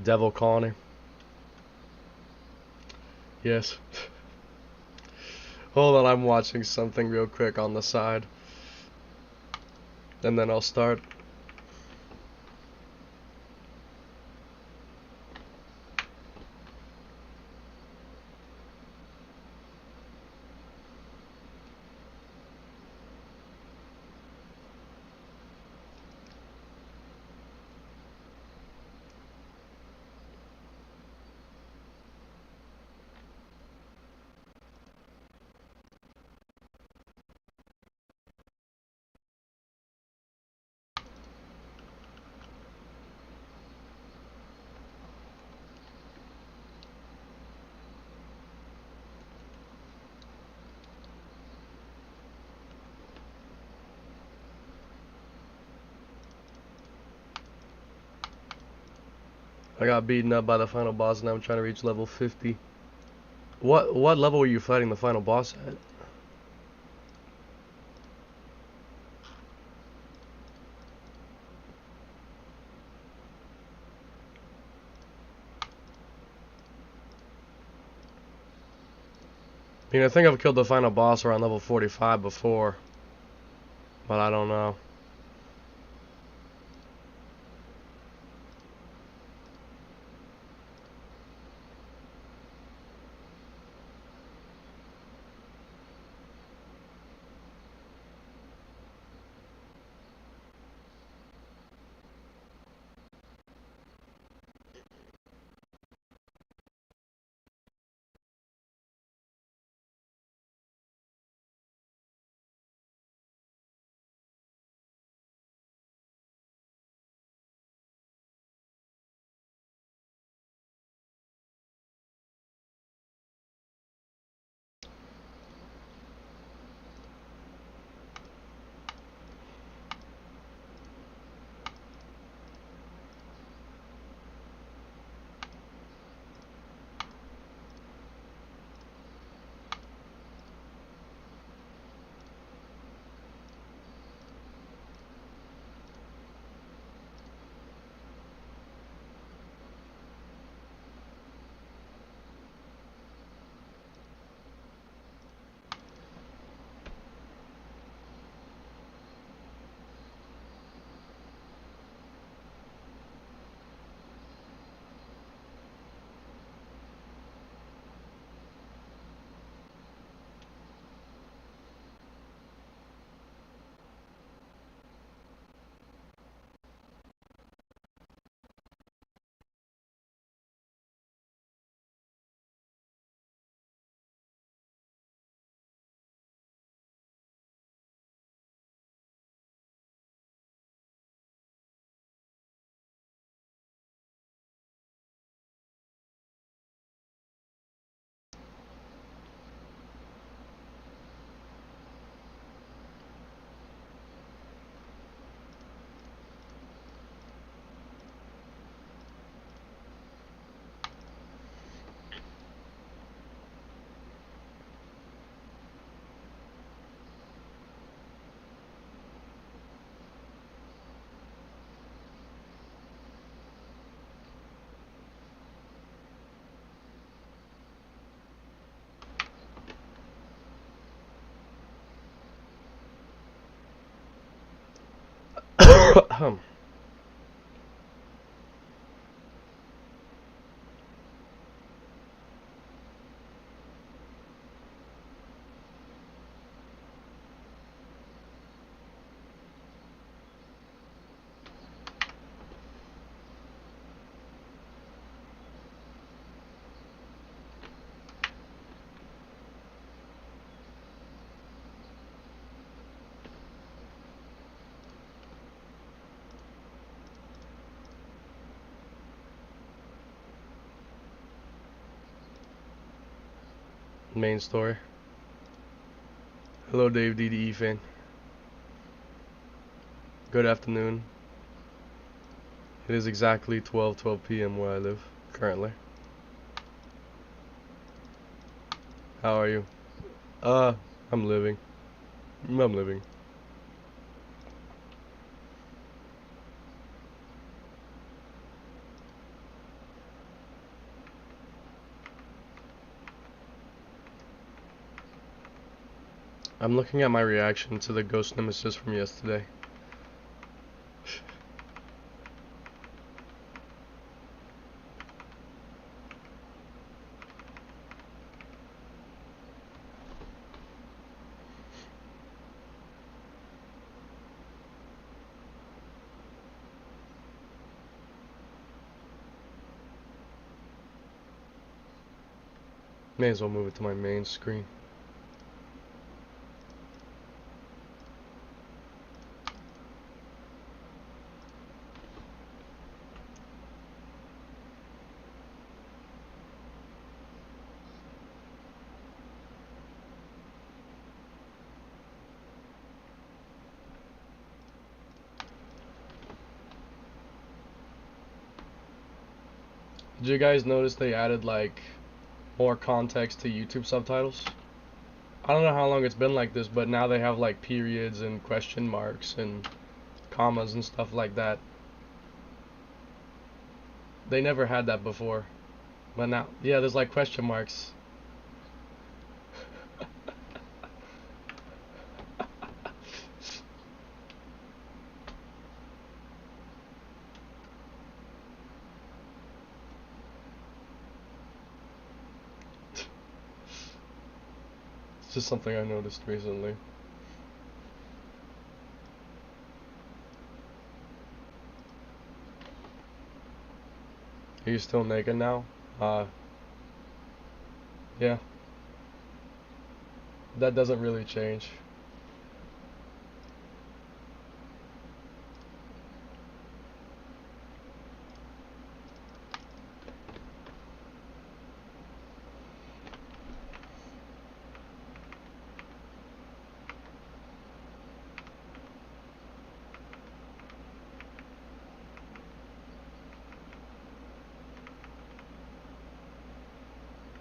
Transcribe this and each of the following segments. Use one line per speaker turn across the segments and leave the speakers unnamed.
devil colony. Yes. Hold on, I'm watching something real quick on the side. And then I'll start. I got beaten up by the final boss and I'm trying to reach level 50. What level were you fighting the final boss at? I mean, I think I've killed the final boss around level 45 before, but I don't know. Main story. Hello, Dave DDE fan. Good afternoon. It is exactly 12 p.m. where I live currently. How are you? I'm living. I'm living. I'm looking at my reaction to the ghost nemesis from yesterday. May as well move it to my main screen. Did you guys notice they added like more context to YouTube subtitles? I don't know how long it's been like this, but now they have like periods and question marks and commas and stuff like that. They never had that before. But now, yeah, there's like question marks. It's just something I noticed recently. Are you still naked now? Yeah. That doesn't really change.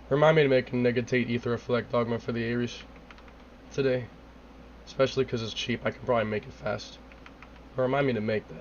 Remind me to make a negate ether reflect dogma for the Ares today. Especially because it's cheap, I can probably make it fast. Or remind me to make that.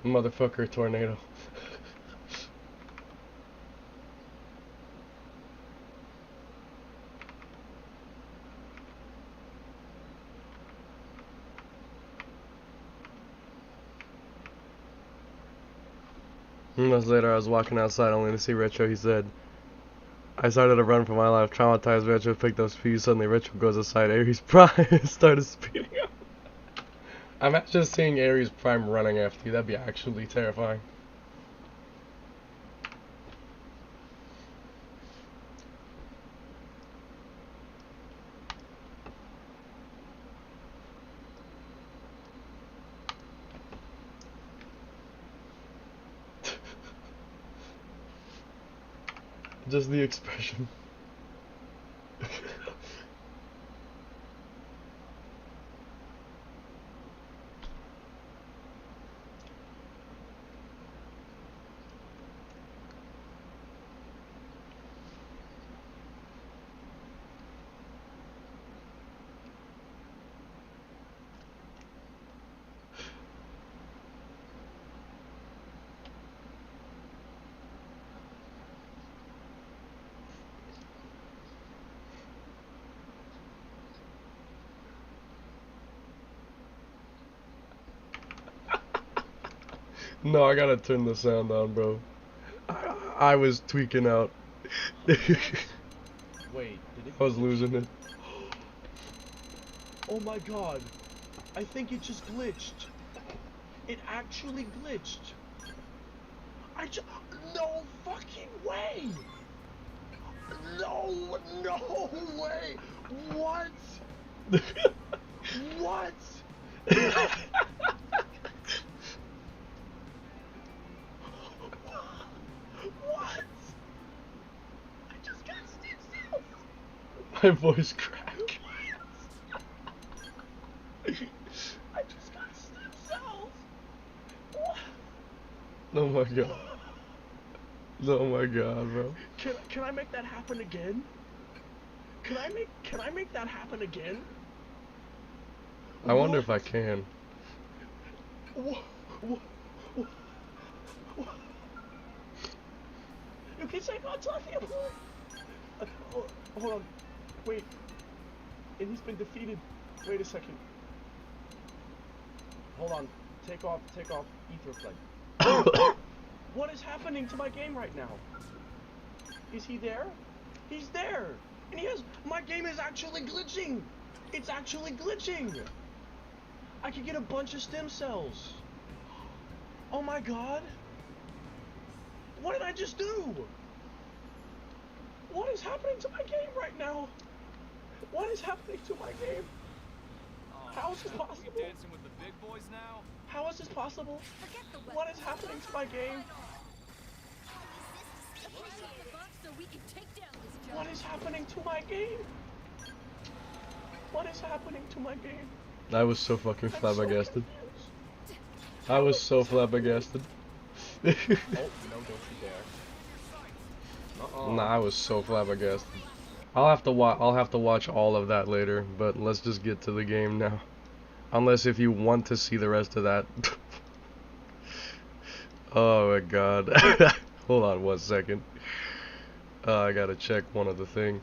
Motherfucker tornado. Months later, I was walking outside only to see Retro. He said, I started to run for my life. Traumatized, Retro picked up speed. Suddenly, Retro goes aside. Ares Prime started speeding up. Imagine seeing Ares Prime running after you. That'd be actually terrifying. Just the expression. No, I gotta turn the sound on, bro. I was tweaking out.
Wait, did it?
I was losing it.
Oh my god! I think it just glitched. It actually glitched. No fucking way! No way! What? What? What? I just got stem cells.
My voice cracked.
I just got stem cells. What?
Oh my god. Oh my god, bro.
Can I make that happen again? Can I make that happen again?
I wonder if I can.
What? You can say God's on him. Hold on. Wait. And he's been defeated. Wait a second. Hold on. Take off ether flight. What is happening to my game right now? Is he there? He's there. And he has, my game is actually glitching. It's actually glitching. I could get a bunch of stem cells. Oh my god. What did I just do? What is happening to my game right now? What is happening to my game? How is this possible?
Dancing with the big boys now?
How is this possible? What is happening to my game? What is happening to my game? What is happening to my game?
I was so fucking flabbergasted.
So
I was so flabbergasted.
oh, no, don't you dare.
Nah, I was so flabbergasted. I'll have to watch all of that later, but let's just get to the game now. Unless if you want to see the rest of that. Oh my god. Hold on 1 second. I gotta check one other thing.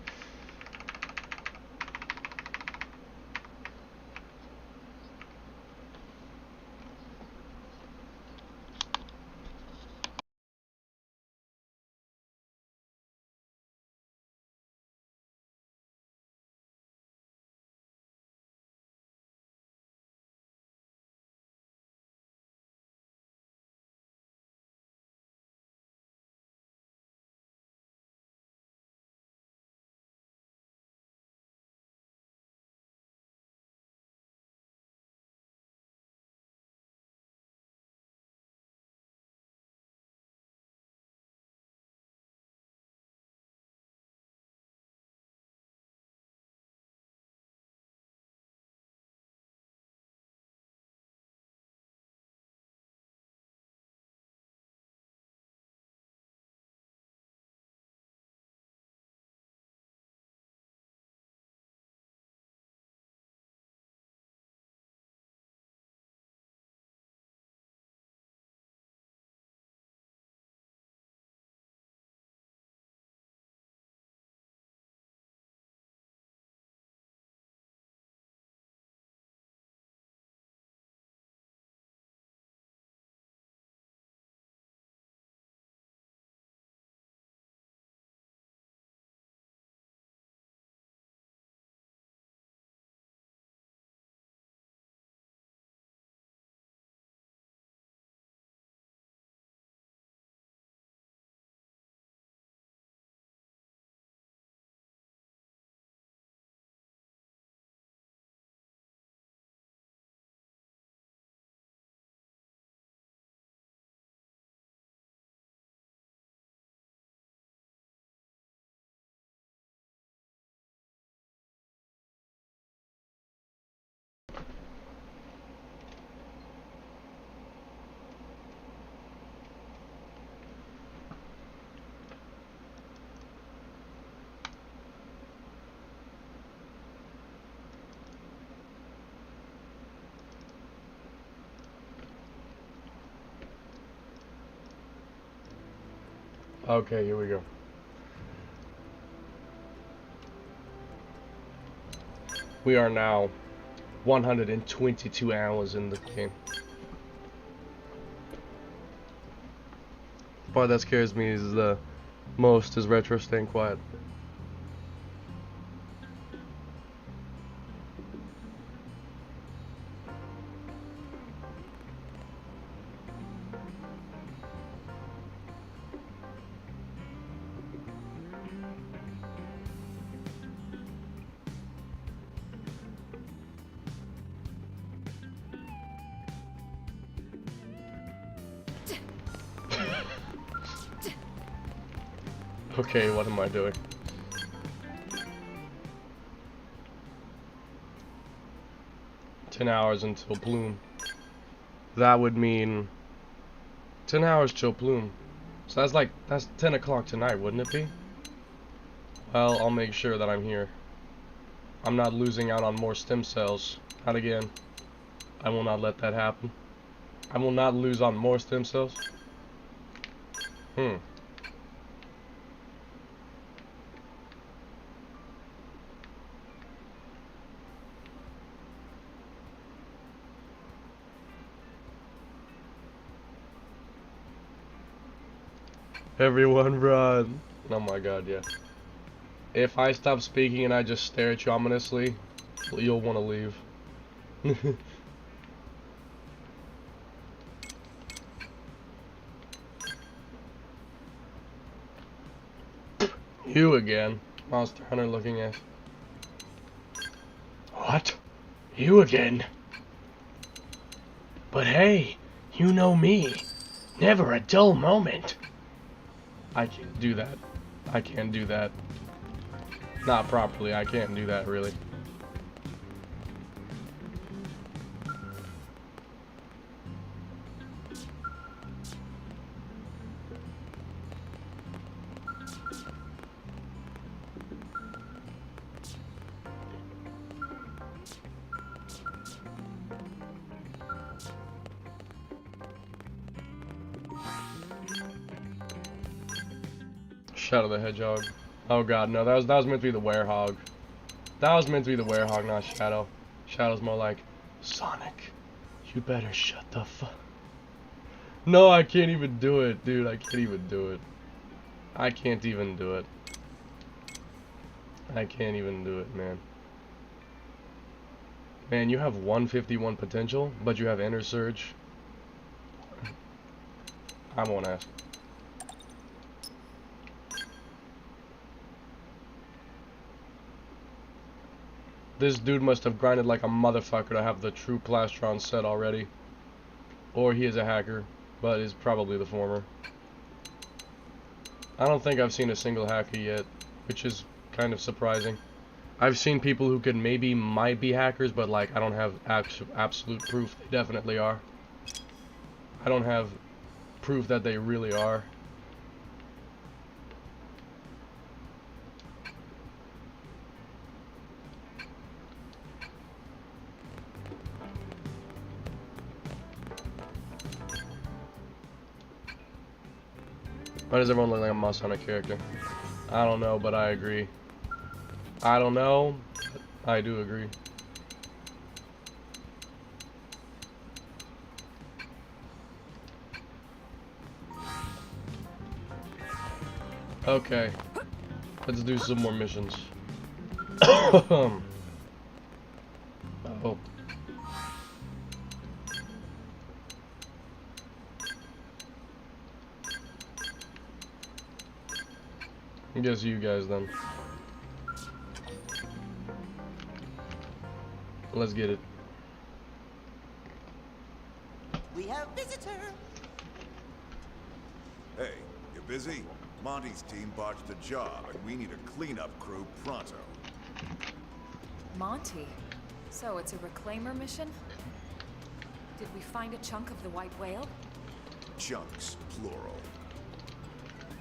Okay, here we go. We are now 122 hours in the game. The part that scares me is the most is Retro staying quiet. Okay, what am I doing? $10 until Bloom. That would mean 10 hours till Bloom. So that's 10 o'clock tonight, wouldn't it be? Well, I'll make sure that I'm here. I'm not losing out on more stem cells. Not again. I will not let that happen. I will not lose on more stem cells. Everyone run. Oh my god, yeah. If I stop speaking and I just stare at you ominously, you'll want to leave. You again. Monster Hunter looking at. What? You again? But hey, you know me. Never a dull moment. I can't do that. I can't do that. Not properly. I can't do that, really. Shadow the Hedgehog. Oh god, no, that was meant to be the Werehog. That was meant to be the Werehog, not Shadow. Shadow's more like, Sonic, you better shut the fuck. No, I can't even do it, dude. I can't even do it. I can't even do it. I can't even do it, man. Man, you have 151 potential, but you have Inner Surge. I won't ask. This dude must have grinded like a motherfucker to have the true Plastron set already. Or he is a hacker, but is probably the former. I don't think I've seen a single hacker yet, which is kind of surprising. I've seen people who might be hackers, but like I don't have absolute proof they definitely are. I don't have proof that they really are. Why does everyone look like a Monster Hunter character? I don't know, but I agree. I don't know, but I do agree. Okay. Let's do some more missions. Oh. I guess you guys then. Let's get it.
We have visitor.
Hey, you busy? Monty's team botched a job, and we need a cleanup crew pronto.
Monty? So it's a reclaimer mission? Did we find a chunk of the white whale?
Chunks, plural.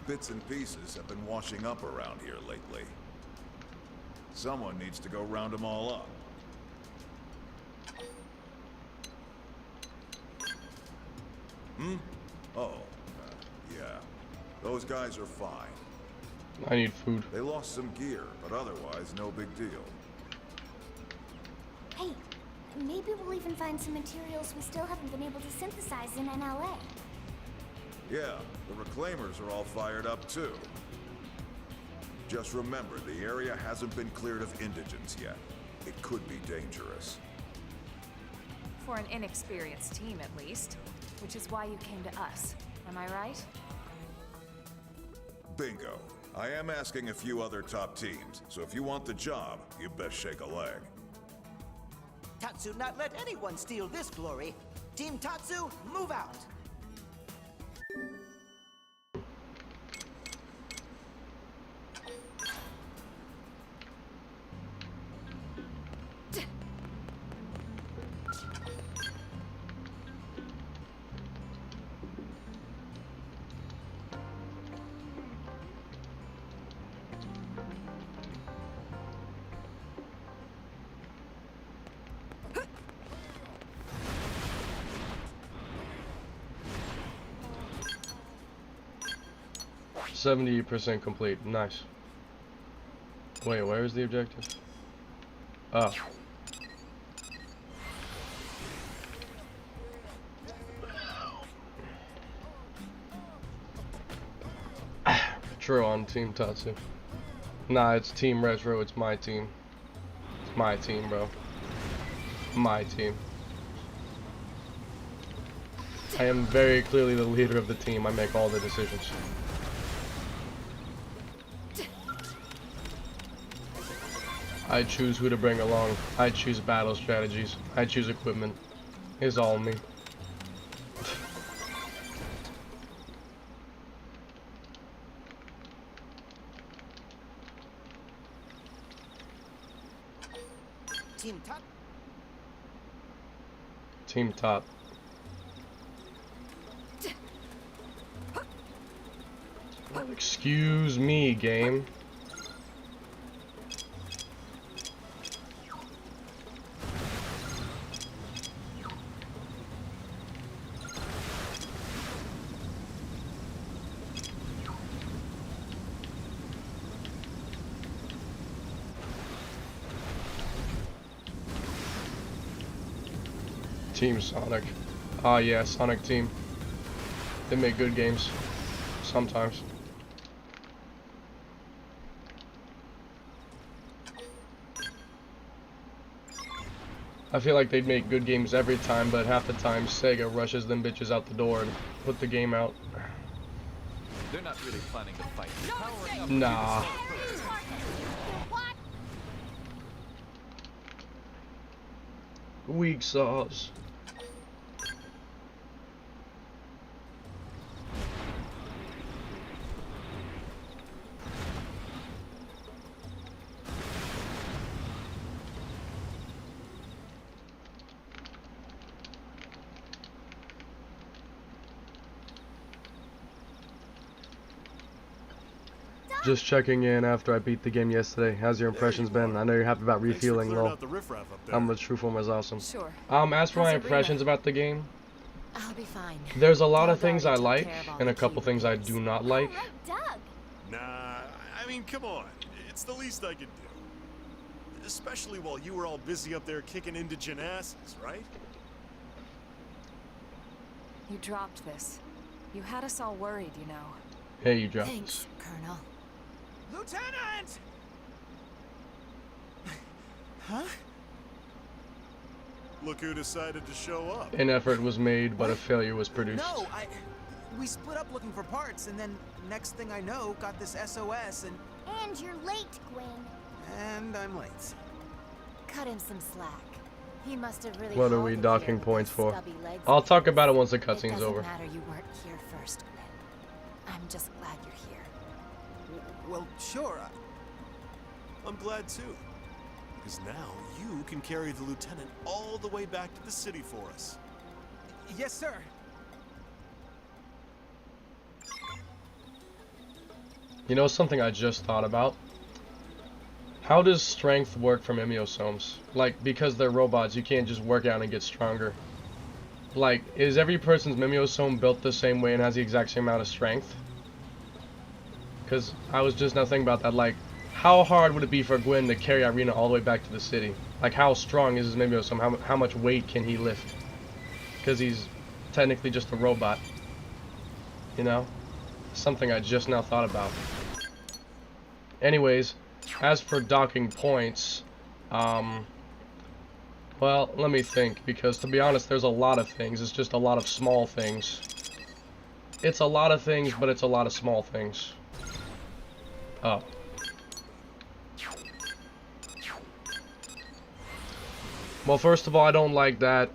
Bits and pieces have been washing up around here lately. Someone needs to go round them all up. Oh, yeah. Those guys are fine.
I need food.
They lost some gear, but otherwise, no big deal.
Hey, maybe we'll even find some materials we still haven't been able to synthesize in NLA.
Yeah, the reclaimers are all fired up too. Just remember, the area hasn't been cleared of indigents yet. It could be dangerous.
For an inexperienced team, at least. Which is why you came to us. Am I right?
Bingo. I am asking a few other top teams, so if you want the job, you best shake a leg.
Tatsu not let anyone steal this glory. Team Tatsu, move out.
70% complete. Nice. Wait, where is the objective? Oh. Retro on Team Tatsu. Nah, it's Team Retro. It's my team. It's my team, bro. My team. I am very clearly the leader of the team. I make all the decisions. I choose who to bring along. I choose battle strategies. I choose equipment. It's all me.
Team Top.
Team Top. Excuse me, game. Team Sonic. Ah, yeah, Sonic Team. They make good games. Sometimes. I feel like they'd make good games every time, but half the time Sega rushes them bitches out the door and put the game out.
They're not really planning to fight. Powering up
Nah. Weak sauce. Just checking in after I beat the game yesterday. How's your impressions been? I know you're happy about refueling, lol. The true form is awesome.
Sure.
As for my
How's
impressions about the game,
I'll be fine.
there's a lot of
Doug
things I
already took
like
care of all
and a
the
couple
key
things I
things.
do not like.
Alright, Doug.
Nah, I mean, come on. It's the least I could do. Especially while you were all busy up there kicking indigent asses, right?
You dropped this. You had us all worried, you know.
Hey, you dropped
Thanks, Colonel.
Lieutenant! Huh?
Look who decided to show up.
An effort was made, but a failure was produced.
No, we split up looking for parts, and then next thing I know, got this SOS,
And you're late, Gwen.
and I'm late.
Cut him some slack. He must have really.
What are
hauled
we
it
docking
here with
points
those
for?
stubby legs
I'll
of
talk
his.
about it once the
It
cutscene's
doesn't
over.
matter you weren't here first, Gwen. I'm just glad you're here.
Well, sure.
I'm glad too. Because now you can carry the lieutenant all the way back to the city for us.
Yes, sir.
You know something I just thought about? How does strength work from imiosomes? Like, because they're robots, you can't just work out and get stronger. Like, is every person's mimiosome built the same way and has the exact same amount of strength? Because I was just now thinking about that, like, how hard would it be for Gwen to carry Irina all the way back to the city? Like, how strong is his mimiosome? How much weight can he lift? Because he's technically just a robot. You know? Something I just now thought about. Anyways, as for docking points, well, let me think, because to be honest, there's a lot of things. It's just a lot of small things. It's a lot of things, but it's a lot of small things. Oh. Well, first of all, I don't like that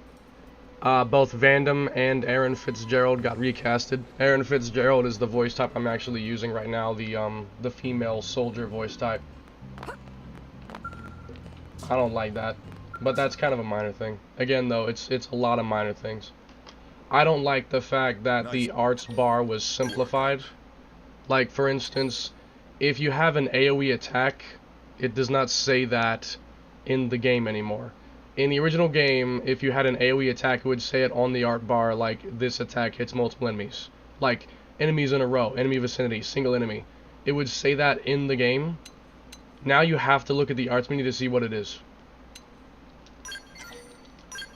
both Vandam and Aaron Fitzgerald got recasted. Aaron Fitzgerald is the voice type I'm actually using right now, the female soldier voice type. I don't like that, but that's kind of a minor thing. Again, though, it's a lot of minor things. I don't like the fact that the arts bar was simplified. Like, for instance, if you have an AoE attack, it does not say that in the game anymore. In the original game, if you had an AoE attack, it would say it on the art bar, like, this attack hits multiple enemies. Like, enemies in a row, enemy vicinity, single enemy. It would say that in the game. Now you have to look at the arts menu to see what it is.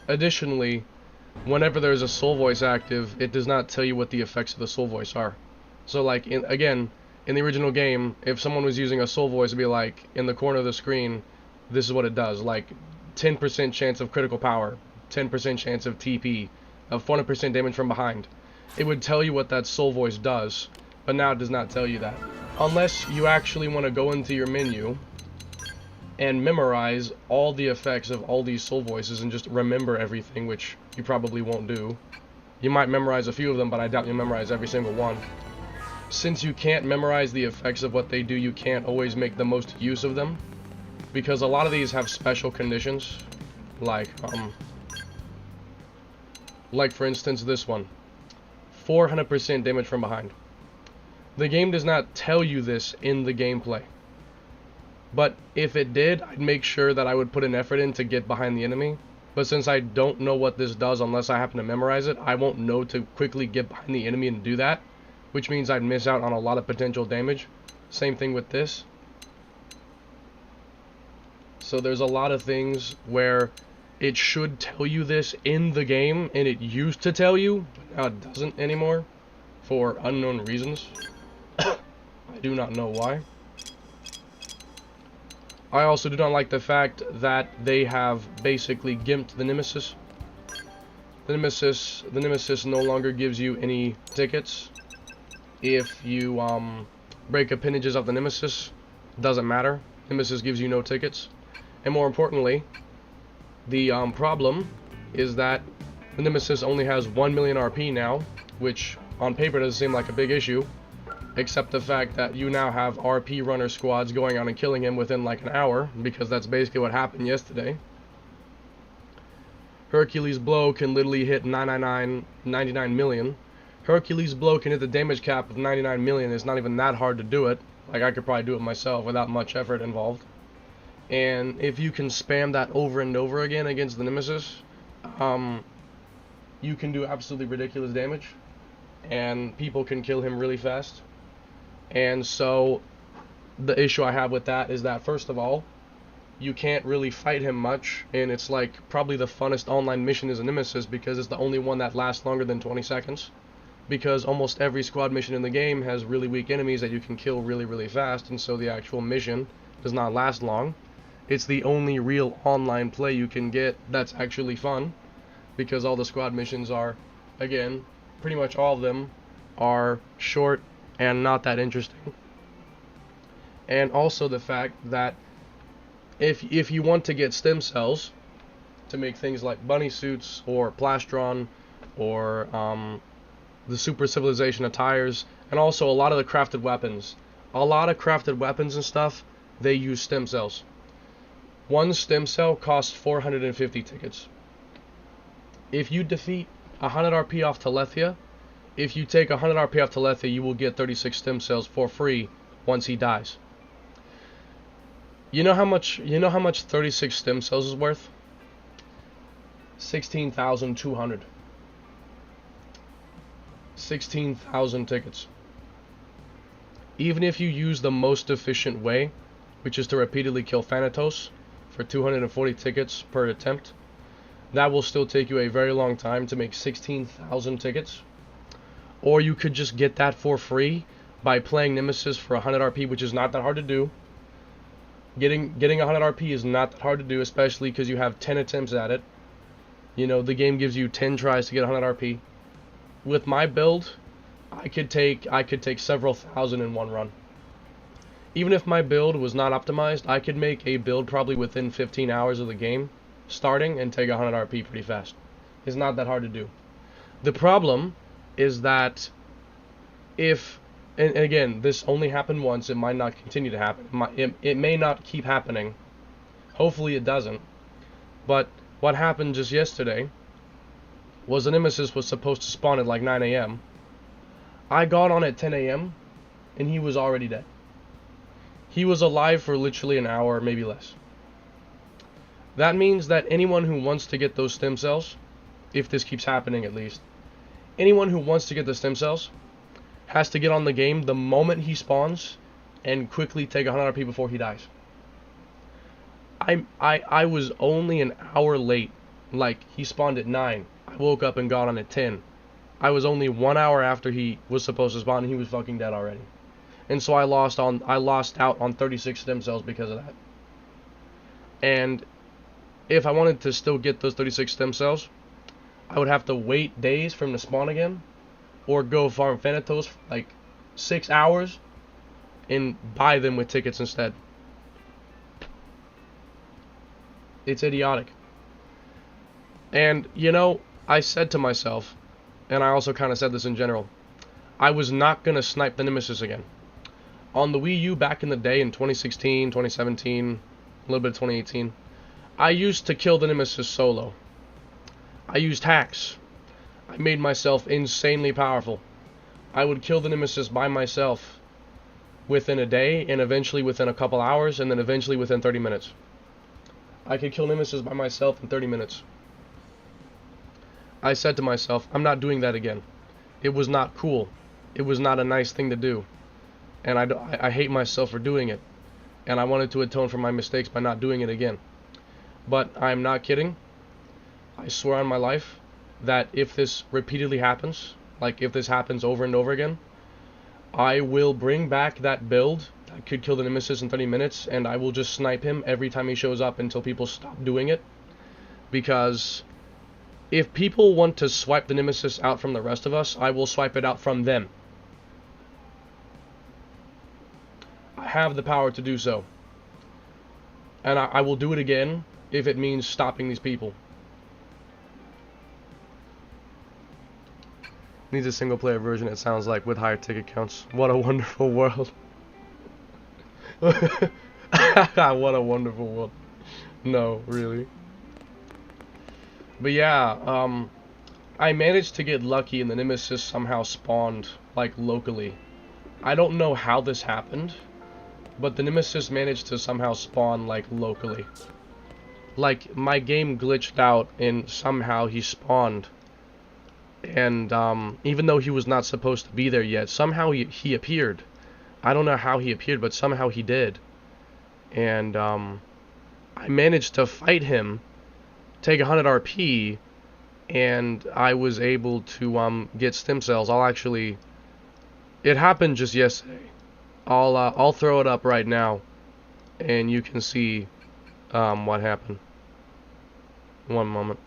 Additionally, whenever there's a soul voice active, it does not tell you what the effects of the soul voice are. So like, again, in the original game, if someone was using a soul voice, it'd be like, in the corner of the screen, this is what it does. Like, 10% chance of critical power, 10% chance of TP, of 400% damage from behind. It would tell you what that soul voice does, but now it does not tell you that. Unless you actually want to go into your menu and memorize all the effects of all these soul voices and just remember everything, which you probably won't do. You might memorize a few of them, but I doubt you'll memorize every single one. Since you can't memorize the effects of what they do, you can't always make the most use of them, because a lot of these have special conditions, like for instance this one, 400% damage from behind. The game does not tell you this in the gameplay, but if it did, I'd make sure that I would put an effort in to get behind the enemy. But since I don't know what this does unless I happen to memorize it, I won't know to quickly get behind the enemy and do that, which means I'd miss out on a lot of potential damage. Same thing with this. So there's a lot of things where it should tell you this in the game, and it used to tell you, but now it doesn't anymore, for unknown reasons. I do not know why. I also do not like the fact that they have basically gimped the Nemesis. The Nemesis no longer gives you any tickets. If you break appendages of the Nemesis, doesn't matter. Nemesis gives you no tickets. And more importantly, the problem is that the Nemesis only has 1 million RP now, which on paper doesn't seem like a big issue, except the fact that you now have RP runner squads going on and killing him within like an hour, because that's basically what happened yesterday. Hercules Blow can literally hit 99 million. Hercules Blow can hit the damage cap of 99 million. It's not even that hard to do it. Like, I could probably do it myself without much effort involved. And if you can spam that over and over again against the Nemesis, you can do absolutely ridiculous damage, and people can kill him really fast. And so the issue I have with that is that, first of all, you can't really fight him much, and it's like probably the funnest online mission is a Nemesis, because it's the only one that lasts longer than 20 seconds. Because almost every squad mission in the game has really weak enemies that you can kill really, really fast, and so the actual mission does not last long. It's the only real online play you can get that's actually fun, because all the squad missions are, again, pretty much all of them are short and not that interesting. And also the fact that if you want to get stem cells to make things like bunny suits or plastron or the super civilization attires, and also a lot of the crafted weapons, and stuff, they use stem cells. One stem cell costs 450 tickets. If you defeat 100 RP off Telethia, if you take 100 RP off Telethia, you will get 36 stem cells for free once he dies. You know how much 36 stem cells is worth? 16,200. 16,000 tickets. Even if you use the most efficient way, which is to repeatedly kill Thanatos for 240 tickets per attempt, that will still take you a very long time to make 16,000 tickets. Or you could just get that for free by playing Nemesis for 100 RP, which is not that hard to do. Getting 100 RP is not that hard to do, especially because you have 10 attempts at it. You know, the game gives you 10 tries to get 100 RP. With my build, I could take several thousand in one run. Even if my build was not optimized, I could make a build probably within 15 hours of the game starting and take 100 RP pretty fast. It's not that hard to do. The problem is that if, and again, this only happened once, it might not continue to happen. It may not keep happening. Hopefully it doesn't. But what happened just yesterday was the Nemesis was supposed to spawn at like 9 AM. I got on at 10 AM and he was already dead. He was alive for literally an hour, maybe less. That means that anyone who wants to get those stem cells, if this keeps happening at least, anyone who wants to get the stem cells has to get on the game the moment he spawns and quickly take 100 RP before he dies. I was only an hour late. Like, he spawned at 9. I woke up and got on at 10. I was only 1 hour after he was supposed to spawn and he was fucking dead already. And so I lost out on 36 stem cells because of that. And if I wanted to still get those 36 stem cells, I would have to wait days for him to spawn again, or go farm Thanatos for like 6 hours and buy them with tickets instead. It's idiotic. And, you know, I said to myself, and I also kind of said this in general, I was not going to snipe the Nemesis again. On the Wii U back in the day in 2016, 2017, a little bit of 2018, I used to kill the Nemesis solo. I used hacks. I made myself insanely powerful. I would kill the Nemesis by myself within a day, and eventually within a couple hours, and then eventually within 30 minutes. I could kill Nemesis by myself in 30 minutes. I said to myself, I'm not doing that again. It was not cool. It was not a nice thing to do. And I hate myself for doing it. And I wanted to atone for my mistakes by not doing it again. But I'm not kidding. I swear on my life that if this repeatedly happens, like if this happens over and over again, I will bring back that build that could kill the Nemesis in 30 minutes, and I will just snipe him every time he shows up until people stop doing it. Because if people want to swipe the Nemesis out from the rest of us, I will swipe it out from them. I have the power to do so. And I will do it again if it means stopping these people. Needs a single player version, it sounds like, with higher ticket counts. What a wonderful world. What a wonderful world. No, really. But yeah, I managed to get lucky and the Nemesis somehow spawned, like, locally. I don't know how this happened, but the Nemesis managed to somehow spawn, like, locally. Like, my game glitched out and somehow he spawned. And even though he was not supposed to be there yet, somehow he appeared. I don't know how he appeared, but somehow he did. And I managed to fight him, take 100 RP, and I was able to get stem cells. It happened just yesterday. I'll throw it up right now, and you can see what happened. One moment.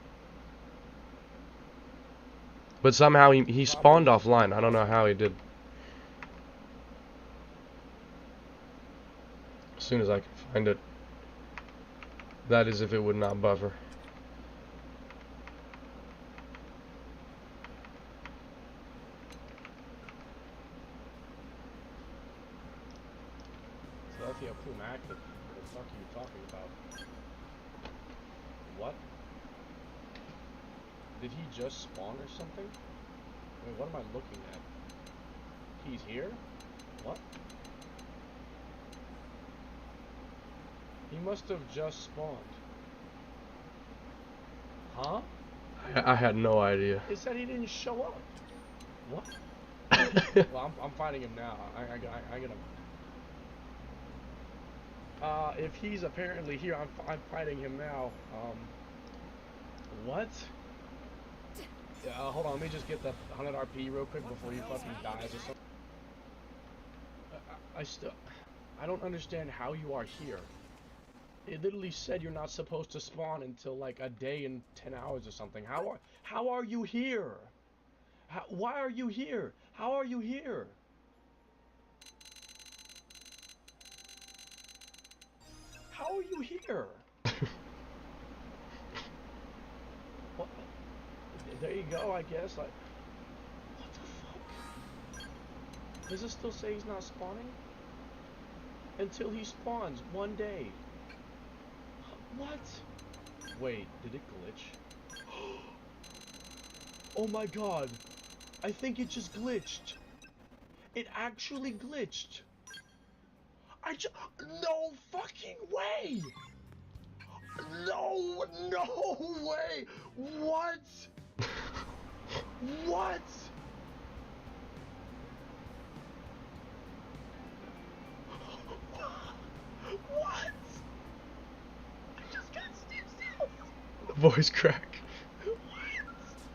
But somehow he spawned offline. I don't know how he did. As soon as I can find it. That is if it would not buffer.
Philadelphia Plumac, what the fuck are you talking about? What? Did he just spawn or something? Wait, what am I looking at? He's here? What? He must have just spawned. Huh?
I had no idea.
It said he didn't show up. What? Well, I'm finding him now. I gotta... if he's apparently here, I'm fighting him now. What? Hold on, let me just get the 100 RP real quick before he fucking dies or something. I don't understand how you are here. It literally said you're not supposed to spawn until like a day and 10 hours or something. How are you here? Why are you here? How are you here? How are you here? What? There you go, I guess. What the fuck? Does it still say he's not spawning? Until he spawns one day. What? Wait, did it glitch? Oh my god. I think it just glitched. It actually glitched. No fucking way! No way! What? What?
voice crack.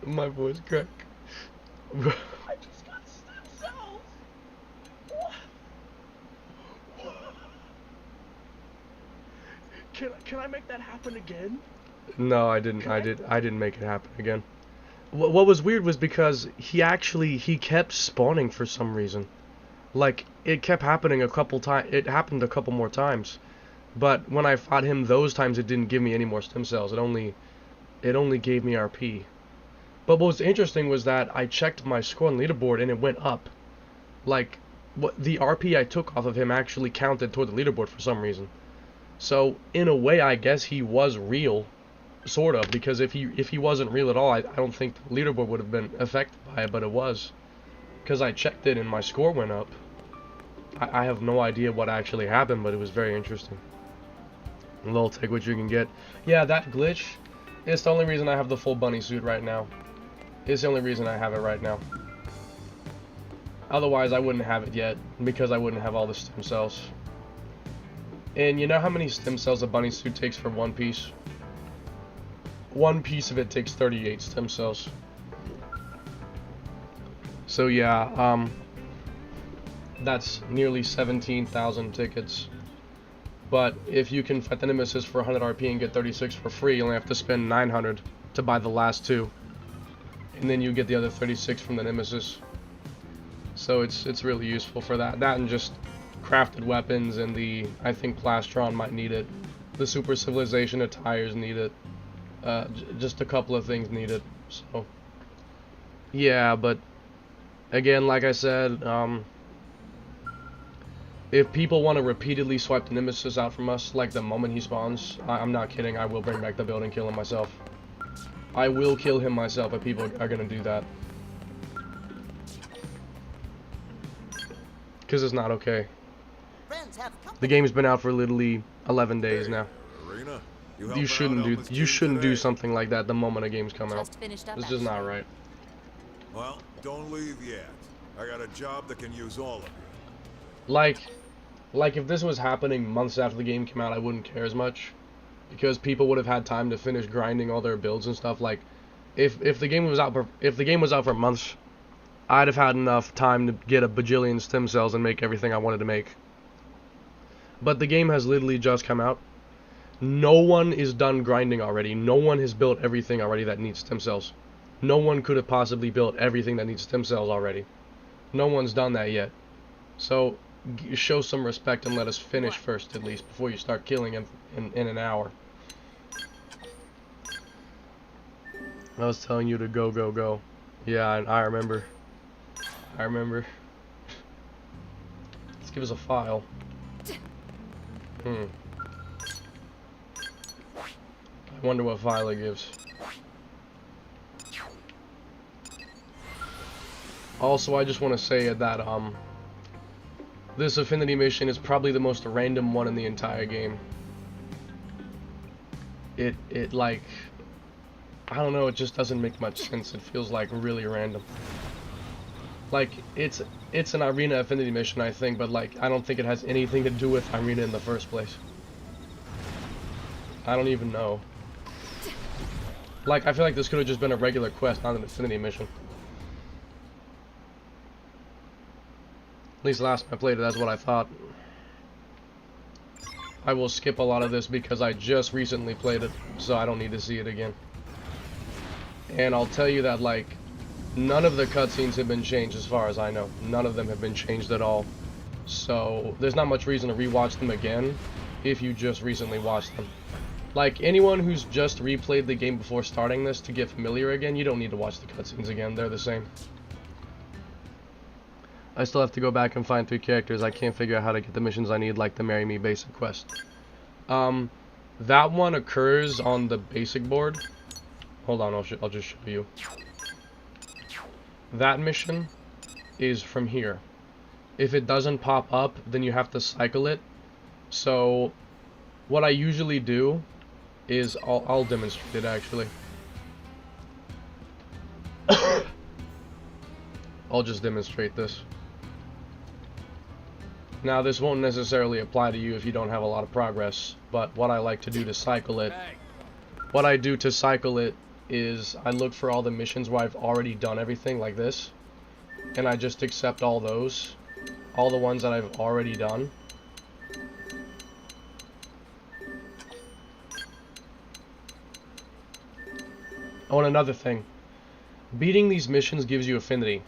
My voice crack.
I just got stem cells. What? Can I make that happen again?
No, I didn't. I didn't make it happen again. What was weird was because he kept spawning for some reason. Like, it kept happening a couple times. It happened a couple more times. But when I fought him those times, it didn't give me any more stem cells. It only gave me RP. But what was interesting was that I checked my score on leaderboard and it went up. Like, the RP I took off of him actually counted toward the leaderboard for some reason. So, in a way, I guess he was real. Sort of, because if he wasn't real at all, I don't think the leaderboard would have been affected by it, but it was. Because I checked it and my score went up. I have no idea what actually happened, but it was very interesting. And they'll take what you can get. Yeah, that glitch, it's the only reason I have the full bunny suit right now. It's the only reason I have it right now. Otherwise, I wouldn't have it yet, because I wouldn't have all the stem cells. And you know how many stem cells a bunny suit takes for one piece? One piece of it takes 38 stem cells. So yeah, that's nearly 17,000 tickets. But if you can fight the Nemesis for 100 RP and get 36 for free, you only have to spend 900 to buy the last two. And then you get the other 36 from the Nemesis. So it's really useful for that. That and just crafted weapons, and I think Plastron might need it. The Super Civilization attires need it. Just a couple of things needed. So yeah, but again, like I said, if people want to repeatedly swipe the Nemesis out from us, like the moment he spawns, I'm not kidding, I will bring back the build and kill him myself. I will kill him myself if people are gonna do that. Because it's not okay. The game's been out for literally 11 days now.
Arena,
You shouldn't do something like that the moment a game's come out. It's just not right.
Well, don't leave yet. I got a job that can use all of you.
Like if this was happening months after the game came out, I wouldn't care as much, because people would have had time to finish grinding all their builds and stuff. Like, if the game was out for months, I'd have had enough time to get a bajillion stem cells and make everything I wanted to make. But the game has literally just come out. No one is done grinding already. No one has built everything already that needs stem cells. No one could have possibly built everything that needs stem cells already. No one's done that yet. So show some respect and let us finish first, at least, before you start killing him in an hour. I was telling you to go, go, go. Yeah, I remember. I remember. Let's give us a file. I wonder what file it gives. Also, I just want to say that this affinity mission is probably the most random one in the entire game. It like, I don't know, it just doesn't make much sense. It feels like really random. Like, it's an arena affinity mission, I think, but like, I don't think it has anything to do with arena in the first place. I don't even know. Like, I feel like this could have just been a regular quest, not an affinity mission. At least last time I played it, that's what I thought. I will skip a lot of this because I just recently played it, so I don't need to see it again. And I'll tell you that, like, none of the cutscenes have been changed as far as I know. None of them have been changed at all. So, there's not much reason to rewatch them again if you just recently watched them. Like, anyone who's just replayed the game before starting this to get familiar again, you don't need to watch the cutscenes again. They're the same. I still have to go back and find 3 characters. I can't figure out how to get the missions I need, like the Marry Me basic quest. That one occurs on the basic board. Hold on, I'll just show you. That mission is from here. If it doesn't pop up, then you have to cycle it. So, what I usually do is, I'll demonstrate it actually. I'll just demonstrate this. Now, this won't necessarily apply to you if you don't have a lot of progress, but what I like to do to cycle it what I do to cycle it is I look for all the missions where I've already done everything like this, and I just accept all those, all the ones that I've already done. Oh, and another thing, beating these missions gives you affinity.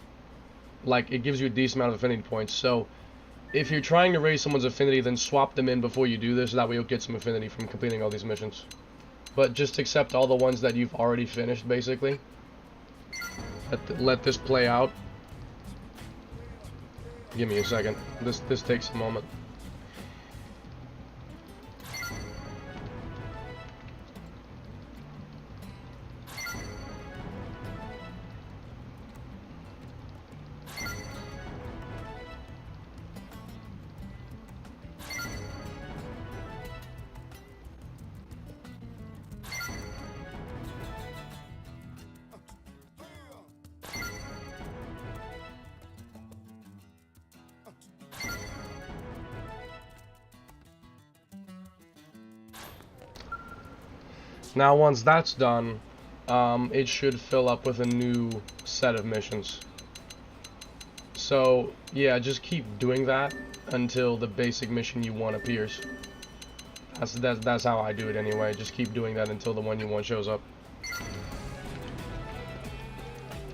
Like, it gives you a decent amount of affinity points, so if you're trying to raise someone's affinity, then swap them in before you do this, that way you'll get some affinity from completing all these missions. But just accept all the ones that you've already finished, basically. Let this play out. Give me a second. This takes a moment. Now once that's done, it should fill up with a new set of missions. So yeah, just keep doing that until the basic mission you want appears. That's how I do it anyway. Just keep doing that until the one you want shows up.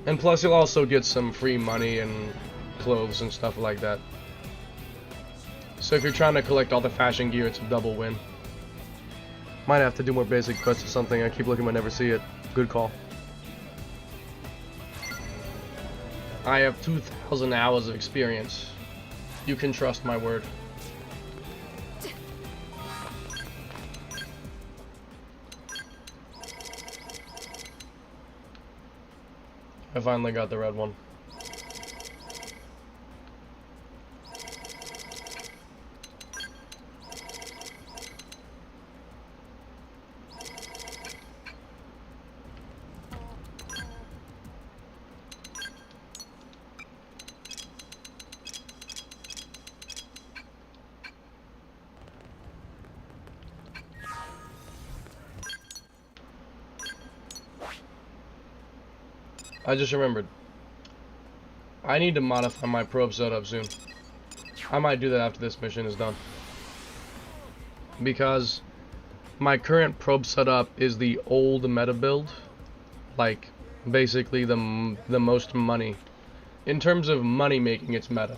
And plus you'll also get some free money and clothes and stuff like that. So if you're trying to collect all the fashion gear, it's a double win. Might have to do more basic quests or something. I keep looking but never see it. Good call. I have 2,000 hours of experience. You can trust my word. I finally got the red one. I just remembered. I need to modify my probe setup soon. I might do that after this mission is done. Because my current probe setup is the old meta build. Like, basically the most money. In terms of money making, it's meta.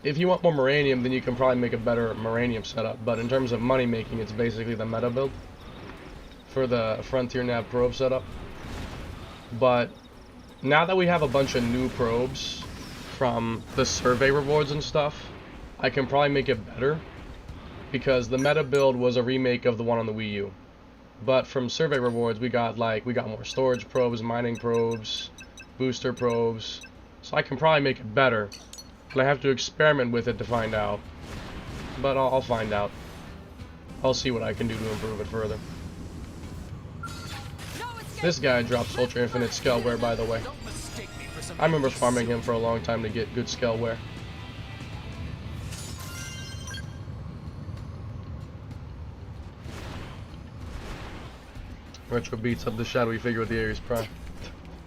If you want more Moranium, then you can probably make a better Moranium setup. But in terms of money making, it's basically the meta build for the Frontier Nav probe setup. But now that we have a bunch of new probes from the survey rewards and stuff, I can probably make it better, because the meta build was a remake of the one on the Wii U. But from survey rewards, we got more storage probes, mining probes, booster probes, so I can probably make it better. But I have to experiment with it to find out. But I'll find out. I'll see what I can do to improve it further. This guy drops Ultra Infinite Scaleware, by the way. I remember farming him for a long time to get good Scaleware. Retro beats up the shadowy figure with the Ares Prime.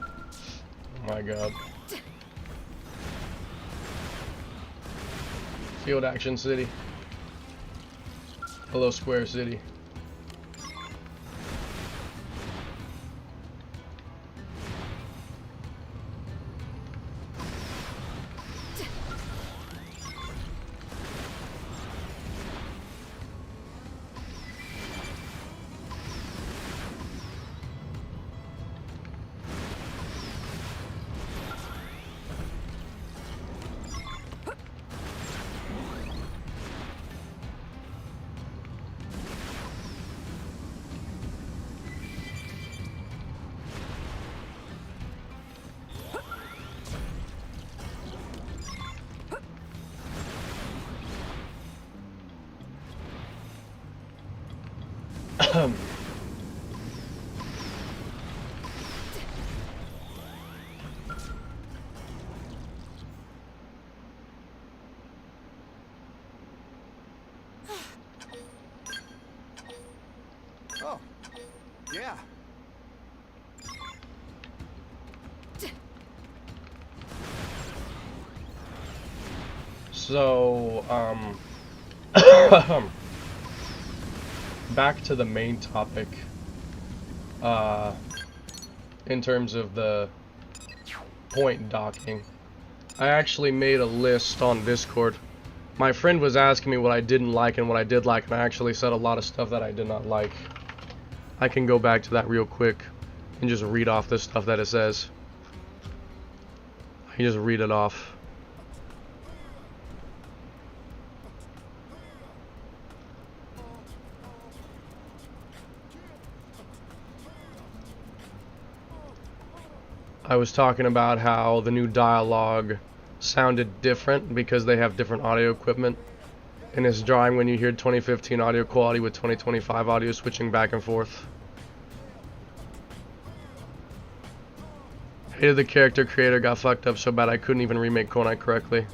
Oh my god. Field Action City. Hello Square City.
Oh, yeah.
So, back to the main topic. In terms of the point docking, I actually made a list on Discord. My friend was asking me what I didn't like and what I did like, and I actually said a lot of stuff that I did not like. I can go back to that real quick and just read off the stuff that it says. I can just read it off. I was talking about how the new dialogue sounded different because they have different audio equipment, and it's jarring when you hear 2015 audio quality with 2025 audio switching back and forth. Hated the character creator got fucked up so bad I couldn't even remake Konai correctly.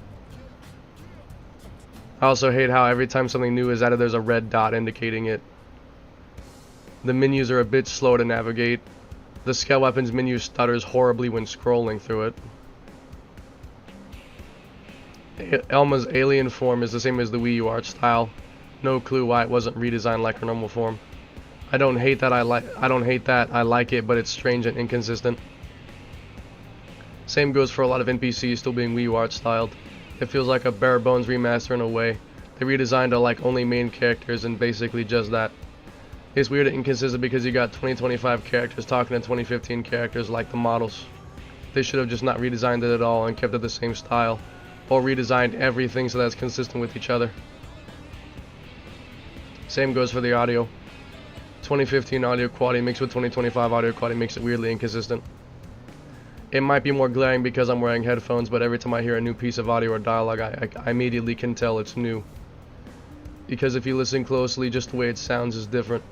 I also hate how every time something new is added there's a red dot indicating it. The menus are a bit slow to navigate. The scale weapons menu stutters horribly when scrolling through it. Elma's alien form is the same as the Wii U art style. No clue why it wasn't redesigned like her normal form. I don't hate that I like it, but it's strange and inconsistent. Same goes for a lot of NPCs still being Wii U art styled. It feels like a bare bones remaster in a way. They redesigned to like only main characters and basically just that. It's weird and inconsistent because you got 2025 characters talking to 2015 characters like the models. They should have just not redesigned it at all and kept it the same style, or redesigned everything so that's consistent with each other. Same goes for the audio. 2015 audio quality mixed with 2025 audio quality makes it weirdly inconsistent. It might be more glaring because I'm wearing headphones, but every time I hear a new piece of audio or dialogue, I immediately can tell it's new. Because if you listen closely, just the way it sounds is different.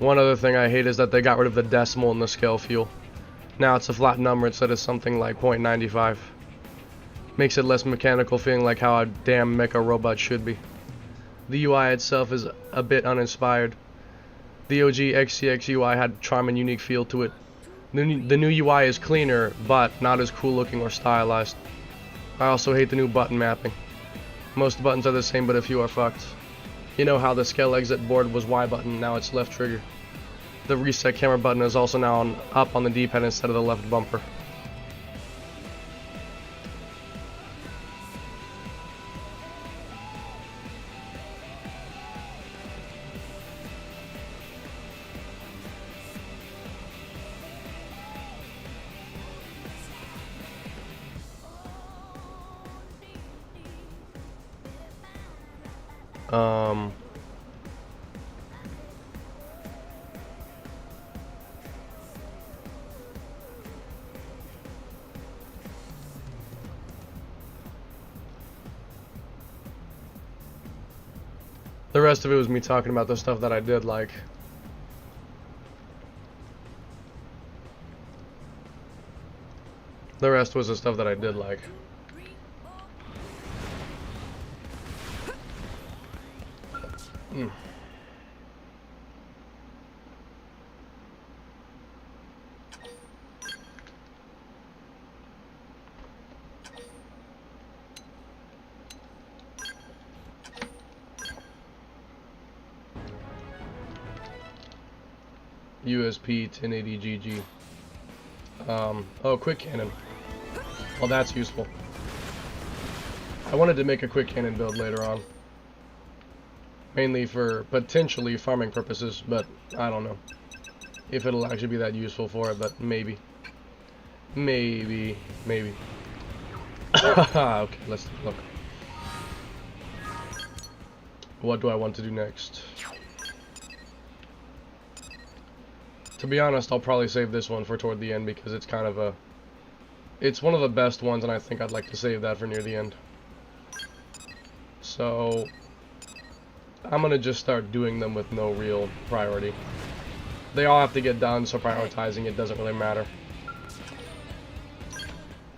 One other thing I hate is that they got rid of the decimal in the scale fuel. Now it's a flat number instead of something like 0.95. Makes it less mechanical, feeling like how a damn mecha robot should be. The UI itself is a bit uninspired. The OG XCX UI had charm and unique feel to it. The new UI is cleaner, but not as cool looking or stylized. I also hate the new button mapping. Most buttons are the same, but a few are fucked. You know how the scale exit board was Y button, now it's left trigger. The reset camera button is also now up on the D-pad instead of the left bumper. The rest of it was me talking about the stuff that I did like. The rest was the stuff that I did like. USP 1080 GG. Oh, quick cannon. Well, that's useful. I wanted to make a quick cannon build later on. Mainly for potentially farming purposes, but I don't know if it'll actually be that useful for it, but maybe. Maybe. Okay, let's take a look. What do I want to do next? To be honest, I'll probably save this one for toward the end because it's kind of it's one of the best ones, and I think I'd like to save that for near the end. So I'm gonna just start doing them with no real priority. They all have to get done, so prioritizing it doesn't really matter.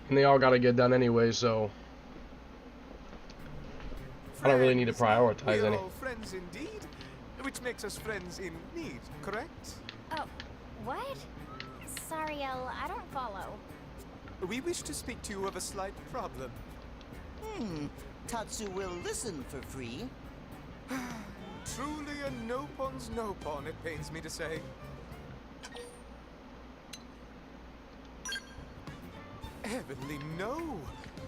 And they all gotta get done anyway, so I don't really need to prioritize any.
Friends indeed, which makes us friends in need, correct?
Oh, what? Sorry, El, I don't follow.
We wish to speak to you of a slight problem.
Tatsu will listen for free.
Truly a no-pon's no-pon, it pains me to say. Heavenly no!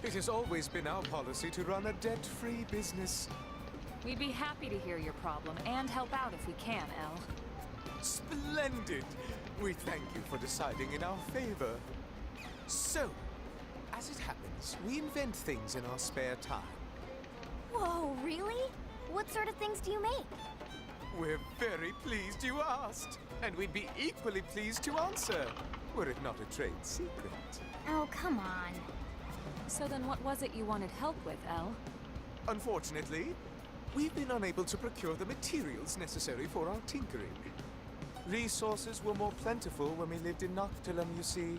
It has always been our policy to run a debt-free business.
We'd be happy to hear your problem and help out if we can, El.
Splendid! We thank you for deciding in our favor. So, as it happens, we invent things in our spare time.
Whoa, really? What sort of things do you make?
We're very pleased you asked, and we'd be equally pleased to answer, were it not a trade secret.
Oh, come on.
So then what was it you wanted help with, El?
Unfortunately, we've been unable to procure the materials necessary for our tinkering. Resources were more plentiful when we lived in Noctilum, you see.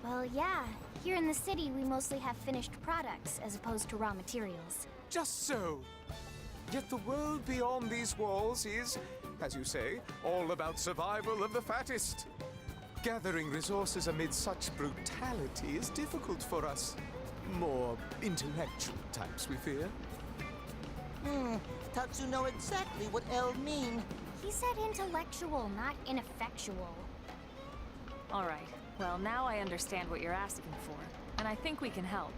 Well, yeah. Here in the city, we mostly have finished products as opposed to raw materials.
Just so. Yet the world beyond these walls is, as you say, all about survival of the fattest. Gathering resources amid such brutality is difficult for us. More intellectual types, we fear.
Tatsu know exactly what El mean.
He said intellectual, not ineffectual.
All right. Well, now I understand what you're asking for, and I think we can help.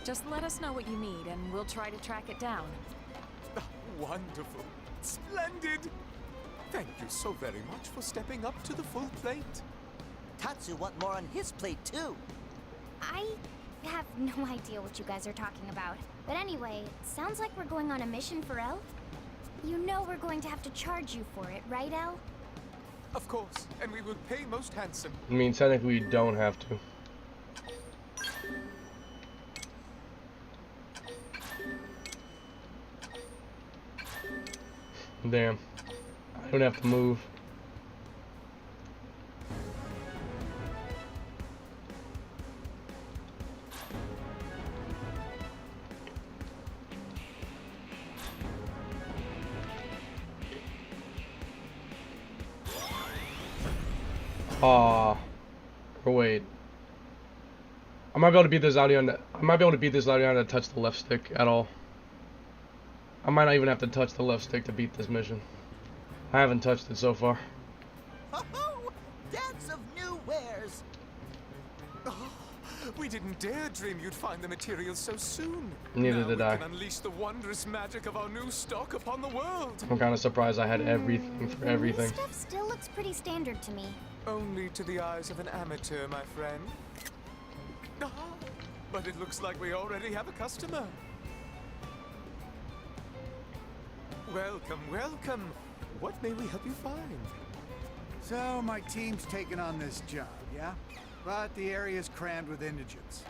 Just let us know what you need, and we'll try to track it down.
Wonderful. Splendid! Thank you so very much for stepping up to the full plate.
Tatsu want more on his plate, too.
I have no idea what you guys are talking about. But anyway, sounds like we're going on a mission for El? You know we're going to have to charge you for it, right, El?
Of course, and we will pay most handsome.
I mean, technically, we don't have to. Damn. I don't have to move. Or wait. I might be able to beat this audio on the, I might be able to beat this audio on to touch the left stick at all. I might not even have to touch the left stick to beat this mission. I haven't touched it so far.
Ho-ho! Dance of new wares!
Oh, we didn't dare dream you'd find the materials so soon.
Neither
now
did
we
I.
can unleash the wondrous magic of our new stock upon the world.
I'm kind of surprised I had everything for everything.
This stuff still looks pretty standard to me.
Only to the eyes of an amateur, my friend. Ah, but it looks like we already have a customer. Welcome, welcome. What may we help you find?
So, my team's taken on this job, yeah? But the area's crammed with indigents.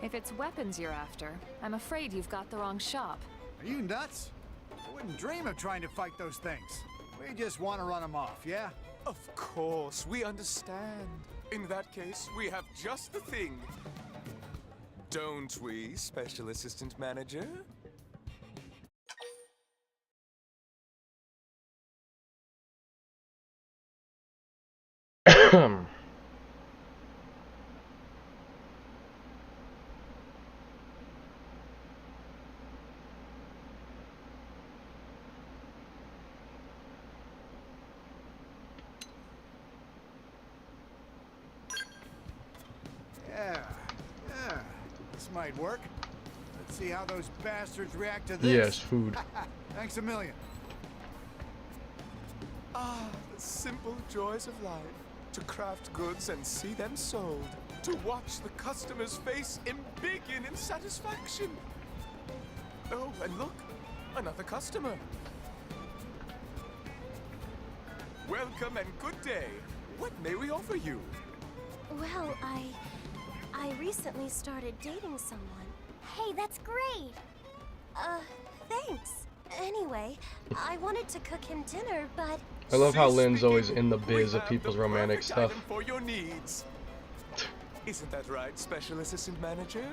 If it's weapons you're after, I'm afraid you've got the wrong shop.
Are you nuts? I wouldn't dream of trying to fight those things. We just want to run them off, yeah?
Of course, we understand. In that case, we have just the thing. Don't we, Special Assistant Manager?
Yeah. This might work. Let's see how those bastards react to this.
Yes, food.
Thanks a million.
Ah, the simple joys of life. To craft goods and see them sold. To watch the customer's face embiggen in satisfaction. Oh, and look, another customer. Welcome and good day. What may we offer you?
Well, I recently started dating someone. Hey, that's great!
Thanks. Anyway, I wanted to cook him dinner, but...
I love how Lynn's always in the biz of people's romantic
Perfect
stuff.
item for your needs. Isn't that right, Special Assistant Manager?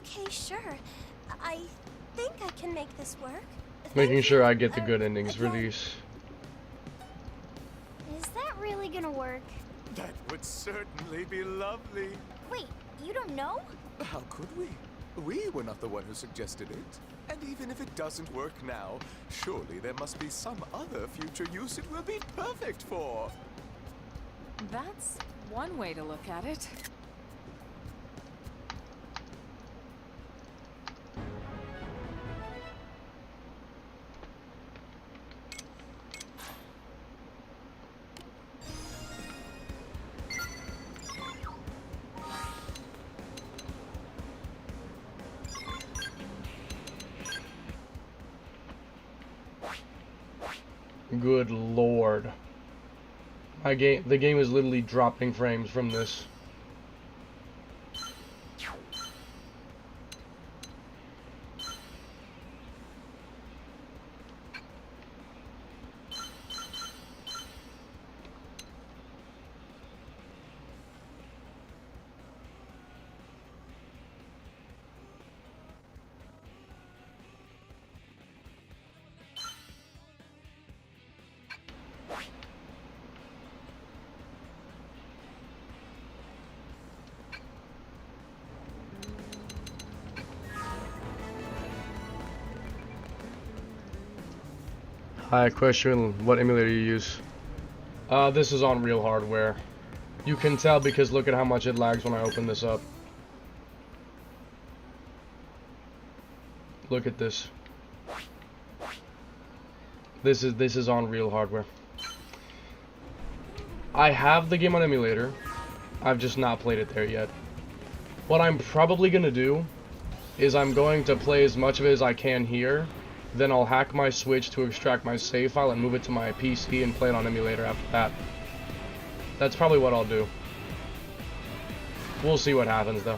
Okay, sure. I think I can make this work.
Making sure I get the good endings for these.
Is that really gonna work?
That would certainly be lovely.
Wait, you don't know?
How could we? We were not the one who suggested it. And even if it doesn't work now, surely there must be some other future use it will be perfect for.
That's one way to look at it.
Good lord. The game is literally dropping frames from this. Hi, question, what emulator you use? This is on real hardware. You can tell because look at how much it lags when I open this up. Look at this. This is on real hardware. I have the game on emulator. I've just not played it there yet. What I'm probably gonna do is I'm going to play as much of it as I can here. Then I'll hack my Switch to extract my save file and move it to my PC and play it on emulator after that. That's probably what I'll do. We'll see what happens though.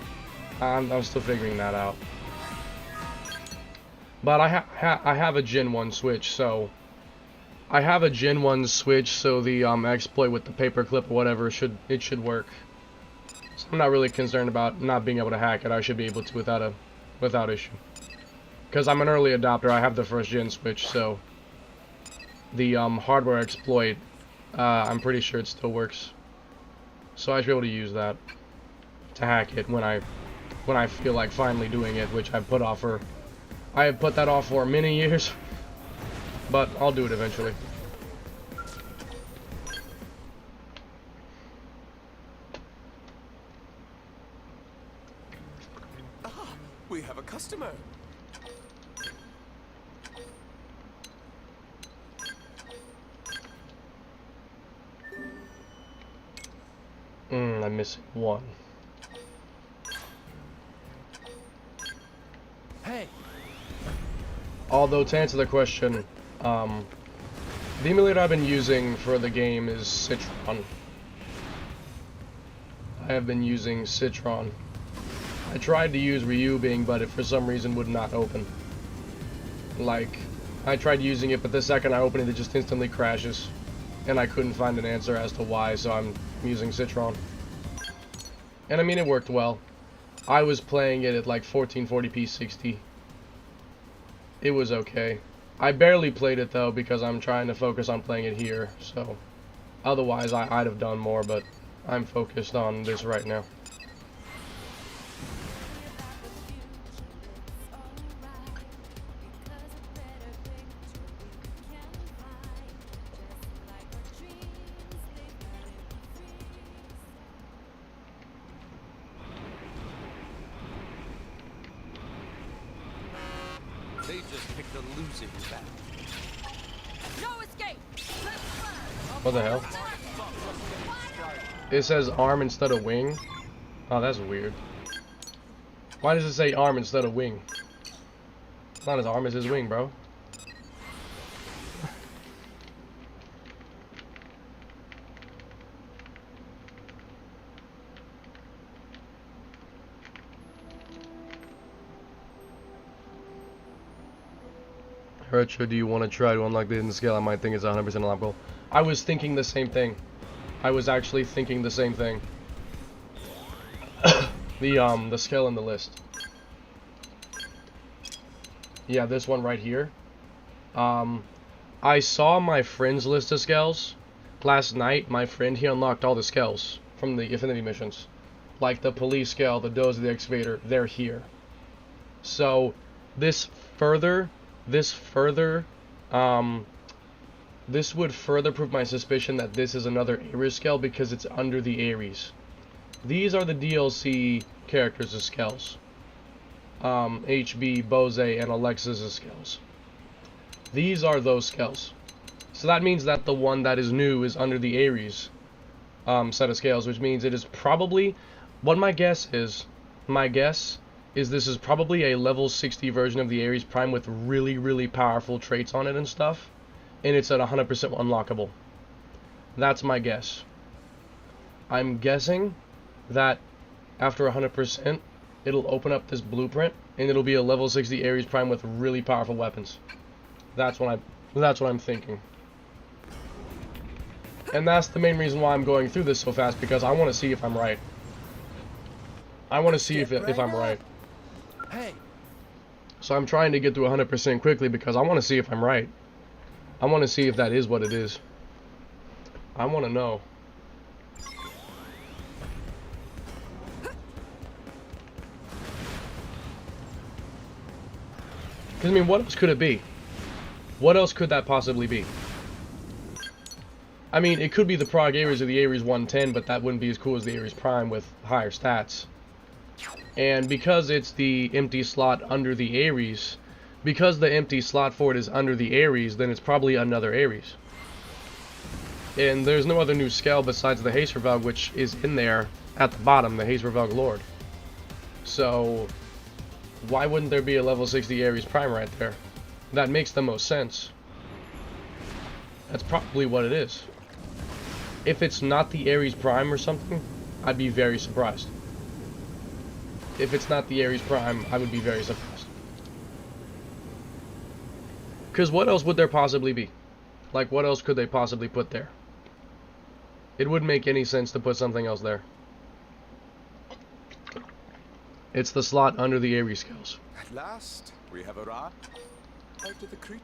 I'm still figuring that out. But I have a Gen 1 Switch, so the exploit with the paperclip or whatever should work. So I'm not really concerned about not being able to hack it. I should be able to without issue. Because I'm an early adopter, I have the first gen Switch, so the hardware exploit, I'm pretty sure it still works. So I should be able to use that to hack it when I feel like finally doing it, which I have put that off for many years, but I'll do it eventually.
Ah, we have a customer.
I'm missing one.
Hey.
Although to answer the question, the emulator I've been using for the game is Citron. I have been using Citron. I tried to use Ryubing, but it for some reason would not open. Like, I tried using it, but the second I open it, it just instantly crashes. And I couldn't find an answer as to why, so I'm using Citron. And I mean, it worked well. I was playing it at like 1440p 60. It was okay. I barely played it though because I'm trying to focus on playing it here, so otherwise I'd have done more, but I'm focused on this right now.
They just picked a losing battle.
No escape!
What the hell? It says arm instead of wing. Oh, that's weird. Why does it say arm instead of wing? It's not his arm, it's his wing, bro. Retro, do you want to try to unlock the hidden scale? I might think it's 100% unlockable. I was thinking the same thing. I was actually thinking the same thing. The scale in the list. Yeah, this one right here. I saw my friend's list of skills. Last night, my friend, he unlocked all the skills from the Affinity missions. Like the police scale, the dozer, the excavator, they're here. So, this would further prove my suspicion that this is another Ares scale because it's under the Ares. These are the DLC characters' skills. HB, Bose, and Alexis' skills. These are those skills. So that means that the one that is new is under the Ares set of scales, which means it is probably, what my guess is this is probably a level 60 version of the Ares Prime with really, really powerful traits on it and stuff, and it's at 100% unlockable. That's my guess. I'm guessing that after 100%, it'll open up this blueprint, and it'll be a level 60 Ares Prime with really powerful weapons. That's what I'm thinking. And that's the main reason why I'm going through this so fast, because I want to see if I'm right. I want to see if I'm right.
Hey.
So I'm trying to get through 100% quickly because I want to see if I'm right. I want to see if that is what it is. I want to know. Because, I mean, what else could it be? What else could that possibly be? I mean, it could be the Prague Ares or the Ares 110, but that wouldn't be as cool as the Ares Prime with higher stats. And because it's the empty slot under the Ares, because the empty slot for it is under the Ares, then it's probably another Ares. And there's no other new scale besides the Haservalg, which is in there at the bottom, the Haservalg Lord. So, why wouldn't there be a level 60 Ares Prime right there? That makes the most sense. That's probably what it is. If it's not the Ares Prime or something, I'd be very surprised. If it's not the Ares Prime, I would be very surprised. Because what else would there possibly be? Like, what else could they possibly put there? It wouldn't make any sense to put something else there. It's the slot under the Ares scales.
At last, we have arrived after the creature.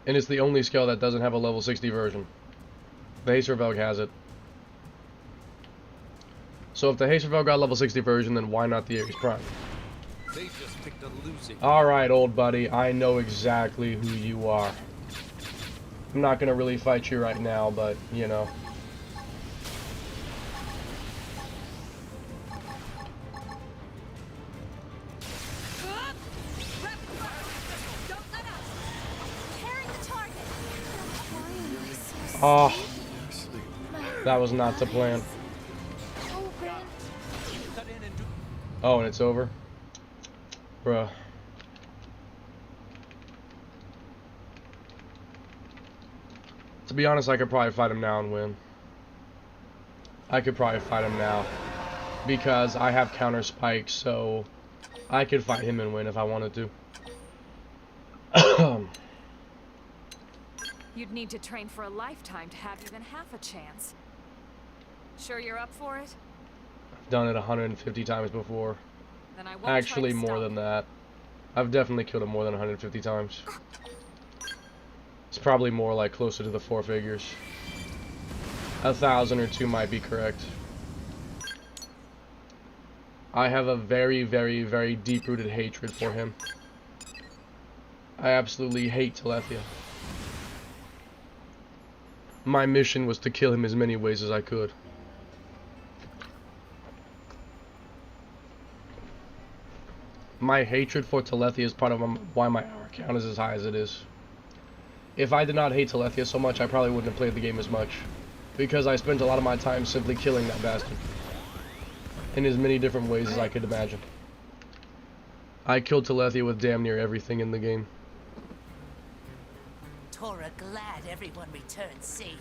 And it's the only scale that doesn't have a level 60 version. The Haservalg has it. So if the Haservalg got level 60 version, then why not the Ares Prime?
They just picked a losing.
Alright, old buddy, I know exactly who you are. I'm not gonna really fight you right now, but, you know. Oh, that was not the plan. Oh, and it's over? Bruh. To be honest, I could probably fight him now and win. I could probably fight him now. Because I have counter spikes, so I could fight him and win if I wanted to.
You'd need to train for a lifetime to have even half a chance. Sure you're up for it?
I've done it 150 times before.
Then I won't
Actually,
try to
more
stop
than
you.
that. I've definitely killed him more than 150 times. It's probably more like closer to the 4 figures. 1,000 or 2 might be correct. I have a very, very, very deep-rooted hatred for him. I absolutely hate Telethia. My mission was to kill him as many ways as I could. My hatred for Telethia is part of why my hour count is as high as it is. If I did not hate Telethia so much, I probably wouldn't have played the game as much. Because I spent a lot of my time simply killing that bastard. In as many different ways as I could imagine. I killed Telethia with damn near everything in the game.
Tora glad everyone returned safe.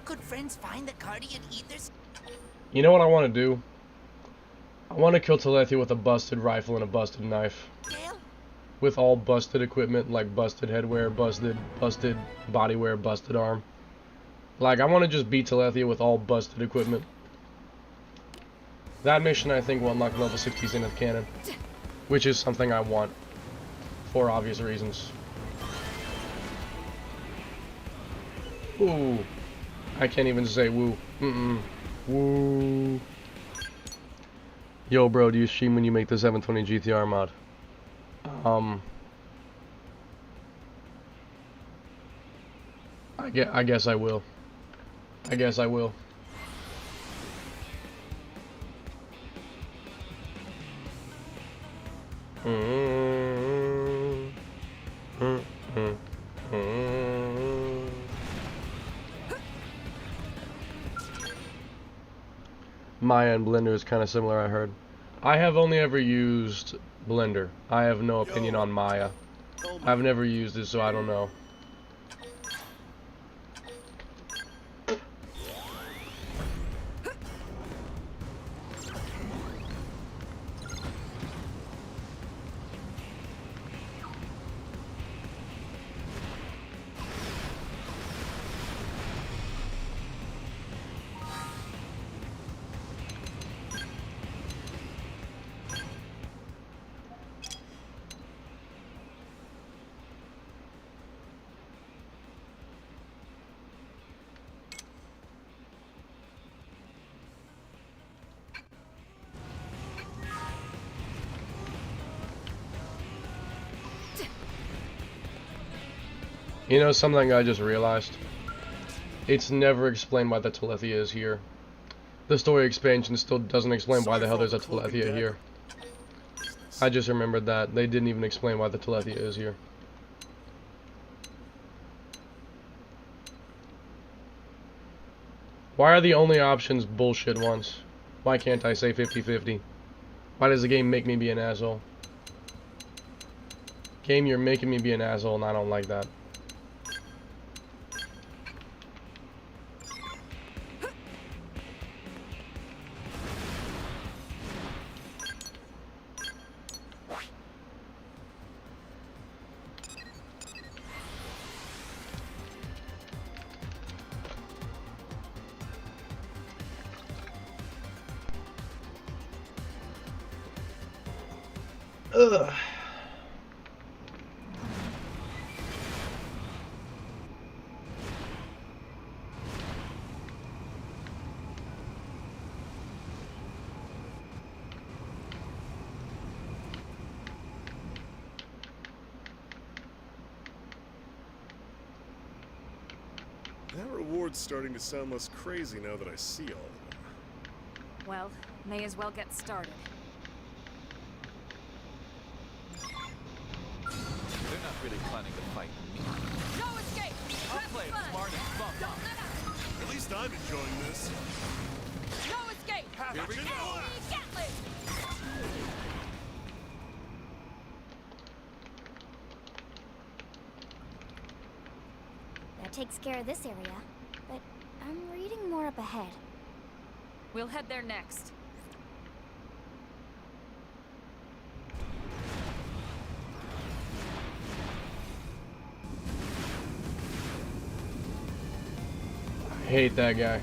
Could friends find the Guardian Ethers?
You know what I want to do? I want to kill Telethia with a busted rifle and a busted knife.
Dale?
With all busted equipment, like busted headwear, busted bodywear, busted arm. Like, I want to just beat Telethia with all busted equipment. That mission, I think, will unlock level 60 Zenith Cannon. Which is something I want. for obvious reasons. Ooh. I can't even say woo. Woo. Yo, bro, do you stream when you make the 720 GTR mod? I guess I will. I guess I will. Maya and Blender is kind of similar, I heard. I have only ever used Blender. I have no opinion on Maya. I've never used it, so I don't know. You know something I just realized? It's never explained why the Telethia is here. The story expansion still doesn't explain why the hell there's a Telethia here. I just remembered that. They didn't even explain why the Telethia is here. Why are the only options bullshit ones? Why can't I say 50-50? Why does the game make me be an asshole? Game, you're making me be an asshole and I don't like that. Ugh.
That reward's starting to sound less crazy now that I see all of them.
Well, may as well get started.
They're not really planning to fight me.
No escape!
I'll play it smart and bump up.
At least I'm enjoying this.
No escape!
Here we go!
That takes care of this area, but I'm reading more up ahead.
We'll head there next.
I hate that guy.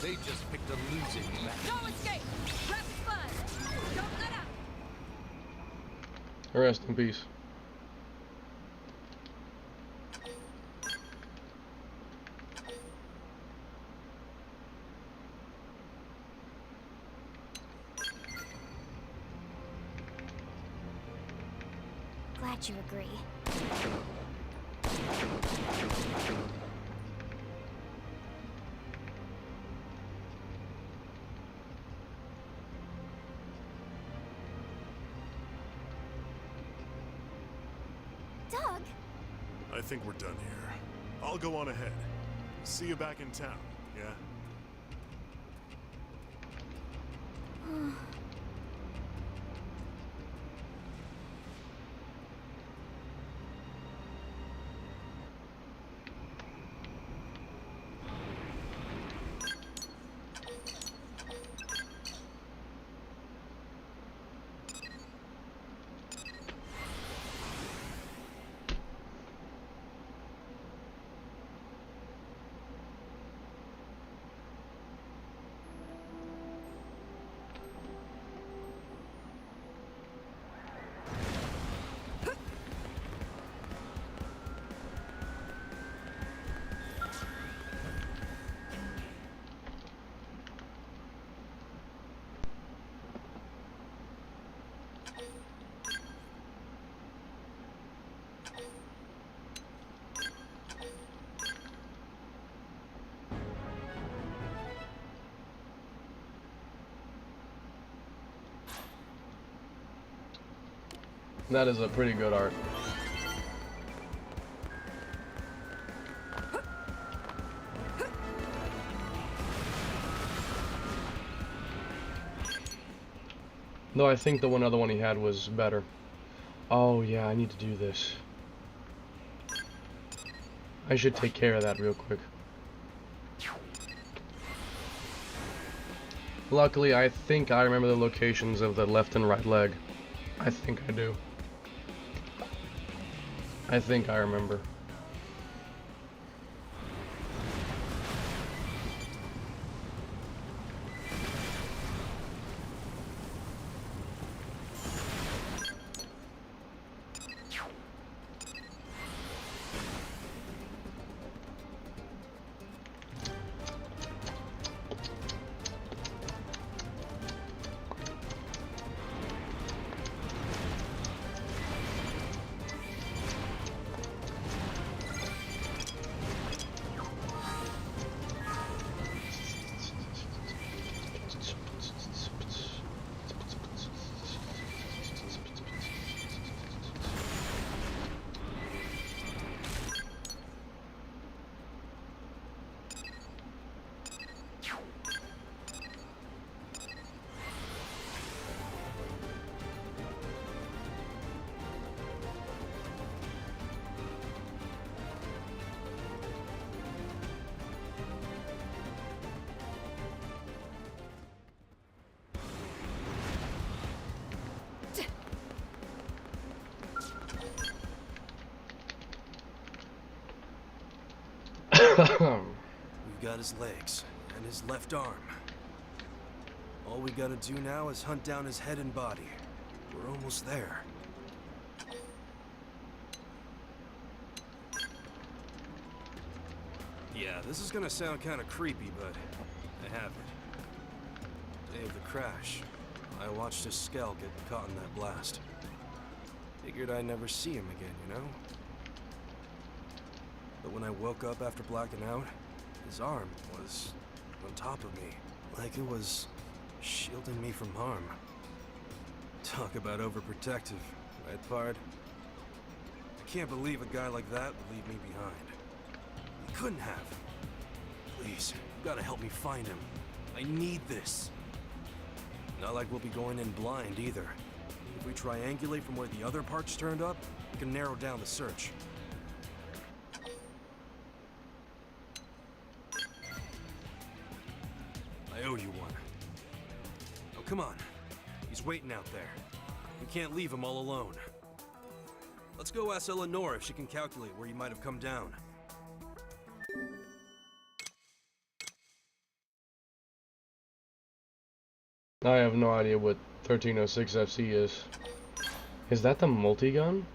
They just picked a losing match.
No escape! Rapid fire! Don't let up!
Rest in peace.
Glad you agree. Doug?
I think we're done here. I'll go on ahead. See you back in town, yeah?
That is a pretty good art. Though I think the other one he had was better. Oh yeah, I need to do this. I should take care of that real quick. Luckily, I think I remember the locations of the left and right leg. I think I do. I think I remember.
We've got his legs and his left arm. All we gotta do now is hunt down his head and body. We're almost there. Yeah, this is gonna sound kinda creepy, but I have it. Day of the crash, I watched his skull get caught in that blast. Figured I'd never see him again, you know? But when I woke up after blacking out, his arm was on top of me, like it was shielding me from harm. Talk about overprotective, right, Pard? I can't believe a guy like that would leave me behind. He couldn't have. Please, you gotta help me find him. I need this. Not like we'll be going in blind either. If we triangulate from where the other parts turned up, we can narrow down the search. I owe you one. Oh, come on. He's waiting out there. We can't leave him all alone. Let's go ask Eleanor if she can calculate where he might have come down.
I have no idea what 1306 FC is. Is that the multi-gun?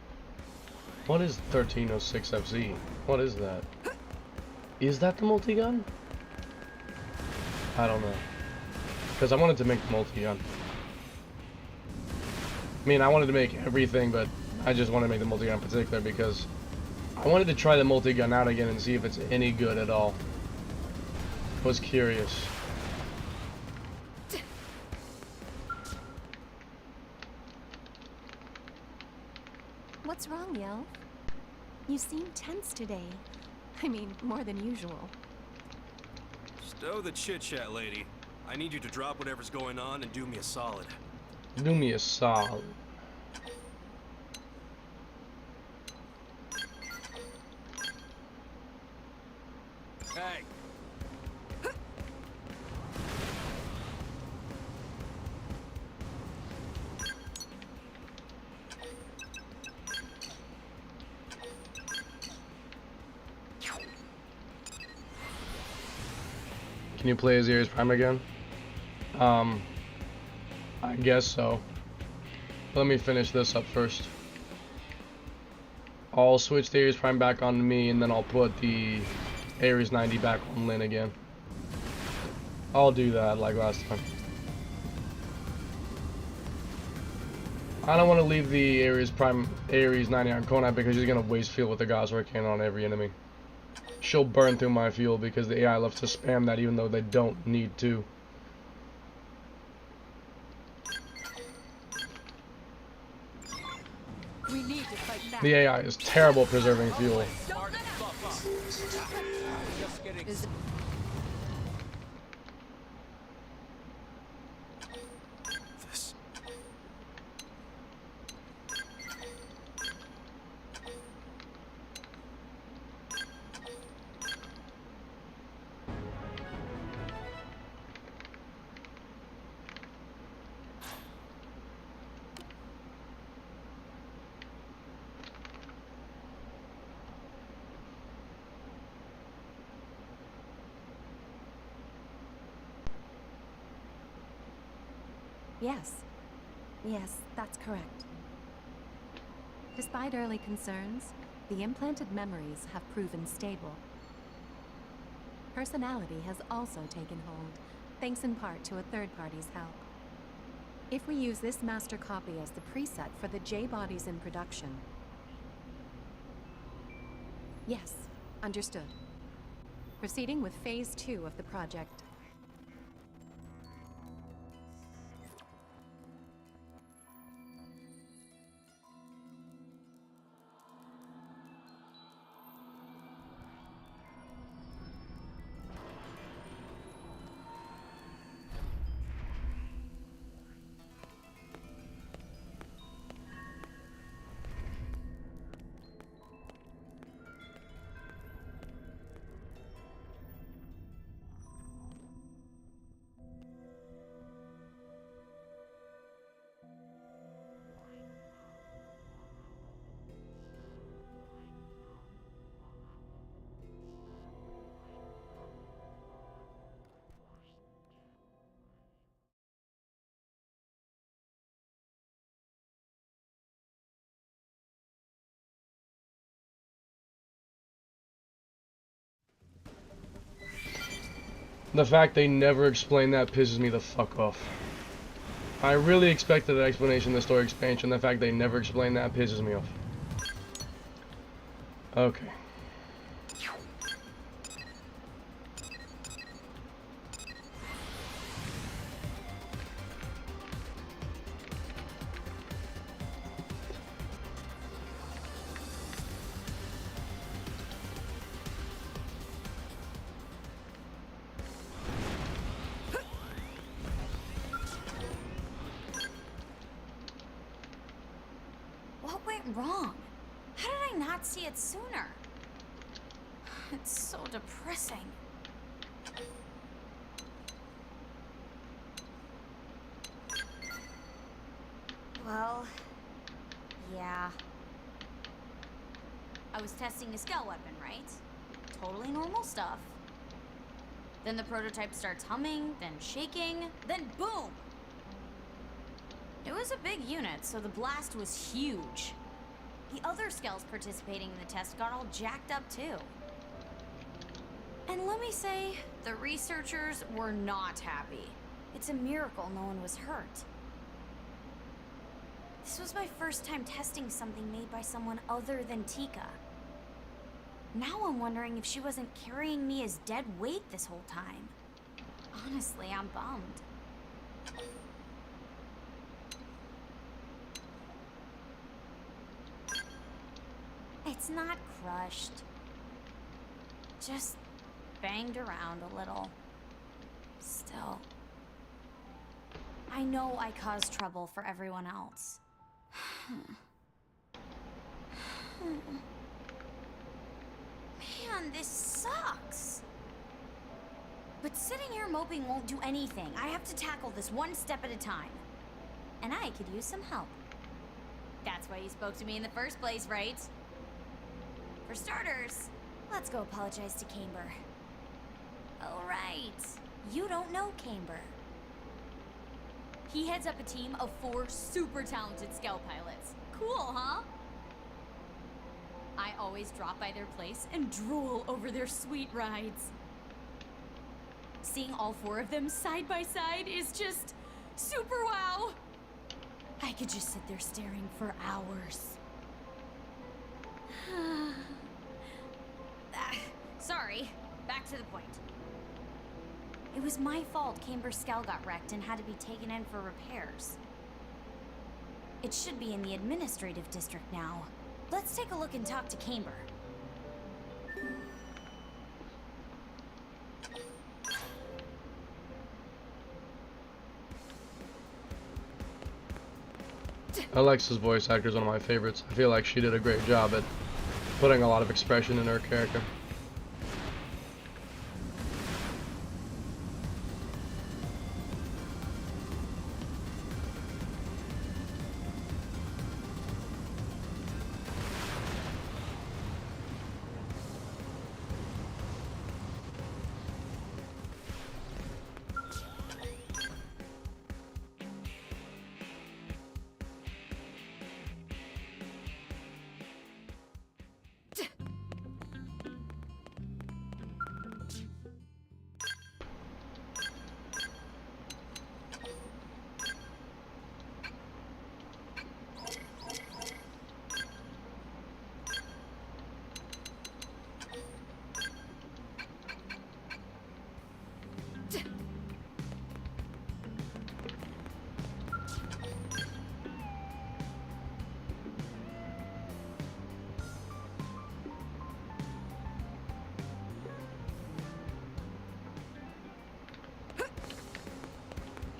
What is 1306 FC? What is that? Is that the multi-gun? I don't know. Because I wanted to make the multi-gun. I mean, I wanted to make everything, but I just wanted to make the multi-gun in particular because I wanted to try the multi-gun out again and see if it's any good at all. I was curious.
What's wrong, Yel? You seem tense today. I mean, more than usual.
Stow the chit-chat, lady. I need you to drop whatever's going on and do me a solid.
Do me a solid.
Hey!
Can you play as Ares Prime again? I guess so. Let me finish this up first. I'll switch the Ares Prime back on me, and then I'll put the Ares 90 back on Lynn again. I'll do that like last time. I don't want to leave the Ares 90 on Konai because she's going to waste fuel with the Gossamer Cannon on every enemy. She'll burn through my fuel because the AI loves to spam that even though they don't need to. The AI is terrible preserving fuel.
Yes, that's correct. Despite early concerns, the implanted memories have proven stable. Personality has also taken hold, thanks in part to a third party's help. If we use this master copy as the preset for the J-bodies in production... Yes, understood. Proceeding with Phase 2 of the project.
The fact they never explain that pisses me the fuck off. I really expected an explanation in the story expansion. The fact they never explain that pisses me off. Okay.
What went wrong? How did I not see it sooner? It's so depressing. Well, yeah. I was testing a scale weapon, right? Totally normal stuff. Then the prototype starts humming, then shaking, then boom! It was a big unit, so the blast was huge. The other scales participating in the test got all jacked up too. And let me say, the researchers were not happy. It's a miracle no one was hurt. This was my first time testing something made by someone other than Tika. Now I'm wondering if she wasn't carrying me as dead weight this whole time. Honestly, I'm bummed. It's not crushed. Just banged around a little. Still. I know I caused trouble for everyone else. Man, this sucks. But sitting here moping won't do anything. I have to tackle this one step at a time. And I could use some help. That's why you spoke to me in the first place, right? For starters, let's go apologize to Camber. Oh, right. You don't know Camber. He heads up a team of 4 super talented scout pilots. Cool, huh? I always drop by their place and drool over their sweet rides. Seeing all 4 of them side by side is just super wow. I could just sit there staring for hours. Sorry, back to the point. It was my fault Camber's Scout got wrecked and had to be taken in for repairs. It should be in the administrative district now, Let's take a look and talk to Camber.
Alexa's voice actor is one of my favorites. I feel like she did a great job at putting a lot of expression in her character.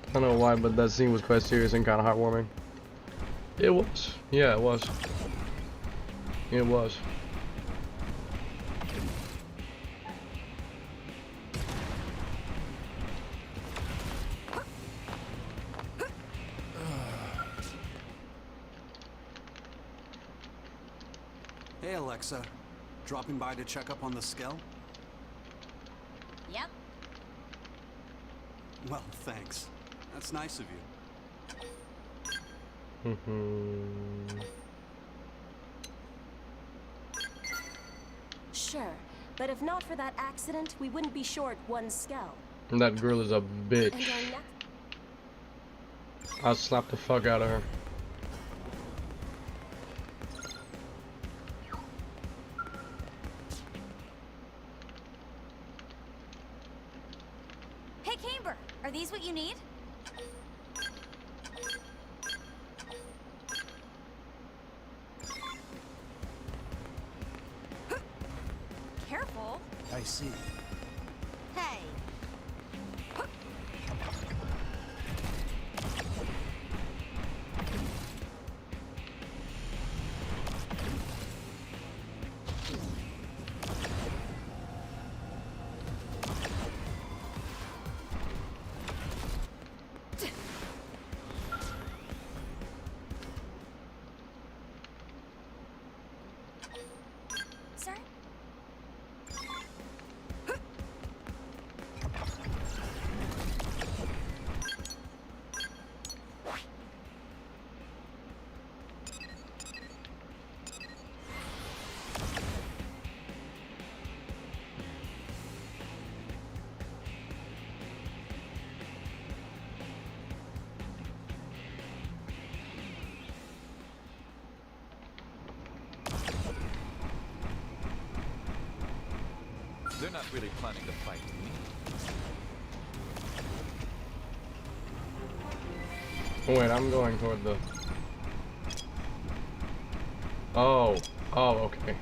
I don't know why, but that scene was quite serious and kind of heartwarming. It was. Yeah, it was. It was.
Hey, Alexa. Dropping by to check up on the Skell?
Yep.
Well, thanks. That's nice of you.
Sure, but if not for that accident, we wouldn't be short one Skell.
And that girl is a bitch.
And our next...
I'll slap the fuck out of her.
Hey, Camber, are these what you need? Careful.
I see.
Hey. Sir?
They're not really planning to fight me.
Oh, wait, I'm going toward the... Oh. Oh, okay.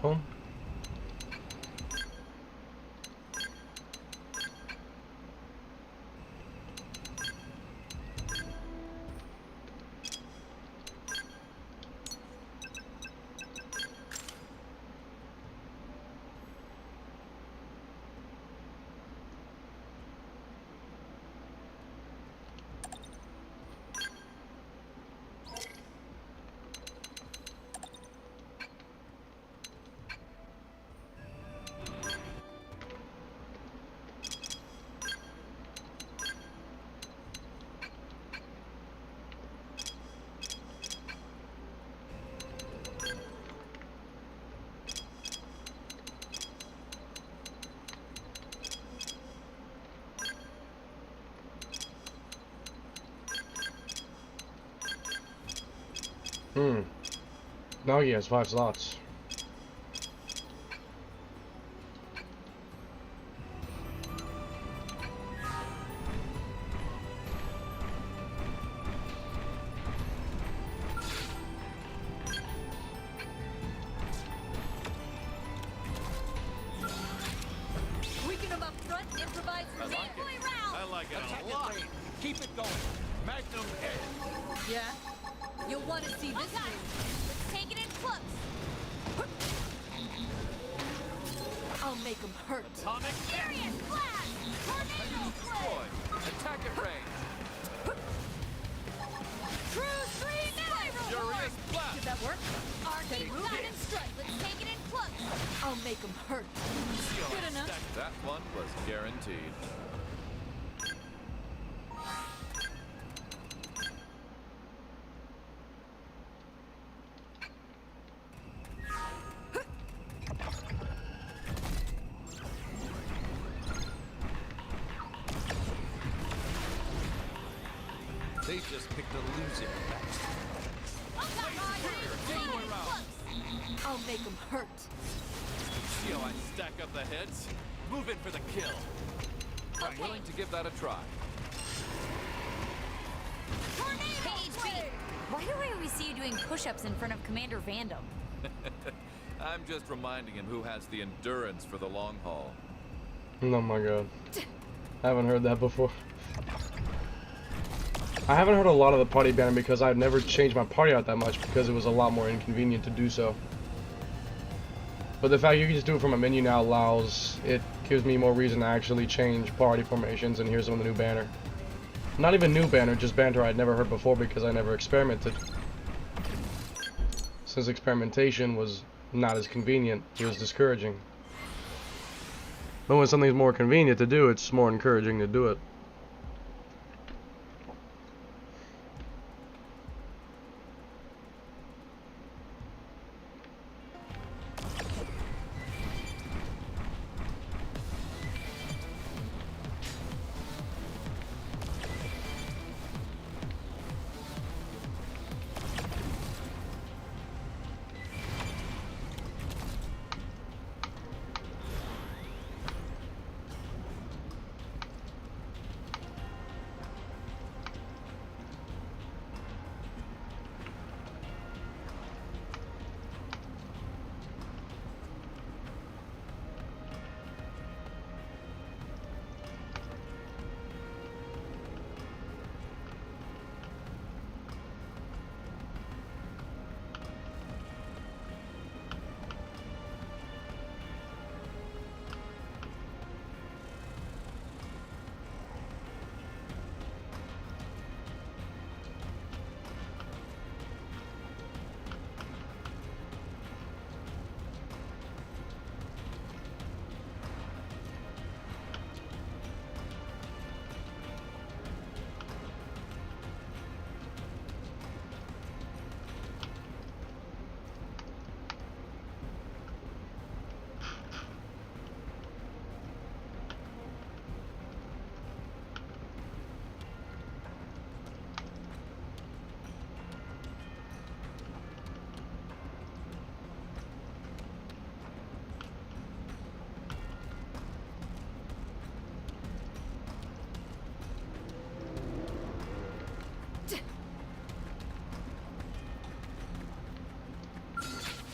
Oh. Now he has 5 slots.
Weaken them up front and improvise for midway round.
I like it a lot.
Keep it going. Magnum head.
Yeah? You'll want to see this move. Let's take it in close. I'll make them hurt.
Atomic
Furious blast! Tornado
destroy. Attack at range.
Cruise 3 spiral
Furious blast.
Did that work? Arcade move and strike. Let's take it in close. I'll make them hurt. Good enough.
That one was guaranteed. They just picked a losing match.
I'll make them hurt.
See how I stack up the heads? Move in for the kill. I'm willing to give that a try.
Hey, why do I always see you doing push-ups in front of Commander Vandom?
I'm just reminding him who has the endurance for the long haul.
Oh my god. I haven't heard that before. I haven't heard a lot of the party banner because I've never changed my party out that much because it was a lot more inconvenient to do so. But the fact you can just do it from a menu now allows, it gives me more reason to actually change party formations, and here's some of the new banner. Not even new banner, just banner I'd never heard before because I never experimented. Since experimentation was not as convenient, it was discouraging. But when something's more convenient to do, it's more encouraging to do it.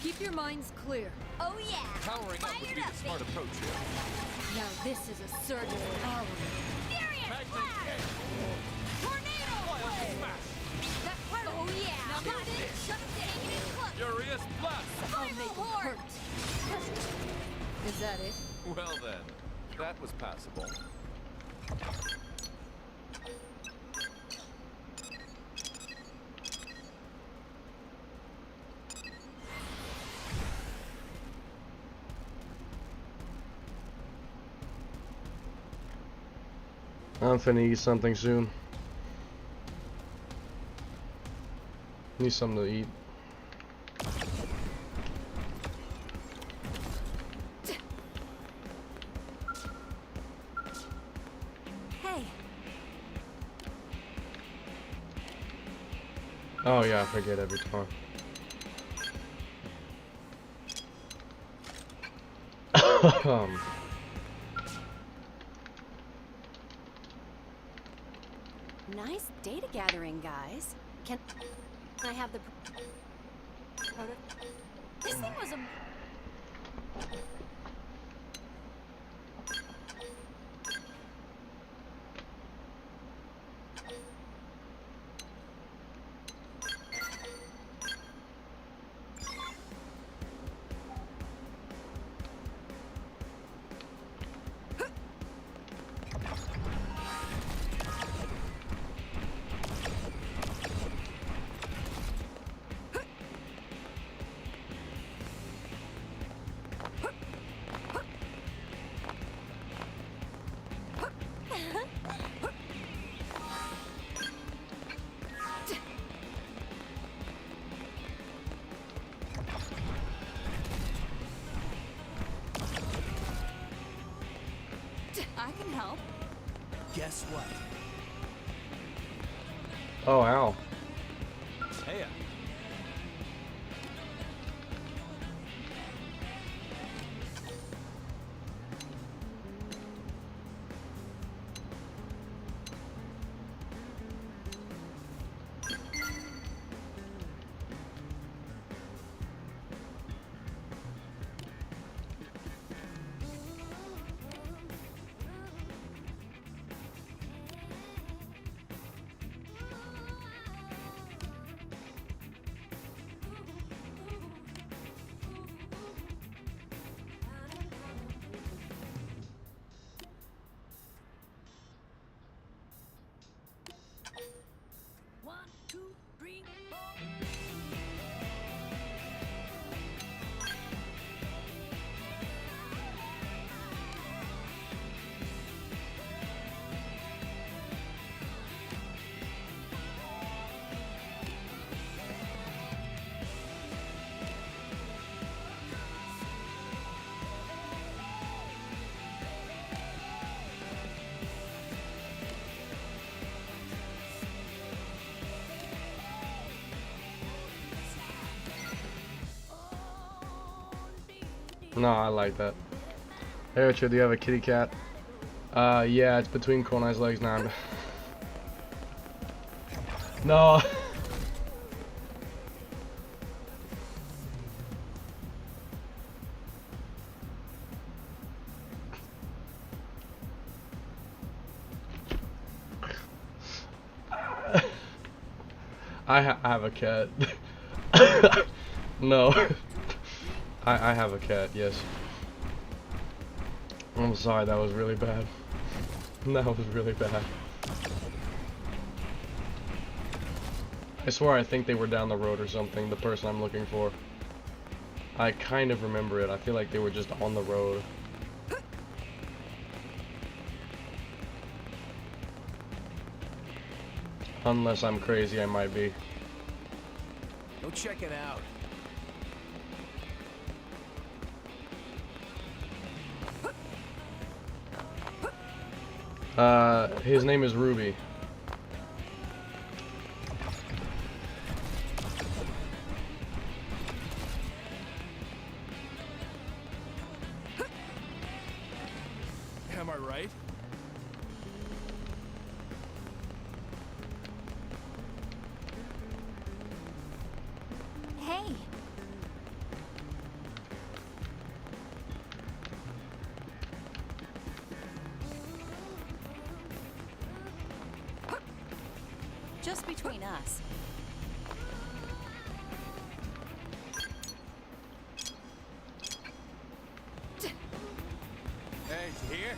Keep your minds clear. Oh yeah.
Powering up would be the smart approach here.
Now this is a surgical hour. Furious blast! Tornado blade! That part. Oh yeah. Now got it. Shut it down. Take it in close.
Furious blast!
I'll make it hurt. Is that it?
Well then, that was passable.
I'm finna eat something soon. Need something to eat.
Hey.
Oh yeah, I forget every time.
Nice data gathering, guys. Can I have the
This thing was a... I can help.
Guess what?
Oh, ow.
Hey.
No, I like that. Hey Richard, do you have a kitty cat? Yeah, it's between Konai's legs now. No. I have a cat. No. I have a cat, yes. I'm sorry, that was really bad. That was really bad. I swear I think they were down the road or something, the person I'm looking for. I kind of remember it. I feel like they were just on the road. Unless I'm crazy, I might be.
Go check it out.
His name is Ruby.
Am I right?
Hey.
just between us?
Hey, you here?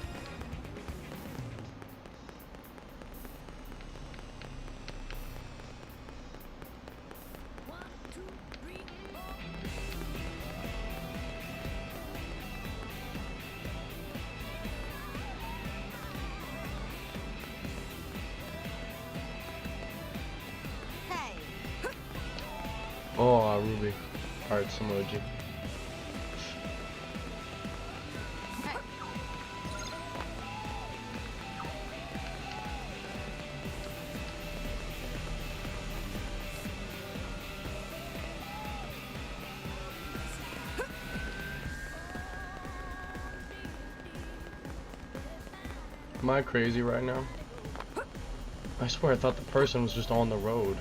Oh, Ruby. Hearts emoji. Am I crazy right now? I swear I thought the person was just on the road.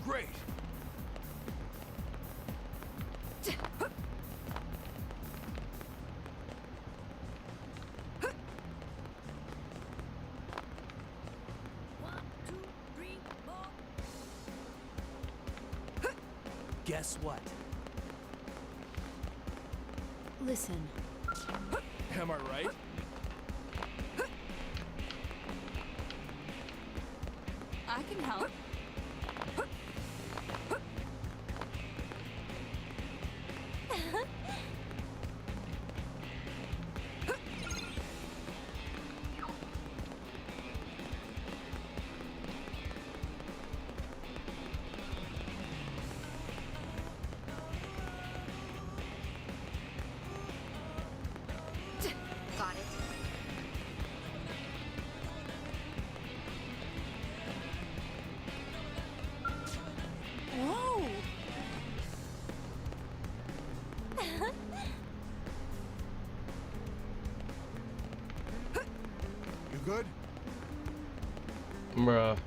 Great.
Guess what?
Listen.
Am I right?
I can help. Got it. Whoa!
You good?
Bruh.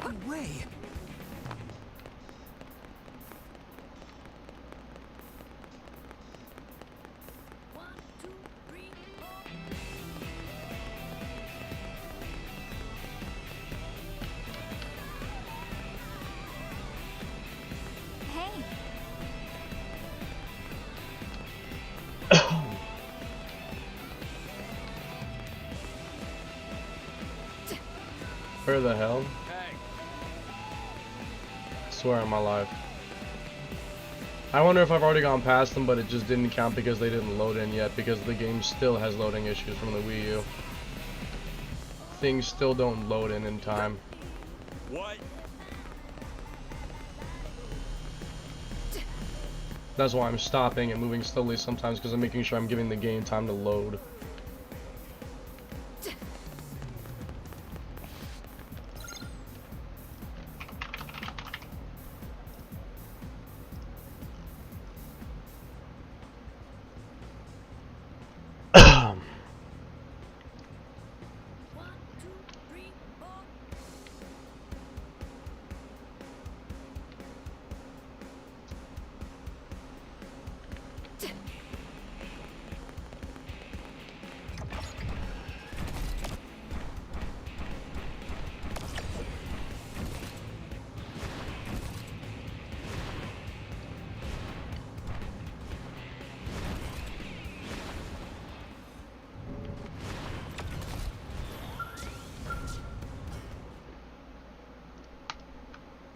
No way.
Hey.
Where the hell?
Hey.
I swear on my life. I wonder if I've already gone past them, but it just didn't count because they didn't load in yet, because the game still has loading issues from the Wii U. Things still don't load in time.
What?
That's why I'm stopping and moving slowly sometimes, because I'm making sure I'm giving the game time to load.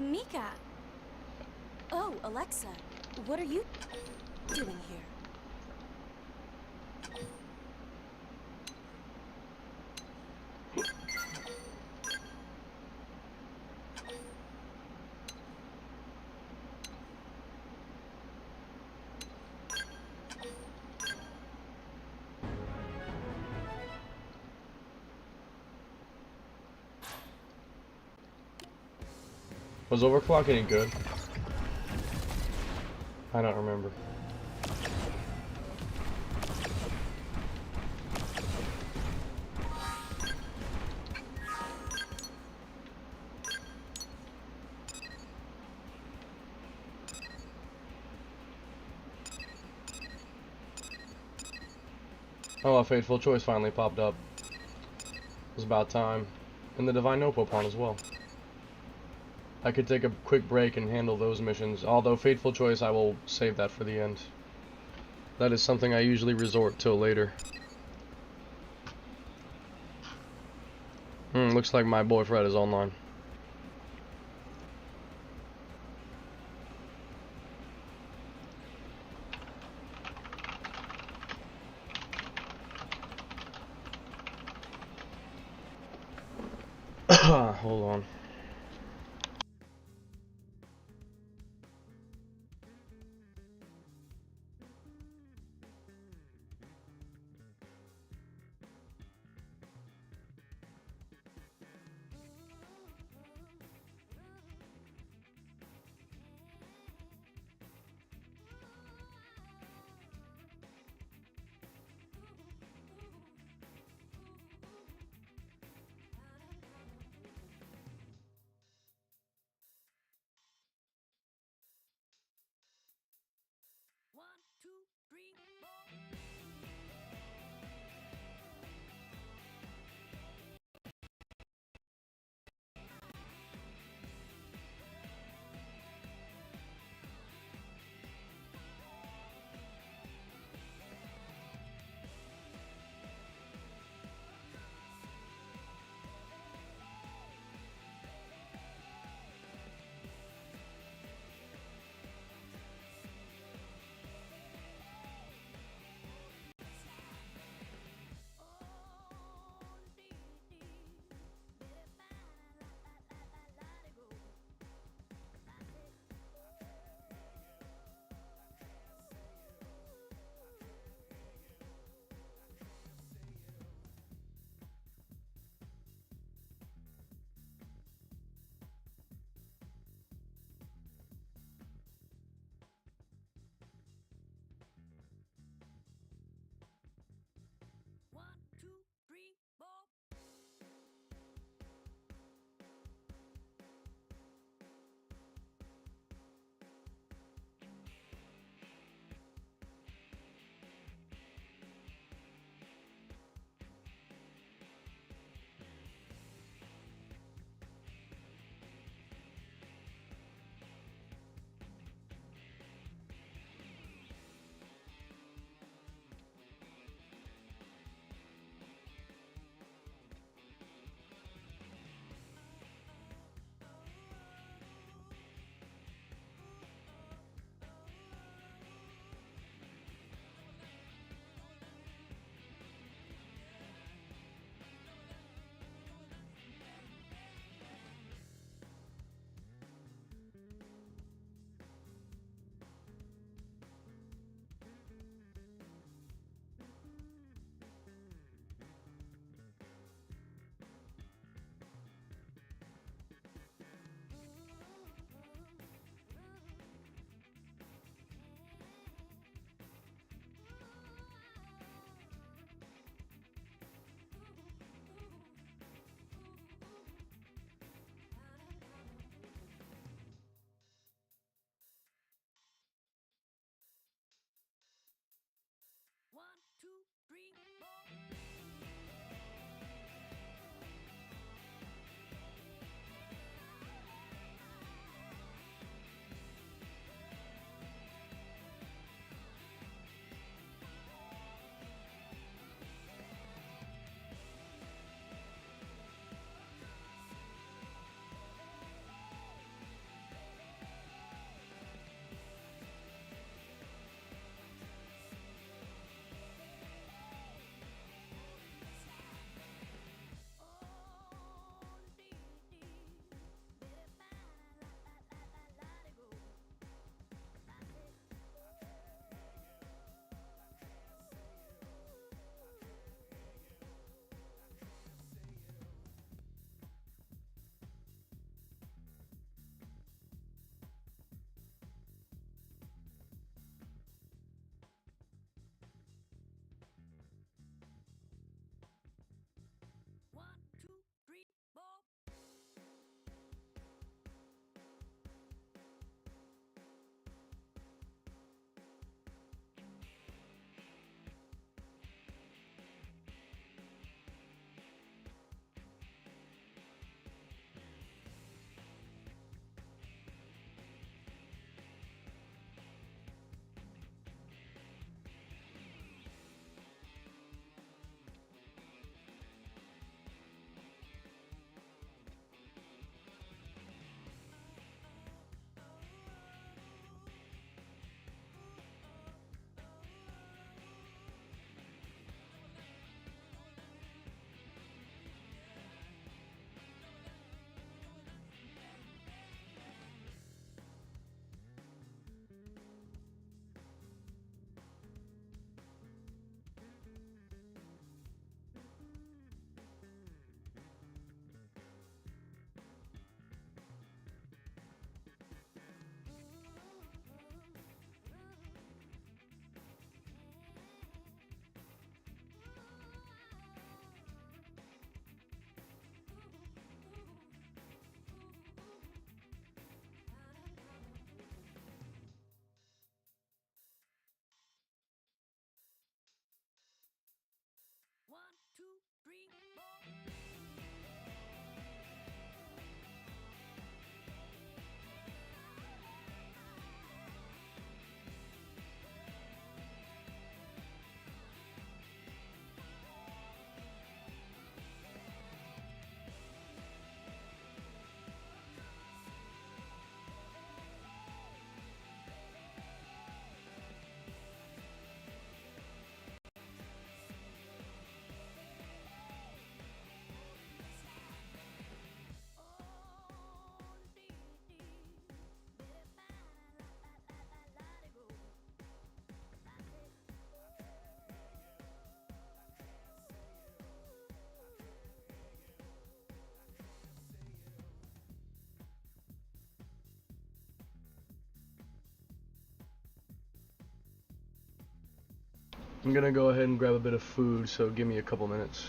Mika! Oh, Alexa, what are you doing here?
Was overclock any good? I don't remember. Oh, a fateful choice finally popped up. It was about time. And the Divine Notebook pawn as well. I could take a quick break and handle those missions, although fateful choice I will save that for the end. That is something I usually resort to later. Looks like my boy Fred is online. Hold on. I'm gonna go ahead and grab a bit of food, so give me a couple minutes.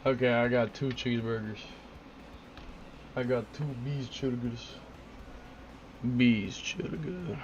Okay, I got 2 cheeseburgers. I got 2 beef cheeseburgers. Beef cheeseburger.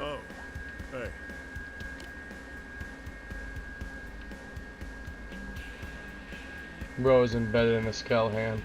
Oh, hey.
Bro is embedded in a skull hand.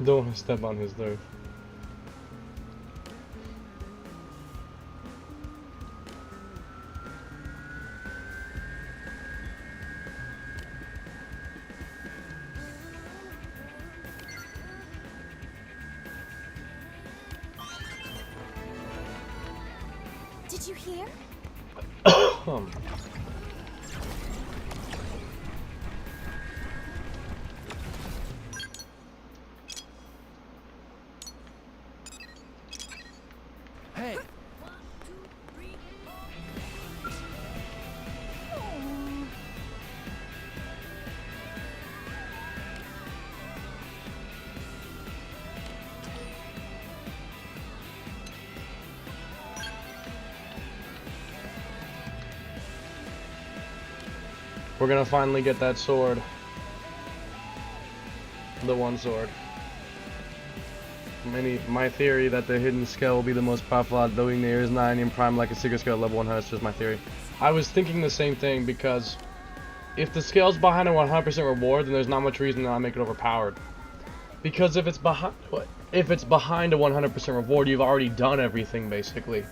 Don't want to step on his turf.
Did you hear?
Hey.
We're gonna finally get that sword. The one sword. My theory that the hidden scale will be the most powerful out doing the Ares 9 in prime like a secret scale at level 100 is just my theory. I was thinking the same thing because if the scale's behind a 100% reward, then there's not much reason to not make it overpowered. Because if it's behind a 100% reward, you've already done everything basically.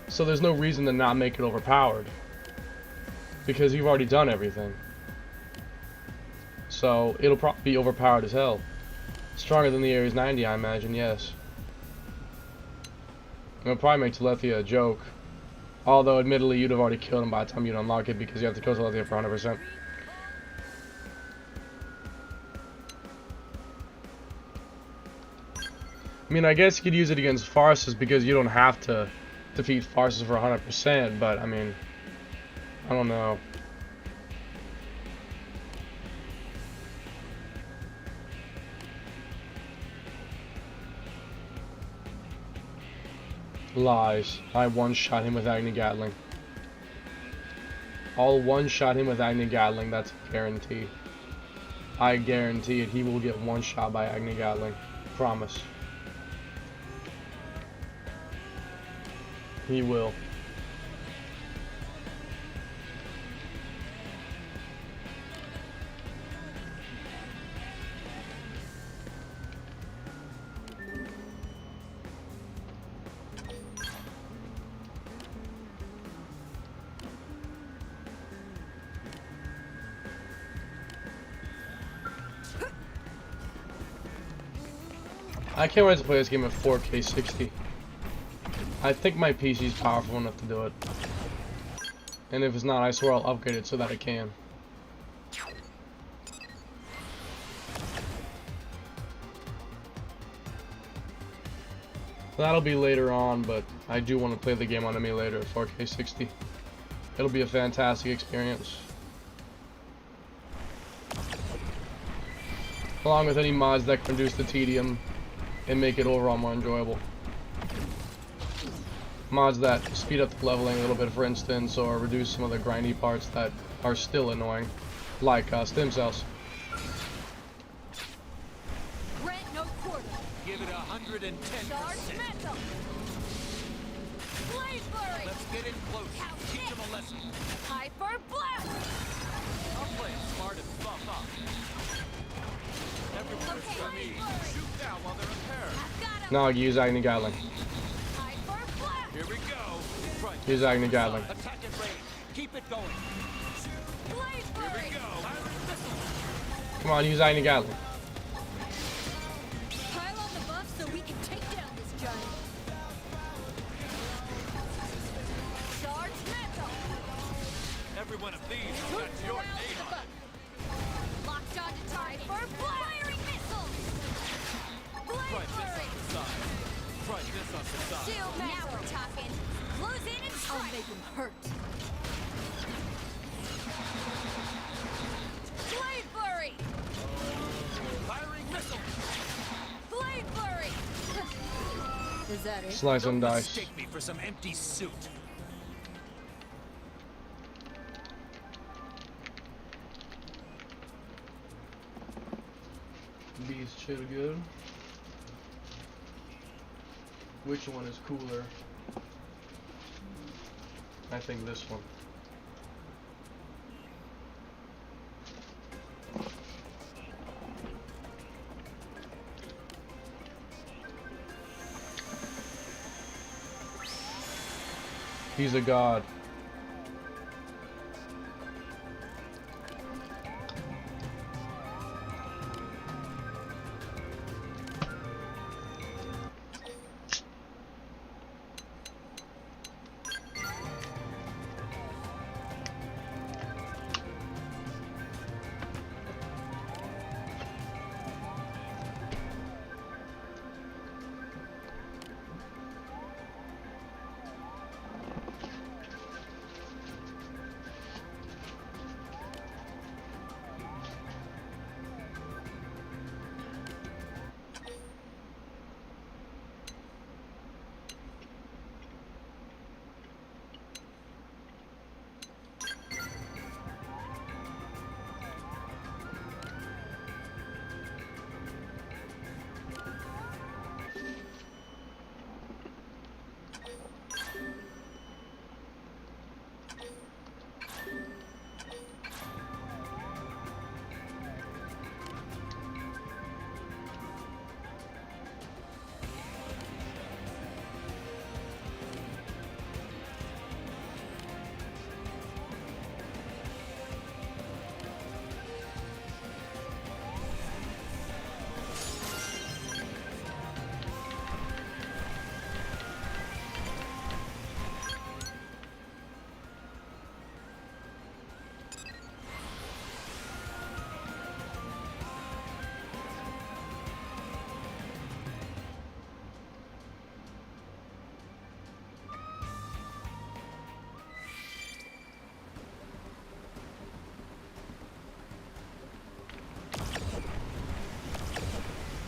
So there's no reason to not make it overpowered. Because you've already done everything. So it'll probably be overpowered as hell. Stronger than the Ares 90, I imagine, yes. It'll probably make Telethia a joke. Although, admittedly, you'd have already killed him by the time you'd unlock it because you have to kill Telethia for 100%. I mean, I guess you could use it against Farses because you don't have to defeat Farses for 100%, but, I mean, I don't know. Lies. I one-shot him with Agni Gatling. I'll one-shot him with Agni Gatling, that's a guarantee. I guarantee it, he will get one-shot by Agni Gatling. Promise. He will. I can't wait to play this game at 4K 60. I think my PC's powerful enough to do it. And if it's not, I swear I'll upgrade it so that it can. That'll be later on, but I do want to play the game on emulator at 4K 60. It'll be a fantastic experience. Along with any mods that can reduce the tedium and make it overall more enjoyable. mods that speed up the leveling a little bit, for instance, or reduce some of the grindy parts that are still annoying, like stem cells.
Rent no quarter.
Give it 110%.
Charge mental. Blade flurry.
Let's get in close. Teach them a lesson.
Hyper blast.
I'll play it smart and buff up. Everyone is for me. Shoot down while they're in pair.
Now I can use Agni Gatling.
Here we go. Right.
Use Agni Gatling.
Attack and range. Keep it going.
Blade flurry.
Here we go. Iron missile.
Come on, use Agni Gatling.
Pile on the buff so we can take down this giant. Charge mental.
Every one of these has got your name on it.
Locked on to target. Firing missile. Blade
Try this
flurry.
on the side. Try this on the side.
Shield now we're talking. Close in and strike. I'll make him hurt. Blade flurry.
Firing missile.
Blade flurry. Is that it?
Slice and dice.
Mistake me for some empty suit.
These chill good. Which one is cooler? I think this one. He's a god.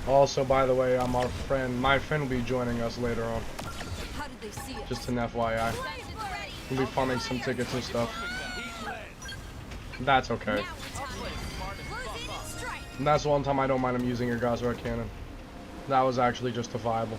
Also, by the way, my friend will be joining us later on.
How did they see it?
Just an FYI. We'll be farming some tickets and stuff. That's okay. And that's one time I don't mind him using your Gossamer cannon. That was actually justifiable.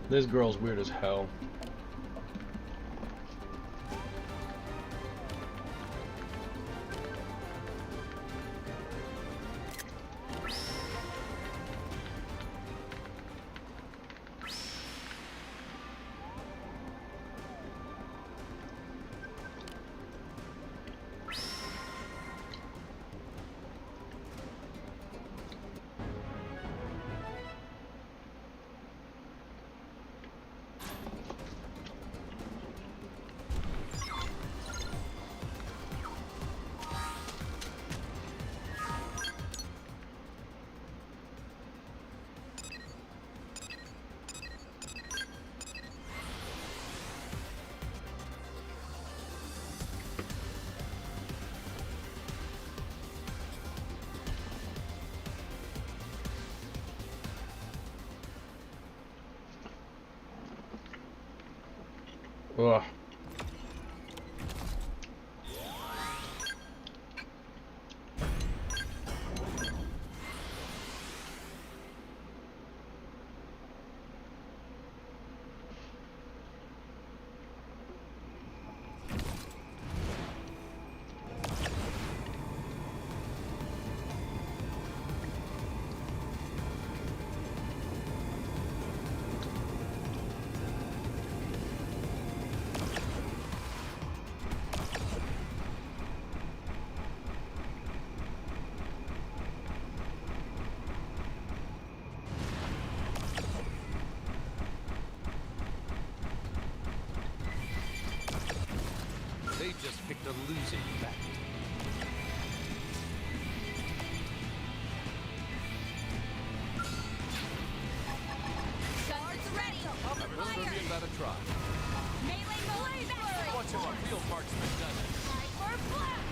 This girl's weird as hell. Ugh.
They just picked a losing battle.
Guards ready.
Let's go give that a try.
Melee mode back.
Watch how a real marksman does it.
For blast.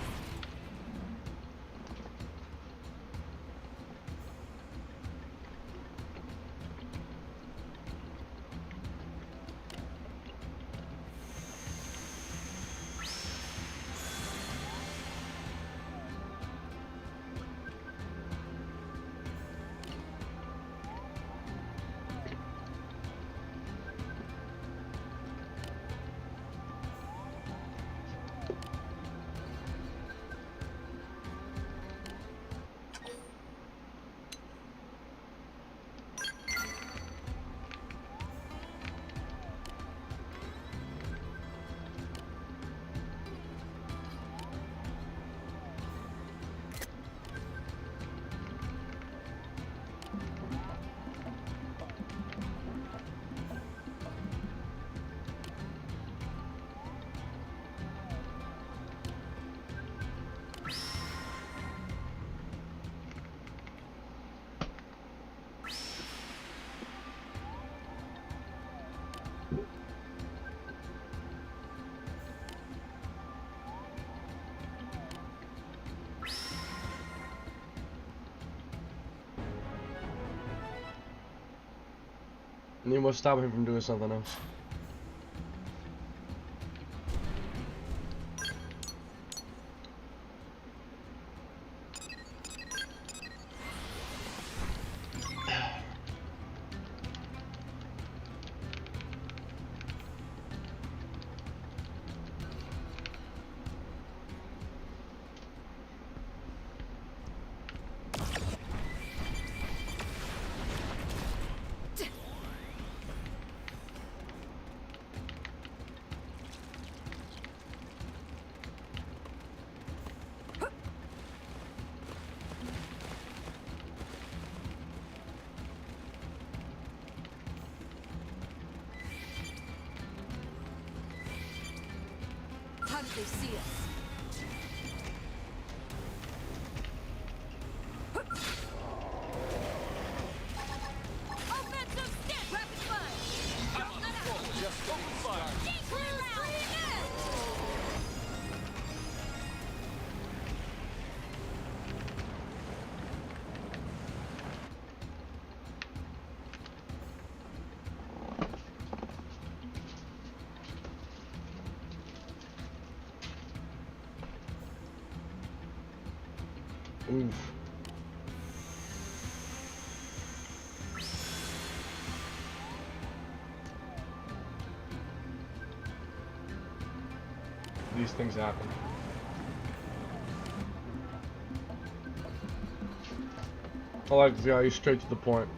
And then what's stopping him from doing something else?
How did they see us? Offensive stick! Rapid fire! Don't let out!
Just open fire.
Oof. These things happen. I like this guy, he's straight to the point.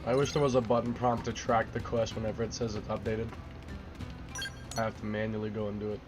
I wish there was a button prompt to track the quest whenever it says it's updated. I have to manually go and do it.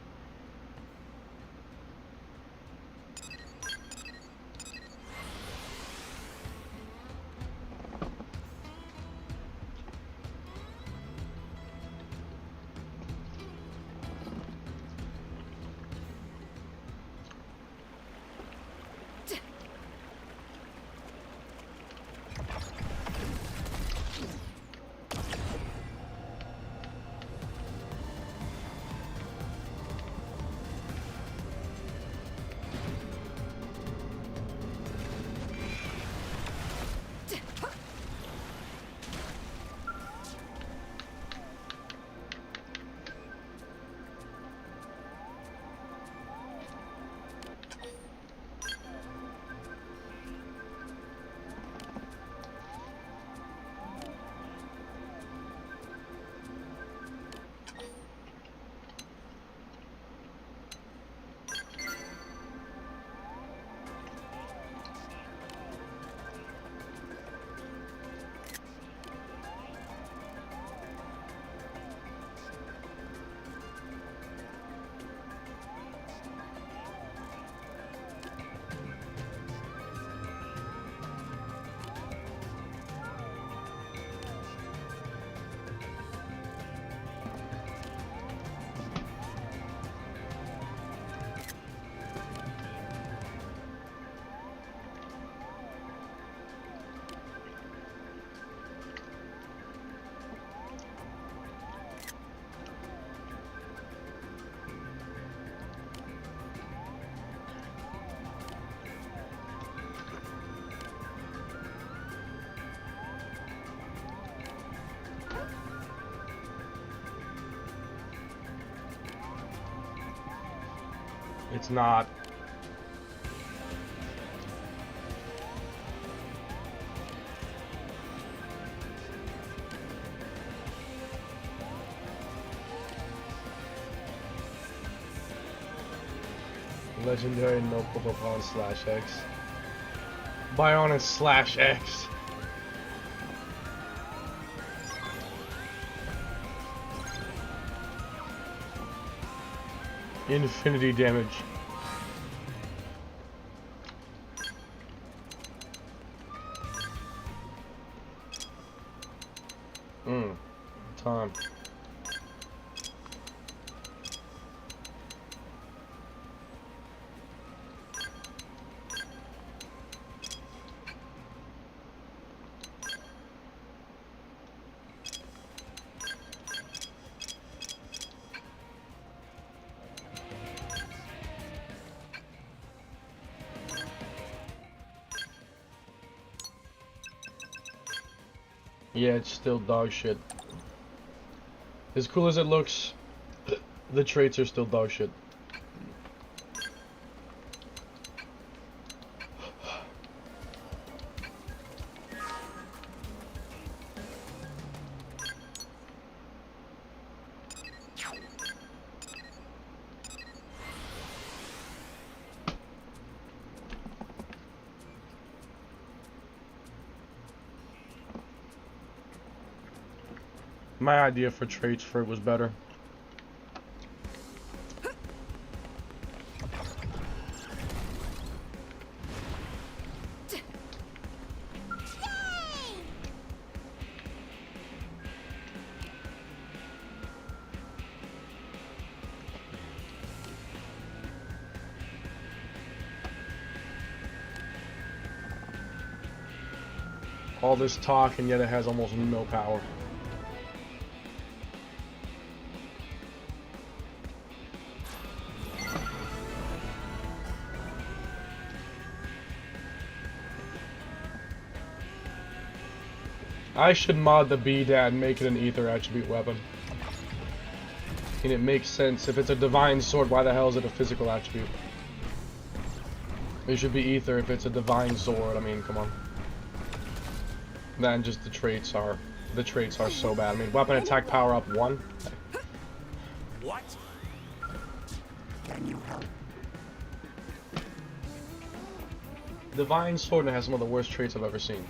It's not. Legendary notebook upon /X. Bionis /X. Infinity damage. Time. Yeah, it's still dog shit. As cool as it looks, the traits are still dog shit. My idea for traits for it was better. All this talk and yet it has almost no power. I should mod the B-Dad and make it an ether attribute weapon. And it makes sense. If it's a divine sword, why the hell is it a physical attribute? It should be ether if it's a divine sword. I mean, come on. Then just the traits are so bad. I mean, weapon attack power up 1.
What? Can you help?
Divine sword has some of the worst traits I've ever seen.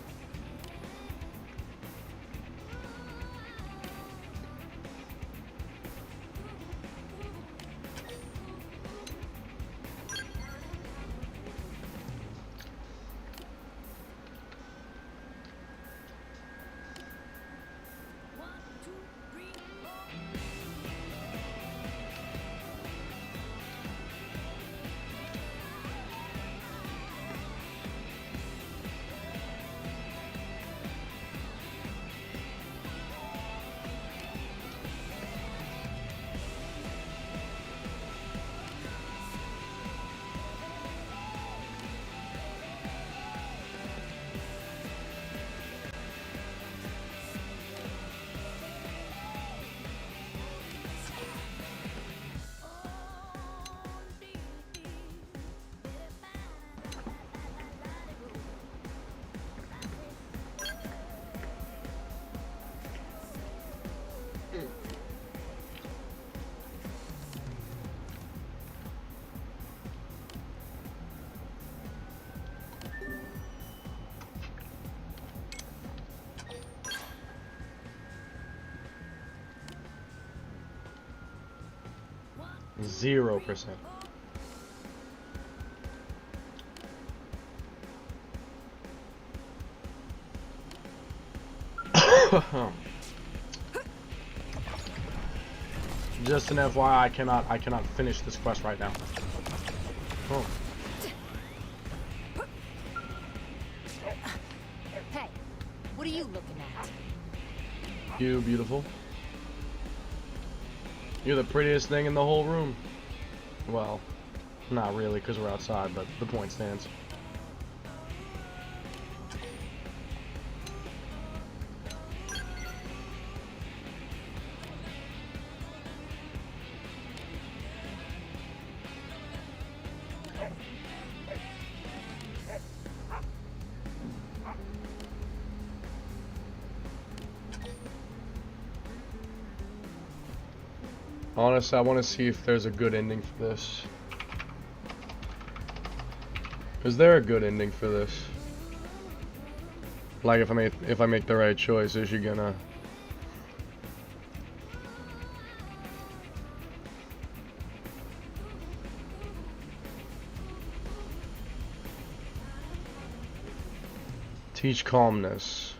Zero percent. Just an FYI, I cannot finish this quest right now. Oh.
Hey, what are you looking at?
You beautiful. You're the prettiest thing in the whole room. Well, not really, because we're outside, but the point stands. Honestly, I want to see if there's a good ending for this. Is there a good ending for this? Like if I make the right choice, is she gonna? Teach calmness.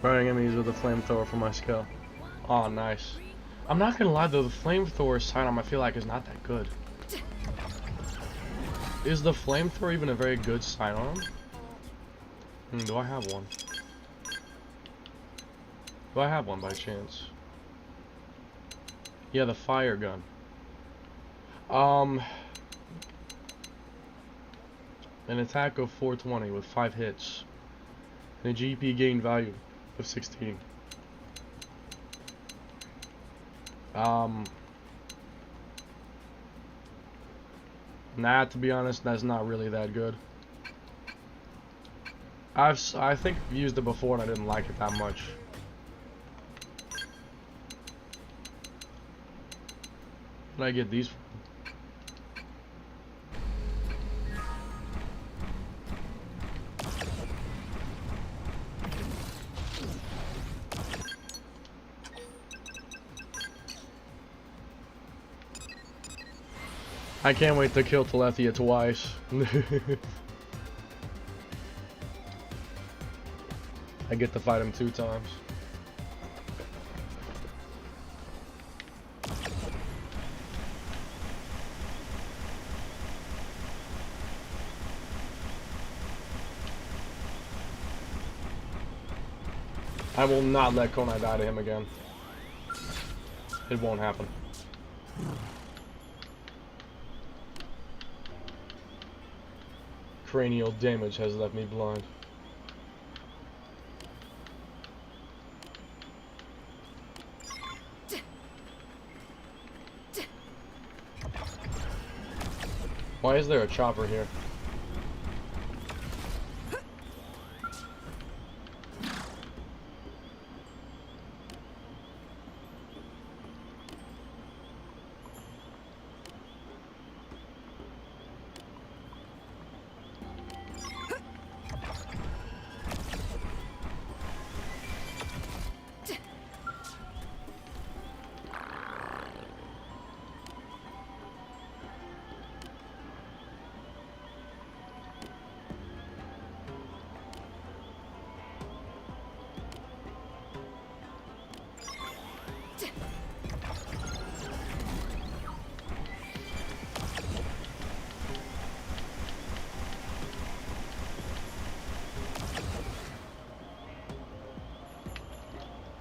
Burning enemies with a flamethrower for my skill. Oh, nice. I'm not gonna lie though, the flamethrower sidearm I feel like is not that good. Is the flamethrower even a very good sidearm? Do I have one? Do I have one by chance? Yeah, the fire gun. An attack of 420 with 5 hits. And a GP gain value of 16. Nah, to be honest, that's not really that good. I think I've used it before and I didn't like it that much. Where did I get these from? I can't wait to kill Telethia twice. I get to fight him 2 times. I will not let Konai die to him again. It won't happen. Cranial damage has left me blind. Why is there a chopper here?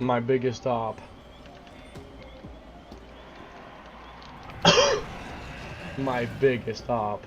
My biggest op. My biggest op.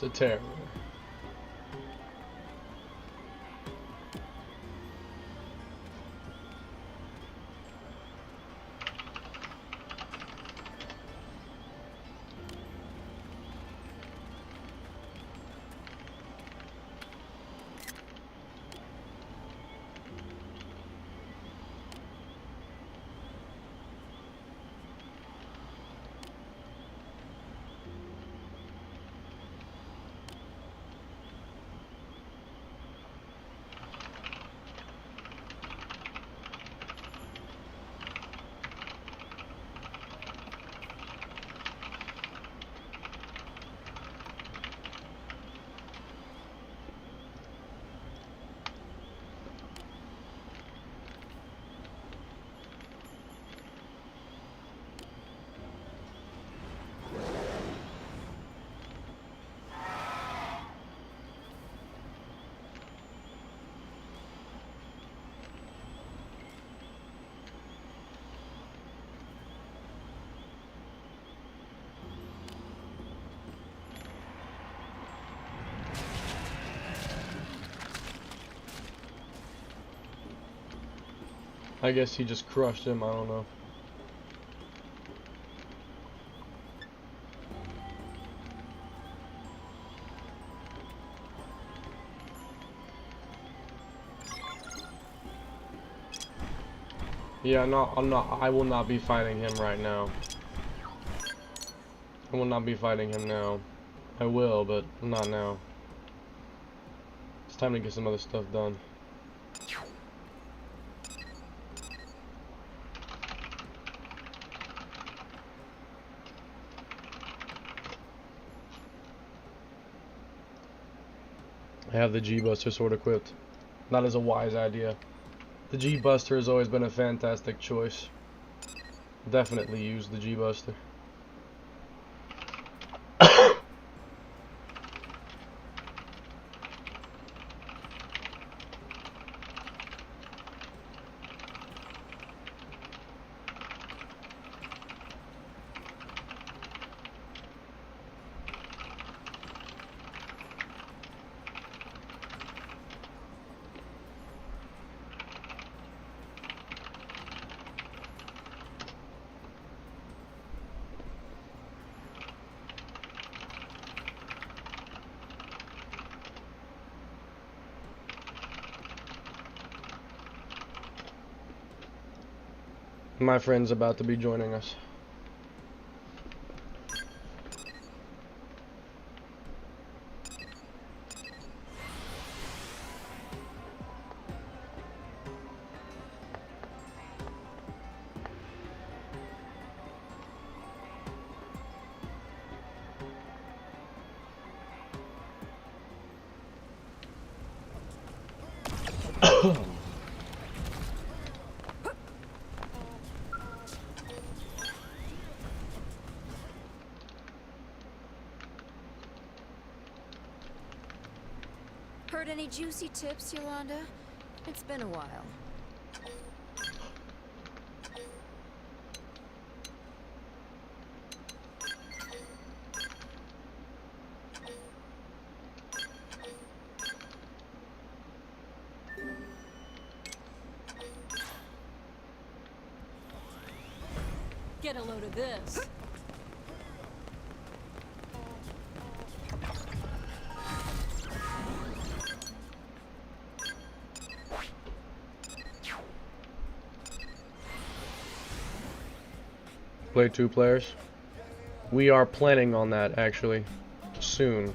The terror. I guess he just crushed him, I don't know. Yeah, I will not be fighting him right now. I will not be fighting him now. I will, but not now. It's time to get some other stuff done. I have the G-Buster sword equipped. That is a wise idea. The G-Buster has always been a fantastic choice. Definitely use the G-Buster. My friend's about to be joining us.
Heard any juicy tips, Yolanda? It's been a while. Get a load of this.
Play 2 players. We are planning on that actually soon.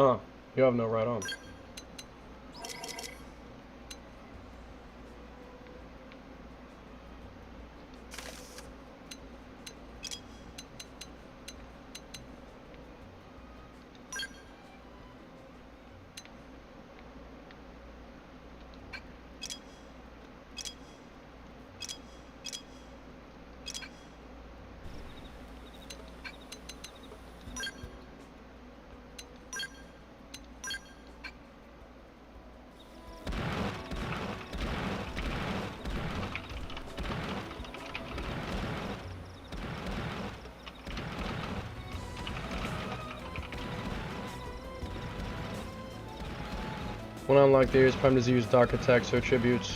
Huh. You have no right arm. When unlike the Ares Prime, does he use dark attacks or attributes?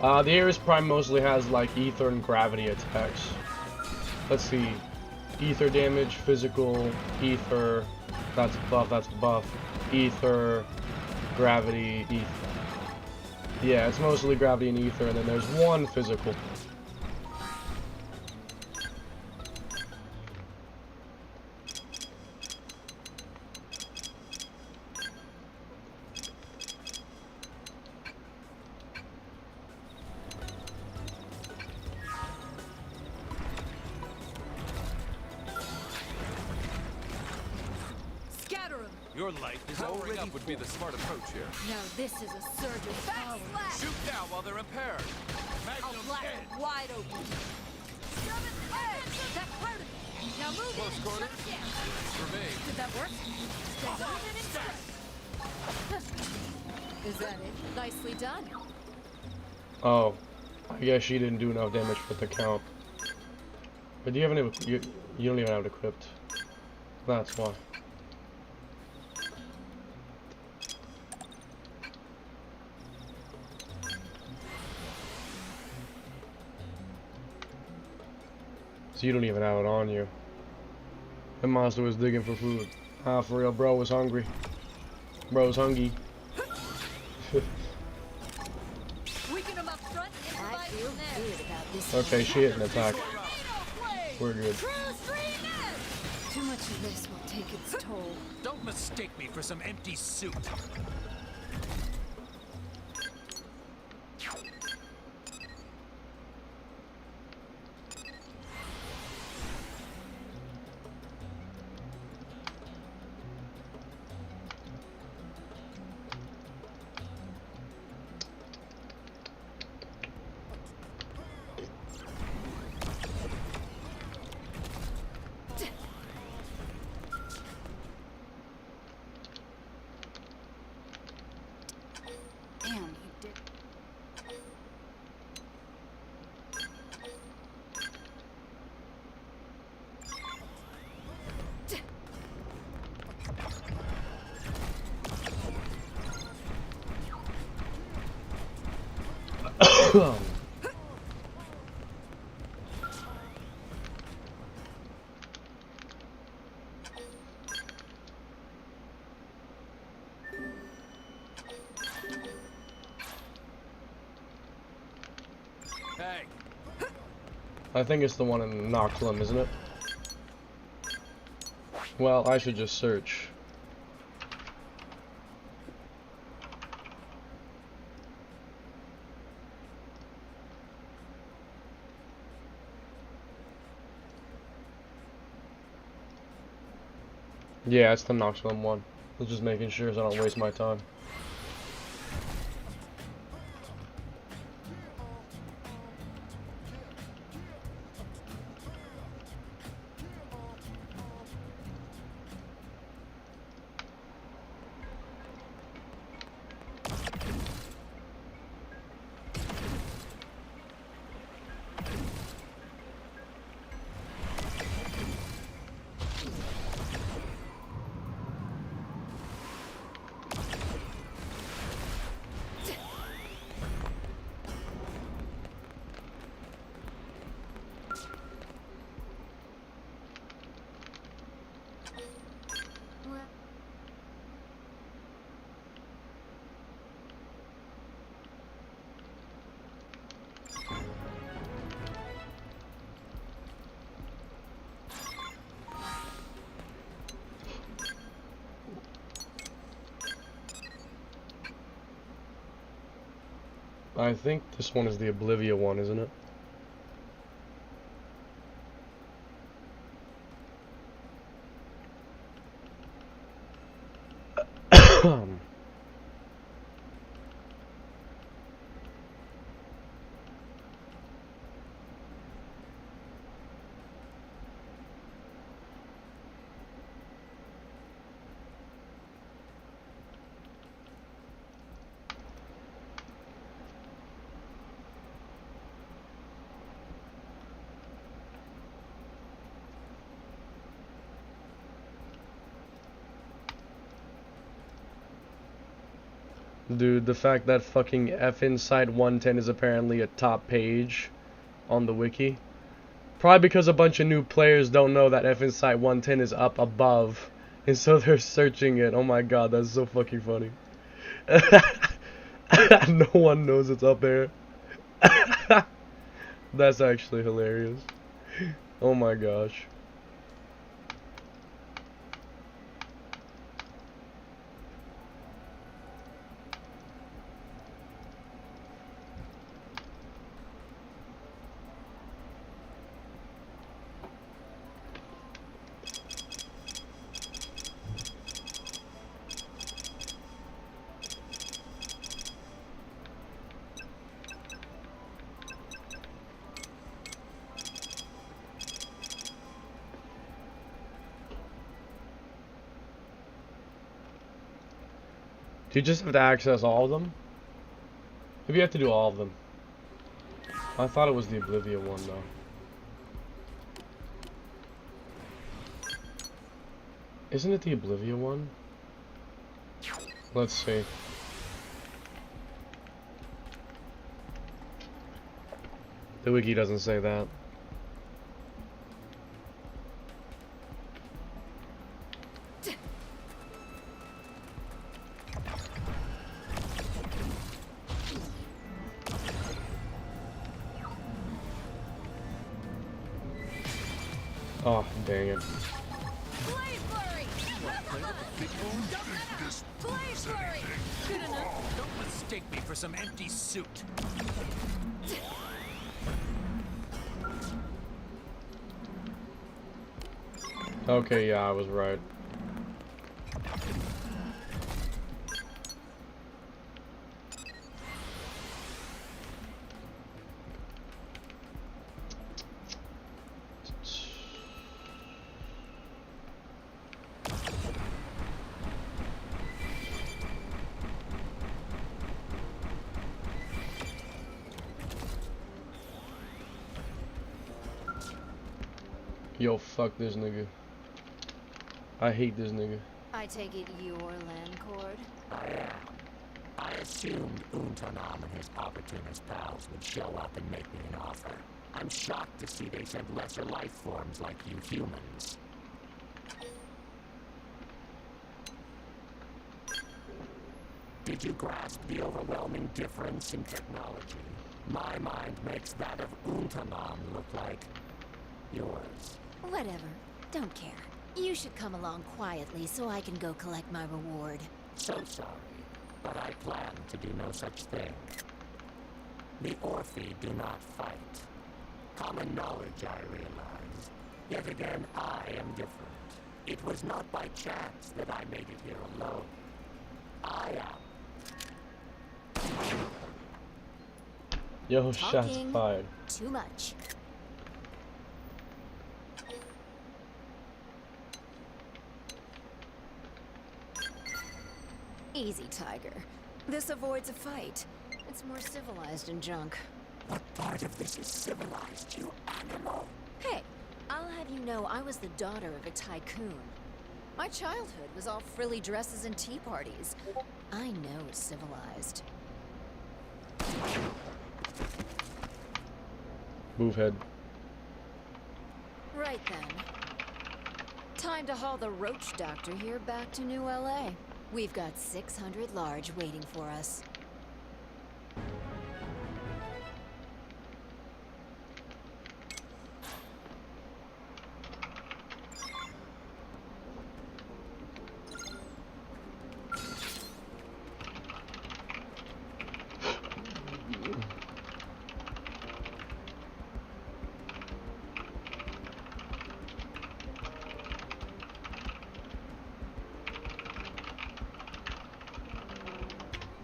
The Ares Prime mostly has like ether and gravity attacks. Let's see. Ether damage, physical, ether, that's buff, ether, gravity, ether. Yeah, it's mostly gravity and ether, and then there's one physical.
Your life is already up would be the smart approach here.
Now this is a surge of power.
Shoot now while they're impaired.
I'll blast it wide open. That part of it. Now move
Close
in.
quarter.
Shut down.
For me.
Did that work? Is that it? Nicely done.
Oh, I guess she didn't do enough damage for the count. But do you have any? You don't even have it equipped. That's why. So you don't even have it on you. The monster was digging for food. Ah, for real, bro was hungry. Bro was hungry.
Weaken him up front, I feel good about this.
Okay, she hit an attack. We're good.
Too much of this will take its toll.
Don't mistake me for some empty suit.
Hey.
I think it's the one in Noxlum, isn't it? Well, I should just search. Yeah, it's the Noxlum one. I was just making sure so I don't waste my time. I think this one is the Oblivia one, isn't it? Dude, the fact that fucking F Inside 110 is apparently a top page on the wiki. Probably because a bunch of new players don't know that F Inside 110 is up above. And so they're searching it. Oh my god, that's so fucking funny. No one knows it's up there. That's actually hilarious. Oh my gosh. Do you just have to access all of them? Maybe you have to do all of them. I thought it was the Oblivia one though. Isn't it the Oblivia one? Let's see. The wiki doesn't say that. Oh, dang it.
Good enough. Don't mistake me for some empty suit.
Okay, yeah, I was right. Yo, fuck this nigga. I hate this nigga.
I take it you're Landcord?
I am. I assumed Untanam and his opportunist pals would show up and make me an offer. I'm shocked to see they sent lesser life forms like you humans. Did you grasp the overwhelming difference in technology? My mind makes that of Untanam look like yours.
Whatever. Don't care. You should come along quietly so I can go collect my reward.
So sorry, but I plan to do no such thing. The Orphi do not fight. Common knowledge, I realize. Yet again, I am different. It was not by chance that I made it here alone. I am.
Yo, shots
Talking
fired.
Too much. Easy, Tiger. This avoids a fight. It's more civilized in junk.
What part of this is civilized, you animal?
Hey, I'll have you know I was the daughter of a tycoon. My childhood was all frilly dresses and tea parties. I know it's civilized.
Move head.
Right then. Time to haul the roach doctor here back to New LA. We've got 600 large waiting for us.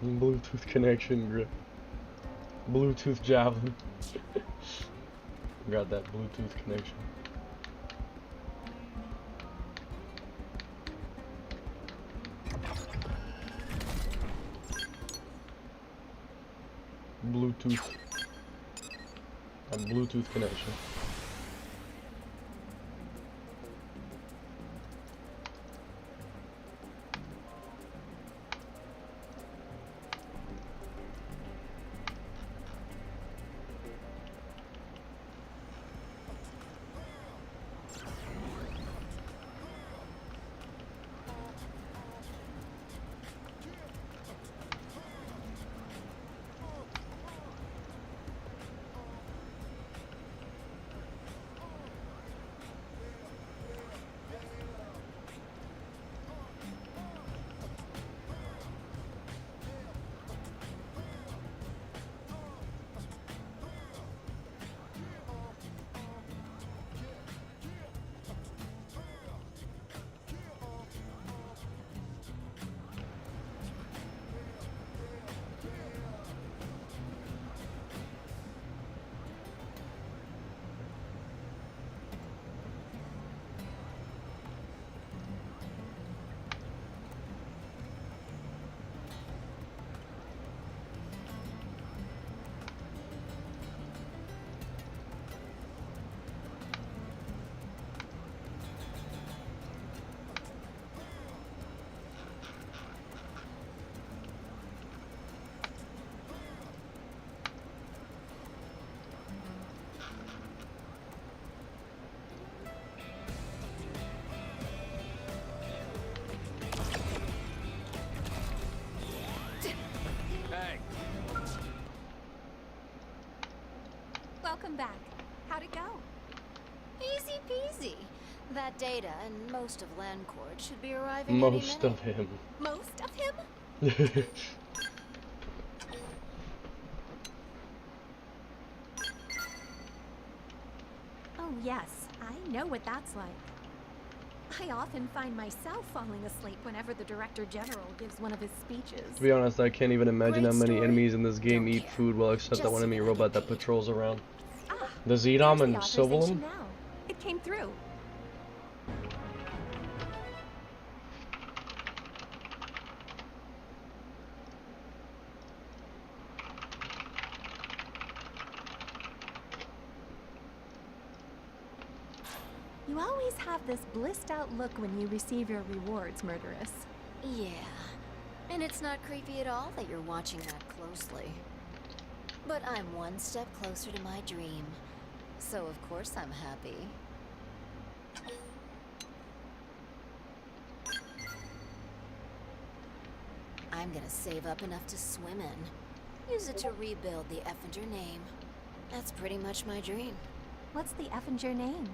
Bluetooth connection grip. Bluetooth javelin. Got that Bluetooth connection. Bluetooth. A Bluetooth connection.
Welcome back. How'd it go?
Easy peasy. That data and most of Landcourt should be arriving any minute.
Most of him.
Most of him? Oh yes, I know what that's like. I often find myself falling asleep whenever the Director General gives one of his speeches.
To be honest, I can't even imagine how many enemies in this game eat food well, except that one enemy robot that patrols around. Does he eat them and civil them?
It came through. You always have this blissed out look when you receive your rewards, Murderess.
Yeah, and it's not creepy at all that you're watching that closely. But I'm one step closer to my dream, so of course I'm happy. I'm gonna save up enough to swim in. Use it to rebuild the Effinger name. That's pretty much my dream.
What's the Effinger name?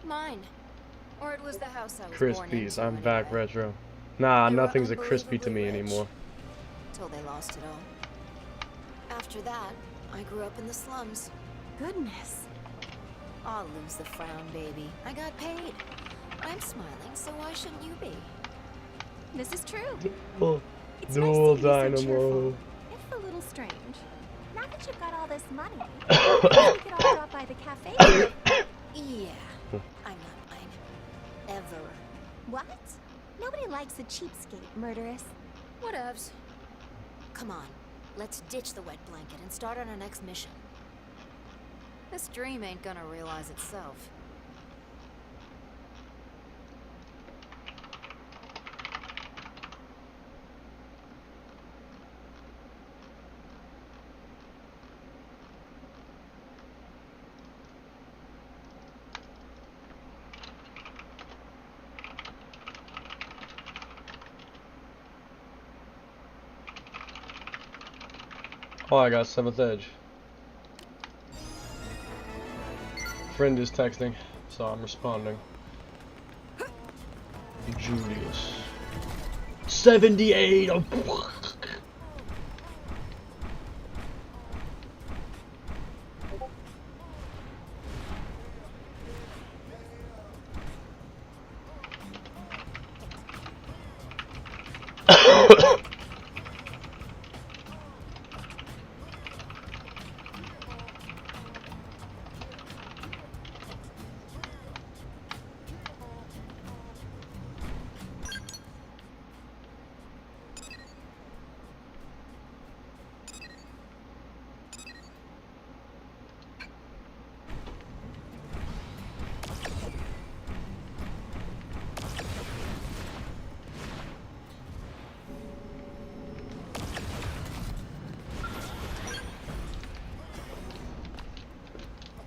Mine. Or it was the house I was born
Crispies,
into.
I'm
anyway.
back, Retro. Nah,
They were
nothing's a crispy to me
unbelievably
anymore.
Till they lost it all. After that, I grew up in the slums.
Goodness.
I'll lose the frown, baby. I got paid. I'm smiling, so why shouldn't you be?
This is true.
Oh,
It's
dual
nice to be so
dynamo.
cheerful, if a little strange. Now that you've got all this money, we could all drop by the cafe.
Yeah, I'm not mine. Ever.
What? Nobody likes a cheapskate, Murderess.
Whatevs. Come on, let's ditch the wet blanket and start on our next mission. This dream ain't gonna realize itself.
Oh, I got 7th Edge. Friend is texting, so I'm responding. Julius. 78! Oh,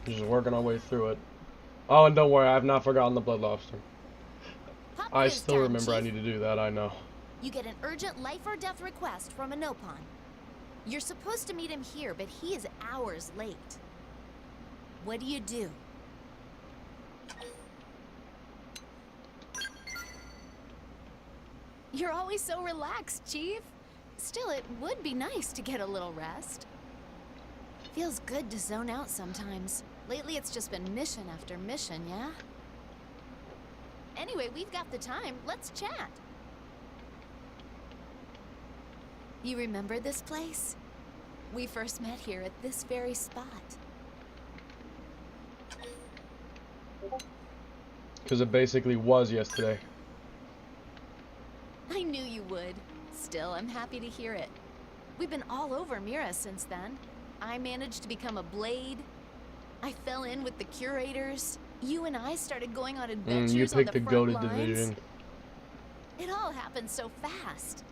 Just working our way through it. Oh, and don't worry, I have not forgotten the blood lobster. I still remember I need to do that, I know.
You get an urgent life or death request from a Nopon. You're supposed to meet him here, but he is hours late. What do? You're always so relaxed, Chief. Still, it would be nice to get a little rest. Feels good to zone out sometimes. Lately, it's just been mission after mission, yeah? Anyway, we've got the time. Let's chat. You remember this place? We first met here at this very spot.
Because it basically was yesterday.
I knew you would. Still, I'm happy to hear it. We've been all over Mira since then. I managed to become a blade. I fell in with the curators. You and I started going on adventures
you
on
picked
the
the
front
goated
lines.
division.
It all happened so fast.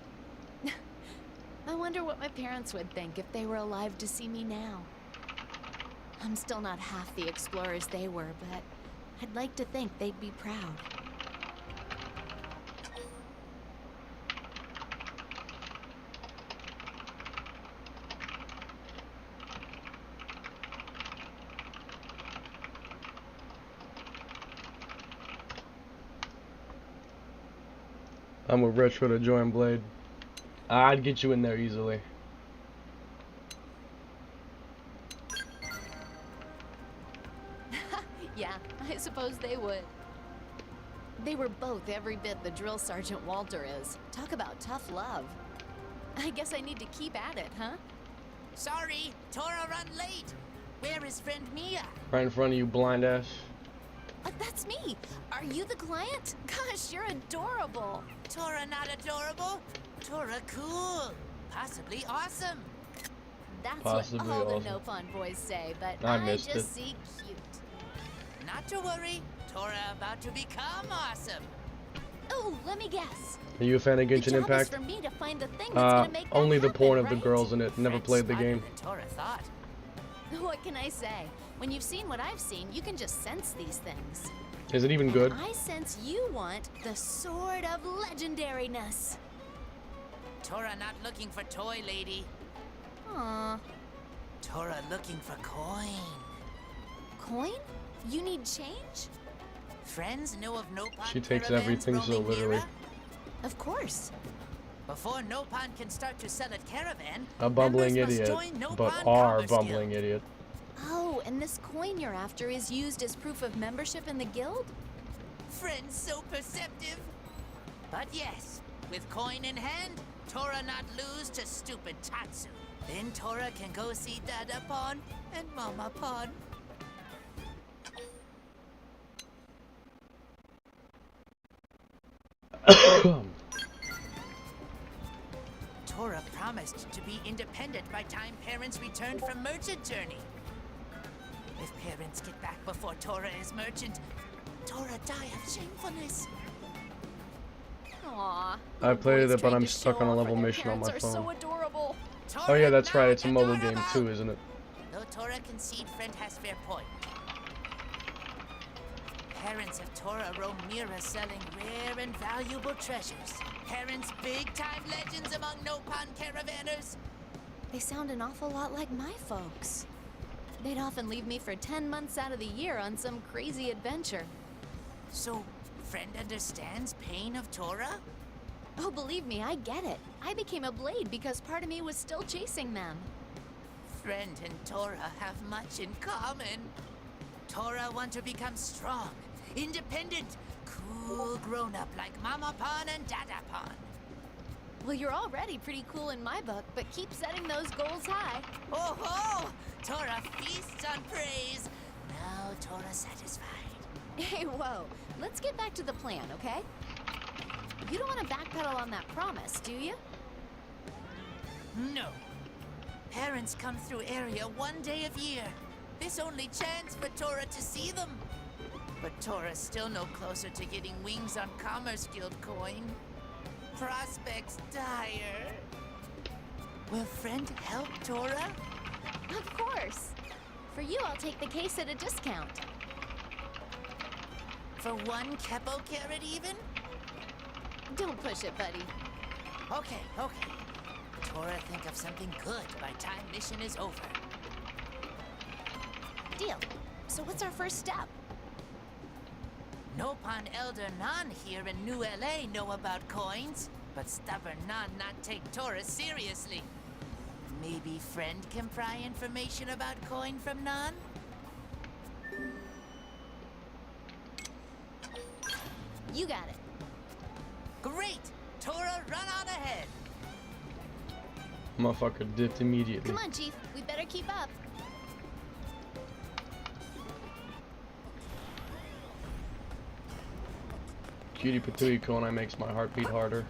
I wonder what my parents would think if they were alive to see me now. I'm still not half the explorers they were, but I'd like to think they'd be proud.
I'm with Retro to join Blade. I'd get you in there easily.
Yeah, I suppose they would. They were both every bit the drill sergeant Walter is. Talk about tough love. I guess I need to keep at it, huh?
Sorry, Tora run late. Where is friend Mia?
Right in front of you, blind ass.
That's me. Are you the client? Gosh, you're adorable.
Tora not adorable. Tora cool. Possibly awesome.
That's
Possibly
what all
awesome.
the Nopon boys say, but
I missed
just
it.
see cute.
Not to worry. Tora about to become awesome.
Oh, let me guess.
Are you a fan of
The
Genshin
job is
Impact?
for me to find the thing that's gonna make that
Only the
happen,
porn of the
right?
girls in it. Never played the game.
Tora thought.
What can I say? When you've seen what I've seen, you can just sense these things.
Is it even good?
I sense you want the sword of legendariness.
Tora not looking for toy lady.
Aww.
Tora looking for coin.
Coin? You need change?
Friends know of Nopon
She takes
caravans
everything so
roaming
literally.
Mira?
Of course.
Before Nopon can start to sell a caravan,
A bumbling
members
idiot,
must join Nopon
but our
Commerce
bumbling
Guild.
idiot.
Oh, and this coin you're after is used as proof of membership in the guild?
Friends so perceptive. But yes, with coin in hand, Tora not lose to stupid Tatsu. Then Tora can go see Dada Pon and Mama Pon. Tora promised to be independent by time parents returned from merchant journey. If parents get back before Tora is merchant, Tora die of shamefulness.
Aww.
I played
boys
it, but
trying
I'm
to
stuck
show
on a
off
level
when their
mission on my
parents are
phone.
so adorable.
Oh yeah, that's right. It's a mobile game too, isn't it?
Though Tora concede friend has fair point. Parents of Tora roam Mira selling rare and valuable treasures. Parents big-time legends among Nopon caravanners.
They sound an awful lot like my folks. They'd often leave me for 10 months out of the year on some crazy adventure.
So, friend understands pain of Tora?
Oh, believe me, I get it. I became a blade because part of me was still chasing them.
Friend and Tora have much in common. Tora want to become strong, independent, cool grown-up like Mama Pon and Dada Pon.
Well, you're already pretty cool in my book, but keep setting those goals high.
Oh ho! Tora feasts on praise. Now Tora satisfied.
Hey, whoa. Let's get back to the plan, okay? You don't want to backpedal on that promise, do you?
No. Parents come through area one day of year. This only chance for Tora to see them. But Tora's still no closer to getting wings on Commerce Guild coin. Prospects dire. Will friend help Tora?
Of course. For you, I'll take the case at a discount.
For one Kepo carrot even?
Don't push it, buddy.
Okay, okay. Tora, think of something good by time mission is over.
Deal. So what's our first step?
Nopan Elder Nan here in New LA know about coins, but stubborn Nan not take Tora seriously. Maybe friend can pry information about coin from Nan?
You got it.
Great! Tora, run on ahead!
Motherfucker dipped immediately.
Come on, Chief. We better keep up.
Cutie patootie Konai makes my heart beat harder.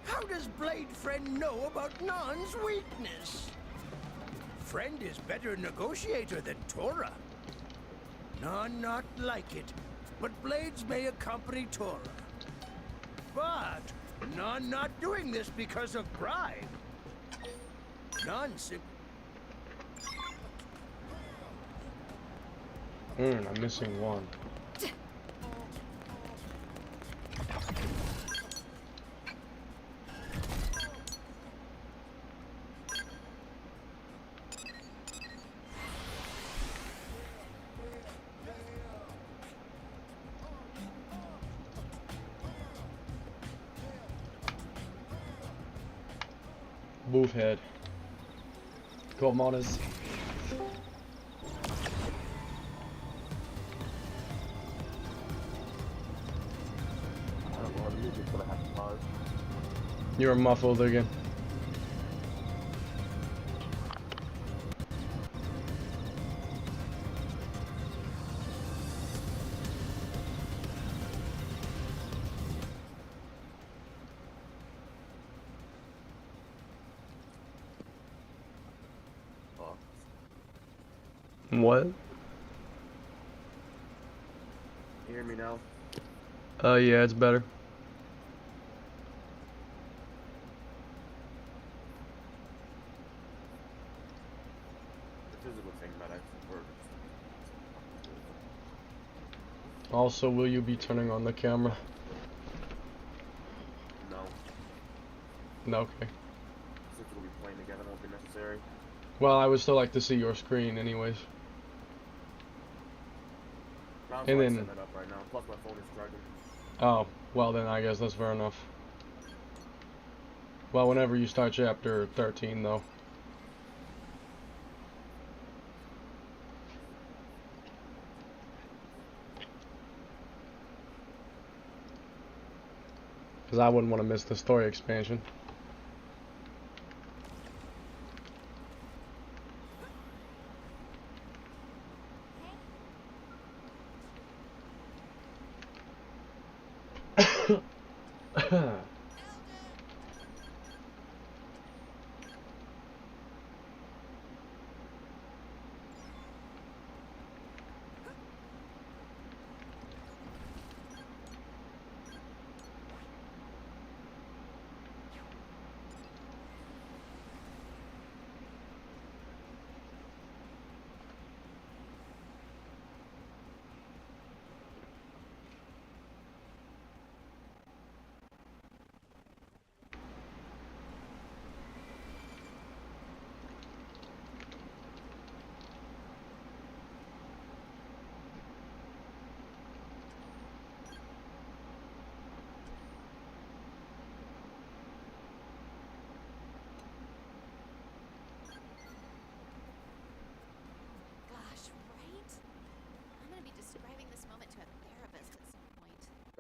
How does Blade Friend know about Nan's weakness? Friend is better negotiator than Tora. Nan not like it, but Blades may accompany Tora. But Nan not doing this because of bribe. Nan
I'm missing one. Move head. Go Monas. You're muffled again. What?
You hear me now?
Yeah, it's better.
The physical thing that actually works.
Also, will you be turning on the camera?
No.
No, okay.
Since we'll be playing together, won't be necessary.
Well, I would still like to see your screen anyways.
I'm
And then,
setting it up right now. Plus my phone is charging.
oh, well then I guess that's fair enough. Well, whenever you start chapter 13 though. Because I wouldn't want to miss the story expansion.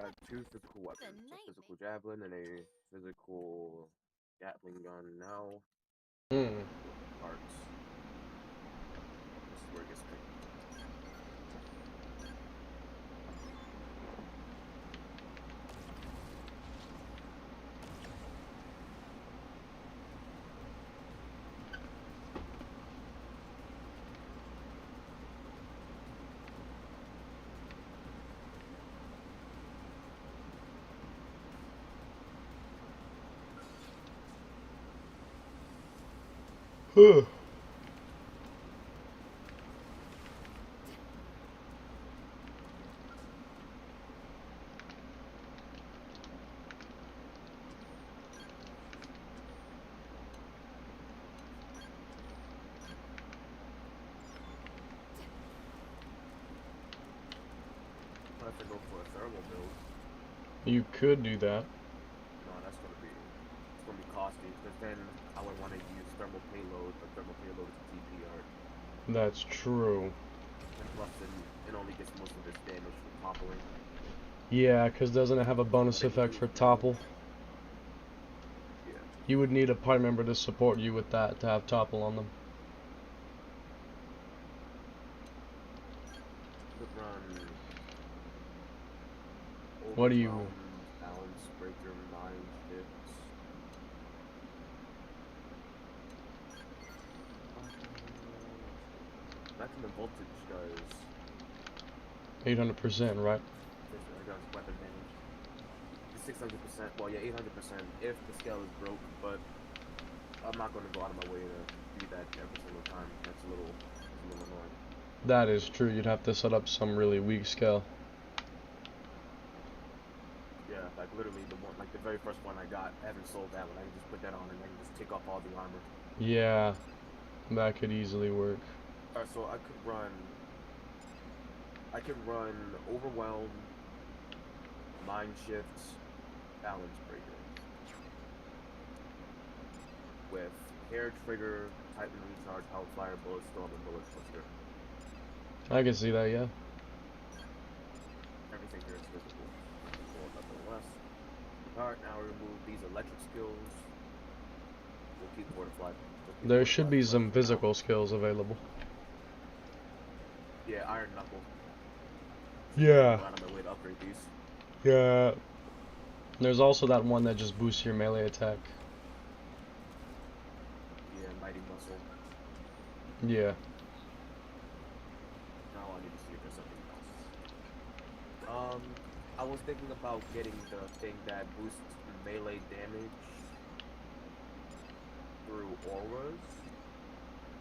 got 2 physical weapons, a physical javelin and a physical Gatling gun now.
Hmm.
Parts. This is where it gets tricky.
Huh.
I have to go for a thermal build.
You could do that.
No, it's gonna be costly, because then I would want to use thermal payload, but thermal payload is TP art.
That's true.
And plus it only gets most of its damage from toppling.
Yeah, because doesn't it have a bonus effect for topple?
Yeah.
You would need a party member to support you with that to have topple on them.
Could run
What do you...
overwhelmed, balance breaker, mind hits. Maximum voltage does
800%, right?
weapon damage. 600%. Well, yeah, 800% if the scale is broke, but I'm not going to go out of my way to do that every single time. That's a little annoying.
That is true. You'd have to set up some really weak scale.
Yeah, like literally the very first one I got, I haven't sold that one. I can just put that on and then just take off all the armor.
Yeah, that could easily work.
Alright, so I could run overwhelm, mind shifts, balance breaker with hair trigger, Titan recharge, hellfire, bullet storm, and bullet twister.
I can see that, yeah.
Everything here is physical. Nothing less. Alright, now we remove these electric skills. We'll keep fortified.
There should be some physical skills available.
Yeah, Iron Knuckle.
Yeah.
I'm on my way to upgrade these.
Yeah. There's also that one that just boosts your melee attack.
Yeah, Mighty Muscle.
Yeah.
Now I need to see if there's something else. I was thinking about getting the thing that boosts melee damage through auras.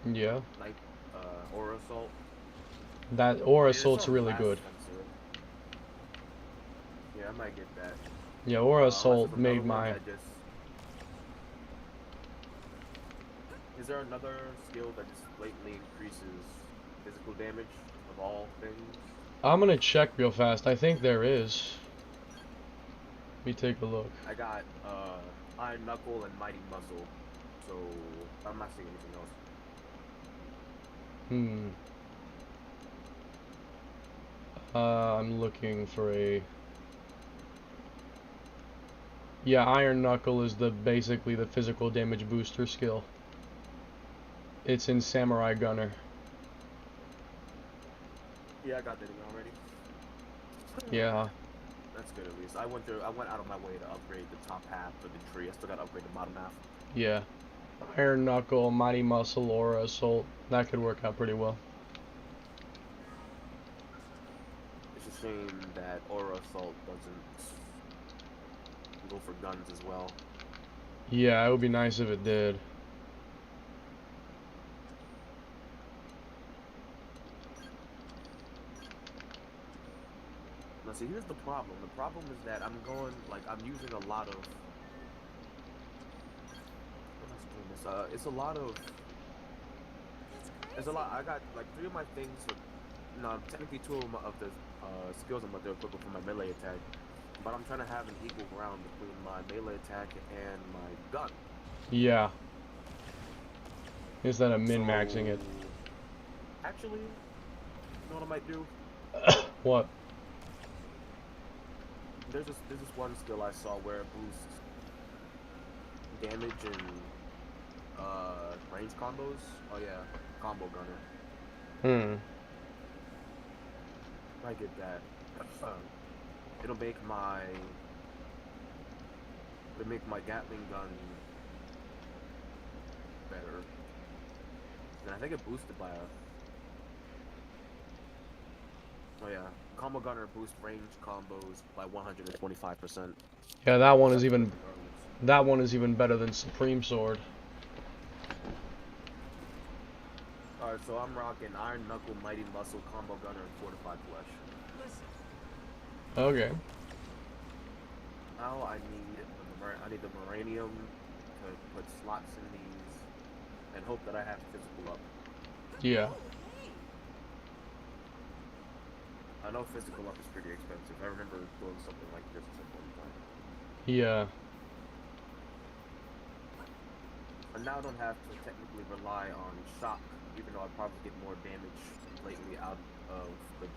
Yeah.
Like, Aura Assault.
That Aura Assault's really good.
Yeah, I might get that.
Yeah, Aura Assault made my...
Is there another skill that just blatantly increases physical damage of all things?
I'm gonna check real fast. I think there is. Let me take a look.
I got Iron Knuckle and Mighty Muscle, so I'm not seeing anything else.
I'm looking for a... Yeah, Iron Knuckle is basically the physical damage booster skill. It's in Samurai Gunner.
Yeah, I got that already.
Yeah.
That's good at least. I went out of my way to upgrade the top half of the tree. I still gotta upgrade the bottom half.
Yeah. Iron Knuckle, Mighty Muscle, Aura Assault. That could work out pretty well.
It's a shame that Aura Assault doesn't go for guns as well.
Yeah, it would be nice if it did.
Now see, here's the problem. The problem is that I'm using a lot of... it's a lot of... I got like 3 of my things, technically 2 of the skills I'm going to equip for my melee attack. But I'm trying to have an equal ground between my melee attack and my gun.
Yeah. Instead of min-maxing it.
Actually, you know what I might do?
What?
there's this one skill I saw where it boosts damage and range combos. Oh yeah, combo gunner. I get that. It'll make my Gatling gun better. And I think it boosted by a. Oh yeah, combo gunner boost range combos by 125%.
Yeah, that one is even better than Supreme Sword.
Alright, so I'm rocking Iron Knuckle, Mighty Muscle, Combo Gunner, and Fortified Flesh.
Okay.
Now I need the Moranium to put slots in these and hope that I have physical up.
Yeah.
I know physical up is pretty expensive. I remember doing something like this at one time.
Yeah.
And now I don't have to technically rely on shock, even though I probably get more damage lately out of the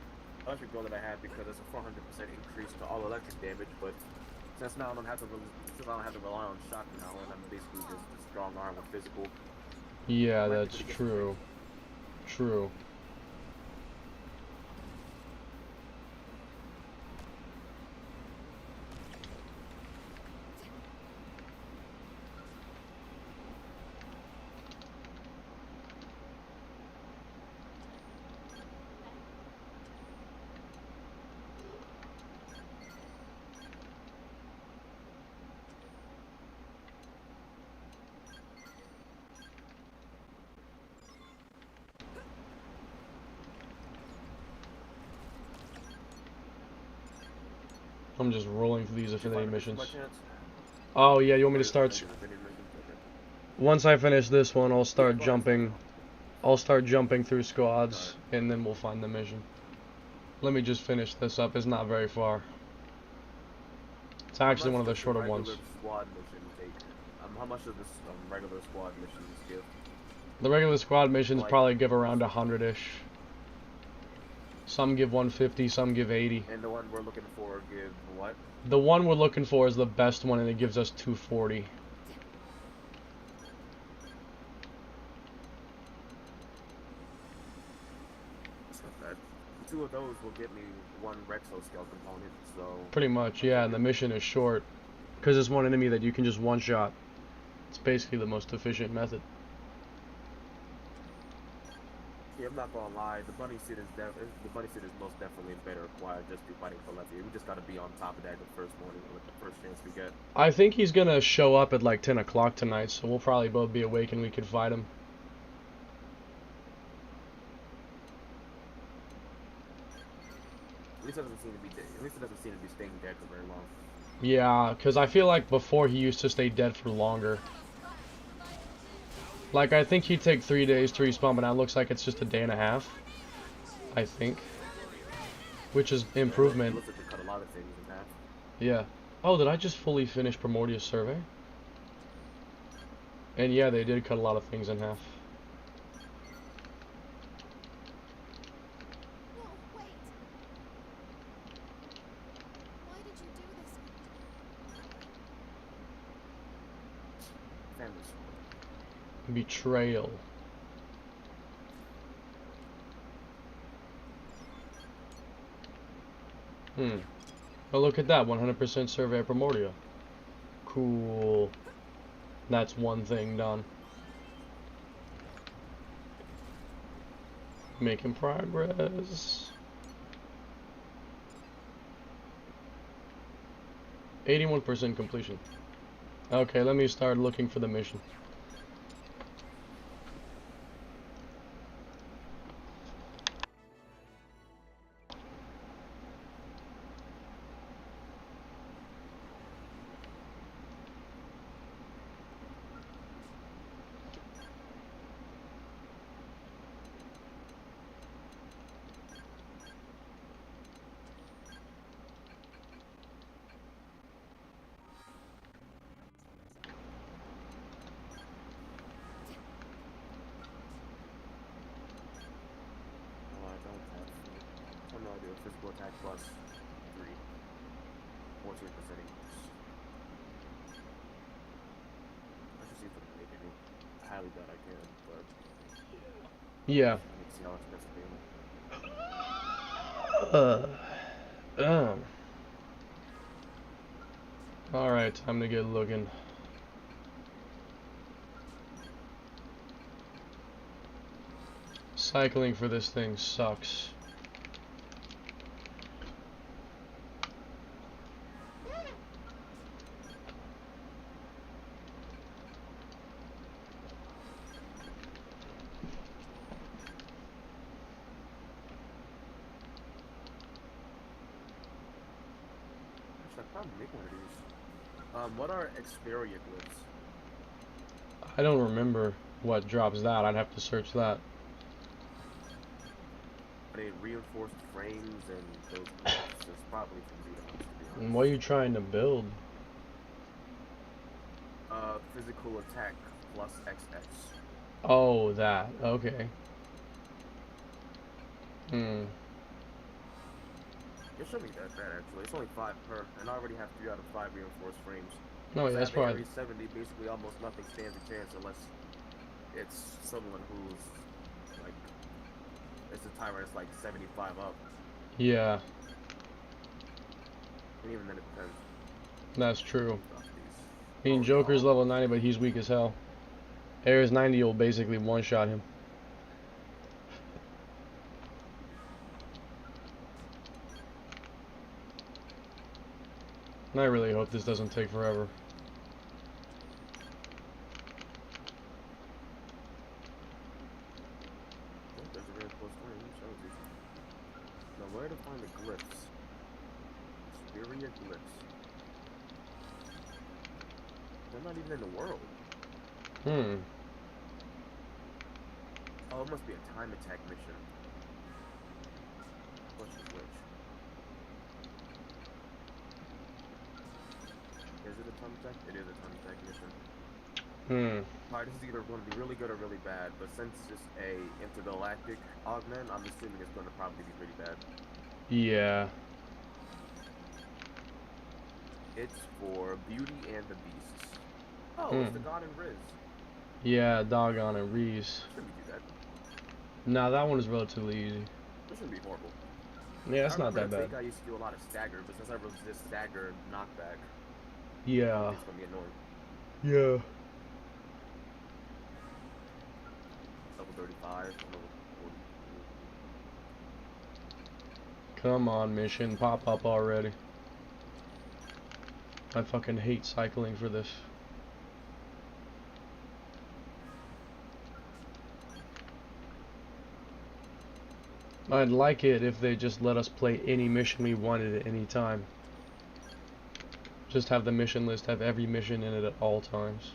electric drill that I had because it's a 400% increase to all electric damage. But since now I don't have to rely on shock now, and I'm basically just a strong arm with physical.
Yeah, that's true. True. I'm just rolling through these affinity missions. Oh yeah, you want me to start? Once I finish this one, I'll start jumping. I'll start jumping through squads, and then we'll find the mission. Let me just finish this up. It's not very far. It's actually one of the shorter ones.
How much does this regular squad missions give?
The regular squad missions probably give around 100-ish. Some give 150, some give 80.
And the one we're looking for give what?
The one we're looking for is the best one, and it gives us 240.
That's not bad. 2 of those will get me 1 Rexo scale component, so...
Pretty much, yeah, and the mission is short. Because it's one enemy that you can just one-shot. It's basically the most efficient method.
Yeah, I'm not gonna lie. The bunny suit is most definitely better acquired just through fighting for Lefty. We just gotta be on top of that the first morning, with the first chance we get.
I think he's gonna show up at like 10 o'clock tonight, so we'll probably both be awake and we could fight him.
At least it doesn't seem to be dead. At least it doesn't seem to be staying dead for very long.
Yeah, because I feel like before he used to stay dead for longer. Like, I think he'd take 3 days to respawn, but now it looks like it's just a day and a half. I think. Which is improvement.
It looks like they cut a lot of things in half.
Yeah. Oh, did I just fully finish Primordia's survey? And yeah, they did cut a lot of things in half. Betrayal. Oh, look at that. 100% survey of Primordia. Cool. That's one thing done. Making progress. 81% completion. Okay, let me start looking for the mission.
14%. I should see if I can make any. I highly doubt I can, but
Yeah.
I need to see how expensive they are.
Alright, time to get looking. Cycling for this thing sucks.
Actually, I probably make one of these. What are Xperia glyphs?
I don't remember what drops that. I'd have to search that.
Are they reinforced frames and those glyphs? It's probably from Xenos, to be honest.
And what are you trying to build?
Physical attack plus XX.
Oh, that. Okay. Hmm.
It shouldn't be that bad, actually. It's only 5 per, and I already have 3 out of 5 reinforced frames.
No, yeah, that's
at
probably...
area 70, basically almost nothing stands a chance unless it's someone who's, like, it's a tyrant that's like 75 up.
Yeah.
And even then it depends.
That's true. I mean, Joker's level 90, but he's weak as hell. Ares 90 will basically one-shot him. And I really hope this doesn't take forever.
Oh, there's a reinforced frame. Now, where to find the glyphs? Xperia glyphs. They're not even in the world.
Hmm.
Oh, it must be a time attack mission. Which is which? Is it a time attack? It is a time attack mission. Alright, this is either going to be really good or really bad, but since it's a intergalactic augment, I'm assuming it's going to probably be pretty bad.
Yeah.
It's for Beauty and the Beasts. Oh, it's the God and Riz.
Yeah, doggone it, Reese.
Shouldn't be too bad.
Nah, that one is relatively easy.
This shouldn't be horrible.
Yeah, it's not that
I
bad.
think I used to do a lot of stagger, but since I resist stagger knockback,
Yeah.
it's going to be annoying.
Yeah.
Level 35, level 40.
Come on, mission, pop up already. I fucking hate cycling for this. I'd like it if they just let us play any mission we wanted at any time. Just have the mission list have every mission in it at all times.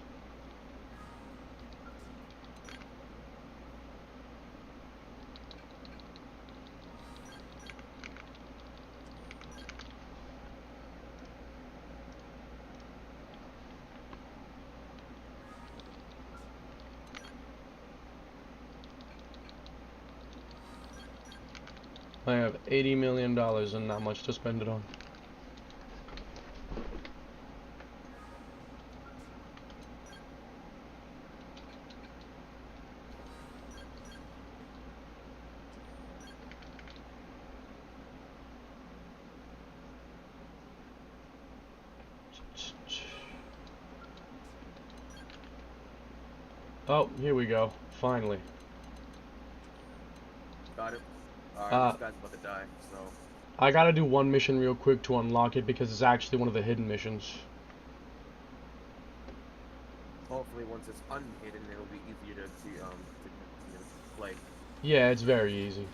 I have $80 million and not much to spend it on. Oh, here we go. Finally.
Got it. Alright, this guy's about to die, so...
I gotta do one mission real quick to unlock it because it's actually one of the hidden missions.
Hopefully once it's unhidden, it'll be easier to play.
Yeah, it's very easy.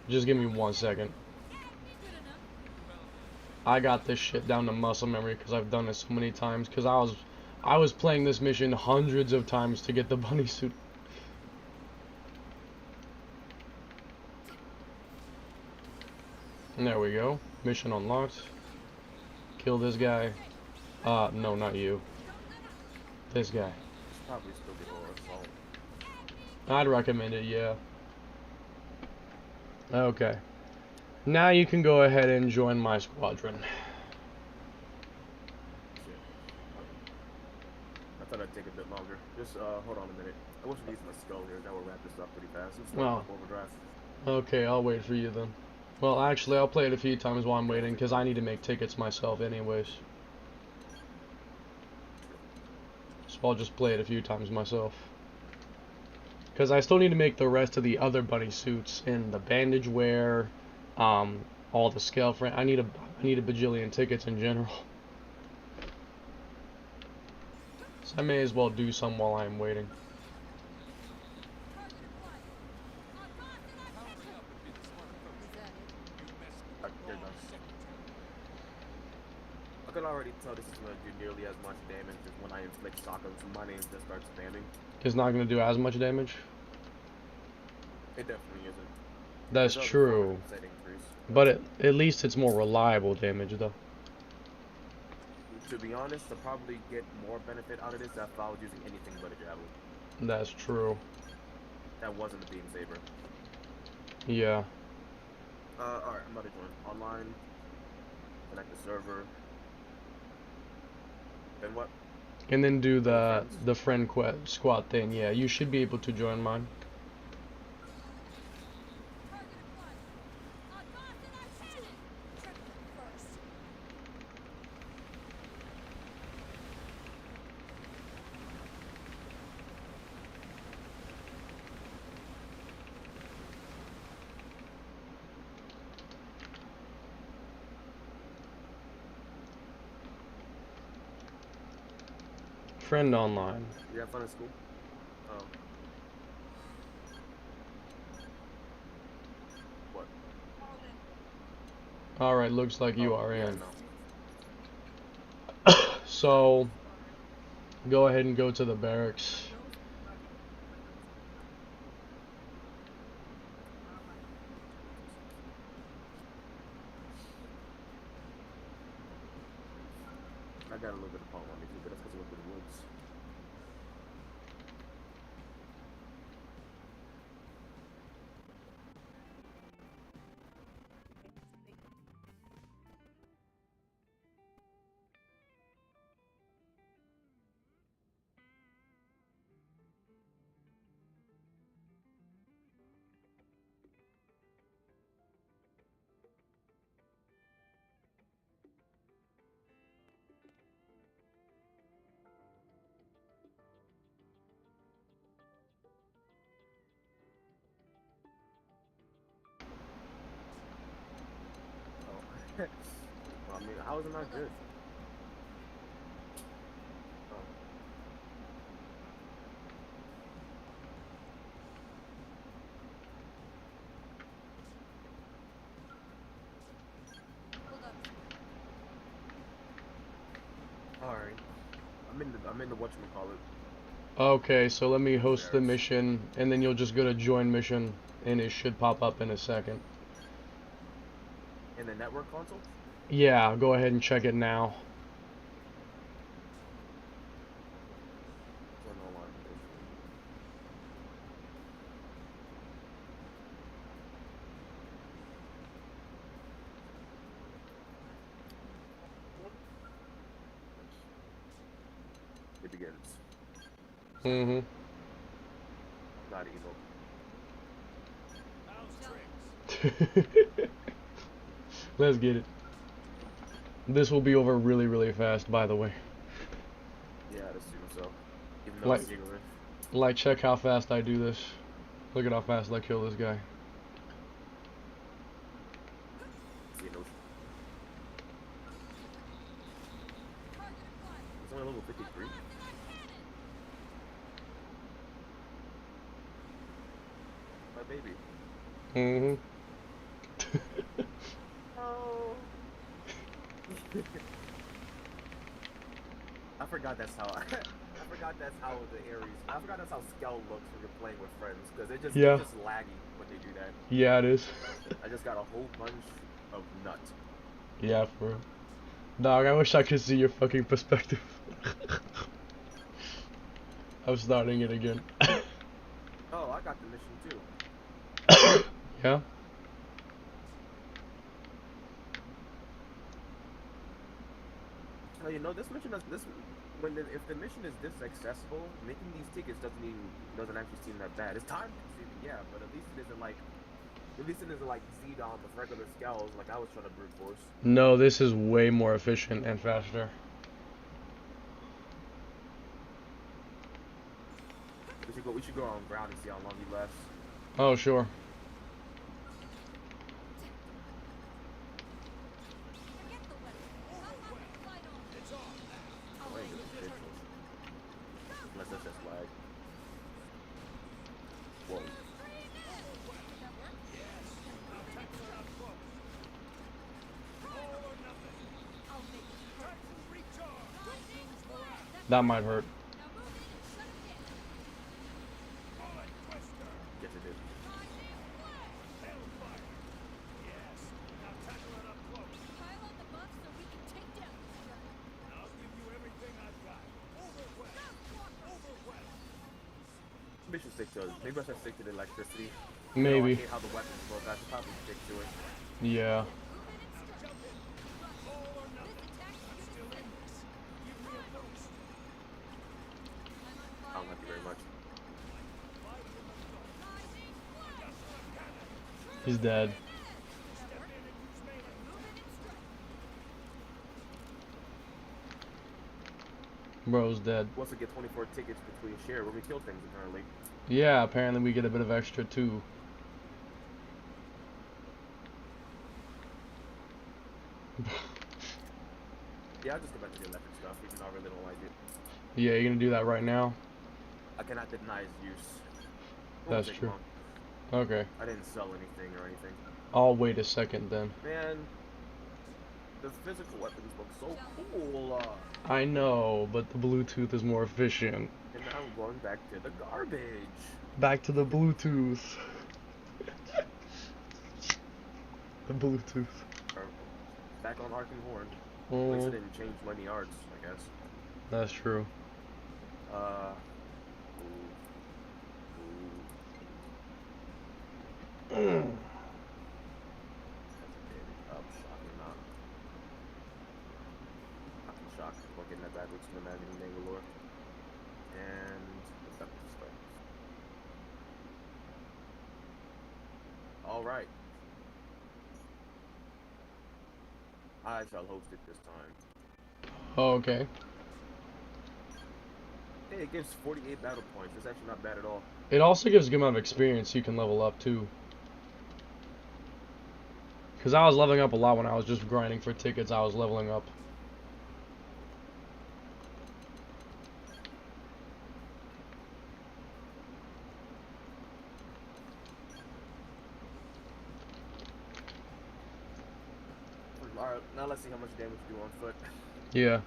Just give me 1 second. I got this shit down to muscle memory because I've done it so many times. Because I was playing this mission hundreds of times to get the bunny suit. And there we go. Mission unlocked. Kill this guy. No, not you. This guy.
Probably still get more assault.
I'd recommend it, yeah. Okay. Now you can go ahead and join my squadron.
thought it'd take a bit longer. Just hold on a minute. I wasn't using my skull here. That will wrap this up pretty fast. Just
Well,
overdrive.
okay, I'll wait for you then. Well, actually, I'll play it a few times while I'm waiting, because I need to make tickets myself anyways. So I'll just play it a few times myself. Because I still need to make the rest of the other bunny suits and the bandage wear, all the scale frame. I need a bajillion tickets in general. So I may as well do some while I'm waiting.
I can already tell this isn't going to do nearly as much damage as when I inflict shock on somebody and just start spamming.
It's not going to do as much damage?
It definitely isn't.
That's true. But at least it's more reliable damage, though.
To be honest, I'll probably get more benefit out of this if I was using anything but a javelin.
That's true.
That wasn't a beam saber.
Yeah.
Alright, I'm about to join online. Connect the server. Then what?
And then do the friend squad thing. Yeah, you should be able to join mine. Friend online.
You have fun at school? Oh. What?
Alright, looks like you are
yeah,
in.
No.
So, go ahead and go to the barracks.
I got a little bit of palm on me too, but that's because I went through the woods. Well, I mean, how is it not good? Oh. Alright. I'm in the whatchamacallit.
Okay, so let me host the mission, and then you'll just go to join mission, and it should pop up in a second.
In the network console?
Yeah, go ahead and check it now.
It begins.
Mm-hmm.
Not evil.
Let's get it. This will be over really, really fast, by the way.
Yeah, I'd assume so. Even though it's English.
Like, check how fast I do this. Look at how fast I kill this guy.
It's only level 53. My baby.
Mm-hmm.
Oh. I forgot that's how I forgot that's how the Ares. I forgot that's how Skell looks when you're playing with friends, because it's just laggy when they do that.
Yeah, it is.
I just got a whole bunch of nut.
Yeah, for real. Dog, I wish I could see your fucking perspective. I'm starting it again.
Oh, I got the mission too.
Yeah?
So you know, this mission is this if the mission is this accessible, making these tickets doesn't actually seem that bad. It's time consuming, yeah, but at least it isn't like Zedon with regular skulls like I was trying to brute force.
No, this is way more efficient and faster.
We should go on ground and see how long he lasts.
Oh, sure.
Unless that's just lag. Whoa.
That might hurt.
Yes, it did. Maybe I should stick to it. Maybe I should stick to the electricity.
Maybe.
You know, I hate how the weapons look. I should probably stick to it.
Yeah.
I don't like you very much.
He's dead. Bro's dead.
Once we get 24 tickets between share when we kill things, apparently.
Yeah, apparently we get a bit of extra too.
Yeah, I'll just go back to the electric stuff, even though I really don't like it.
Yeah, you're gonna do that right now?
I cannot deny its use.
That's true. Okay.
I didn't sell anything or anything.
I'll wait a second then.
Man, the physical weapons look so cool.
I know, but the Bluetooth is more efficient.
And now I'm going back to the garbage.
Back to the Bluetooth. The Bluetooth.
Back on Ark and Horn.
Oh.
At least it didn't change many arts, I guess.
That's true.
Shock. We're getting that backwards from the man in Mangalore. And the stuff. Alright. I shall host it this time.
Oh, okay.
Hey, it gives 48 battle points. It's actually not bad at all.
It also gives a good amount of experience so you can level up too. Because I was leveling up a lot when I was just grinding for tickets. I was leveling up.
Alright, now let's see how much damage you do on foot.
Yeah.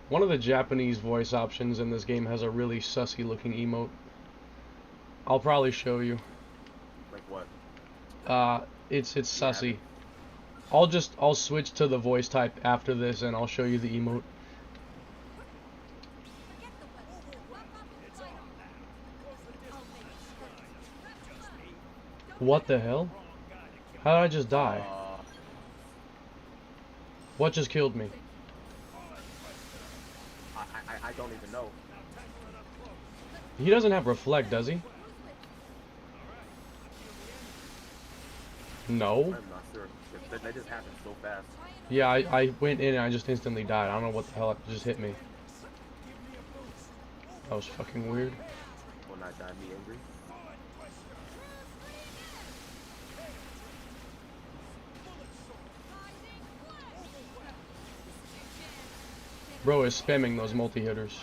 One of the Japanese voice options in this game has a really sussy looking emote. I'll probably show you.
Like what?
It's sussy. I'll switch to the voice type after this and I'll show you the emote. What the hell? How did I just die? What just killed me?
I don't even know.
He doesn't have reflect, does he? No.
I'm not sure. That just happened so fast.
Yeah, I went in and I just instantly died. I don't know what the hell just hit me. That was fucking weird.
Will not die me angry.
Bro is spamming those multi-hitters.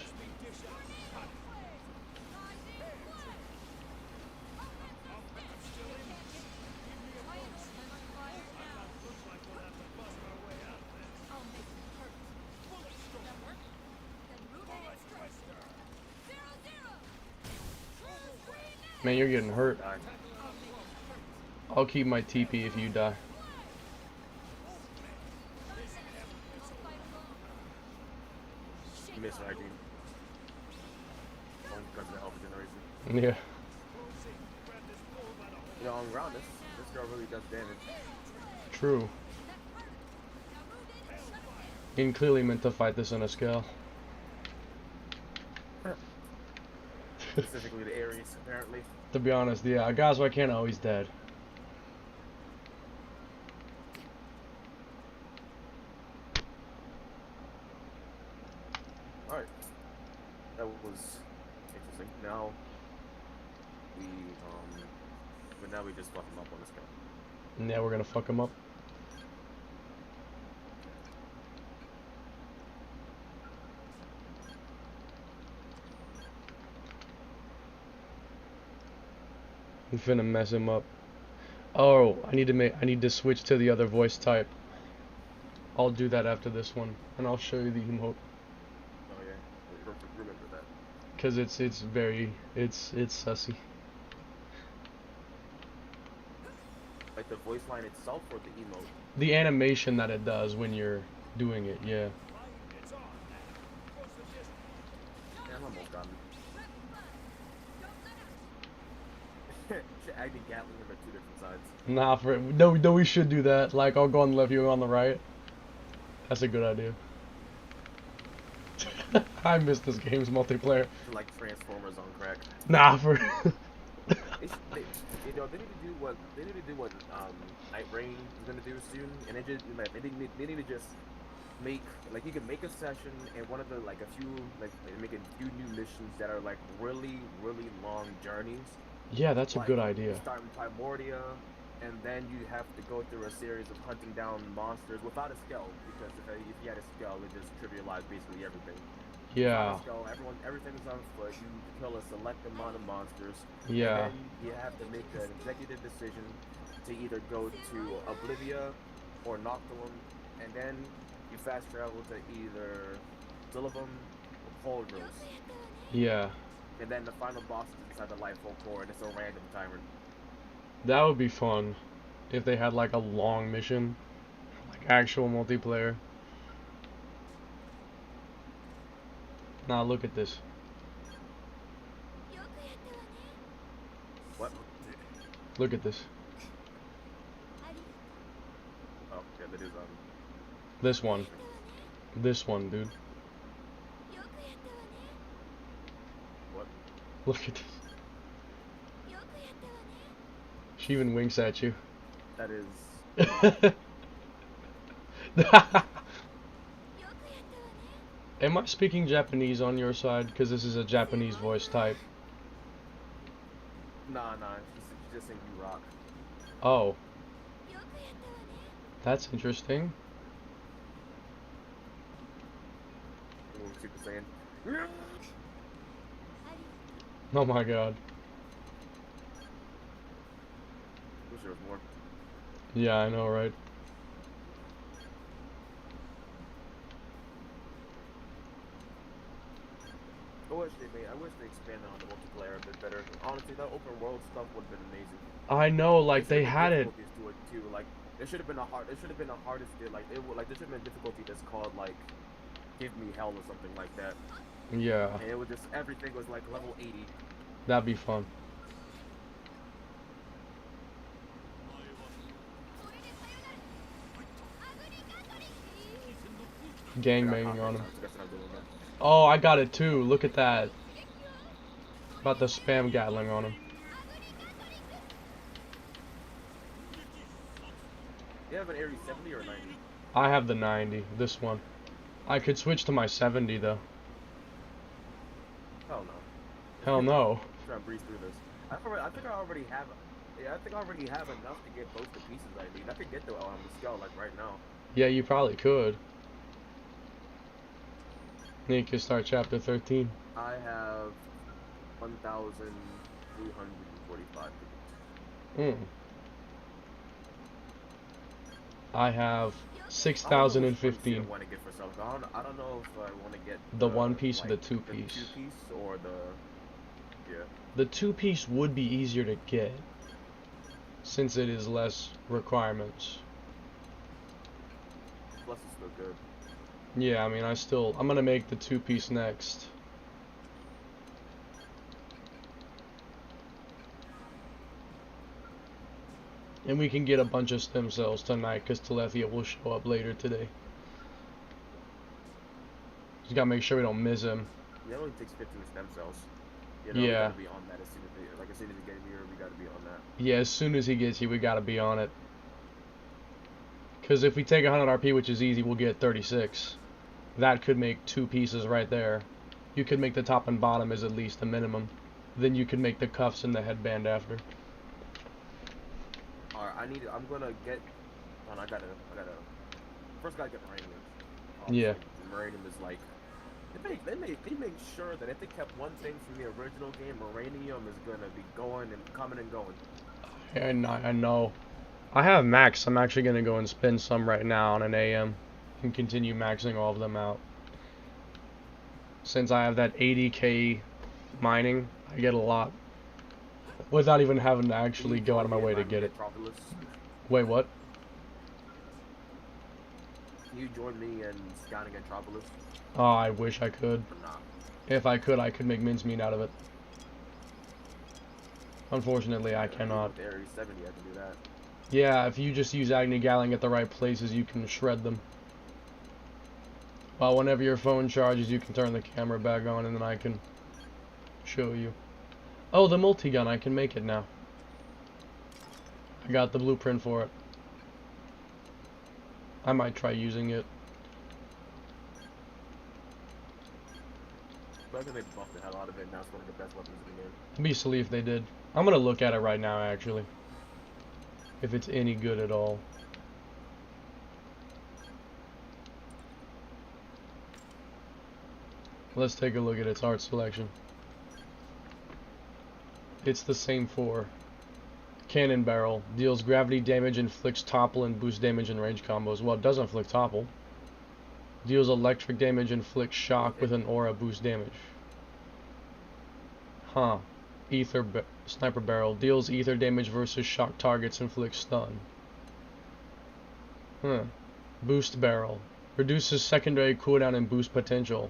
Man, you're getting hurt. I'll keep my TP if you die.
Miss ID. Only because of the health generation.
Yeah.
You know, on ground, this girl really does damage.
True. And clearly meant to fight this on a scale.
Specifically the Ares, apparently.
To be honest, yeah, guys, why can't always dead.
Alright. That was interesting. Now but now we just fuck him up on this guy.
Yeah, we're gonna fuck him up. I'm finna mess him up. Oh, I need to switch to the other voice type. I'll do that after this one, and I'll show you the emote.
Oh yeah, remember that.
Cause it's sussy.
Like the voice line itself or the emote?
The animation that it does when you're doing it, yeah.
Yeah, I'm almost done. Should Agni Gatling him at 2 different sides.
Nah, no, we should do that. Like, I'll go on the left, you go on the right. That's a good idea. I miss this game's multiplayer.
Like Transformers on crack.
Nah, for.
They need to do what Night Rain is gonna do soon, and they need to just make like you can make a session and one of the like a few make a few new missions that are like really long journeys.
Yeah, that's a good idea.
Start in Primordia, and then you have to go through a series of hunting down monsters without a skill, because if you had a skill, it just trivialized basically everything.
Yeah.
So everything's on foot. You kill a select amount of monsters.
Yeah.
And then you have to make an executive decision to either go to Oblivia or Noctilum, and then you fast travel to either Zillivam or Poldros.
Yeah.
And then the final boss is inside the Lightful Core, and it's a random timer.
That would be fun if they had like a long mission, like actual multiplayer. Now look at this.
What?
Look at this.
Oh, yeah, that is
This one. This one, dude.
What?
Look at this. She even winks at you.
That is.
Am I speaking Japanese on your side? Because this is a Japanese voice type.
Nah, she's just saying you rock.
Oh. That's interesting.
Super Saiyan.
Oh my god.
Wish there was more.
Yeah, I know, right?
I wish they expanded on the multiplayer a bit better. Honestly, that open world stuff would have been amazing.
I know, like they had it.
To it too. Like there should have been a hardest like there should have been a difficulty that's called like Give Me Hell or something like that.
Yeah.
And it was just everything was like level 80.
That'd be fun. Gangbanging on him. Oh, I got it too. Look at that. About to spam Gatling on him.
You have an Ares 70 or 90?
I have the 90. This one. I could switch to my 70 though.
Hell no.
Hell no.
Try and breeze through this. I think I already have. Yeah, I think I already have enough to get both the pieces I need. I could get the skill like right now.
Yeah, you probably could. Then you can start chapter 13.
I have 1,345.
I have 6,015.
I don't know if I want to get
the one piece or the two piece.
The two piece or yeah.
The two piece would be easier to get, since it is less requirements.
Plus it's still good.
Yeah, I mean, I'm gonna make the two piece next. And we can get a bunch of stem cells tonight, because Telethia will show up later today. Just gotta make sure we don't miss him.
Yeah, it only takes 15 stem cells. You know, we
Yeah.
gotta be on that as soon as as soon as he gets here, we gotta be on that.
Yeah, as soon as he gets here, we gotta be on it. Because if we take 100 RP, which is easy, we'll get 36. That could make 2 pieces right there. You could make the top and bottom as at least a minimum. Then you could make the cuffs and the headband after.
Alright, I'm gonna get, I gotta, first gotta get Maranium.
Yeah.
Maranium is like, they make sure that if they kept one thing from the original game, Maranium is gonna be going and coming and going.
I know. I have max. I'm actually gonna go and spend some right now on an AM and continue maxing all of them out. Since I have that 80k mining, I get a lot without even having to actually go out of my way to get it. Wait, what?
Can you join me in scouting Metropolis?
Oh, I wish I could. If I could make mincemeat out of it. Unfortunately, I cannot.
With Ares 70, I can do that.
Yeah, if you just use Agni Galling at the right places, you can shred them. Well, whenever your phone charges, you can turn the camera back on, and then I can show you. Oh, the multi-gun, I can make it now. I got the blueprint for it. I might try using it.
I think they buffed the hell out of it, now it's one of the best weapons in the game.
It'd be silly if they did. I'm gonna look at it right now, actually. If it's any good at all. Let's take a look at its art selection. It's the same for Cannon Barrel. Deals gravity damage, inflicts topple, and boosts damage in range combos. Well, it doesn't inflict topple. Deals electric damage, inflicts shock with an aura, boost damage. Huh. Sniper Barrel. Deals ether damage versus shock targets, inflicts stun. Huh. Boost Barrel. Reduces secondary cooldown and boost potential.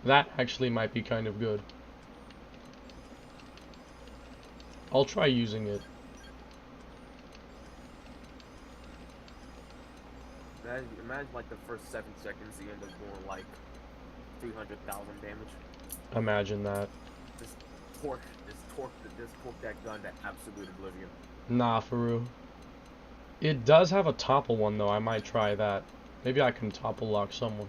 That actually might be kind of good. I'll try using it.
Imagine like the first 7 seconds you end up doing like 300,000 damage.
Imagine that.
Just torque that gun to absolute oblivion.
Nah, for real. It does have a topple one though, I might try that. Maybe I can topple lock someone.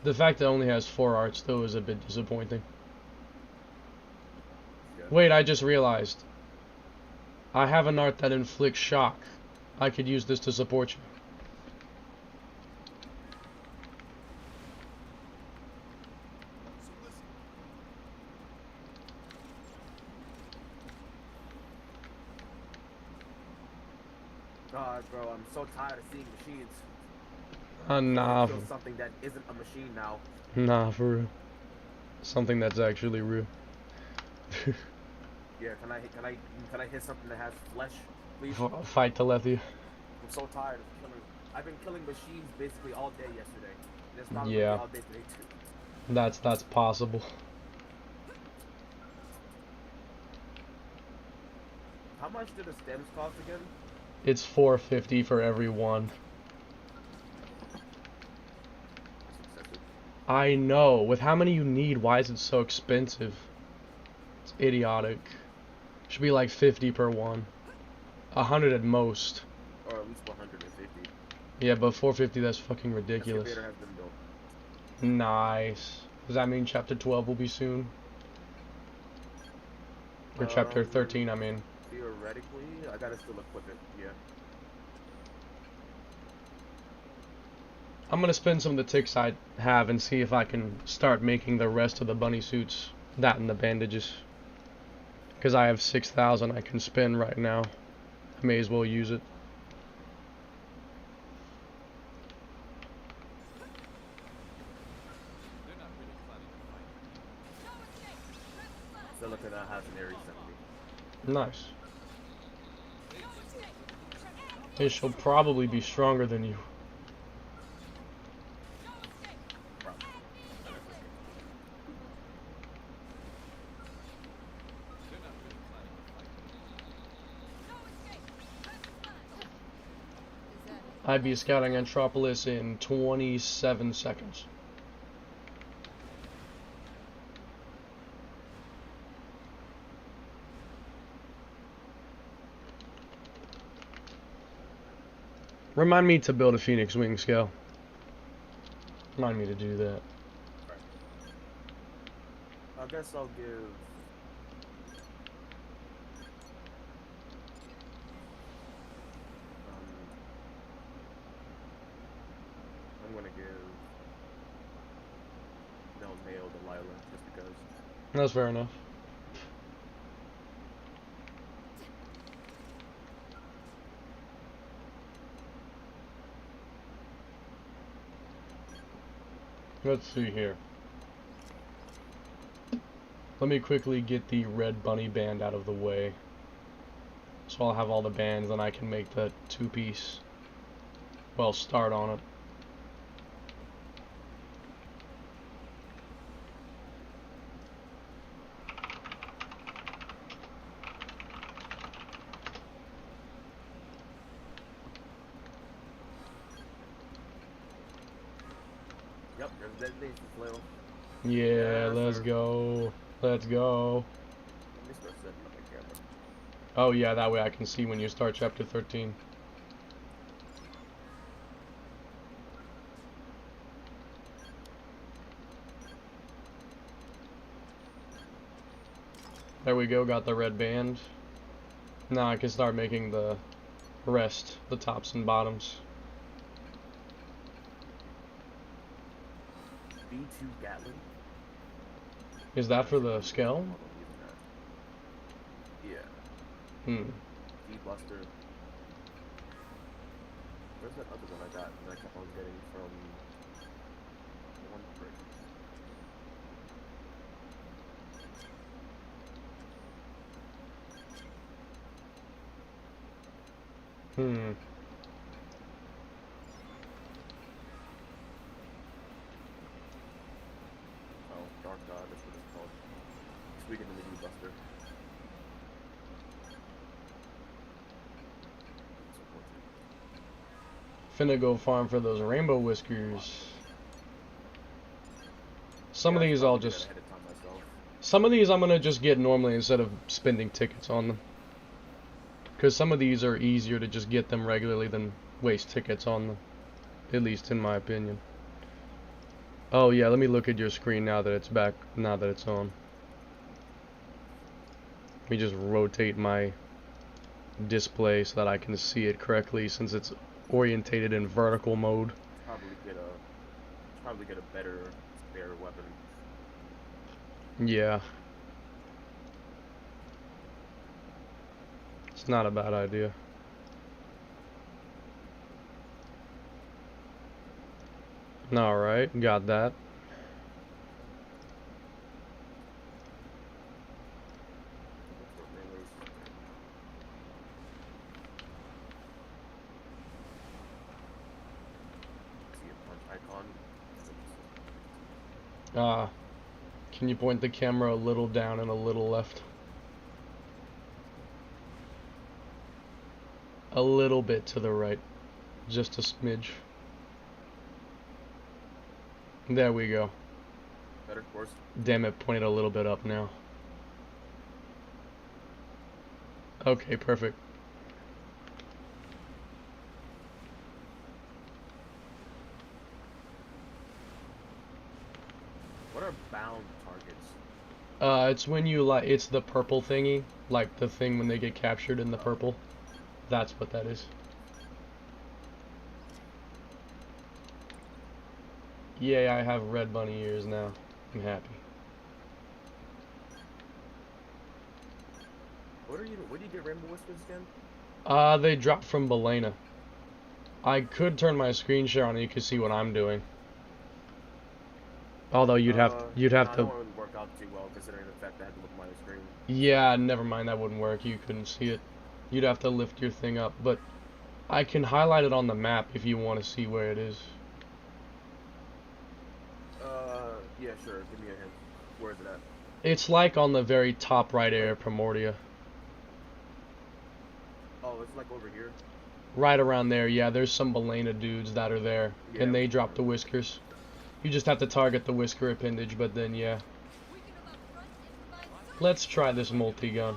The fact that it only has 4 arts though is a bit disappointing. Wait, I just realized. I have an art that inflicts shock. I could use this to support you.
God, bro, I'm so tired of seeing machines.
Nah.
Kill something that isn't a machine now.
Nah, for real. Something that's actually real.
Yeah, can I hit something that has flesh, please?
Fight Telethia.
I'm so tired of killing. I've been killing machines basically all day yesterday. And it's probably
Yeah.
all day today too.
That's possible.
How much do the stems cost again?
It's 450 for every one. I know. With how many you need, why is it so expensive? It's idiotic. Should be like 50 per one. 100 at most.
Or at least 150.
Yeah, but 450, that's fucking ridiculous.
Excavator has been built.
Nice. Does that mean chapter 12 will be soon? Or chapter 13, I mean.
Theoretically, I gotta still equip it, yeah.
I'm gonna spend some of the ticks I have and see if I can start making the rest of the bunny suits. That and the bandages. Because I have 6,000 I can spend right now. I may as well use it.
Still looking at has an Ares 70.
Nice. It shall probably be stronger than you. I'd be scouting Antropolis in 27 seconds. Remind me to build a Phoenix Wing scale. Remind me to do that.
I guess I'll give... I'm gonna give... No Mail to Lila, just because.
That's fair enough. Let's see here. Let me quickly get the red bunny band out of the way. So I'll have all the bands and I can make the two-piece. Well, start on it.
Yep, there's that needs to flail.
Yeah, let's go. Let's go.
Let me start setting up my camera.
Oh yeah, that way I can see when you start chapter 13. There we go, got the red band. Now I can start making the rest, the tops and bottoms.
B2 Gatling.
Is that for the scale?
Yeah. D-Buster. Where's that other one I got that I kept on getting from one prick? Oh, Dark God, that's what it's called. Speaking of the D-Buster.
Finna go farm for those rainbow whiskers. Some of these I'll just... Some of these I'm gonna just get normally instead of spending tickets on them. Because some of these are easier to just get them regularly than waste tickets on them. At least in my opinion. Oh yeah, let me look at your screen now that it's back, now that it's on. Let me just rotate my display so that I can see it correctly since it's orientated in vertical mode.
Probably get a better spare weapon.
Yeah. It's not a bad idea. Alright, got that. Can you point the camera a little down and a little left? A little bit to the right. Just a smidge. There we go.
Better, worse?
Damn it, pointed a little bit up now. Okay, perfect.
What are bound targets?
It's when you it's the purple thingy, like the thing when they get captured in the purple. That's what that is. Yay, I have red bunny ears now. I'm happy.
Where do you get rainbow whiskers again?
They dropped from Belena. I could turn my screen share on and you could see what I'm doing. Although you'd have to.
That wouldn't work out too well considering the fact that I had to look at my screen.
Yeah, never mind. That wouldn't work. You couldn't see it. You'd have to lift your thing up. But I can highlight it on the map if you want to see where it is.
Yeah, sure. Give me a hint. Where is it at?
It's like on the very top right area, Primordia.
Oh, it's like over here.
Right around there, yeah, there's some Balena dudes that are there, and they drop the whiskers. You just have to target the whisker appendage, but then, yeah. Let's try this multi-gun.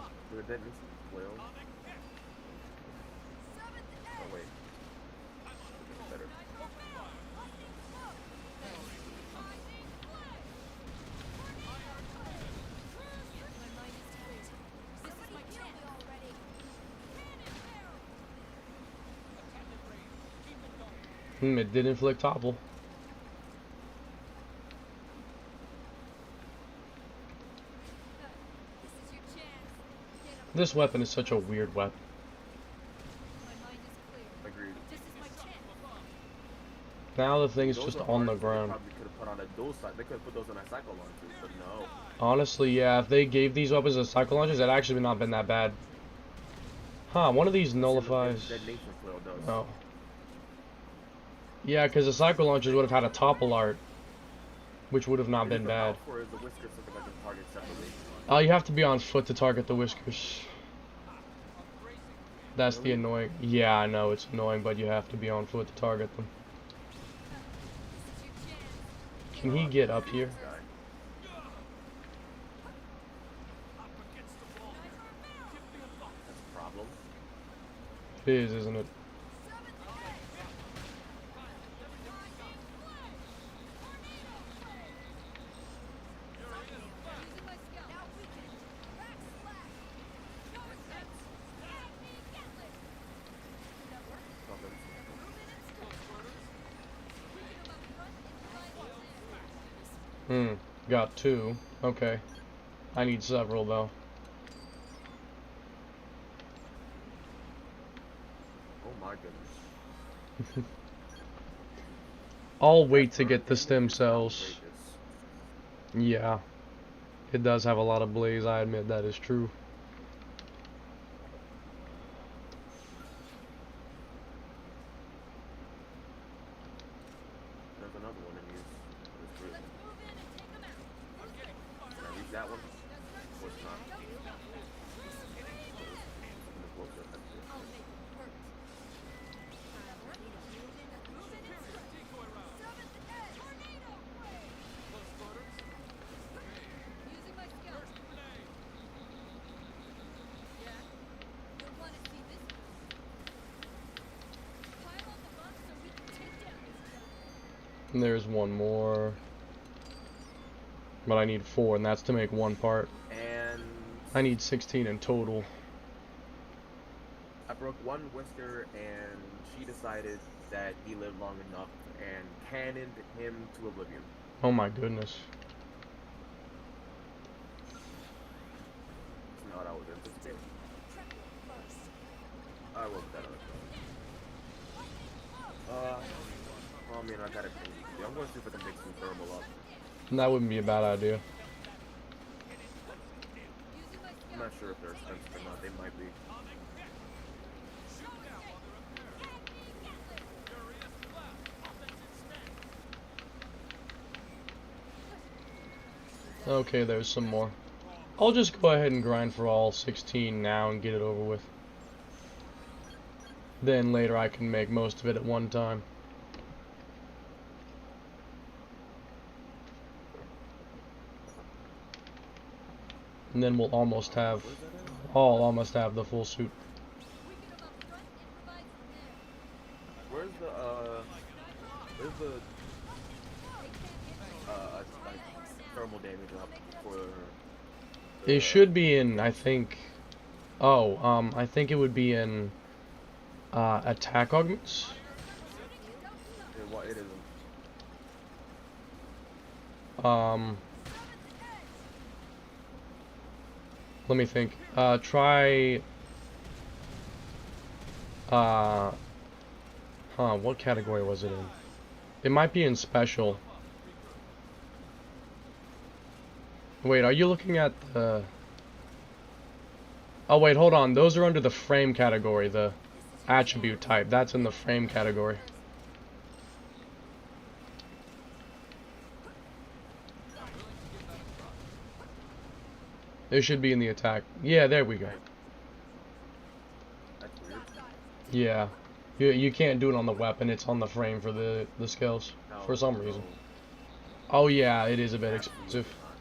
It did inflict topple. This weapon is such a weird weapon.
Agreed.
Now the thing's just on the ground.
Probably could have put on a dual sight. They could have put those on a cycle launcher, but no.
Honestly, yeah, if they gave these weapons as cycle launchers, it'd actually not been that bad. Huh, one of these nullifies... Oh. Yeah, because the cycle launchers would have had a topple art, which would have not been bad. Oh, you have to be on foot to target the whiskers. That's the annoying... Yeah, I know, it's annoying, but you have to be on foot to target them. Can he get up here? It is, isn't it? Got 2. Okay. I need several, though.
Oh my goodness.
I'll wait to get the stem cells. Yeah. It does have a lot of blaze, I admit that is true.
There's another one in use. Can I reach that one? Of course not.
And there's one more. But I need 4, and that's to make one part.
And
I need 16 in total.
I broke one whisker, and she decided that he lived long enough and cannoned him to oblivion.
Oh my goodness.
That's not what I was anticipating. I will put that on the I mean, I gotta think. I'm going to see if I can mix some thermal up.
That wouldn't be a bad idea.
I'm not sure if they're expensive or not. They might be.
Okay, there's some more. I'll just go ahead and grind for all 16 now and get it over with. Then later I can make most of it at one time. And then we'll almost have, I'll almost have the full suit.
Where's the like thermal damage up for
It should be in, I think, I think it would be in, attack augments?
It isn't.
Let me think. Try... what category was it in? It might be in special. Wait, are you looking at the... Oh wait, hold on. Those are under the frame category, the attribute type. That's in the frame category. It should be in the attack. Yeah, there we go.
That's weird.
Yeah. You can't do it on the weapon. It's on the frame for the skills
No,
for some reason.
no.
Oh yeah, it is a bit
Absolutely
expensive.
not.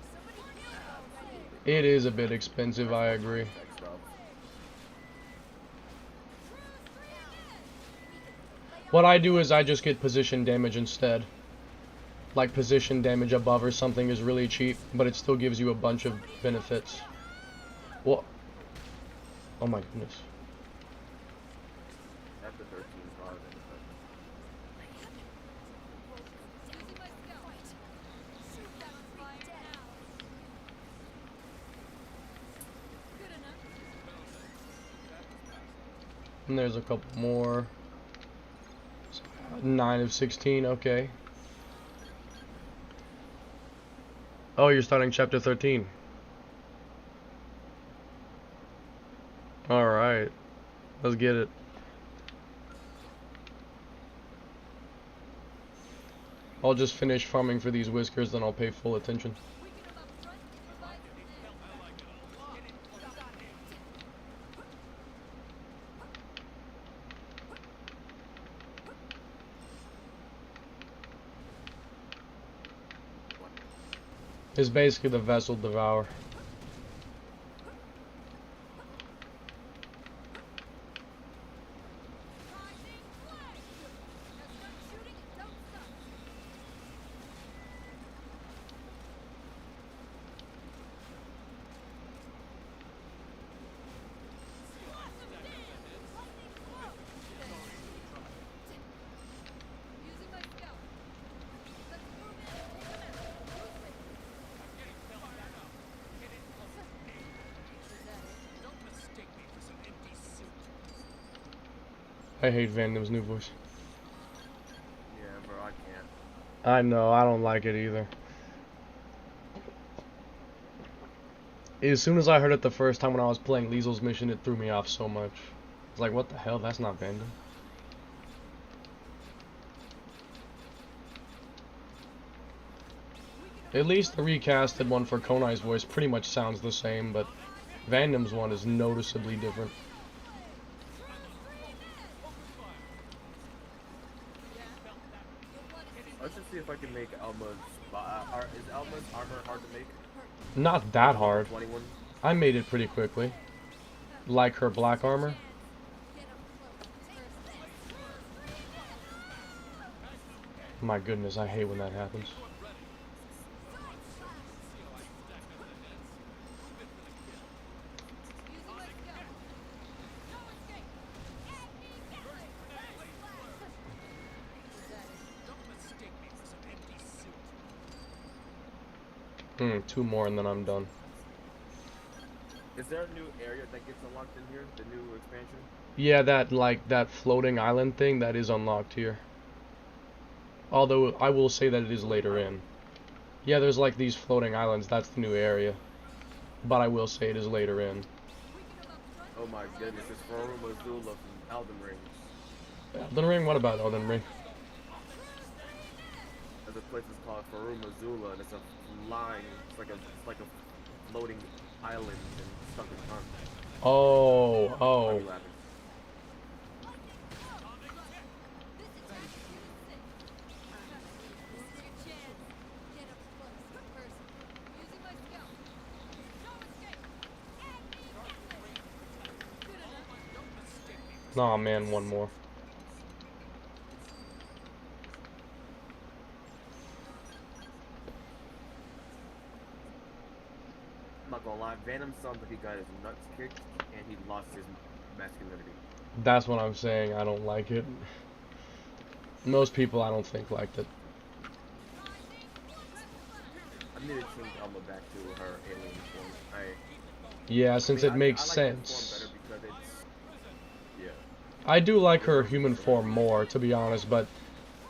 Absolutely
It
not.
is a bit expensive. I agree.
Check stuff.
What I do is I just get position damage instead. Like position damage above or something is really cheap, but it still gives you a bunch of benefits. What? Oh my goodness.
After 13 cars,
And there's a couple more. 9 of 16, okay. Oh, you're starting chapter 13. Alright. Let's get it. I'll just finish farming for these whiskers, then I'll pay full attention. It's basically the vessel devour. I hate Vandam's new voice.
Yeah, bro, I can't.
I know, I don't like it either. As soon as I heard it the first time when I was playing Liesel's mission, it threw me off so much. It's like, what the hell? That's not Vandam. At least the recasted one for Konai's voice pretty much sounds the same, but Vandam's one is noticeably different.
I should see if I can make Elma's. Is Elma's armor hard to make?
Not that hard.
21.
I made it pretty quickly. Like her black armor. My goodness, I hate when that happens. Two more and then I'm done.
Is there a new area that gets unlocked in here? The new expansion?
Yeah, that floating island thing, that is unlocked here. Although, I will say that it is later in. Yeah, there's like these floating islands, that's the new area. But I will say it is later in.
Oh my goodness, it's Faruma Azula from Elden Ring.
Elden Ring? What about Elden Ring?
There's a place that's called Faruma Azula, and it's a line, it's like a floating island and stuck in time.
Oh, oh. Nah, man, one more.
I'm not gonna lie, Venom sounds like he got his nuts kicked and he lost his masculinity.
That's what I'm saying, I don't like it. Most people I don't think liked it.
I need to change Elma back to her alien form.
Yeah, since it makes sense. I do like her human form more, to be honest, but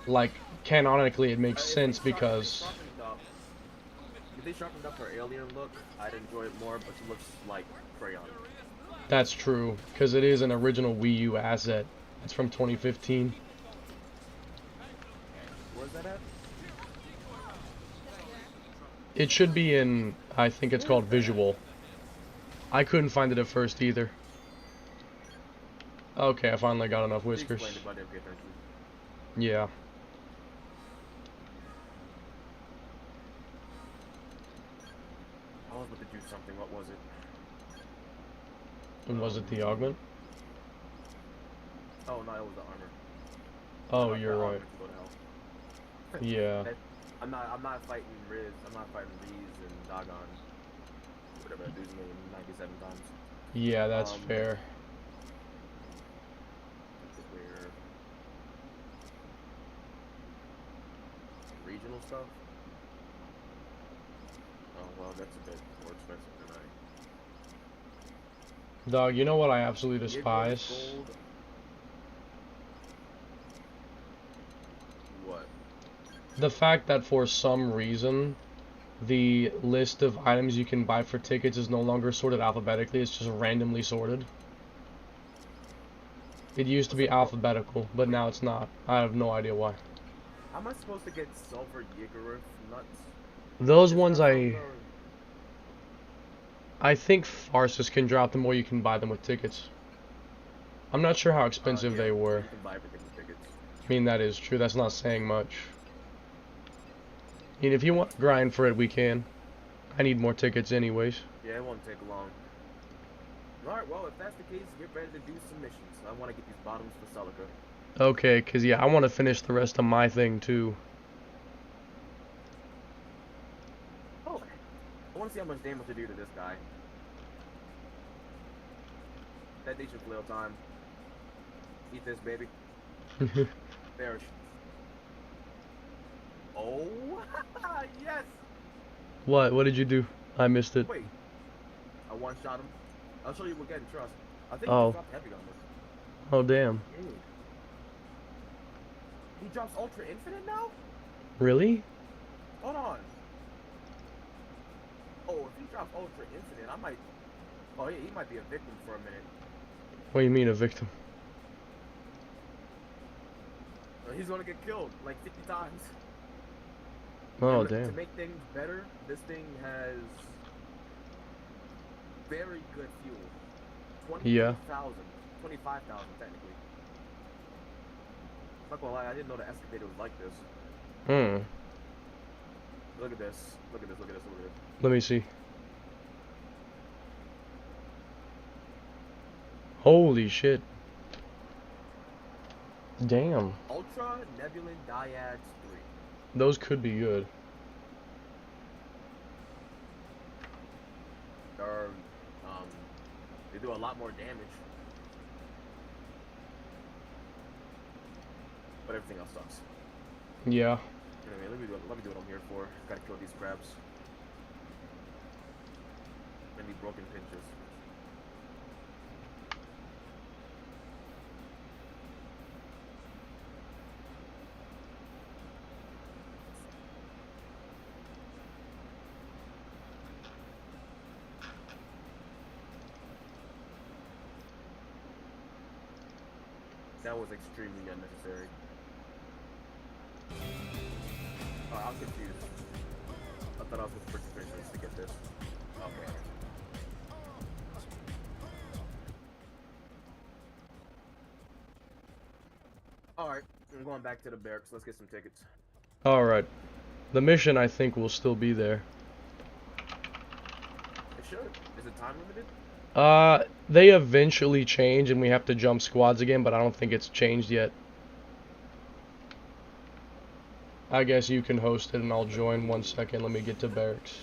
like canonically it makes sense because
If they sharpened up her alien look, I'd enjoy it more, but she looks like crayon.
that's true, because it is an original Wii U asset. It's from 2015.
Where's that at?
It should be in, I think it's called Visual. I couldn't find it at first either. Okay, I finally got enough
He
whiskers.
explained it, but I didn't pay attention.
Yeah.
I was about to do something. What was it?
And was it the augment?
Oh no, it was the armor.
Oh,
The
you're right.
augment to go to hell.
Yeah.
I'm not fighting Riz. I'm not fighting Reese and Dogon. Whatever that dude's name, 97 times.
Yeah, that's fair.
Where regional stuff? Oh well, that's a bit more expensive than I.
Dog, you know what I absolutely
Give
despise?
gold. What?
The fact that for some reason the list of items you can buy for tickets is no longer sorted alphabetically, it's just randomly sorted. It used to be alphabetical, but now it's not. I have no idea why.
How am I supposed to get silver Yiggorath nuts?
Those ones I think Farsus can drop them or you can buy them with tickets. I'm not sure how expensive
Yeah,
they were.
You can buy everything with tickets.
I mean, that is true. That's not saying much. I mean, if you want to grind for it, we can. I need more tickets anyways.
Yeah, it won't take long. Alright, well, if that's the case, get ready to do some missions. I want to get these bottoms for Celica.
Okay, because, yeah, I want to finish the rest of my thing, too.
Oh, I want to see how much damage to do to this guy. That nation flail time. Eat this, baby. Perish. Oh, yes!
What? What did you do? I missed it.
Wait. I one-shot him. I'll show you again, trust. I think he
Oh.
dropped heavy on this.
Oh, damn.
He drops Ultra Infinite now?
Really?
Hold on. Oh, if he drops Ultra Infinite, I might... Oh, yeah, he might be a victim for a minute.
What do you mean, a victim?
He's gonna get killed like 50 times.
Oh,
And
damn.
To make things better, this thing has very good fuel. 25,000 technically. Not gonna lie, I didn't know the excavator was like this.
Hmm.
Look at this. Look at this. Look at this. Look at this.
Let me see. Holy shit. Damn.
Ultra Nebulan Dyads 3.
Those could be good.
They're, they do a lot more damage. But everything else sucks.
Yeah.
Anyway, let me do what I'm here for. Gotta kill these crabs. And these broken pinches. That was extremely unnecessary. Oh, I'm confused. I thought I was with British Visions to get this. Okay. Alright, I'm going back to the barracks. Let's get some tickets.
Alright. The mission, I think, will still be there.
It should. Is it time limited?
They eventually change and we have to jump squads again, but I don't think it's changed yet. I guess you can host it and I'll join. 1 second, let me get to barracks.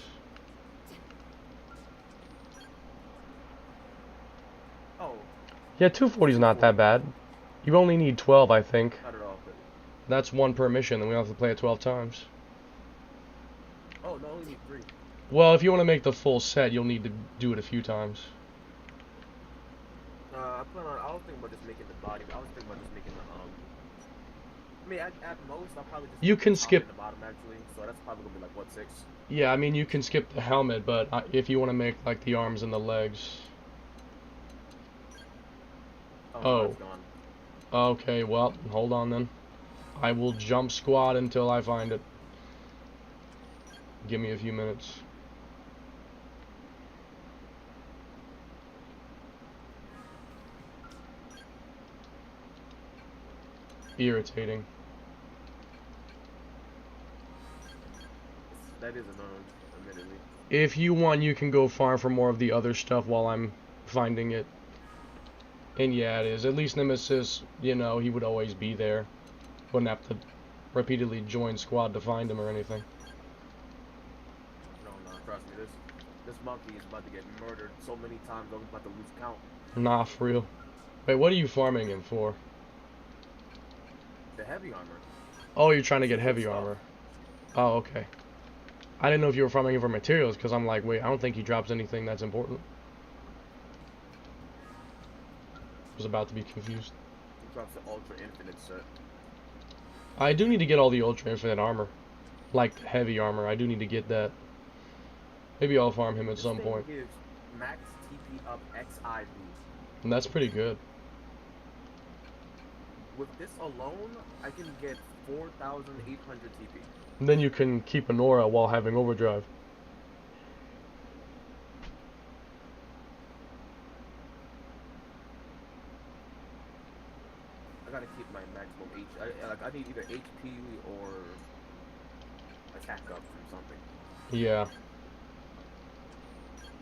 Oh.
Yeah, 240 is not that bad. You only need 12, I think.
Not at all. But...
That's 1 per mission, and we don't have to play it 12 times.
Oh, no, only need 3.
Well, if you want to make the full set, you'll need to do it a few times.
I was thinking about just making the body. I was thinking about just making the, I mean, at most, I'll probably just...
You can skip...
the bottom, actually, so that's probably gonna be like, what, 6?
Yeah, I mean, you can skip the helmet, but if you want to make, like, the arms and the legs...
Oh. It's gone.
Okay, well, hold on then. I will jump squad until I find it. Give me a few minutes. irritating.
That is annoying, admittedly.
If you want, you can go farm for more of the other stuff while I'm finding it. And yeah, it is. At least Nemesis, you know, he would always be there. Wouldn't have to repeatedly join squad to find him or anything.
No, trust me. This monkey is about to get murdered so many times, I'm about to lose count.
Nah, for real. Wait, what are you farming him for?
The heavy armor.
Oh, you're trying to get heavy armor. Oh, okay. I didn't know if you were farming him for materials, because I'm like, wait, I don't think he drops anything that's important. I was about to be confused.
He drops the Ultra Infinite set.
I do need to get all the Ultra Infinite armor. Like the heavy armor, I do need to get that. Maybe I'll farm him at some point.
Gives max TP up XIV.
And that's pretty good.
With this alone, I can get 4,800 TP.
And then you can keep an aura while having overdrive.
I gotta keep my maximum I need either HP or attack up from something.
Yeah.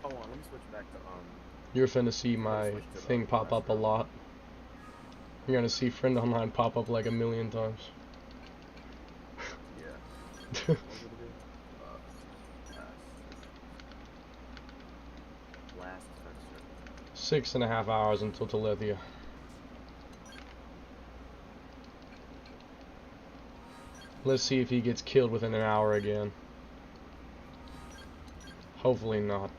Hold on, let me switch back to
You're finna see my thing pop up a lot. You're gonna see friend online pop up like a million times.
Yeah. Last
6.5 hours until Telethia. Let's see if he gets killed within an hour again. Hopefully not.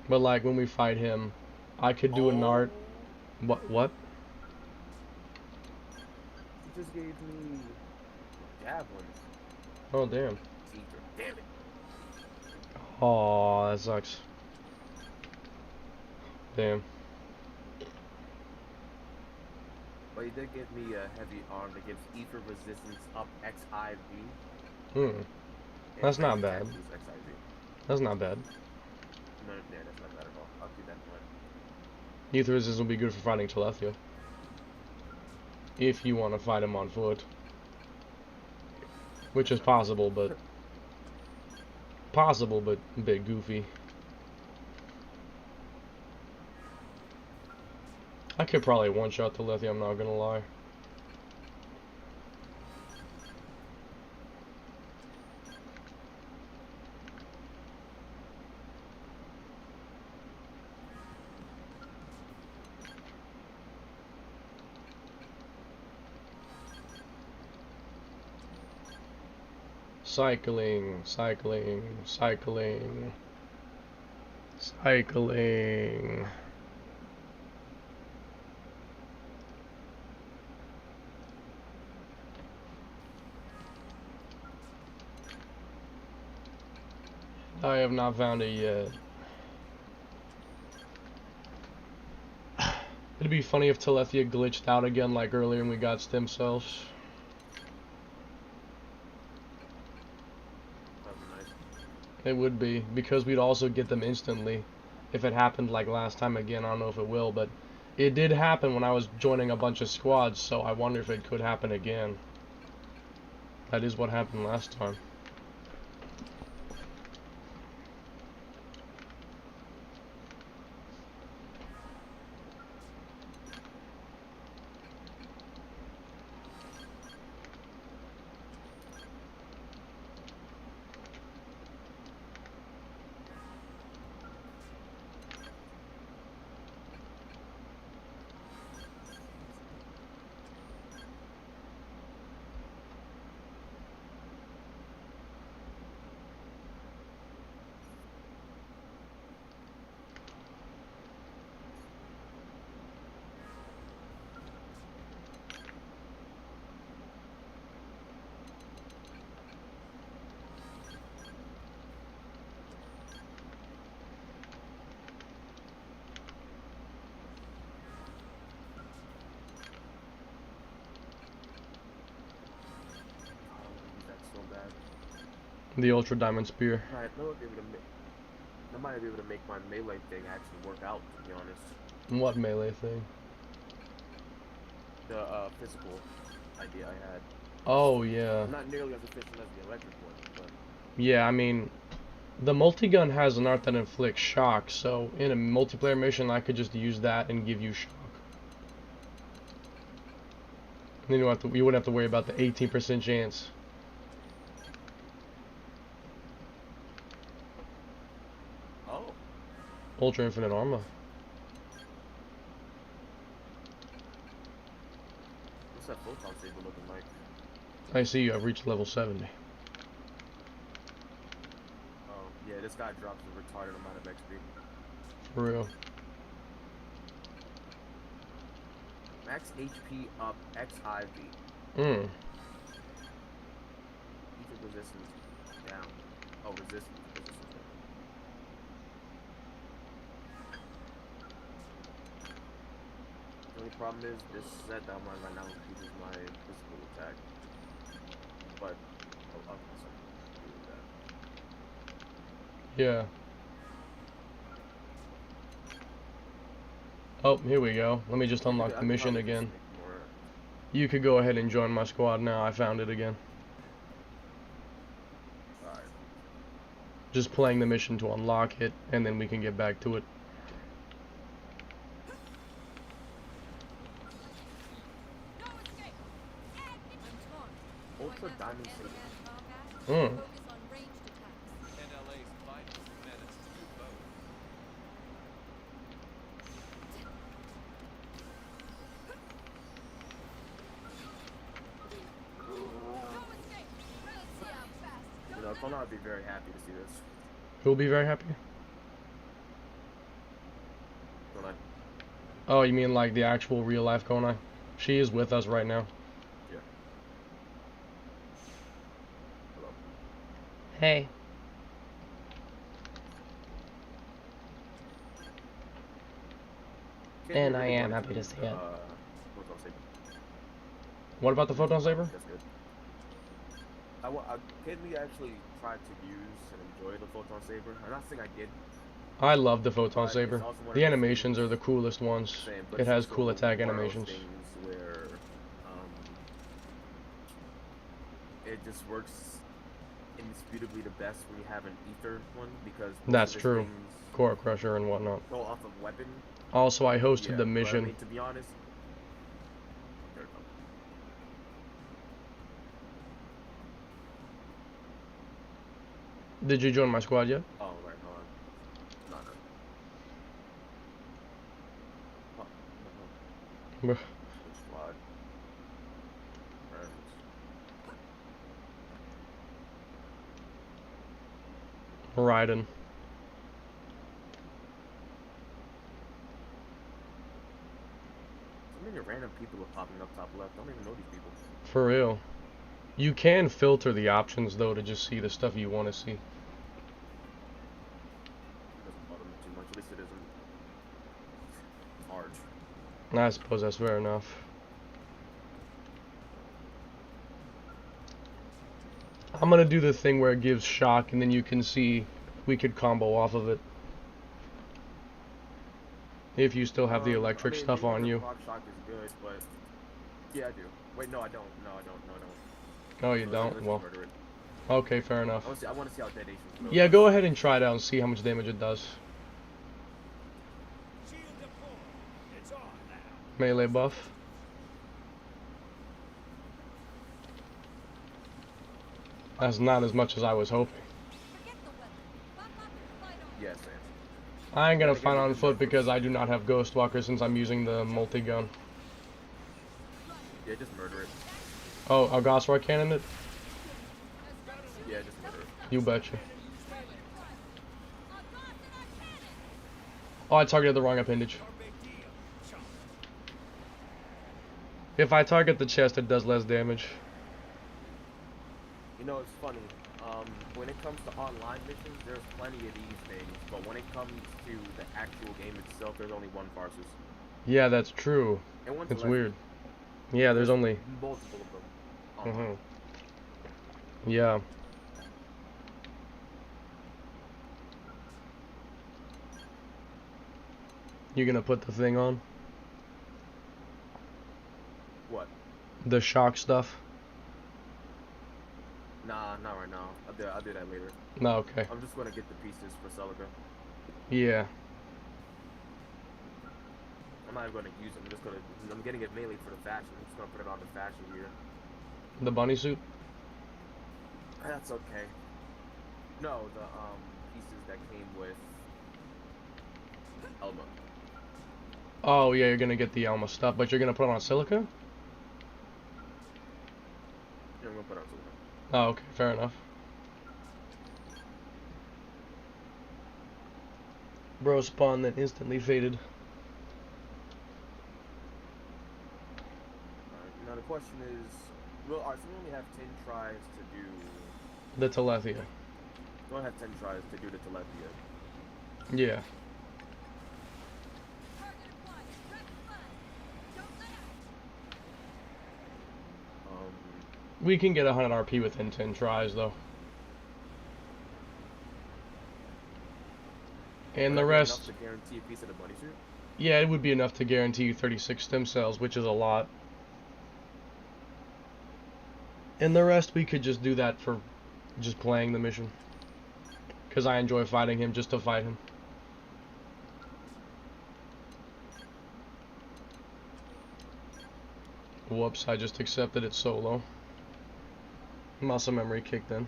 But like when we fight him, I could do an art. What?
He just gave me javelins.
Oh damn.
Damn it.
Oh, that sucks. Damn.
But he did give me a heavy arm that gives ether resistance up XIV.
That's not bad.
XIV.
That's not bad.
No, yeah, that's not bad at all. I'll keep that in mind.
Ether resistance will be good for fighting Telethia. If you want to fight him on foot. Which is possible, but... a bit goofy. I could probably one-shot Telethia, I'm not gonna lie. Cycling. I have not found it yet. It'd be funny if Telethia glitched out again like earlier and we got stem cells. It would be, because we'd also get them instantly. If it happened like last time again, I don't know if it will, but it did happen when I was joining a bunch of squads, so I wonder if it could happen again. That is what happened last time. The Ultra Diamond Spear.
Alright, I might be able to make my melee thing actually work out, to be honest.
What melee thing?
The physical idea I had.
Oh, yeah.
Not nearly as efficient as the electric one, but...
Yeah, I mean, the multi-gun has an art that inflicts shock, so in a multiplayer mission I could just use that and give you shock. And then you wouldn't have to worry about the 18% chance.
Oh.
Ultra infinite armor.
What's that photon saber looking like?
I see you have reached level 70.
Oh, yeah, this guy drops a retarded amount of XP.
For real.
Max HP up XIV.
Hmm.
Each of resistance down. Oh, resistance down. The only problem is this set that I'm on right now increases my physical attack. But I'll do that.
Yeah. Oh, here we go. Let me just unlock the mission again. You could go ahead and join my squad now. I found it again.
Alright.
Just playing the mission to unlock it, and then we can get back to it.
Ultra Diamond Saber.
Hmm.
You know, Kona would be very happy to see this.
Who'll be very happy?
Kona.
Oh, you mean like the actual real life Konai? She is with us right now.
Yeah. Hello.
Hey. And I am happy to see it. What about the photon saber?
That's good. Can we actually try to use and enjoy the photon saber? I'm not saying I did.
I love the photon saber. The animations are the coolest ones. It has cool attack animations.
Where it just works indisputably the best when you have an ether one because
that's true. Core Crusher and whatnot.
Go off of weapon.
Also, I hosted the mission.
But, I mean, to be honest,
did you join my squad yet?
Oh, right, hold on. No. Squad.
Raiden.
So many random people are popping up top left. I don't even know these people.
For real. You can filter the options though to just see the stuff you want to see.
It doesn't bother me too much. At least it isn't hard.
I suppose that's fair enough. I'm gonna do the thing where it gives shock and then you can see we could combo off of it. If you still have the electric stuff on you.
Shock is good, but yeah, I do. Wait, no, I don't. No, I don't. No, I don't.
Oh, you don't? Well, okay, fair enough.
I want to see how Dead Nation feels.
Yeah, go ahead and try it out and see how much damage it does. Melee buff. That's not as much as I was hoping.
Yes,
I ain't gonna fight on foot because I do not have Ghost Walker since I'm using the multi-gun.
Yeah, just murder it.
Oh, a Gosrock cannon it?
Yeah, just murder it.
You betcha. Oh, I targeted the wrong appendage. If I target the chest, it does less damage.
You know, it's funny. When it comes to online missions, there's plenty of these things, but when it comes to the actual game itself, there's only one Farsus.
Yeah, that's true. It's weird. Yeah, there's only
multiple of them.
Yeah. You gonna put the thing on?
What?
The shock stuff?
Nah, not right now. I'll do that later.
No, okay.
I'm just gonna get the pieces for Celica.
Yeah.
I'm not even gonna use them. I'm getting it mainly for the fashion. I'm just gonna put it on the fashion gear.
The bunny suit?
That's okay. No, the pieces that came with Elma.
Oh yeah, you're gonna get the Elma stuff, but you're gonna put it on silica?
Yeah, I'm gonna put it on Celica.
Oh, okay, fair enough. Bro spawned then instantly faded.
Alright, now the question is, so we only have 10 tries to do...
The Telethia.
We only have 10 tries to do the Telethia.
Yeah. We can get 100 RP within 10 tries, though. And the rest...
Enough to guarantee a piece of the bunny suit?
Yeah, it would be enough to guarantee you 36 stem cells, which is a lot. And the rest, we could just do that for just playing the mission. Because I enjoy fighting him just to fight him. Whoops, I just accepted it solo. Muscle memory kicked in.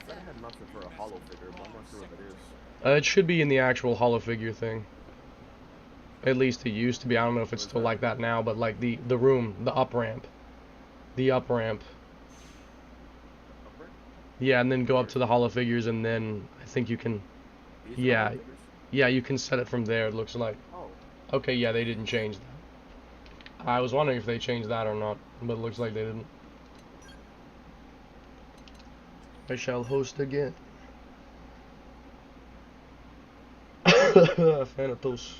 I had nothing for a hollow figure, but I'm not sure what it is.
It should be in the actual hollow figure thing. At least it used to be. I don't know if it's still like that now, but like the room, the up ramp. The up ramp. Yeah, and then go up to the hollow figures, and then I think you can... Yeah, yeah, you can set it from there, it looks like.
Oh.
Okay, yeah, they didn't change that. I was wondering if they changed that or not, but it looks like they didn't. I shall host again. Thanatos.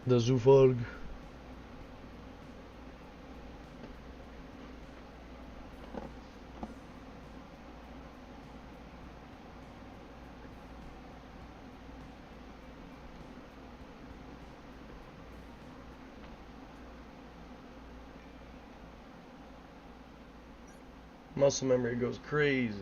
The Zufalg. Muscle memory goes crazy.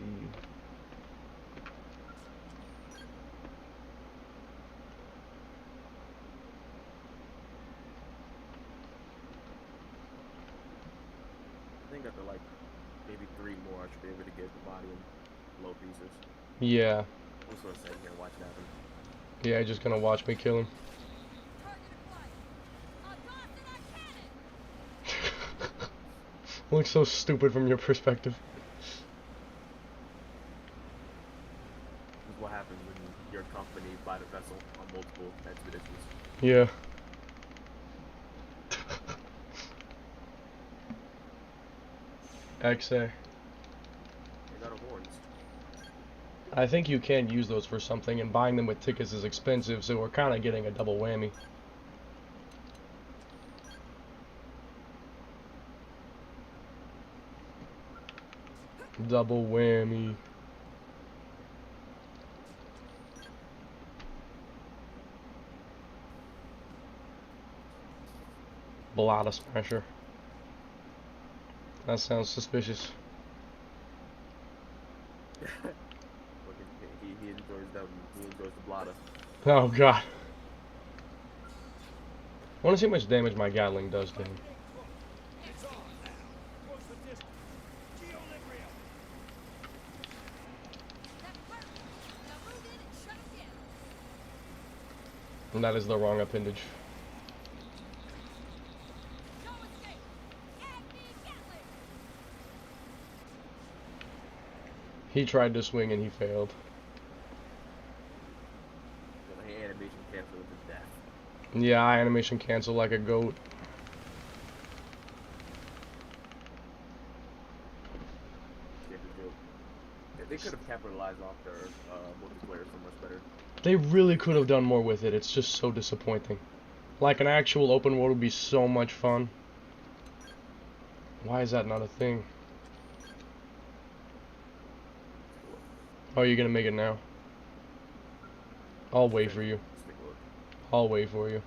I think after like maybe 3 more, I should be able to get the body in low pieces.
Yeah.
I'm just gonna sit here and watch it happen.
Yeah, you're just gonna watch me kill him. Looks so stupid from your perspective.
This is what happens when you're accompanied by the vessel on multiple expeditions.
Yeah. XA.
They got horns.
I think you can use those for something, and buying them with tickets is expensive, so we're kind of getting a double whammy. Double whammy. Blotta Smasher. That sounds suspicious.
he enjoys them. He enjoys the blotter.
Oh god. I want to see how much damage my Gatling does to him. And that is the wrong appendage. He tried to swing and he failed.
The animation canceled to death.
Yeah, I animation cancel like a goat.
capitalize off their multiplayer so much better.
They really could have done more with it. It's just so disappointing. Like, an actual open world would be so much fun. Why is that not a thing? Oh, you're gonna make it now? I'll wait for you. I'll wait for you.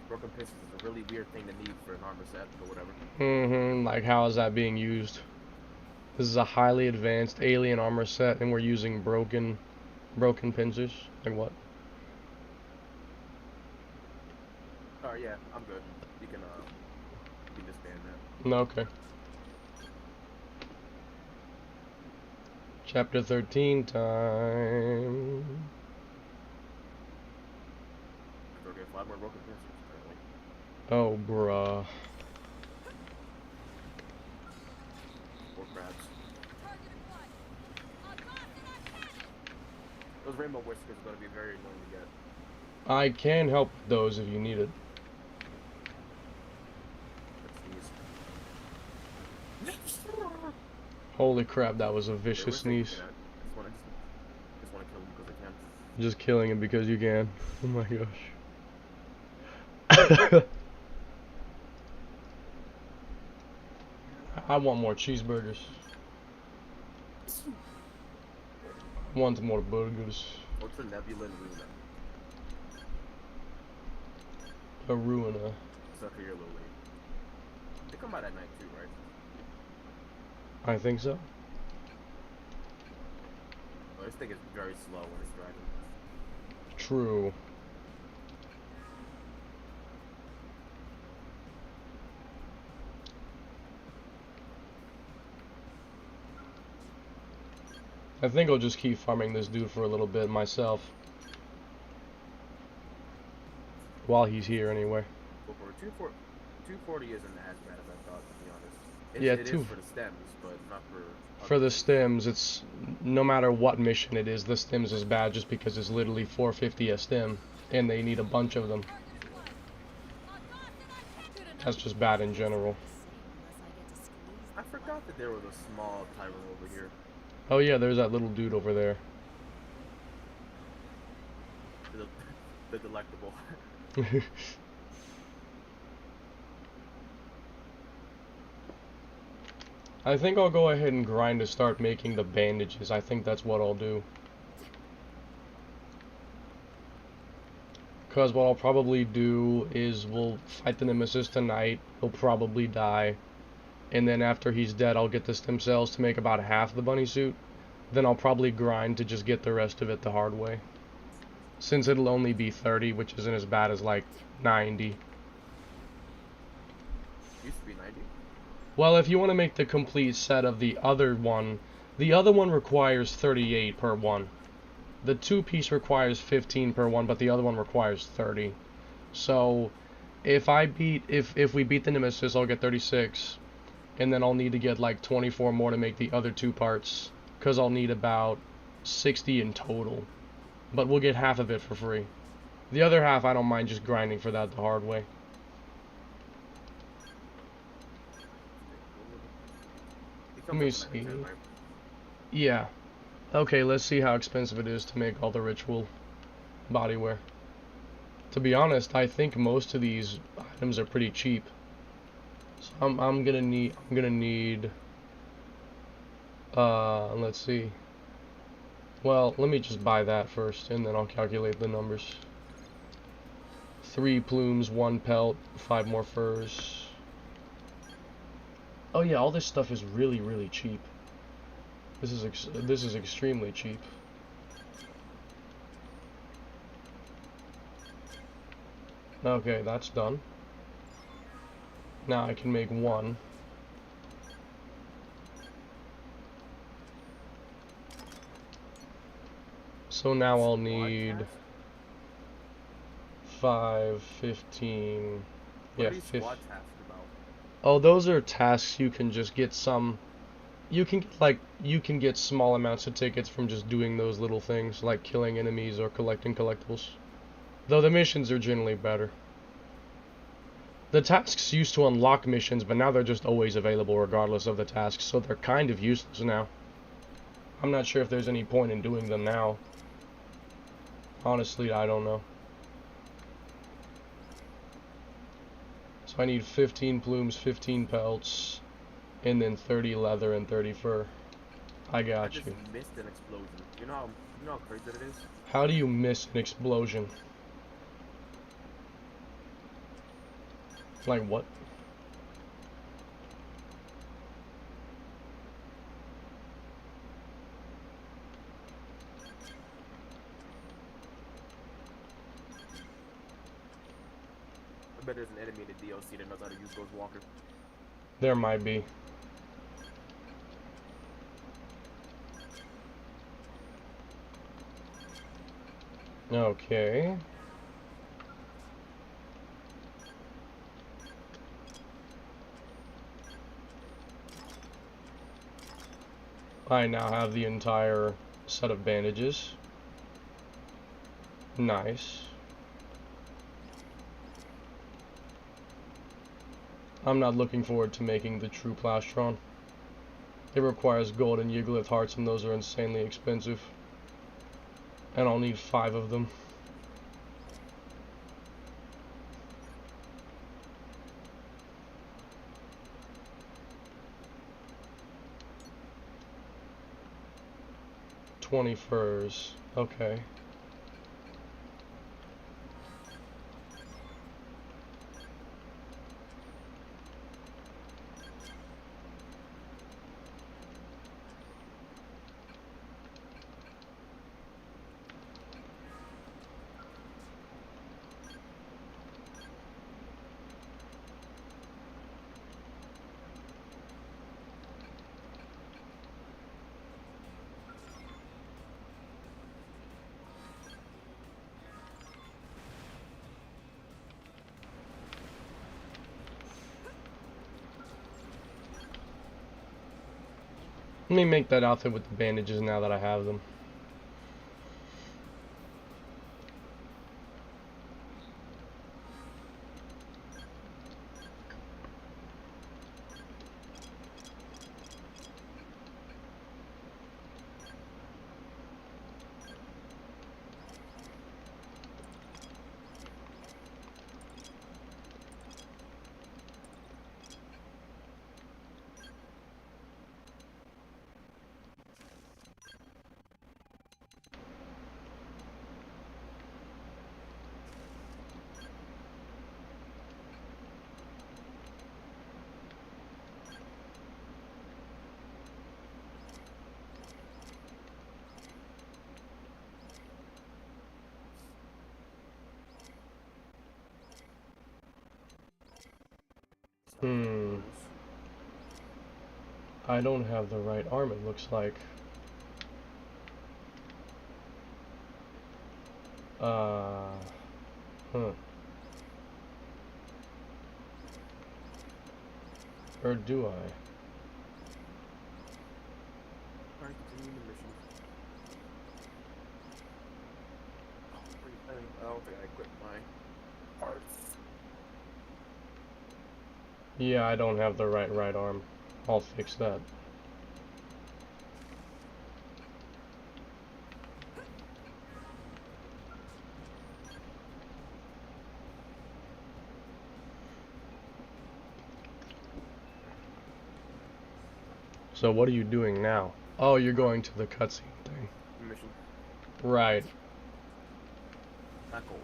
Broken pincers is a really weird thing to need for an armor set or whatever.
Like, how is that being used? This is a highly advanced alien armor set, and we're using broken pincers. Like what?
Yeah, I'm good. You can disband that.
No, okay. Chapter 13 time.
We're getting 5 more broken pincers, apparently.
Oh, bruh.
4 crabs. Those rainbow whiskers are going to be very annoying to get.
I can help with those if you need it. Holy crap, that was a vicious sneeze.
Just want to kill him because I can.
Just killing him because you can. Oh my gosh. I want more cheeseburgers. I want more burgers.
What's a nebula and Runa?
A Ruina.
Sucker, you're a little late. They come out at night too, right?
I think so.
Well, this thing is very slow when it's driving.
True. I think I'll just keep farming this dude for a little bit myself. While he's here anyway.
Well, for 240 isn't as bad as I thought, to be honest.
Yeah,
it is for the stems, but not for...
For the stems, it's... No matter what mission it is, the stems is bad just because it's literally 450 a stem. And they need a bunch of them. That's just bad in general.
I forgot that there was a small Tyrant over here.
Oh yeah, there's that little dude over there.
The delectable.
I think I'll go ahead and grind to start making the bandages. I think that's what I'll do. Because what I'll probably do is we'll fight the Nemesis tonight. He'll probably die. And then after he's dead, I'll get the stem cells to make about half the bunny suit. Then I'll probably grind to just get the rest of it the hard way. Since it'll only be 30, which isn't as bad as like 90.
Used to be 90.
Well, if you want to make the complete set of the other one requires 38 per one. The 2-piece requires 15 per one, but the other one requires 30. So, if we beat the Nemesis, I'll get 36. And then I'll need to get like 24 more to make the other 2 parts. Because I'll need about 60 in total. But we'll get half of it for free. The other half, I don't mind just grinding for that the hard way. Let me see. Yeah. Okay, let's see how expensive it is to make all the ritual bodywear. To be honest, I think most of these items are pretty cheap. So I'm gonna need let's see. Well, let me just buy that first and then I'll calculate the numbers. 3 plumes, 1 pelt, 5 more furs. Oh yeah, all this stuff is really, really cheap. This is extremely cheap. Okay, that's done. Now I can make 1. So now I'll need 5, 15, yeah, 15. Oh, those are tasks you can just get some you can get small amounts of tickets from just doing those little things like killing enemies or collecting collectibles. Though the missions are generally better. The tasks used to unlock missions, but now they're just always available regardless of the tasks, so they're kind of useless now. I'm not sure if there's any point in doing them now. Honestly, I don't know. So I need 15 plumes, 15 pelts, and then 30 leather and 30 fur. I got you.
I just missed an explosion. You know how crazy that it is?
How do you miss an explosion? Like what?
I bet there's an enemy in the DLC that knows how to use Ghost Walker.
There might be. Okay. I now have the entire set of bandages. Nice. I'm not looking forward to making the true plastron. It requires gold and Yigglith hearts, and those are insanely expensive. And I'll need 5 of them. $20 furs. Okay. Let me make that outfit with the bandages now that I have them. I don't have the right arm, it looks like. Huh. Or do I?
Alright, continue the mission. I don't think I equipped my parts.
Yeah, I don't have the right arm. I'll fix that. So what are you doing now? Oh, you're going to the cutscene thing.
Mission.
Right.
Tackle.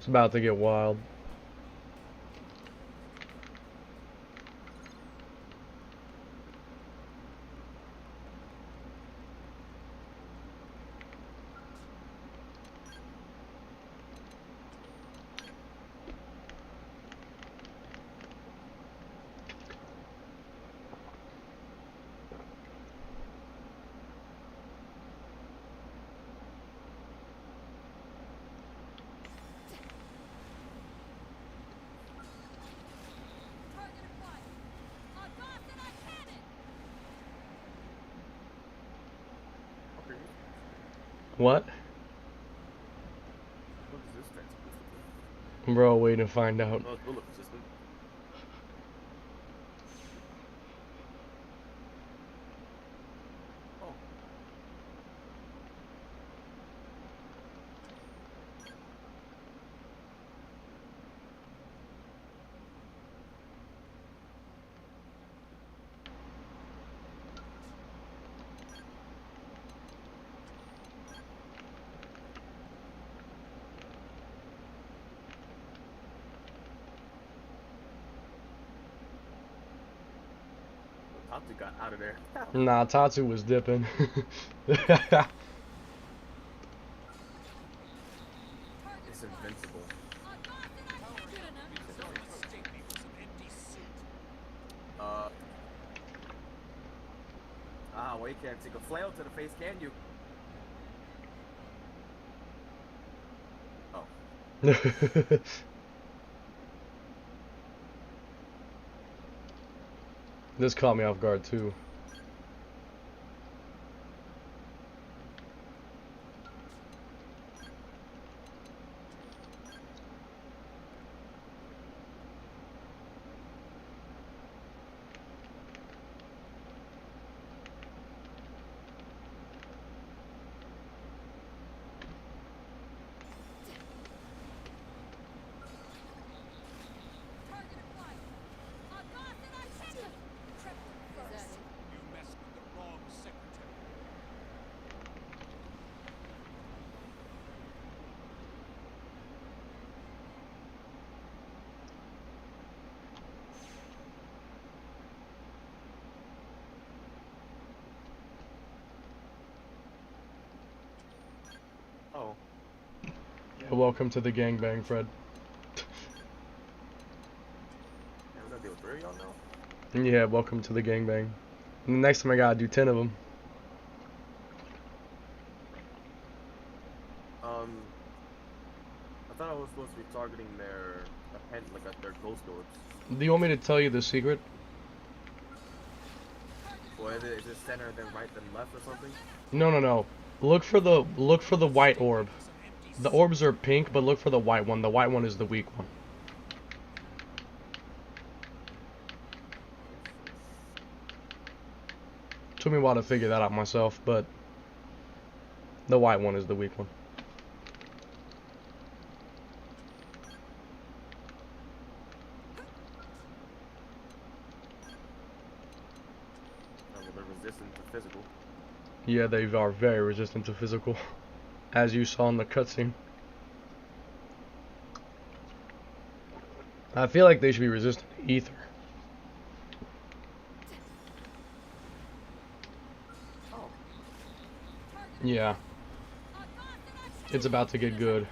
It's about to get wild. What?
What is this thing supposed to do?
Bro, waiting to find out.
Oh, it's bullet resistant. Oh. Tatsu got out of there.
Nah, Tatsu was dipping.
It's invincible. Well, you can't take a flail to the face, can you? Oh.
This caught me off guard too.
Oh.
Yeah, welcome to the gangbang, Fred.
Yeah, we're gonna deal with 3 of y'all now?
Yeah, welcome to the gangbang. And the next time I gotta do 10 of them.
I thought I was supposed to be targeting their their ghost orbs.
Do you want me to tell you the secret?
Or is it center then right then left or something?
No, no, no. Look for the white orb. The orbs are pink, but look for the white one. The white one is the weak one. Took me a while to figure that out myself, but the white one is the weak one.
Oh, well, they're resistant to physical.
Yeah, they are very resistant to physical, as you saw in the cutscene. I feel like they should be resistant to ether.
Oh.
Yeah. It's about to get good.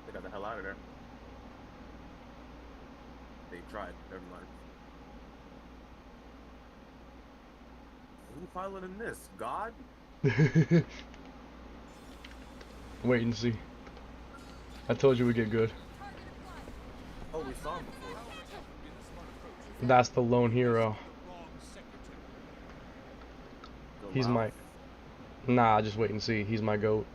They got the hell out of there. They tried. Never mind. Who's piloting this? God?
Wait and see. I told you we'd get good.
Oh, we saw him before.
That's the lone hero. He's my... Nah, just wait and see. He's my goat.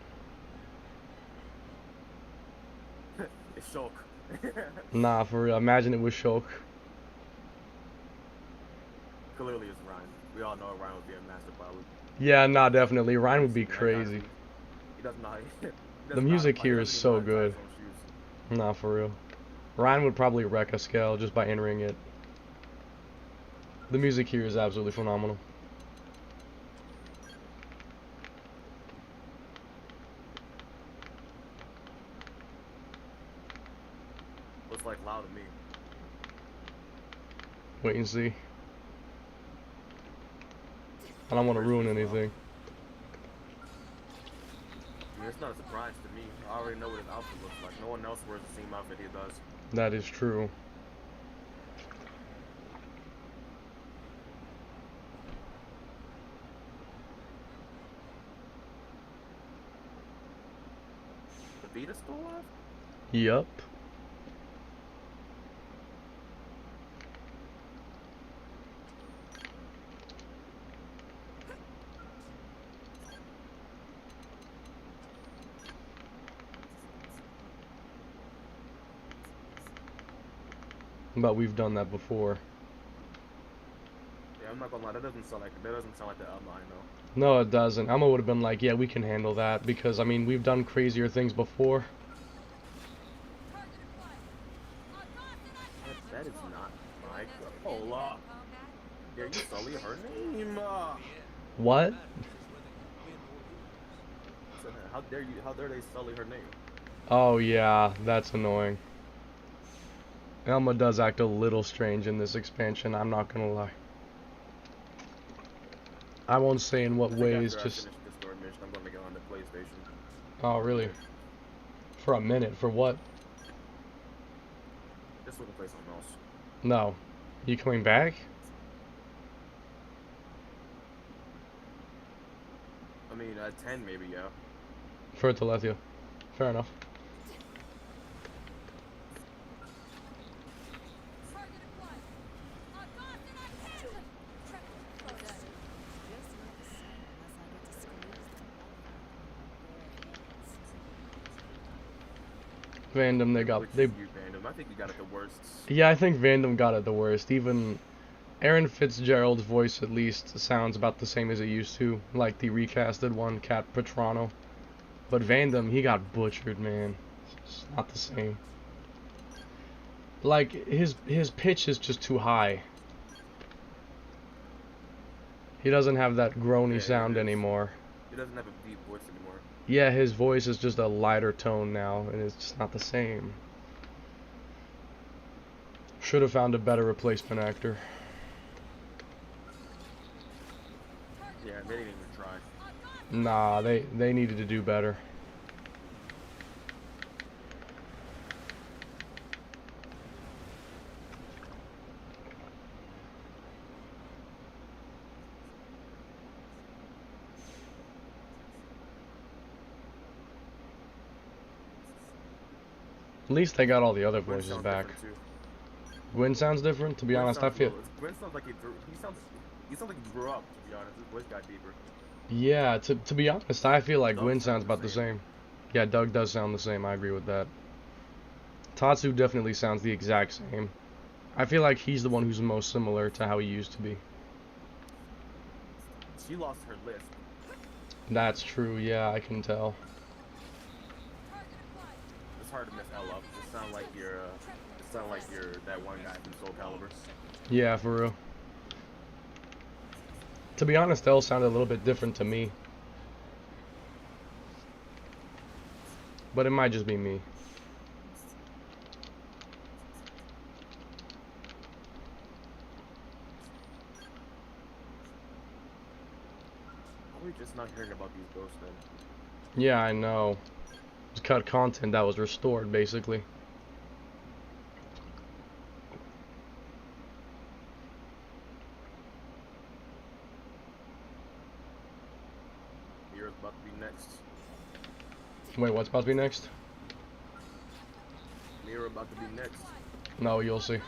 It's Shulk.
Nah, for real. Imagine it was Shulk.
Clearly it's Ryan. We all know Ryan would be a master pilot.
Yeah, nah, definitely. Ryan would be
That guy,
crazy.
he doesn't know how he
The
doesn't know how to
music
pilot. He
here is
doesn't even know
so
how to tie his
good.
own shoes.
Nah, for real. Ryan would probably wreck a scale just by entering it. The music here is absolutely phenomenal.
Looks like loud to me.
Wait and see. I don't want to ruin anything.
I mean, it's not a surprise to me. I already know what his outfit looks like. No one else wears the same outfit he does.
That is true.
The Vita's still alive?
Yup. But we've done that before.
Yeah, I'm not gonna lie. That doesn't sound like the Elma I know.
No, it doesn't. Emma would have been like, yeah, we can handle that. Because, I mean, we've done crazier things before.
That is not my... Hold up. Dare you sully her name?
What?
How dare they sully her name?
Oh, yeah, that's annoying. Elma does act a little strange in this expansion, I'm not gonna lie. I won't say in what ways,
After
just...
I finish this story mission, I'm gonna get on the PlayStation.
Oh, really? For a minute, for what?
Just so we can play something else.
No. You coming back?
I mean, at 10 maybe, yeah.
For Telethia. Fair enough. Vandom,
I think you got it the worst.
Yeah, I think Vandom got it the worst. Even Aaron Fitzgerald's voice at least sounds about the same as it used to, like the recasted one, Cat Petrano. But Vandom, he got butchered, man. It's not the same. Like, his pitch is just too high. He doesn't have that groany sound anymore.
He doesn't have a deep voice anymore.
Yeah, his voice is just a lighter tone now, and it's just not the same. Should have found a better replacement actor.
Yeah, they didn't even try.
Nah, they needed to do better. At least they got all the other voices back. Gwen sounds different. To be honest, I feel.
Gwen sounds like he sounds like he grew up. To be honest, his voice got deeper.
Yeah, to be honest, I feel like Gwen sounds about the same. Yeah, Doug does sound the same. I agree with that. Tatsu definitely sounds the exact same. I feel like he's the one who's most similar to how he used to be.
She lost her lisp.
That's true. Yeah, I can tell.
It's hard to mess L up. It sound like you're that one guy from Soul Calibur.
Yeah, for real. To be honest, L sounded a little bit different to me. But it might just be me.
Are we just not hearing about these ghosts then?
Yeah, I know. Just cut content that was restored, basically.
Mira's about to be next.
Wait, what's about to be next?
Mira about to be next.
No, you'll see.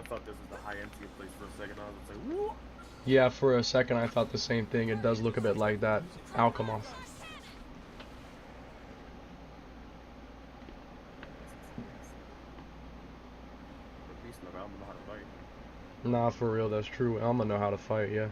thought this was the high end tier place for a second. I was like, woo!
Yeah, for a second I thought the same thing. It does look a bit like that. Alchemoth. Nah, for real, that's true. I'm gonna know how to fight, yeah.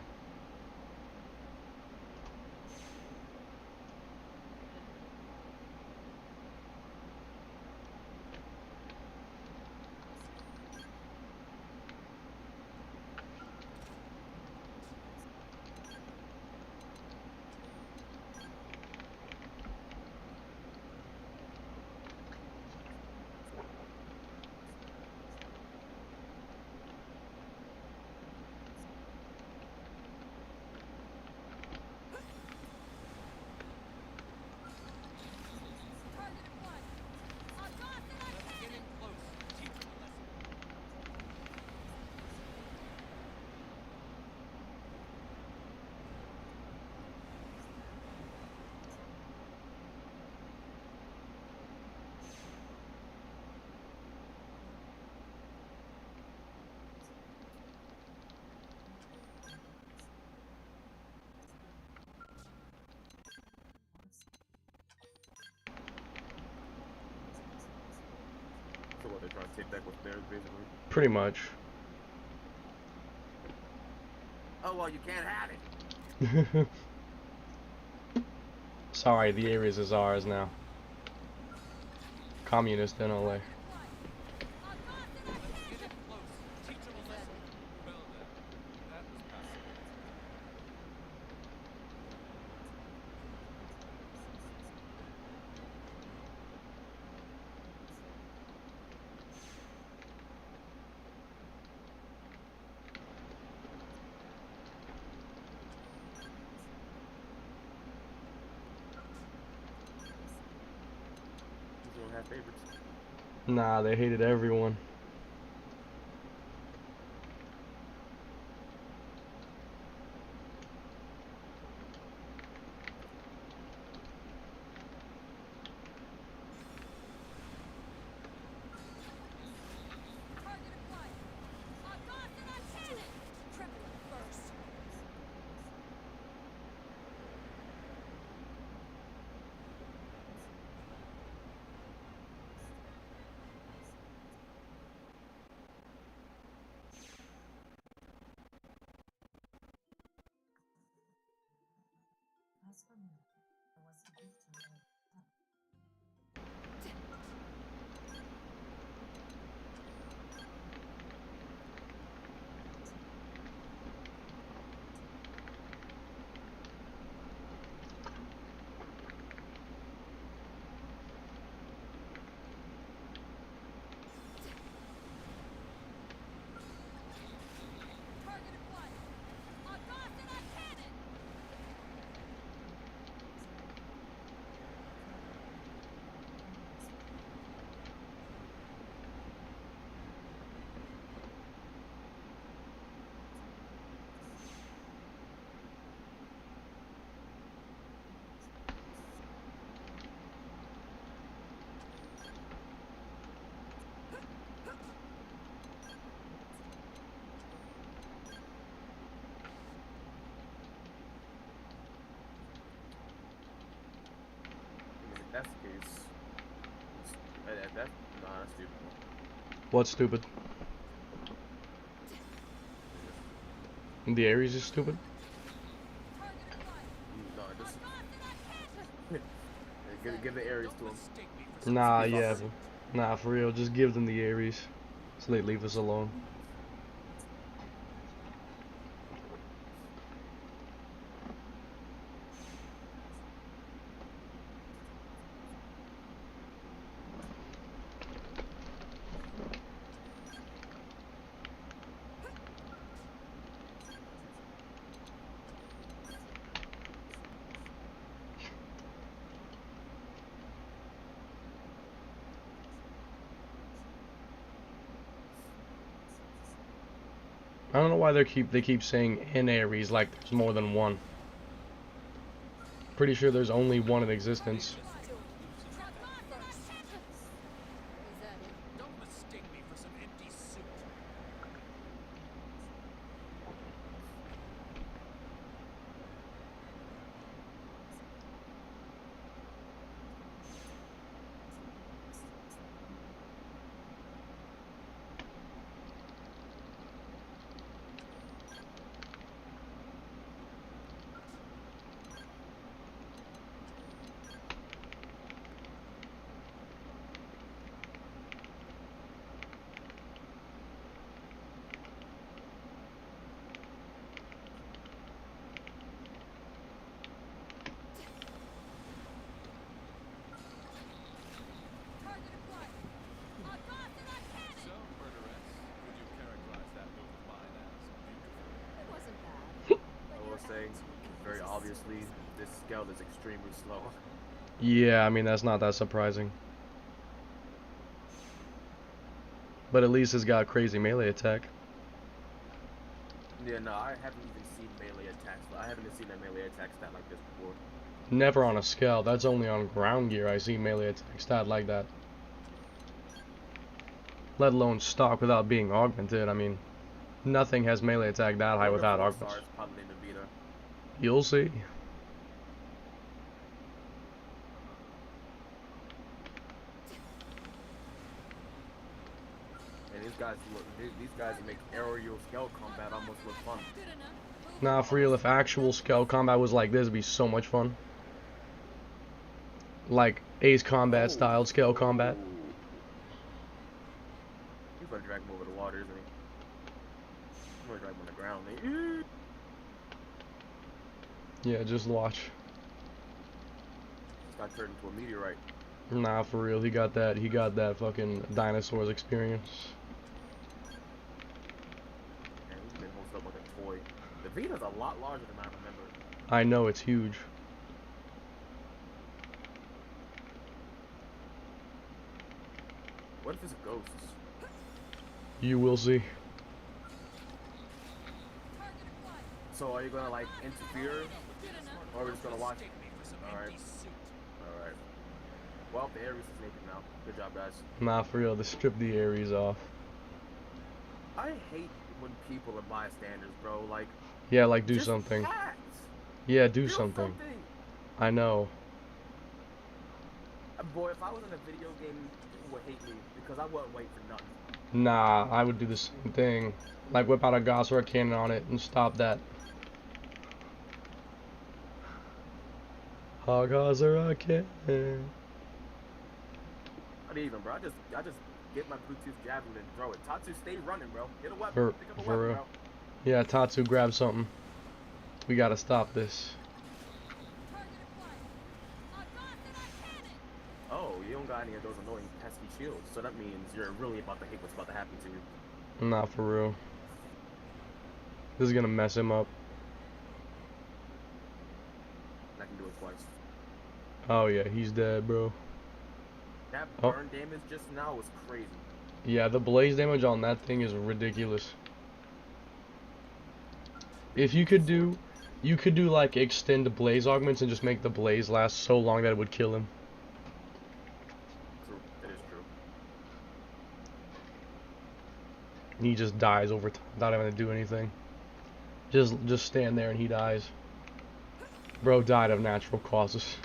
So what, they're trying to take back what's theirs, basically?
Pretty much.
Oh, well, you can't have it.
Sorry, the areas is ours now. Communist in LA.
Don't have favorites.
Nah, they hated everyone.
If that's the case, nah, that's stupid.
What's stupid? The Ares is stupid?
No, just give the Ares to him.
Nah, yeah. Nah, for real. Just give them the Ares. So they leave us alone. I don't know why they keep saying in Ares like there's more than one. Pretty sure there's only one in existence.
say, very obviously, this scale is extremely slow.
Yeah, I mean, that's not that surprising. But at least it's got crazy melee attack.
Yeah, no, I haven't even seen melee attacks. I haven't seen a melee attack stat like this before.
Never on a scale. That's only on ground gear I see melee attack stat like that. Let alone stock without being augmented. I mean, nothing has melee attack that high without augments. You'll see.
And these guys make aerial scale combat almost look fun.
Nah, for real, if actual scale combat was like this, it'd be so much fun. Like Ace Combat style scale combat.
You better drag him over the water, isn't he? I'm gonna drag him on the ground.
Yeah, just watch.
This guy turned into a meteorite.
Nah, for real, he got that fucking dinosaurs experience.
And he's been hosted up like a toy. The Vita's a lot larger than I remember.
I know, it's huge.
What if it's a ghost?
You will see.
So are you gonna like interfere, or are we just gonna watch? All right. All right. Well, the Ares is naked now. Good job, guys.
Nah, for real, they stripped the Ares off.
I hate when people are bystanders, bro. Like.
Yeah, like do something.
Act.
Yeah, do something. I know.
Boy, if I was in a video game, people would hate me because I wouldn't wait for nothing.
Nah, I would do the same thing. Like whip out a Gauss or a cannon on it and stop that. Hog or a cannon.
Not even, bro. I just get my Bluetooth javelin and throw it. Tatsu, stay running, bro. Get a weapon. Pick up a weapon, bro.
Yeah, Tatsu, grab something. We gotta stop this.
Oh, you don't got any of those annoying pesky shields, so that means you're really about to hate what's about to happen to you.
Nah, for real. This is gonna mess him up.
I can do it twice.
Oh yeah, he's dead, bro.
That burn damage just now was crazy.
Yeah, the blaze damage on that thing is ridiculous. If you could do like extend blaze augments and just make the blaze last so long that it would kill him.
True, that is true.
He just dies over time without having to do anything. Just stand there and he dies. Bro died of natural causes.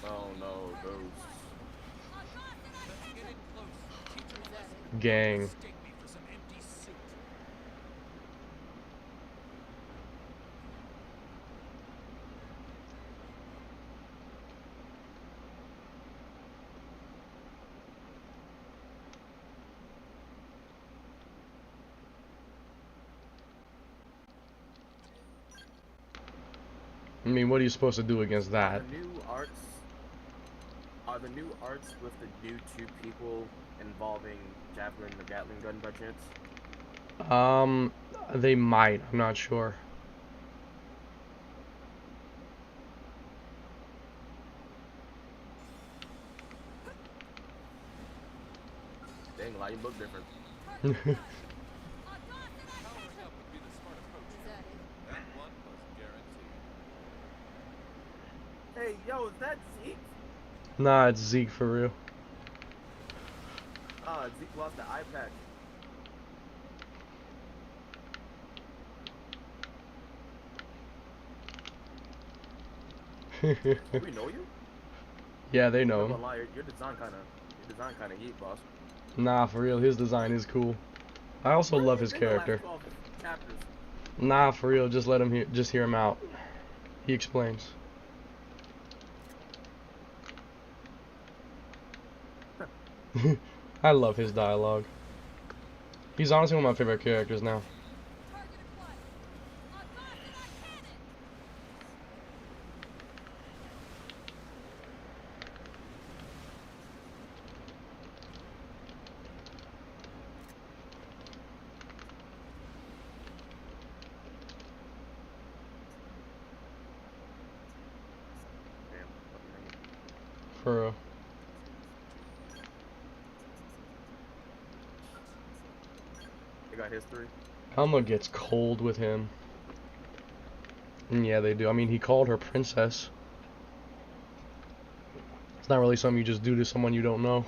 Oh no, those.
Gang. I mean, what are you supposed to do against that?
Are the new arts with the new 2 people involving javelin or Gatling gun by chance?
They might. I'm not sure.
Dang, like you look different. Hey, yo, is that Zeke?
Nah, it's Zeke for real.
Zeke lost the eye patch. Do we know you?
Yeah, they know him.
Your design kinda heat, boss.
Nah, for real, his design is cool. I also love his character. Nah, for real, just let him just hear him out. He explains. I love his dialogue. He's honestly one of my favorite characters now. For real.
They got history.
Elma gets cold with him. And yeah, they do. I mean, he called her princess. It's not really something you just do to someone you don't know.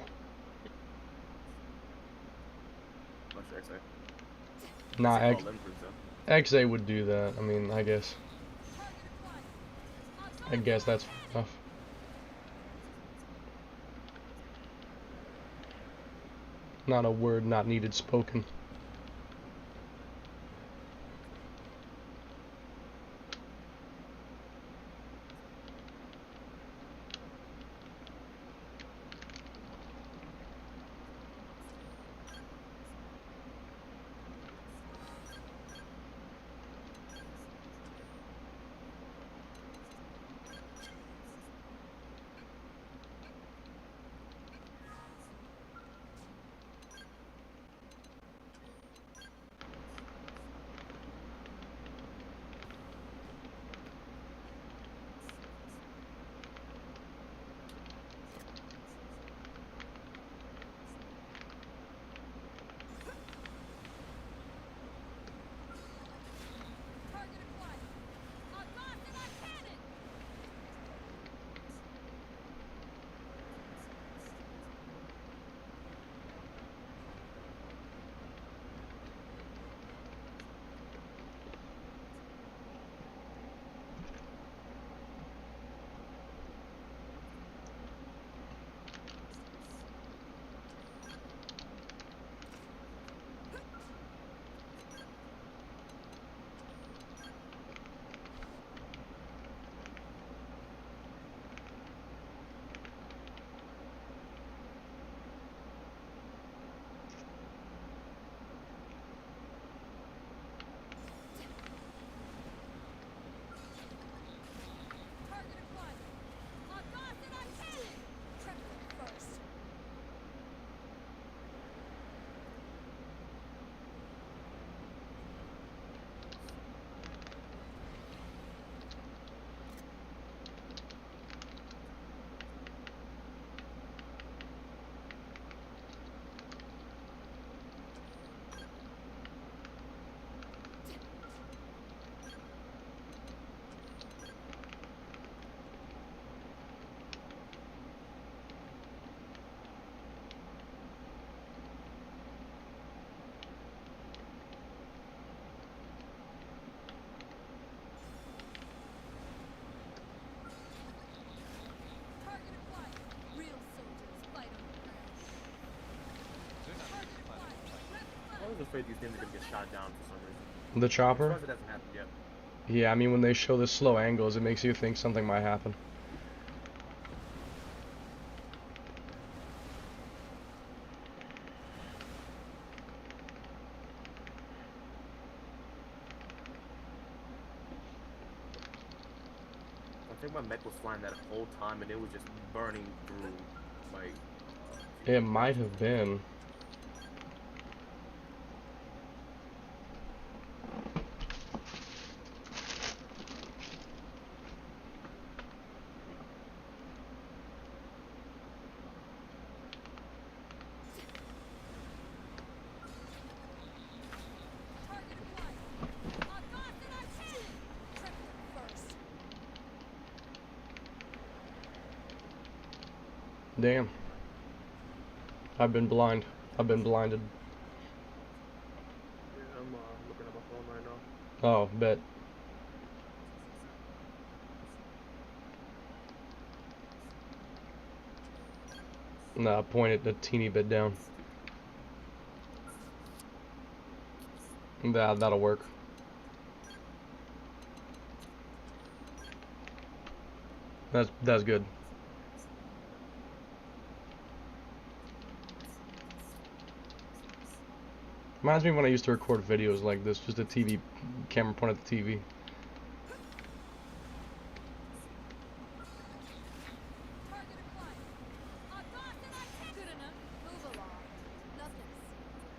What's your XA?
Nah,
They call them princess.
XA would do that. I mean, I guess that's fair enough. Not a word not needed spoken.
I was afraid these things are gonna get shot down for some reason.
The chopper?
As far as it hasn't happened yet.
Yeah, I mean, when they show the slow angles, it makes you think something might happen.
I think my mech was flying that whole time and it was just burning through, like...
It might have been. Damn. I've been blind. I've been blinded.
Yeah, I'm looking at my phone right now.
Oh, bet. Nah, point it a teeny bit down. That'll work. That's good. Reminds me when I used to record videos like this, just a TV camera pointed at the TV.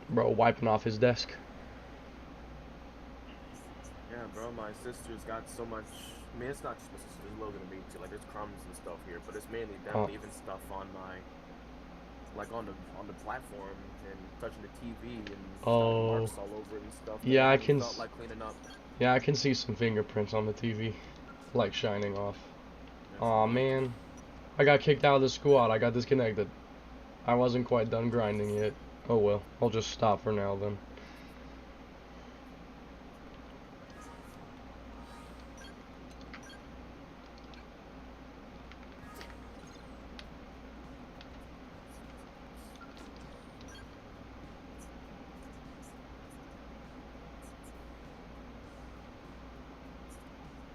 Bro, wiping off his desk.
Yeah, bro, my sister's got so much. I mean, it's not just my sister, there's Logan and me too. Like, there's crumbs and stuff here, but it's mainly them
Oh.
leaving stuff on my, like on the platform and touching the TV and
Oh.
marks all over it and stuff. That
Yeah, I
really
can.
felt like cleaning up.
Yeah, I can see some fingerprints on the TV, like shining off. Aw, man. I got kicked out of the squad. I got disconnected. I wasn't quite done grinding yet. Oh well, I'll just stop for now then.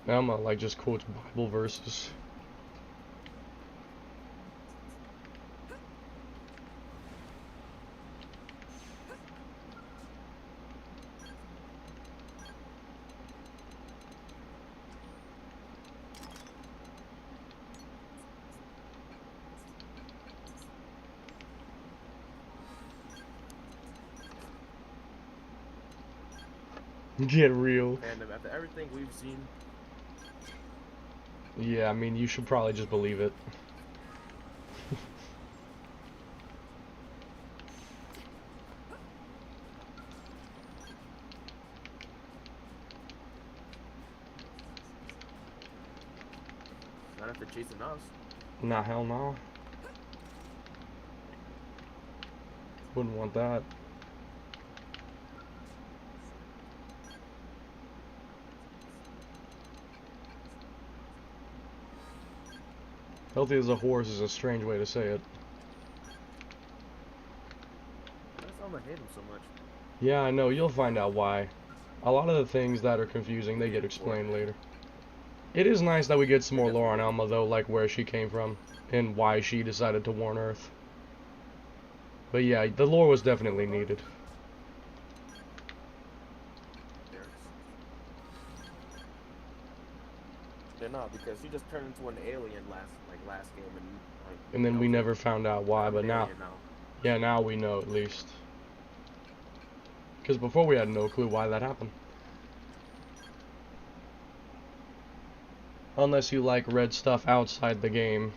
Now I'm gonna like just quote Bible verses. Get real.
And after everything we've seen,
Yeah, I mean, you should probably just believe it.
not after chasing us.
Nah, hell no. Wouldn't want that. Healthy as a horse is a strange way to say it.
That's why I hate him so much.
Yeah, I know, you'll find out why. A lot of the things that are confusing, they get explained later. It is nice that we get some more lore on Alma, though, like where she came from, and why she decided to warn Earth. But yeah, the lore was definitely needed.
They're not, because she just turned into an alien last game, and like.
And then we never found out why, but now, yeah, now we know at least. Because before we had no clue why that happened. Unless you like red stuff outside the game.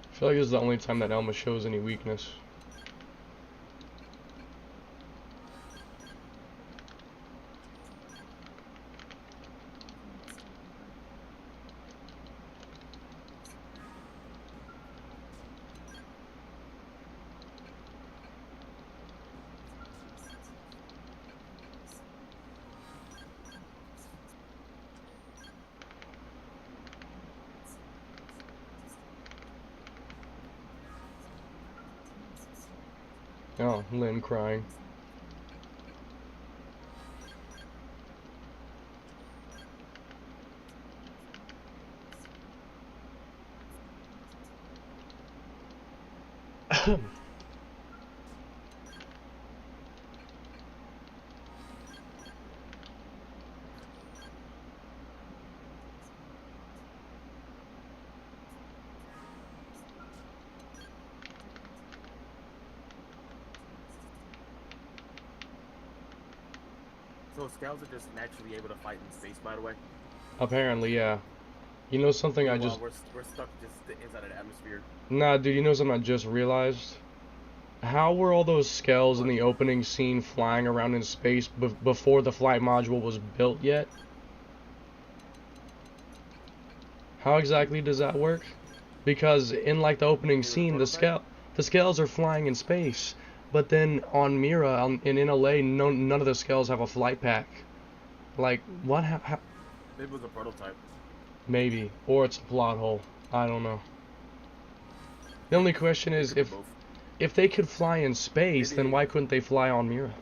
I feel like this is the only time that Elma shows any weakness. Oh, Lynn crying.
So scouts are just naturally able to fight in space, by the way.
Apparently, yeah. You know something I just...
We're stuck just inside of the atmosphere.
Nah, dude, you know something I just realized? How were all those skells in the opening scene flying around in space before the flight module was built yet? How exactly does that work? Because in like the opening scene, the scales are flying in space, but then on Mira and in LA, none of the scales have a flight pack. Like what?
Maybe it was a prototype.
Maybe, or it's a plot hole. I don't know. The only question is if they could fly in space, then why couldn't they fly on Mira?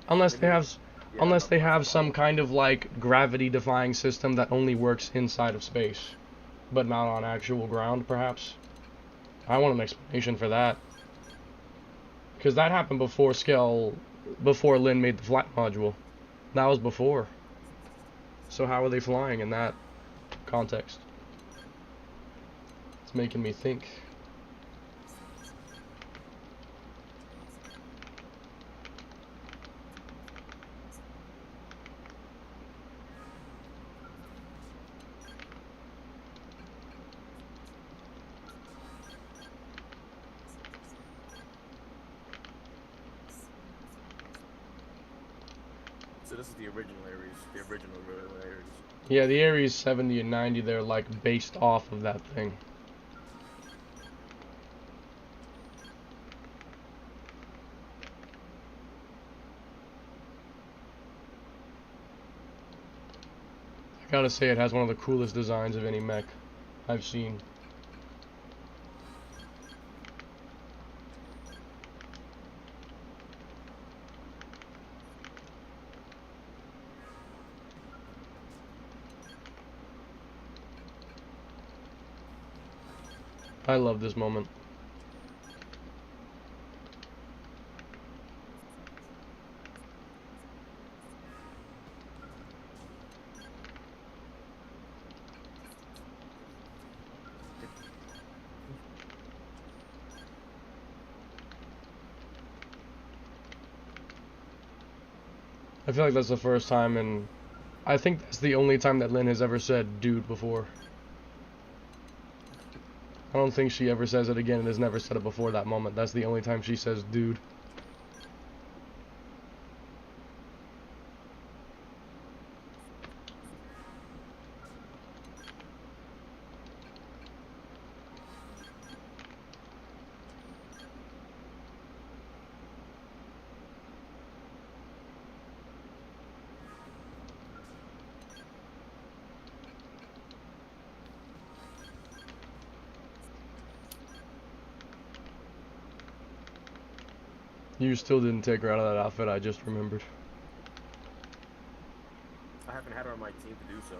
Unless they have some kind of like gravity-defying system that only works inside of space, but not on actual ground, perhaps. I want an explanation for that, because that happened before Lynn made the flight module. That was before. So how are they flying in that context? It's making me think.
So this is the original Ares, the original Ares.
Yeah, the Ares 70 and 90, they're like based off of that thing. I gotta say, it has one of the coolest designs of any mech I've seen. I love this moment. I feel like that's the first time, and I think that's the only time that Lynn has ever said dude before. I don't think she ever says it again and has never said it before that moment. That's the only time she says dude. You still didn't take her out of that outfit, I just remembered.
I haven't had her on my team to do so.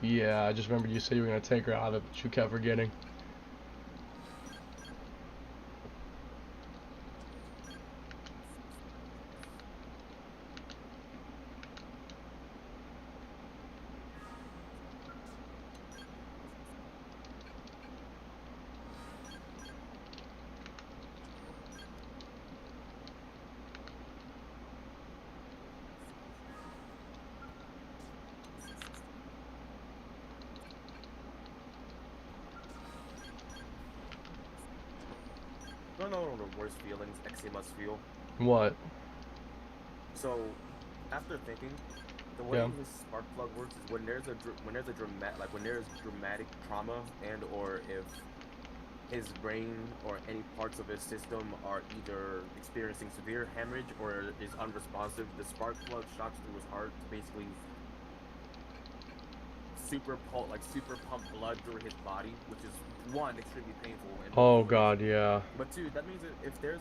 Yeah, I just remembered you said you were going to take her out of it, but you kept forgetting.
I don't know one of the worst feelings XA must feel.
What?
So, after thinking, the way
Yeah.
his spark plug works is when there's dramatic trauma and or if his brain or any parts of his system are either experiencing severe hemorrhage or is unresponsive, the spark plug shocks through his heart to basically super pump blood through his body, which is one, extremely painful. And
Oh god, yeah.
but two, that means that if there's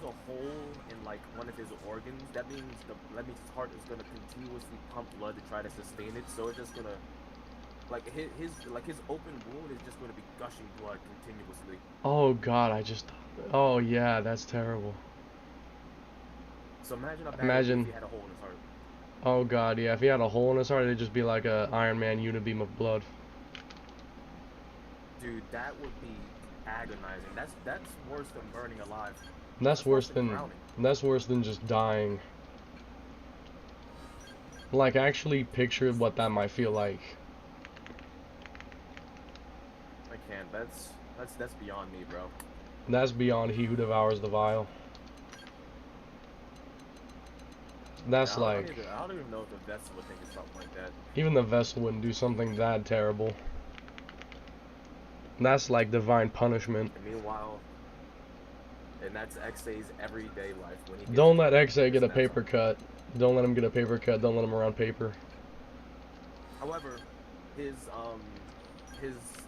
a hole in like one of his organs, that means his heart is gonna continuously pump blood to try to sustain it. So it's just gonna his open wound is just gonna be gushing blood continuously.
Oh god, oh yeah, that's terrible.
So imagine how bad if he had a hole in his heart.
Oh god, yeah, if he had a hole in his heart, it'd just be like a Iron Man unibeam of blood.
Dude, that would be agonizing. That's worse than burning alive.
That's worse than
drowning.
that's worse than just dying. Like, I actually pictured what that might feel like.
I can't. That's beyond me, bro.
That's beyond he who devours the vial. That's like...
I don't even know if the vessel would think of something like that.
Even the vessel wouldn't do something that terrible. That's like divine punishment.
And meanwhile, and that's XA's everyday life. When he
Don't let XA get a paper cut. Don't let him get a paper cut. Don't let him around paper.
However, his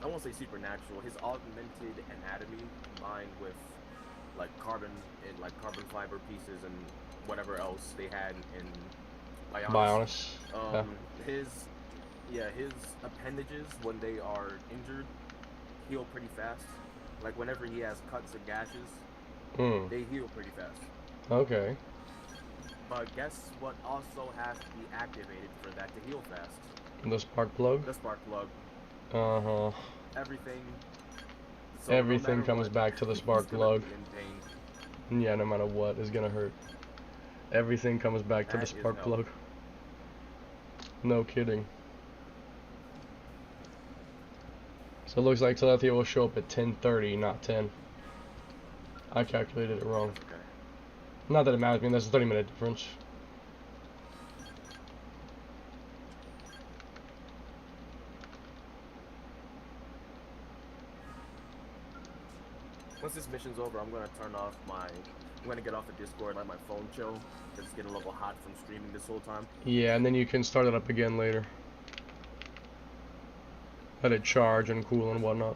I won't say supernatural, his augmented anatomy combined with like carbon fiber pieces and whatever else they had in
Bionis.
His appendages when they are injured heal pretty fast. Like whenever he has cuts or gashes, they heal pretty fast.
Okay.
But guess what also has to be activated for that to heal fast?
The spark plug?
The spark plug.
Uh-huh.
Everything. So
Everything
no
comes back to the spark plug. Yeah, no matter what is gonna hurt. Everything comes back to the spark plug. No kidding. So it looks like Telethia will show up at 10:30, not 10. I calculated it wrong.
Okay.
Not that it matters, I mean, that's a 30-minute difference.
Once this mission's over, I'm gonna get off the Discord, let my phone chill, because it's getting a little hot from streaming this whole time.
Yeah, and then you can start it up again later. Let it charge and cool and whatnot.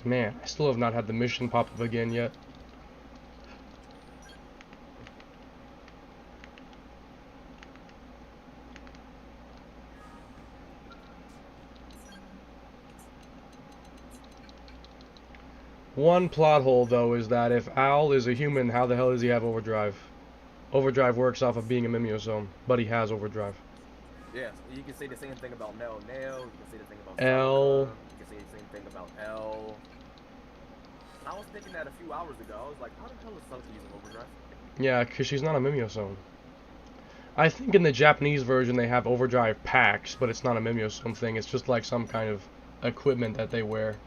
Man, I still have not had the mission pop up again yet. One plot hole, though, is that if Al is a human, how the hell does he have overdrive? Overdrive works off of being a Mimiosome, but he has overdrive.
Yeah, you can say the same thing about Nail, you can say the thing about
L.
You can say the same thing about L. I was thinking that a few hours ago. I was like, how the hell is Sunky using overdrive?
Yeah, because she's not a Mimiosome. I think in the Japanese version they have overdrive packs, but it's not a Mimiosome thing. It's just like some kind of equipment that they wear.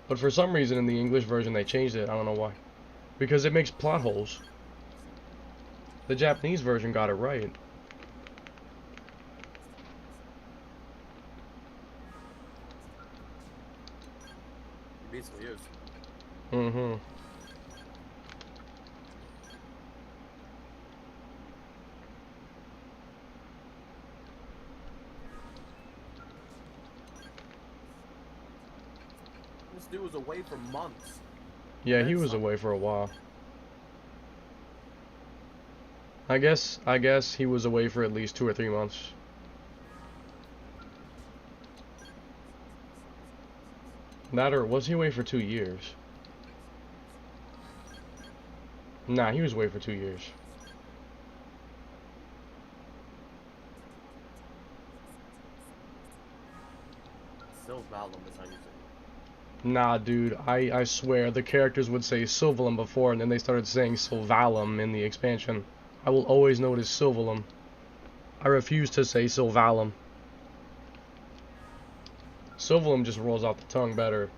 But for some reason in the English version they changed it. I don't know why. Because it makes plot holes. The Japanese version got it right.
It basically is.
Mm-hmm.
This dude was away for months.
Yeah, he was away for a while. I guess he was away for at least 2 or 3 months. That, or was he away for 2 years? Nah, he was away for 2 years.
Silvalum is how you say it.
Nah, dude, I swear, the characters would say Sylvalum before, and then they started saying Sylvalum in the expansion. I will always know it as Sylvalum. I refuse to say Sylvalum. Sylvalum just rolls off the tongue better.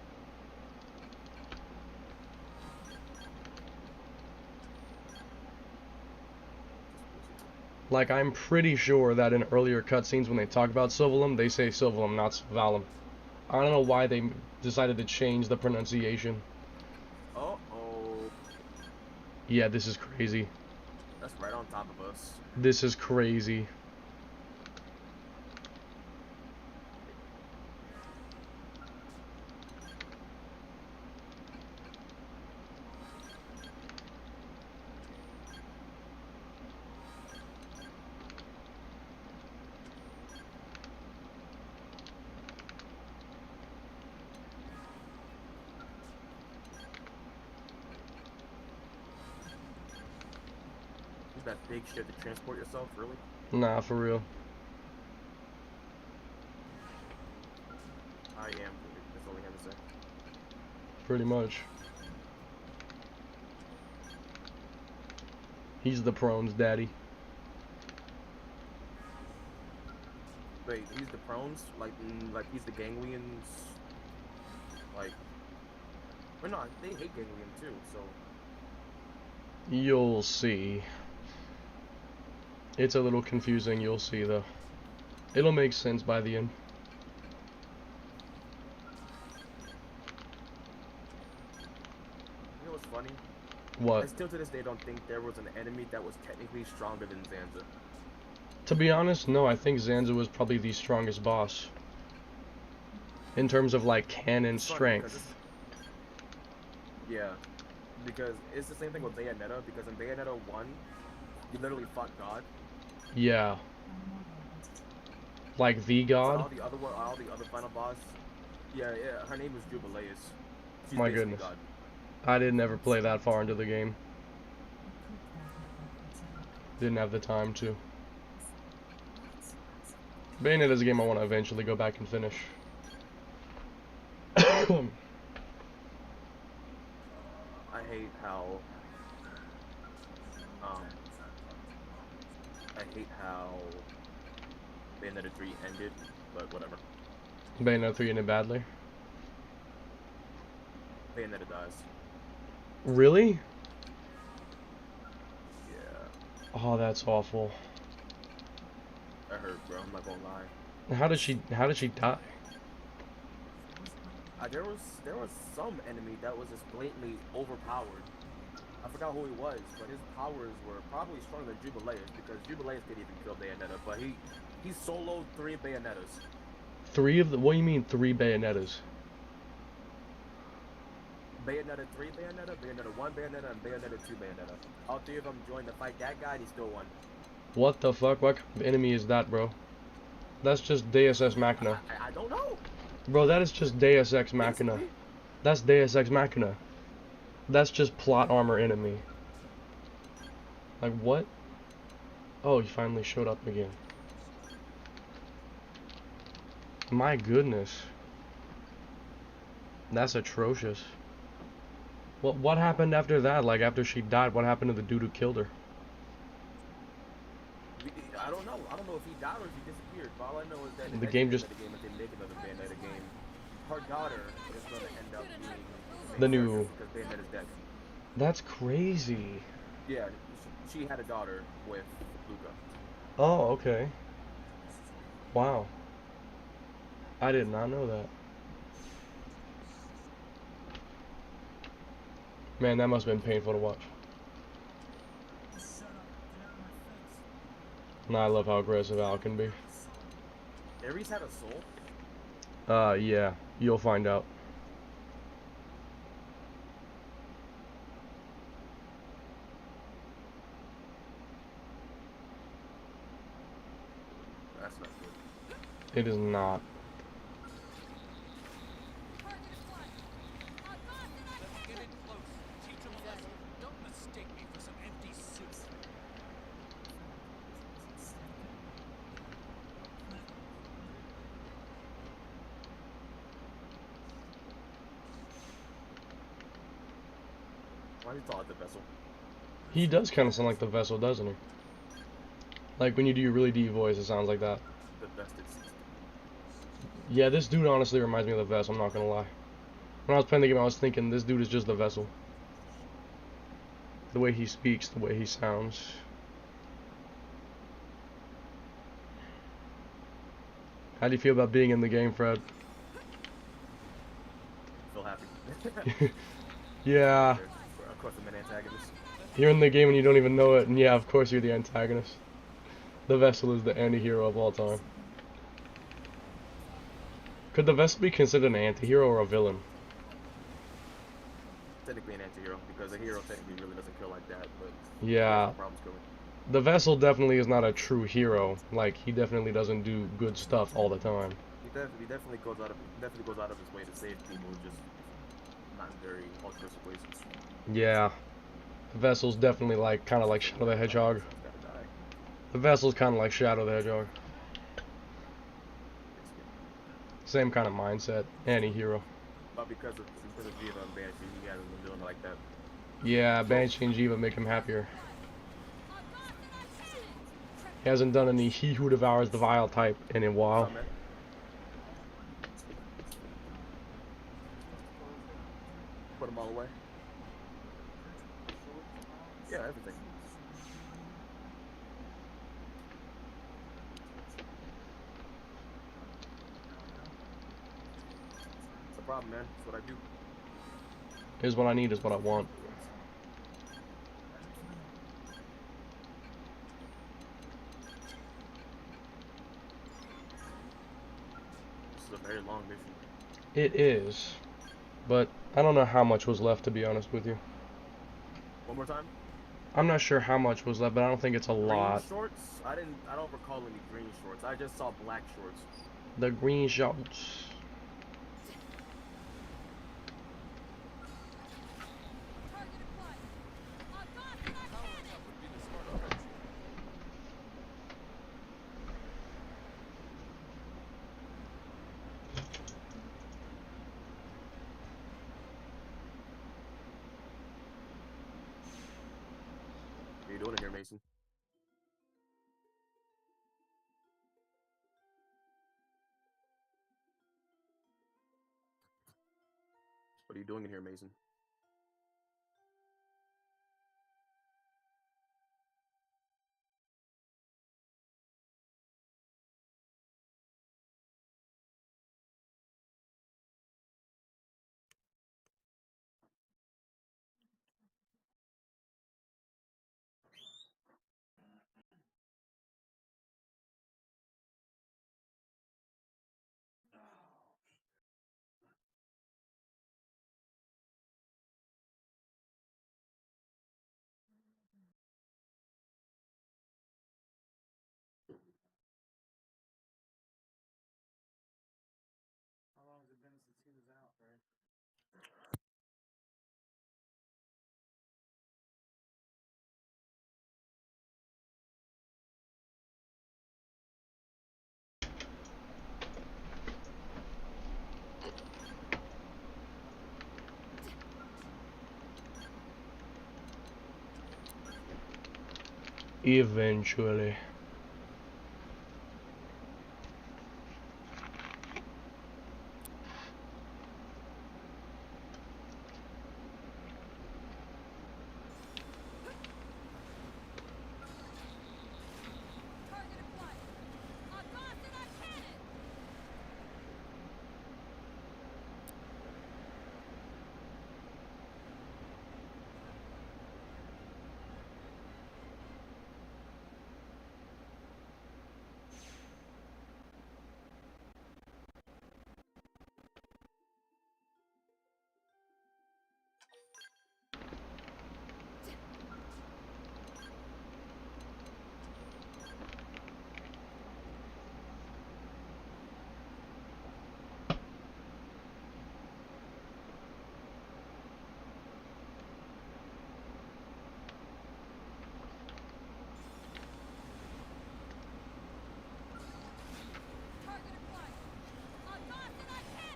Like, I'm pretty sure that in earlier cutscenes when they talk about Sylvalum, they say Sylvalum, not Sylvalum. I don't know why they decided to change the pronunciation.
Uh-oh.
Yeah, this is crazy.
That's right on top of us.
This is crazy.
That big shit to transport yourself, really?
Nah, for real.
I am. That's all I have to say.
Pretty much. He's the prones daddy.
Wait, he's the prones? Like he's the ganglions? Like, But no, they hate ganglion too, so.
You'll see. It's a little confusing, you'll see though. It'll make sense by the end.
You know what's funny?
What?
I still to this day don't think there was an enemy that was technically stronger than Zanza.
To be honest, no, I think Zanza was probably the strongest boss. In terms of like cannon strength.
Yeah, because it's the same thing with Bayonetta, because in Bayonetta 1, you literally fought God.
Yeah. Like the god?
So all the other final boss, yeah, her name was Jubileus. She's
My
basically
goodness.
God.
I didn't ever play that far into the game. Didn't have the time to. Bayonetta is a game I want to eventually go back and finish.
I hate how Bayonetta 3 ended, but whatever.
Bayonetta 3 ended badly.
Bayonetta dies.
Really?
Yeah.
Oh, that's awful.
That hurt, bro. I'm not gonna lie.
How did she die?
There was some enemy that was just blatantly overpowered. I forgot who he was, but his powers were probably stronger than Jubileus, because Jubileus didn't even kill Bayonetta, but he soloed 3 Bayonettas.
3 of the? What do you mean 3 Bayonettas?
Bayonetta 3 Bayonetta, Bayonetta 1 Bayonetta, and Bayonetta 2 Bayonetta. All 3 of them joined to fight that guy, and he still won.
What the fuck? What kind of enemy is that, bro? That's just Deus Ex Machina.
I don't know.
Bro, that is just Deus Ex Machina. That's Deus Ex Machina. That's just plot armor enemy. Like, what? Oh, he finally showed up again. My goodness. That's atrocious. What happened after that? Like, after she died, what happened to the dude who killed her?
I don't know. I don't know if he died or if he disappeared. But all I know is that
The game just...
if they make another Bayonetta game, her daughter is going to end up being
the new...
because Bayonetta's dead.
That's crazy.
Yeah, she had a daughter with Luca.
Oh, okay. Wow. I did not know that. Man, that must have been painful to watch. Nah, I love how aggressive Al can be.
Ares had a soul?
Yeah. You'll find out.
That's not good.
It is not.
Why do you call it the vessel?
He does kind of sound like the vessel, doesn't he? Like when you do your really deep voice, it sounds like that.
The vested system.
Yeah, this dude honestly reminds me of the vessel, I'm not gonna lie. When I was playing the game, I was thinking, this dude is just the vessel. The way he speaks, the way he sounds. How do you feel about being in the game, Fred?
Feel happy.
Yeah.
Of course, I'm an antagonist.
You're in the game and you don't even know it, and yeah, of course you're the antagonist. The Vessel is the anti-hero of all time. Could the Vessel be considered an anti-hero or a villain?
Technically an anti-hero, because a hero technically really doesn't kill like that, but...
Yeah.
Problems killing.
The Vessel definitely is not a true hero. Like, he definitely doesn't do good stuff all the time.
He definitely goes out of his way to save people, just not in very altruistic ways.
Yeah. The Vessel's definitely like, kind of like Shadow the Hedgehog. The Vessel's kind of like Shadow the Hedgehog. Same kind of mindset. Anti-hero.
But because of Jiva and Banshee, he hasn't been doing it like that.
Yeah, Banshee and Jiva make him happier. He hasn't done any He Who Devours the Vile type in a while.
Put them all away. Yeah, everything. It's the problem, man. It's what I do.
Here's what I need, is what I want.
This is a very long mission.
It is. But I don't know how much was left, to be honest with you.
One more time?
I'm not sure how much was left, but I don't think it's a lot.
Green shorts? I don't recall any green shorts. I just saw black shorts.
The green shorts.
What are you doing in here, Mason? What are you doing in here, Mason?
How long has it been since he was out, right?
Eventually.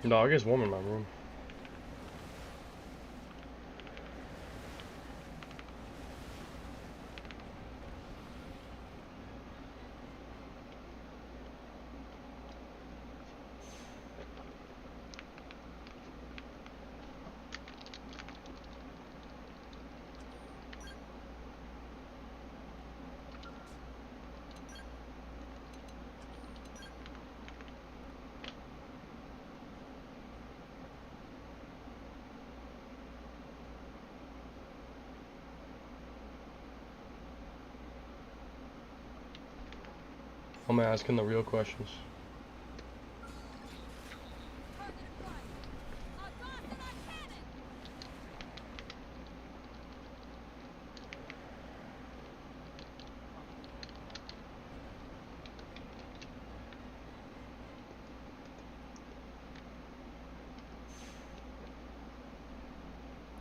No, it gets warm in my room. I'm asking the real questions.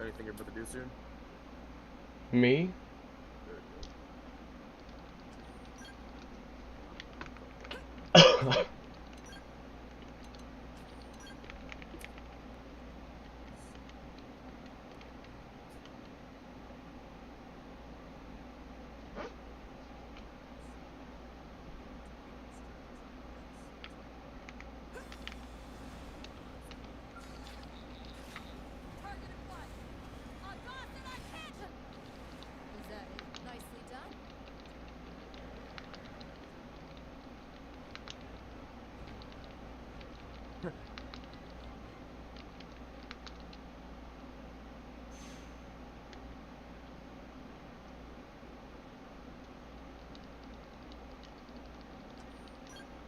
Anything you're about to do soon?
Me?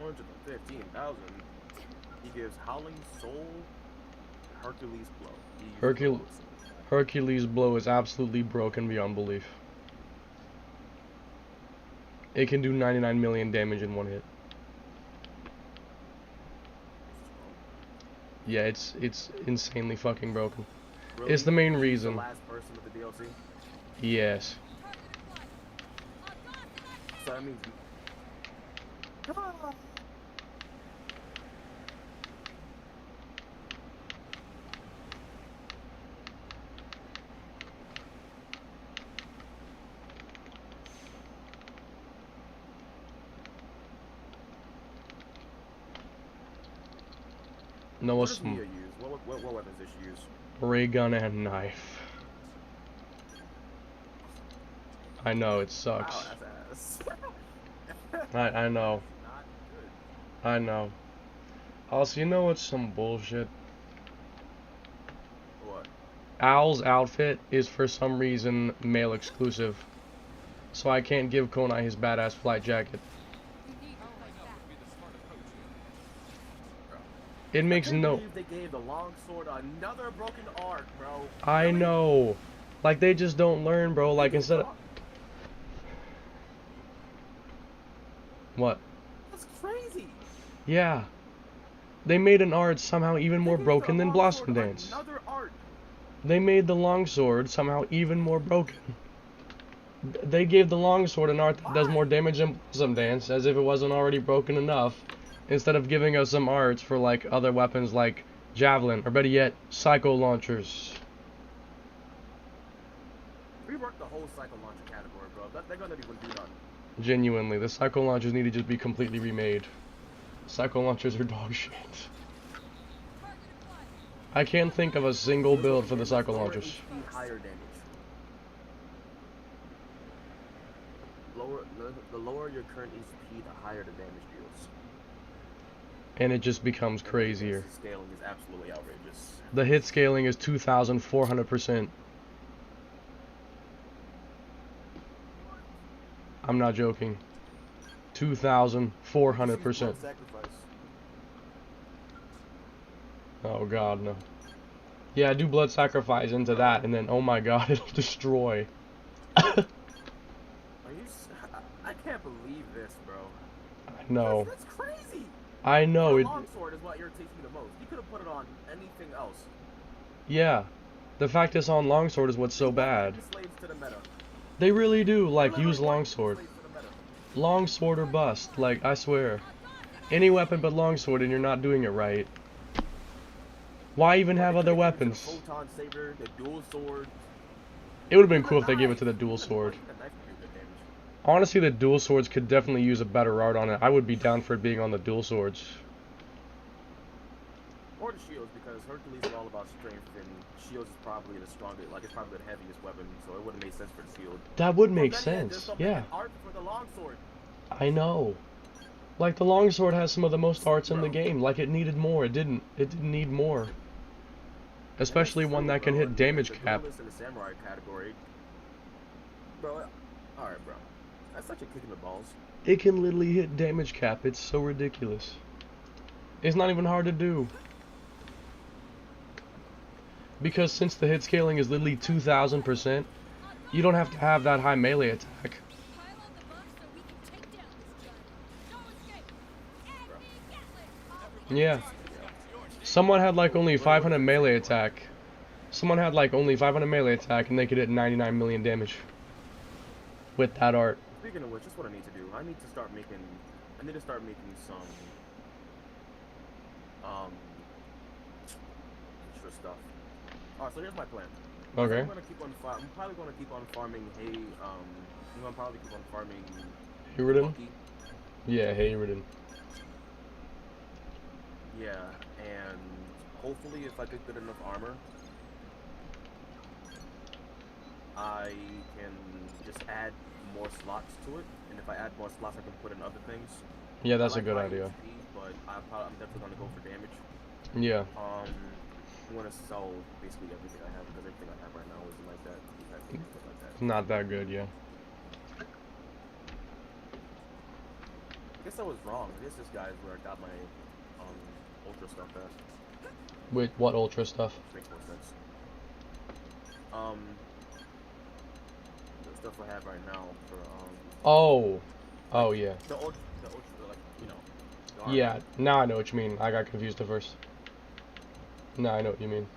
415,000. He gives Howling Soul, Hercules Blow.
Hercules Blow is absolutely broken beyond belief. It can do 99 million damage in one hit. Yeah, it's insanely fucking broken.
Really?
It's the main
He's
reason.
the last person with the DLC?
Yes.
So that means...
No,
What does Mia use? What weapons does she use?
Ray gun and knife. I know, it sucks.
Wow, that's ass.
I know.
Not good.
I know. Also, you know what's some bullshit?
What?
Owl's outfit is for some reason male exclusive. So I can't give Konai his badass flight jacket. It makes no...
They gave the longsword another broken arc, bro.
I know. Like, they just don't learn, bro. Like, instead of... What?
That's crazy.
Yeah. They made an art somehow even more broken than Blossom Dance.
Another art.
They made the longsword somehow even more broken. They gave the longsword an art that does more damage than Blossom Dance, as if it wasn't already broken enough, instead of giving us some arts for, like, other weapons like Javelin, or better yet, Psycho Launchers.
Rework the whole Psycho Launcher category, bro. They're gonna be do none.
Genuinely, the Psycho Launchers need to just be completely remade. Psycho Launchers are dog shit. I can't think of a single build for the Psycho Launchers.
HP, higher damage. The lower your current HP, the higher the damage deals.
And it just becomes crazier.
The scaling is absolutely outrageous.
The hit scaling is 2,400%. I'm not joking. 2,400%. Oh god, no. Yeah, do blood sacrifice into that, and then oh my god, it'll destroy.
I can't believe this, bro.
I know.
That's crazy.
I know.
The longsword is what irritates me the most. You could have put it on anything else.
Yeah. The fact it's on longsword is what's so bad.
Slaves to the meta.
They really do, like, use longsword. Longsword or bust, like, I swear. Any weapon but longsword and you're not doing it right. Why even have other weapons?
Photon saber, the dual sword.
It would have been cool if they gave it to the dual sword. Honestly, the dual swords could definitely use a better art on it. I would be down for it being on the dual swords.
Or the shields, because Hercules is all about strength, and shields is probably the strongest, like it's probably the heaviest weapon, so it wouldn't make sense for the shield.
That would make sense, yeah.
Art for the longsword.
I know. Like, the longsword has some of the most arts in the game. Like, it needed more. It didn't need more. Especially one that can hit damage cap.
In the samurai category, bro. All right, bro. That's such a kick in the balls.
It can literally hit damage cap. It's so ridiculous. It's not even hard to do. Because since the hit scaling is literally 2,000%, you don't have to have that high melee attack. Yeah. Someone had like only 500 melee attack. Someone had like only 500 melee attack and they could hit 99 million damage. With that art.
Speaking of which, that's what I need to do. I need to start making some extra stuff. Alright, so here's my plan.
Okay.
I'm probably gonna keep on farming hay. I'm gonna probably keep on farming
Hayridden? Yeah, Hayridden.
Yeah, and hopefully if I get good enough armor, I can just add more slots to it, and if I add more slots I can put in other things.
Yeah, that's a good idea.
HP, but I'm definitely gonna go for damage.
Yeah.
I'm gonna sell basically everything I have, because everything I have right now isn't like that.
Not that good, yeah.
guess I was wrong. I guess this guy is where I got my ultra stuff at.
With what ultra stuff?
Makes more sense. The stuff I have right now for
Oh. Oh
like,
yeah.
the ultra, like, you know. The armor.
Yeah, now I know what you mean. I got confused at first. Now I know what you mean.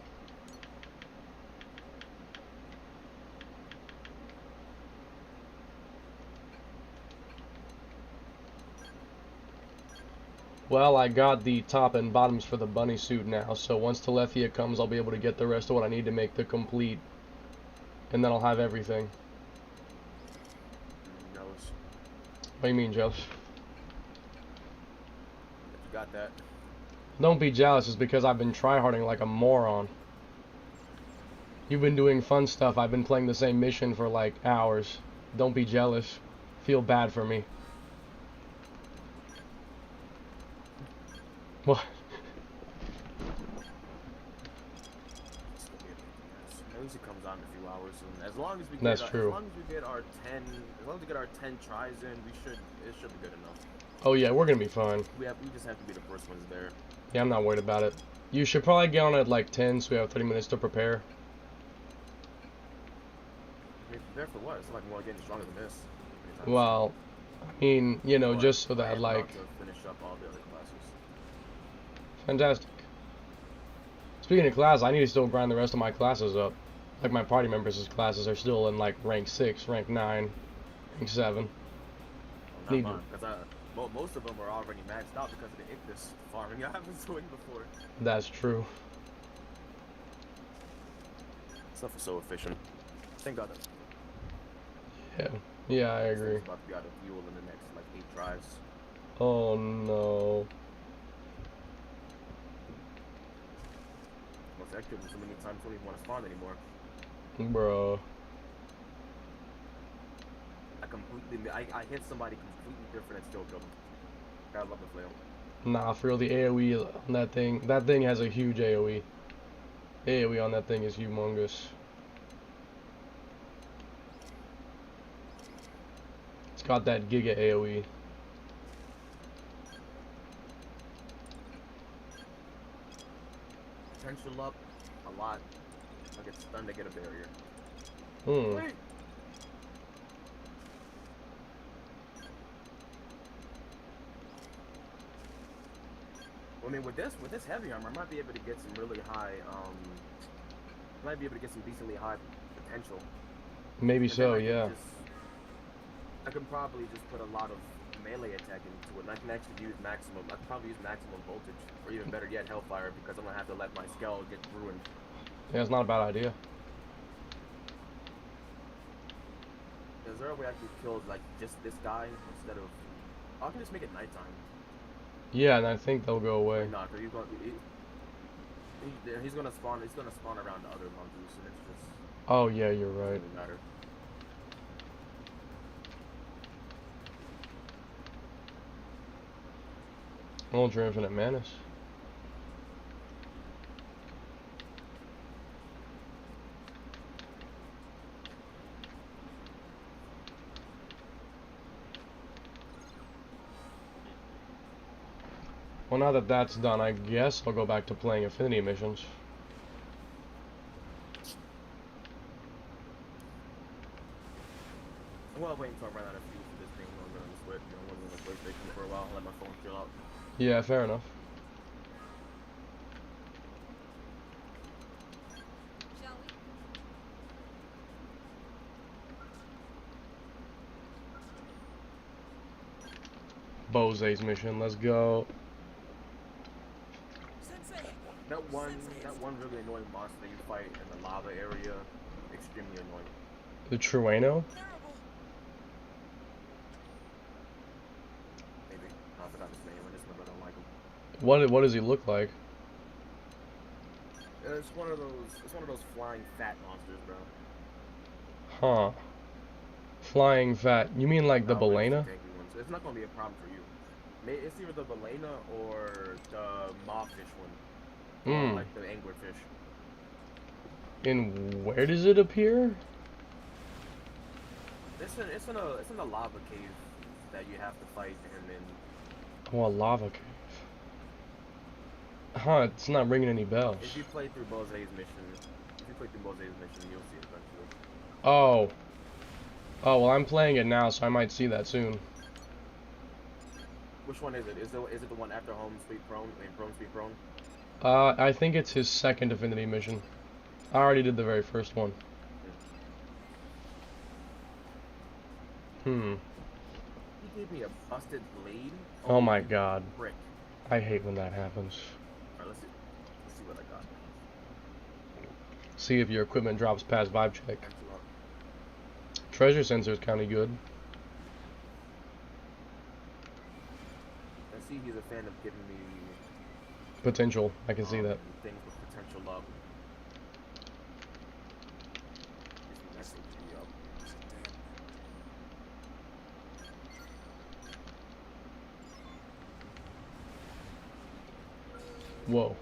Well, I got the top and bottoms for the bunny suit now, so once Telethia comes, I'll be able to get the rest of what I need to make the complete. And then I'll have everything.
Jealous.
What do you mean, jealous?
You got that.
Don't be jealous, it's because I've been tryharding like a moron. You've been doing fun stuff, I've been playing the same mission for like hours. Don't be jealous. Feel bad for me. What?
At least it comes on in a few hours, and as long as we get
That's true.
as long as we get our 10 tries in, it should be good enough.
Oh yeah, we're gonna be fine.
We just have to be the first ones there.
Yeah, I'm not worried about it. You should probably get on at like 10, so we have 30 minutes to prepare.
I mean, prepare for what? It's not like more getting stronger than this.
Well, I mean, you know,
But
just so
I
that
am
like...
about to finish up all the other classes.
Fantastic. Speaking of class, I need to still grind the rest of my classes up. Like my party members' classes are still in like rank 6, rank 9, rank 7.
Well, not mine, because most of them are already maxed out because of the Ignis farming I was doing before.
That's true.
Stuff is so efficient. Thank God.
Yeah. Yeah, I agree.
About to be out of fuel in the next like 8 tries.
Oh no.
Once I killed him so many times, I don't even want to spawn anymore.
Bro.
I hit somebody completely different and still killed him. Gotta love the flail.
Nah, for real, the AoE on that thing has a huge AoE. AoE on that thing is humongous. It's got that giga AoE.
Potential up a lot. I get stunned to get a barrier.
Hmm.
I mean, with this heavy armor, I might be able to get some really high, might be able to get some decently high potential.
Maybe so, yeah.
I can probably just put a lot of melee attack into it, and I can actually use maximum. I can probably use maximum voltage, or even better yet, Hellfire, because I'm gonna have to let my skull get ruined.
Yeah, it's not a bad idea.
Is there a way I can kill like just this guy instead of? I can just make it nighttime.
Yeah, and I think they'll go away.
No, because he's gonna spawn. He's gonna spawn around the other monkeys, and it's just.
Oh yeah, you're right.
Doesn't matter.
Ultra Infinite Manus. Well, now that that's done, I guess I'll go back to playing Affinity missions.
Well, I'm waiting until I run out of fuel for this thing. I'm gonna switch. I'm gonna the PlayStation for a while. Let my phone chill out.
Yeah, fair enough. Bose's mission, let's go.
That one really annoying monster that you fight in the lava area, extremely annoying.
The Trueno?
Maybe. I forgot his name. I just remember I don't like him.
What does he look like?
It's one of those flying fat monsters, bro.
Huh. Flying fat. You mean like the Balena?
It's not gonna be a problem for you. It's either the Balena or the mobfish one. Or like the anglerfish.
And where does it appear?
It's in a lava cave that you have to fight him in.
Oh, a lava cave. Huh, it's not ringing any bells.
If you play through you'll see it eventually.
Oh. Oh, well, I'm playing it now, so I might see that soon.
Which one is it? Is it the one after Home Sweet Prone? I mean, Prone Sweet Prone?
I think it's his second Divinity mission. I already did the very first one. Hmm.
He gave me a busted blade.
Oh my god.
Brick.
I hate when that happens.
Alright, let's see what I got.
See if your equipment drops past vibe check. Treasure sensor is kind of good.
I see he's a fan of giving me
Potential, I can see that.
things with potential up. He's messing me up.
Whoa.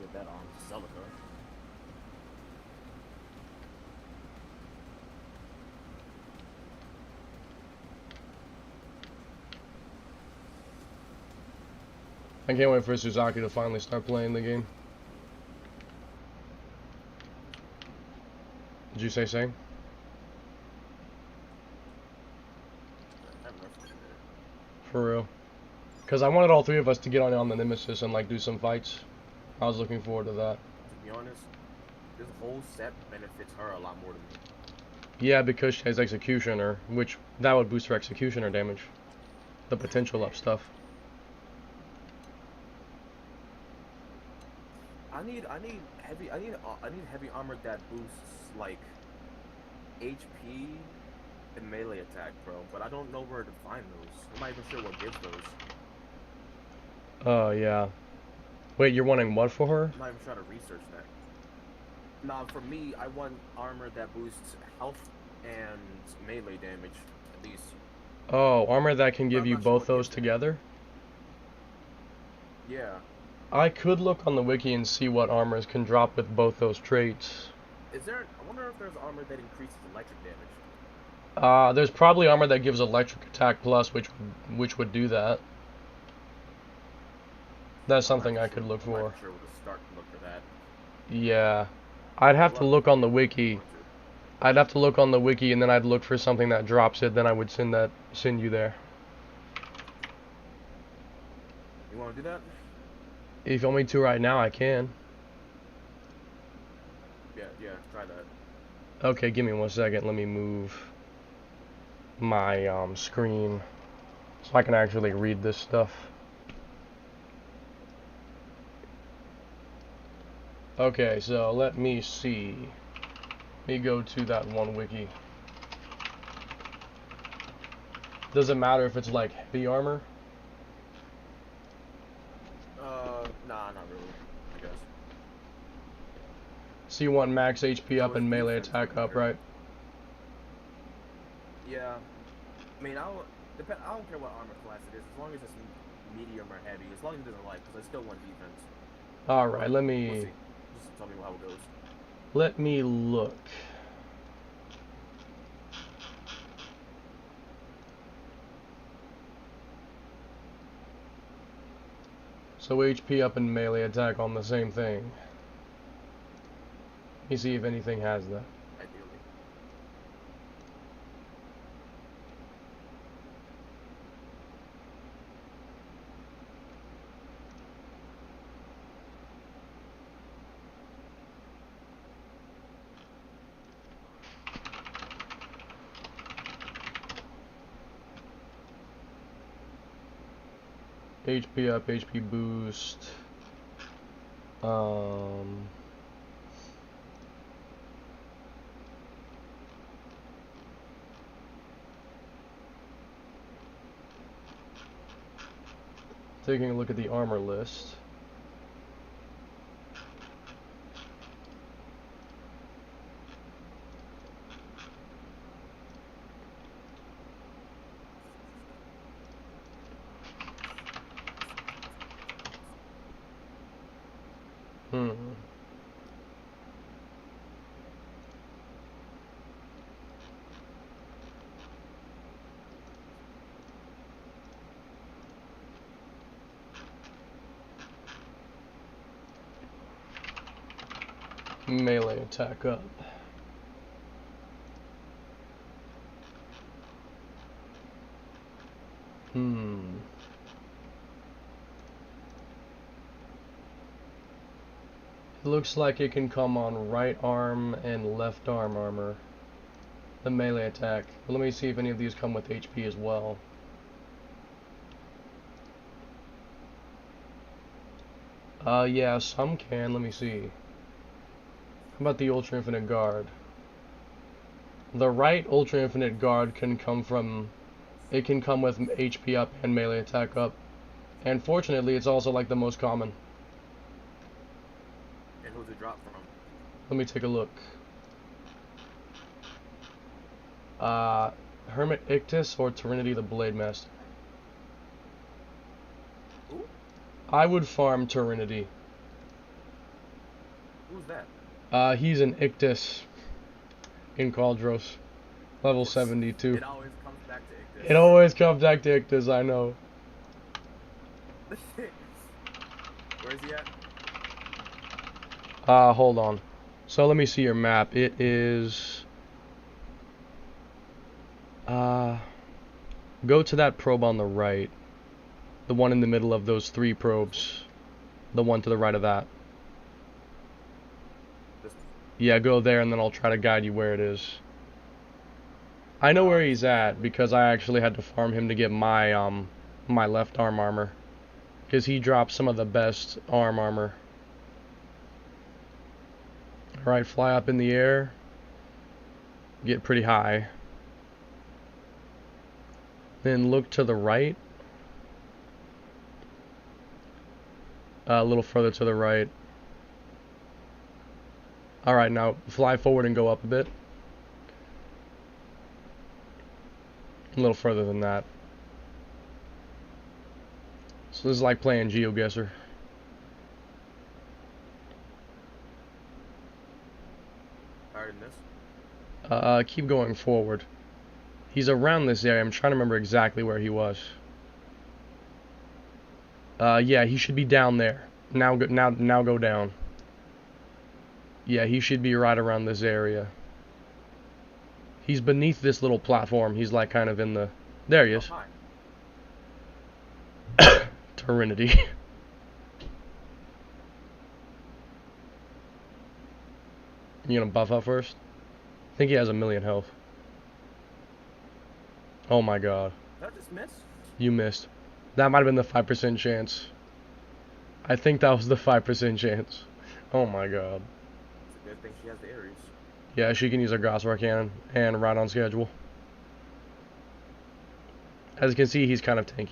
Get that on Celica.
I can't wait for Suzaki to finally start playing the game. Did you say same? For real. Because I wanted all three of us to get on the Nemesis and like do some fights. I was looking forward to that.
To be honest, this whole set benefits her a lot more than me.
Yeah, because she has Executioner, which that would boost her Executioner damage. The potential up stuff.
I need heavy armor that boosts like HP and melee attack, bro. But I don't know where to find those. I'm not even sure what gives those.
Oh yeah. Wait, you're wanting what for her?
I'm not even trying to research that. Nah, for me, I want armor that boosts health and melee damage, at least.
Oh, armor that can give you both those together?
Yeah.
I could look on the wiki and see what armors can drop with both those traits.
I wonder if there's armor that increases electric damage.
There's probably armor that gives electric attack plus, which would do that. That's something I could look for.
I'm not sure where to start to look for that.
Yeah. I'd have to look on the wiki. I'd have to look on the wiki and then I'd look for something that drops it, then I would send you there.
You wanna do that?
If you want me to right now, I can.
Yeah, try that.
Okay, give me 1 second. Let me move my screen so I can actually read this stuff. Okay, so let me see. Let me go to that one wiki. Does it matter if it's like heavy armor?
Nah, not really, I guess.
So you want max HP up and melee attack up, right?
Yeah. I mean, I don't care what armor class it is, as long as it's medium or heavy, as long as it doesn't light, because I still want defense.
Alright, let me...
We'll see. Just tell me how it goes.
Let me look. So HP up and melee attack on the same thing. Let me see if anything has that.
Ideally.
HP up, HP boost. Taking a look at the armor list. Melee attack up. It looks like it can come on right arm and left arm armor. The melee attack. But let me see if any of these come with HP as well. Yeah, some can. Let me see. How about the Ultra Infinite Guard? The right Ultra Infinite Guard can come from... It can come with HP up and melee attack up. And fortunately, it's also like the most common.
And who's it drop from?
Let me take a look. Hermit Ictus or Trinity the Blade Master?
Ooh.
I would farm Trinity.
Who's that?
He's an Ictus in Caldros. Level 72.
It always comes back to Ictus.
It always comes back to Ictus, I know.
Where is he at?
Hold on. So let me see your map. It is... go to that probe on the right. The one in the middle of those 3 probes. The one to the right of that. Yeah, go there and then I'll try to guide you where it is. I know where he's at because I actually had to farm him to get my my left arm armor. Because he drops some of the best arm armor. Alright, fly up in the air. Get pretty high. Then look to the right. A little further to the right. Alright, now fly forward and go up a bit. A little further than that. So this is like playing GeoGuessr.
Higher than this?
Keep going forward. He's around this area. I'm trying to remember exactly where he was. Yeah, he should be down there. Now go down. Yeah, he should be right around this area. He's beneath this little platform. He's like kind of in the... There he is. Trinity. You gonna buff up first? I think he has 1,000,000 health. Oh my god.
Did I just miss?
You missed. That might have been the 5% chance. I think that was the 5% chance. Oh my god.
It's a good thing she has the Ares.
Yeah, she can use her Gossamer Cannon and right on schedule. As you can see, he's kind of tanky.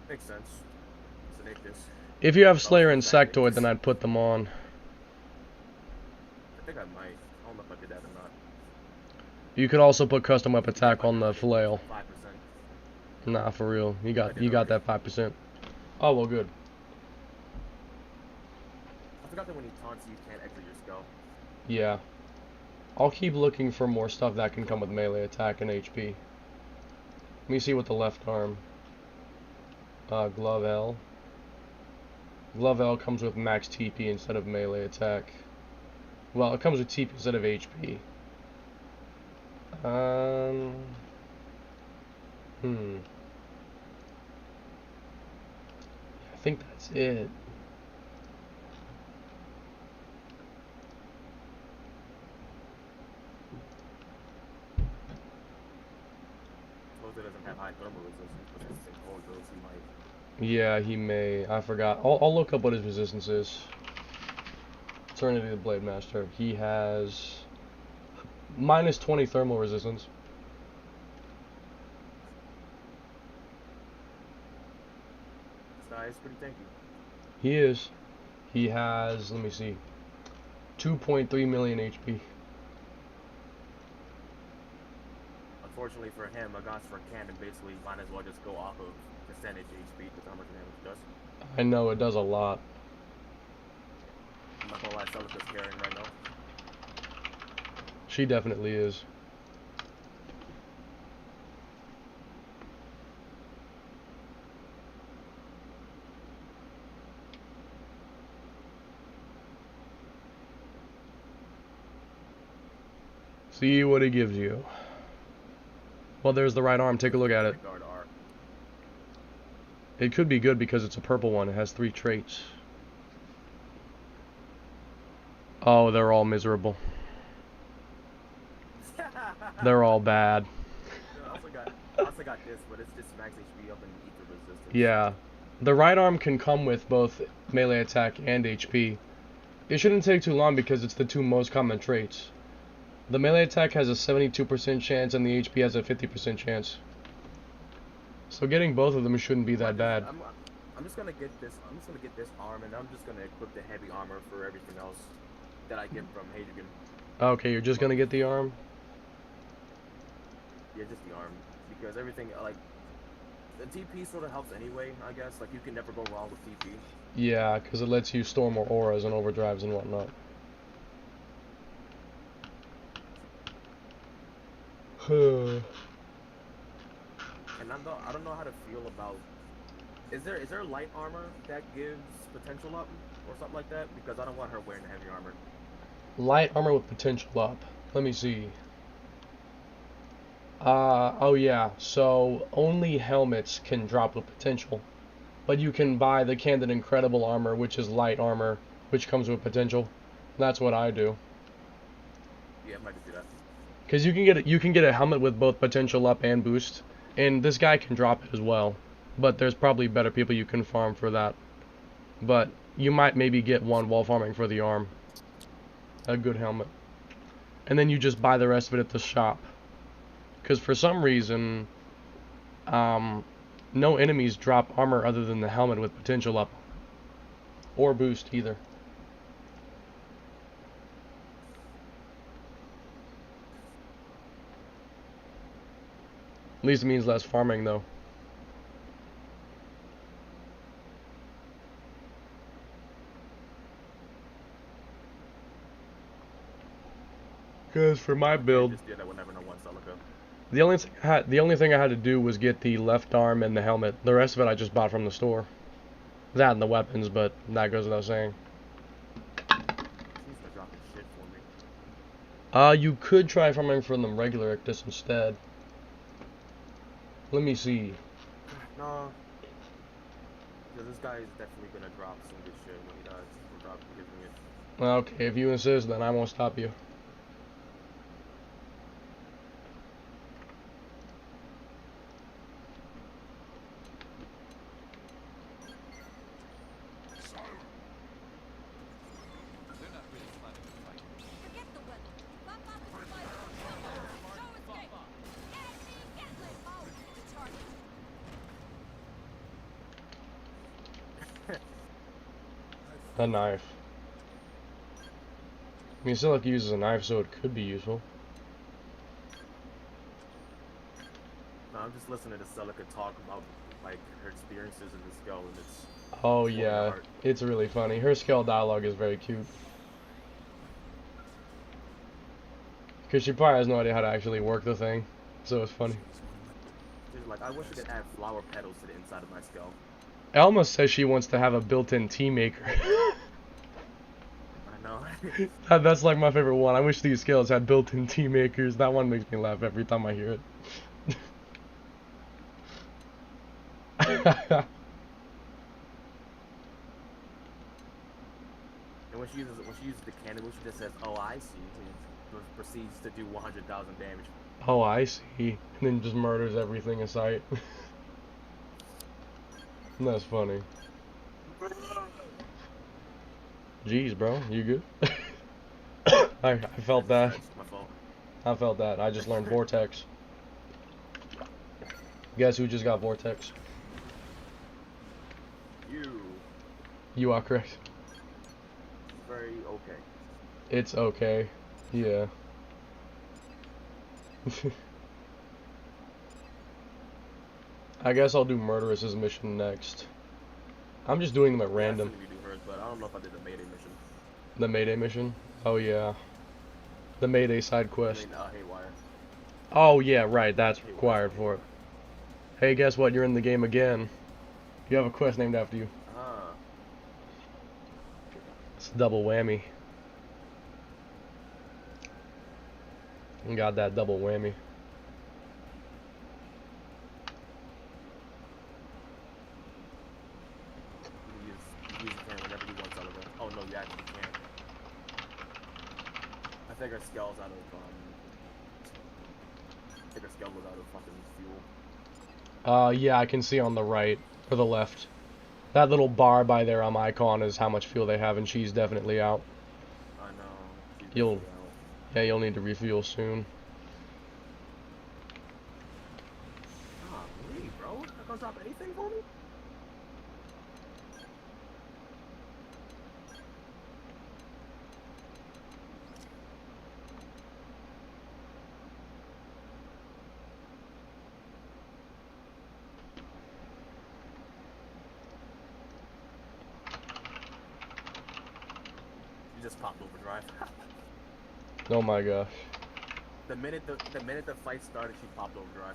Makes sense. It's an Ictus.
If you have Slayer and Sectoid, then I'd put them on.
I think I might. I don't know if I did that or not.
You could also put custom up attack on the flail.
5%.
Nah, for real. You got that 5%. Oh well, good.
I forgot that when he taunts you, you can't exit your spell.
Yeah. I'll keep looking for more stuff that can come with melee attack and HP. Let me see what the left arm. Glove L. Glove L comes with max TP instead of melee attack. Well, it comes with TP instead of HP. I think that's it.
Suppose it doesn't have high thermal resistance, but it's in cold drills, he might.
Yeah, he may. I forgot. I'll look up what his resistance is. Trinity the Blade Master. He has minus 20 thermal resistance.
This guy is pretty tanky.
He is. He has, let me see, 2.3 million HP.
Unfortunately for him, a Gossamer Cannon basically might as well just go off of percentage HP because how much damage it does.
I know, it does a lot.
I'm not gonna lie, Celica's carrying right now.
She definitely is. See what it gives you. Well, there's the right arm. Take a look at it. It could be good because it's a purple one. It has 3 traits. Oh, they're all miserable. They're all bad.
I also got this, but it's just max HP up and ether resistance.
Yeah. The right arm can come with both melee attack and HP. It shouldn't take too long because it's the 2 most common traits. The melee attack has a 72% chance and the HP has a 50% chance. So getting both of them shouldn't be that bad.
I'm just gonna get this. I'm just gonna get this arm, and I'm just gonna equip the heavy armor for everything else that I get from Hadrian.
Okay, you're just gonna get the arm?
Yeah, just the arm, because everything like the TP sort of helps anyway. I guess like you can never go wrong with TP.
Yeah, because it lets you store more auras and overdrives and whatnot.
And I don't know how to feel about. Is there light armor that gives potential up or something like that? Because I don't want her wearing the heavy armor.
Light armor with potential up. Let me see. Oh yeah. So only helmets can drop with potential, but you can buy the Candid Incredible armor, which is light armor, which comes with potential. That's what I do.
Yeah, I might just do that.
Because you can get a helmet with both potential up and boost, and this guy can drop it as well. But there's probably better people you can farm for that. But you might maybe get one while farming for the arm. A good helmet. And then you just buy the rest of it at the shop. Because for some reason, no enemies drop armor other than the helmet with potential up. Or boost either. At least it means less farming though. Because for my build, the only thing I had to do was get the left arm and the helmet. The rest of it I just bought from the store. That and the weapons, but that goes without saying. You could try farming from them regular Ictus instead. Let me see.
No. Because this guy is definitely gonna drop some good shit when he dies. He'll drop giving it.
Okay, if you insist, then I won't stop you. A knife. I mean, Silic uses a knife, so it could be useful.
No, I'm just listening to Celica talk about like her experiences in the skull, and it's.
Oh yeah, it's really funny. Her skull dialogue is very cute. Because she probably has no idea how to actually work the thing, so it's funny.
She's like, I wish I could add flower petals to the inside of my skull.
Elma says she wants to have a built-in tea maker.
I know.
That's like my favorite one. I wish these skills had built-in tea makers. That one makes me laugh every time I hear it.
And when she uses the candle, she just says, "Oh, I see," and proceeds to do 100,000 damage.
Oh, I see. And then just murders everything in sight. That's funny. Jeez, bro, you good? I felt that.
My fault.
I felt that. I just learned Vortex. Guess who just got Vortex?
You.
You are correct.
Very okay.
It's okay. Yeah. I guess I'll do Murderous's mission next. I'm just doing them at random.
I do hers, but I don't know if I did the Mayday mission.
The Mayday mission? Oh yeah. The Mayday side quest.
I mean, Haywire.
Oh yeah, right, that's required for it. Hey, guess what? You're in the game again. You have a quest named after you.
Ah.
It's a double whammy. And got that double whammy.
You can whenever you want out of it. Oh no, you actually can't. I think our scale's out of I think our scale was out of fucking fuel.
Yeah, I can see on the right or the left. That little bar by their icon is how much fuel they have, and she's definitely out.
I know.
Yeah, you'll need to refuel soon.
Golly, bro. Not gonna drop anything for me? You just popped overdrive.
Oh my gosh.
The minute the fight started, she popped overdrive.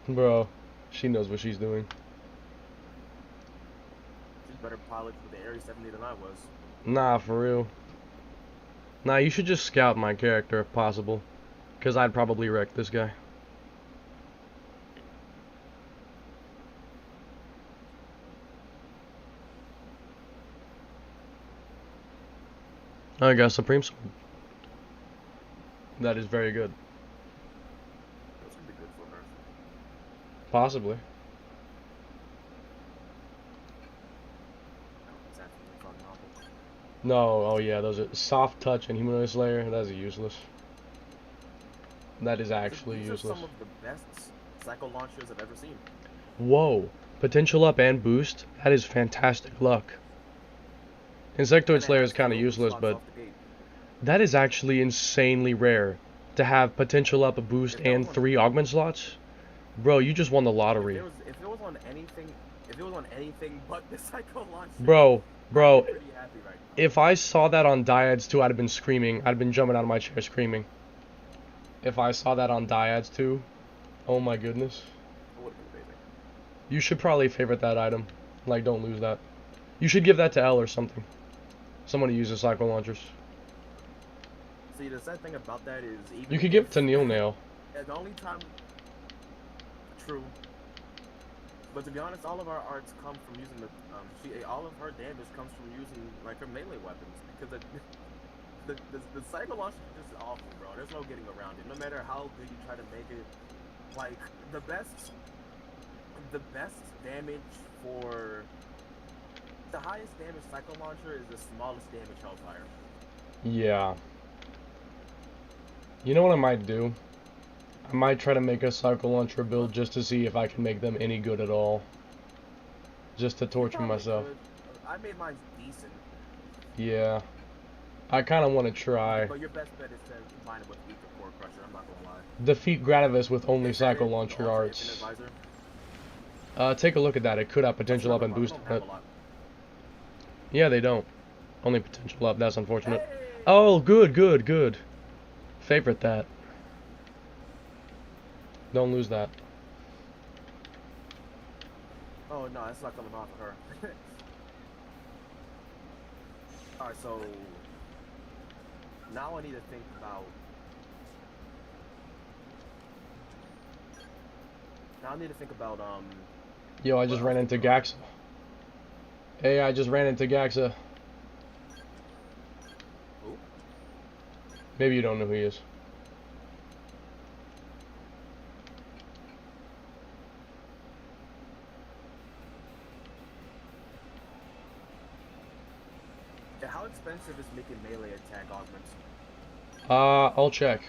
Bro, she knows what she's doing.
She's better pilot with the Area 70 than I was.
Nah, for real. Nah, you should just scout my character if possible. Because I'd probably wreck this guy. I got Supreme Sword. That is very good.
That's gonna be good for her.
Possibly. No, oh yeah, those are soft touch and humanoid slayer. That's useless. That is actually
These
useless.
are some of the best psycho launchers I've ever seen.
Whoa, potential up and boost. That is fantastic luck. Insectoid Slayer is kind of useless, but that is actually insanely rare to have potential up, a boost, and 3 augment slots. Bro, you just won the lottery.
If it was on anything but the psycho launcher.
Bro,
I'm pretty happy right now.
if I saw that on Dyads 2, I'd have been screaming. I'd have been jumping out of my chair screaming. If I saw that on Dyads 2, oh my goodness. You should probably favorite that item. Like, don't lose that. You should give that to L or something. Someone who uses psycho launchers.
See, the sad thing about that is even
You could give it to Neil Nail.
the only time. True. But to be honest, all of our arts come from using the all of her damage comes from using like her melee weapons, because the psycho launcher is just awful, bro. There's no getting around it. No matter how good you try to make it, like the best damage for the highest damage psycho launcher is the smallest damage hellfire.
Yeah. You know what I might do? I might try to make a psycho launcher build just to see if I can make them any good at all. Just to torture myself.
I made mine decent.
Yeah. I kind of want to try.
But your best bet is to combine it with Weaker Core Crusher, I'm not gonna lie.
Defeat Gradavis with only psycho launcher arts. Take a look at that. It could have potential up and boost on it. Yeah, they don't. Only potential up. That's unfortunate. Oh, good, good, good. Favorite that. Don't lose that.
Oh no, it's not coming off of her. Alright, so now I need to think about
Yo, I just ran into Gaxa. Hey, I just ran into Gaxa.
Who?
Maybe you don't know who he is.
How expensive is making melee attack augments?
I'll check.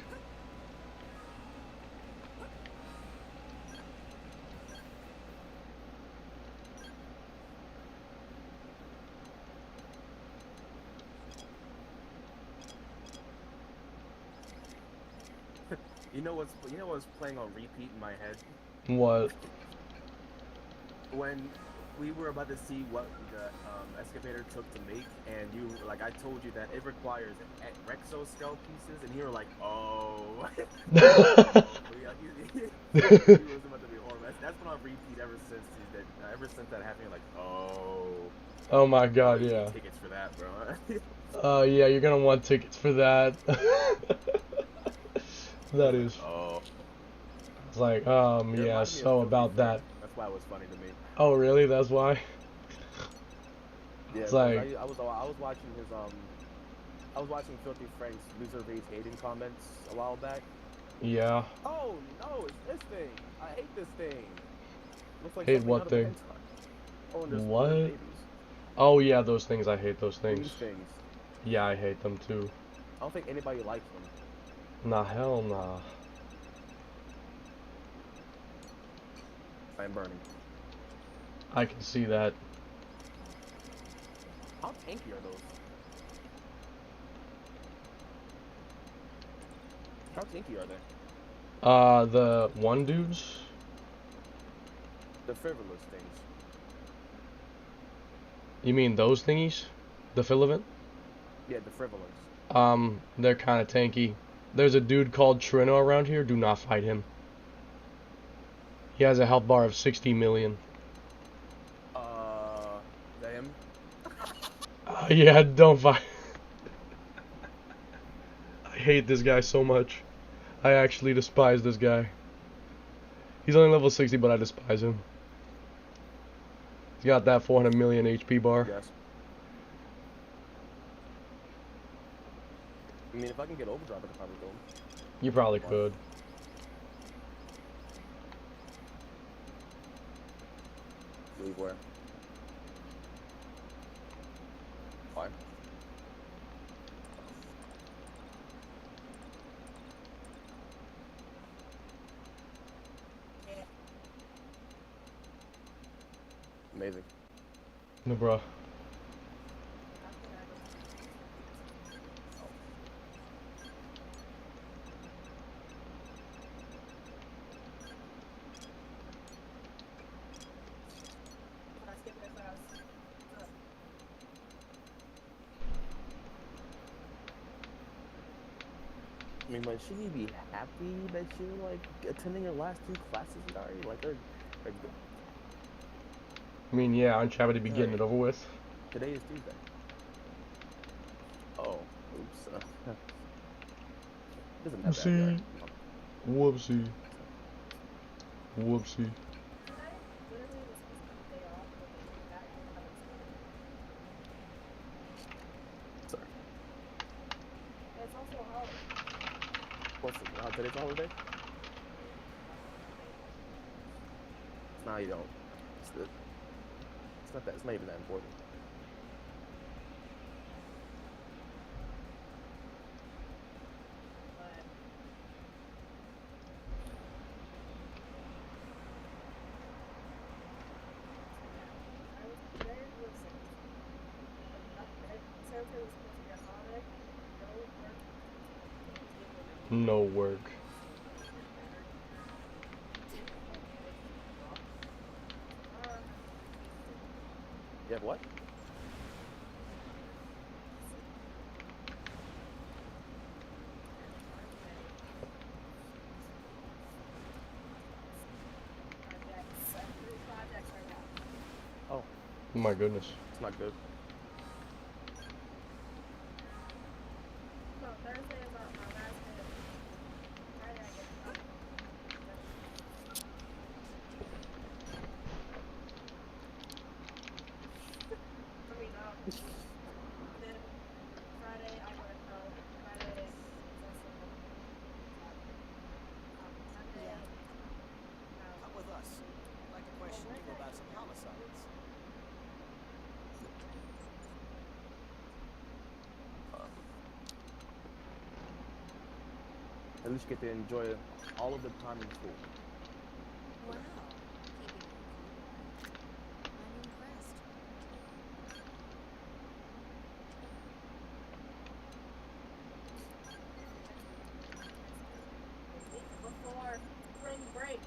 You know what's playing on repeat in my head?
What?
When we were about to see what the excavator took to make, and I told you that it requires Rexo-Skull pieces, and you were like, oh. He was about to be horrible. That's been on repeat ever since that happened. Like, oh.
Oh my god, yeah.
Tickets for that, bro.
Yeah, you're gonna want tickets for that. That is.
Oh.
It's like,
It
yeah,
reminded me of
so
Filthy
about
Frank.
that.
That's why it was funny to me.
Oh, really? That's why?
Yeah,
It's
'cause
like,
I was watching his I was watching Filthy Frank's user base hating comments a while back.
yeah.
Oh no, it's this thing. I hate this thing. Looks like
Hate
something
what
out of
thing?
hentai. Oh, and there's
What?
babies.
Oh, yeah, those things. I hate those things.
These things.
Yeah, I hate them too.
I don't think anybody likes them.
Nah, hell nah.
I'm burning.
I can see that.
How tanky are those? How tanky are they?
The one dudes?
The frivolous things.
You mean those thingies? The filament?
Yeah, the frivolous.
They're kind of tanky. There's a dude called Trino around here. Do not fight him. He has a health bar of 60 million.
Is that him?
Yeah, don't fight. I hate this guy so much. I actually despise this guy. He's only level 60, but I despise him. He's got that 400 million HP bar.
Yes. I mean, if I can get overdrive, I could probably go.
You probably could.
Leave where? Why? Amazing.
No, bro.
I mean, like, should you be happy that you're, like, attending your last 2 classes, Dari? Like, they're good.
I mean, yeah, aren't you happy to be getting it over with?
Today is Tuesday. Oh, oops. Isn't that
Whoopsie.
bad,
Whoopsie. Whoopsie.
Sorry. What's today's a holiday? Nah, you don't. It's not that. It's not even that important.
No work.
You have what? Oh.
My goodness.
It's not good.
Come with us. I'd like to question you about some homicides.
At least you get to enjoy all of the time in school.
Wow. I'm impressed.
Before spring break.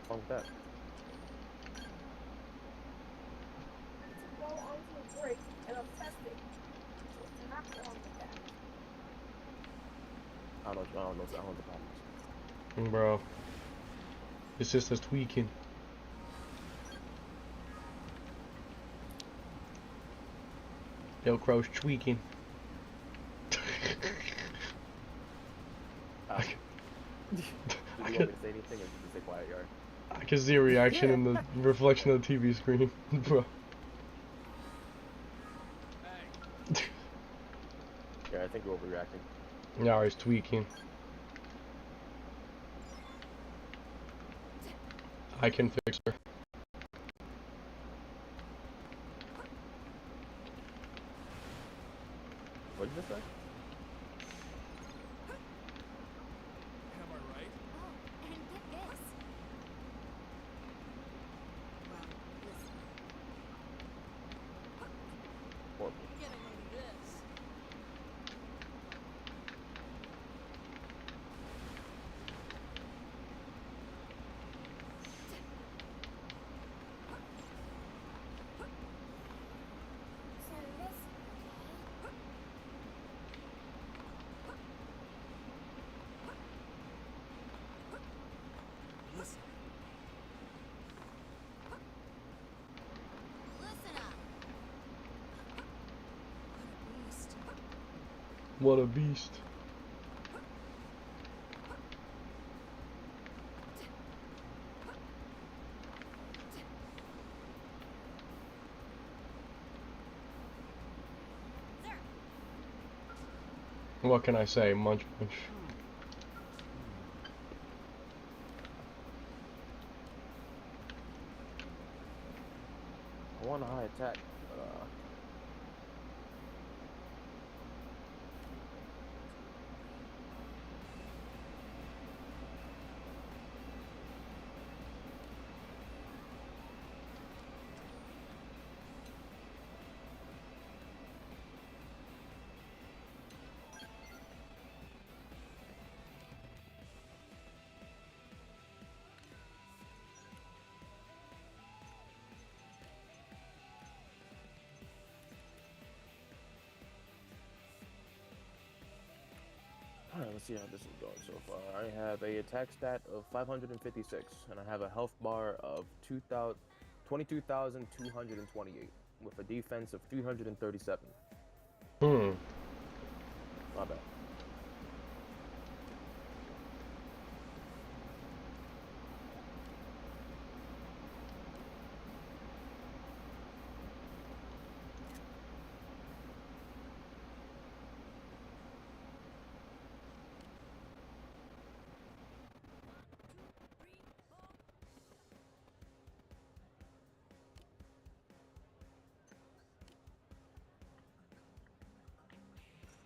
What's wrong with that?
Go on to a break and I'm testing. So not wrong with that.
I don't know what the problem is.
Bro. His sister's tweaking. Yo, Crow's tweaking.
you want me to say anything, or just stay quiet, Yar?
I can see a reaction in the reflection of the TV screen, bro.
Yeah, I think you're overreacting.
Yeah, he's tweaking. I can fix her.
What did you say?
Am I right?
Oh, and get this. Well, listen.
Horrible.
Get a load of this. So listen, okay?
Listen.
Listen up.
What a beast. What can I say? Munch munch.
I want a high attack. Alright, let's see how this is going so far. I have a attack stat of 556, and I have a health bar of 22,228, with a defense of 337.
Hmm.
Not bad.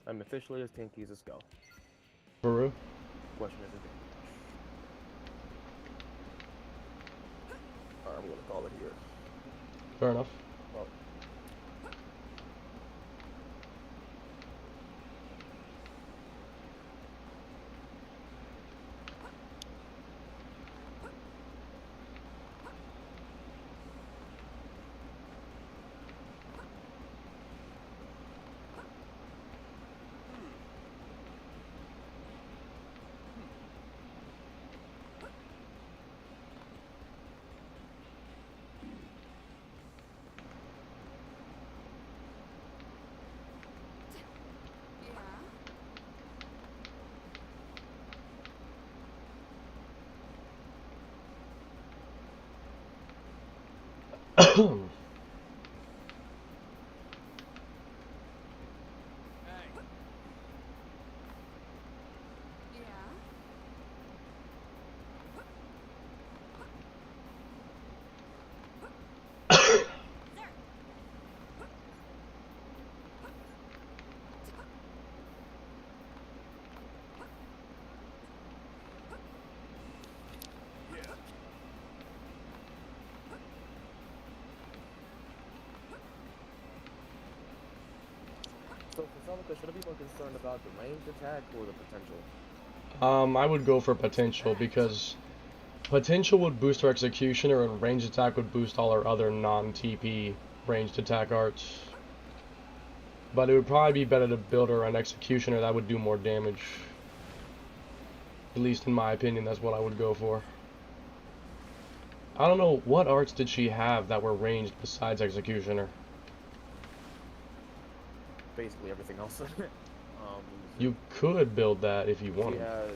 I'm officially as tanky as a skull.
For real?
Question isn't tanky. Alright, I'm gonna call it here.
Fair enough.
Well, so for Celica, should I be more concerned about the ranged attack or the potential?
I would go for potential because potential would boost our executioner and ranged attack would boost all our other non-TP ranged attack arts. But it would probably be better to build her an executioner that would do more damage. At least in my opinion, that's what I would go for. I don't know, what arts did she have that were ranged besides executioner?
Basically everything else.
You could build that if you wanted.
She has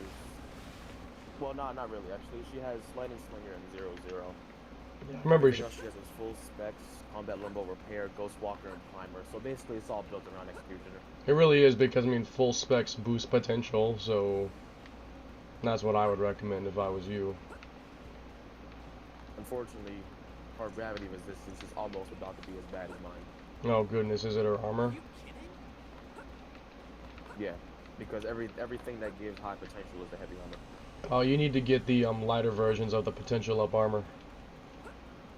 Well, not really. Actually, she has Lightning Slinger and 0-0.
I remember
Everything else she has is full specs, combat limbo, repair, Ghost Walker, and Primer. So basically, it's all built around Executioner.
it really is, because I mean full specs boost potential, so that's what I would recommend if I was you.
Unfortunately, her gravity resistance is almost about to be as bad as mine.
Oh goodness, is it her armor?
Yeah, because everything that gives high potential is the heavy armor.
Oh, you need to get the lighter versions of the potential up armor.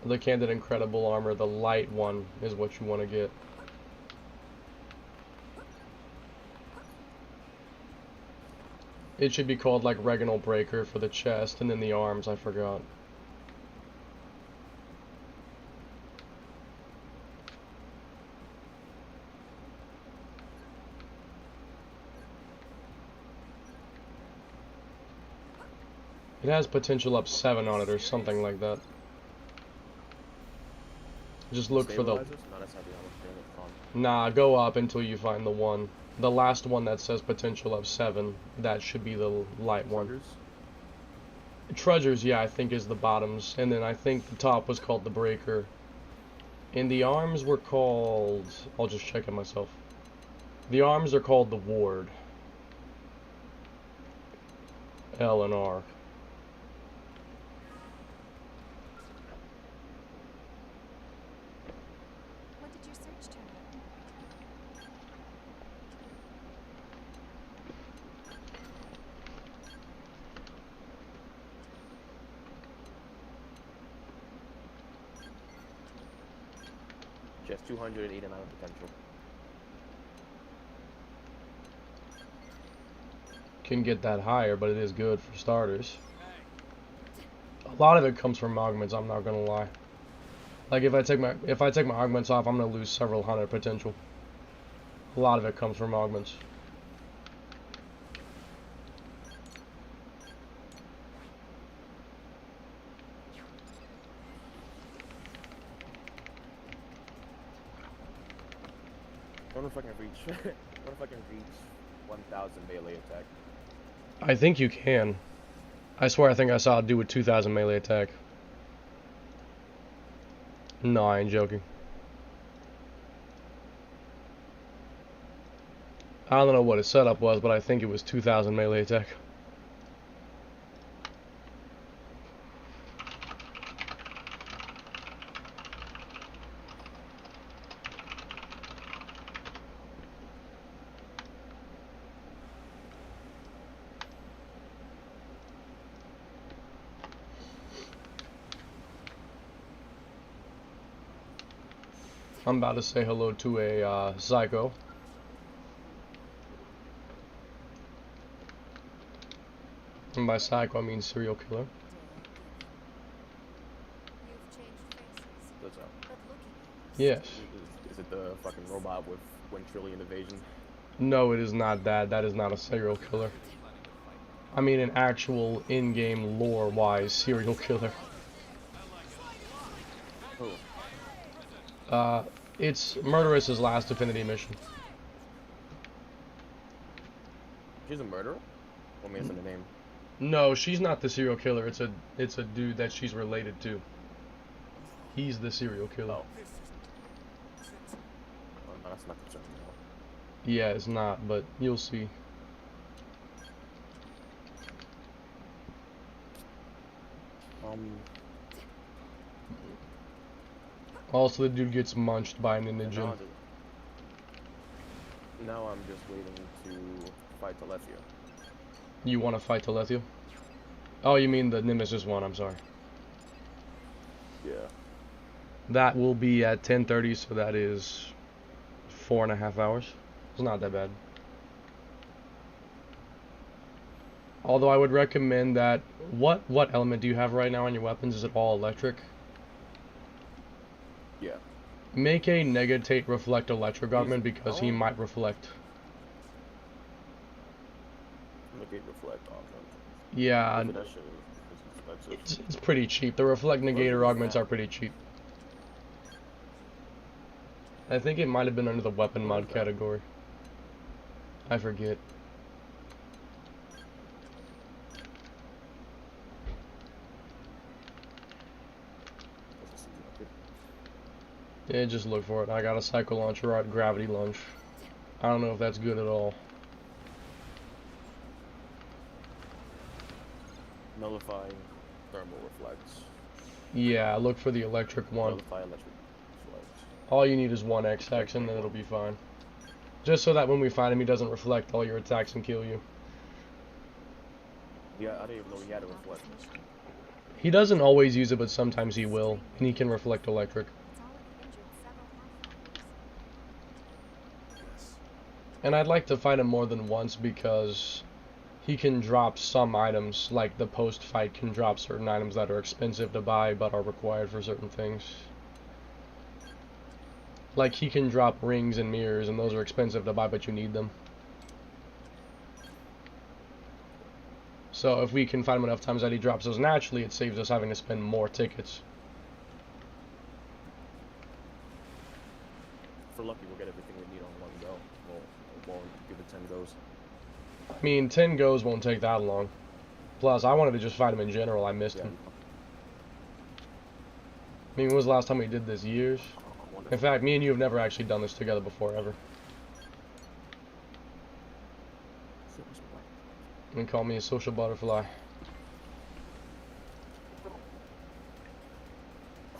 The Candid Incredible armor, the light one, is what you want to get. It should be called like Reginald Breaker for the chest, and then the arms, I forgot. It has potential up 7 on it or something like that. Just look for the... Nah, go up until you find the one. The last one that says potential up 7, that should be the light one. Trudgers, yeah, I think is the bottoms. And then I think the top was called the Breaker. And the arms were called... I'll just check it myself. The arms are called the Ward. L and R.
What did your search turn up?
Just 289 potential.
Can get that higher, but it is good for starters. A lot of it comes from augments, I'm not gonna lie. Like if I take my augments off, I'm gonna lose several hundred potential. A lot of it comes from augments.
I wonder if I can reach. What if I can reach 1,000 melee attack?
I think you can. I swear I think I saw it do with 2,000 melee attack. No, I ain't joking. I don't know what his setup was, but I think it was 2,000 melee attack. I'm about to say hello to a psycho. And by psycho, I mean serial killer.
What's up?
Yes.
Is it the fucking robot with 1 trillion evasion?
No, it is not that. That is not a serial killer. I mean an actual in-game lore-wise serial killer.
Who?
It's Murderous's last Affinity mission.
She's a murderer? What means in the name?
No, she's not the serial killer. It's a dude that she's related to. He's the serial killer.
Oh. No, that's not concerning at all.
Yeah, it's not, but you'll see. Also, the dude gets munched by an Indigen.
Now I'm just waiting to fight Telethia.
You want to fight Telethia? Oh, you mean the Nemesis one, I'm sorry.
Yeah.
That will be at 10:30, so that is 4.5 hours. It's not that bad. Although I would recommend that... What element do you have right now on your weapons? Is it all electric?
Yeah.
Make a Negatate Reflect Electric augment because he might reflect.
Negate Reflect augment.
Yeah.
That shit is expensive.
It's pretty cheap. The Reflect Negator augments are pretty cheap. I think it might have been under the weapon mod category. I forget. Yeah, just look for it. I got a cycle launcher at gravity launch. I don't know if that's good at all.
Nullifying thermal reflex.
Yeah, look for the electric one.
Nullify electric reflex.
All you need is one XX and then it'll be fine. Just so that when we find him, he doesn't reflect all your attacks and kill you.
Yeah, I didn't even know he had a reflect.
He doesn't always use it, but sometimes he will, and he can reflect electric. And I'd like to fight him more than once because he can drop some items, like the post-fight can drop certain items that are expensive to buy but are required for certain things. Like he can drop rings and mirrors, and those are expensive to buy but you need them. So if we can find him enough times that he drops those naturally, it saves us having to spend more tickets.
If we're lucky, we'll get everything we need on one go. We'll give it 10 goes.
I mean, 10 goes won't take that long. Plus, I wanted to just fight him in general. I missed him. I mean, when was the last time we did this? Years? In fact, me and you have never actually done this together before, ever. And call me a social butterfly.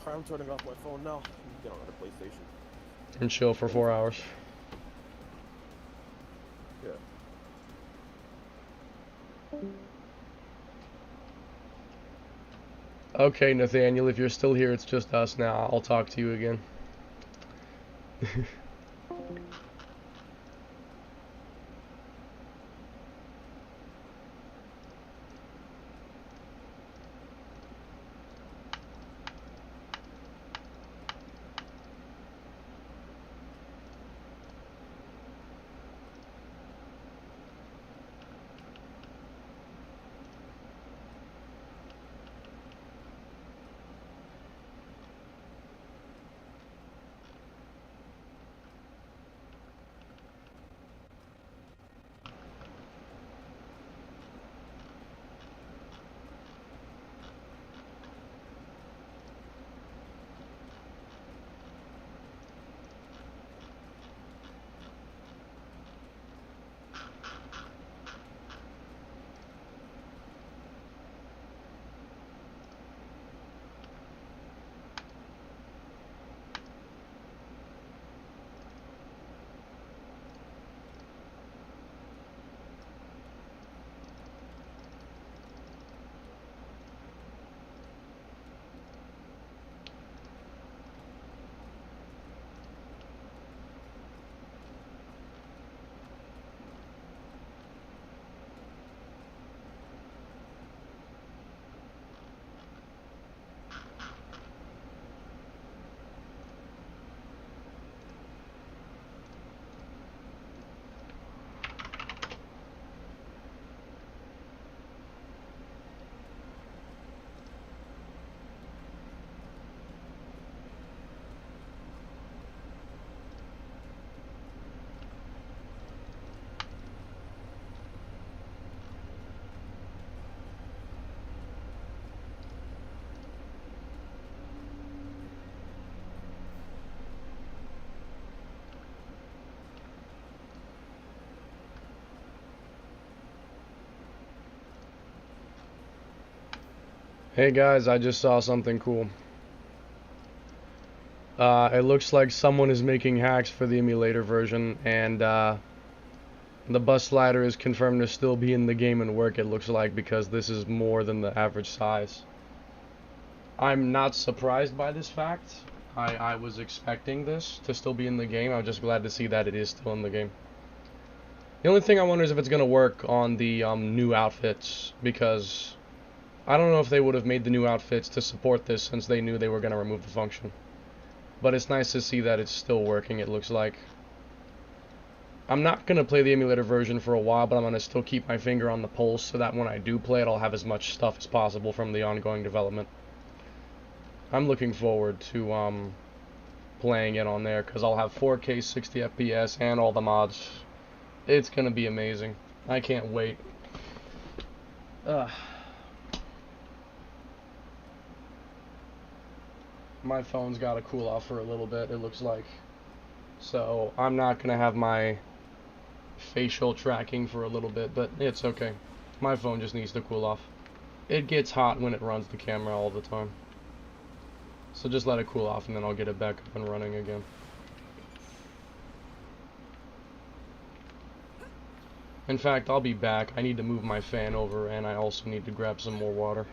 I'm turning off my phone now. Get on the PlayStation.
And chill for 4 hours.
Yeah.
Okay, Nathaniel, if you're still here, it's just us now. I'll talk to you again. Hey guys, I just saw something cool. It looks like someone is making hacks for the emulator version, and the bus slider is confirmed to still be in the game and work, it looks like, because this is more than the average size. I'm not surprised by this fact. I was expecting this to still be in the game. I'm just glad to see that it is still in the game. The only thing I wonder is if it's going to work on the new outfits, because I don't know if they would have made the new outfits to support this since they knew they were going to remove the function. But it's nice to see that it's still working, it looks like. I'm not going to play the emulator version for a while, but I'm going to still keep my finger on the pulse so that when I do play it, I'll have as much stuff as possible from the ongoing development. I'm looking forward to playing it on there, because I'll have 4K 60 FPS and all the mods. It's going to be amazing. I can't wait. my phone's got to cool off for a little bit, it looks like. So I'm not going to have my facial tracking for a little bit, but it's okay. My phone just needs to cool off. It gets hot when it runs the camera all the time. So just let it cool off and then I'll get it back up and running again. In fact, I'll be back. I need to move my fan over and I also need to grab some more water.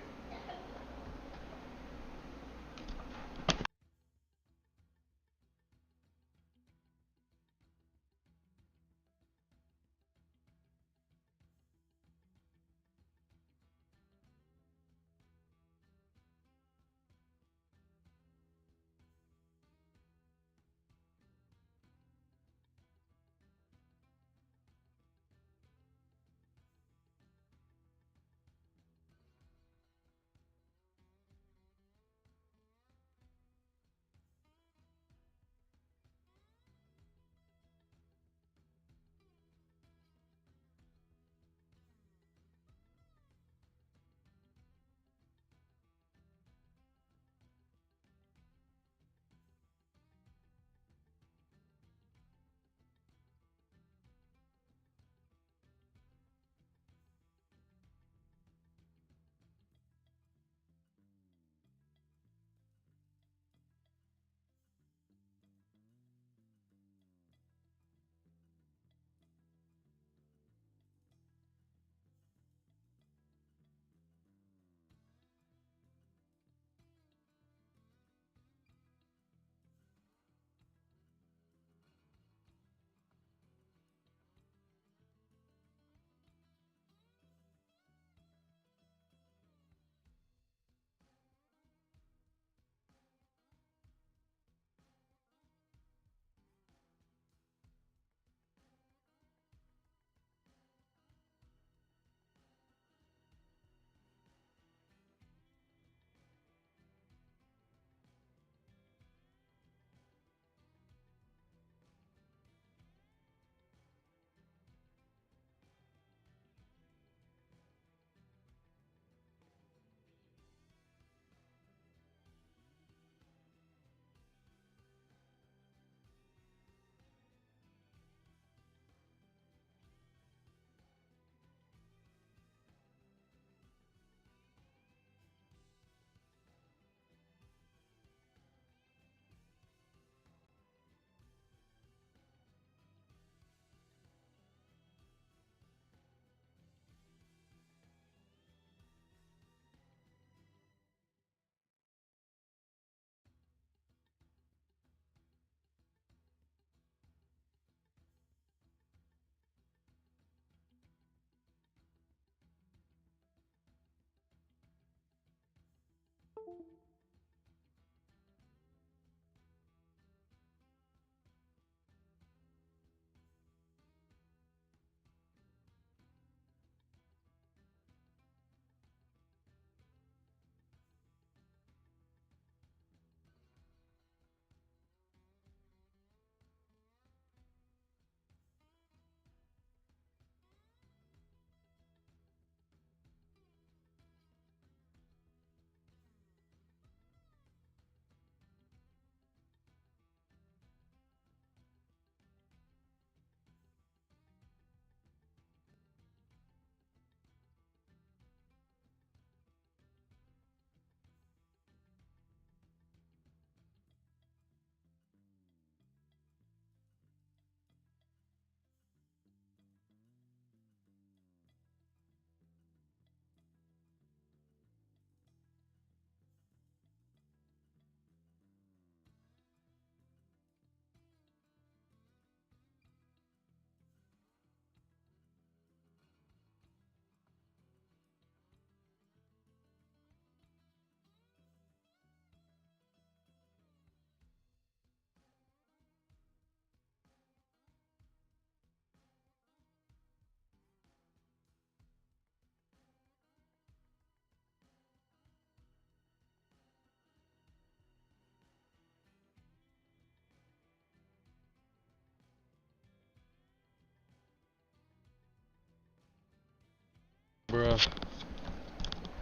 Bruh.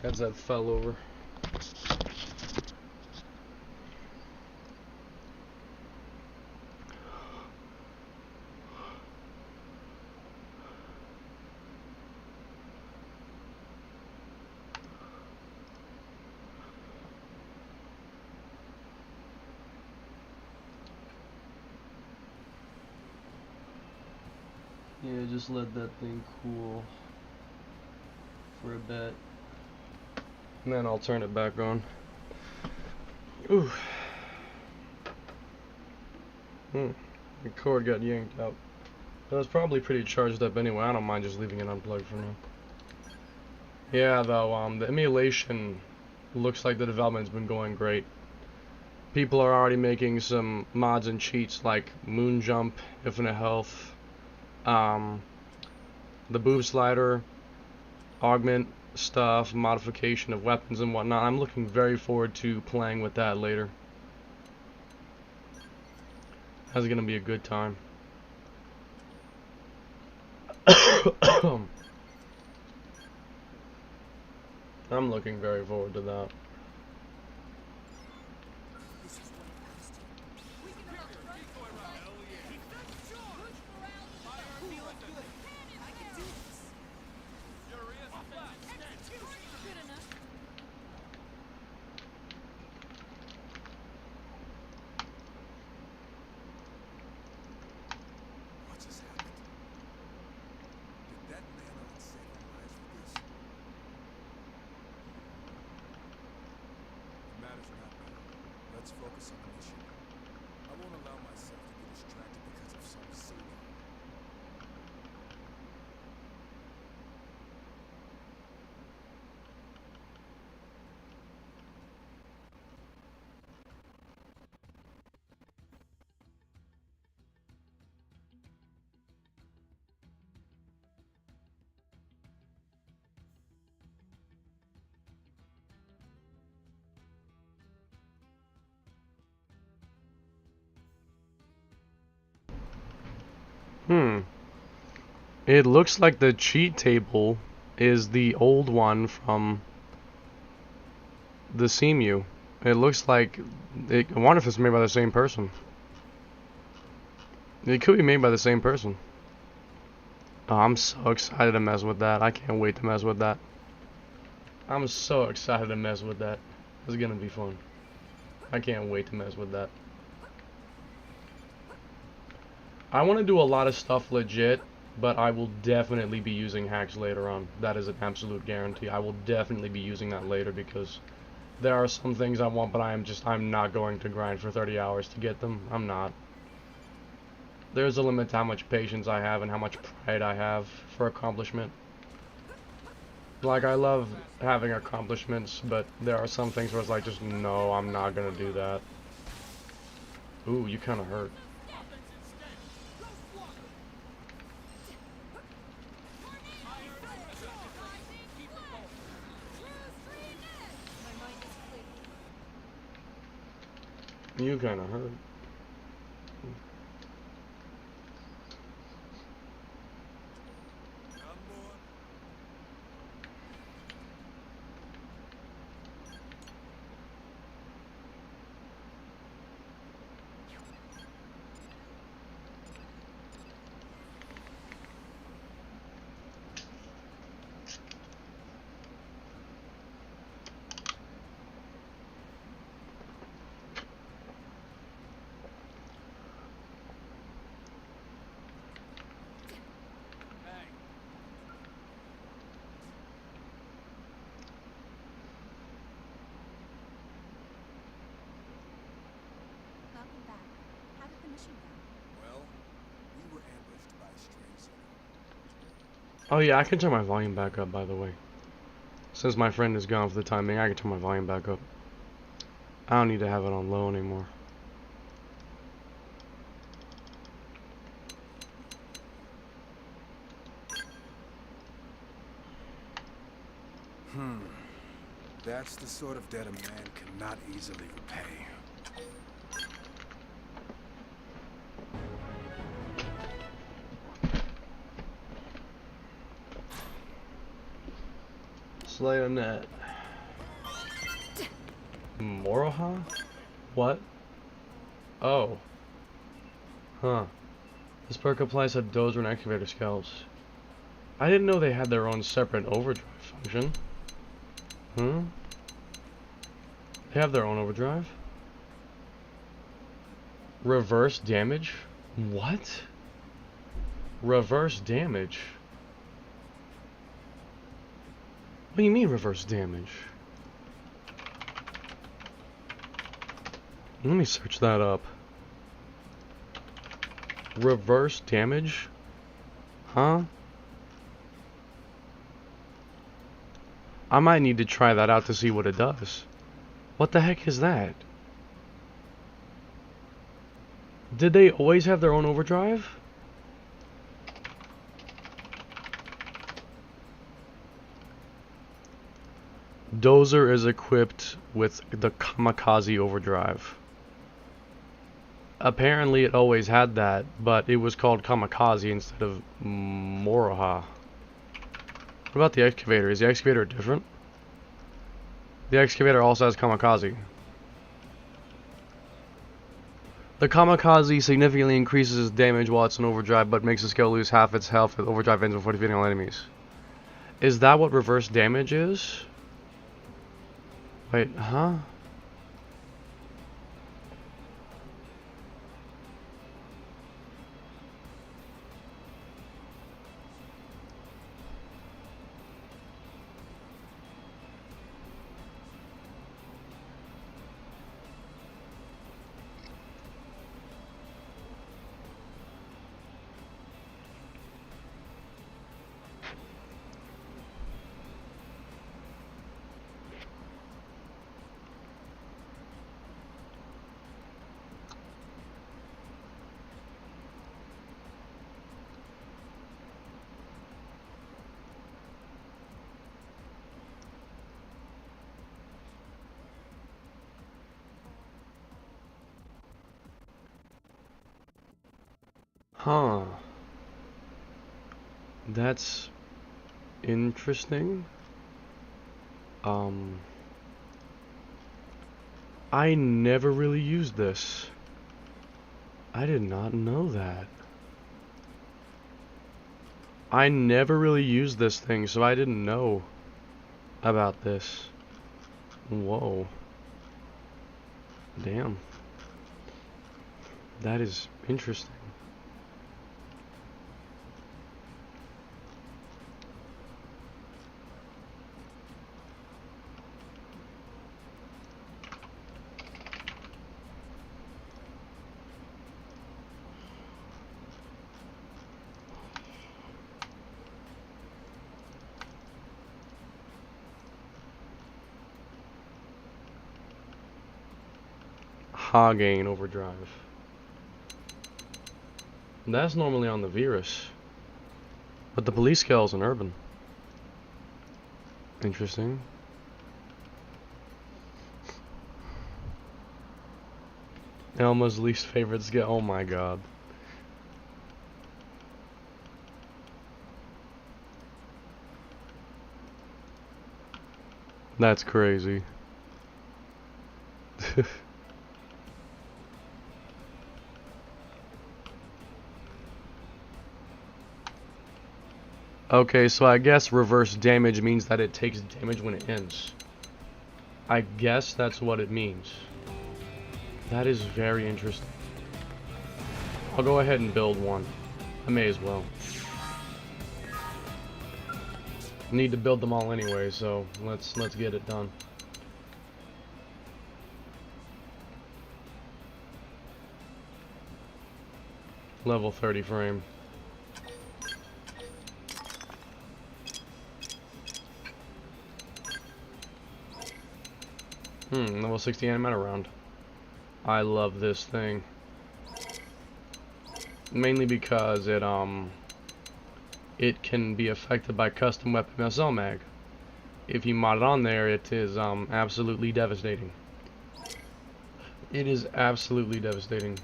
Headset fell over. Yeah, just let that thing cool for a bit. And then I'll turn it back on. Ooh. The cord got yanked out. But it's probably pretty charged up anyway. I don't mind just leaving it unplugged for now. Yeah, though, the emulation looks like the development's been going great. People are already making some mods and cheats like Moon Jump, Infinite Health, the Boob Slider, Augment stuff, modification of weapons and whatnot. I'm looking very forward to playing with that later. That's gonna be a good time. I'm looking very forward to that.
Let's focus on the mission. I won't allow myself to be distracted because of some silly.
It looks like the cheat table is the old one from the CMU. It looks like I wonder if it's made by the same person. It could be made by the same person. Oh, I'm so excited to mess with that. I can't wait to mess with that. I'm so excited to mess with that. It's gonna be fun. I can't wait to mess with that. I want to do a lot of stuff legit, but I will definitely be using hacks later on. That is an absolute guarantee. I will definitely be using that later because there are some things I want, but I'm not going to grind for 30 hours to get them. I'm not. There's a limit to how much patience I have and how much pride I have for accomplishment. Like, I love having accomplishments, but there are some things where it's like, just no, I'm not gonna do that. Ooh, you kinda hurt. You kinda hurt. Oh yeah, I can turn my volume back up, by the way. Since my friend is gone for the time being, I can turn my volume back up. I don't need to have it on low anymore.
That's the sort of debt a man cannot easily repay.
Slayer net. Moroha? What? Oh. Huh. This perk applies to Dozer and Excavator Scouts. I didn't know they had their own separate overdrive function. They have their own overdrive? Reverse damage? What? Reverse damage? What do you mean reverse damage? Let me search that up. Reverse damage? Huh? I might need to try that out to see what it does. What the heck is that? Did they always have their own overdrive? Dozer is equipped with the Kamikaze overdrive. Apparently it always had that, but it was called Kamikaze instead of Moroha. What about the excavator? Is the excavator different? The excavator also has Kamikaze. The Kamikaze significantly increases damage while it's in overdrive, but makes the skill lose half its health with overdrive ends before defeating all enemies. Is that what reverse damage is? Wait, huh? Huh. That's interesting. I never really used this. I did not know that. I never really used this thing, so I didn't know about this. Whoa. Damn. That is interesting. Gain overdrive. That's normally on the Virus, but the police scale is an urban. Interesting. Elma's least favorite scale. Oh my god. That's crazy. Okay, so I guess reverse damage means that it takes damage when it ends. I guess that's what it means. That is very interesting. I'll go ahead and build one. I may as well. Need to build them all anyway, so let's get it done. Level 30 frame. Level 60 animator round. I love this thing. Mainly because it can be affected by custom weapon SL mag. If you mod it on there, it is absolutely devastating. It is absolutely devastating.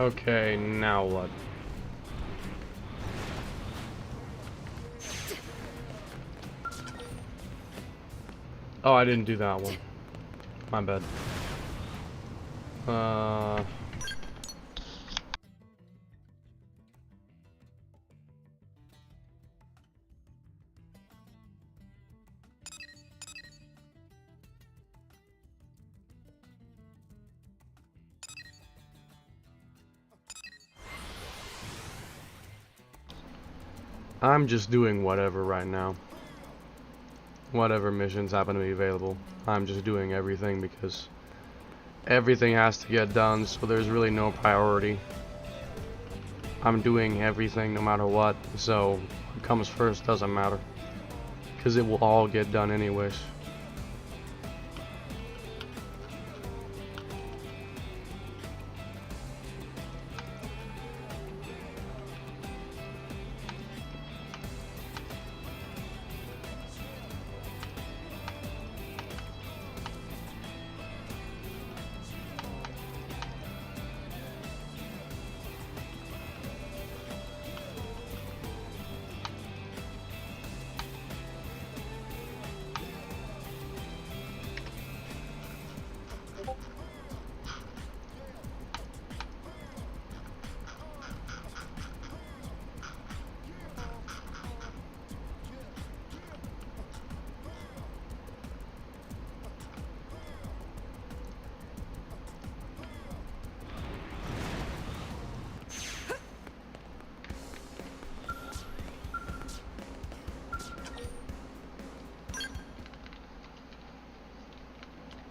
Okay, now what? Oh, I didn't do that one. My bad. I'm just doing whatever right now. Whatever missions happen to be available. I'm just doing everything because everything has to get done, so there's really no priority. I'm doing everything no matter what, so what comes first doesn't matter. Because it will all get done anyways.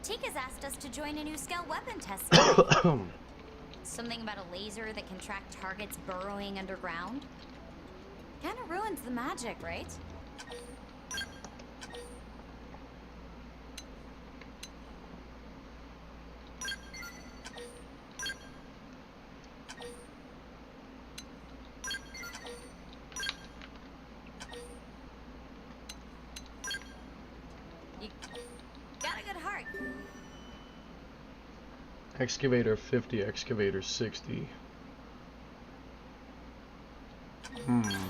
Tika's asked us to join a new scout weapon testing. Something about a laser that can track targets burrowing underground. Kinda ruins the magic, right? You got a good heart.
Excavator 50, excavator 60.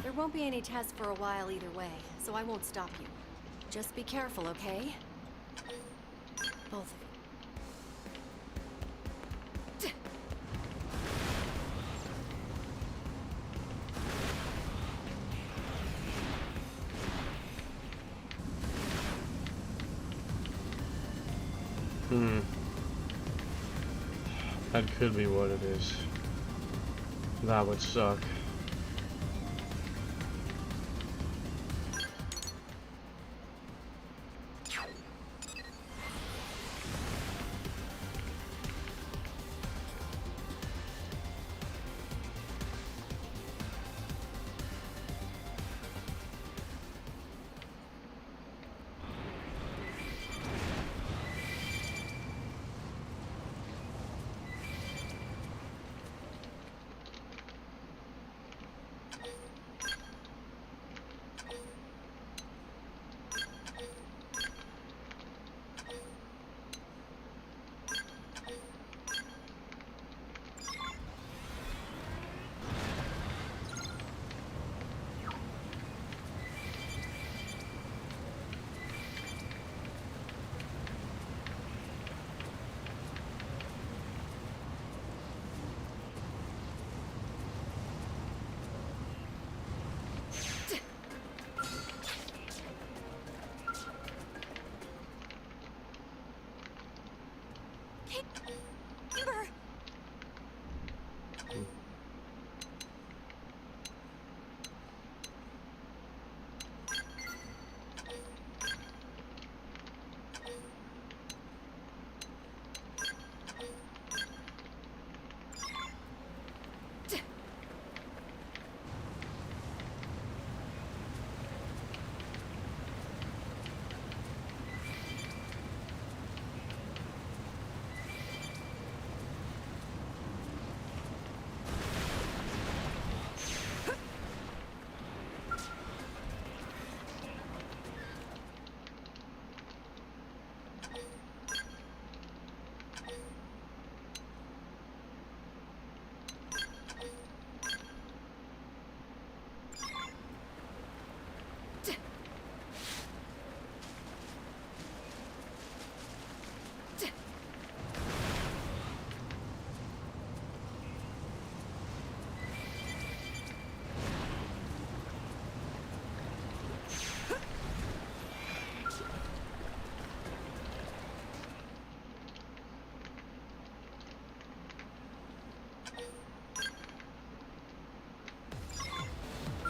There won't be any tests for a while either way, so I won't stop you. Just be careful, okay? Both of you.
That could be what it is. That would suck.
Amber!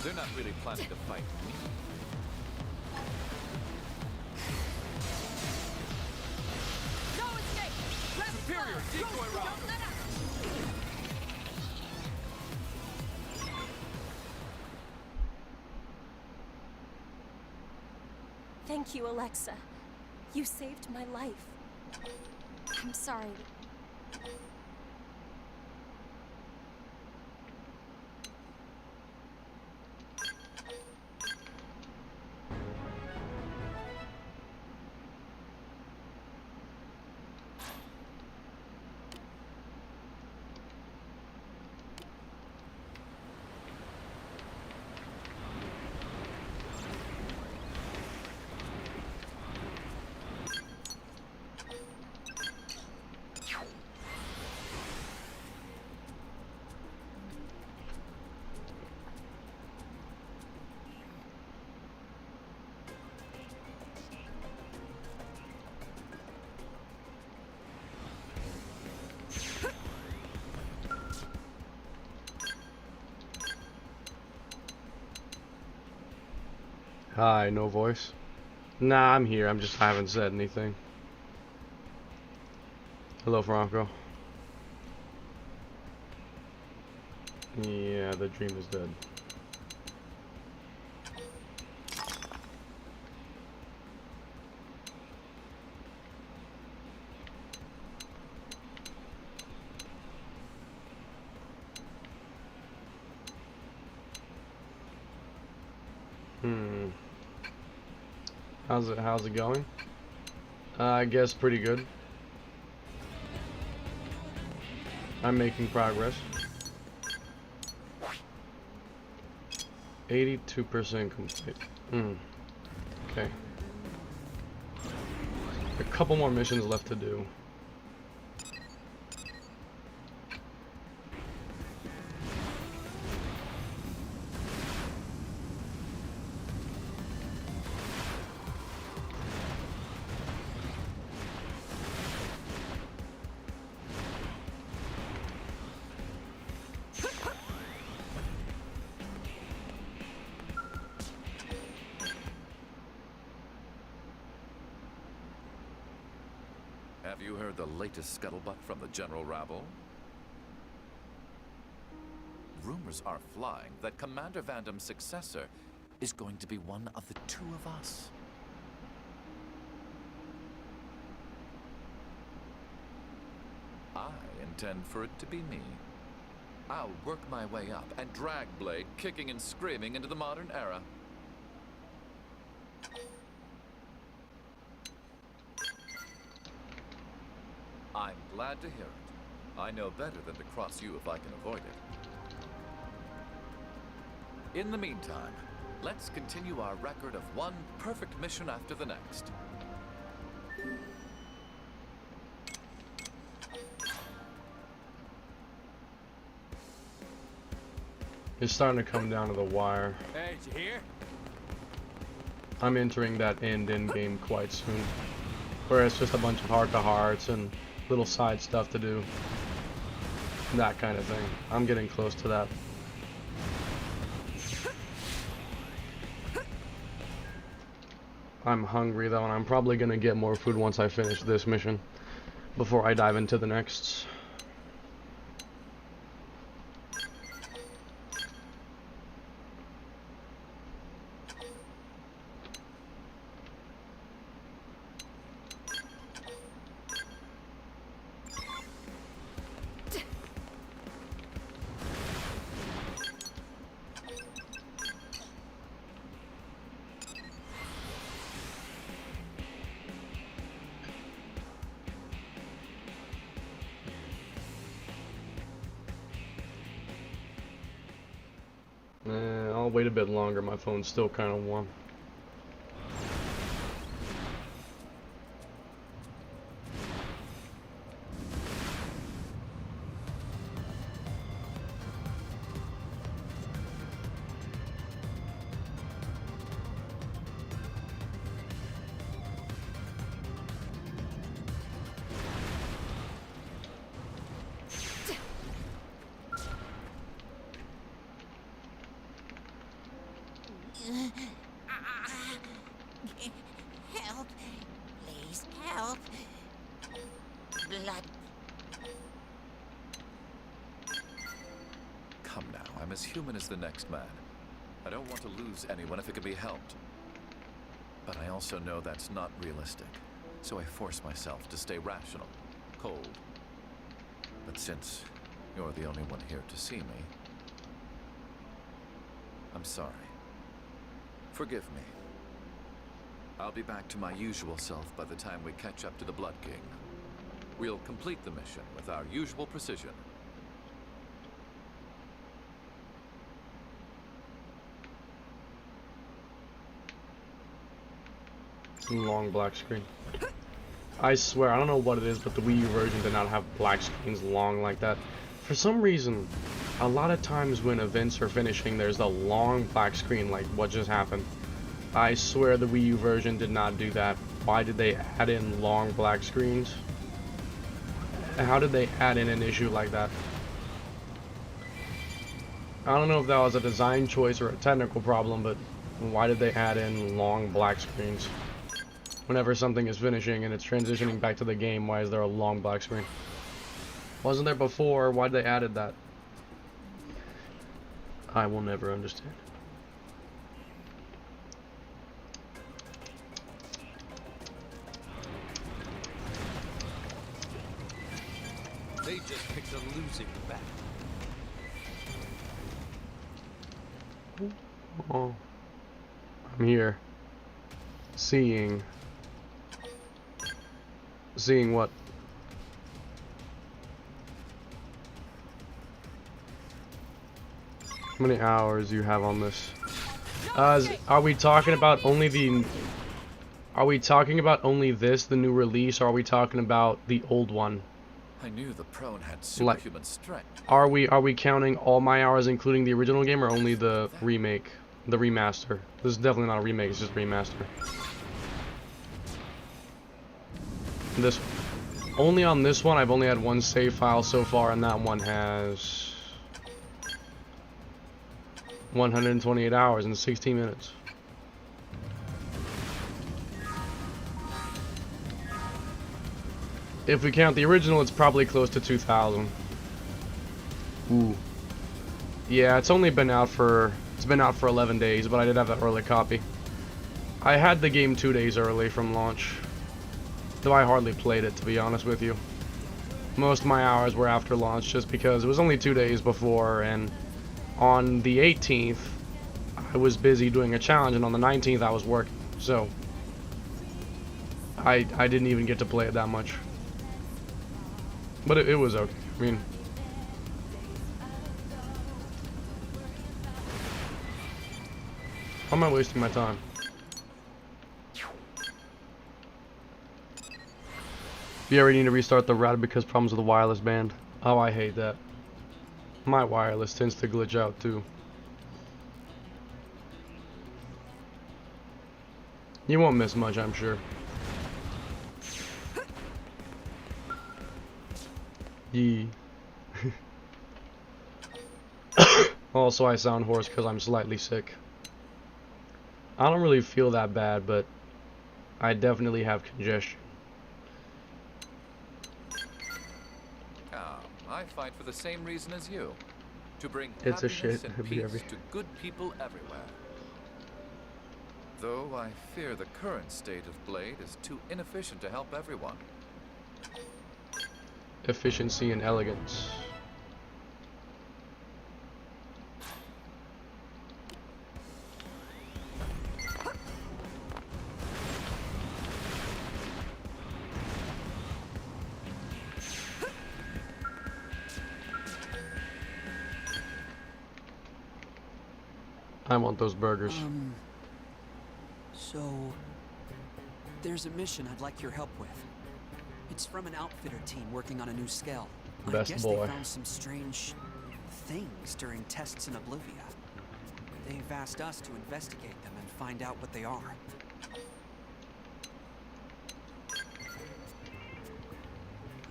They're not really planning to fight.
No escape!
Superior decoy route!
Thank you, Alexa. You saved my life. I'm sorry.
Hi, no voice. Nah, I'm here. I haven't said anything. Hello, Franco. Yeah, the dream is dead. How's it going? I guess pretty good. I'm making progress. 82% complete. Okay. A couple more missions left to do.
Have you heard the latest scuttlebutt from the general rabble? Rumors are flying that Commander Vandam's successor is going to be one of the two of us. I intend for it to be me. I'll work my way up and drag Blade kicking and screaming into the modern era. I'm glad to hear it. I know better than to cross you if I can avoid it. In the meantime, let's continue our record of one perfect mission after the next.
It's starting to come down to the wire.
Hey, did you hear?
I'm entering that end game quite soon, where it's just a bunch of heart-to-hearts and little side stuff to do. That kind of thing. I'm getting close to that. I'm hungry though, and I'm probably gonna get more food once I finish this mission, before I dive into the next. I'll wait a bit longer, my phone's still kind of warm.
blood.
Come now, I'm as human as the next man. I don't want to lose anyone if it can be helped. But I also know that's not realistic, so I force myself to stay rational, cold. But since you're the only one here to see me, I'm sorry. Forgive me. I'll be back to my usual self by the time we catch up to the Blood King. We'll complete the mission with our usual precision.
Long black screen. I swear, I don't know what it is, but the Wii U version did not have black screens long like that. For some reason, a lot of times when events are finishing, there's a long black screen like what just happened. I swear the Wii U version did not do that. Why did they add in long black screens? How did they add in an issue like that? I don't know if that was a design choice or a technical problem, but why did they add in long black screens? Whenever something is finishing and it's transitioning back to the game, why is there a long black screen? Wasn't there before? Why did they added that? I will never understand.
They just picked a losing battle.
Oh, I'm here. Seeing what? How many hours do you have on this? Are we talking about only the? Are we talking about only this, the new release, or are we talking about the old one?
I knew the prone had superhuman strength.
Are we counting all my hours, including the original game, or only the remake, the remaster? This is definitely not a remake; it's just a remaster. This only on this one, I've only had one save file so far, and that one has 128 hours and 16 minutes. If we count the original, it's probably close to 2,000. Ooh. Yeah, it's been out for 11 days, but I did have that early copy. I had the game 2 days early from launch, though I hardly played it, to be honest with you. Most of my hours were after launch, just because it was only 2 days before, and on the 18th, I was busy doing a challenge, and on the 19th, I was working, so I didn't even get to play it that much. But it was okay. I mean, how am I wasting my time? You already need to restart the router because problems with the wireless band. Oh, I hate that. My wireless tends to glitch out too. You won't miss much, I'm sure. Yee. Also, I sound hoarse because I'm slightly sick. I don't really feel that bad, but I definitely have congestion.
I fight for the same reason as you. To bring
It's a
happiness
shit.
and peace to good people everywhere. Though I fear the current state of Blade is too inefficient to help everyone.
Efficiency and elegance. I want those burgers.
So there's a mission I'd like your help with. It's from an outfitter team working on a new scale.
Best
I guess
boy.
they found some strange things during tests in Oblivia. They've asked us to investigate them and find out what they are.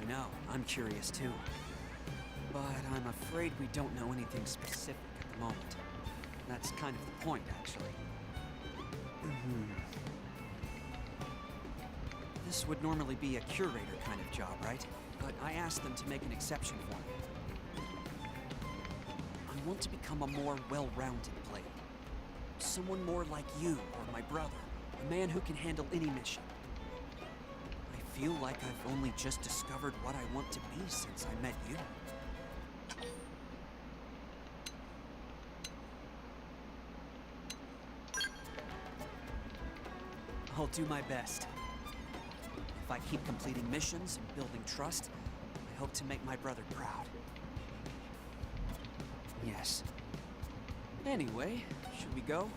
I know, I'm curious too. But I'm afraid we don't know anything specific at the moment. That's kind of the point, actually. This would normally be a curator kind of job, right? But I asked them to make an exception for me. I want to become a more well-rounded blade. Someone more like you or my brother. A man who can handle any mission. I feel like I've only just discovered what I want to be since I met you. I'll do my best. If I keep completing missions and building trust, I hope to make my brother proud. Yes. Anyway, should we go?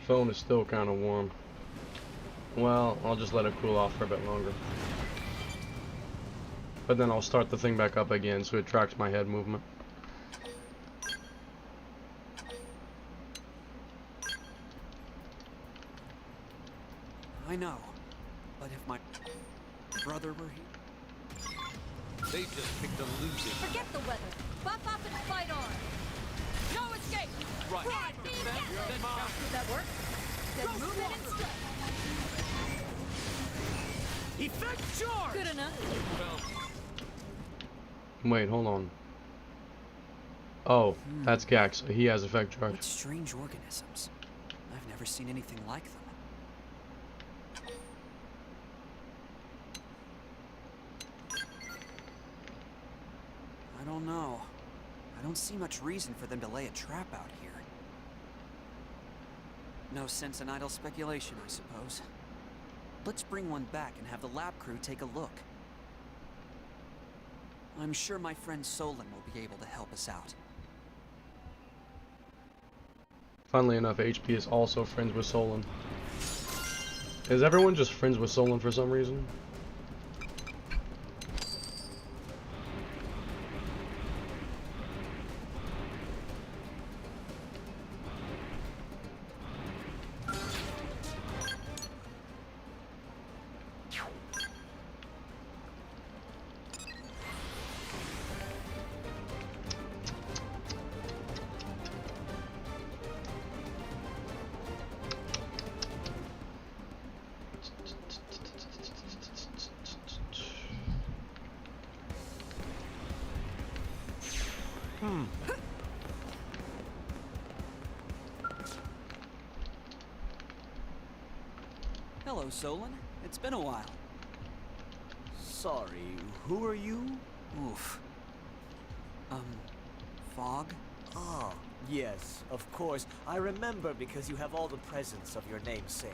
Phone is still kind of warm. Well, I'll just let it cool off for a bit longer. But then I'll start the thing back up again so it tracks my head movement.
I know, but if my brother were here...
They just picked a losing.
Forget the weather. Buff up and fight on. No escape.
Right.
Did that work? Then move in and strike.
Effect charge!
Good enough.
Wait, hold on. Oh, that's Gax. So he has effect charge.
What strange organisms. I've never seen anything like them. I don't know. I don't see much reason for them to lay a trap out here. No sense in idle speculation, I suppose. Let's bring one back and have the lab crew take a look. I'm sure my friend Solon will be able to help us out.
Funnily enough, HP is also friends with Solon. Is everyone just friends with Solon for some reason?
Hello, Solon. It's been a while.
Sorry, who are you?
Oof. Fog?
Ah, yes, of course. I remember because you have all the presents of your namesake.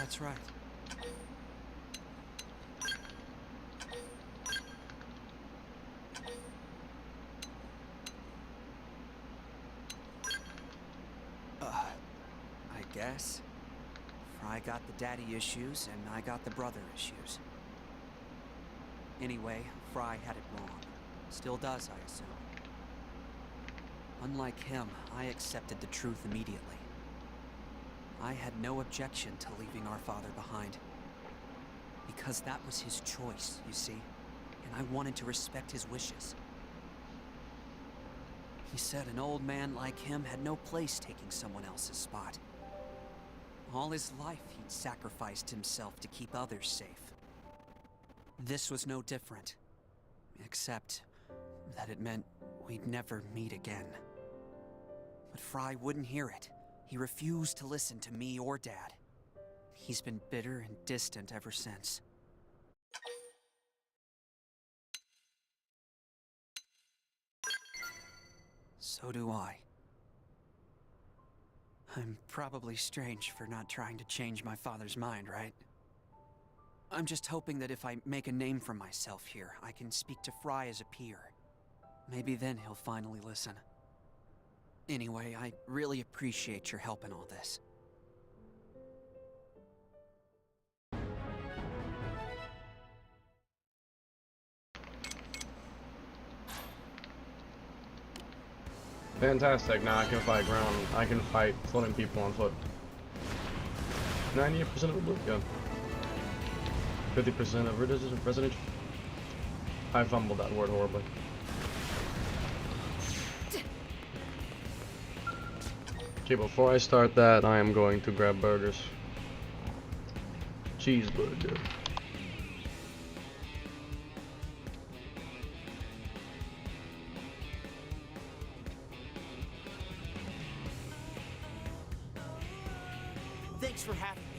That's right. I guess. Fry got the daddy issues, and I got the brother issues. Anyway, Fry had it wrong. Still does, I assume. Unlike him, I accepted the truth immediately. I had no objection to leaving our father behind. Because that was his choice, you see. And I wanted to respect his wishes. He said an old man like him had no place taking someone else's spot. All his life, he'd sacrificed himself to keep others safe. This was no different. Except that it meant we'd never meet again. But Fry wouldn't hear it. He refused to listen to me or Dad. He's been bitter and distant ever since. So do I. I'm probably strange for not trying to change my father's mind, right? I'm just hoping that if I make a name for myself here, I can speak to Fry as a peer. Maybe then he'll finally listen. Anyway, I really appreciate your help in all this.
Fantastic, now I can fight ground. I can fight floating people on foot. 98% of it, yeah. 50% of resonance. I fumbled that word horribly. Okay, before I start that, I am going to grab burgers. Cheeseburger.
Thanks for having me.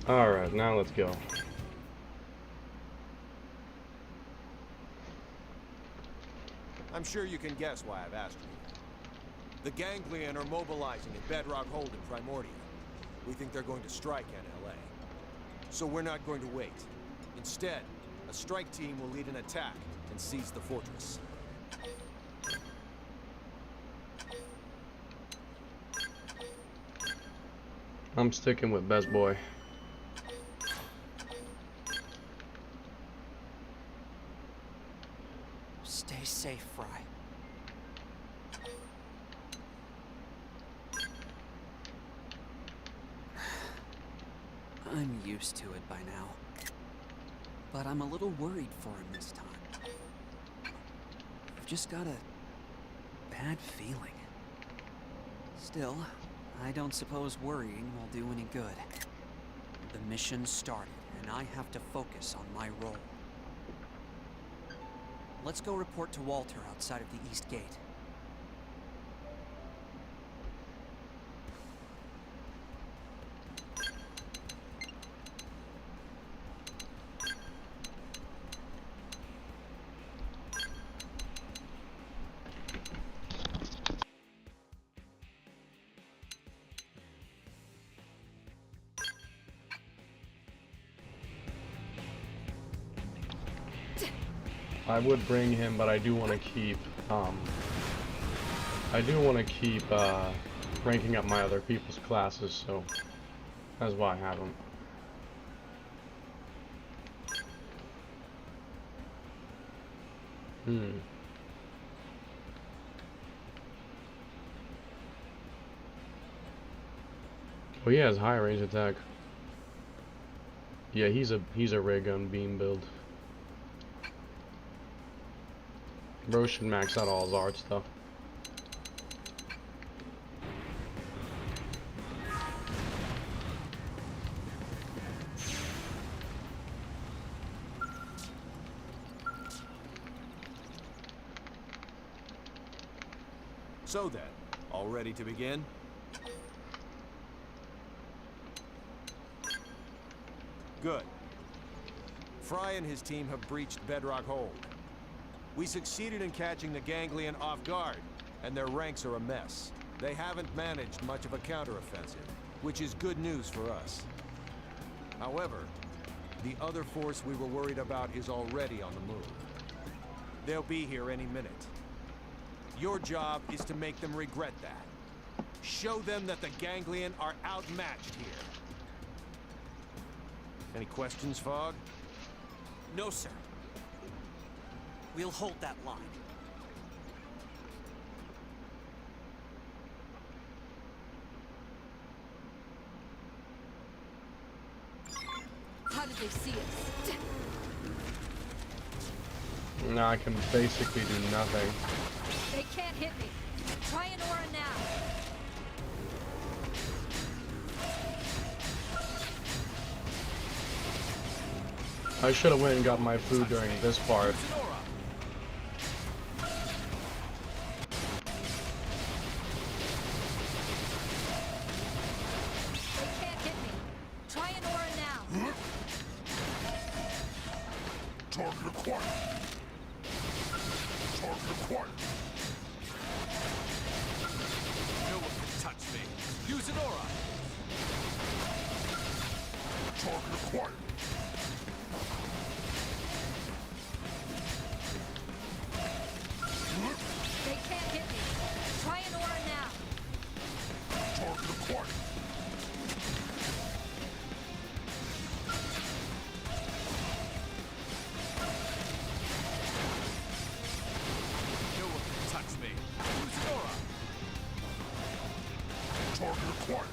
Alright, now let's go.
I'm sure you can guess why I've asked you. The Ganglion are mobilizing at Bedrock Hold in Primordia. We think they're going to strike NLA. So we're not going to wait. Instead, a strike team will lead an attack and seize the fortress.
I'm sticking with best boy.
Stay safe, Fry. I'm used to it by now. But I'm a little worried for him this time. I've just got a bad feeling. Still, I don't suppose worrying will do any good. The mission started, and I have to focus on my role. Let's go report to Walter outside of the East Gate.
I would bring him, but I do want to keep, ranking up my other people's classes, so that's why I have him. Oh, he has high range attack. Yeah, he's a ray gun beam build. Bro should max out all his art stuff.
So then, all ready to begin? Good. Fry and his team have breached Bedrock Hold. We succeeded in catching the Ganglion off guard, and their ranks are a mess. They haven't managed much of a counteroffensive, which is good news for us. However, the other force we were worried about is already on the move. They'll be here any minute. Your job is to make them regret that. Show them that the Ganglion are outmatched here. Any questions, Fogg?
No, sir. We'll hold that line.
How did they see us?
Now I can basically do nothing.
They can't hit me. Try an aura now.
I should have went and got my food during this part.
They can't hit me. Try an aura now.
Target acquired. Target acquired.
No one can touch me. Use an aura.
Target acquired.
They can't hit me. Try an aura now.
Target acquired.
No one can touch me. Use an aura.
Target acquired.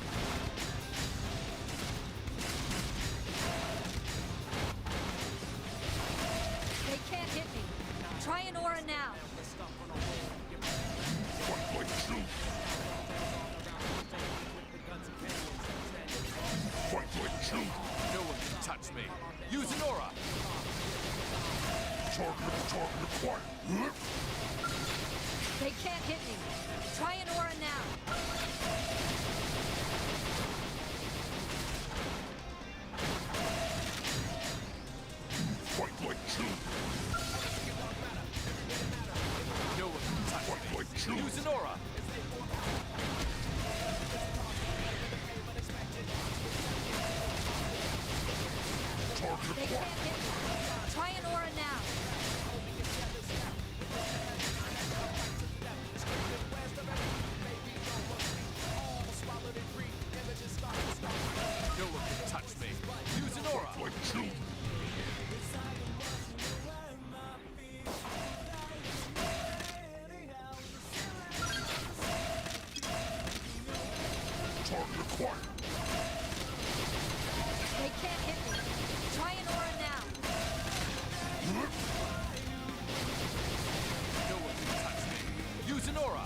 They can't hit me. Try an aura now.
Fight like troops. Fight like troops.
No one can touch me. Use an aura.
Target acquired.
They can't hit me. Try an aura now.
No one can touch me. Use an aura.
They can't hit me. Try an aura now.
No one can touch me. Use an aura.
They can't hit me. Try an aura now.
No one can touch me. Use an aura.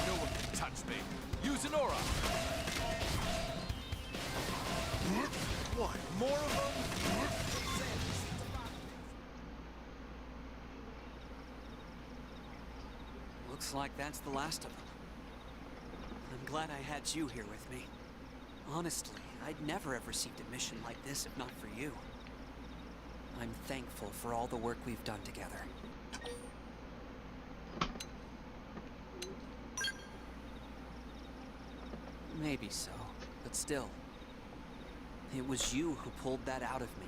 No one can touch me. Use an aura.
What? More of them?
Looks like that's the last of them. I'm glad I had you here with me. Honestly, I'd never have received a mission like this if not for you. I'm thankful for all the work we've done together. Maybe so, but still. It was you who pulled that out of me.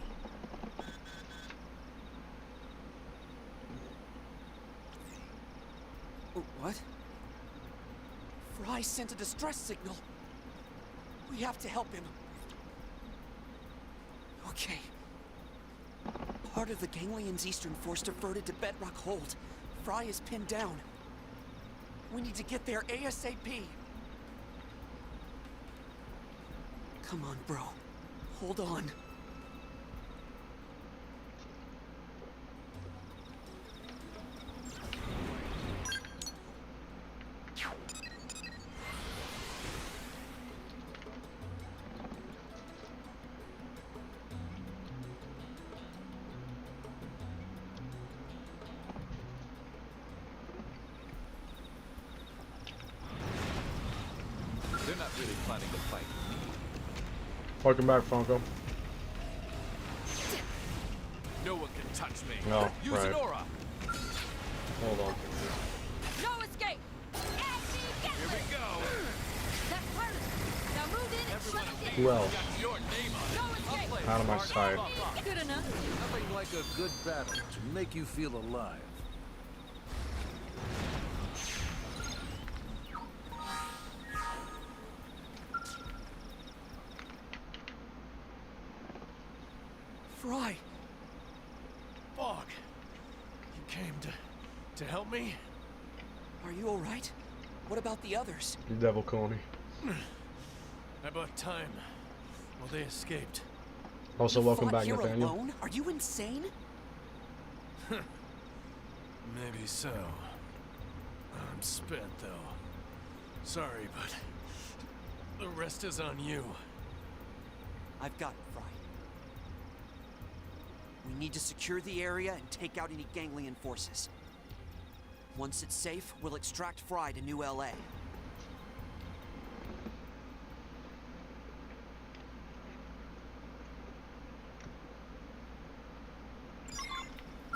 What? Fry sent a distress signal. We have to help him. Okay. Part of the Ganglian's eastern force diverted to Bedrock Hold. Fry is pinned down. We need to get there ASAP. Come on, bro. Hold on.
They're not really planning to fight me.
Welcome back, Funko.
No one can touch me.
No,
Use
right.
an aura.
Hold on.
No escape.
Here we go.
That's part of it. Now move in and shut it down.
Who else?
Got your name on it.
No escape.
Out of my sight.
Good enough.
Nothing like a good battle to make you feel alive.
Fry!
Bog, you came to help me?
Are you alright? What about the others?
You devil Coney.
About time. Well, they escaped.
Also, welcome back,
Here
Nathaniel.
alone? Are you insane?
Maybe so. I'm spent, though. Sorry, but the rest is on you.
I've got it, Fry. We need to secure the area and take out any Ganglion forces. Once it's safe, we'll extract Fry to New LA.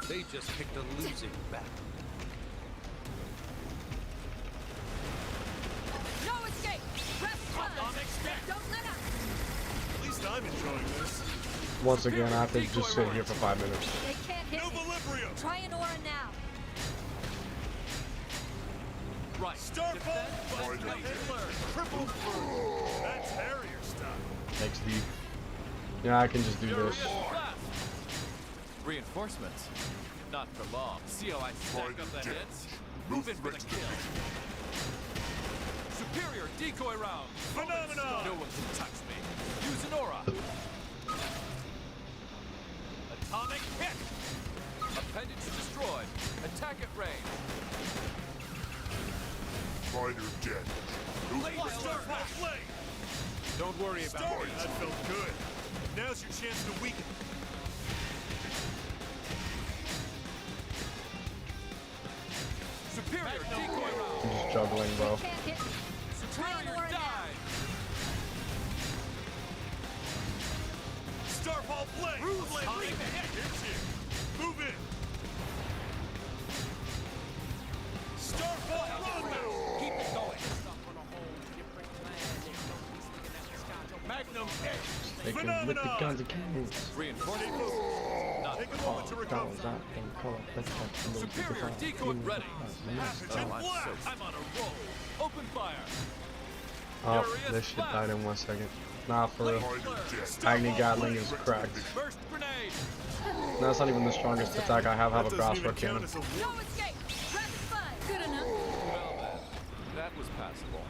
They just picked a losing battle.
No escape. Rest one. Don't let up.
At least I'm enjoying this.
Once again, I have to just sit here for 5 minutes.
They can't hit me. Try an aura now.
Right.
Starfall, triple. That's Harrier stuff.
Thanks, Steve. Yeah, I can just do this.
Reinforcements. Not for long. See how I stack up the hits? Move in for the kill. Superior decoy round.
Phenomenon.
No one can touch me. Use an aura. Atomic hit. Appendage destroyed. Attack at range.
Fighter dead.
Don't worry about it.
That felt good. Now's your chance to weaken.
I'm just juggling, bro.
Starfall Blade! Here's here. Move in! Starfall Rondo!
Keep it going. Magnum X.
They can with the guns and cannons.
Reinforcement.
Take a moment to recover.
Superior decoy ready.
Pathogen blast!
I'm on a roll. Open fire.
Oh, this shit died in 1 second. Nah, for real. Agni Gatling is cracked.
Burst grenade.
No, that's not even the strongest attack I have a crossbow cannon.
No escape. Rapid fire. Good enough.
Well then, that was passable.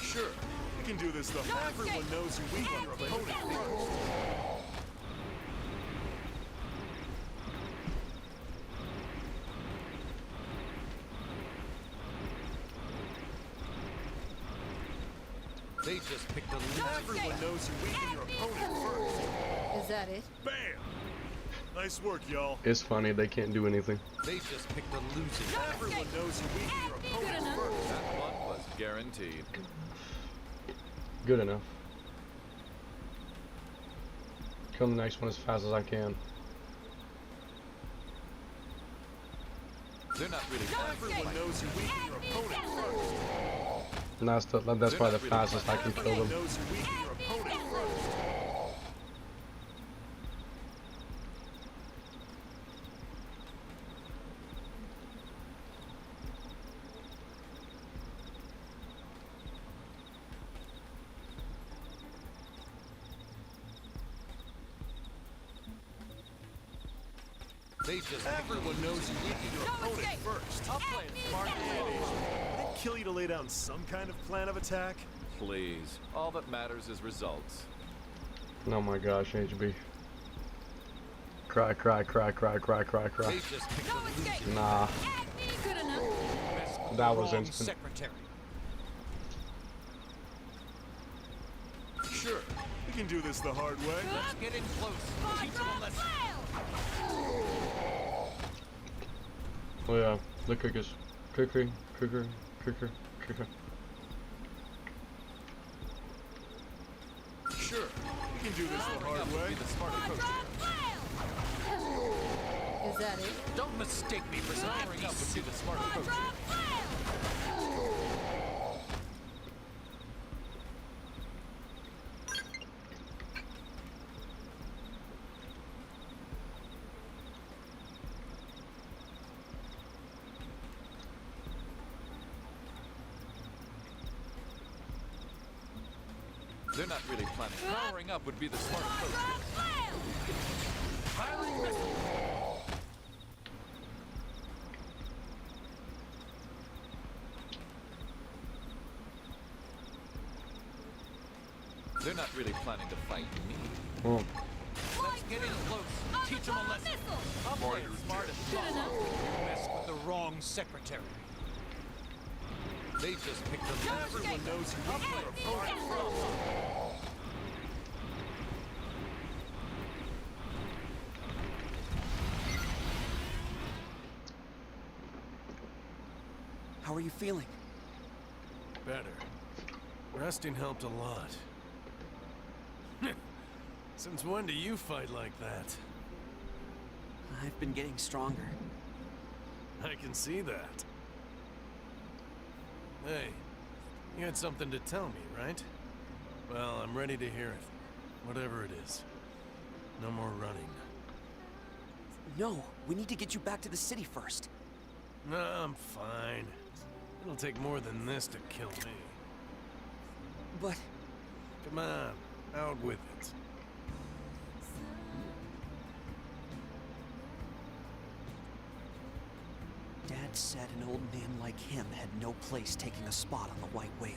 Sure, you can do this though. Everyone knows you weaken your opponent first.
They just picked a loser.
Everyone knows you weaken your opponent first.
Is that it?
Bam! Nice work, y'all.
It's funny, they can't do anything.
They just picked a loser.
Everyone knows you weaken your opponent first.
That one was guaranteed.
Good enough. Kill the next one as fast as I can.
They're not really.
Everyone knows you weaken your opponent first.
And that's probably the fastest I can kill
Everyone
them.
knows you weaken your opponent first.
They just
Everyone knows you weaken your opponent first.
I'll play it smart.
Would it kill you to lay down some kind of plan of attack?
Please. All that matters is results.
Oh my gosh, HB. Cry, cry, cry, cry, cry, cry, cry.
They just picked a loser.
Nah,
Good enough.
that was
Wrong
instant.
secretary.
Sure, we can do this the hard way.
Let's get in close. Teach them a lesson.
Oh yeah, the quickest. Quicker, quicker, quicker, quicker.
Sure, we can do this the hard way.
Be the smart approach.
Is that it?
Don't mistake me for some
Powering up would be the smart approach. They're not really planning. Powering up would be the smart approach.
Firing missile.
They're not really planning to fight me.
Oh.
Let's get in close. Teach them a lesson. I'll play it smart as possible. You mess with the wrong secretary. They just picked a loser.
Everyone knows you weaken your opponent first.
How are you feeling?
Better. Resting helped a lot. Since when do you fight like that?
I've been getting stronger.
I can see that. Hey, you had something to tell me, right? Well, I'm ready to hear it. Whatever it is. No more running.
No, we need to get you back to the city first.
No, I'm fine. It'll take more than this to kill me.
But...
Come on, out with it.
Dad said an old man like him had no place taking a spot on the White Whale.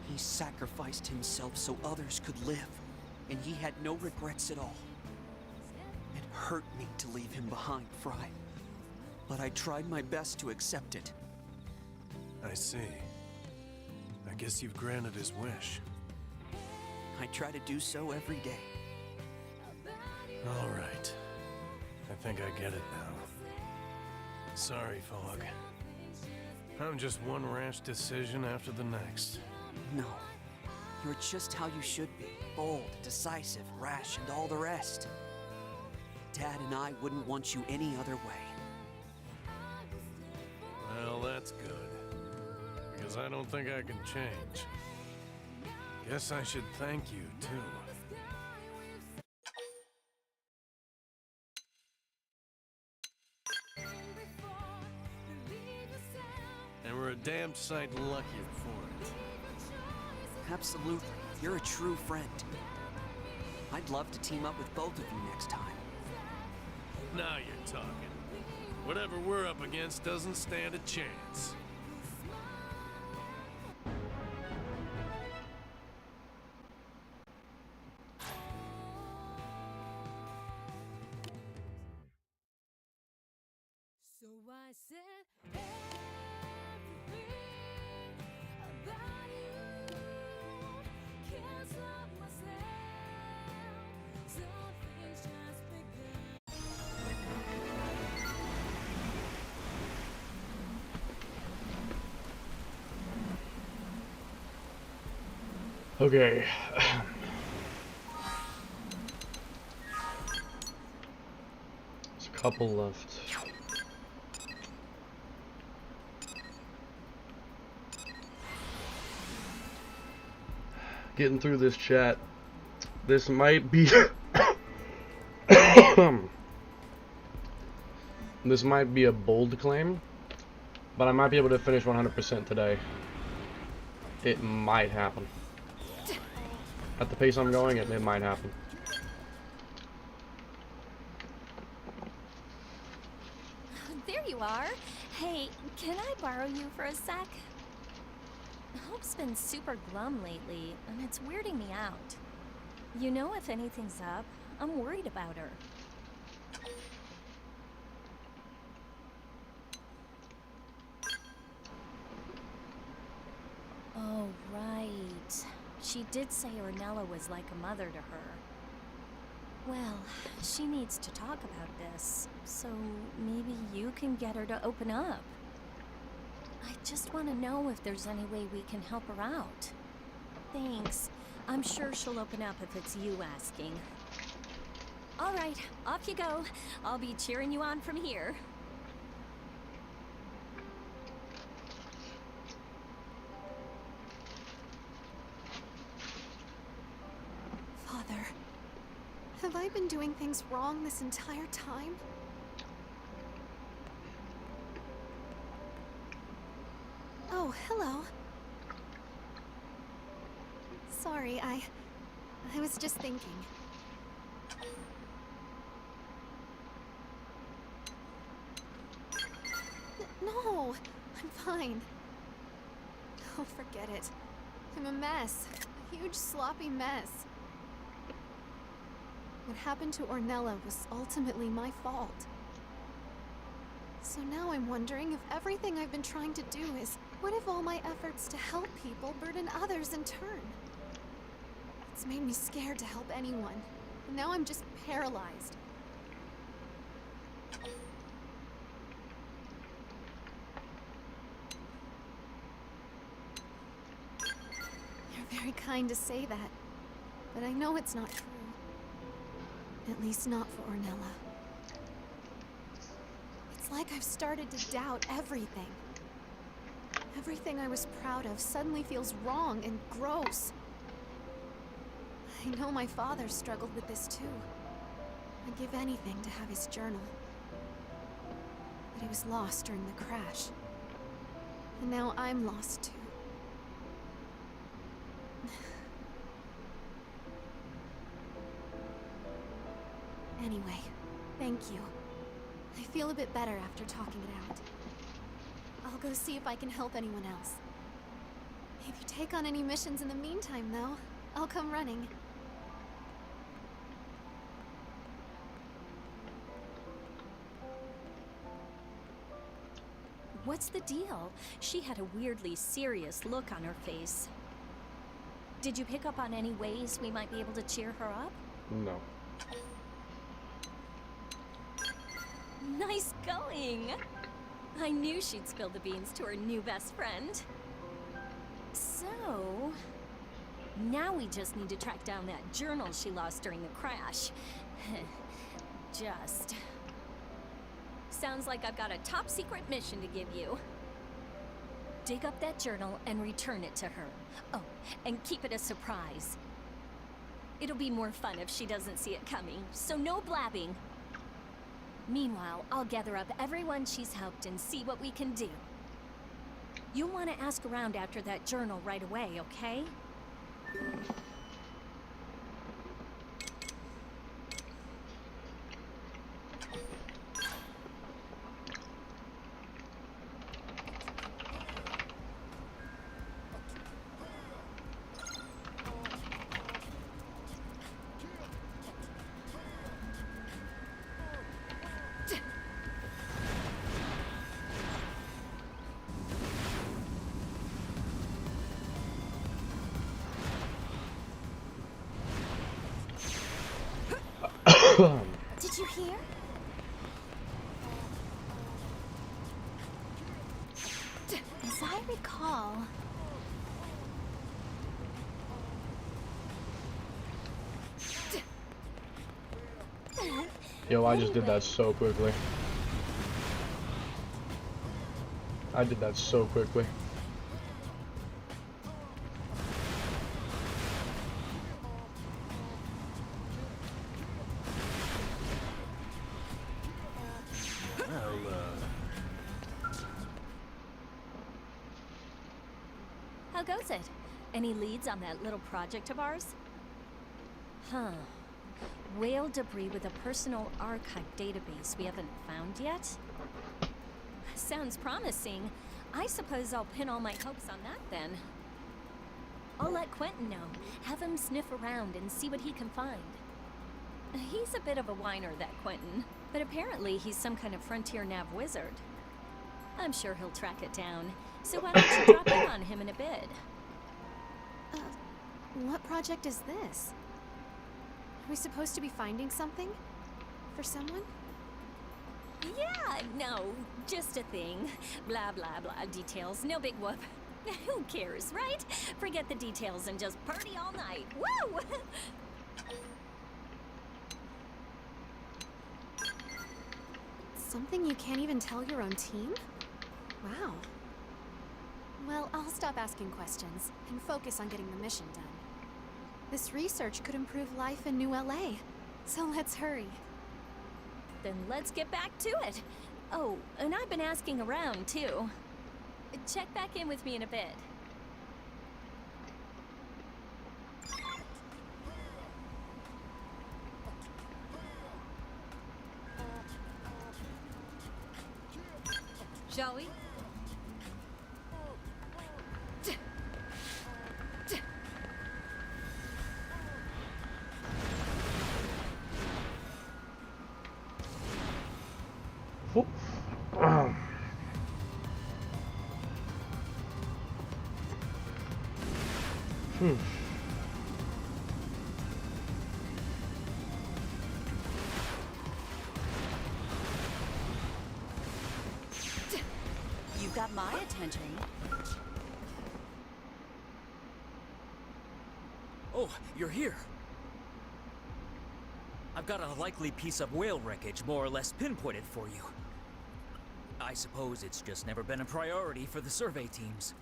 He sacrificed himself so others could live, and he had no regrets at all. It hurt me to leave him behind, Fry. but I tried my best to accept it.
I see. I guess you've granted his wish.
I try to do so every day.
All right. I think I get it now. Sorry, Fog. I'm just one rash decision after the next.
No. You're just how you should be. Bold, decisive, rash, and all the rest. Dad and I wouldn't want you any other way.
Well, that's good. Because I don't think I can change. Guess I should thank you, too. And we're a damn sight luckier for it.
Absolutely. You're a true friend. I'd love to team up with both of you next time.
Now you're talking. Whatever we're up against doesn't stand a chance.
So I said everything about you. Can't stop myself. Something's just begun.
Okay. There's a couple left. Getting through this chat. This might be this might be a bold claim, but I might be able to finish 100% today. It might happen. At the pace I'm going, it might happen.
There you are. Hey, can I borrow you for a sec? Hope's been super glum lately, and it's weirding me out. You know, if anything's up, I'm worried about her. Oh, right. She did say Ornella was like a mother to her. Well, she needs to talk about this, so maybe you can get her to open up. I just want to know if there's any way we can help her out. Thanks. I'm sure she'll open up if it's you asking. All right, off you go. I'll be cheering you on from here.
Father, have I been doing things wrong this entire time? Oh, hello. Sorry, I was just thinking. No, I'm fine. Oh, forget it. I'm a mess. A huge sloppy mess. What happened to Ornella was ultimately my fault. So now I'm wondering if everything I've been trying to do is... What if all my efforts to help people burden others in turn? It's made me scared to help anyone. And now I'm just paralyzed. You're very kind to say that, but I know it's not true. At least not for Ornella. It's like I've started to doubt everything. Everything I was proud of suddenly feels wrong and gross. I know my father struggled with this too. I'd give anything to have his journal. But he was lost during the crash. And now I'm lost too. Anyway, thank you. I feel a bit better after talking it out. I'll go see if I can help anyone else. If you take on any missions in the meantime, though, I'll come running.
What's the deal? She had a weirdly serious look on her face. Did you pick up on any ways we might be able to cheer her up?
No.
Nice going! I knew she'd spill the beans to her new best friend. So... now we just need to track down that journal she lost during the crash. Just... sounds like I've got a top secret mission to give you. Dig up that journal and return it to her. Oh, and keep it a surprise. It'll be more fun if she doesn't see it coming, so no blabbing. Meanwhile, I'll gather up everyone she's helped and see what we can do. You'll want to ask around after that journal right away, okay?
Did you hear? As I recall...
Yo, I just did that so quickly. I did that so quickly.
How goes it? Any leads on that little project of ours? Huh. Whale debris with a personal archive database we haven't found yet? Sounds promising. I suppose I'll pin all my hopes on that then. I'll let Quentin know. Have him sniff around and see what he can find. He's a bit of a whiner, that Quentin, but apparently he's some kind of frontier nav wizard. I'm sure he'll track it down, so why don't you drop in on him in a bit?
What project is this? Are we supposed to be finding something? For someone?
Yeah, no, just a thing. Blah, blah, blah, details, no big whoop. Who cares, right? Forget the details and just party all night. Woo!
Something you can't even tell your own team? Wow. Well, I'll stop asking questions and focus on getting the mission done. This research could improve life in New LA, so let's hurry.
Then let's get back to it. Oh, and I've been asking around, too. Check back in with me in a bit. Shall we?
You got my attention.
Oh, you're here. I've got a likely piece of whale wreckage more or less pinpointed for you. I suppose it's just never been a priority for the survey teams.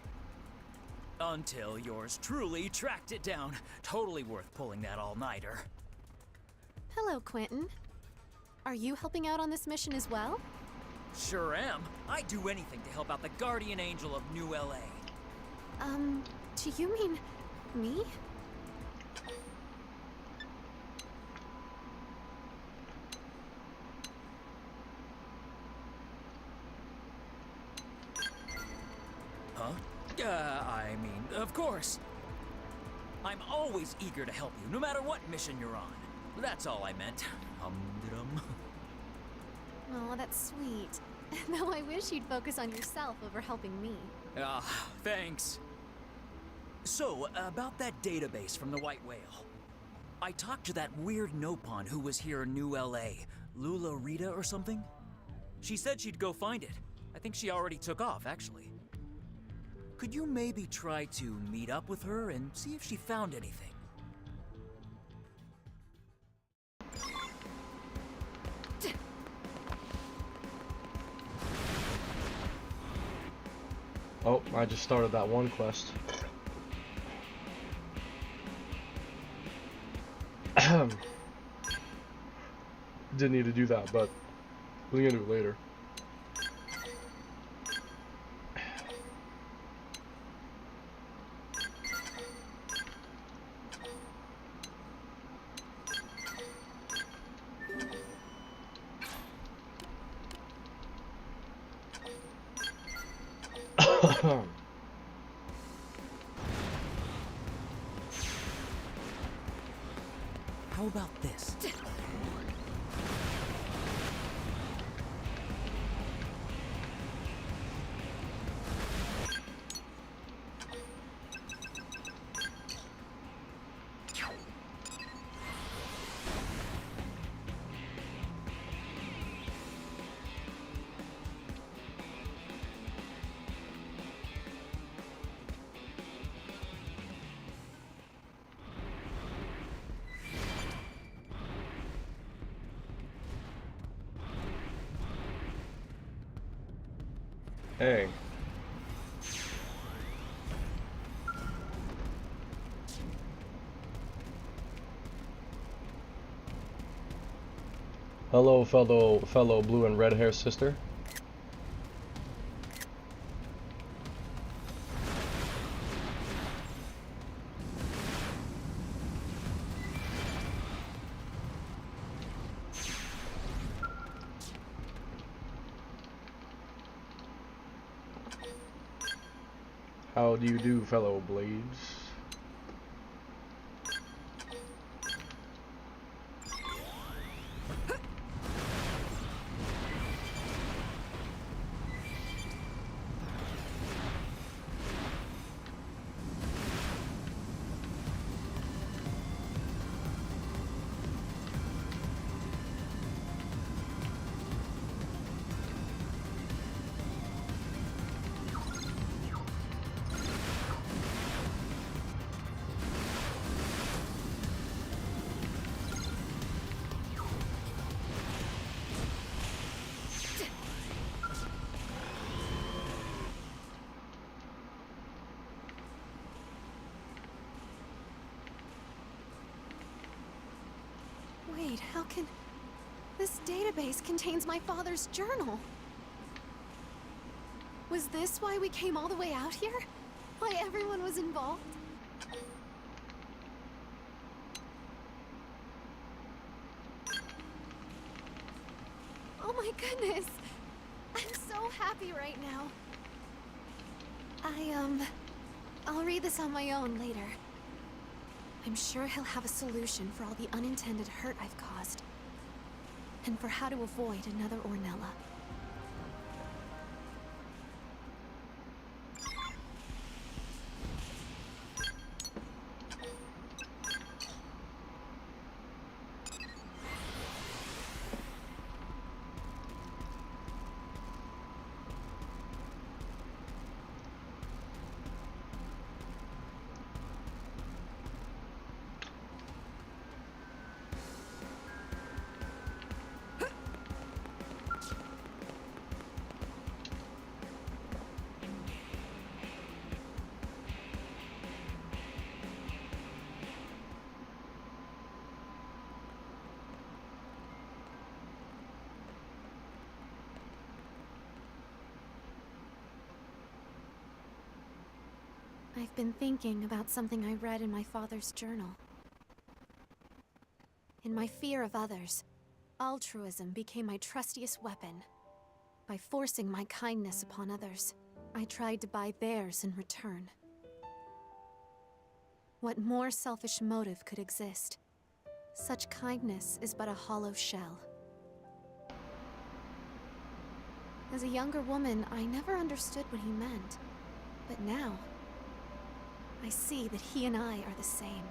Until yours truly tracked it down. Totally worth pulling that all-nighter.
Hello, Quentin. Are you helping out on this mission as well?
Sure am. I'd do anything to help out the guardian angel of New LA.
Do you mean me?
Huh? I mean, of course. I'm always eager to help you, no matter what mission you're on. That's all I meant. Hum-de-dum.
Oh, that's sweet. Though I wish you'd focus on yourself over helping me.
Ah, thanks. So, about that database from the White Whale. I talked to that weird Nopon who was here in New LA, Lula Rita or something. She said she'd go find it. I think she already took off, actually. Could you maybe try to meet up with her and see if she found anything?
Oh, I just started that one quest. Didn't need to do that, but we're gonna do it later.
How about this?
Hey. Hello, fellow blue and red hair sister. How do you do, fellow blades?
Wait, how can... This database contains my father's journal. Was this why we came all the way out here? Why everyone was involved? Oh my goodness! I'm so happy right now. I'll read this on my own later. I'm sure he'll have a solution for all the unintended hurt I've caused. And for how to avoid another Ornella. I've been thinking about something I read in my father's journal. In my fear of others, altruism became my trustiest weapon. By forcing my kindness upon others, I tried to buy theirs in return. What more selfish motive could exist? Such kindness is but a hollow shell. As a younger woman, I never understood what he meant. But now, I see that he and I are the same.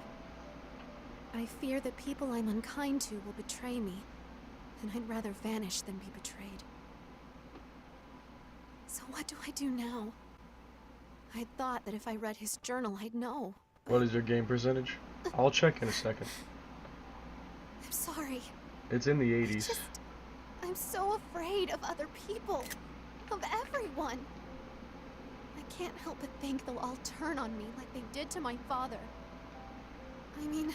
I fear that people I'm unkind to will betray me, and I'd rather vanish than be betrayed. So what do I do now? I thought that if I read his journal, I'd know.
What is your game percentage? I'll check in a second.
I'm sorry.
It's in the 80s.
I'm so afraid of other people. Of everyone. I can't help but think they'll all turn on me like they did to my father. I mean,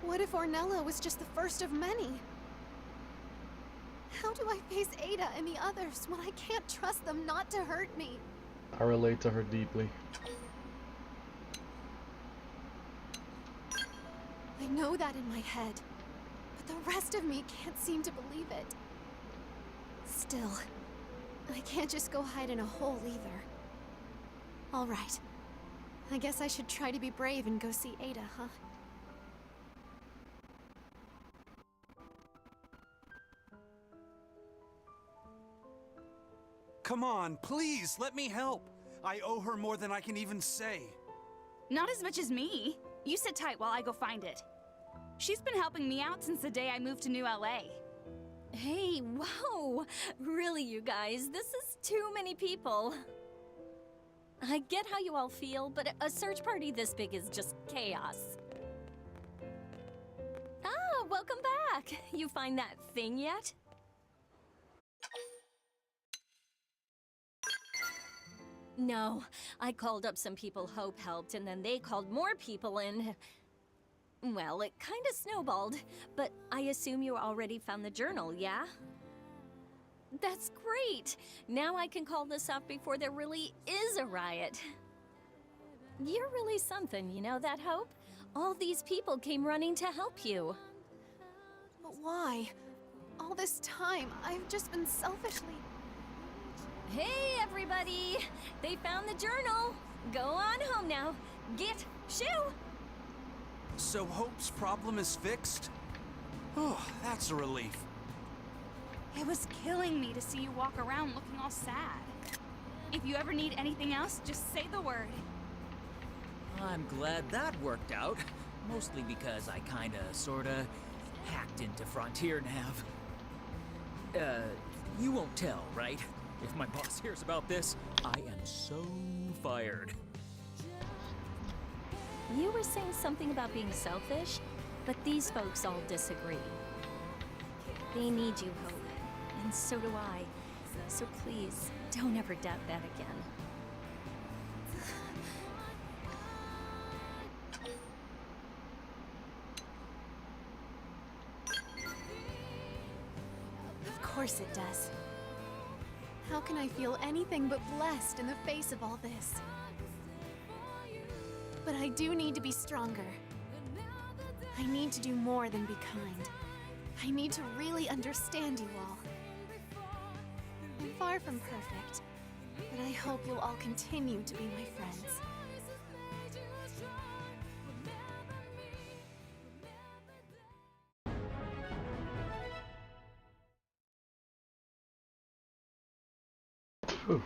what if Ornella was just the first of many? How do I face Ada and the others when I can't trust them not to hurt me?
I relate to her deeply.
I know that in my head, but the rest of me can't seem to believe it. Still, I can't just go hide in a hole either. All right. I guess I should try to be brave and go see Ada, huh?
Come on, please, let me help. I owe her more than I can even say.
Not as much as me. You sit tight while I go find it. She's been helping me out since the day I moved to New LA.
Hey, whoa! Really, you guys, this is too many people. I get how you all feel, but a search party this big is just chaos. Ah, welcome back! You find that thing yet? No, I called up some people Hope helped, and then they called more people and... Well, it kinda snowballed, but I assume you already found the journal, yeah? That's great! Now I can call this off before there really is a riot. You're really something, you know that, Hope? All these people came running to help you.
But why? All this time, I've just been selfishly...
Hey, everybody! They found the journal! Go on home now. Get, shoo!
So Hope's problem is fixed? Oh, that's a relief.
It was killing me to see you walk around looking all sad. If you ever need anything else, just say the word.
I'm glad that worked out. Mostly because I kinda, sorta, hacked into Frontier Nav. You won't tell, right? If my boss hears about this, I am so fired.
You were saying something about being selfish, but these folks all disagree. They need you, Hope, and so do I. So please, don't ever doubt that again.
Of course it does. How can I feel anything but blessed in the face of all this? But I do need to be stronger. I need to do more than be kind. I need to really understand you all. I'm far from perfect, but I hope you'll all continue to be my friends.
Whew.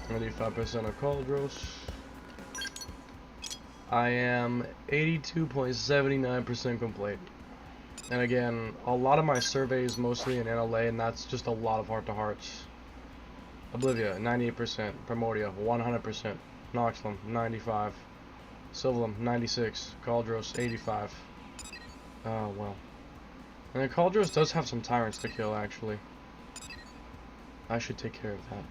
95% of Caldros. I am 82.79% complete. And again, a lot of my survey is mostly in NLA, and that's just a lot of heart-to-hearts. Oblivia, 98%. Primordia, 100%. Noxlum, 95. Sylvalum, 96. Caldros, 85. Oh, well. And then Caldros does have some tyrants to kill, actually. I should take care of that.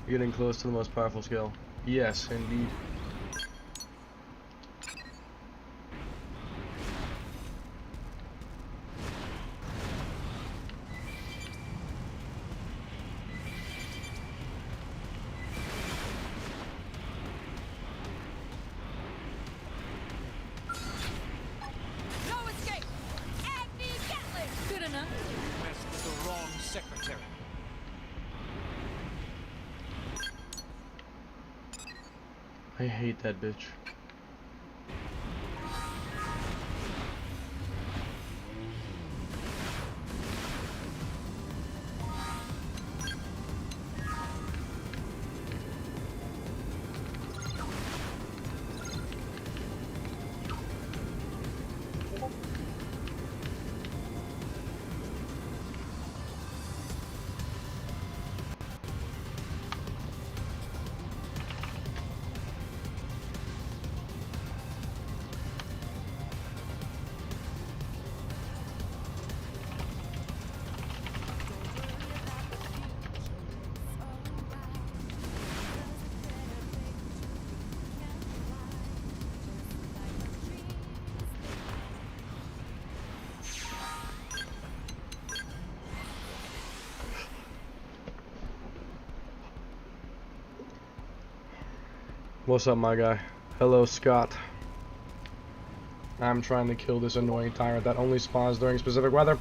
Getting close to the most powerful skill. Yes, indeed. I hate that bitch. What's up, my guy? Hello, Scott. I'm trying to kill this annoying tyrant that only spawns during specific weather.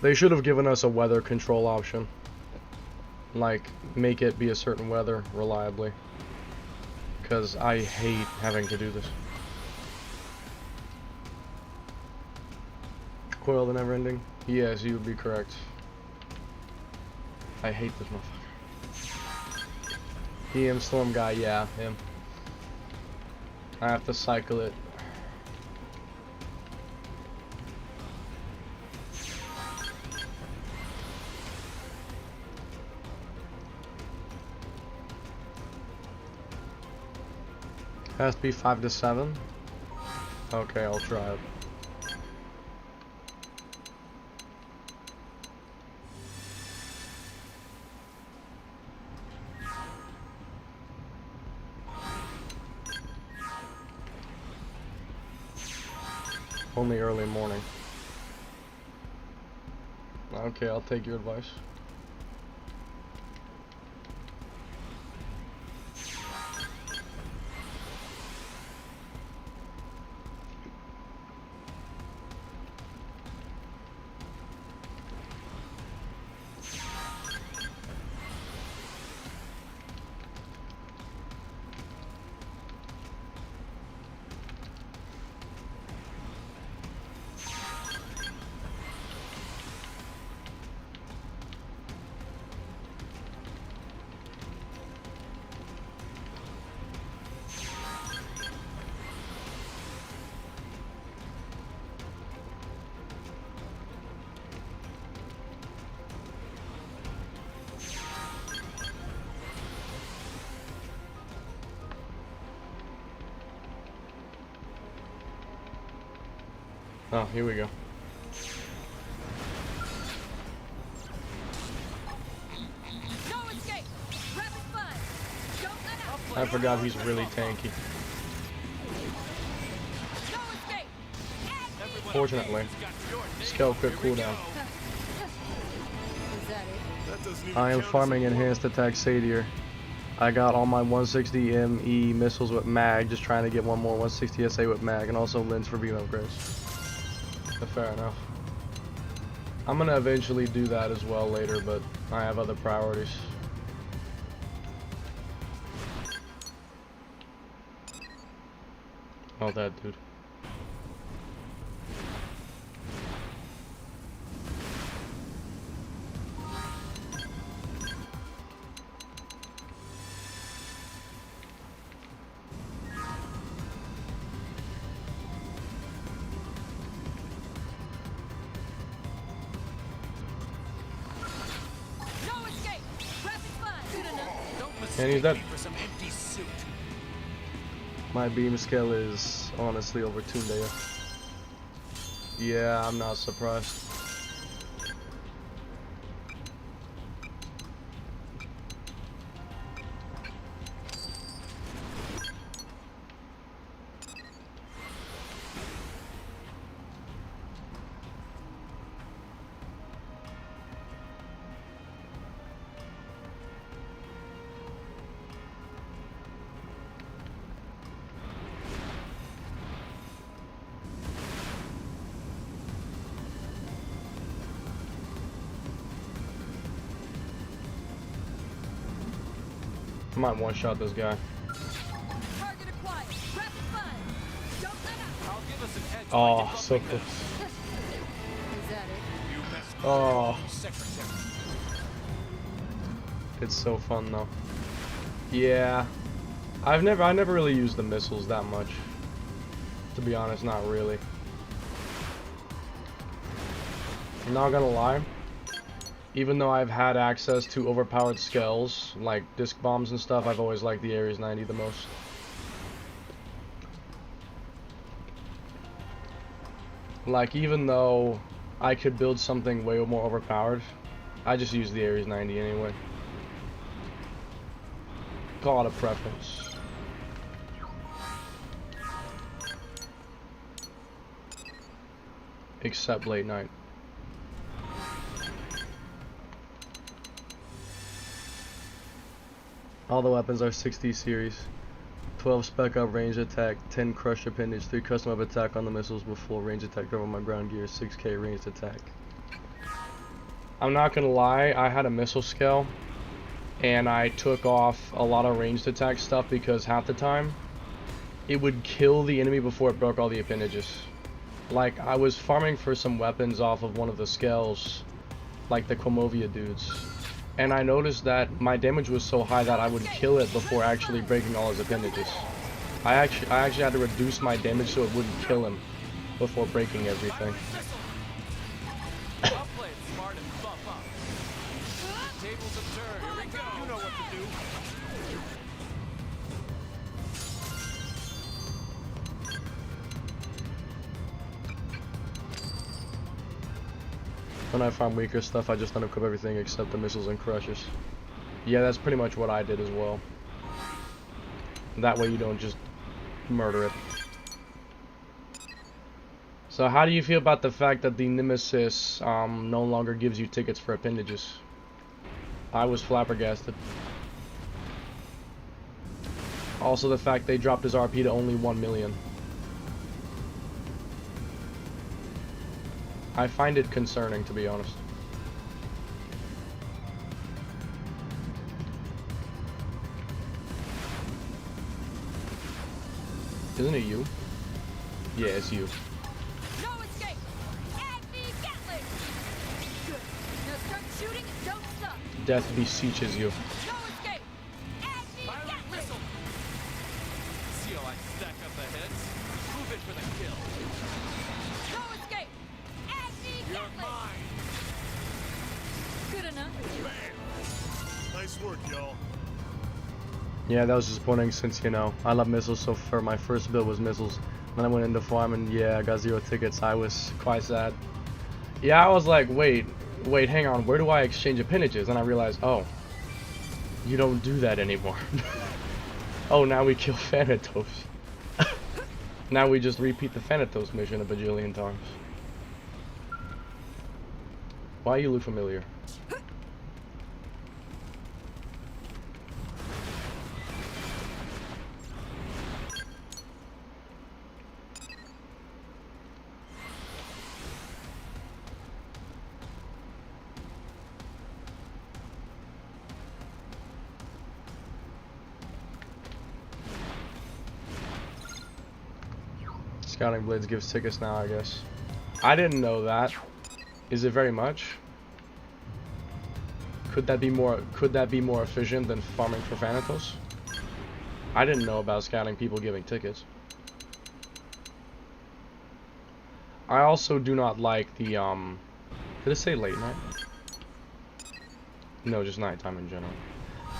They should have given us a weather control option. Like, make it be a certain weather reliably. Because I hate having to do this. Coil the never ending? Yes, you would be correct. I hate this motherfucker. EM Storm guy, yeah, him. I have to cycle it. Has to be 5 to 7. Okay, I'll try it. Only early morning. Okay, I'll take your advice. Oh, here we go. I forgot he's really tanky. Fortunately, skill quick cooldown. I am farming enhanced attack Sadier. I got all my 160 ME missiles with mag, just trying to get one more 160 SA with mag, and also lens for beam upgrades. Fair enough. I'm gonna eventually do that as well later, but I have other priorities. Oh, that dude. And he's dead. My beam skill is honestly over Tunde. Yeah, I'm not surprised. I might one-shot this guy.
Target acquired. Rapid fire. Don't let up.
I'll give us an edge.
Oh, so close.
Is that it?
You messed with
Oh.
the secretary.
It's so fun though. Yeah. I never really used the missiles that much. To be honest, not really. I'm not gonna lie. Even though I've had access to overpowered skills, like disc bombs and stuff, I've always liked the Ares 90 the most. Like, even though I could build something way more overpowered, I just use the Ares 90 anyway. Call it a preference. Except late night. All the weapons are 60 series. 12 spec up range attack, 10 crush appendage, 3 custom up attack on the missiles with full range attack over my ground gear, 6k ranged attack. I'm not gonna lie, I had a missile scale and I took off a lot of ranged attack stuff because half the time it would kill the enemy before it broke all the appendages. Like, I was farming for some weapons off of one of the scales, like the Quomovia dudes, and I noticed that my damage was so high that I would kill it before actually breaking all his appendages. I actually had to reduce my damage so it wouldn't kill him before breaking everything.
I'll play it smart and buff up. Tables have turned. Here we go. You know what to do.
When I farm weaker stuff, I just unequip everything except the missiles and crushers. Yeah, that's pretty much what I did as well. That way you don't just murder it. So how do you feel about the fact that the Nemesis no longer gives you tickets for appendages? I was flabbergasted. Also the fact they dropped his RP to only 1 million. I find it concerning, to be honest. Isn't it you? Yeah, it's you.
No escape. Agni Gatling. Good. Now start shooting and don't stop.
Death beseeches you.
No escape. Agni Gatling.
See how I stack up the heads? Move it for the kill.
No escape. Agni
You're
Gatling.
mine.
Good enough.
Nice work, y'all.
Yeah, that was disappointing since, you know, I love missiles, so for my first build was missiles. Then I went into farm and yeah, I got 0 tickets. I was quite sad. Yeah, I was like, wait, hang on, where do I exchange appendages? And I realized, oh, you don't do that anymore. Oh, now we kill Thanatos. Now we just repeat the Thanatos mission a bajillion times. Why you look familiar? Scouting Blades gives tickets now, I guess. I didn't know that. Is it very much? Could that be more efficient than farming for Thanatos? I didn't know about scouting people giving tickets. I also do not like the did it say late night? No, just nighttime in general.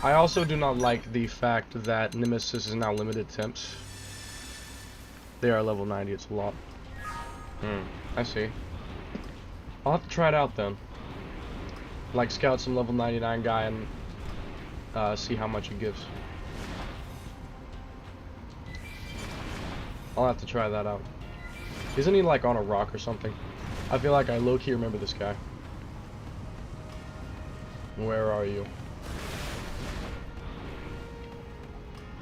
I also do not like the fact that Nemesis is now limited temps. They are level 90, it's a lot. I see. I'll have to try it out then. Like, scout some level 99 guy and see how much it gives. I'll have to try that out. Isn't he like on a rock or something? I feel like I low-key remember this guy. Where are you?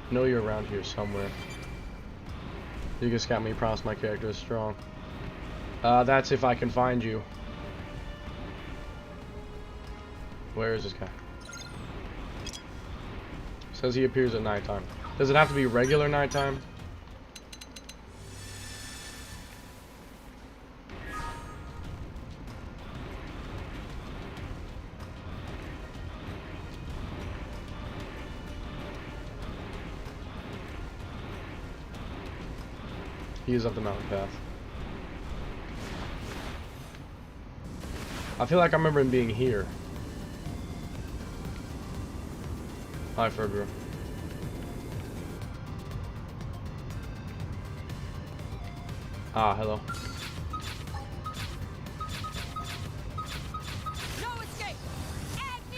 I know you're around here somewhere. You can scout me, promise my character is strong. That's if I can find you. Where is this guy? Says he appears at nighttime. Does it have to be regular nighttime? He is up the mountain path. I feel like I remember him being here. Hi, Fergro. Ah, hello.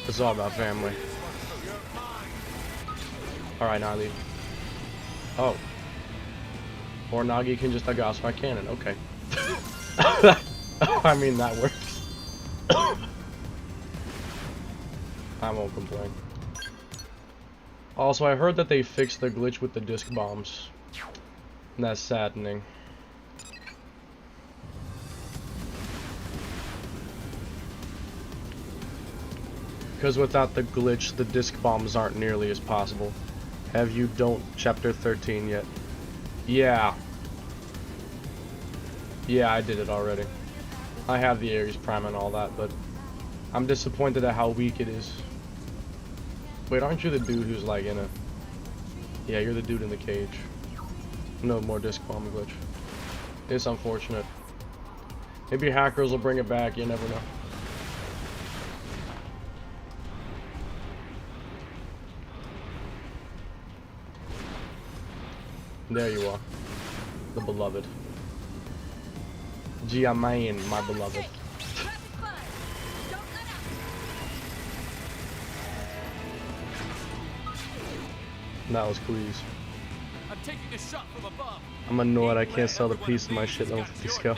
It's all about family. Alright, Nagi. Oh. Or Nagi can just exhaust my cannon. Okay. I mean, that works. I won't complain. Also, I heard that they fixed the glitch with the disc bombs. And that's saddening. Because without the glitch, the disc bombs aren't nearly as possible. Have you don't chapter 13 yet? Yeah. Yeah, I did it already. I have the Ares Prime and all that, but I'm disappointed at how weak it is. Wait, aren't you the dude who's like in a... Yeah, you're the dude in the cage. No more disc bomb glitch. It's unfortunate. Maybe hackers will bring it back, you never know. There you are. The beloved. Giamain, my beloved. That was please.
I'm taking a shot from above.
I'm annoyed I can't sell the piece of my shit level 50 skill.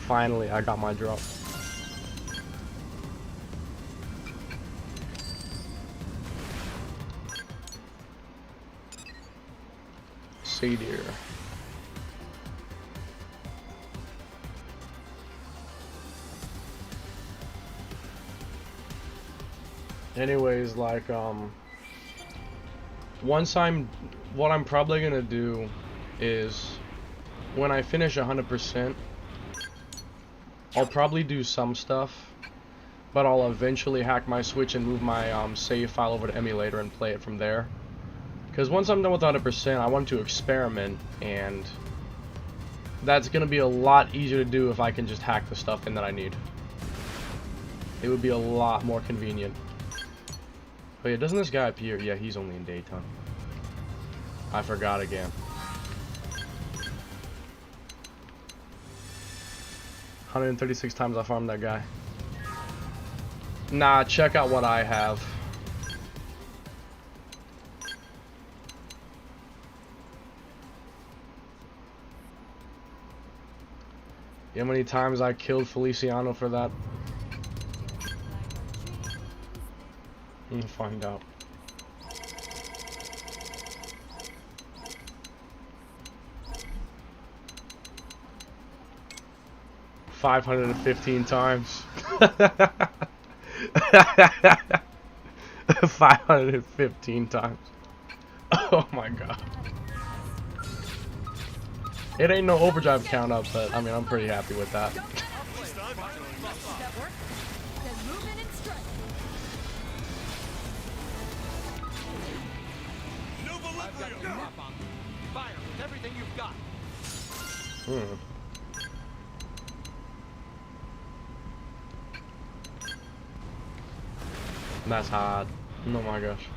Finally, I got my drop. See dear. Anyways, like, what I'm probably gonna do is, when I finish 100%, I'll probably do some stuff, but I'll eventually hack my Switch and move my save file over to emulator and play it from there. Because once I'm done with 100%, I want to experiment, and that's gonna be a lot easier to do if I can just hack the stuff in that I need. It would be a lot more convenient. Oh yeah, doesn't this guy appear? Yeah, he's only in daytime. I forgot again. 136 times I farmed that guy. Nah, check out what I have. You know how many times I killed Feliciano for that? We'll find out. $515 times. 515 times. Oh my god. It ain't no overdrive count up, but I mean, I'm pretty happy with that.
Fire with everything you've got.
That's hard. Oh my gosh.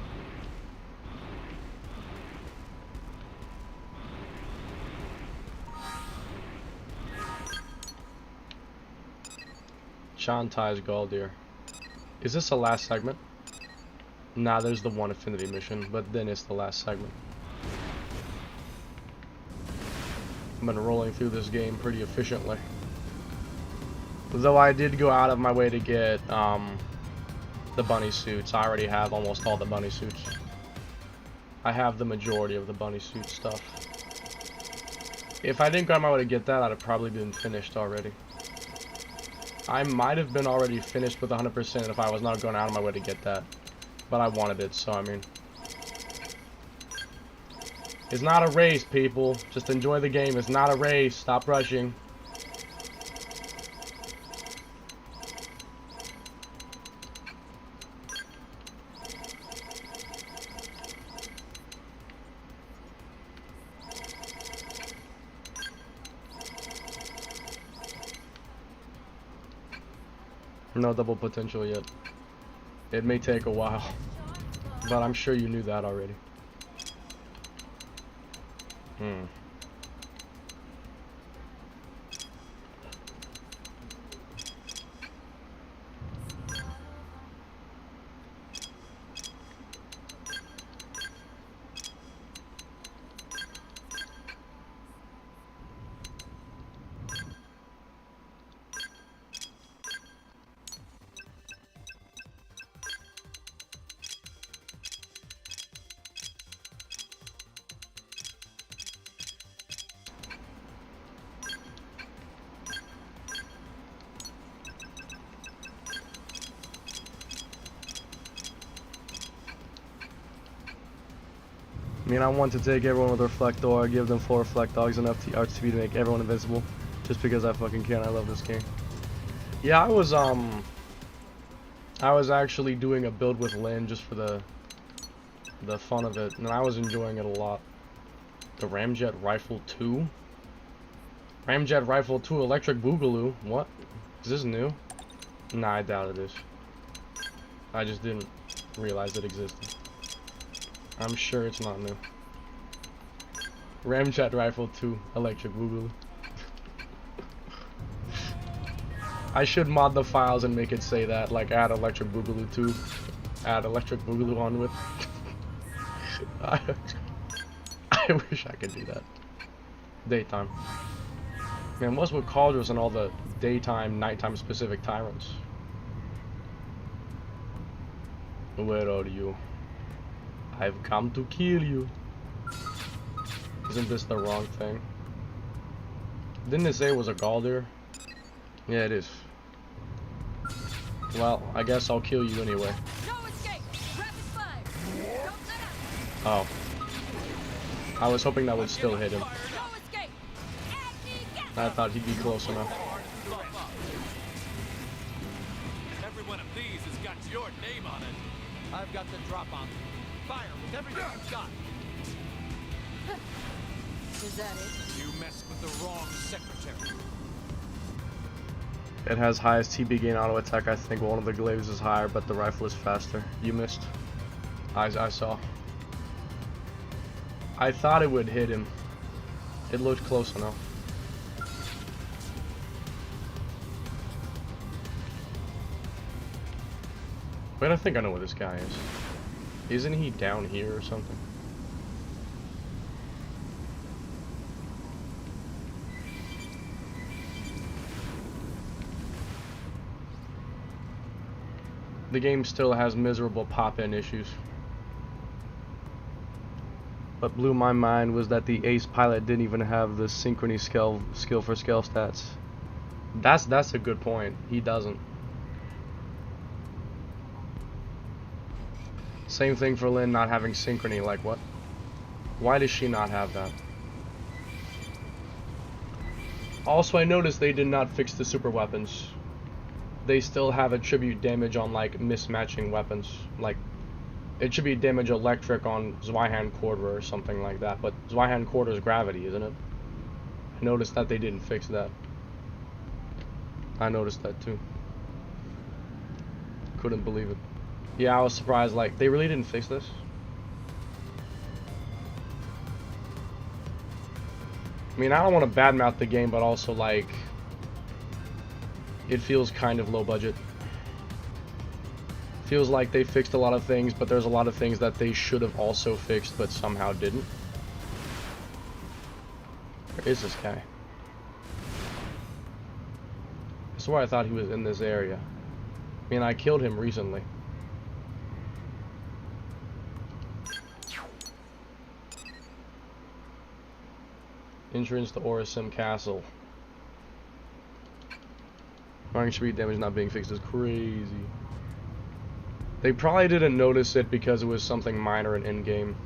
Shantai's Galdir. Is this the last segment? Nah, there's the one affinity mission, but then it's the last segment. I've been rolling through this game pretty efficiently. Though I did go out of my way to get the bunny suits. I already have almost all the bunny suits. I have the majority of the bunny suit stuff. If I didn't go out of my way to get that, I'd have probably been finished already. I might have been already finished with 100% if I was not going out of my way to get that. But I wanted it, so I mean. It's not a race, people. Just enjoy the game. It's not a race. Stop rushing. No double potential yet. It may take a while, but I'm sure you knew that already. I mean, I want to take everyone with Reflector, give them 4 Reflect Dogs, enough RTB to make everyone invincible, just because I fucking can. I love this game. Yeah, I was actually doing a build with Lynn just for the fun of it, and I was enjoying it a lot. The Ramjet Rifle 2? Ramjet Rifle 2 Electric Boogaloo? What? Is this new? Nah, I doubt it is. I just didn't realize it existed. I'm sure it's not new. Ramjet Rifle 2 Electric Boogaloo. I should mod the files and make it say that, like add Electric Boogaloo 2. Add Electric Boogaloo on with. I wish I could do that. Daytime. Man, what's with Cauldrus and all the daytime, nighttime specific tyrants? Where are you? I've come to kill you. Isn't this the wrong thing? Didn't it say it was a Galdir? Yeah, it is. Well, I guess I'll kill you anyway. Oh. I was hoping that would still hit him. I thought he'd be close enough.
Every one of these has got your name on it. I've got the drop on. Fire with everything you've got.
Is that it?
You messed with the wrong secretary.
It has highest TB gain auto attack. I think one of the glaives is higher, but the rifle is faster. You missed. I saw. I thought it would hit him. It looked close enough. Wait, I think I know where this guy is. Isn't he down here or something? The game still has miserable pop-in issues. What blew my mind was that the Ace pilot didn't even have the synchrony skill for skill stats. That's a good point. He doesn't. Same thing for Lynn not having synchrony. Like what? Why does she not have that? Also, I noticed they did not fix the super weapons. They still have attribute damage on like mismatching weapons. Like attribute damage electric on Zweihan Quarter or something like that. But Zweihan Quarter is gravity, isn't it? I noticed that they didn't fix that. I noticed that too. Couldn't believe it. Yeah, I was surprised. Like they really didn't fix this. I mean, I don't want to badmouth the game, but also like it feels kind of low budget. Feels like they fixed a lot of things, but there's a lot of things that they should have also fixed, but somehow didn't. Where is this guy? I swear I thought he was in this area. I mean, I killed him recently. Entrance to Orisim Castle. Firing speed damage not being fixed is crazy. They probably didn't notice it because it was something minor and in-game.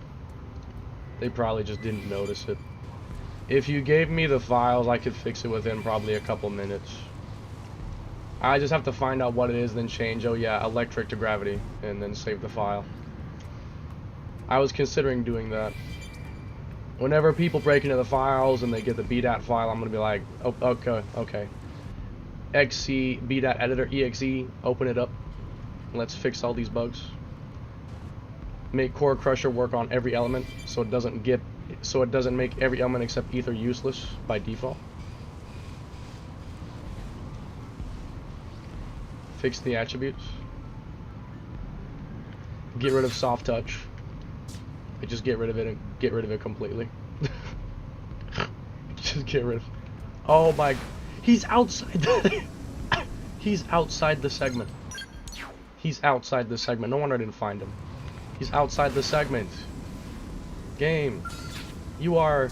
They probably just didn't notice it. If you gave me the files, I could fix it within probably a couple minutes. I just have to find out what it is, then change, oh yeah, electric to gravity, and then save the file. I was considering doing that. Whenever people break into the files and they get the BDAT file, I'm gonna be like, oh, okay. XC, BDAT editor, EXE, open it up. Let's fix all these bugs. Make Core Crusher work on every element, so it doesn't make every element except ether useless by default. Fix the attributes. Get rid of soft touch. Just get rid of it and get rid of it completely. Just get rid of. Oh my! He's outside. He's outside the segment. He's outside the segment. No wonder I didn't find him. He's outside the segment. Game, you are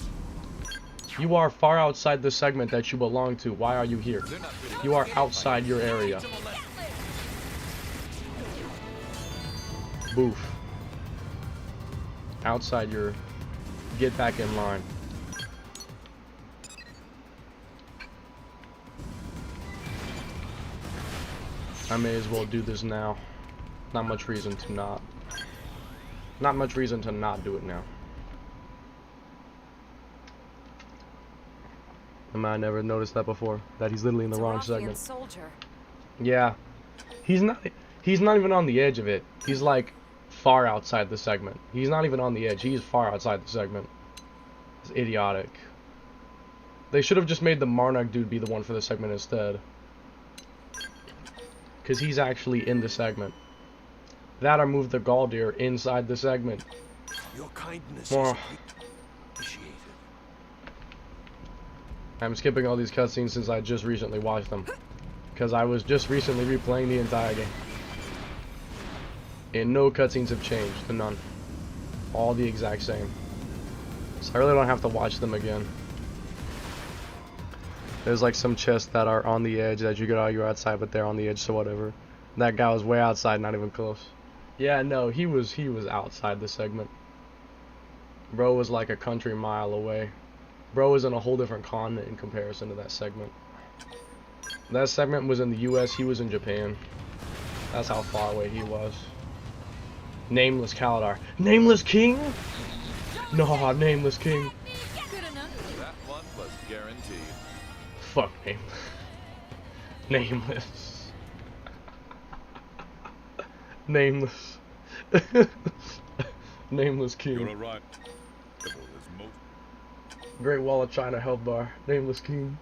far outside the segment that you belong to. Why are you here? You are outside your area. Boof. Outside your... Get back in line. I may as well do this now. Not much reason to not. Not much reason to not do it now. I never noticed that before. That he's literally in the wrong segment.
Soldier.
Yeah. He's not even on the edge of it. He's like far outside the segment. He's not even on the edge. He's far outside the segment. It's idiotic. They should have just made the Marnuk dude be the one for the segment instead. Because he's actually in the segment. That or move the Galdir inside the segment.
Your kindness
More.
is appreciated.
I'm skipping all these cutscenes since I just recently watched them. Because I was just recently replaying the entire game. And no cutscenes have changed, to none. All the exact same. So I really don't have to watch them again. There's like some chests that are on the edge that you could argue outside, but they're on the edge, so whatever. That guy was way outside, not even close. Yeah, no, he was outside the segment. Bro was like a country mile away. Bro was in a whole different continent in comparison to that segment. That segment was in the US, he was in Japan. That's how far away he was. Nameless Kaladar. Nameless King? No, Nameless King.
That one was guaranteed.
Fuck Nameless. Nameless. Nameless. Nameless King.
You're right.
Great Wall of China health bar. Nameless King.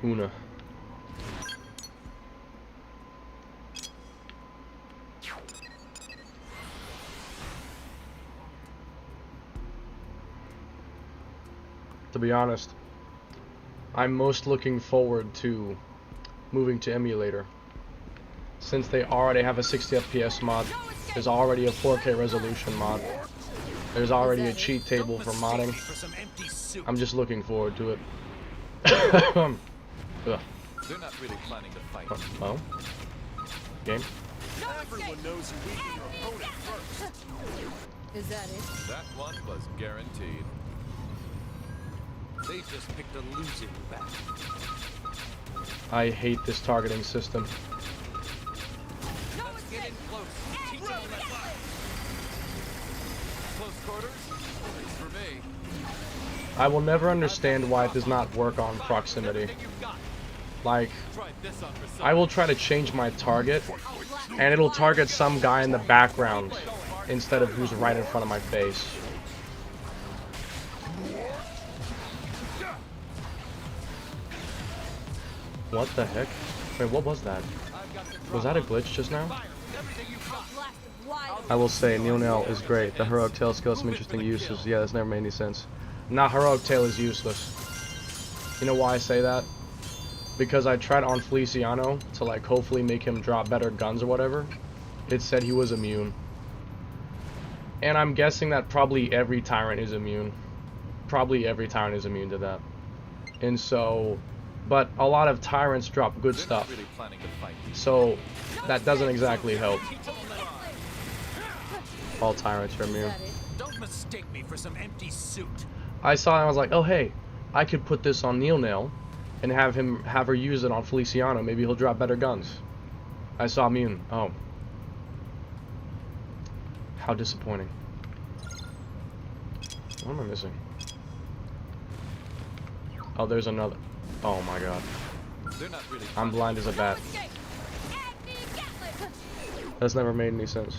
Una. To be honest, I'm most looking forward to moving to emulator. Since they already have a 60 FPS mod, there's already a 4K resolution mod, there's already a cheat table for modding. I'm just looking forward to it. Ugh.
They're not really planning to fight.
Oh? Game?
Everyone knows you weaken your opponent first.
Is that it?
That one was guaranteed.
They just picked a losing battle.
I hate this targeting system.
Let's get in close. Teach them a lesson.
Close quarters? It's for me.
I will never understand why it does not work on proximity. Like, I will try to change my target, and it'll target some guy in the background instead of who's right in front of my face. What the heck? Wait, what was that? Was that a glitch just now? I will say, Neil is great. The heroic tail skill has some interesting uses. Yeah, that's never made any sense. Nah, heroic tail is useless. You know why I say that? Because I tried on Feliciano to like hopefully make him drop better guns or whatever, it said he was immune. And I'm guessing that probably every tyrant is immune. Probably every tyrant is immune to that. And so, but a lot of tyrants drop good stuff. So that doesn't exactly help. All tyrants are immune.
Don't mistake me for some empty suit.
I saw it and I was like, oh hey, I could put this on Neil Nail and have her use it on Feliciano. Maybe he'll drop better guns. I saw immune. Oh. How disappointing. What am I missing? Oh, there's another. Oh my god. I'm blind as a bat. That's never made any sense.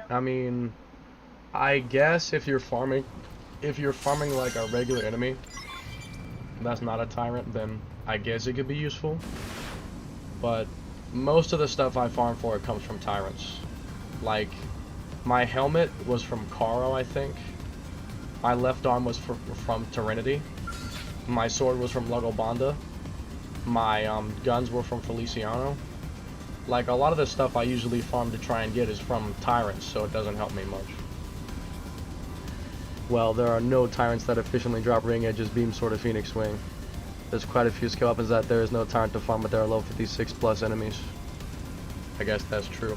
I mean, I guess if you're farming like a regular enemy that's not a tyrant, then I guess it could be useful. But most of the stuff I farm for comes from tyrants. Like, my helmet was from Caro, I think. My left arm was from Tyrannity. My sword was from Lugobanda. My guns were from Feliciano. Like, a lot of the stuff I usually farm to try and get is from tyrants, so it doesn't help me much. Well, there are no tyrants that efficiently drop Ring Edge's Beam Sword of Phoenix Wing. There's quite a few skill weapons that there is no tyrant to farm, but there are level 56 plus enemies. I guess that's true.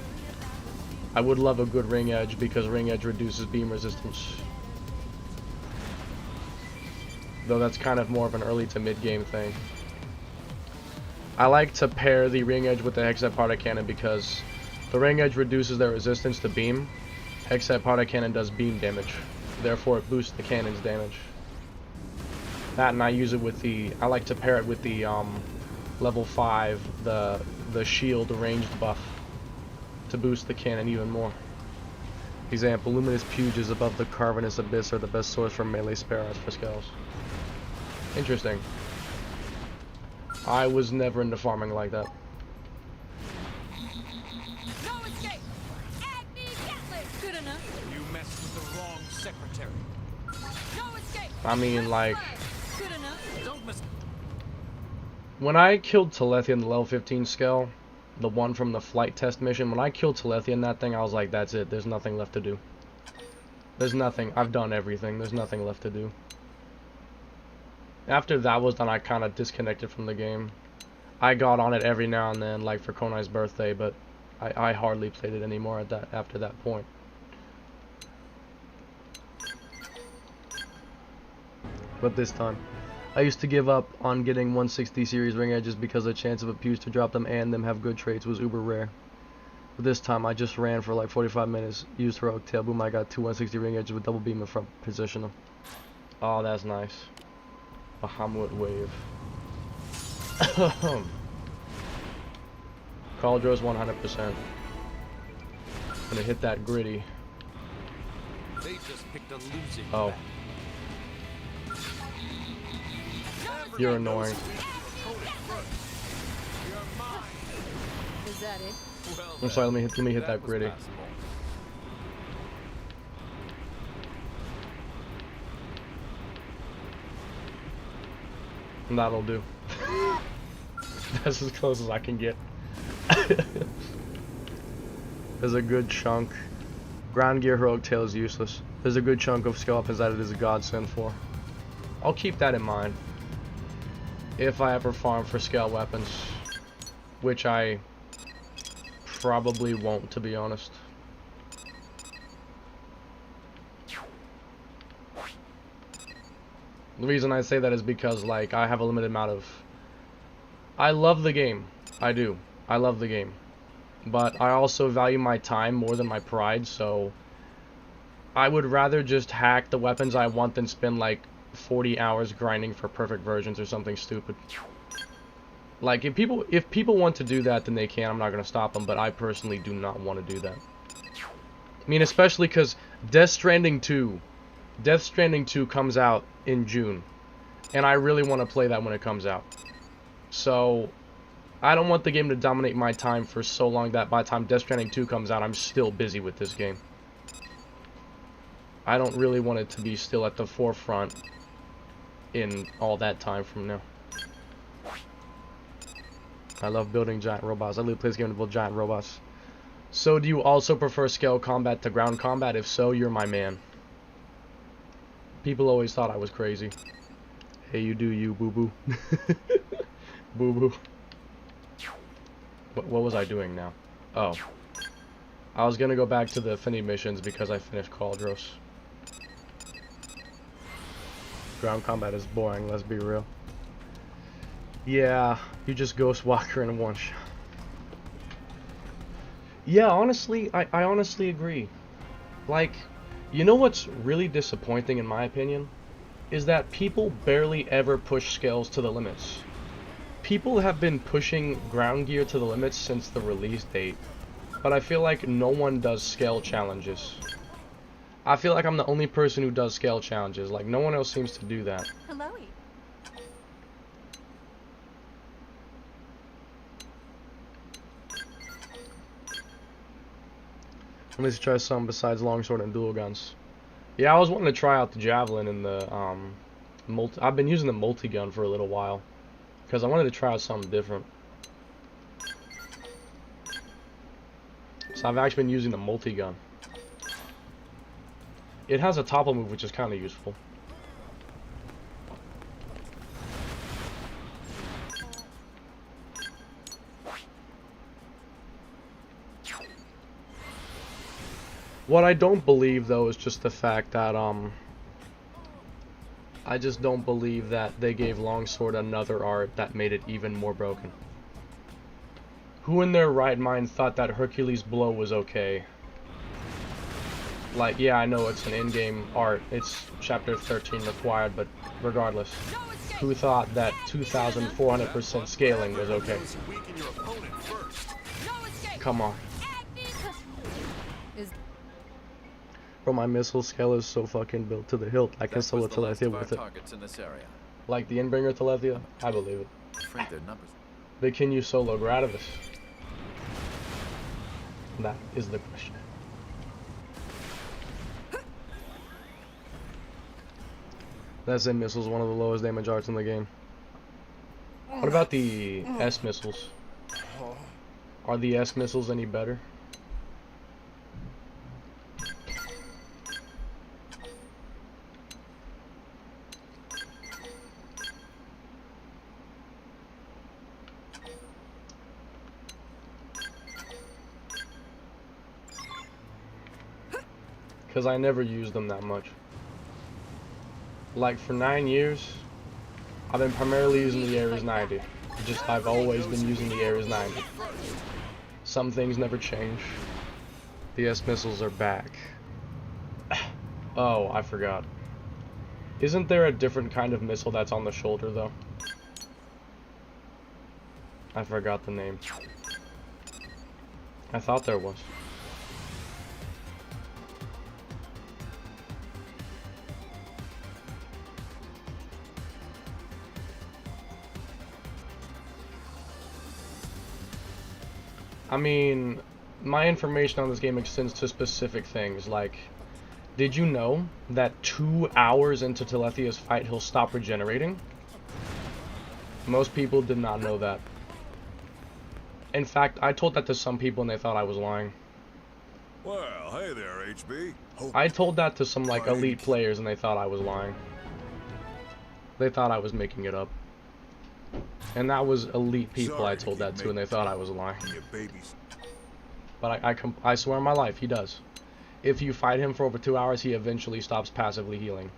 I would love a good Ring Edge because Ring Edge reduces beam resistance. Though that's kind of more of an early to mid game thing. I like to pair the Ring Edge with the Hexite Powder Cannon because the Ring Edge reduces their resistance to beam. Hexite Powder Cannon does beam damage. Therefore it boosts the cannon's damage. That, and I use it with the, I like to pair it with the level 5, the shield ranged buff to boost the cannon even more. Example, Luminous Puges above the Carvinous Abyss are the best source for melee sparrows for scales. Interesting. I was never into farming like that.
No escape! Agni Gatling! Good enough.
You messed with the wrong secretary.
No escape!
I mean, like,
Good enough.
Don't miss.
when I killed Telethia in the level 15 scale, the one from the flight test mission, when I killed Telethia in that thing, I was like, that's it. There's nothing left to do. There's nothing. I've done everything. There's nothing left to do. After that was done, I kind of disconnected from the game. I got on it every now and then, like for Konai's birthday, but I hardly played it anymore after that point. But this time, I used to give up on getting 160 series ring edges because the chance of a Pews to drop them and them have good traits was uber rare. But this time, I just ran for like 45 minutes, used Heroic Tail, boom, I got 2 160 ring edges with double beam in front position. Oh, that's nice. Bahamut Wave. Cauldro's 100%. Gonna hit that gritty.
They just picked a losing.
Oh. You're annoying.
Is that it?
I'm sorry, let me hit that gritty. That'll do. That's as close as I can get. There's a good chunk. Ground Gear Heroic Tail is useless. There's a good chunk of skill weapons that it is a godsend for. I'll keep that in mind if I ever farm for scale weapons, which I probably won't, to be honest. The reason I say that is because, like, I have a limited amount of... I love the game. I do. I love the game. But I also value my time more than my pride, so... I would rather just hack the weapons I want than spend, like, 40 hours grinding for perfect versions or something stupid. Like, if people want to do that, then they can. I'm not going to stop them, but I personally do not want to do that. I mean, especially because Death Stranding 2 comes out in June, and I really want to play that when it comes out. So, I don't want the game to dominate my time for so long that by the time Death Stranding 2 comes out, I'm still busy with this game. I don't really want it to be still at the forefront in all that time from now. I love building giant robots. I literally play this game to build giant robots. So do you also prefer scale combat to ground combat? If so, you're my man. People always thought I was crazy. Hey, you do you, boo-boo. Boo-boo. What was I doing now? Oh. I was gonna go back to the Affinity missions because I finished Cauldros. Ground combat is boring, let's be real. Yeah, you just Ghost Walker in one shot. Yeah, honestly, I honestly agree. Like, you know what's really disappointing in my opinion? Is that people barely ever push scales to the limits. People have been pushing ground gear to the limits since the release date, but I feel like no one does scale challenges. I feel like I'm the only person who does scale challenges, like no one else seems to do that.
Hello.
Let's try something besides longsword and dual guns. Yeah, I was wanting to try out the javelin and the I've been using the multi-gun for a little while because I wanted to try out something different. So I've actually been using the multi-gun. It has a topple move, which is kind of useful. What I don't believe, though, is just the fact that, I just don't believe that they gave Longsword another art that made it even more broken. Who in their right mind thought that Hercules' blow was okay? Like, yeah, I know it's an in-game art, it's chapter 13 required, but regardless. Who thought that 2,400% scaling was okay? Come on. Bro, my missile scale is so fucking built to the hilt. I can solo Telethia with it. Like the Inbringer Telethia? I believe it. But can you solo Gradavis? That is the question. That Zen missile is one of the lowest damage arts in the game. What about the S missiles? Are the S missiles any better? Because I never used them that much. Like for 9 years, I've been primarily using the Ares 90. I've always been using the Ares 90. Some things never change. The S missiles are back. Oh, I forgot. Isn't there a different kind of missile that's on the shoulder though? I forgot the name. I thought there was. I mean, my information on this game extends to specific things, like, did you know that 2 hours into Telethia's fight he'll stop regenerating? Most people did not know that. In fact, I told that to some people and they thought I was lying.
Well, hey there, HB.
I told that to some, like, elite players and they thought I was lying. They thought I was making it up. And that was elite people I told that to, and they thought I was lying. But I swear on my life, he does. If you fight him for over 2 hours, he eventually stops passively healing.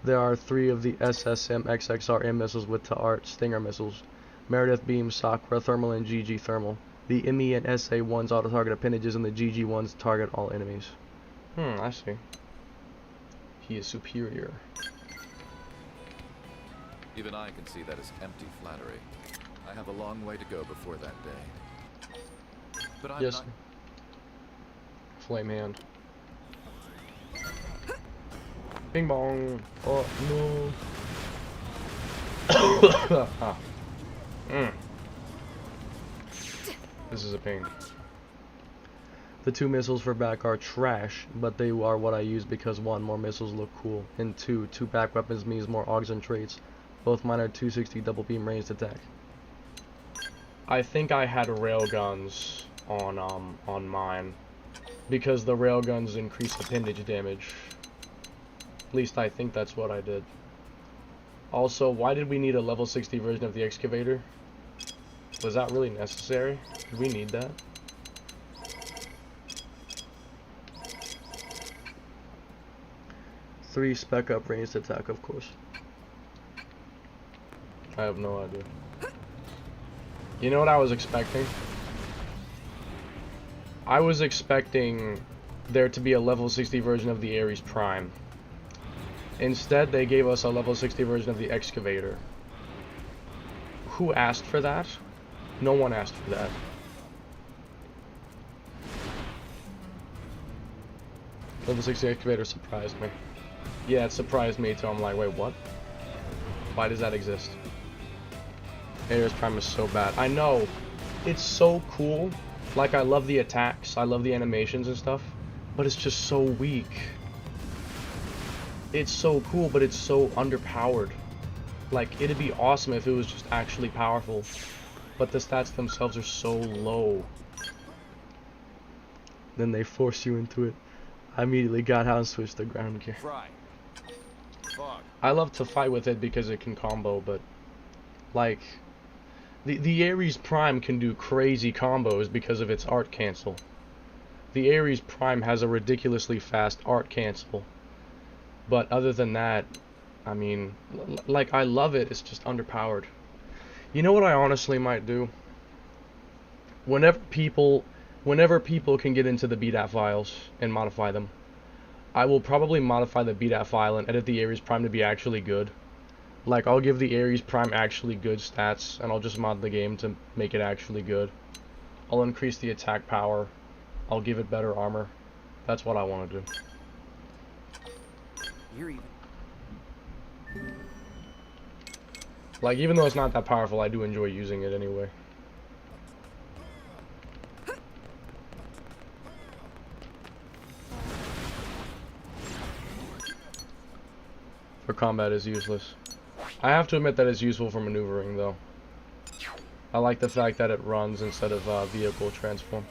There are 3 of the SSM XXRM missiles with Ta'art Stinger missiles. Meredith Beam, Sakura Thermal, and GG Thermal. The ME and SA ones auto-target appendages, and the GG ones target all enemies. I see. He is superior.
Even I can see that as empty flattery. I have a long way to go before that day. But I'm
yes.
not...
Flame hand. Bing bong. Oh no. Ah. This is a pain. The 2 missiles for back are trash, but they are what I use because 1, more missiles look cool, and 2 back weapons means more augs and traits. Both mine are 260 double beam ranged attack. I think I had railguns on mine because the railguns increase appendage damage. At least I think that's what I did. Also, why did we need a level 60 version of the excavator? Was that really necessary? Did we need that? Three spec up ranged attack, of course. I have no idea. You know what I was expecting? I was expecting there to be a level 60 version of the Ares Prime. Instead, they gave us a level 60 version of the excavator. Who asked for that? No one asked for that. Level 60 excavator surprised me. Yeah, it surprised me too. I'm like, wait, what? Why does that exist? Ares Prime is so bad. I know. It's so cool. Like, I love the attacks. I love the animations and stuff. But it's just so weak. It's so cool, but it's so underpowered. Like, it'd be awesome if it was just actually powerful. But the stats themselves are so low. Then they force you into it. I immediately got out and switched to ground gear. I love to fight with it because it can combo, but like the Ares Prime can do crazy combos because of its art cancel. The Ares Prime has a ridiculously fast art cancel. But other than that, I mean, like, I love it, it's just underpowered. You know what I honestly might do? Whenever people can get into the BDAT files and modify them, I will probably modify the BDAT file and edit the Ares Prime to be actually good. Like, I'll give the Ares Prime actually good stats, and I'll just mod the game to make it actually good. I'll increase the attack power. I'll give it better armor. That's what I want to do.
You're even.
Like, even though it's not that powerful, I do enjoy using it anyway. For combat is useless. I have to admit that it's useful for maneuvering, though. I like the fact that it runs instead of vehicle transform.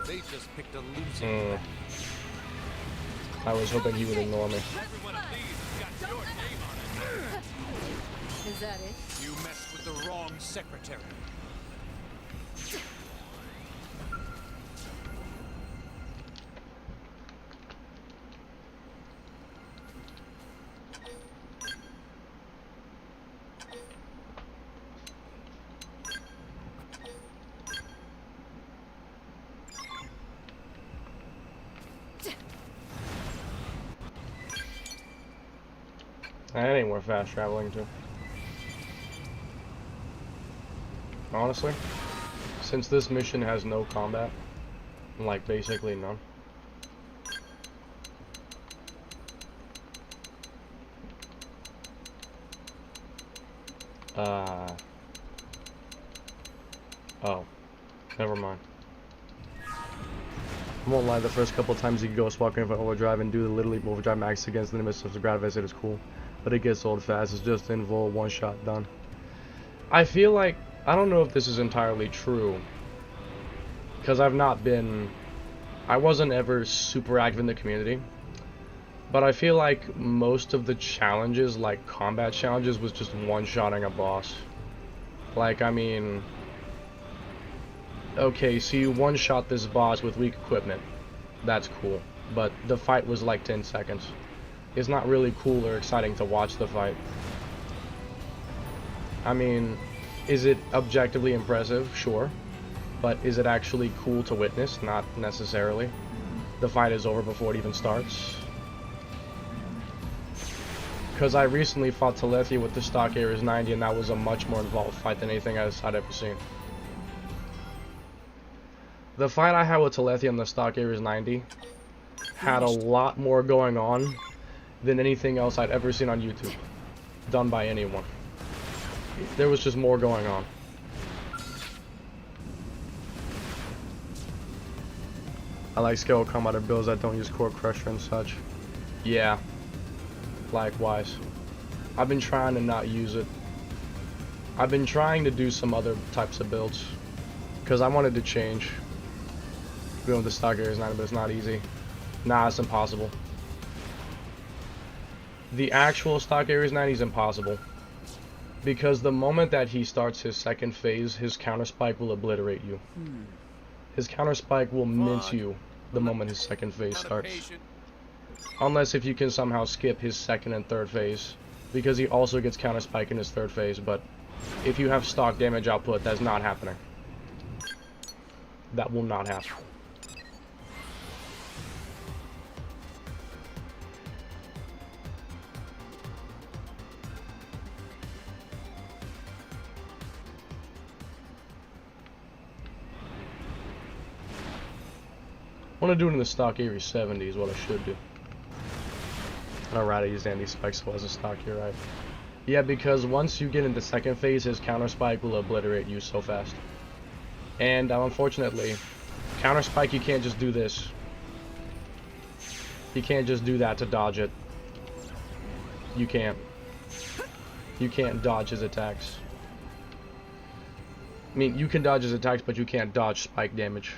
They just picked a loser.
I was hoping he would ignore me.
Is that it?
You messed with the wrong secretary.
That ain't worth fast traveling to. Honestly, since this mission has no combat, like basically none. Oh, never mind. I won't lie, the first couple times you go walking over overdrive and do the literally overdrive max against the limits of the ground visit is cool. But it gets old fast. It's just invul, one shot, done. I feel like, I don't know if this is entirely true, because I wasn't ever super active in the community, but I feel like most of the challenges, like combat challenges, was just one-shotting a boss. Like, I mean, okay, so you one-shot this boss with weak equipment. That's cool, but the fight was like 10 seconds. It's not really cool or exciting to watch the fight. I mean, is it objectively impressive? Sure. But is it actually cool to witness? Not necessarily. the fight is over before it even starts. Because I recently fought Telethia with the stock Ares 90, and that was a much more involved fight than anything else I'd ever seen. The fight I had with Telethia on the stock Ares 90 had a lot more going on than anything else I'd ever seen on YouTube, done by anyone. There was just more going on. I like scale combat builds that don't use core crusher and such. Yeah, likewise. I've been trying to not use it. I've been trying to do some other types of builds because I wanted to change. Doing the stock Ares 90, but it's not easy. Nah, it's impossible. The actual stock Ares 90 is impossible. Because the moment that he starts his second phase, his counter spike will obliterate you. His counter spike will mince you the moment his second phase starts. Unless if you can somehow skip his second and third phase. Because he also gets counter spike in his third phase, but if you have stock damage output, that's not happening. That will not happen. I want to do it in the stock Ares 70 is what I should do. I'd rather use anti-spike so as a stock here, right? Yeah, because once you get into second phase, his counter spike will obliterate you so fast. And unfortunately, counter spike, you can't just do this. You can't just do that to dodge it. You can't. You can't dodge his attacks. I mean, you can dodge his attacks, but you can't dodge spike damage.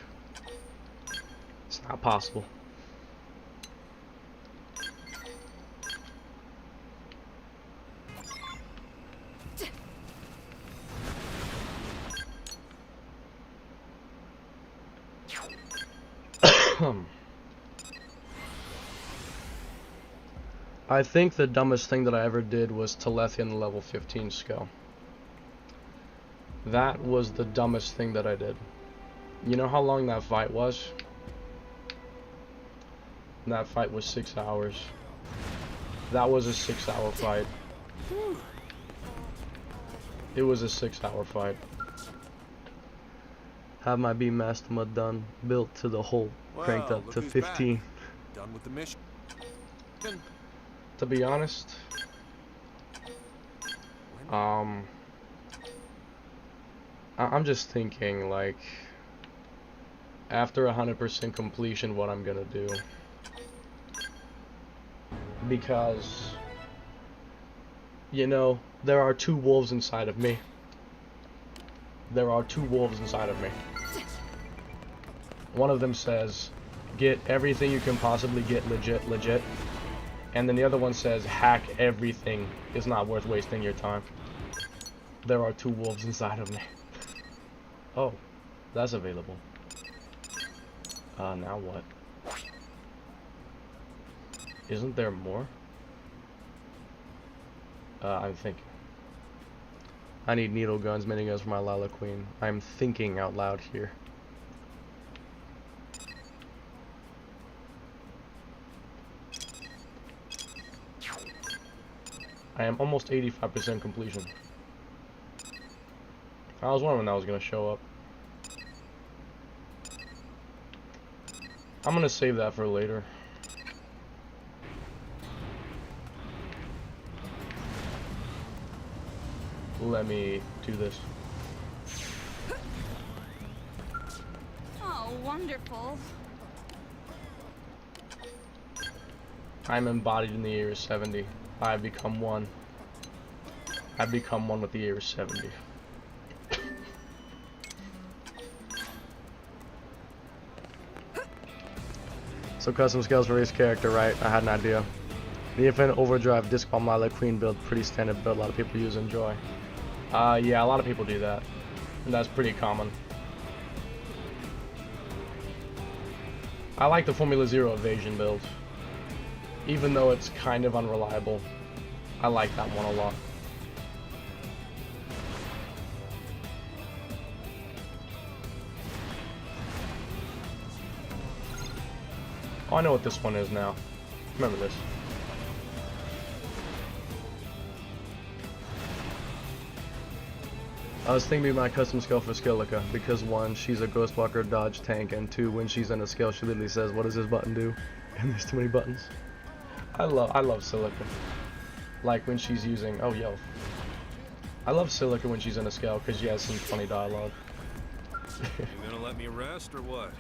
It's not possible. I think the dumbest thing that I ever did was Telethia in the level 15 skill. That was the dumbest thing that I did. You know how long that fight was? That fight was 6 hours. That was a 6-hour fight. It was a 6-hour fight. Have my beam Mastema done, built to the hole, cranked up to 15.
Done with the mission.
To be honest, I'm just thinking, like, after 100% completion, what I'm gonna do. Because, you know, there are 2 wolves inside of me. There are 2 wolves inside of me. One of them says, get everything you can possibly get legit. And then the other one says, hack everything. It's not worth wasting your time. There are 2 wolves inside of me. Oh, that's available. Now what? Isn't there more? I'm thinking. I need needle guns, miniguns for my Lila Queen. I'm thinking out loud here. I am almost 85% completion. I was wondering when that was going to show up. I'm going to save that for later. Let me do this.
Oh, wonderful.
I'm embodied in the Ares 70. I have become one. I've become one with the Ares 70. So custom scales for each character, right? I had an idea. The Infinite Overdrive Disc Bomb Lila Queen build, pretty standard build. A lot of people use and enjoy. Yeah, a lot of people do that. And that's pretty common. I like the Formula Zero Evasion build. Even though it's kind of unreliable, I like that one a lot. Oh, I know what this one is now. Remember this. I was thinking of my custom skill for Skillica because 1, she's a Ghostwalker dodge tank, and 2, when she's in a skill, she literally says, "What does this button do?" And there's too many buttons. I love Silica. Like when she's using, oh yo. I love Silica when she's in a skill because she has some funny dialogue.
You gonna let me rest or what?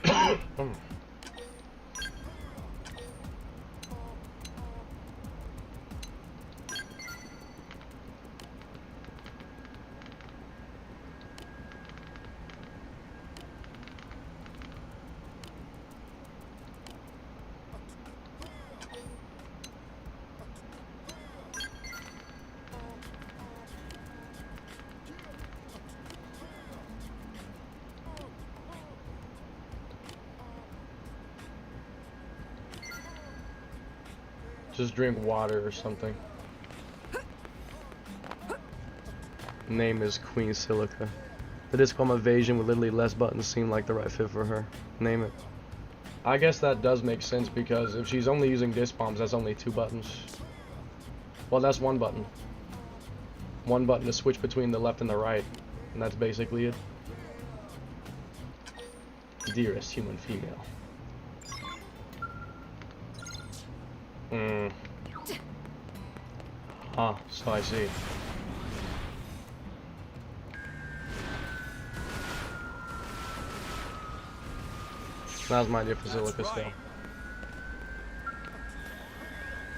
Just drink water or something. Name is Queen Silica. The Discom evasion with literally less buttons seemed like the right fit for her. Name it. I guess that does make sense because if she's only using disc bombs, that's only 2 buttons. Well, that's 1 button. 1 button to switch between the left and the right. And that's basically it. Dearest human female. Ah, so I see. That was my idea for Silica still.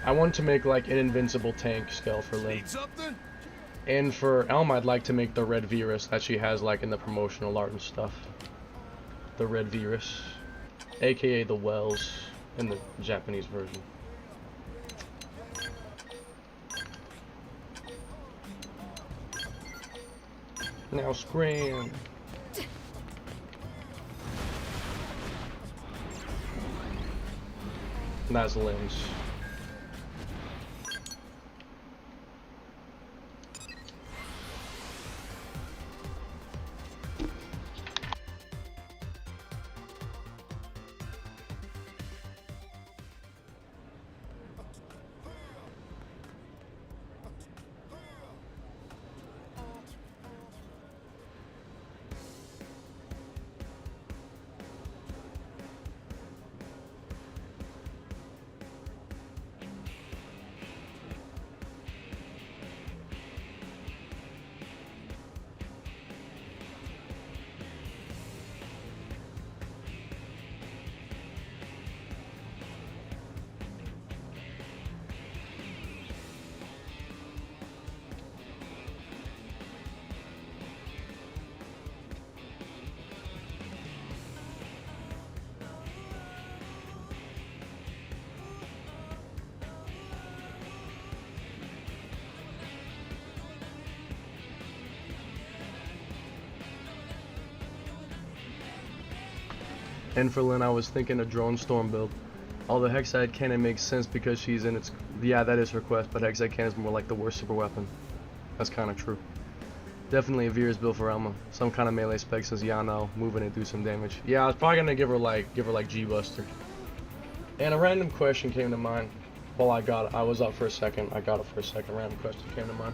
I want to make like an invincible tank skill for Lynn. And for Elma, I'd like to make the red virus that she has like in the promotional art and stuff. The red virus. AKA the Wells in the Japanese version. Now scram. That's Lynn's. And for Lynn, I was thinking a drone storm build. Although Hexite Cannon makes sense because she's in its... Yeah, that is her quest, but Hexite Cannon is more like the worst super weapon. That's kind of true. Definitely a Veer's build for Elma. Some kind of melee spec since Yano, moving and do some damage. Yeah, I was probably gonna give her like G-Buster. And a random question came to mind. Well, I was up for a second. I got it for a second. Random question came to mind.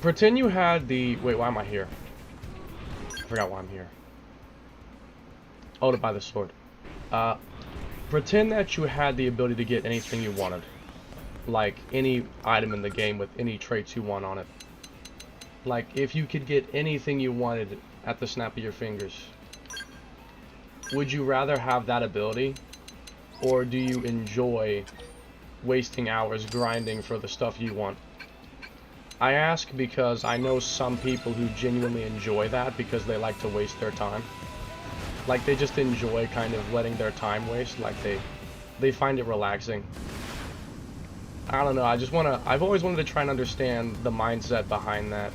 Pretend you had the... Wait, why am I here? I forgot why I'm here. Oh, to buy the sword. Pretend that you had the ability to get anything you wanted. Like, any item in the game with any traits you want on it. Like, if you could get anything you wanted at the snap of your fingers. Would you rather have that ability? Or do you enjoy wasting hours grinding for the stuff you want? I ask because I know some people who genuinely enjoy that because they like to waste their time. Like, they just enjoy kind of letting their time waste. Like, they find it relaxing. I don't know, I've always wanted to try and understand the mindset behind that.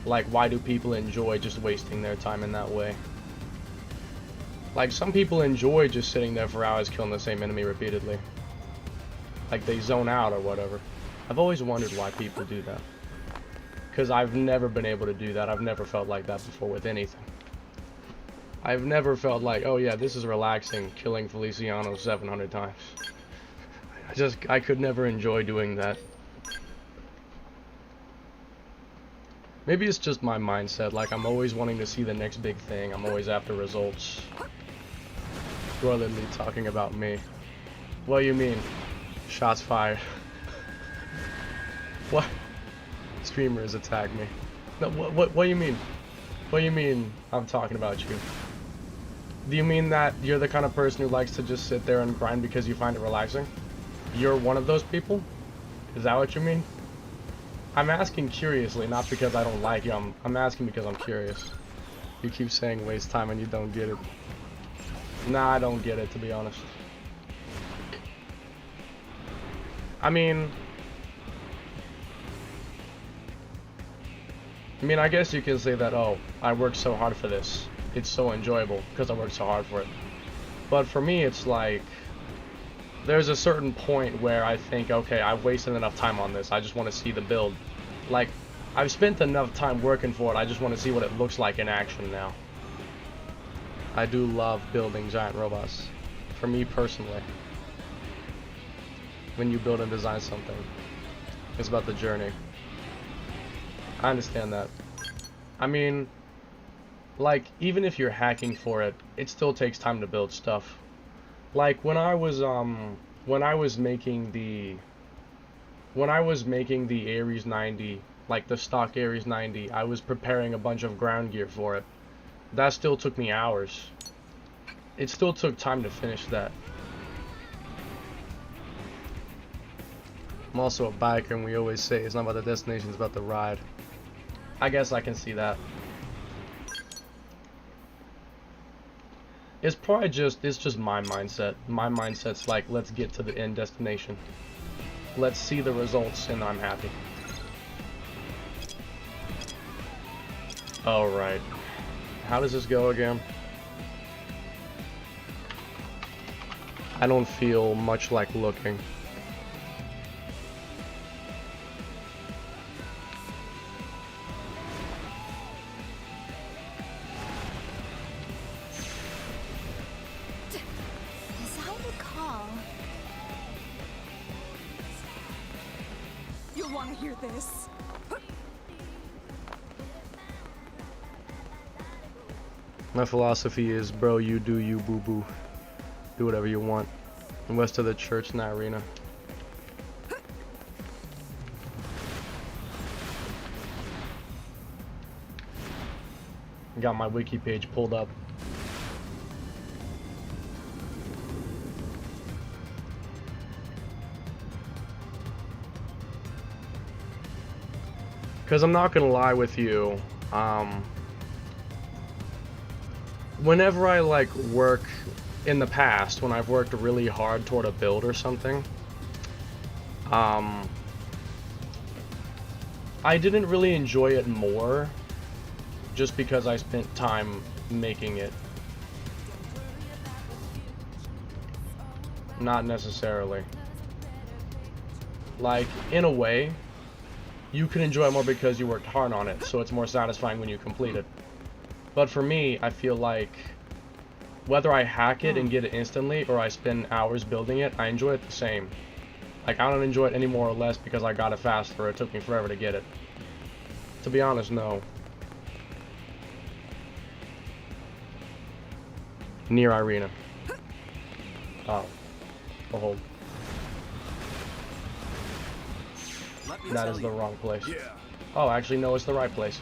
Like, why do people enjoy just wasting their time in that way? Like, some people enjoy just sitting there for hours killing the same enemy repeatedly. Like, they zone out or whatever. I've always wondered why people do that. Because I've never been able to do that. I've never felt like that before with anything. I've never felt like, oh yeah, this is relaxing, killing Feliciano 700 times. I could never enjoy doing that. Maybe it's just my mindset, like I'm always wanting to see the next big thing, I'm always after results. Brotherly talking about me. What do you mean? Shots fired. What? Streamers attack me. No, what do you mean? What do you mean I'm talking about you? Do you mean that you're the kind of person who likes to just sit there and grind because you find it relaxing? You're one of those people? Is that what you mean? I'm asking curiously, not because I don't like you. I'm asking because I'm curious. You keep saying waste time and you don't get it. Nah, I don't get it, to be honest. I mean, I guess you can say that, oh, I worked so hard for this. It's so enjoyable because I worked so hard for it. But for me, it's like, there's a certain point where I think, okay, I've wasted enough time on this. I just want to see the build. Like, I've spent enough time working for it. I just want to see what it looks like in action now. I do love building giant robots. For me personally. When you build and design something, it's about the journey. I understand that. I mean, like, even if you're hacking for it, it still takes time to build stuff. Like when I was making the Ares 90, like the stock Ares 90, I was preparing a bunch of ground gear for it. That still took me hours. It still took time to finish that. I'm also a biker, and we always say it's not about the destination, it's about the ride. I guess I can see that. It's probably just my mindset. My mindset's like, let's get to the end destination. Let's see the results and I'm happy. Alright. How does this go again? I don't feel much like looking.
This.
My philosophy is, bro, you do you, boo boo. Do whatever you want. West of the church in that arena. Got my wiki page pulled up. Because I'm not gonna lie with you, whenever I like work in the past, when I've worked really hard toward a build or something, I didn't really enjoy it more just because I spent time making it. Not necessarily. Like, in a way, you can enjoy it more because you worked hard on it, so it's more satisfying when you complete it. But for me, I feel like whether I hack it and get it instantly or I spend hours building it, I enjoy it the same. Like, I don't enjoy it any more or less because I got it faster or it took me forever to get it. To be honest, no. Near Irina. Oh. Oh, hold. That is the wrong place. Yeah. Oh, actually, no, it's the right place.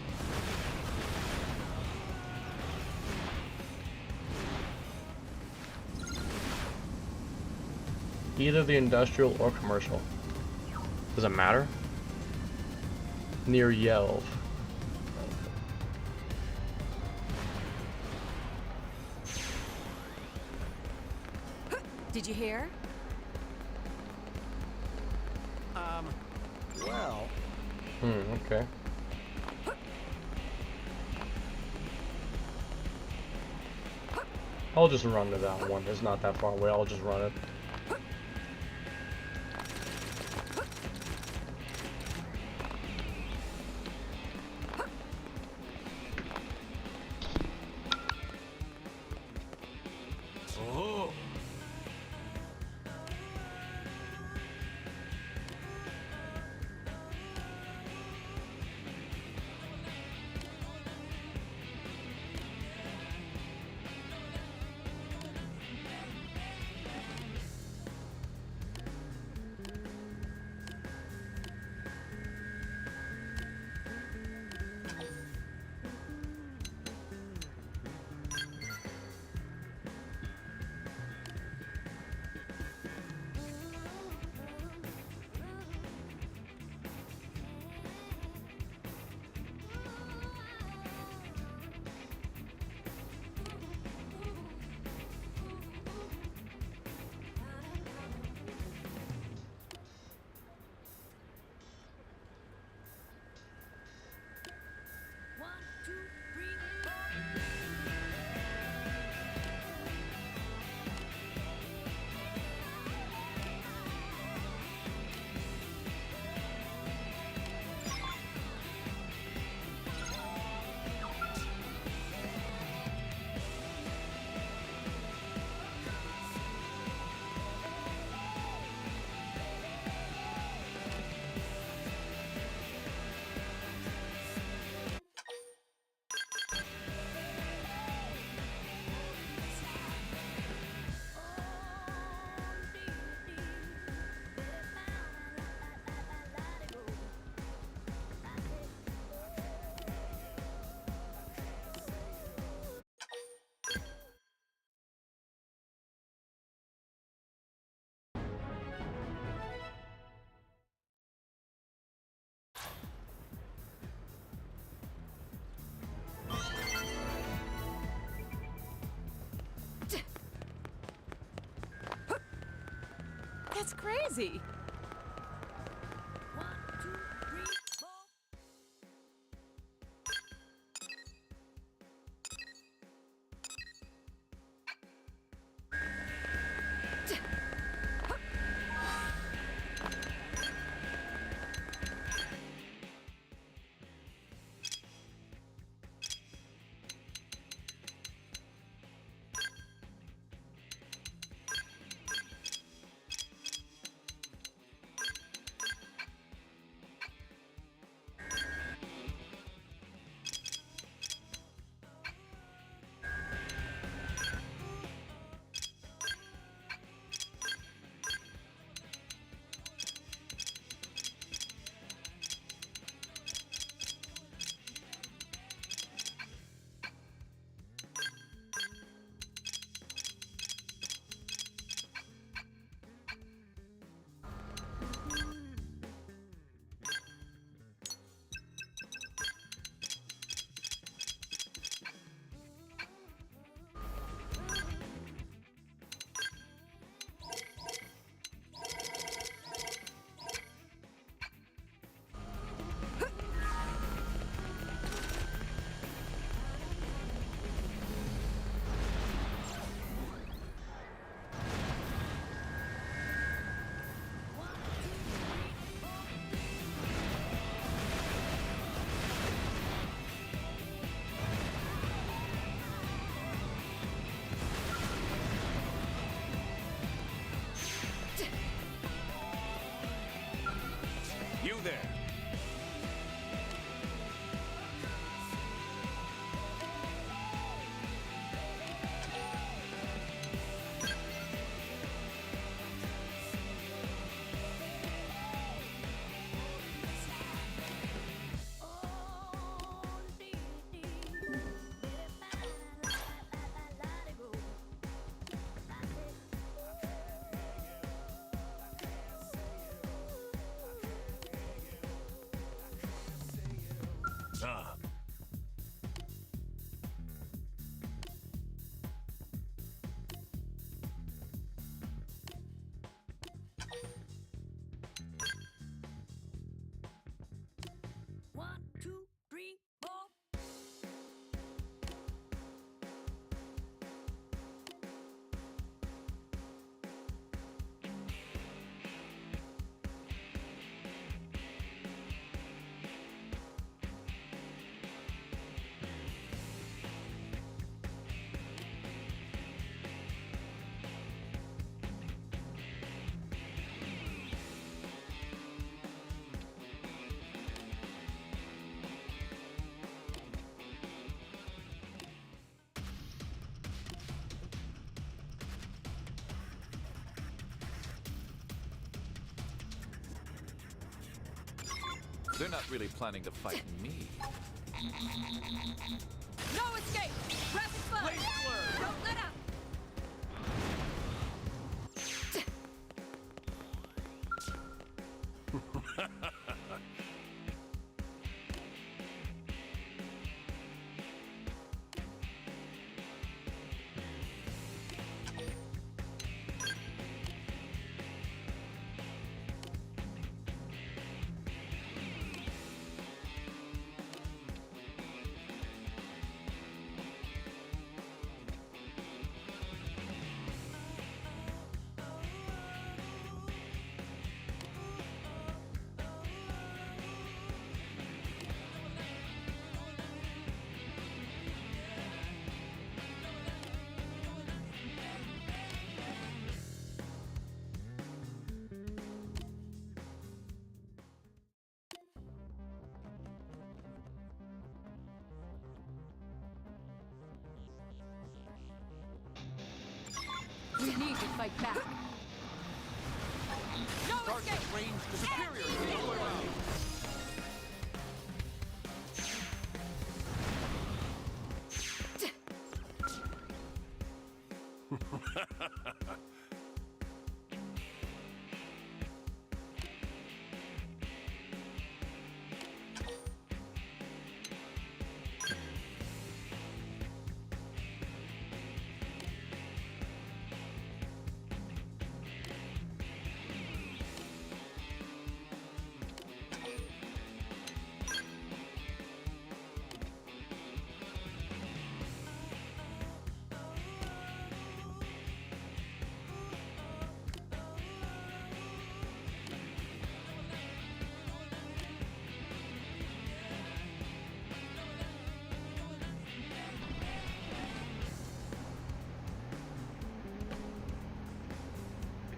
Either the industrial or commercial. Does it matter? Near Yelv.
Did you hear?
Well.
Okay. I'll just run to that one. It's not that far away. I'll just run it.
That's crazy.
You there. Ah.
One, two, three, four.
They're not really planning to fight me.
No escape! Rapid fire! Don't let up! We need to fight back. No escape!
Range superior to all around.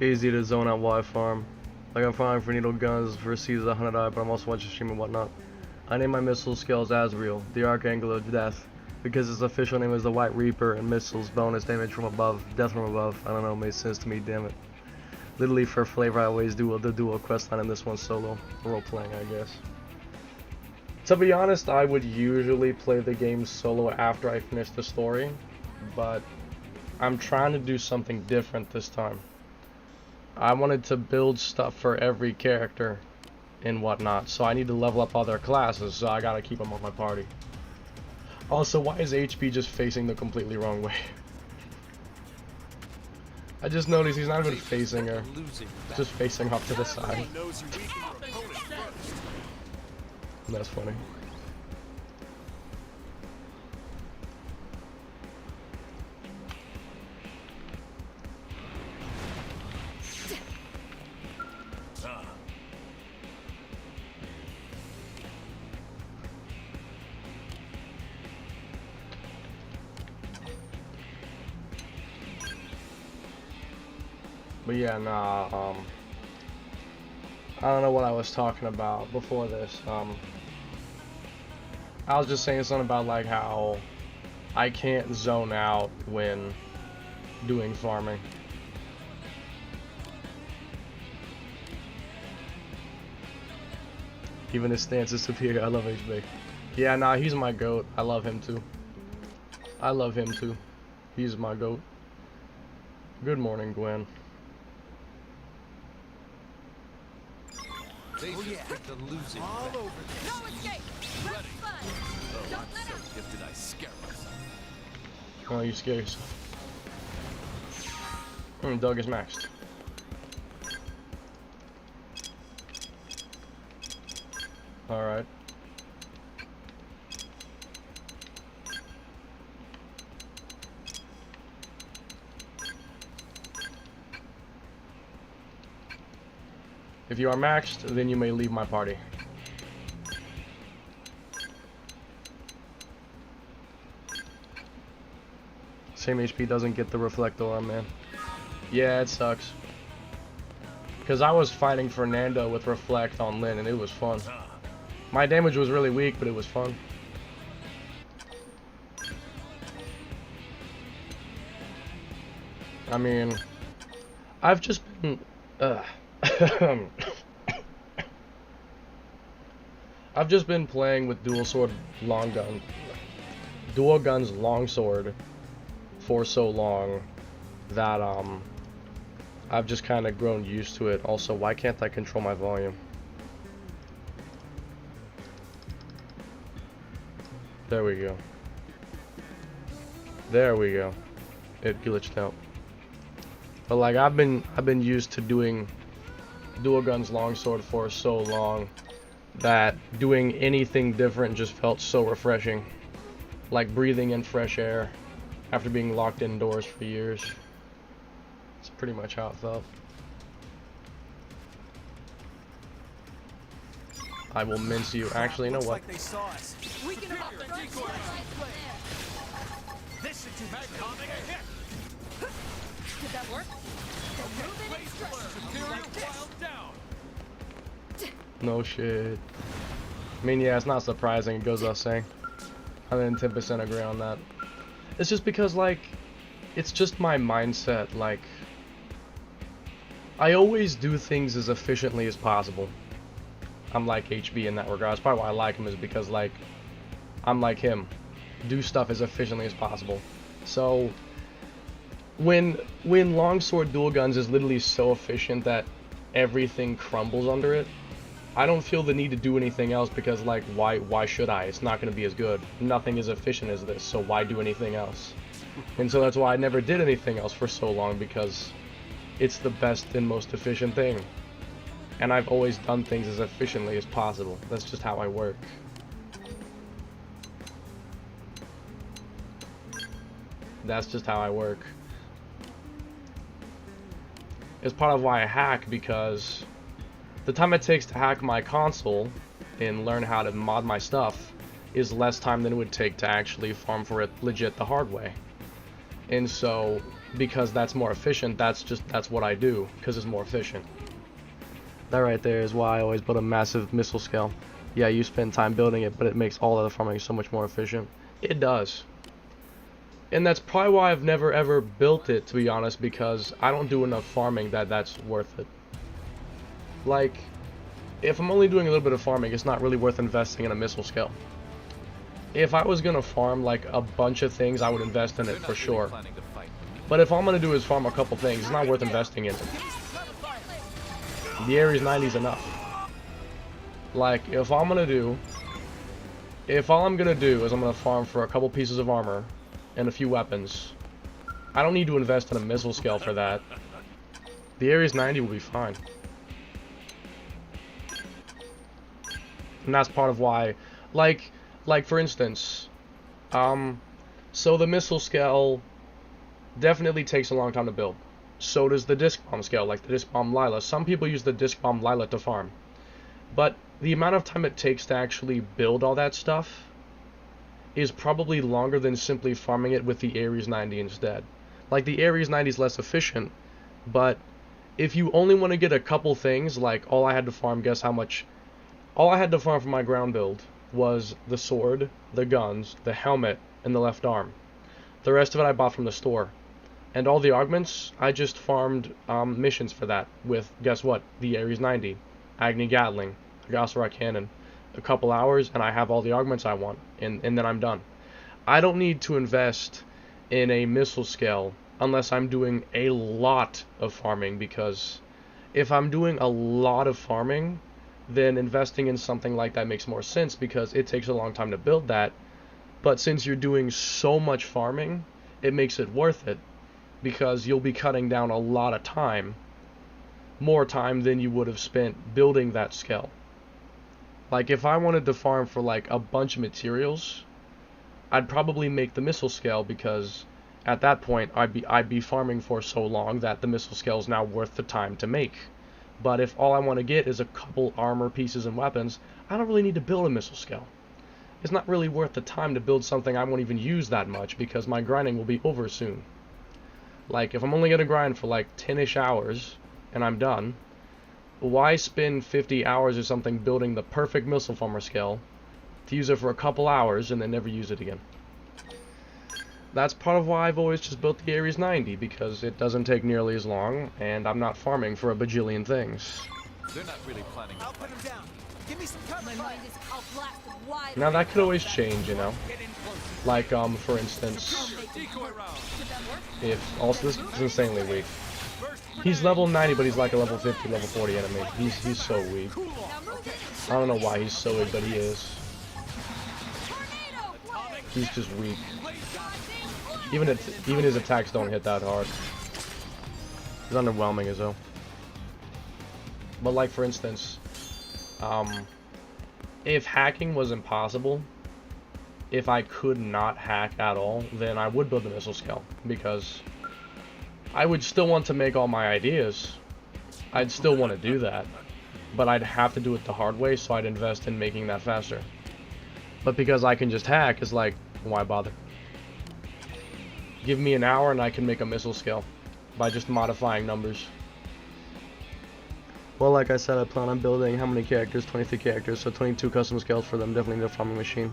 easy to zone out while I farm. Like I'm farming for needle guns for seasons 100 eye, but I'm also watching stream and whatnot. I name my missile skills Azrael, the Archangel of Death, because its official name is the White Reaper, and missiles bonus damage from above, death from above. I don't know, it made sense to me, damn it. Literally for flavor, I always do the dual questline, and this one's solo role playing, I guess. To be honest, I would usually play the game solo after I finish the story, but I'm trying to do something different this time. I wanted to build stuff for every character and whatnot, so I need to level up all their classes, so I gotta keep them on my party. Also, why is HP just facing the completely wrong way? I just noticed he's not even facing her, just facing off to the side. That's funny. But yeah, nah, I don't know what I was talking about before this. I was just saying something about like how I can't zone out when doing farming. Even his stance is superior. I love HB. Yeah, nah, he's my goat. I love him too. I love him too. He's my goat. Good morning, Gwen.
They picked the losing all over this.
No escape! Ready.
Oh, I'm so gifted I scare myself.
Oh, you scare yourself. Doug is maxed. Alright. If you are maxed, then you may leave my party. Same HP doesn't get the reflect aura, man. Yeah, it sucks. Because I was fighting Fernando with reflect on Lyn and it was fun. My damage was really weak, but it was fun. I mean, I've just been... I've just been playing with dual guns longsword for so long that I've just kind of grown used to it. Also, why can't I control my volume? There we go. There we go. It glitched out. But like I've been used to doing dual guns longsword for so long that doing anything different just felt so refreshing. Like breathing in fresh air after being locked indoors for years. It's pretty much how it felt. I will mince you. Actually, you know what?
Like they saw us.
We can hop the decoy.
This should do the trick.
Did that work?
No shit. I mean, yeah, it's not surprising. It goes without saying. 110% agree on that. It's just because, like, it's just my mindset. Like, I always do things as efficiently as possible. I'm like HB in that regard. That's probably why I like him, is because, like, I'm like him. Do stuff as efficiently as possible. So, when longsword dual guns is literally so efficient that everything crumbles under it, I don't feel the need to do anything else because, like, why should I? It's not going to be as good. Nothing as efficient as this, so why do anything else? And so that's why I never did anything else for so long, because it's the best and most efficient thing. And I've always done things as efficiently as possible. That's just how I work. That's just how I work. It's part of why I hack, because the time it takes to hack my console and learn how to mod my stuff is less time than it would take to actually farm for it legit the hard way. And so because that's more efficient. That's what I do because it's more efficient. That right there is why I always build a massive missile scale. Yeah, you spend time building it, but it makes all other farming so much more efficient. It does. And that's probably why I've never ever built it, to be honest, because I don't do enough farming that's worth it. Like, if I'm only doing a little bit of farming, it's not really worth investing in a missile scale. If I was gonna farm like a bunch of things, I would invest in it for sure. But if all I'm gonna do is farm a couple things, it's not worth investing in it. The Ares 90 is enough. Like, if all I'm gonna do is I'm gonna farm for a couple pieces of armor and a few weapons, I don't need to invest in a missile scale for that. The Ares 90 will be fine. And that's part of why, like for instance, so the missile scale definitely takes a long time to build. So does the disc bomb scale, like the disc bomb Lila. Some people use the disc bomb Lila to farm. But the amount of time it takes to actually build all that stuff is probably longer than simply farming it with the Ares 90 instead. Like, the Ares 90 is less efficient, but if you only want to get a couple things, like all I had to farm, guess how much? All I had to farm for my ground build was the sword, the guns, the helmet, and the left arm. The rest of it I bought from the store. And all the augments, I just farmed missions for that with, guess what, the Ares 90, Agni Gatling, the Gossarock Cannon, a couple hours, and I have all the augments I want, and then I'm done. I don't need to invest in a missile scale unless I'm doing a lot of farming, because if I'm doing a lot of farming, then investing in something like that makes more sense because it takes a long time to build that. But since you're doing so much farming, it makes it worth it because you'll be cutting down a lot of time, more time than you would have spent building that scale. Like, if I wanted to farm for like a bunch of materials, I'd probably make the missile scale, because at that point I'd be farming for so long that the missile scale is now worth the time to make. But if all I want to get is a couple armor pieces and weapons, I don't really need to build a missile scale. It's not really worth the time to build something I won't even use that much, because my grinding will be over soon. Like, if I'm only going to grind for like 10-ish hours and I'm done, why spend 50 hours or something building the perfect missile farmer scale to use it for a couple hours and then never use it again? That's part of why I've always just built the Ares 90, because it doesn't take nearly as long, and I'm not farming for a bajillion things.
They're not really planning.
I'll put him down. Give me some cover.
My mind is all blasted wide.
Now that could always change, you know. Like, for instance, if also this is insanely weak. He's level 90, but he's like a level 50, level 40 enemy. He's so weak. I don't know why he's so weak, but he is. He's just weak. Even his attacks don't hit that hard. He's underwhelming as though. But like, for instance, if hacking was impossible, if I could not hack at all, then I would build the missile scale, because I would still want to make all my ideas. I'd still want to do that, but I'd have to do it the hard way, so I'd invest in making that faster. But because I can just hack, it's like, why bother? Give me an hour and I can make a missile scale by just modifying numbers. Well, like I said, I plan on building how many characters? 23 characters, so 22 custom scales for them. Definitely need a farming machine.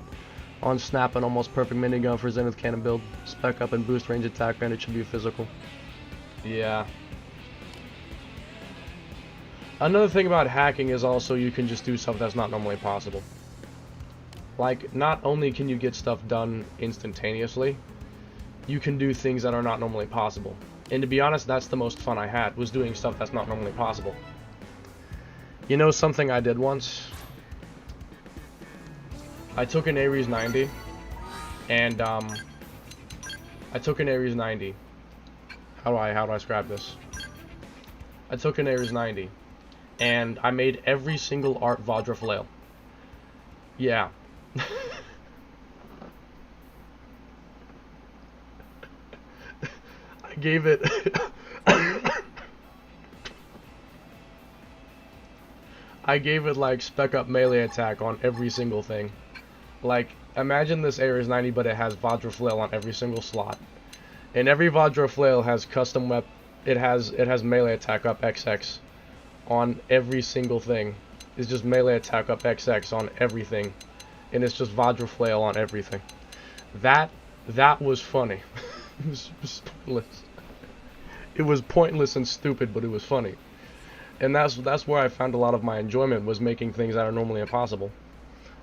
On snap, an almost perfect minigun for Zenith cannon build. Spec up and boost range attack, and it should be physical. Yeah. Another thing about hacking is also you can just do stuff that's not normally possible. Like, not only can you get stuff done instantaneously, you can do things that are not normally possible. And to be honest, that's the most fun I had, was doing stuff that's not normally possible. You know something I did once? I took an Ares 90, and how do I describe this? I took an Ares 90, and I made every single art Vajra flail. Yeah. I gave it I gave it like spec up melee attack on every single thing. Like, imagine this Ares 90, but it has Vajra flail on every single slot. And every Vajra Flail has custom it has melee attack up XX on every single thing. It's just melee attack up XX on everything. And it's just Vajra Flail on everything. That was funny. It was pointless. It was pointless and stupid, but it was funny. And that's where I found a lot of my enjoyment, was making things that are normally impossible.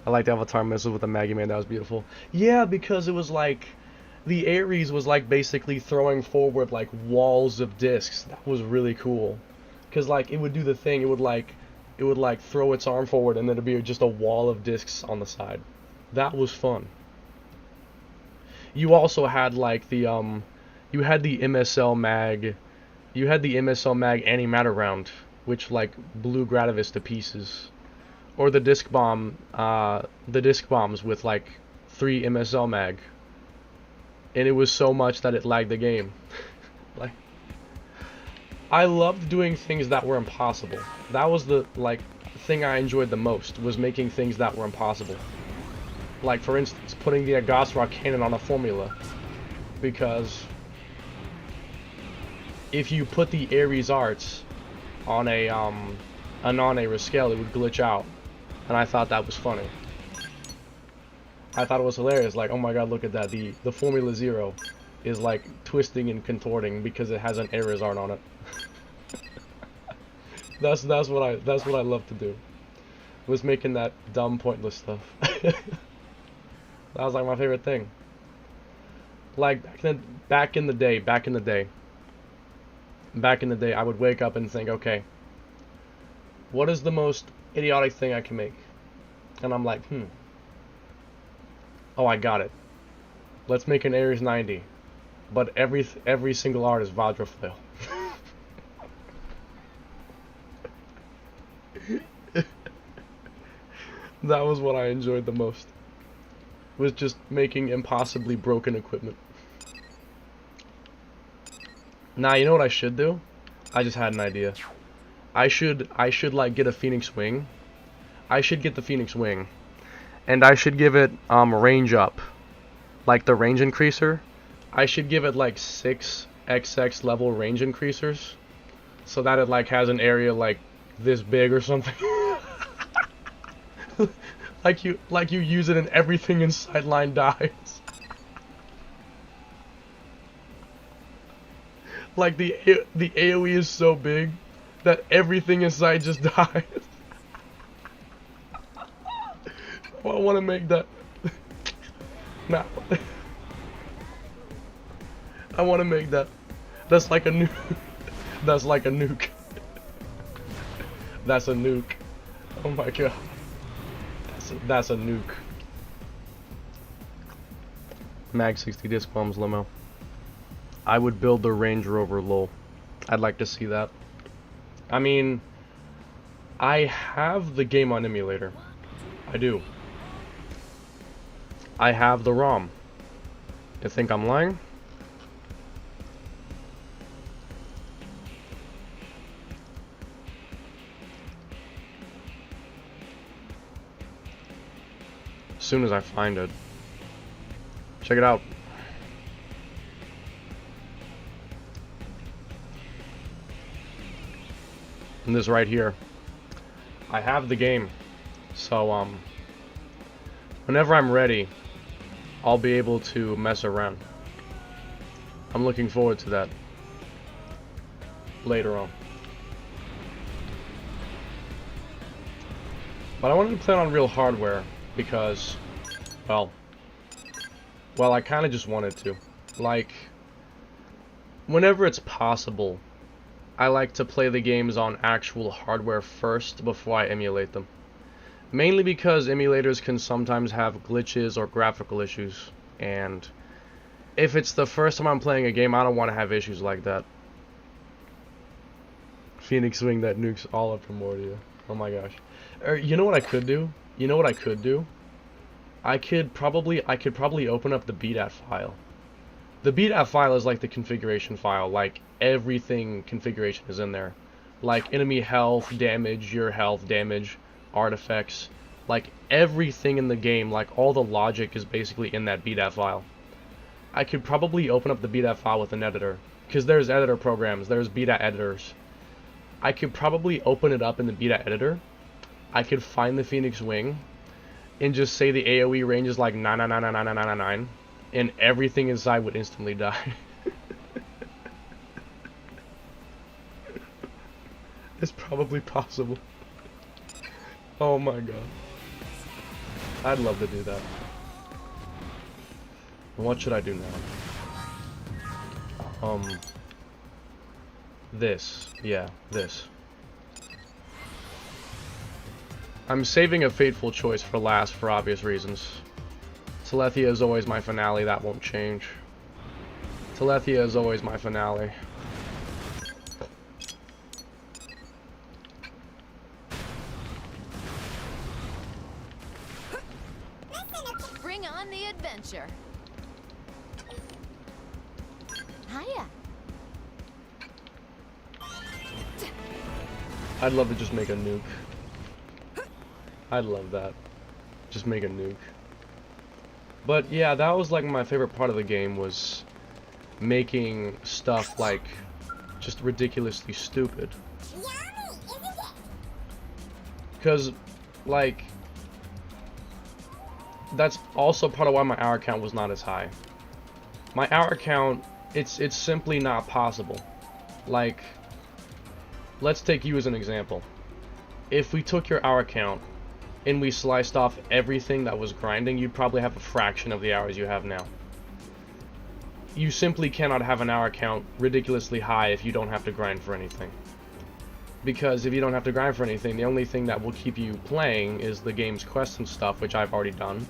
I liked Avatar missiles with the Maggie Man. That was beautiful. Yeah, because it was like the Ares was like basically throwing forward like walls of discs. That was really cool. Cause like it would do the thing. It would like throw its arm forward, and then it'd be just a wall of discs on the side. That was fun. You also had like the you had the MSL mag. You had the MSL mag antimatter round, which like blew Gradivis to pieces. Or the disc bombs with like 3 MSL mag. And it was so much that it lagged the game. Like, I loved doing things that were impossible. That was the like thing I enjoyed the most, was making things that were impossible. Like for instance, putting the Agasra cannon on a formula, because if you put the Ares arts on a non-Ares scale, it would glitch out, and I thought that was funny. I thought it was hilarious. Like, oh my god, look at that. The Formula 0 is like twisting and contorting because it has an Ares art on it. that's what I love to do. Was making that dumb, pointless stuff. That was like my favorite thing. Like back in the day, I would wake up and think, okay, what is the most idiotic thing I can make? And I'm like, oh, I got it. Let's make an Ares 90, but every single art is Vajra Flail. That was what I enjoyed the most. Was just making impossibly broken equipment. Now, you know what I should do? I just had an idea. I should like get a Phoenix Wing. I should get the Phoenix Wing, and I should give it range up, like the range increaser. I should give it like 6 XX level range increasers, so that it like has an area like this big or something. like you use it and everything in sideline dies. Like the AoE is so big that everything inside just dies. I want to make that. Nah. I want to make that. That's like a nuke. That's like a nuke. That's a nuke. Oh my god. That's a nuke. Mag 60 disc bombs limo. I would build the Range Rover lol. I'd like to see that. I mean, I have the game on emulator. I do. I have the ROM. You think I'm lying? As soon as I find it. Check it out. And this right here. I have the game. So, whenever I'm ready, I'll be able to mess around. I'm looking forward to that. Later on. But I wanted to play it on real hardware because, well, I kind of just wanted to. Like, whenever it's possible, I like to play the games on actual hardware first before I emulate them. Mainly because emulators can sometimes have glitches or graphical issues, and if it's the first time I'm playing a game, I don't want to have issues like that. Phoenix Wing that nukes all of Primordia. Oh my gosh. You know what I could do? You know what I could do? I could probably open up the BDAT file. The BDAT file is like the configuration file, like everything configuration is in there. Like enemy health, damage, your health, damage, artifacts, like everything in the game, like all the logic is basically in that BDAT file. I could probably open up the BDAT file with an editor, because there's editor programs, there's BDAT editors. I could probably open it up in the BDAT editor. I could find the Phoenix Wing and just say the AoE range is like 9999999, and everything inside would instantly die. It's probably possible. Oh my god. I'd love to do that. What should I do now? This. Yeah, this. I'm saving a fateful choice for last for obvious reasons. Telethia is always my finale, that won't change. Telethia is always my finale.
Bring on the adventure. Hiya.
I'd love to just make a nuke. I'd love that. Just make a nuke. But yeah, that was like my favorite part of the game, was making stuff like just ridiculously stupid. Because like that's also part of why my hour count was not as high. My hour count, it's simply not possible. Like, let's take you as an example. If we took your hour count and we sliced off everything that was grinding, you'd probably have a fraction of the hours you have now. You simply cannot have an hour count ridiculously high if you don't have to grind for anything. Because if you don't have to grind for anything, the only thing that will keep you playing is the game's quests and stuff, which I've already done.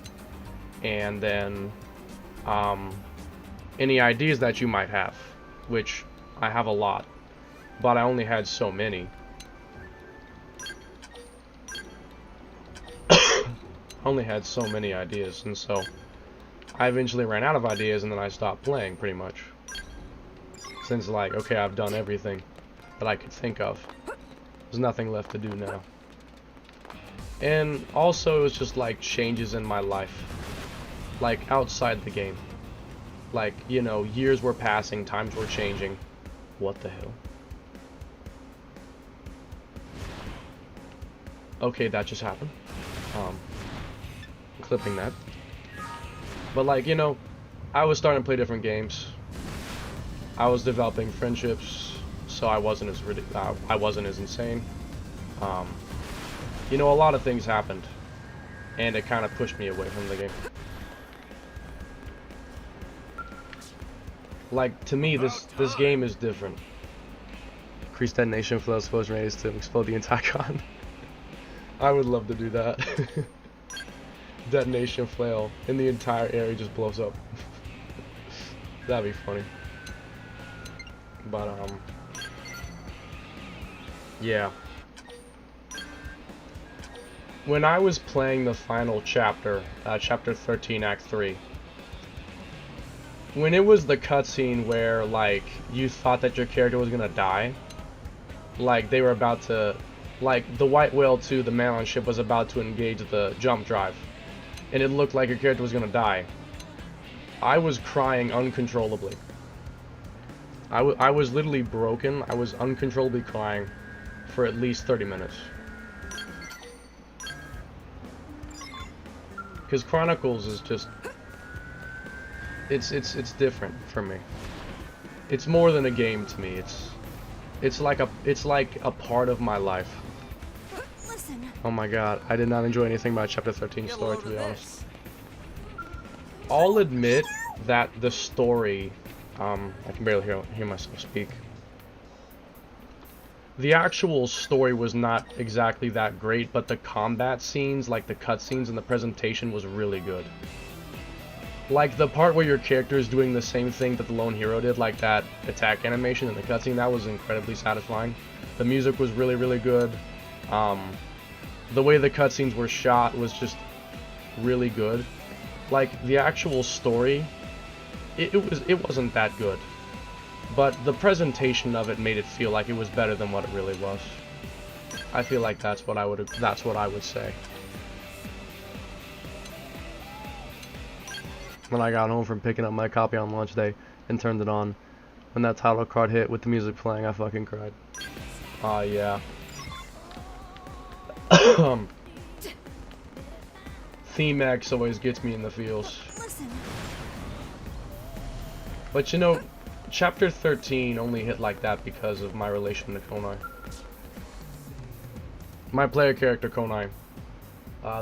And then, any ideas that you might have, which I have a lot, but I only had so many. Only had so many ideas, and so I eventually ran out of ideas, and then I stopped playing pretty much, since like, okay, I've done everything that I could think of. There's nothing left to do now. And also, it was just like changes in my life, like outside the game. Like, you know, years were passing, times were changing. What the hell? Okay, that just happened. Clipping that. But like, you know, I was starting to play different games. I was developing friendships, so I wasn't as insane. You know, a lot of things happened, and it kind of pushed me away from the game. Like, to me, this game is different. Increase detonation flow explosion rate to explode the entire con. I would love to do that. Detonation flail and the entire area just blows up. That'd be funny. But yeah. When I was playing the final chapter, chapter 13, Act 3, when it was the cutscene where like you thought that your character was gonna die, like they were about to, like the White Whale 2, the man on ship, was about to engage the jump drive, and it looked like your character was gonna die, I was crying uncontrollably. I was literally broken. I was uncontrollably crying for at least 30 minutes. Because Chronicles is just, it's different for me. It's more than a game to me. It's like a part of my life.
Listen.
Oh my god, I did not enjoy anything about chapter 13 story, to be honest. I'll admit that the story, I can barely hear myself speak. The actual story was not exactly that great, but the combat scenes, like the cutscenes and the presentation, was really good. Like the part where your character is doing the same thing that the lone hero did, like that attack animation in the cutscene, that was incredibly satisfying. The music was really, really good. The way the cutscenes were shot was just really good. Like the actual story, it wasn't that good, but the presentation of it made it feel like it was better than what it really was. I feel like that's what I would say. When I got home from picking up my copy on launch day and turned it on, when that title card hit with the music playing, I fucking cried. Aw, yeah. Theme X always gets me in the feels. But you know, Chapter 13 only hit like that because of my relation to Konai. My player character, Konai.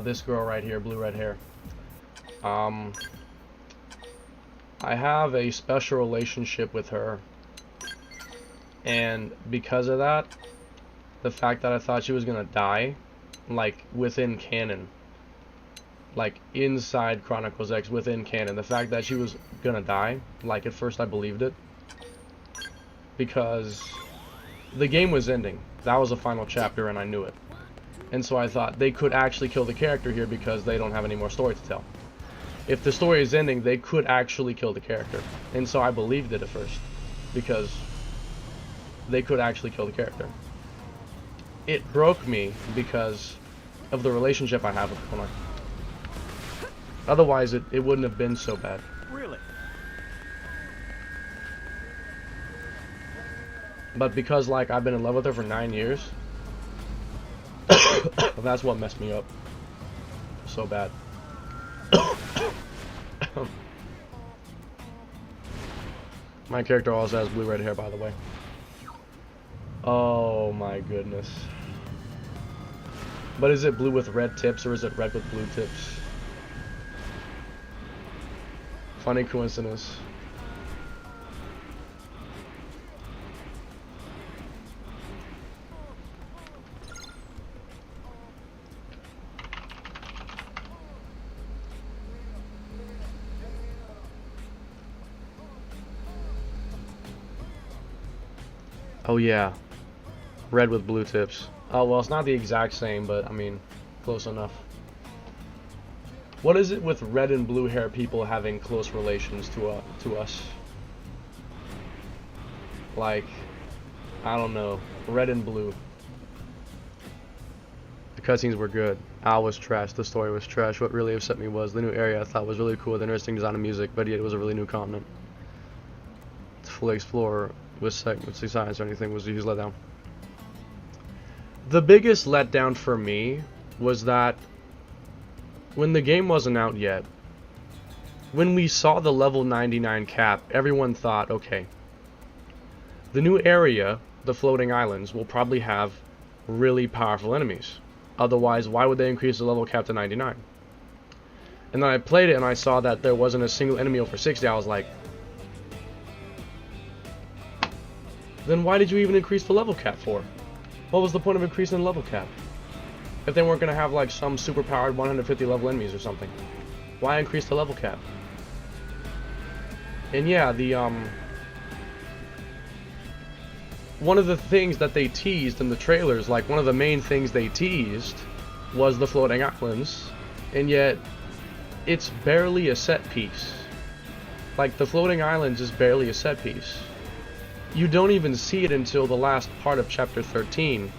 This girl right here, blue-red hair. I have a special relationship with her. And because of that, the fact that I thought she was gonna die, like, within canon. Like, inside Chronicles X, within canon. The fact that she was gonna die, like, at first I believed it. Because the game was ending. That was the final chapter and I knew it. And so I thought they could actually kill the character here because they don't have any more story to tell. If the story is ending, they could actually kill the character. And so I believed it at first. Because they could actually kill the character. It broke me because of the relationship I have with Konai. Otherwise, it wouldn't have been so bad.
Really?
But because, like, I've been in love with her for 9 years, that's what messed me up so bad. My character also has blue-red hair, by the way. Oh my goodness. But is it blue with red tips or is it red with blue tips? Funny coincidence. Oh yeah, red with blue tips. Oh well, it's not the exact same, but I mean, close enough. What is it with red and blue hair people having close relations to us? Like, I don't know, red and blue. The cutscenes were good. Al was trash. The story was trash. What really upset me was the new area I thought was really cool with interesting design and music, but yet it was a really new continent. To fully explore with science or anything was a huge letdown. The biggest letdown for me was that when the game wasn't out yet, when we saw the level 99 cap, everyone thought, okay, the new area, the floating islands, will probably have really powerful enemies. Otherwise, why would they increase the level cap to 99? And then I played it and I saw that there wasn't a single enemy over 60. I was like, then why did you even increase the level cap for? What was the point of increasing the level cap? If they weren't going to have like some super powered 150 level enemies or something. Why increase the level cap? And yeah, one of the things that they teased in the trailers, like one of the main things they teased was the floating islands, and yet it's barely a set piece. Like the floating islands is barely a set piece. You don't even see it until the last part of chapter 13,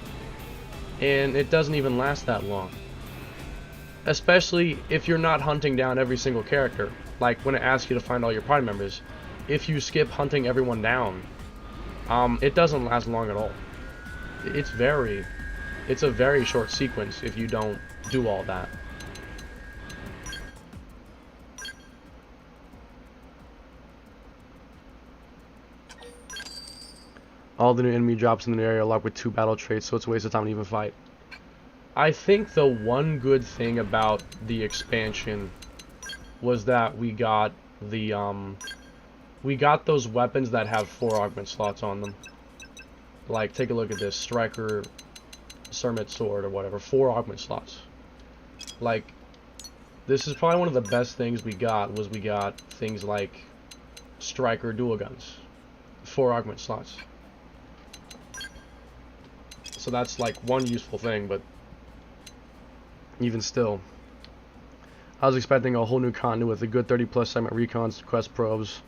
and it doesn't even last that long. Especially if you're not hunting down every single character, like when it asks you to find all your party members. If you skip hunting everyone down, it doesn't last long at all. It's a very short sequence if you don't do all that. All the new enemy drops in the new area are locked with 2 battle traits, so it's a waste of time to even fight. I think the one good thing about the expansion was that we got those weapons that have 4 augment slots on them. Like, take a look at this, Striker, Sermit Sword, or whatever, 4 augment slots. Like, this is probably one of the best things we got, was we got things like Striker dual guns, 4 augment slots. So that's like one useful thing, but even still, I was expecting a whole new continent with a good 30+ segment recons, quest probes,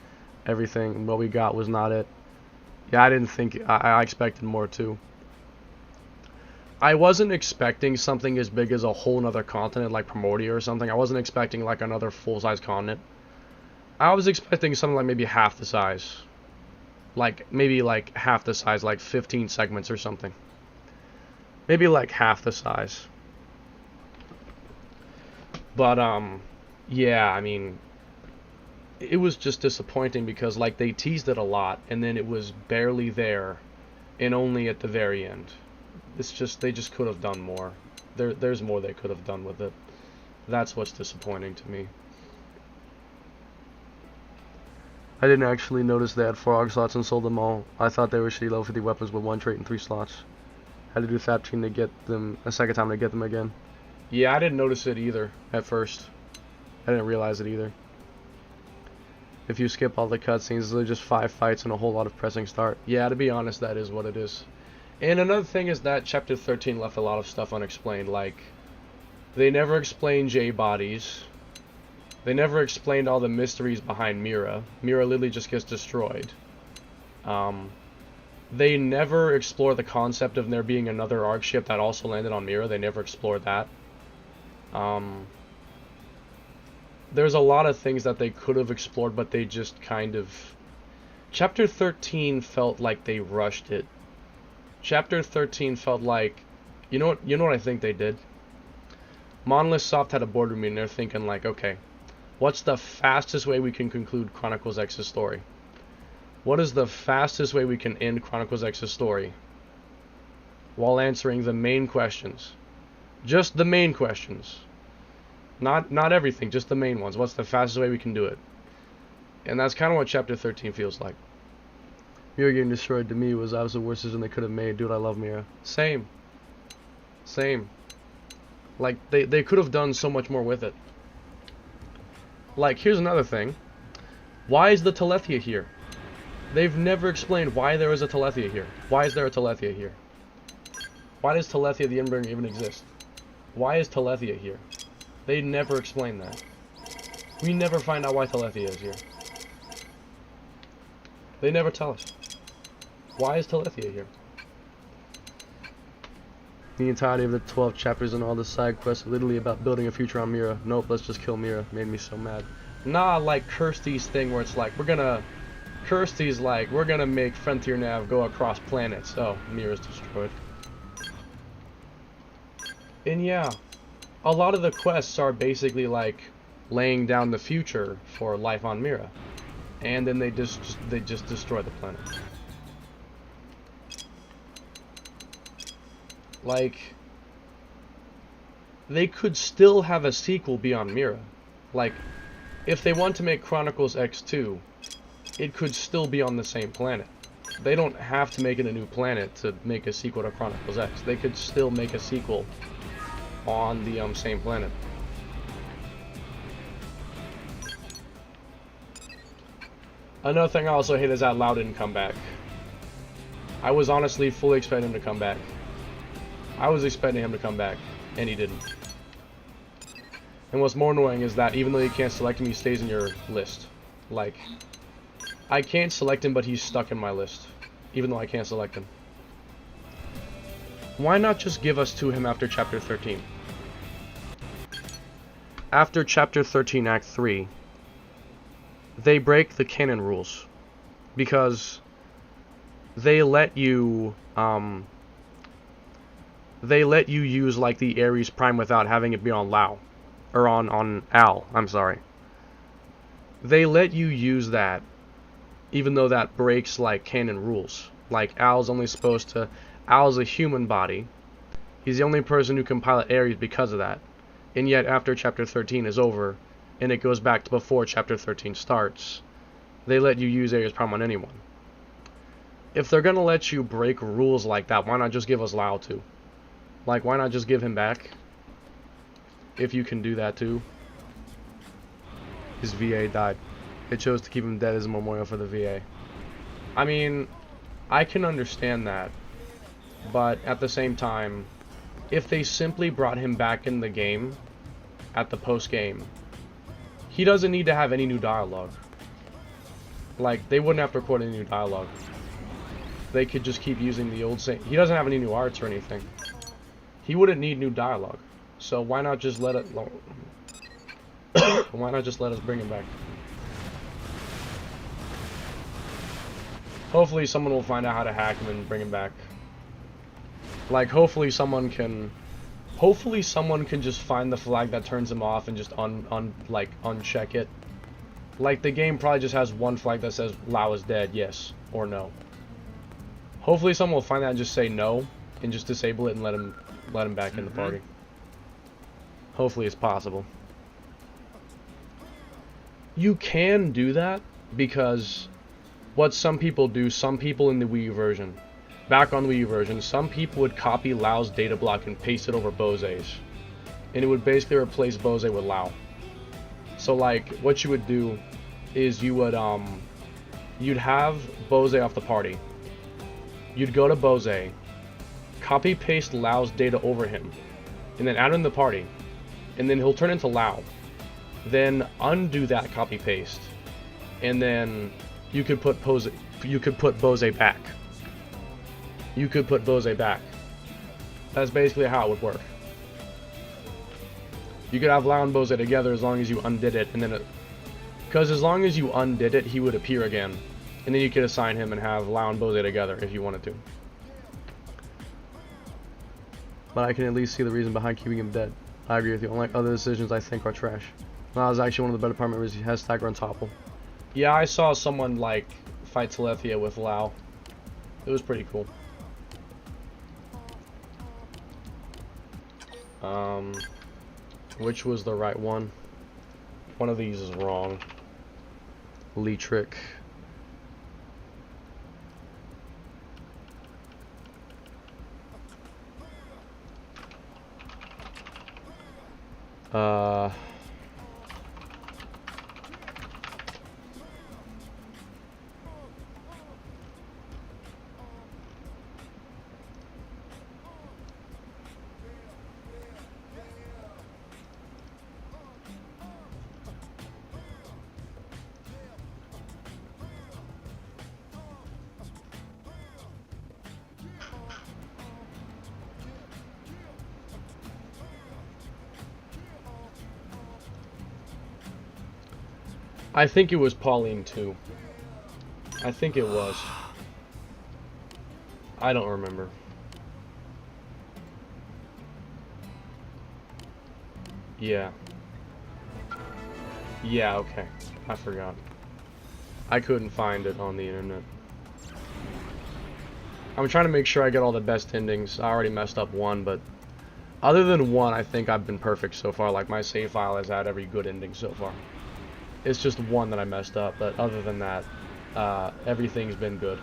everything. What we got was not it. Yeah, I didn't think, I expected more too. I wasn't expecting something as big as a whole nother continent like Primordia or something. I wasn't expecting like another full-size continent. I was expecting something like maybe half the size. Like, maybe like half the size, like 15 segments or something. Maybe like half the size. But, yeah, I mean, it was just disappointing because, like, they teased it a lot, and then it was barely there, and only at the very end. It's just, they just could have done more. There's more they could have done with it. That's what's disappointing to me. I didn't actually notice they had 4 AUG slots and sold them all. I thought they were shitty level 50 weapons with 1 trait and 3 slots. Had to do Thap Chain to get them a second time to get them again. Yeah, I didn't notice it either at first. I didn't realize it either. If you skip all the cutscenes, there's just 5 fights and a whole lot of pressing start. Yeah, to be honest, that is what it is. And another thing is that Chapter 13 left a lot of stuff unexplained. Like, they never explained J-bodies. They never explained all the mysteries behind Mira. Mira literally just gets destroyed. They never explore the concept of there being another ARC ship that also landed on Mira. They never explored that. There's a lot of things that they could have explored, but they just kind of... Chapter 13 felt like they rushed it. Chapter 13 felt like... You know what I think they did? Monolith Soft had a boardroom meeting. They're thinking like, okay, what's the fastest way we can conclude Chronicles X's story? What is the fastest way we can end Chronicles X's story? While answering the main questions. Just the main questions. Not everything, just the main ones. What's the fastest way we can do it? And that's kind of what Chapter 13 feels like. Mira getting destroyed to me was obviously the worst decision they could have made. Dude, I love Mira. Same. Like, they could have done so much more with it. Like, here's another thing. Why is the Telethia here? They've never explained why there is a Telethia here. Why is there a Telethia here? Why does Telethia the Endbringer even exist? Why is Telethia here? They never explain that. We never find out why Telethia is here. They never tell us. Why is Telethia here? The entirety of the 12 chapters and all the side quests are literally about building a future on Mira. Nope, let's just kill Mira. Made me so mad. Nah, like Kirsty's thing where it's like, Kirsty's like, we're gonna make Frontier Nav go across planets. Oh, Mira's destroyed. And yeah, a lot of the quests are basically like laying down the future for life on Mira. And then they just destroy the planet. Like, they could still have a sequel beyond Mira. Like, if they want to make Chronicles X2, it could still be on the same planet. They don't have to make it a new planet to make a sequel to Chronicles X. They could still make a sequel on the same planet. Another thing I also hate is that Lau didn't come back. I was honestly fully expecting him to come back. I was expecting him to come back, and he didn't. And what's more annoying is that even though you can't select him, he stays in your list. Like, I can't select him, but he's stuck in my list, even though I can't select him. Why not just give us to him after Chapter 13? After Chapter 13, Act 3, they break the canon rules. Because they let you use, like, the Ares Prime without having it be on Lau. Or on Al, I'm sorry. They let you use that, even though that breaks, like, canon rules. Like, Al's only supposed to... Al's a human body. He's the only person who can pilot Ares because of that. And yet, after Chapter 13 is over, and it goes back to before Chapter 13 starts, they let you use Ares Prime on anyone. If they're gonna let you break rules like that, why not just give us Lau too? Like, why not just give him back? If you can do that too. His VA died. It chose to keep him dead as a memorial for the VA. I mean, I can understand that. But at the same time, if they simply brought him back in the game, at the post-game, he doesn't need to have any new dialogue. Like, they wouldn't have to record any new dialogue. They could just keep using the old same. He doesn't have any new arts or anything. He wouldn't need new dialogue. So why not just let it... why not just let us bring him back? Hopefully someone will find out how to hack him and bring him back. Like, hopefully someone can just find the flag that turns him off and just uncheck it. Like, the game probably just has one flag that says Lao is dead, yes or no. Hopefully someone will find that and just say no and just disable it and let him back in the party. Hopefully it's possible. You can do that because what some people do, some people in the Wii U version, back on the Wii U version, some people would copy Lao's data block and paste it over Bose's. And it would basically replace Bose with Lao. So like, what you would do is you would, you'd have Bose off the party. You'd go to Bose, copy paste Lao's data over him, and then add him in the party. And then he'll turn into Lao. Then undo that copy paste. And then you could put Bose back. You could put Bose back. That's basically how it would work. You could have Lao and Bose together as long as you undid it, and then because as long as you undid it, he would appear again. And then you could assign him and have Lao and Bose together if you wanted to. But I can at least see the reason behind keeping him dead. I agree with you. Unlike other decisions I think are trash. That was actually one of the better part members. He has Stagger on Topple. Yeah, I saw someone like fight Telethia with Lao. It was pretty cool. Which was the right one? One of these is wrong. Lee Trick. I think it was Pauline too. I think it was. I don't remember. Yeah. Yeah, okay. I forgot. I couldn't find it on the internet. I'm trying to make sure I get all the best endings. I already messed up one, but other than one, I think I've been perfect so far. Like, my save file has had every good ending so far. It's just one that I messed up, but other than that, everything's been good.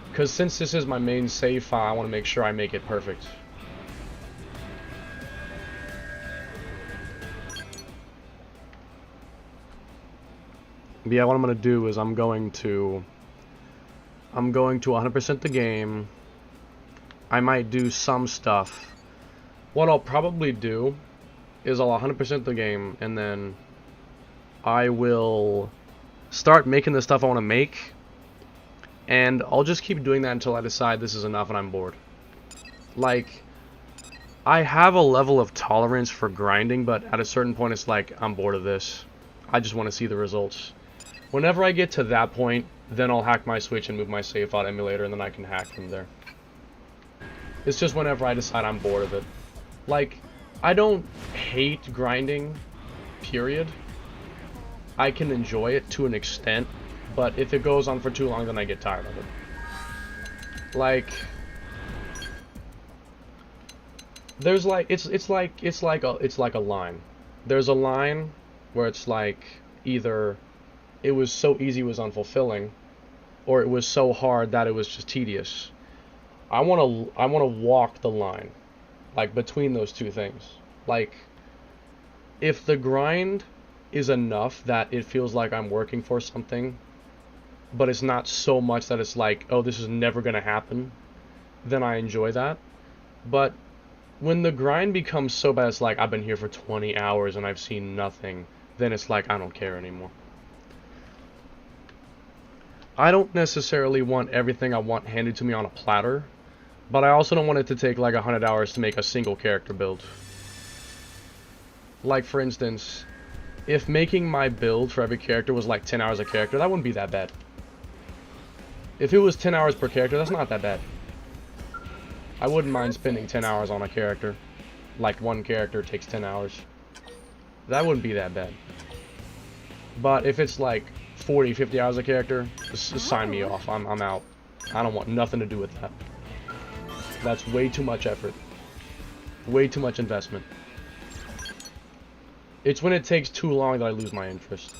Because since this is my main save file, I want to make sure I make it perfect. But yeah, what I'm going to do is I'm going to 100% the game. I might do some stuff. What I'll probably do is I'll 100% the game, and then I will start making the stuff I want to make, and I'll just keep doing that until I decide this is enough and I'm bored. Like, I have a level of tolerance for grinding, but at a certain point it's like, I'm bored of this. I just want to see the results. Whenever I get to that point, then I'll hack my Switch and move my save file emulator, and then I can hack from there. It's just whenever I decide I'm bored of it. Like, I don't hate grinding, period. I can enjoy it to an extent, but if it goes on for too long, then I get tired of it. Like, there's like it's like a line. There's a line where it's like either it was so easy it was unfulfilling, or it was so hard that it was just tedious. I want to walk the line, like between those two things. Like, if the grind is enough that it feels like I'm working for something, but it's not so much that it's like, oh, this is never gonna happen, then I enjoy that. But when the grind becomes so bad, it's like, I've been here for 20 hours and I've seen nothing, then it's like, I don't care anymore. I don't necessarily want everything I want handed to me on a platter, but I also don't want it to take like 100 hours to make a single character build. Like, for instance, if making my build for every character was like 10 hours a character, that wouldn't be that bad. If it was 10 hours per character, that's not that bad. I wouldn't mind spending 10 hours on a character. Like one character takes 10 hours. That wouldn't be that bad. But if it's like 40, 50 hours a character, just sign me off. I'm out. I don't want nothing to do with that. That's way too much effort. Way too much investment. It's when it takes too long that I lose my interest.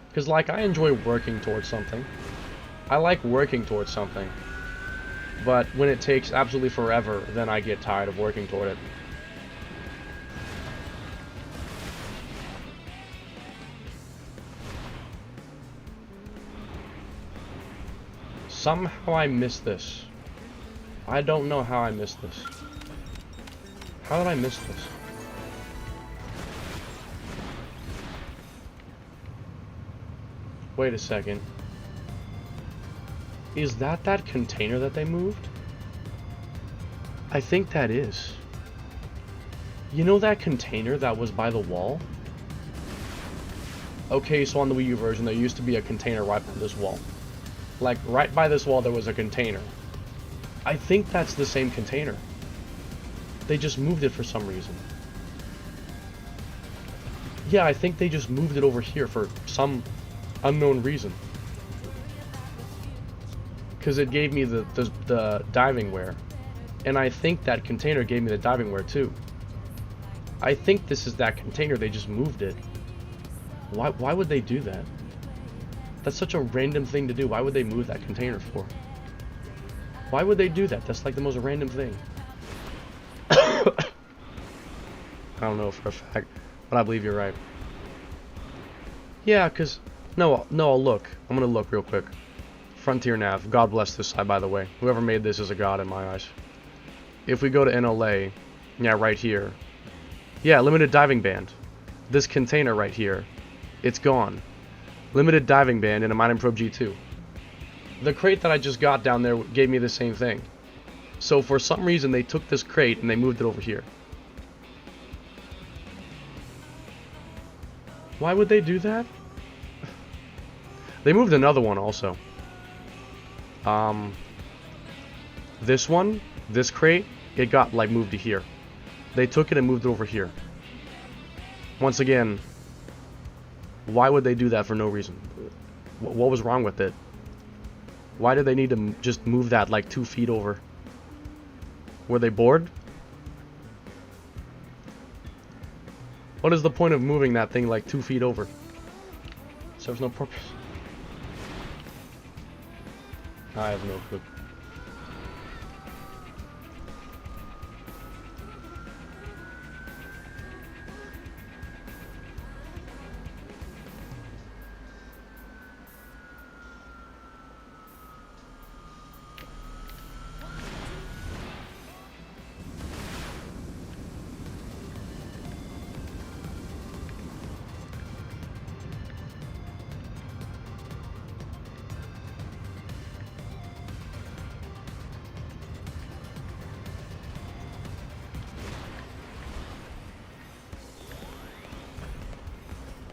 Because, like, I enjoy working towards something. I like working towards something. But when it takes absolutely forever, then I get tired of working toward it. Somehow I missed this. I don't know how I missed this. How did I miss this? Wait a second. Is that container that they moved? I think that is. You know that container that was by the wall? Okay, so on the Wii U version, there used to be a container right by this wall. Like, right by this wall, there was a container. I think that's the same container. They just moved it for some reason. Yeah, I think they just moved it over here for some unknown reason. Because it gave me the diving wear. And I think that container gave me the diving wear too. I think this is that container, they just moved it. Why would they do that? That's such a random thing to do. Why would they move that container for? Why would they do that? That's like the most random thing. I don't know for a fact, but I believe you're right. Yeah, because... No, I'll look. I'm going to look real quick. Frontier Nav. God bless this side, by the way. Whoever made this is a god in my eyes. If we go to NLA, yeah, right here. Yeah, limited diving band. This container right here, it's gone. Limited diving band in a Mining Probe G2. The crate that I just got down there gave me the same thing. So for some reason they took this crate and they moved it over here. Why would they do that? They moved another one also. This one, this crate, it got like moved to here. They took it and moved it over here. Once again, why would they do that for no reason? What was wrong with it? Why did they need to just move that like 2 feet over? Were they bored? What is the point of moving that thing like 2 feet over? Serves no purpose. I have no clue.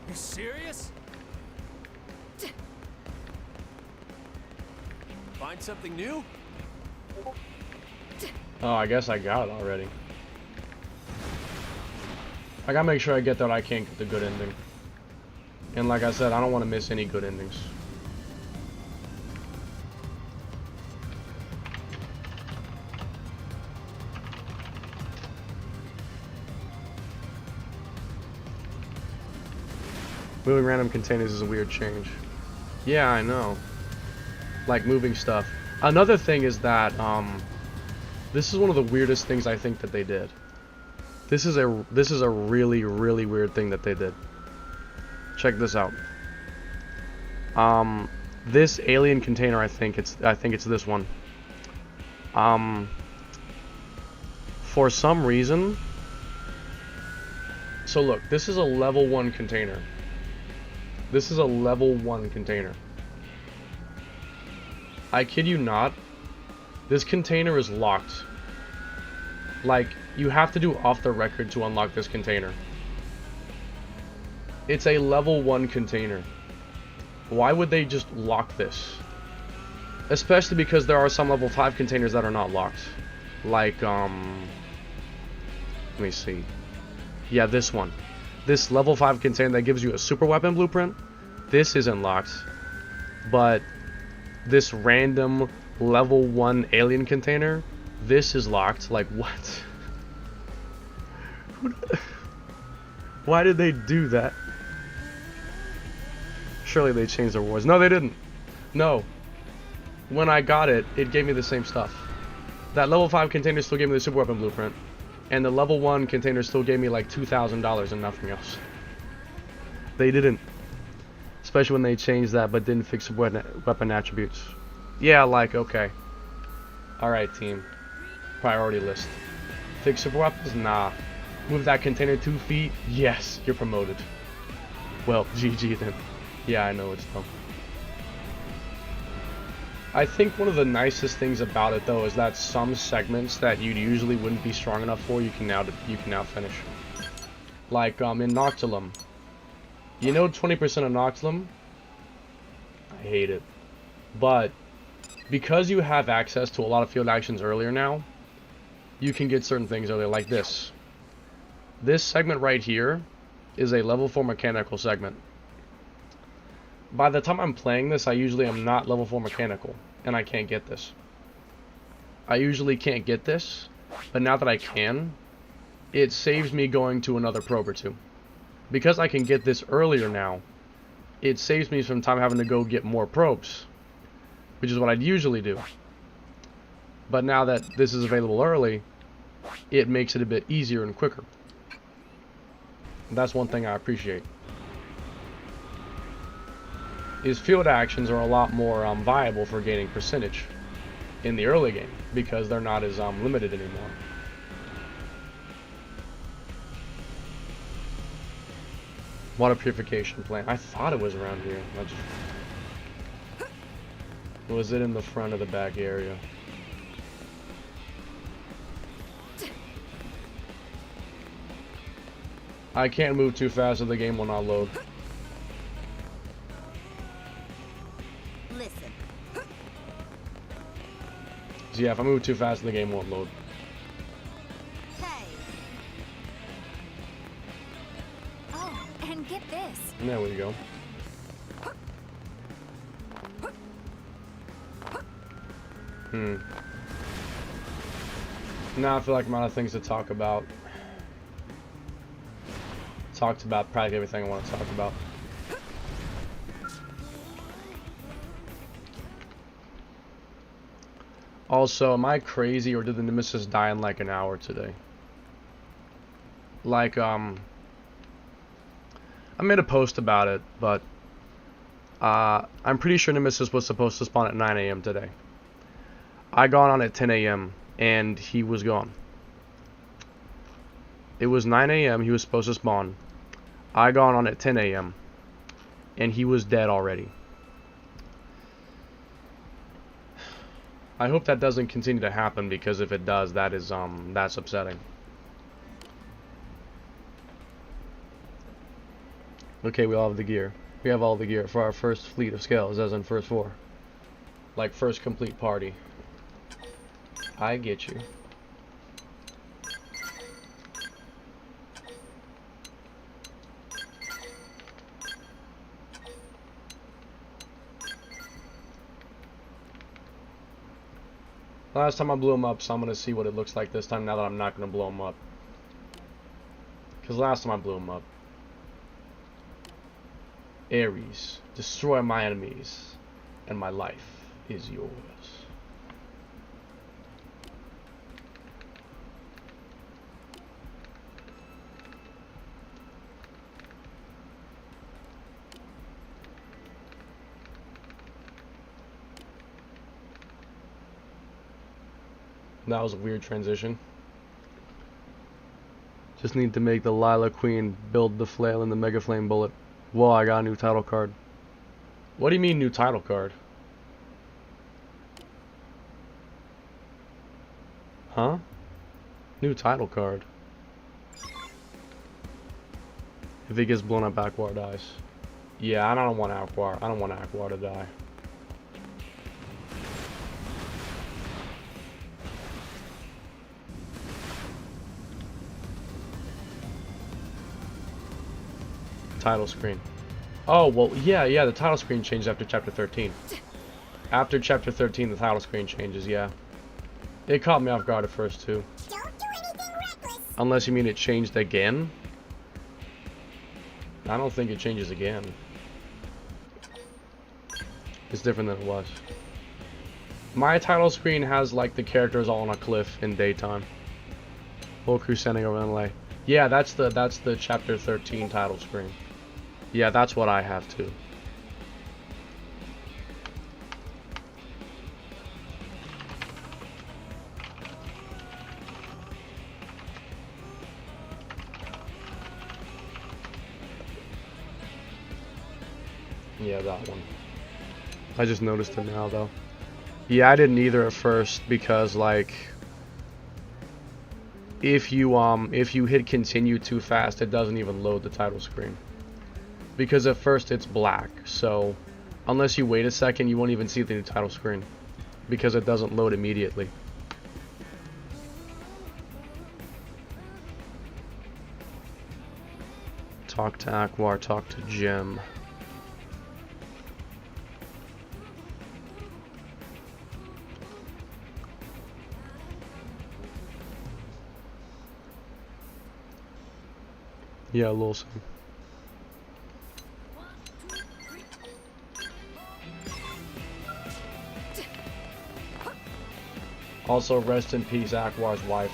You serious? Find something new?
Oh, I guess I got it already. I gotta make sure I get that I can't get the good ending. And like I said, I don't want to miss any good endings. Moving random containers is a weird change. Yeah, I know. Like moving stuff. Another thing is that, this is one of the weirdest things I think that they did. This is a really, really weird thing that they did. Check this out. This alien container, I think it's this one. For some reason, so look, this is a level 1 container. This is a level 1 container. I kid you not. This container is locked. Like, you have to do off the record to unlock this container. It's a level 1 container. Why would they just lock this? Especially because there are some level 5 containers that are not locked. Like, let me see. Yeah, this one. This level 5 container that gives you a super weapon blueprint, this isn't locked. But this random level 1 alien container, this is locked. Like, what? Why did they do that? Surely they changed the rewards. No, they didn't. No. When I got it, it gave me the same stuff. That level 5 container still gave me the super weapon blueprint. And the level 1 container still gave me like $2,000 and nothing else. They didn't. Especially when they changed that but didn't fix weapon attributes. Yeah, like, okay. Alright, team. Priority list. Fix super weapons? Nah. Move that container 2 feet? Yes, you're promoted. Well, GG then. Yeah, I know it's dumb. I think one of the nicest things about it though is that some segments that you usually wouldn't be strong enough for, you can now finish. Like in Noctilum. You know 20% of Noctilum? I hate it. But because you have access to a lot of field actions earlier now, you can get certain things earlier, like this. This segment right here is a level 4 mechanical segment. By the time I'm playing this, I usually am not level 4 mechanical, and I can't get this. I usually can't get this, but now that I can, it saves me going to another probe or two. Because I can get this earlier now, it saves me some time having to go get more probes, which is what I'd usually do. But now that this is available early, it makes it a bit easier and quicker. That's one thing I appreciate. Is field actions are a lot more viable for gaining percentage in the early game because they're not as limited anymore. Water purification plant. I thought it was around here. Was it in the front or the back area? I can't move too fast or the game will not load.
Listen.
So yeah, if I move too fast, the game won't load.
Hey. Oh, and get this.
There we go. Now I feel like I'm out of things to talk about. Talked about practically everything I want to talk about. Also, am I crazy or did the Nemesis die in like an hour today? Like, I made a post about it, but I'm pretty sure Nemesis was supposed to spawn at 9 AM today. I got on at 10 AM and he was gone. It was 9 AM, he was supposed to spawn. I got on at 10 AM and he was dead already. I hope that doesn't continue to happen because if it does, that is that's upsetting. Okay, we all have the gear. We have all the gear for our first fleet of scales, as in first 4. Like first complete party. I get you. Last time I blew him up, so I'm going to see what it looks like this time now that I'm not going to blow him up. Because last time I blew him up. Ares, destroy my enemies, and my life is yours. That was a weird transition. Just need to make the Lila Queen build the flail and the Mega Flame bullet. Whoa, I got a new title card. What do you mean new title card? Huh? New title card. If he gets blown up, Backward dies. Yeah, I don't want Aquar. I don't want Aquar to die. Title screen. Oh, well, yeah, the title screen changed after Chapter 13. After Chapter 13, the title screen changes, yeah. It caught me off guard at first, too.
Don't do anything reckless.
Unless you mean it changed again? I don't think it changes again. It's different than it was. My title screen has, like, the characters all on a cliff in daytime. Whole crew standing over an LA. Yeah, that's the Chapter 13 title screen. Yeah, that's what I have, too. Yeah, that one. I just noticed it now, though. Yeah, I didn't either at first because, like, if you hit continue too fast, it doesn't even load the title screen. Because at first it's black, so unless you wait a second, you won't even see the new title screen because it doesn't load immediately. Talk to Aquar, talk to Gem. Yeah, Lawson. Also, rest in peace, Aquar's wife.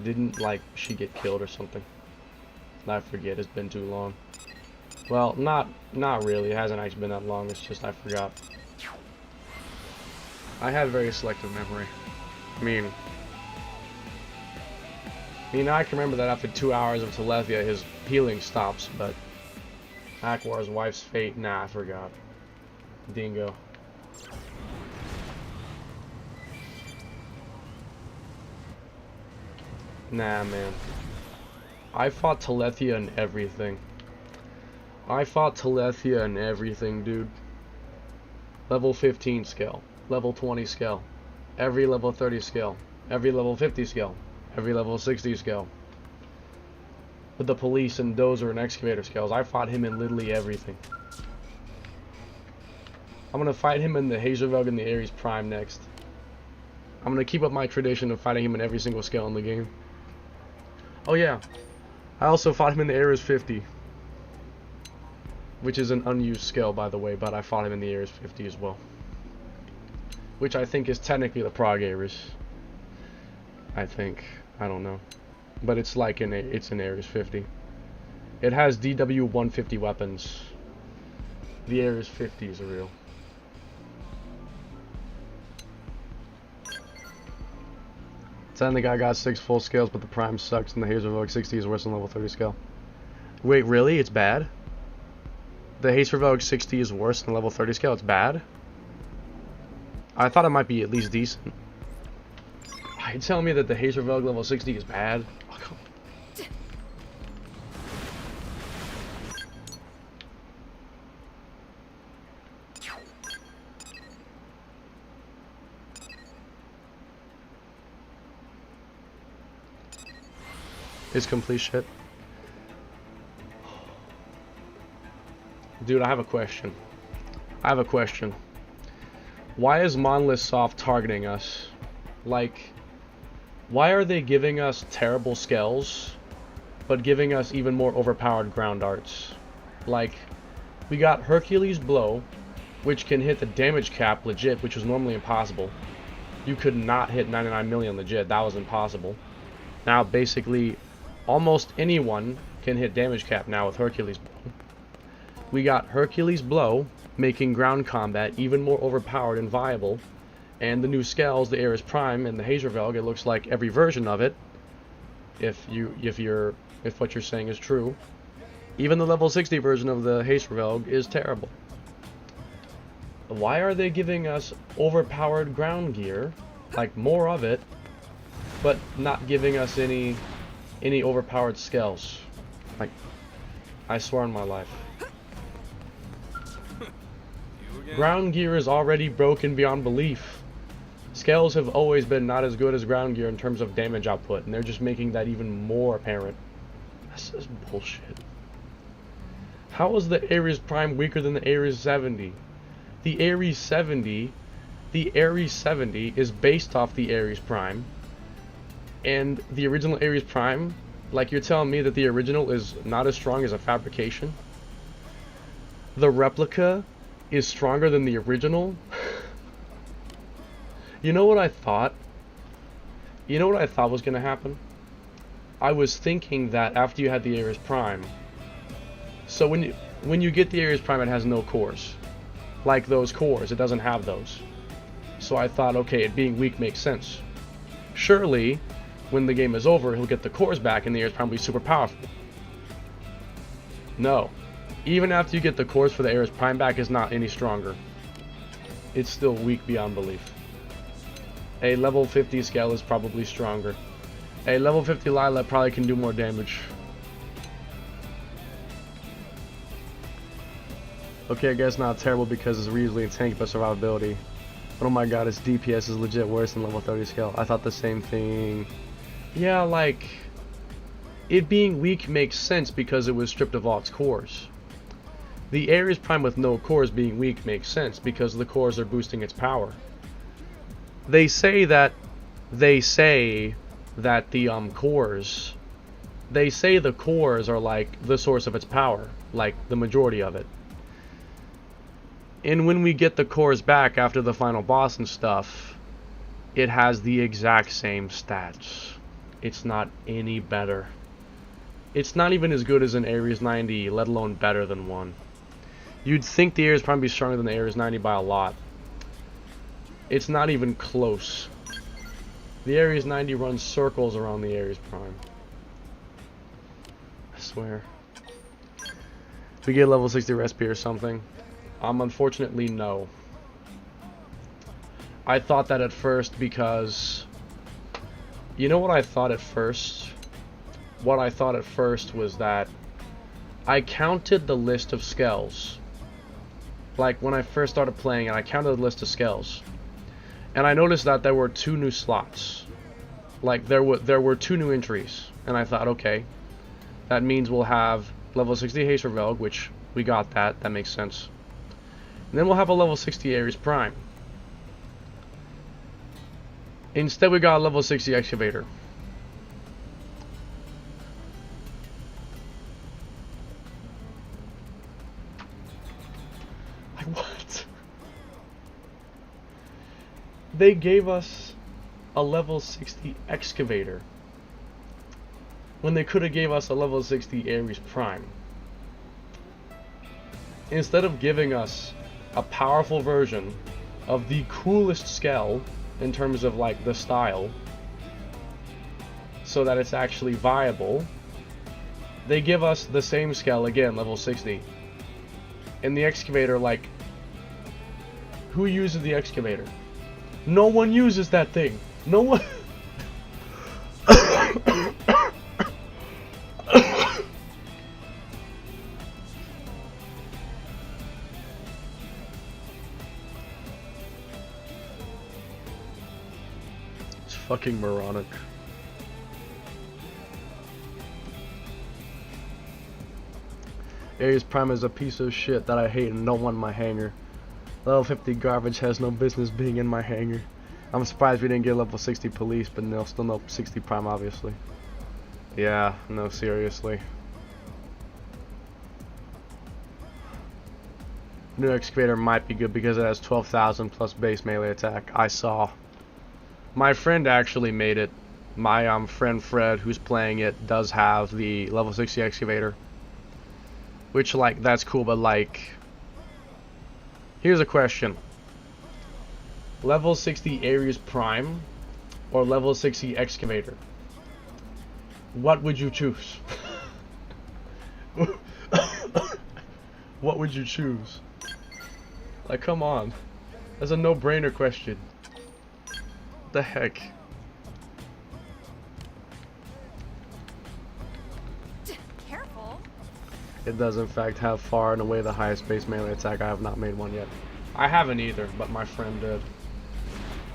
Didn't, like, she get killed or something? I forget, it's been too long. Well, not really, it hasn't actually been that long, it's just I forgot. I have very selective memory. I mean, I can remember that after 2 hours of Telethia, his healing stops, but Aquar's wife's fate, nah, I forgot. Dingo. Nah, man. I fought Telethia and everything. Dude. Level 15 skill. Level 20 skill. Every level 30 skill. Every level 50 skill. Every level 60 skill. With the police and dozer and excavator skills, I fought him in literally everything. I'm gonna fight him in the Hazelrug and the Ares Prime next. I'm gonna keep up my tradition of fighting him in every single skill in the game. Oh yeah, I also fought him in the Ares 50. Which is an unused skill, by the way, but I fought him in the Ares 50 as well. Which I think is technically the Prague Ares. I think. I don't know. But it's like it's an Ares 50. It has DW 150 weapons. The Ares 50 is real. Then the guy got 6 full scales, but the Prime sucks, and the Hazelrug 60 is worse than level 30 scale. Wait, really? It's bad? The Hazelrug 60 is worse than level 30 scale? It's bad? I thought it might be at least decent. Are you telling me that the Hazelrug level 60 is bad? Oh, come on. It's complete shit. Dude, I have a question. Why is Monolith Soft targeting us? Like, why are they giving us terrible skills, but giving us even more overpowered ground arts? Like, we got Hercules Blow, which can hit the damage cap legit, which was normally impossible. You could not hit 99 million legit, that was impossible. Now, basically, almost anyone can hit damage cap now with Hercules Blow. We got Hercules Blow, making ground combat even more overpowered and viable, and the new scales, the Ares Prime and the Hazelrug, it looks like every version of it, if what you're saying is true. Even the level 60 version of the Hazelrug is terrible. Why are they giving us overpowered ground gear, like more of it, but not giving us any overpowered skills? Like, I swear on my life.
again?
Ground gear is already broken beyond belief. Scales have always been not as good as ground gear in terms of damage output, and they're just making that even more apparent. This is bullshit. How is the Ares Prime weaker than the Ares 70? The Ares 70 is based off the Ares Prime, and the original Ares Prime, like you're telling me that the original is not as strong as a fabrication? The replica is stronger than the original? You know what I thought? You know what I thought was gonna happen? I was thinking that after you had the Ares Prime, so when you get the Ares Prime, it has no cores. Like those cores, it doesn't have those. So I thought, okay, it being weak makes sense. Surely, when the game is over, he'll get the cores back and the Ares Prime will be super powerful. No. Even after you get the cores for the Ares Prime back, it's not any stronger. It's still weak beyond belief. A level 50 scale is probably stronger. A level 50 Lila probably can do more damage. Okay, I guess not terrible because it's reasonably a tank but survivability. But oh my god, its DPS is legit worse than level 30 scale. I thought the same thing. Yeah, like, it being weak makes sense because it was stripped of all its cores. The Ares Prime with no cores being weak makes sense because the cores are boosting its power. They say that the cores, they say the cores are like the source of its power, like the majority of it. And when we get the cores back after the final boss and stuff, it has the exact same stats. It's not any better. It's not even as good as an Ares 90, let alone better than one. You'd think the Ares Prime would be stronger than the Ares 90 by a lot. It's not even close. The Ares 90 runs circles around the Ares Prime. I swear. We get level 60 recipe or something. Unfortunately, no. I thought that at first because... You know what I thought at first? What I thought at first was that I counted the list of skells. Like when I first started playing and I counted the list of skells. And I noticed that there were 2 new slots. Like there were 2 new entries. And I thought, okay, that means we'll have level 60 Haste Revelg, which we got that. That makes sense. And then we'll have a level 60 Ares Prime. Instead we got a level 60 Excavator. Like what? They gave us a level 60 Excavator when they could have gave us a level 60 Ares Prime. Instead of giving us a powerful version of the coolest scale in terms of like the style so that it's actually viable, they give us the same scale again, level 60. And the Excavator, like, who uses the Excavator? No one uses that thing. No one. It's fucking moronic. Ares Prime is a piece of shit that I hate and don't want in my hangar. Level 50 garbage has no business being in my hangar. I'm surprised we didn't get level 60 police, but no, still no 60 Prime obviously. Yeah, no, seriously. New Excavator might be good because it has 12,000 plus base melee attack. I saw. My friend actually made it. My friend Fred, who's playing it, does have the level 60 Excavator. Which, like, that's cool, but, like... Here's a question. Level 60 Ares Prime or level 60 Excavator? What would you choose? What would you choose? Like, come on. That's a no-brainer question. What the heck?
Careful.
It does in fact have far and away the highest base melee attack. I have not made one yet. I haven't either, but my friend did.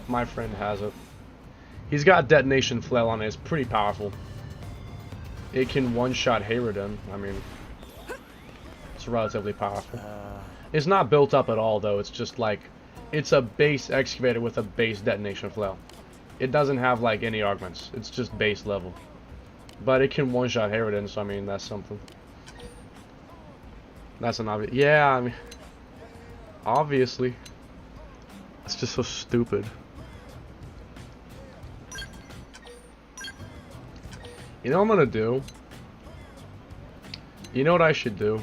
My friend has it. He's got detonation flail on it. It's pretty powerful. It can one-shot Hayridin. I mean, it's relatively powerful. It's not built up at all, though. It's just like, it's a base excavator with a base detonation flail. It doesn't have like any augments. It's just base level. But it can one-shot Hayridin, so I mean, that's something. That's an obvious. Yeah, I mean, obviously. It's just so stupid. You know what I'm gonna do? You know what I should do?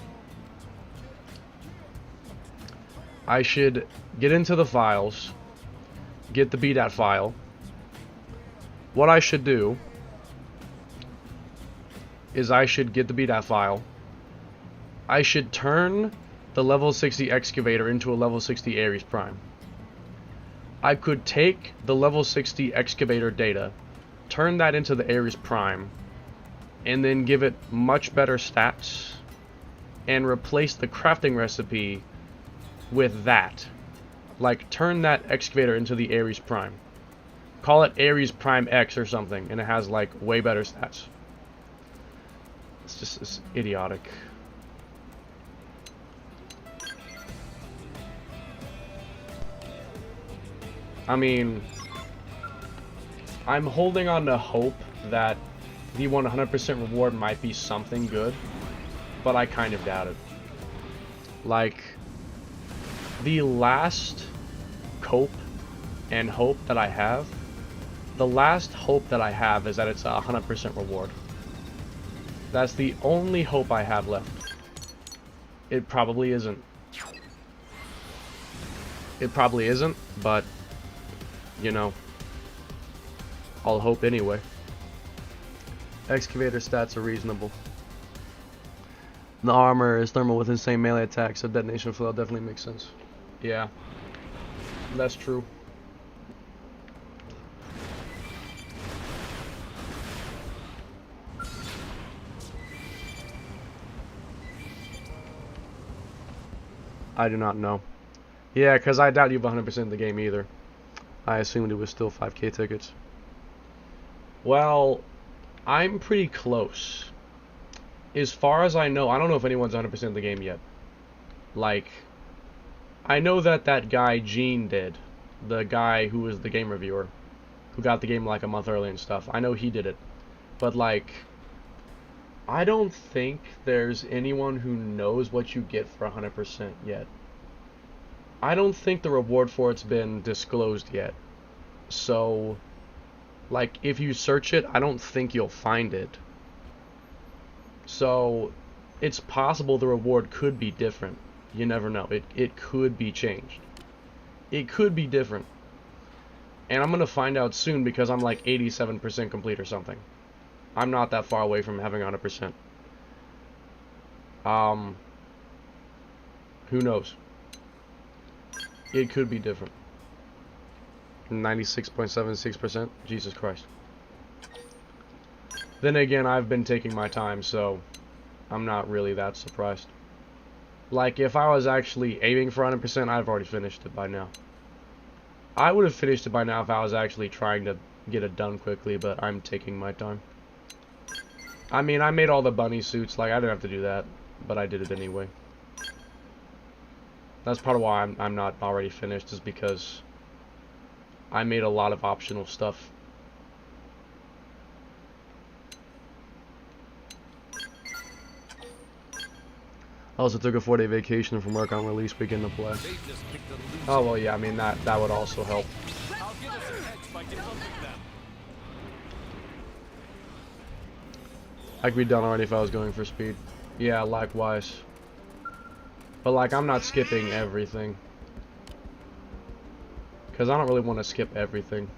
I should get into the files, get the BDAT file. What I should do is I should get the BDAT file. I should turn the level 60 excavator into a level 60 Ares Prime. I could take the level 60 excavator data, turn that into the Ares Prime, and then give it much better stats, and replace the crafting recipe with that. Like, turn that excavator into the Ares Prime. Call it Ares Prime X or something, and it has, like, way better stats. It's idiotic. I mean, I'm holding on to hope that the 100% reward might be something good, but I kind of doubt it. Like, the last cope and hope that I have, the last hope that I have is that it's a 100% reward. That's the only hope I have left. It probably isn't. It probably isn't, but, you know, I'll hope anyway. Excavator stats are reasonable. The armor is thermal with insane melee attacks, so detonation flail definitely makes sense. Yeah, that's true. I do not know. Yeah, because I doubt you've 100% the game either. I assumed it was still 5K tickets. Well, I'm pretty close. As far as I know, I don't know if anyone's 100% the game yet. Like, I know that that guy Gene did. The guy who was the game reviewer. Who got the game like a month early and stuff. I know he did it. But like, I don't think there's anyone who knows what you get for 100% yet. I don't think the reward for it's been disclosed yet. So, like, if you search it, I don't think you'll find it. So, it's possible the reward could be different. You never know. It could be changed. It could be different. And I'm going to find out soon because I'm like 87% complete or something. I'm not that far away from having 100%. Who knows? It could be different. 96.76%? Jesus Christ. Then again, I've been taking my time, so I'm not really that surprised. Like, if I was actually aiming for 100%, I've already finished it by now. I would have finished it by now if I was actually trying to get it done quickly, but I'm taking my time. I mean, I made all the bunny suits, like, I didn't have to do that, but I did it anyway. That's part of why I'm not already finished, is because I made a lot of optional stuff. I also took a 4-day vacation from work on release weekend to play. Oh, well, yeah, I mean, that would also help. I could be done already if I was going for speed. Yeah, likewise. But, like, I'm not skipping everything. Because I don't really want to skip everything.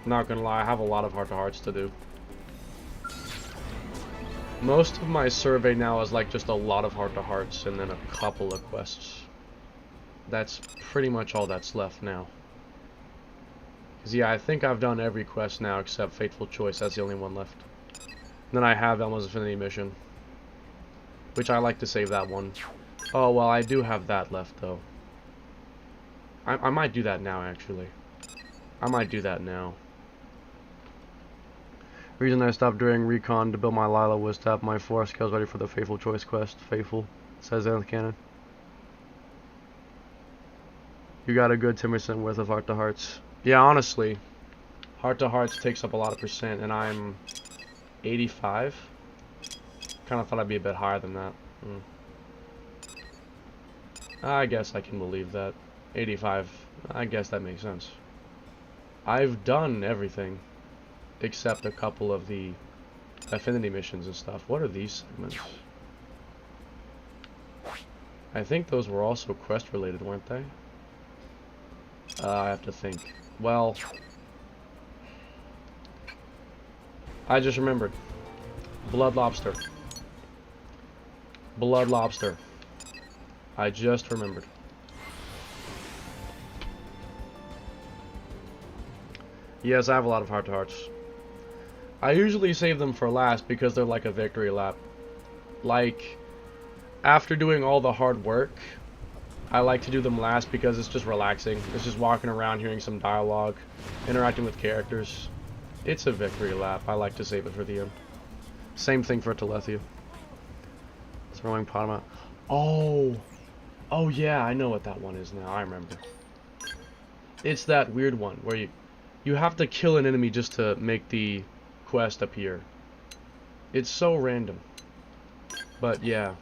Not gonna lie, I have a lot of heart-to-hearts to do. Most of my survey now is like just a lot of heart-to-hearts and then a couple of quests. That's pretty much all that's left now. Cause yeah, I think I've done every quest now except Fateful Choice. That's the only one left. And then I have Elma's Affinity Mission, which I like to save that one. Oh well, I do have that left though. I might do that now actually. I might do that now. Reason I stopped doing recon to build my Lila was to have my 4 skills ready for the Faithful Choice quest. Faithful, says Nth Cannon. You got a good 10% worth of heart to hearts. Yeah, honestly, heart to hearts takes up a lot of percent, and I'm 85. Kind of thought I'd be a bit higher than that. I guess I can believe that. 85. I guess that makes sense. I've done everything except a couple of the affinity missions and stuff. What are these segments? I think those were also quest related, weren't they? I have to think. Well, I just remembered. Blood Lobster. Blood Lobster. I just remembered. Yes, I have a lot of heart-to-hearts. I usually save them for last because they're like a victory lap. Like, after doing all the hard work, I like to do them last because it's just relaxing. It's just walking around, hearing some dialogue, interacting with characters. It's a victory lap. I like to save it for the end. Same thing for Telethia. Throwing Padma. Oh! Oh yeah, I know what that one is now. I remember. It's that weird one where you have to kill an enemy just to make the quest appear. It's so random. But yeah.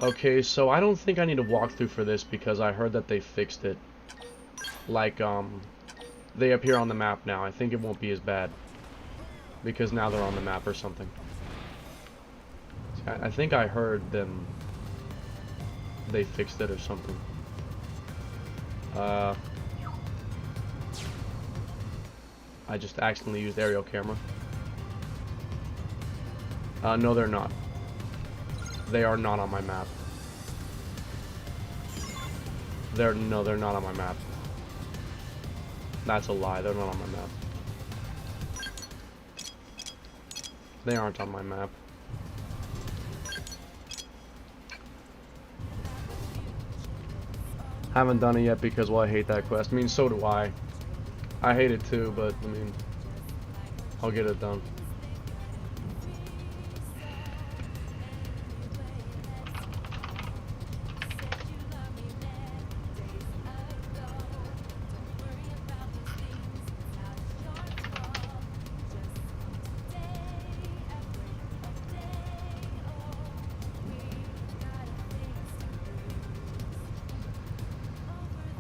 Okay, so I don't think I need a walkthrough for this because I heard that they fixed it. Like, they appear on the map now. I think it won't be as bad. Because now they're on the map or something. I think I heard them. They fixed it or something. I just accidentally used aerial camera. No, they're not. They are not on my map. No, they're not on my map. That's a lie. They're not on my map. They aren't on my map. Haven't done it yet because, well, I hate that quest. I mean, so do I. I hate it too, but, I mean, I'll get it done.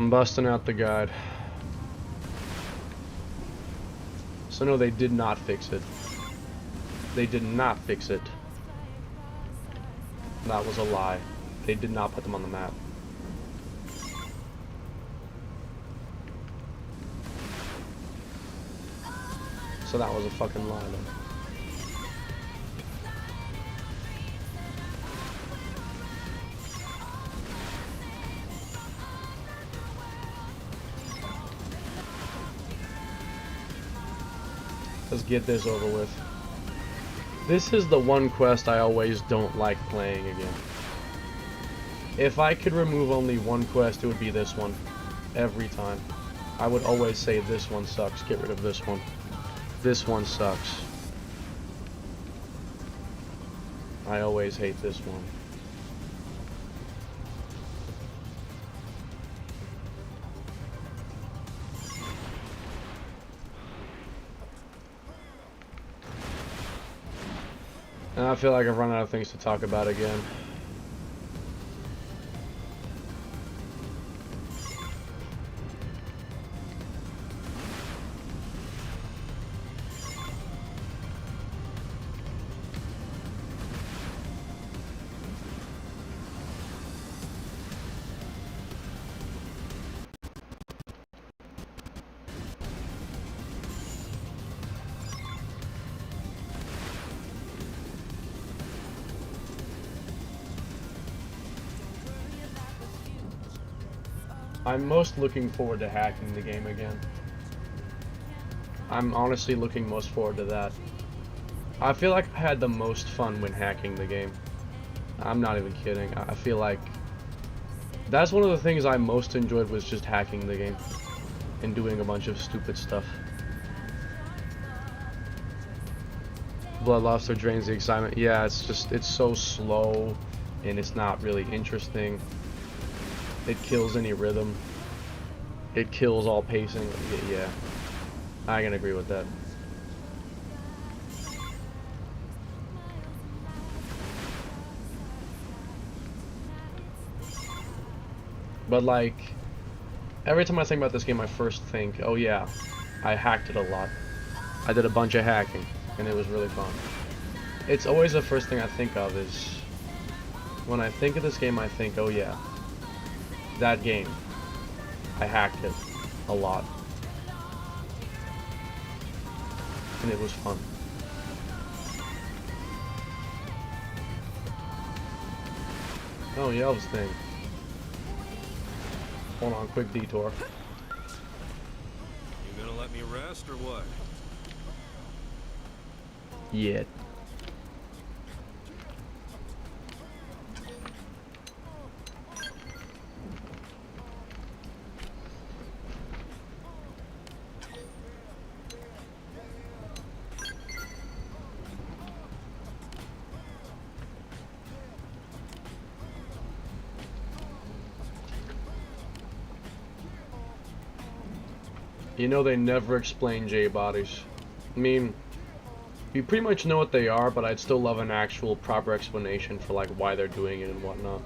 I'm busting out the guide. So no, they did not fix it. They did not fix it. That was a lie. They did not put them on the map. So that was a fucking lie then. Let's get this over with. This is the one quest I always don't like playing again. If I could remove only one quest, it would be this one. Every time. I would always say this one sucks, get rid of this one. This one sucks. I always hate this one. And I feel like I've run out of things to talk about again. I'm most looking forward to hacking the game again. I'm honestly looking most forward to that. I feel like I had the most fun when hacking the game. I'm not even kidding. I feel like that's one of the things I most enjoyed, was just hacking the game and doing a bunch of stupid stuff. Blood Lobster drains the excitement. Yeah, it's so slow and it's not really interesting. It kills any rhythm. It kills all pacing. Yeah, I can agree with that. But like, every time I think about this game, I first think, oh yeah, I hacked it a lot. I did a bunch of hacking, and it was really fun. It's always the first thing I think of is, when I think of this game, I think, oh yeah, that game. I hacked it a lot. And it was fun. Oh, the elves thing. Hold on, quick detour.
You gonna let me rest or what?
Yeah. You know, they never explain J bodies. I mean, you pretty much know what they are, but I'd still love an actual proper explanation for like why they're doing it and whatnot.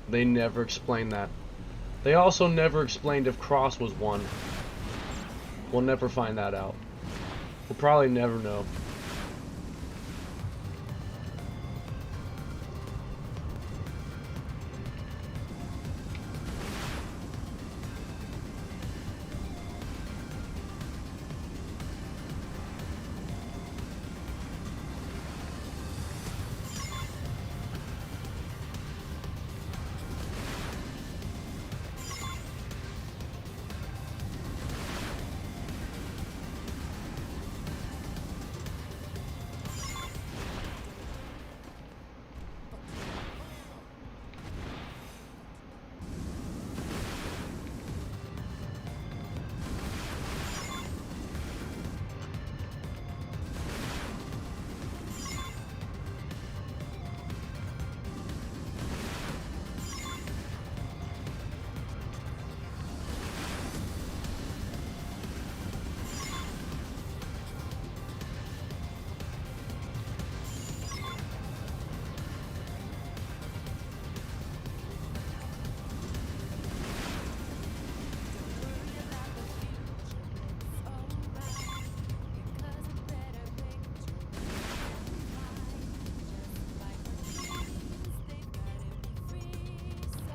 They never explain that. They also never explained if Cross was one. We'll never find that out. We'll probably never know.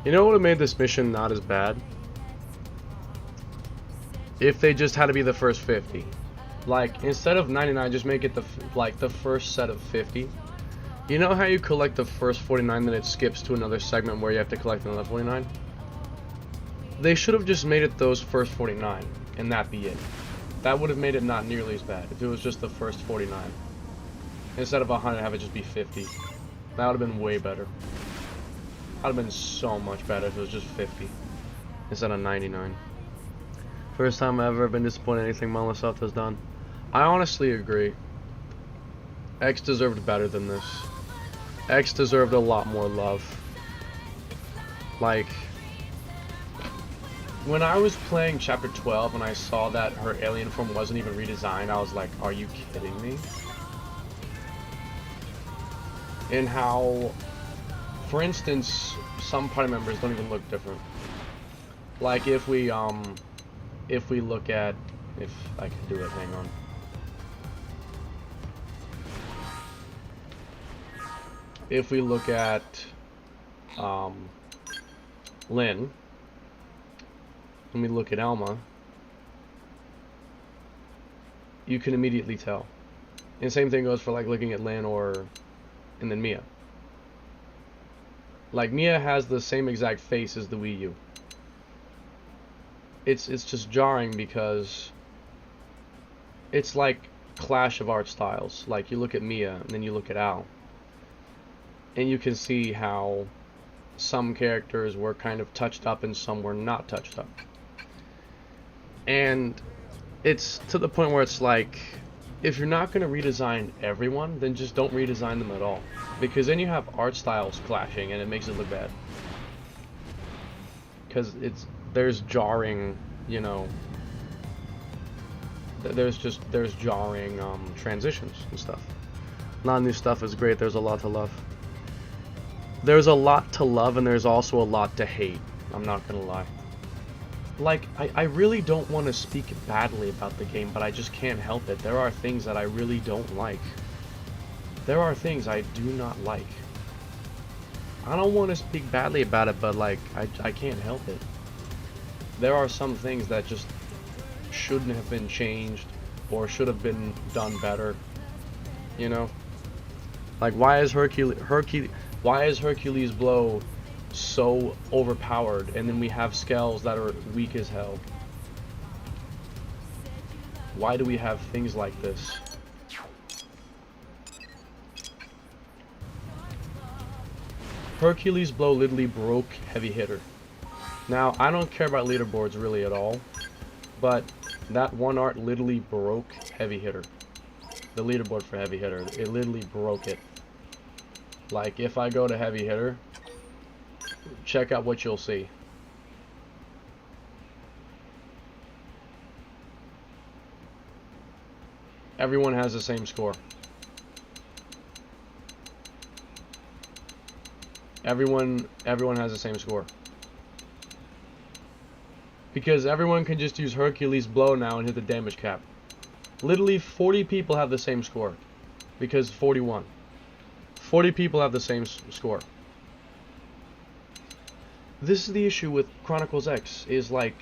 You know what would have made this mission not as bad? If they just had to be the first 50. Like, instead of 99, just make it the first set of 50. You know how you collect the first 49, then it skips to another segment where you have to collect another 49? They should have just made it those first 49, and that be it. That would have made it not nearly as bad if it was just the first 49. Instead of 100, have it just be 50. That would have been way better. That would have been so much better if it was just 50 instead of 99. First time I've ever been disappointed in anything Microsoft has done. I honestly agree. X deserved better than this. X deserved a lot more love. Like, when I was playing Chapter 12 and I saw that her alien form wasn't even redesigned, I was like, are you kidding me? And how, for instance, some party members don't even look different. Like if we look at, if I can do it, hang on. If we look at Lynn, and we look at Alma, you can immediately tell. And same thing goes for like looking at Lynn and then Mia. Like, Mia has the same exact face as the Wii U. It's just jarring because it's like clash of art styles. Like, you look at Mia and then you look at Al, and you can see how some characters were kind of touched up and some were not touched up. And it's to the point where it's like, if you're not going to redesign everyone, then just don't redesign them at all. Because then you have art styles clashing and it makes it look bad. Because there's jarring, you know, there's jarring transitions and stuff. Non-new stuff is great, there's a lot to love. There's a lot to love and there's also a lot to hate, I'm not gonna lie. Like, I really don't want to speak badly about the game, but I just can't help it. There are things that I really don't like. There are things I do not like. I don't want to speak badly about it, but like, I can't help it. There are some things that just shouldn't have been changed or should have been done better. You know? Like, why is Hercules' blow so overpowered, and then we have Skells that are weak as hell? Why do we have things like this? Hercules' blow literally broke Heavy Hitter. Now, I don't care about leaderboards really at all, but that one art literally broke Heavy Hitter. The leaderboard for Heavy Hitter, it literally broke it. Like, if I go to Heavy Hitter, check out what you'll see. Everyone has the same score. Everyone has the same score. Because everyone can just use Hercules' blow now and hit the damage cap. Literally 40 people have the same score. Because 41. 40 people have the same score. This is the issue with Chronicles X, is like,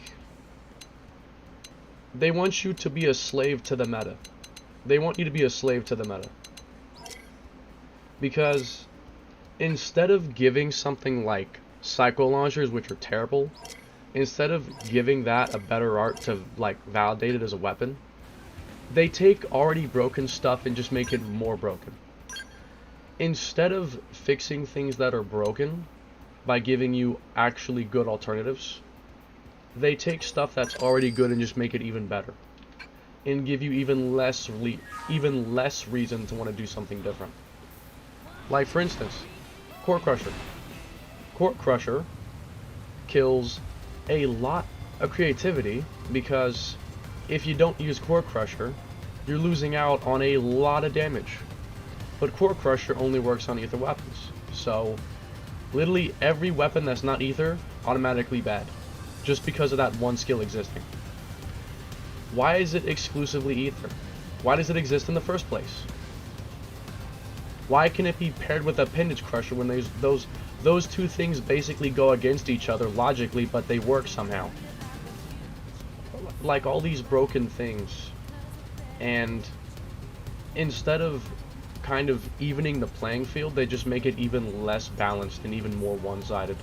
they want you to be a slave to the meta. They want you to be a slave to the meta. Because instead of giving something like Psycho Launchers, which are terrible, instead of giving that a better art to like validate it as a weapon, they take already broken stuff and just make it more broken. Instead of fixing things that are broken by giving you actually good alternatives, they take stuff that's already good and just make it even better, and give you even less reason to want to do something different. Like, for instance, Court Crusher. Court Crusher kills a lot of creativity, because if you don't use Court Crusher, you're losing out on a lot of damage. But Court Crusher only works on ether weapons, so literally every weapon that's not ether, automatically bad, just because of that one skill existing. Why is it exclusively ether? Why does it exist in the first place? Why can it be paired with Appendage Crusher when those two things basically go against each other logically, but they work somehow? Like, all these broken things, and instead of kind of evening the playing field, they just make it even less balanced and even more one-sided.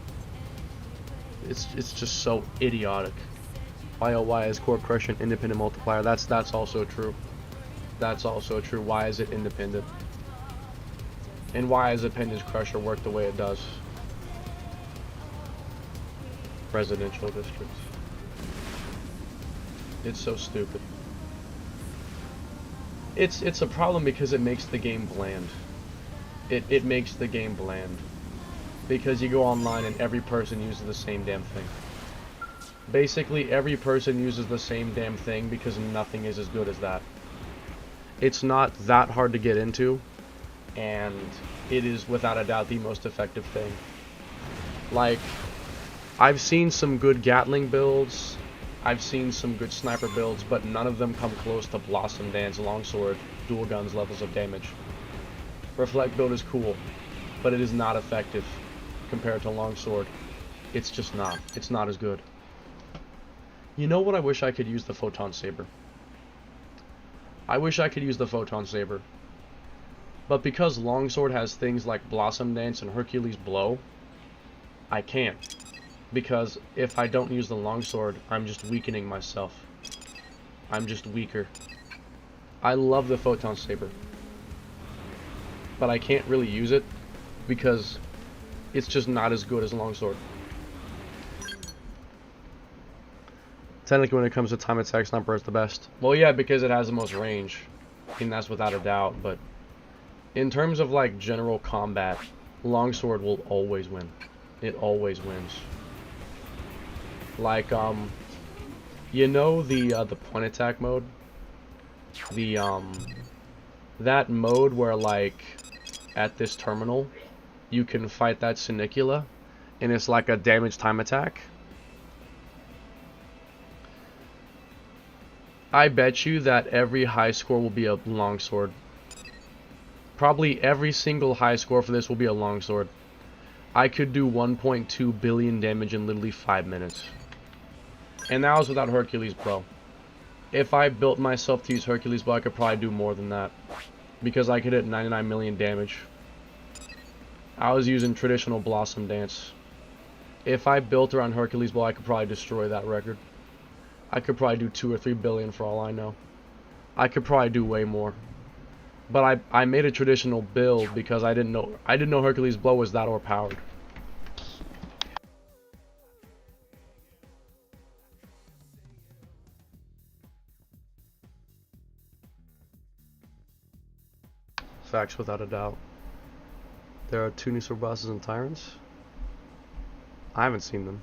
It's just so idiotic. Why is Court Crusher an independent multiplier? That's also true. That's also true. Why is it independent? And why does Appendage Crusher work the way it does? Residential districts. It's so stupid. It's a problem because it makes the game bland. It makes the game bland. Because you go online and every person uses the same damn thing. Basically, every person uses the same damn thing because nothing is as good as that. It's not that hard to get into, and it is without a doubt the most effective thing. Like, I've seen some good Gatling builds, I've seen some good sniper builds, but none of them come close to Blossom Dance, Longsword, Dual Guns levels of damage. Reflect build is cool, but it is not effective compared to Longsword. It's just not. It's not as good. You know what I wish I could use? The Photon Saber. I wish I could use the Photon Saber. But because Longsword has things like Blossom Dance and Hercules Blow, I can't. Because if I don't use the longsword, I'm just weakening myself. I'm just weaker. I love the photon saber, but I can't really use it because it's just not as good as longsword. Technically, when it comes to time attack, sniper is the best. Well, yeah, because it has the most range. I mean, that's without a doubt, but in terms of like general combat, longsword will always win. It always wins. Like, you know the point attack mode? The, that mode where, like, at this terminal, you can fight that Sinicula, and it's like a damage time attack? I bet you that every high score will be a longsword. Probably every single high score for this will be a longsword. I could do 1.2 billion damage in literally 5 minutes. And that was without Hercules Bow. If I built myself to use Hercules Bow, I could probably do more than that. Because I could hit 99 million damage. I was using traditional Blossom Dance. If I built around Hercules Bow, I could probably destroy that record. I could probably do 2 or 3 billion for all I know. I could probably do way more. But I made a traditional build because I didn't know Hercules Bow was that overpowered. Facts without a doubt. There are 2 new super bosses and tyrants. I haven't seen them.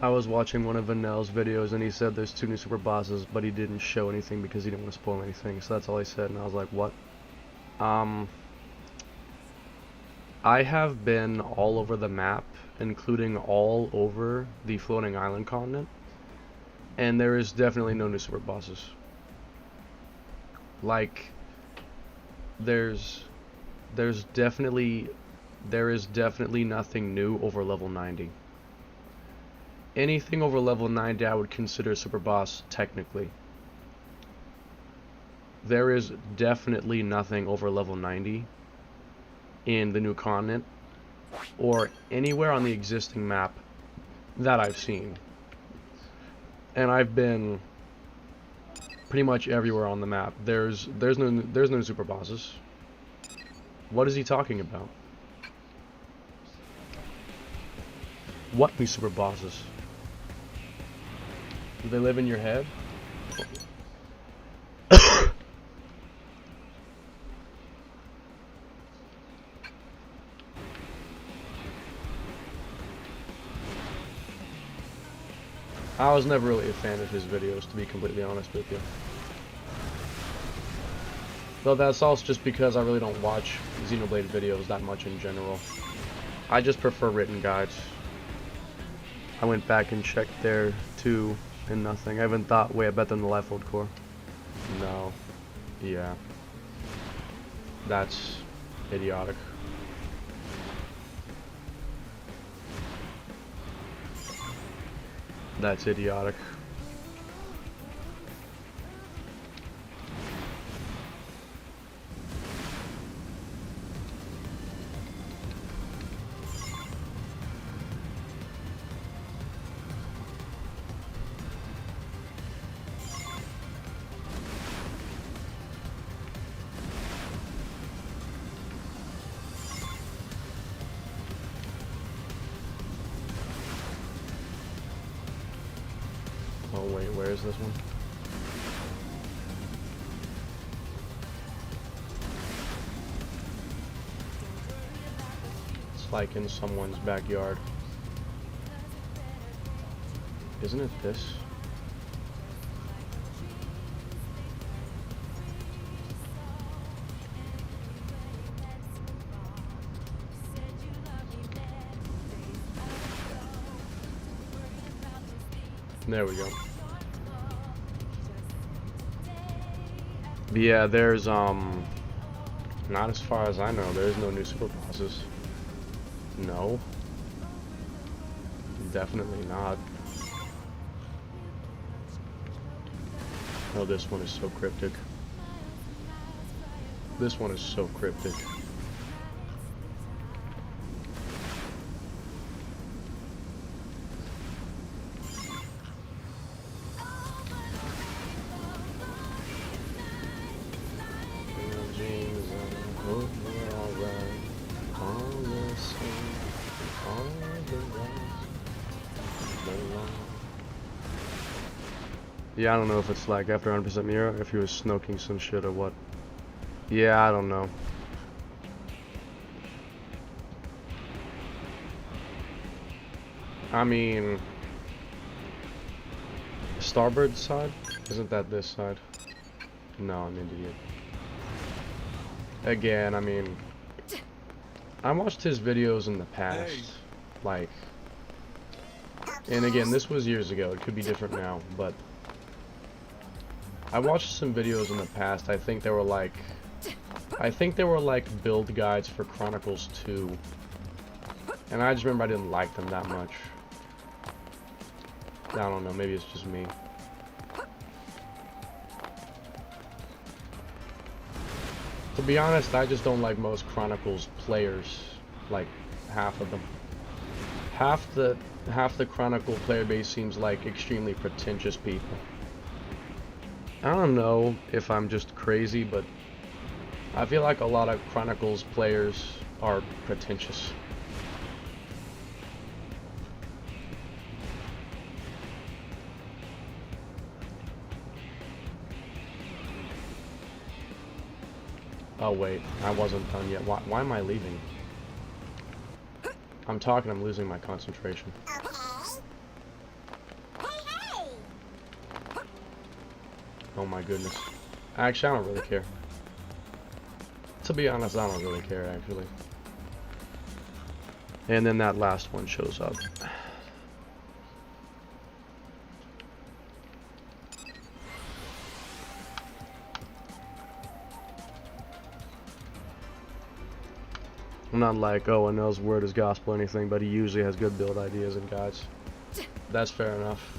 I was watching one of Vanel's videos and he said there's 2 new super bosses, but he didn't show anything because he didn't want to spoil anything, so that's all he said, and I was like, what? I have been all over the map, including all over the floating island continent, and there is definitely no new super bosses. Like, there is definitely nothing new over level 90. Anything over level 90 I would consider a super boss, technically. There is definitely nothing over level 90 in the new continent, or anywhere on the existing map that I've seen. And I've been pretty much everywhere on the map. There's no super bosses. What is he talking about? What new super bosses? Do they live in your head? I was never really a fan of his videos, to be completely honest with you. Though that's also just because I really don't watch Xenoblade videos that much in general. I just prefer written guides. I went back and checked there too, and nothing. I even thought, wait, I bet them the Lifehold core. No. Yeah. That's idiotic. That's idiotic. Oh wait, where is this one? It's like in someone's backyard. Isn't it this? There we go. But yeah, there's not as far as I know, there's no new super bosses. No. Definitely not. Oh, this one is so cryptic. This one is so cryptic. Yeah, I don't know if it's like after 100% mirror, if he was smoking some shit or what. Yeah, I don't know. I mean, starboard side? Isn't that this side? No, I'm an idiot. Again, I mean, I watched his videos in the past, like, and again, this was years ago, it could be different now, but I watched some videos in the past. I think they were like build guides for Chronicles 2, and I just remember I didn't like them that much. I don't know, maybe it's just me. To be honest, I just don't like most Chronicles players, like half of them. Half the Chronicle player base seems like extremely pretentious people. I don't know if I'm just crazy, but I feel like a lot of Chronicles players are pretentious. Oh wait, I wasn't done yet. Why am I leaving? I'm talking, I'm losing my concentration. Oh my goodness. Actually, I don't really care. To be honest, I don't really care, actually. And then that last one shows up. I'm not like, oh, Anel's word is gospel or anything, but he usually has good build ideas and guides. That's fair enough.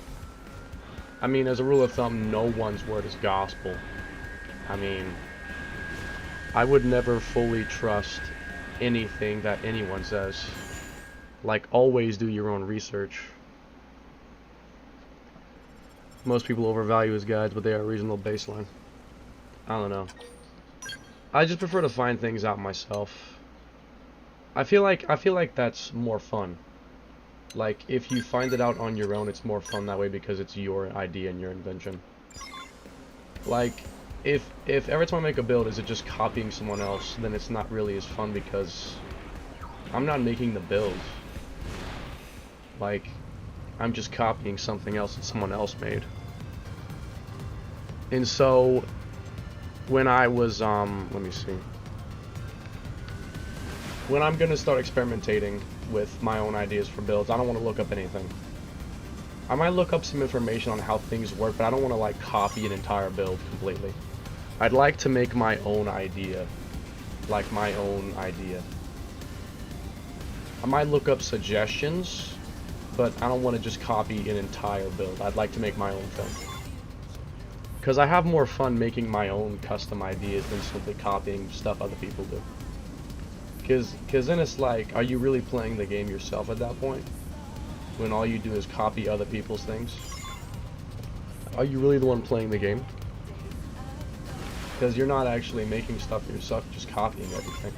I mean, as a rule of thumb, no one's word is gospel. I mean, I would never fully trust anything that anyone says. Like, always do your own research. Most people overvalue his guides, but they are a reasonable baseline. I don't know. I just prefer to find things out myself. I feel like that's more fun. Like, if you find it out on your own, it's more fun that way because it's your idea and your invention. Like, if every time I make a build, is it just copying someone else, then it's not really as fun because I'm not making the build. Like, I'm just copying something else that someone else made. And so, when I was, let me see. When I'm gonna start experimentating with my own ideas for builds, I don't want to look up anything. I might look up some information on how things work, but I don't want to like copy an entire build completely. I'd like to make my own idea. Like my own idea. I might look up suggestions, but I don't want to just copy an entire build. I'd like to make my own thing. Because I have more fun making my own custom ideas than simply copying stuff other people do. Because then it's like, are you really playing the game yourself at that point? When all you do is copy other people's things? Are you really the one playing the game? Because you're not actually making stuff yourself, just copying everything.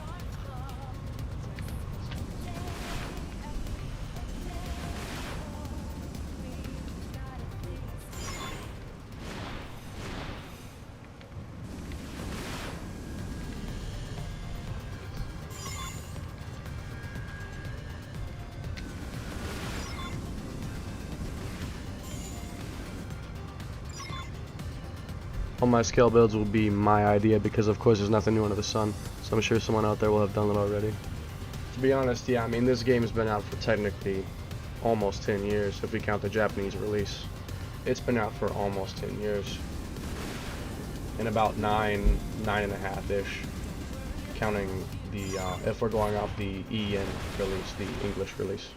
All my scale builds will be my idea because of course there's nothing new under the sun, so I'm sure someone out there will have done it already. To be honest, yeah, I mean this game has been out for technically almost 10 years if we count the Japanese release. It's been out for almost 10 years. And about 9.5-ish, counting the, if we're going off the EN release, the English release.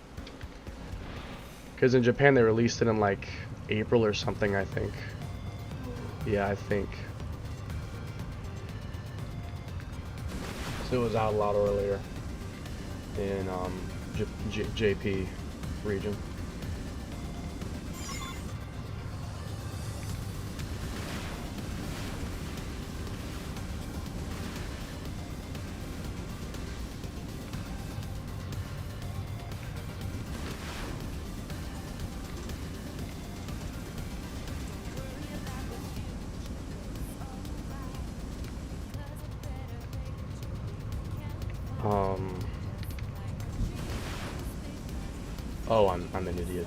Because in Japan they released it in like April or something, I think. Yeah, I think. So it was out a lot earlier in JP region. Oh, I'm an idiot.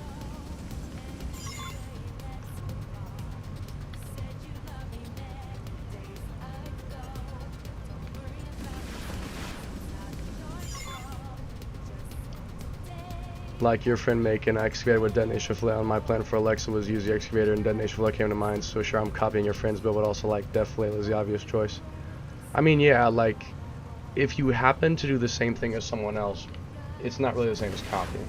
Like your friend making an excavator with detonation flare. My plan for Alexa was use the excavator and detonation flare came to mind, so sure I'm copying your friend's build, but also like death flare is the obvious choice. I mean, yeah, like if you happen to do the same thing as someone else, it's not really the same as copying.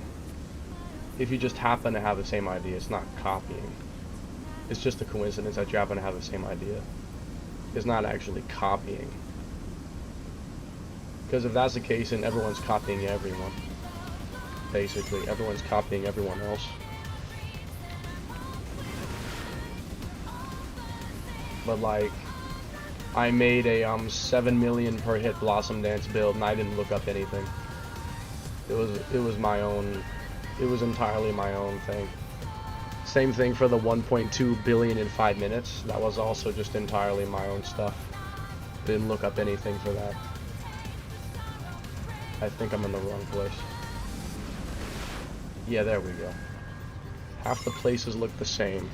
If you just happen to have the same idea, it's not copying. It's just a coincidence that you happen to have the same idea. It's not actually copying. Because if that's the case, then everyone's copying everyone. Basically, everyone's copying everyone else. But like, I made a 7 million per hit Blossom Dance build and I didn't look up anything. It was my own. It was entirely my own thing. Same thing for the 1.2 billion in 5 minutes. That was also just entirely my own stuff. Didn't look up anything for that. I think I'm in the wrong place. Yeah, there we go. Half the places look the same.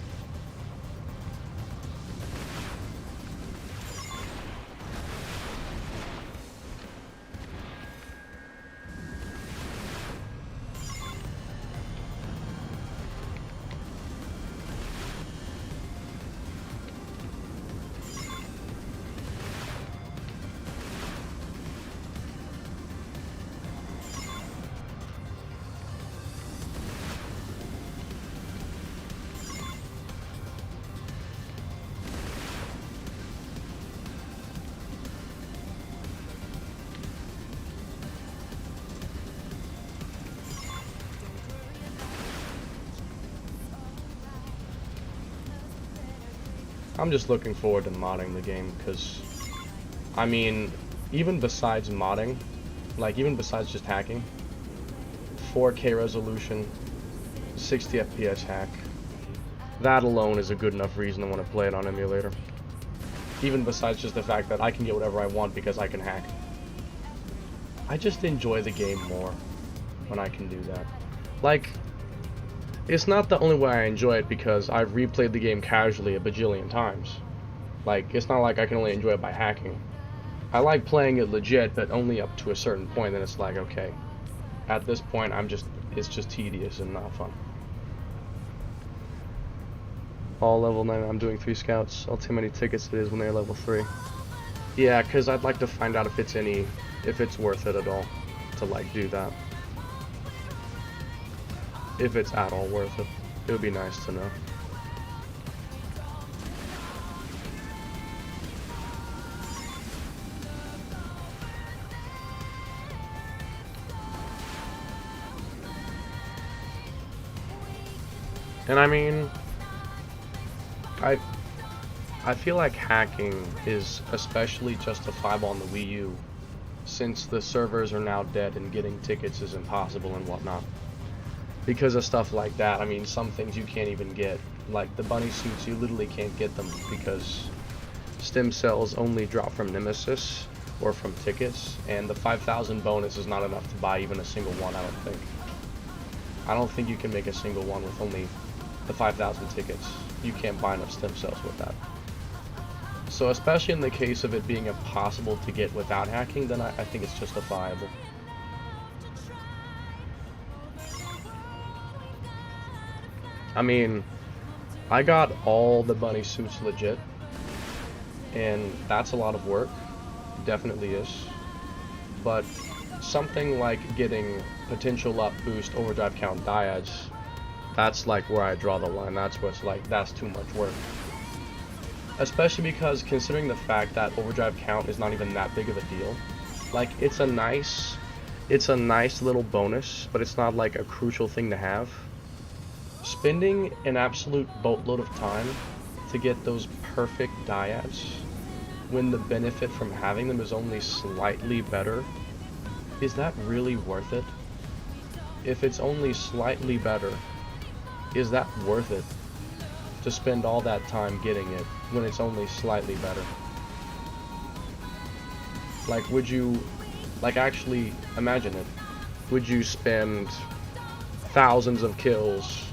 I'm just looking forward to modding the game, because, I mean, even besides modding, like even besides just hacking, 4K resolution, 60 FPS hack, that alone is a good enough reason to want to play it on emulator. Even besides just the fact that I can get whatever I want because I can hack. I just enjoy the game more when I can do that. Like, it's not the only way I enjoy it because I've replayed the game casually a bajillion times. Like, it's not like I can only enjoy it by hacking. I like playing it legit, but only up to a certain point, then it's like, okay, at this point, it's just tedious and not fun. All level 9, I'm doing 3 scouts. I'll see how many tickets it is when they're level 3. Yeah, because I'd like to find out if it's worth it at all to, like, do that. If it's at all worth it. It would be nice to know. And I mean, I feel like hacking is especially justifiable on the Wii U, since the servers are now dead and getting tickets is impossible and whatnot. Because of stuff like that, I mean, some things you can't even get. Like the bunny suits, you literally can't get them because stem cells only drop from Nemesis or from tickets, and the 5,000 bonus is not enough to buy even a single one, I don't think. I don't think you can make a single one with only the 5,000 tickets. You can't buy enough stem cells with that. So especially in the case of it being impossible to get without hacking, then I think it's justifiable. I mean, I got all the bunny suits legit, and that's a lot of work, definitely is. But something like getting potential up boost overdrive count dyads, that's like where I draw the line. That's what's like, that's too much work. Especially because considering the fact that overdrive count is not even that big of a deal. Like, it's a nice little bonus, but it's not like a crucial thing to have. Spending an absolute boatload of time to get those perfect dyads when the benefit from having them is only slightly better, is that really worth it? If it's only slightly better, is that worth it to spend all that time getting it when it's only slightly better? Like, would you, like, actually imagine it? Would you spend thousands of kills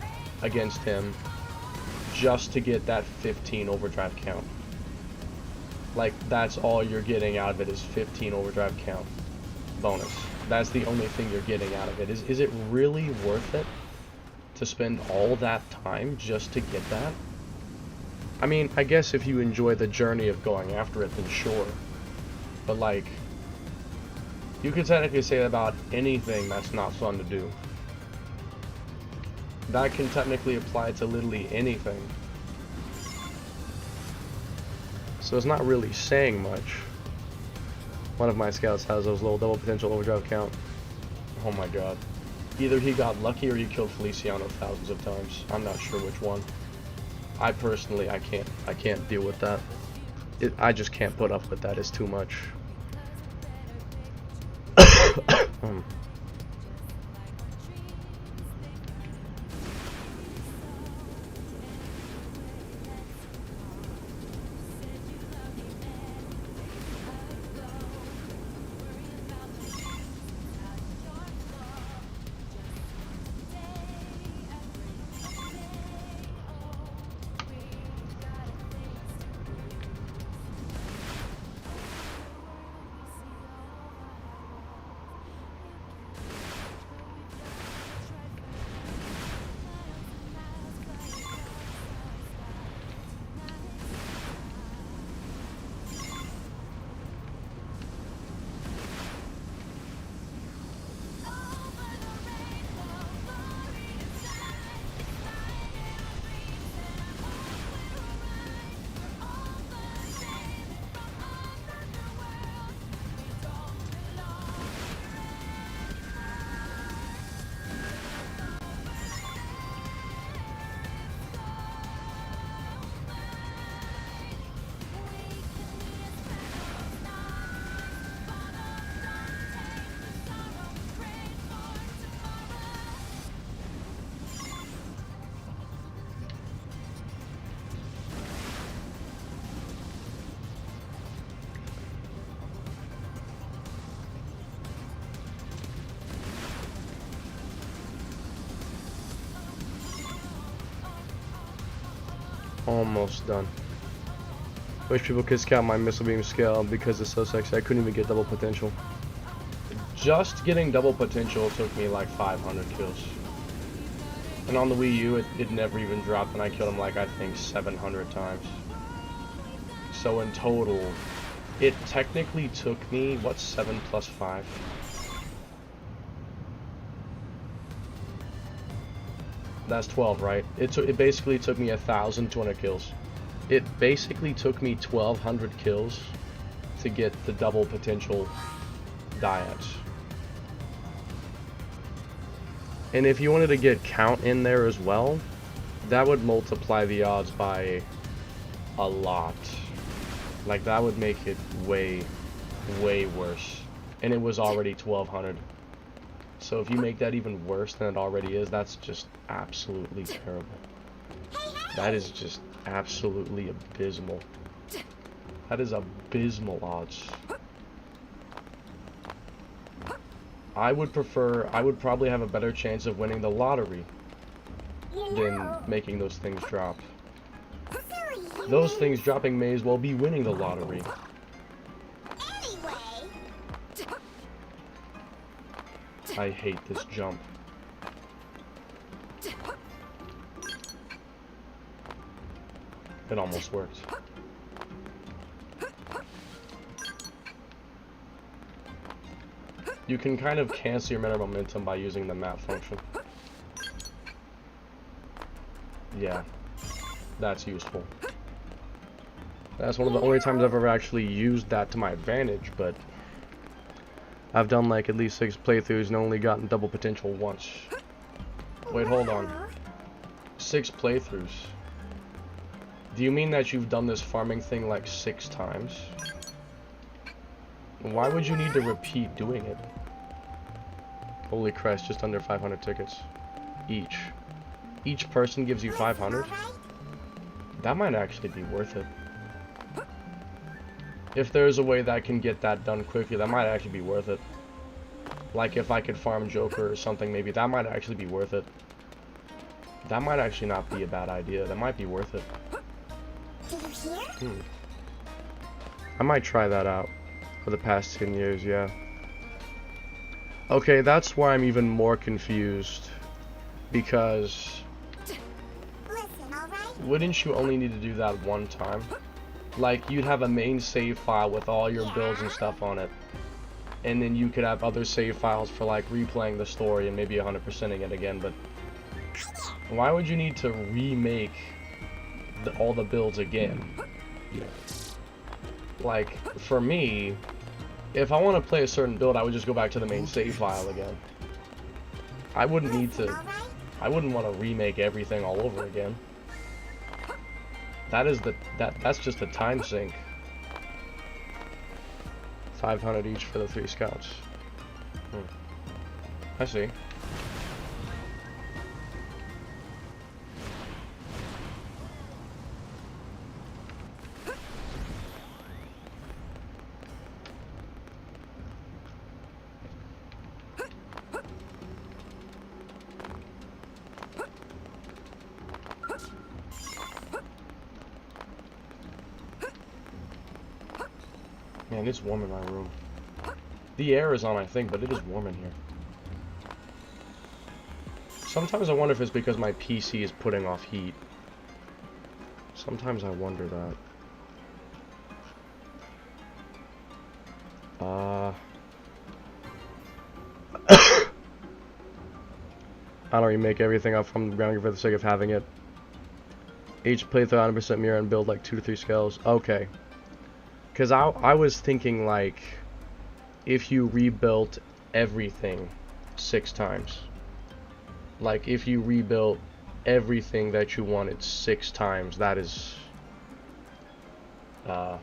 against him just to get that 15 overdrive count? Like, that's all you're getting out of it is 15 overdrive count bonus. That's the only thing you're getting out of it. Is it really worth it to spend all that time just to get that? I mean, I guess if you enjoy the journey of going after it, then sure. But like, you could technically say that about anything that's not fun to do. That can technically apply to literally anything. So it's not really saying much. One of my scouts has those little double potential overdrive count. Oh my god. Either he got lucky or he killed Feliciano thousands of times. I'm not sure which one. I personally, I can't deal with that. I just can't put up with that. It's too much. Almost done. Wish people could scout my missile beam skill because it's so sexy. I couldn't even get double potential. Just getting double potential took me like 500 kills. And on the Wii U, it never even dropped, and I killed him like, I think, 700 times. So in total, it technically took me, what's 7 plus 5? That's 12, right? It basically took me 1,200 kills. It basically took me 1,200 kills to get the double potential dyads. And if you wanted to get count in there as well, that would multiply the odds by a lot. Like, that would make it way, way worse. And it was already 1,200. So if you make that even worse than it already is, that's just absolutely terrible. That is just absolutely abysmal. That is abysmal odds. I would probably have a better chance of winning the lottery than making those things drop. Those things dropping may as well be winning the lottery. I hate this jump. It almost worked. You can kind of cancel your minimum momentum by using the map function. Yeah, that's useful. That's one of the only times I've ever actually used that to my advantage, but I've done like at least 6 playthroughs and only gotten double potential once. Wait, hold on. 6 playthroughs? Do you mean that you've done this farming thing like 6 times? Why would you need to repeat doing it? Holy Christ, just under 500 tickets. Each. Each person gives you 500? That might actually be worth it. If there's a way that can get that done quickly, that might actually be worth it. Like if I could farm Joker or something, maybe that might actually be worth it. That might actually not be a bad idea. That might be worth it. I might try that out for the past 10 years, yeah. Okay, that's why I'm even more confused. Because wouldn't you only need to do that one time? Like, you'd have a main save file with all your builds and stuff on it. And then you could have other save files for like replaying the story and maybe 100%ing it again, but why would you need to remake all the builds again? Like, for me, if I want to play a certain build, I would just go back to the main save file again. I wouldn't need to, I wouldn't want to remake everything all over again. That's just a time sink. 500 each for the 3 scouts. I see. Man, it's warm in my room. The air is on, I think, but it is warm in here. Sometimes I wonder if it's because my PC is putting off heat. Sometimes I wonder that. I don't remake everything up from the ground for the sake of having it. Each playthrough 100% mirror and build like 2 to 3 scales. Okay. Because I was thinking, like, if you rebuilt everything 6 times. Like, if you rebuilt everything that you wanted 6 times, that is... yeah,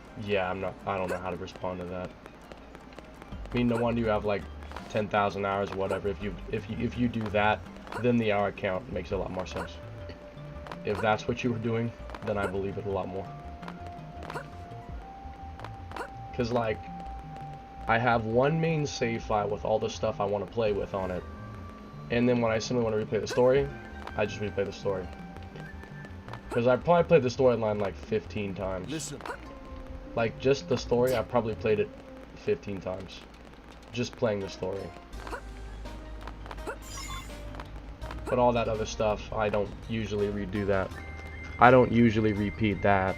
I don't know how to respond to that. I mean, no wonder you have, like, 10,000 hours or whatever. If you do that, then the hour count makes a lot more sense. If that's what you were doing, then I believe it a lot more. Because, like, I have one main save file with all the stuff I want to play with on it. And then when I simply want to replay the story, I just replay the story. Because I probably played the storyline like 15 times.
Listen,
Like, just the story, I probably played it 15 times. Just playing the story. But all that other stuff, I don't usually redo that. I don't usually repeat that.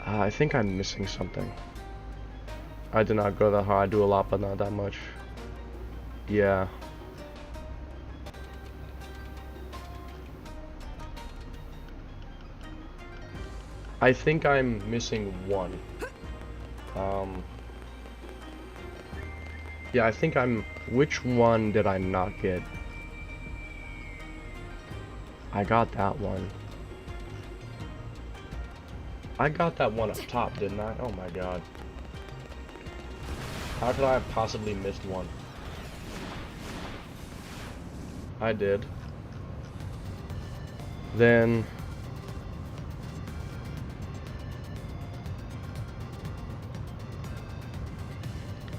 I think I'm missing something. I did not go that hard. I do a lot, but not that much. Yeah. I think I'm missing one. Yeah, I think I'm... Which one did I not get? I got that one. I got that one up top, didn't I? Oh my god. How could I have possibly missed one? I did. Then...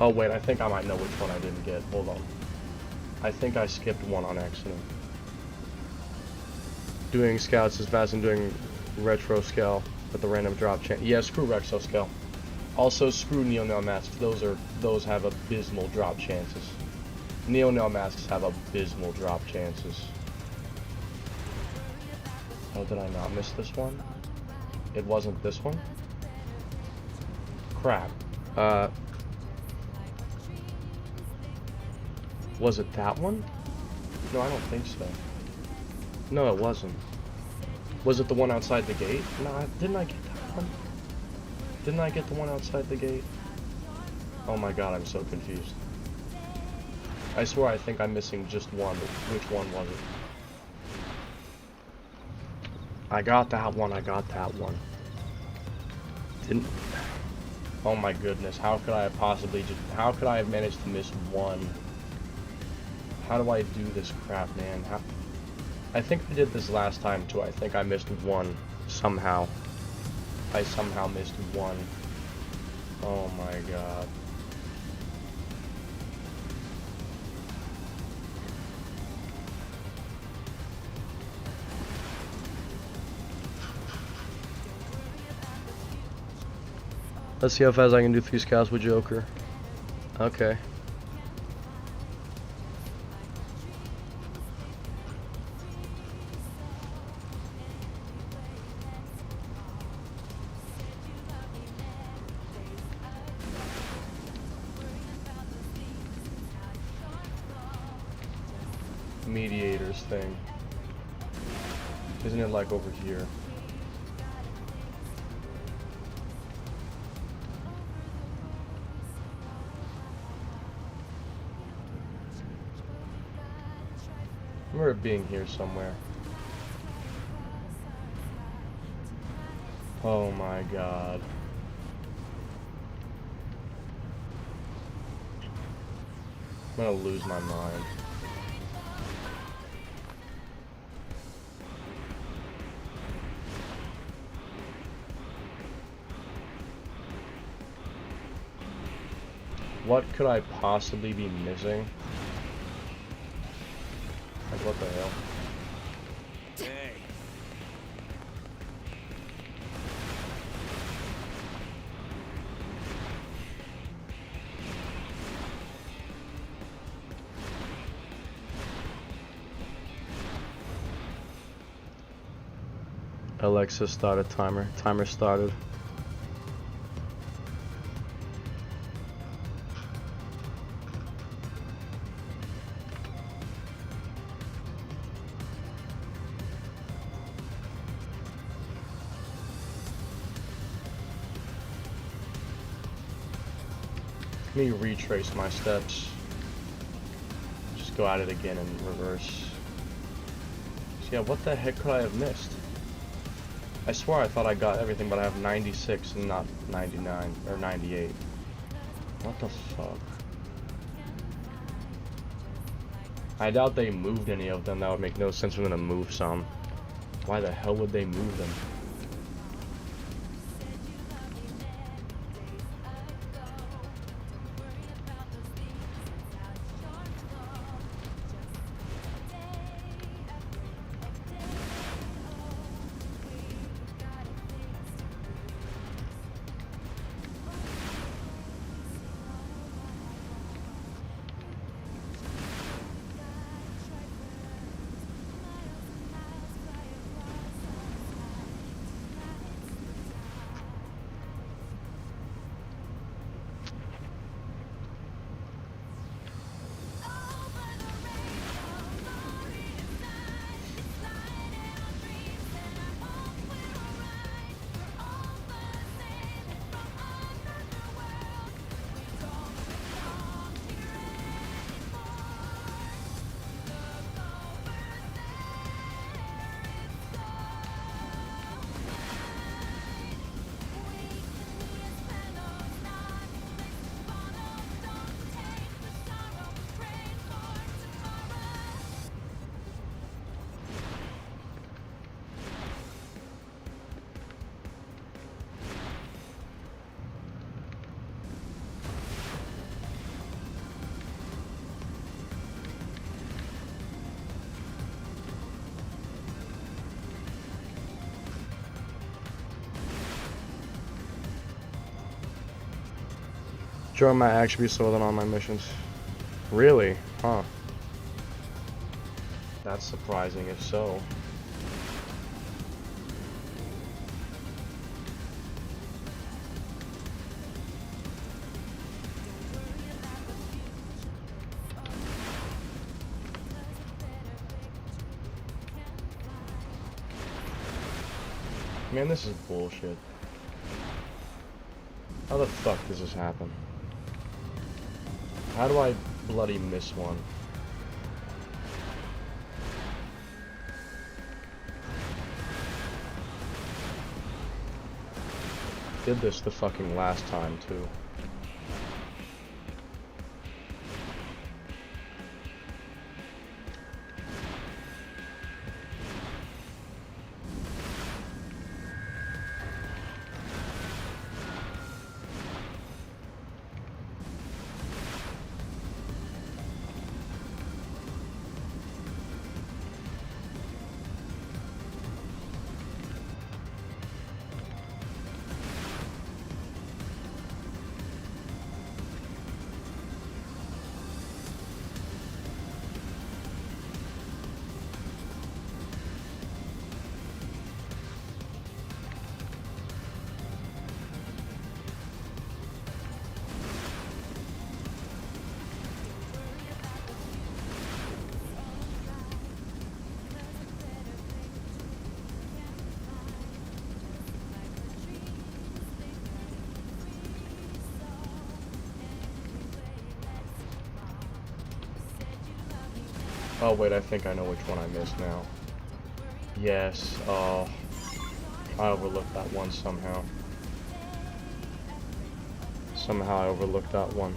Oh wait, I think I might know which one I didn't get. Hold on. I think I skipped one on accident. Doing scouts is fast and doing retro scale with the random drop chance. Yeah, screw Rexo scale. Also screw Neo masks. Those have abysmal drop chances. Neo masks have abysmal drop chances. Oh, did I not miss this one? It wasn't this one? Crap. Was it that one? No, I don't think so. No, it wasn't. Was it the one outside the gate? No, didn't I get that one? Didn't I get the one outside the gate? Oh my god, I'm so confused. I swear I think I'm missing just one, but which one was it? I got that one, I got that one. Didn't... Oh my goodness, how could I have possibly just... How could I have managed to miss one? How do I do this crap, man? I think I did this last time too. I think I missed one somehow. I somehow missed one. Oh my god. Let's see how fast I can do 3 scouts with Joker. Okay. Mediators thing. Isn't it like over here? I remember it being here somewhere. Oh my god. I'm gonna lose my mind. What could I possibly be missing? Like, what the hell?
Hey.
Alexa started timer. Timer started. Let me retrace my steps. Just go at it again in reverse. So yeah, what the heck could I have missed? I swear I thought I got everything, but I have 96 and not 99 or 98. What the fuck? I doubt they moved any of them. That would make no sense for them to move some. Why the hell would they move them? Join might actually be slower than all my missions. Really? Huh. That's surprising if so. Man, this is bullshit. How the fuck does this happen? How do I bloody miss one? Did this the fucking last time too. Oh wait, I think I know which one I missed now. Yes, oh, I overlooked that one somehow. Somehow I overlooked that one.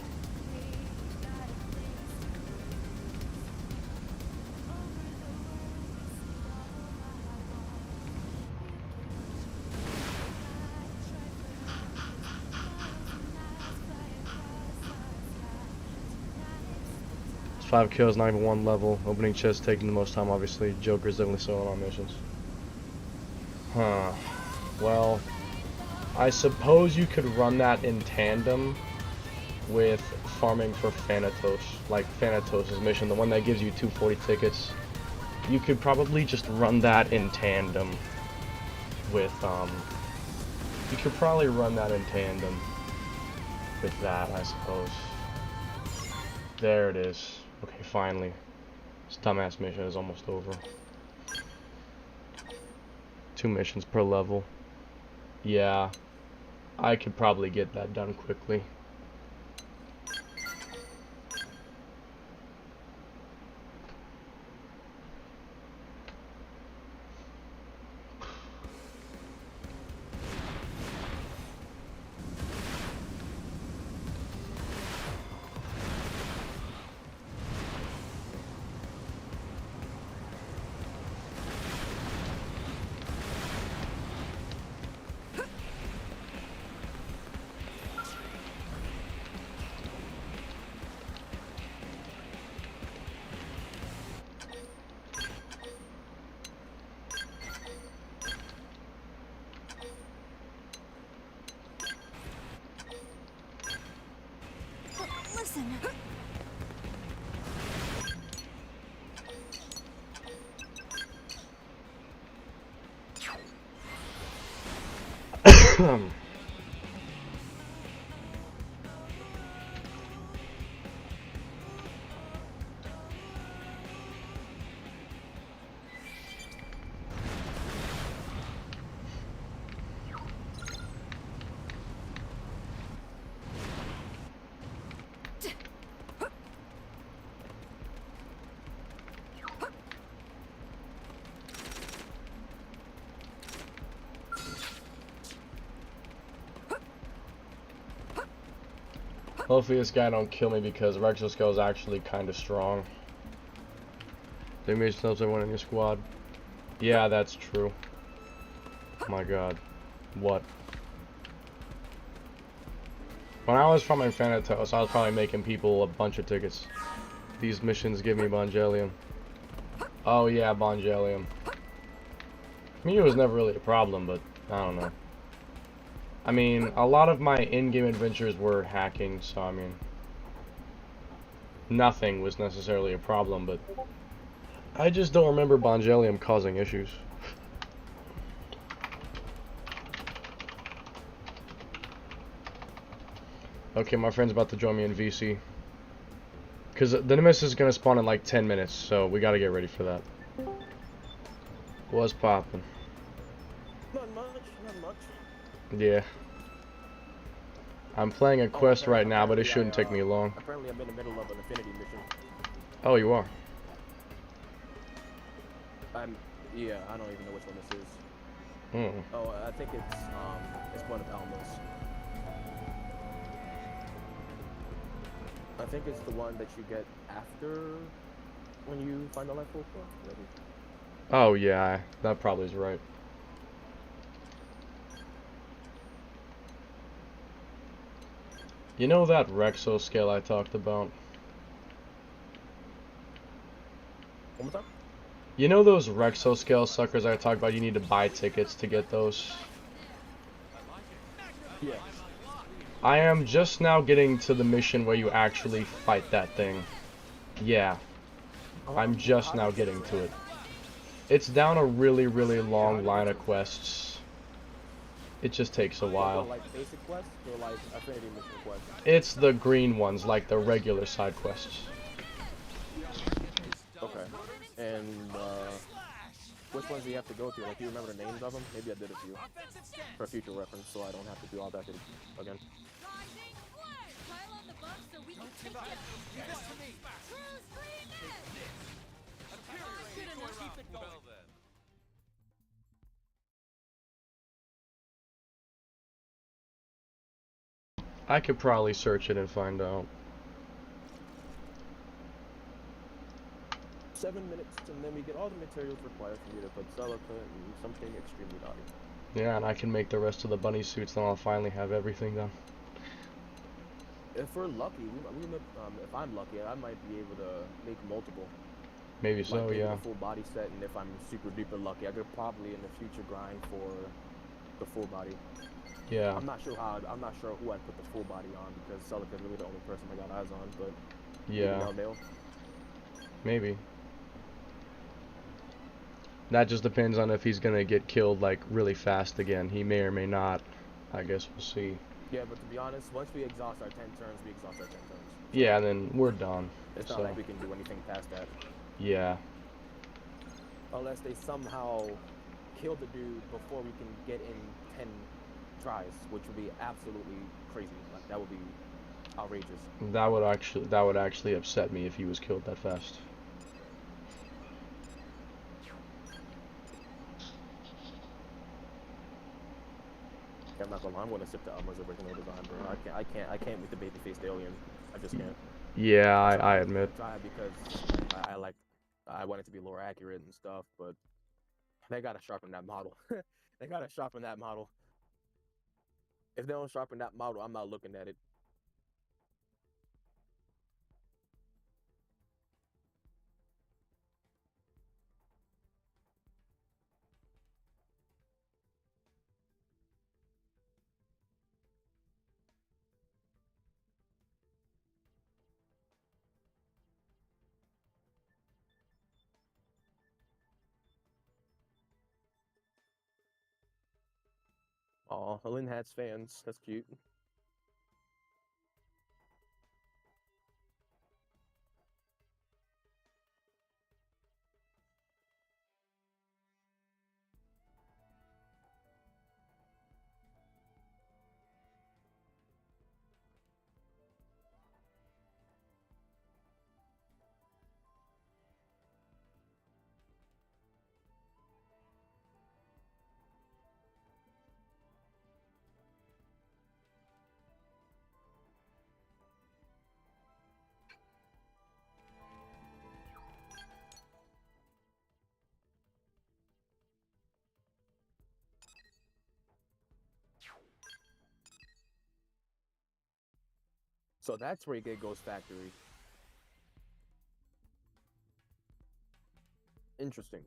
It's 5 kills, not even 1 level. Opening chest taking the most time, obviously. Joker's definitely solo on missions. Huh. Well, I suppose you could run that in tandem with farming for Thanatos. Like Thanatos' mission, the one that gives you 240 tickets. You could probably just run that in tandem with, you could probably run that in tandem with that, I suppose. There it is. Okay, finally. This dumbass mission is almost over. 2 missions per level. Yeah, I could probably get that done quickly.
Listen. Hopefully this guy don't kill me because Rexoskull is actually kind of strong. They made themselves everyone in your squad. Yeah, that's true. Oh my god. What? When I was farming Thanatos, I was probably making people a bunch of tickets. These missions give me Bongelium. Oh yeah, Bongelium. I mean, it was never really a problem, but I don't know.
I mean, a lot of my in-game adventures were hacking, so I mean, nothing was necessarily a problem, but I just don't remember Bongelium causing issues. Okay, my friend's about to join me in VC. Because the Nemesis is going to spawn in like 10 minutes, so we got to get ready for that. What's poppin'?
Not much, not much.
Yeah. I'm playing a quest right now, but it shouldn't take me long.
Apparently I'm in the middle of an Infinity mission.
Oh, you are?
Yeah, I don't even know which one this is.
Hmm.
Oh, I think it's one of Alma's. I think it's the one that you get after when you find the life force, maybe.
Oh, yeah, that probably is right. You know that Rexo scale I talked about?
One more time?
You know those Rexo scale suckers I talked about? You need to buy tickets to get those.
Yeah.
I am just now getting to the mission where you actually fight that thing. Yeah. I'm just now getting to it. It's down a really, really long line of quests. It just takes a while.
Like basic quests or like Affinity mission quests?
It's the green ones, like the regular side quests.
Okay. And which ones do you have to go through? Like, do you remember the names of them? Maybe I did a few for future reference, so I don't have to do all that again.
I could probably search it and find out.
7 minutes, and then we get all the materials required for me to put Celica and something extremely naughty.
Yeah, and I can make the rest of the bunny suits, then I'll finally have everything done.
If we're lucky, if I'm lucky, I might be able to make multiple.
Maybe so,
like
yeah.
A full body set, and if I'm super duper lucky, I could probably in the future grind for the full body.
Yeah.
I'm not sure who I'd put the full body on, because Celica's really the only person I got eyes on, but
Yeah.
maybe
Maybe. That just depends on if he's gonna get killed like really fast again. He may or may not. I guess we'll see.
Yeah, but to be honest, once we exhaust our 10 turns, we exhaust our 10 turns.
Yeah, then we're done.
It's not like we can do anything past that.
Yeah.
Unless they somehow kill the dude before we can get in 10 tries, which would be absolutely crazy. Like, that would be outrageous.
That would actually upset me if he was killed that fast.
I'm not gonna lie, I'm gonna sip the Elmer's original design, bro. I can't with the baby-faced alien. I just can't.
Yeah, I admit.
Try because I want it to be lore accurate and stuff, but they gotta sharpen that model. They gotta sharpen that model. If they don't sharpen that model, I'm not looking at it. Aw, Lynn has fans. That's cute. So that's where you get Ghost Factory. Interesting.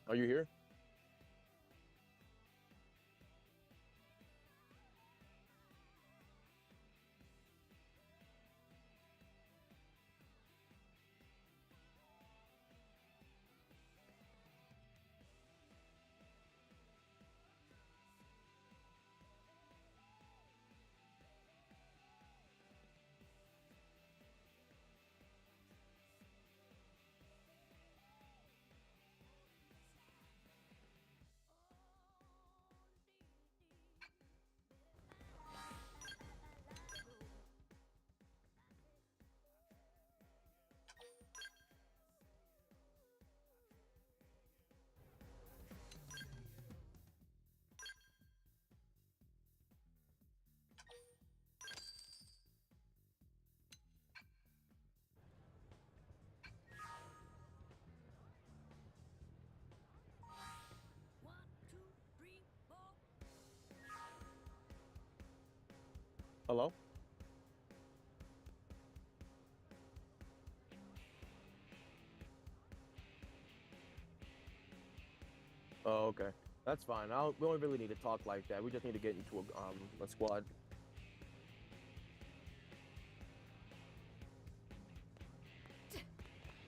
Are you here? Hello? Oh, okay. That's fine. We don't really need to talk like that. We just need to get into a squad.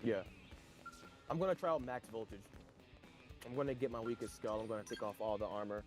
Yeah. I'm gonna try out max voltage. I'm gonna get my weakest skill. I'm gonna take off all the armor.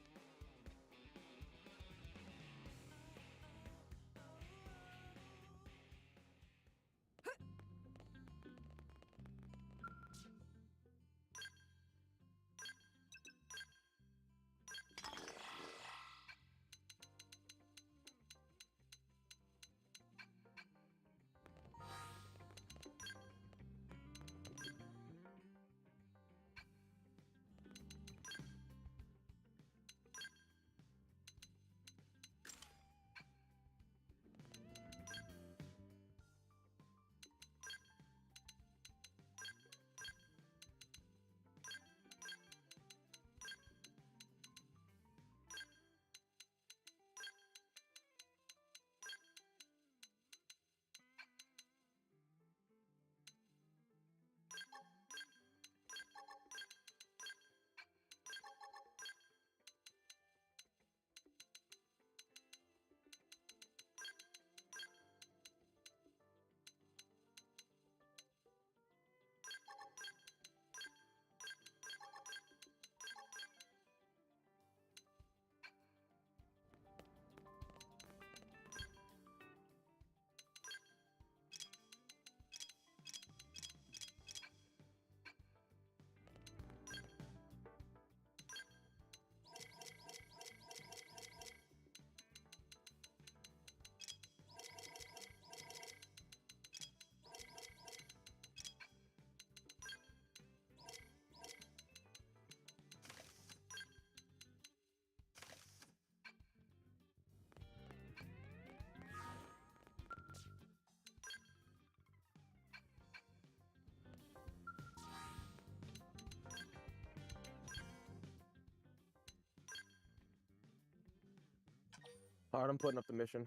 Alright, I'm putting up the mission.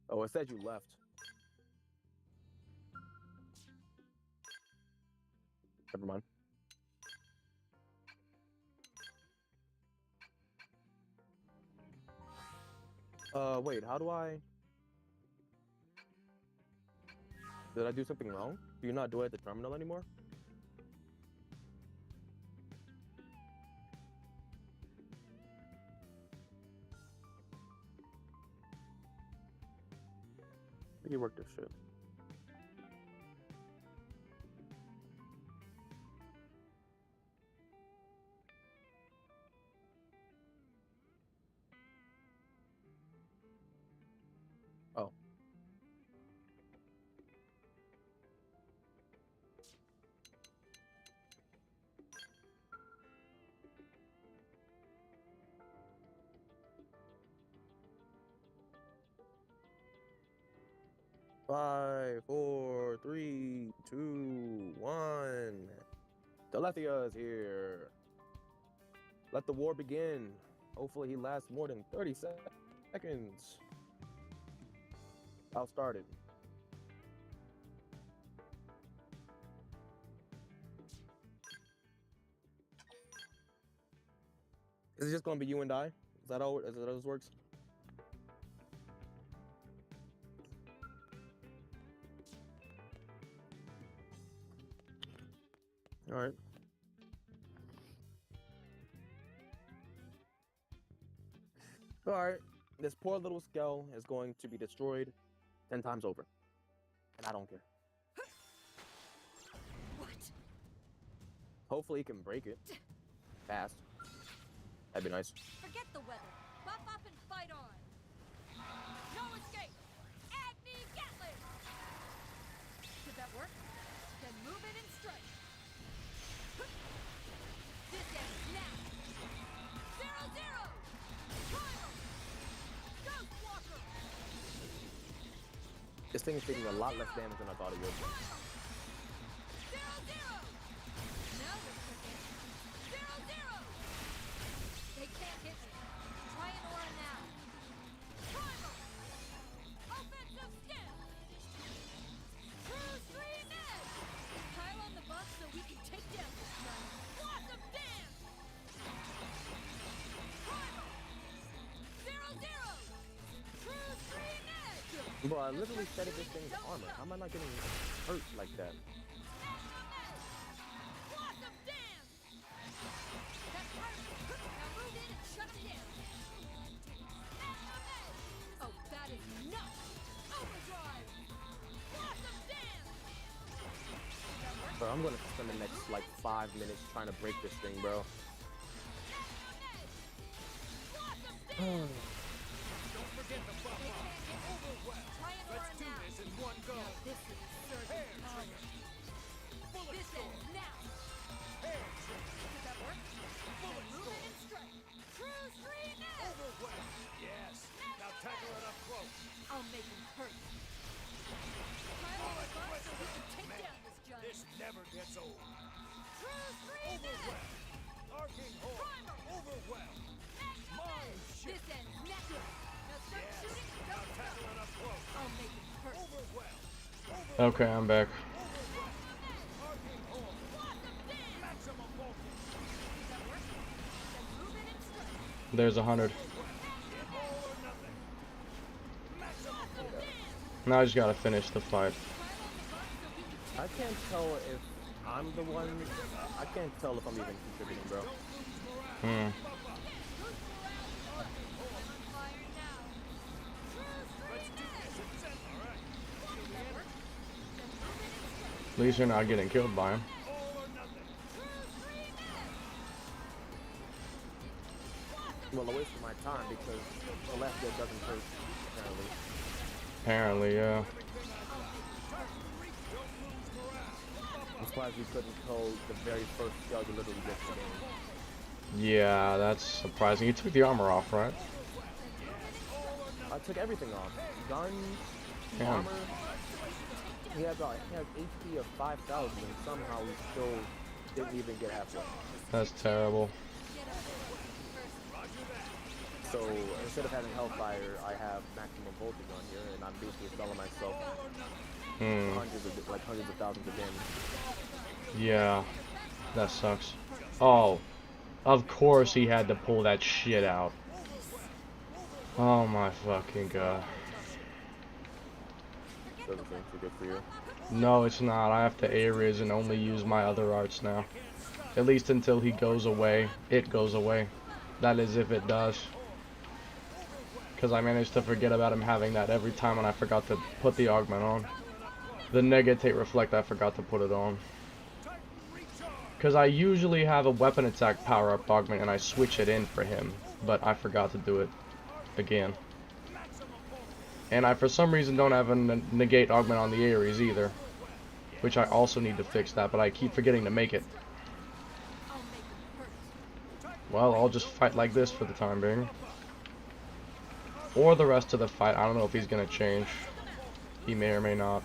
Oh, it said you left. Never mind. Wait, how do I... Did I do something wrong? Do you not do it at the terminal anymore? You worked this shit. Oh. Five, four, three, two, one. Delethea is here. Let the war begin. Hopefully he lasts more than 30 seconds. I'll start it. Is it just gonna be you and I? Is that how this works? All right. All right. This poor little skull is going to be destroyed 10 times over, and I don't care.
What?
Hopefully, he can break it fast. That'd be nice.
Forget the weather. Buff up and fight on. No escape. Agni Gatling. Did that work? Then move in and strike. This ends now. 0-0. Primal. Ghost Walker.
This thing is taking a lot less damage than I thought it would.
0-0. Now we're cooking. 0-0. They can't hit me. Try an aura now. Primal. Offensive stem. True Stream Edge. Pile on the buff so we can take down this giant. Blossom Dance. Primal. 0-0. True Stream Edge.
Bro, I literally said this thing's armor. How am I not getting hurt like that?
Blossom Dance. That's perfect. Now move in and shut him down. Oh, that is nuts. Overdrive. Blossom Dance.
Bro, I'm gonna spend the next like 5 minutes trying to break this thing, bro.
Blossom Dance.
Don't forget the buff up. Overwhelm.
Try an aura
Let's do
now.
this in one go.
Now this is surging power.
Bullet
This
storm.
ends now.
Hair trick.
Did that work?
Bullet
Move
storm.
in and strike. True Stream Edge.
Overwhelm. Yes. Now tackle it up close.
I'll make him hurt. Pile on the buff so we can take down this giant.
This never gets old.
True Stream Edge.
Overwhelm. Arcing horn.
Primal.
Overwhelm. Mind shift.
This ends now. Now start
Yes.
shooting and
Now
don't
tackle
stop.
it up close.
I'll make him hurt.
Overwhelm.
Okay, I'm back.
Arcing horn.
Blossom Dance.
Maximum voltage.
Does that work? Then move in and strike.
There's 100.
All or nothing. Maximum voltage.
Now I just gotta finish the fight.
I can't tell if I'm the one. I can't tell if I'm even contributing, bro.
Hmm. At least you're not getting killed by him.
Well, a waste of my time because the left dead doesn't hurt, apparently.
Apparently, yeah.
I'm surprised we couldn't kill the very first skull we literally just put in.
Yeah, that's surprising. You took the armor off, right?
I took everything off. Guns,
Damn.
armor. He has HP of 5,000 and somehow he still didn't even get halfway.
That's terrible.
So instead of having Hellfire, I have maximum voltage on here, and I'm basically selling myself hundreds of thousands of damage.
Yeah, that sucks. Oh, of course he had to pull that shit out. Oh my fucking god.
Doesn't seem too good for you.
No, it's not. I have to A-Riz and only use my other arts now. At least until he goes away. It goes away. That is if it does. Because I managed to forget about him having that every time when I forgot to put the augment on. The Negatate Reflect, I forgot to put it on. Because I usually have a weapon attack power-up augment and I switch it in for him. But I forgot to do it again. And I, for some reason, don't have a negate augment on the Ares either. Which I also need to fix that, but I keep forgetting to make it. Well, I'll just fight like this for the time being. Or the rest of the fight. I don't know if he's going to change. He may or may not.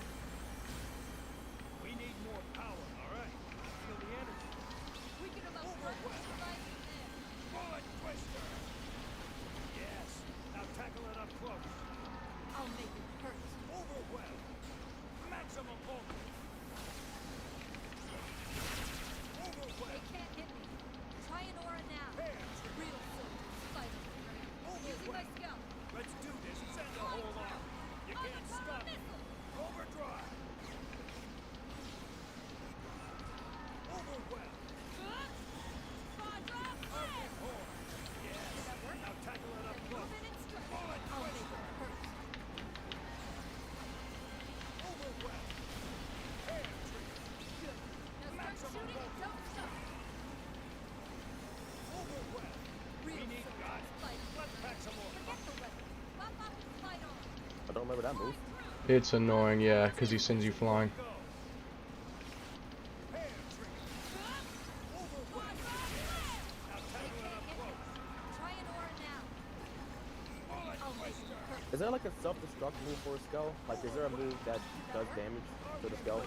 that move.
It's annoying, yeah, because he sends you flying.
Is there like a self-destruct move for a skull? Like, is there a move that does damage to the skull?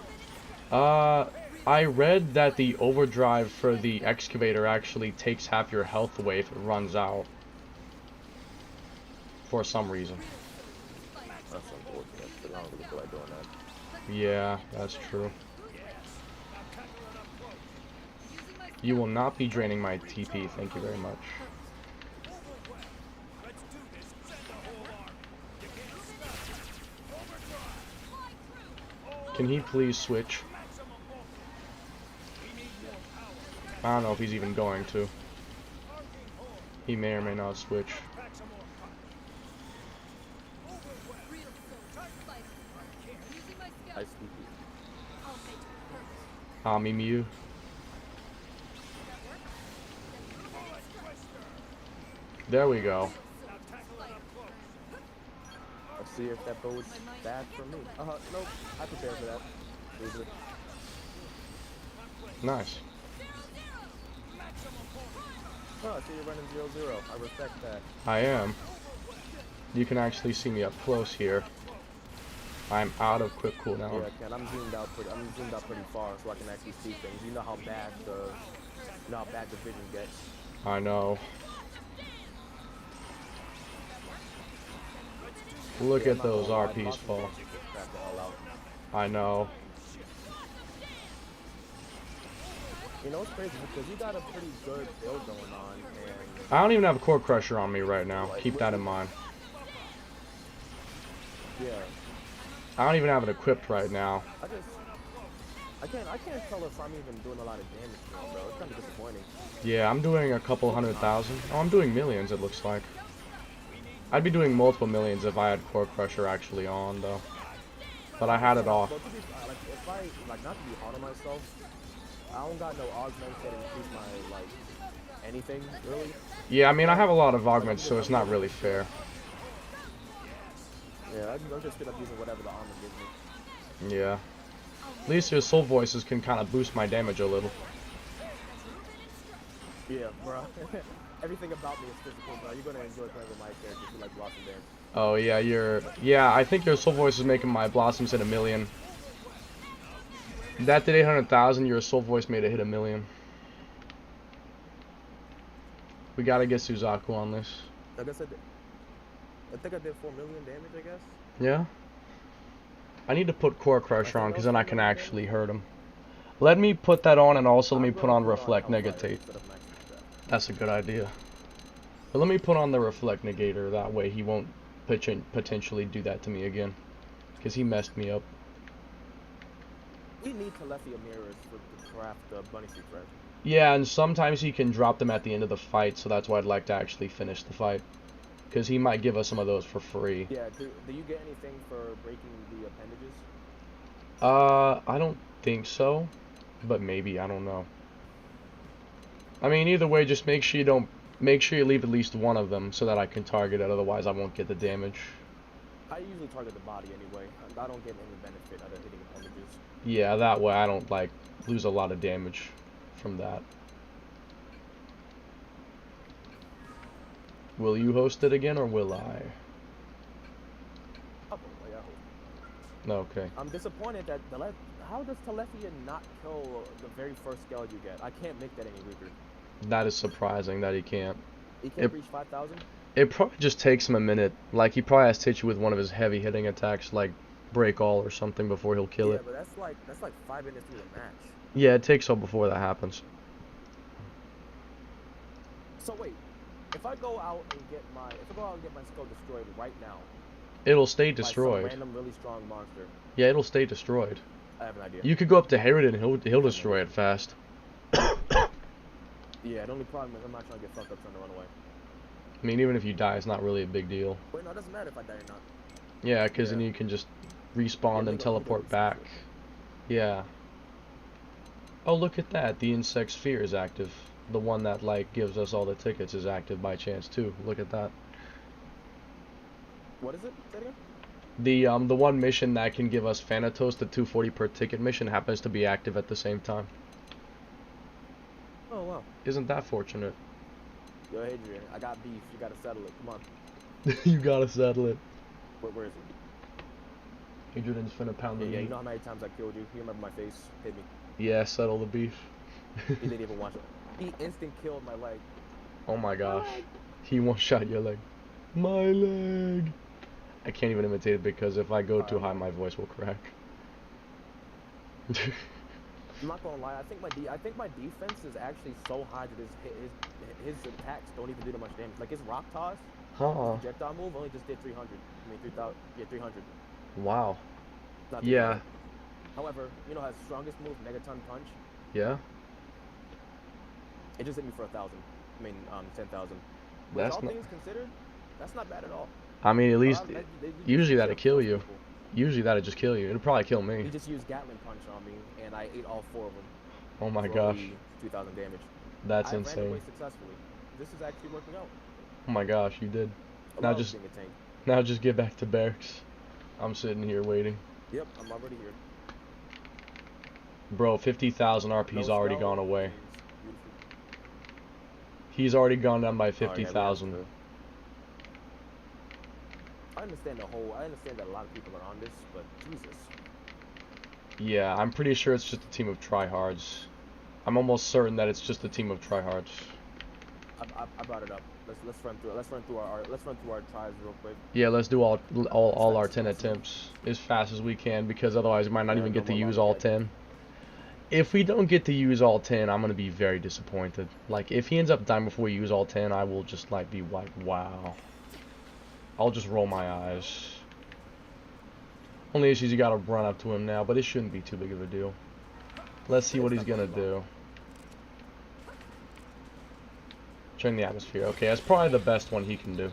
I read that the overdrive for the excavator actually takes half your health away if it runs out. For some reason.
That's unfortunate, but I don't really feel like doing that.
Yeah, that's true. You will not be draining my TP, thank you very much. Can he please switch? I don't know if he's even going to. He may or may not switch. Mew. There we go.
Let's see if that bodes bad for me. Nope. I prepared for that. Easily.
Nice.
Oh, I see you're running 0-0. I respect that.
I am. You can actually see me up close here. I'm out of quick cooldown.
Yeah, Ken, I'm zoomed out pretty far, so I can actually see things. You know how bad the vision gets.
I know. Look at those RPs fall. I know.
You know, it's crazy because you got a pretty good build going on, and
I don't even have a core crusher on me right now. Keep that in mind.
Yeah.
I don't even have it equipped right now.
I can't tell if I'm even doing a lot of damage to him, bro. It's kind of disappointing.
Yeah, I'm doing a couple 100,000. Oh, I'm doing millions, it looks like. I'd be doing multiple millions if I had core crusher actually on, though. But I had it off.
But to be, if I, not to be hard on myself, I don't got no augments that increase my, anything, really.
Yeah, I mean, I have a lot of augments, so it's not really fair.
Yeah, I'm just straight up using whatever the armor gives me.
Yeah. At least your soul voices can kind of boost my damage a little.
Yeah, bro. Everything about me is physical, bro. You're gonna enjoy playing with my character if you like Blossom Dance.
Oh, yeah, yeah, I think your soul voice is making my blossoms hit 1 million. That did 800,000, your soul voice made it hit 1 million. We gotta get Suzaku on this.
Like I said, I think I did 4 million damage, I guess.
Yeah? I need to put core crusher on, because then I can actually hurt him. Let me put that on, and also let me put on reflect negatate. That's a good idea. But let me put on the reflect negator, that way he won't potentially do that to me again. Because he messed me up.
We need Telepia mirrors to craft the bunny suits, right?
Yeah, and sometimes he can drop them at the end of the fight, so that's why I'd like to actually finish the fight. Because he might give us some of those for free.
Yeah, do you get anything for breaking the appendages?
I don't think so. But maybe, I don't know. I mean, either way, just make sure you leave at least one of them so that I can target it, otherwise I won't get the damage.
I usually target the body anyway. I don't get any benefit out of hitting appendages.
Yeah, that way I don't, lose a lot of damage from that. Will you host it again, or will I?
Probably, I hope.
Okay.
I'm disappointed that how does Telepia not kill the very first scale you get? I can't make that any weaker.
That is surprising that he can't.
He can't reach 5,000?
It probably just takes him a minute. Like, he probably has to hit you with one of his heavy hitting attacks, like break all or something, before he'll kill it.
Yeah, but that's like 5 minutes through the match.
Yeah, it takes so before that happens.
So wait, if I go out and get my skull destroyed right now,
it'll stay destroyed.
By some random really strong monster.
Yeah, it'll stay destroyed.
I have an idea.
You could go up to Harridan and he'll destroy it fast.
Yeah, the only problem is I'm not trying to get fucked up trying to run away.
I mean, even if you die, it's not really a big deal.
Wait, no, it doesn't matter if I die or not.
Yeah, because then you can just respawn and teleport back. Yeah. Oh, look at that. The insect sphere is active. The one that, gives us all the tickets is active by chance, too. Look at that.
What is it? Say it again?
The one mission that can give us Thanatos, the 240 per ticket mission, happens to be active at the same time.
Oh wow.
Isn't that fortunate?
Yo, Adrian, I got beef. You gotta settle it. Come on.
You gotta settle it.
Where is it?
Adrian's finna pound the
Yeah,
meat.
you know how many times I killed you? You remember my face? Hit me.
Yeah, settle the beef.
He didn't even watch it. He instant killed my leg.
Oh my gosh. He one-shot your leg. My leg. I can't even imitate it because if I go too high, my voice will crack.
I'm not gonna lie. I think my defense is actually so high that his attacks don't even do that much damage. Like his rock toss,
Huh.
his projectile move only just did 300. I mean 3,000. Yeah, 300.
Wow.
Not
Yeah.
300. However, you know his strongest move, Megaton Punch.
Yeah.
It just hit me for 1,000. I mean 10,000.
That's
all
not.
things considered, that's not bad at all.
I mean, at least
they
usually that'd kill you.
people.
Usually that'd just kill you. It'd probably kill me.
He just used Gatling Punch on me, and I ate all 4 of them.
Oh my
for
gosh.
only 2,000 damage.
That's
I ran
insane.
away successfully. This is actually working out.
Oh my gosh, you did.
I
Now
love
just
being a tank.
now just get back to barracks. I'm sitting here waiting.
Yep, I'm already here.
Bro, 50,000 RP's
No
already
spell,
gone away.
beautiful.
He's already gone down by
Oh, yeah, we have
50,000.
to- I understand that a lot of people are on this, but Jesus.
Yeah, I'm pretty sure it's just a team of tryhards. I'm almost certain that it's just a team of tryhards.
I brought it up. Let's run through our tries real quick.
Yeah, let's do all our 10 attempts as fast as we can because otherwise we might not
Yeah,
even
no
get to
more
use
lobby
all
yet.
10. If we don't get to use all 10, I'm gonna be very disappointed. Like if he ends up dying before we use all 10, I will just like be like, wow. I'll just roll my eyes. Only issue is you gotta run up to him now, but it shouldn't be too big of a deal. Let's see what he's gonna do. Turn the atmosphere. Okay, that's probably the best one he can do.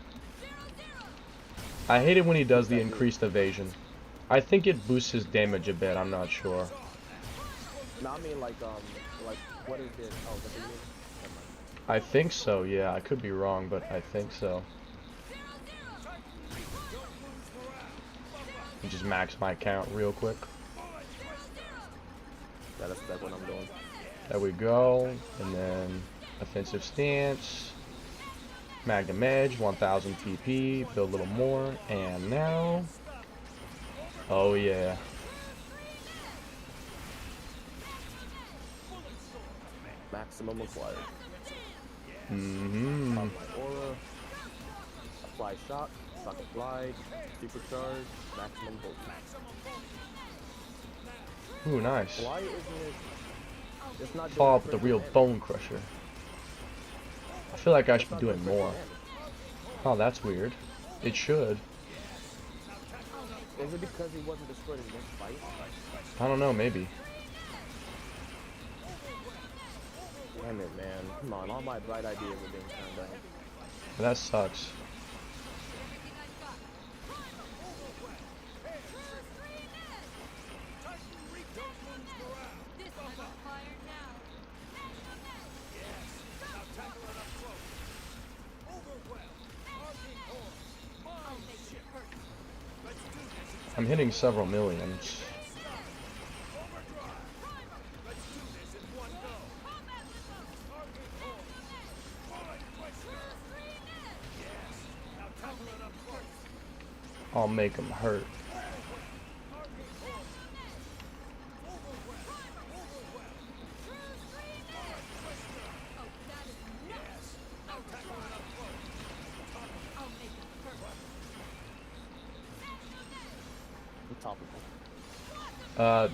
I hate it when he does the increased evasion. I think it boosts his damage a bit, I'm not sure.
No, I mean like what is it? Oh, that's what you mean? Never mind.
I think so, yeah. I could be wrong, but I think so. Let me just max my count real quick.
Yeah, that's what I'm doing.
There we go. And then offensive stance. Magnum Edge, 1000 TP. Build a little more. And now. Oh, yeah.
Maximum required.
Mm-hmm.
Pop my aura. Apply shock. Shock applied. Supercharge. Maximum volt.
Ooh, nice.
Why isn't it? It's not
Follow up
doing
with the real
damage.
Bone Crusher. I feel like I should be
It's not
doing
doing
more.
damage.
Oh, that's weird. It should.
Is it because he wasn't destroyed in this fight?
I don't know, maybe.
Damn it, man. Come on, all my bright ideas are being turned down.
That sucks. I'm hitting several millions. I'll make them hurt.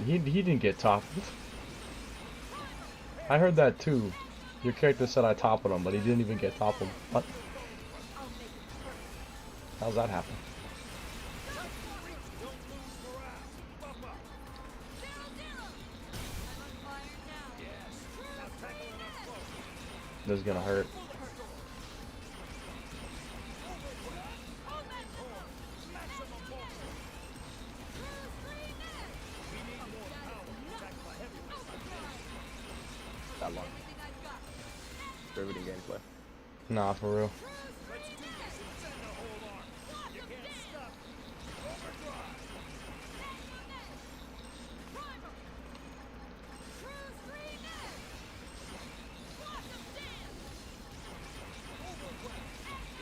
He didn't get toppled. I heard that too. Your character said I toppled him, but he didn't even get toppled. What? How's that happen? This is gonna hurt.
That long. Riveting gameplay.
Nah, for real.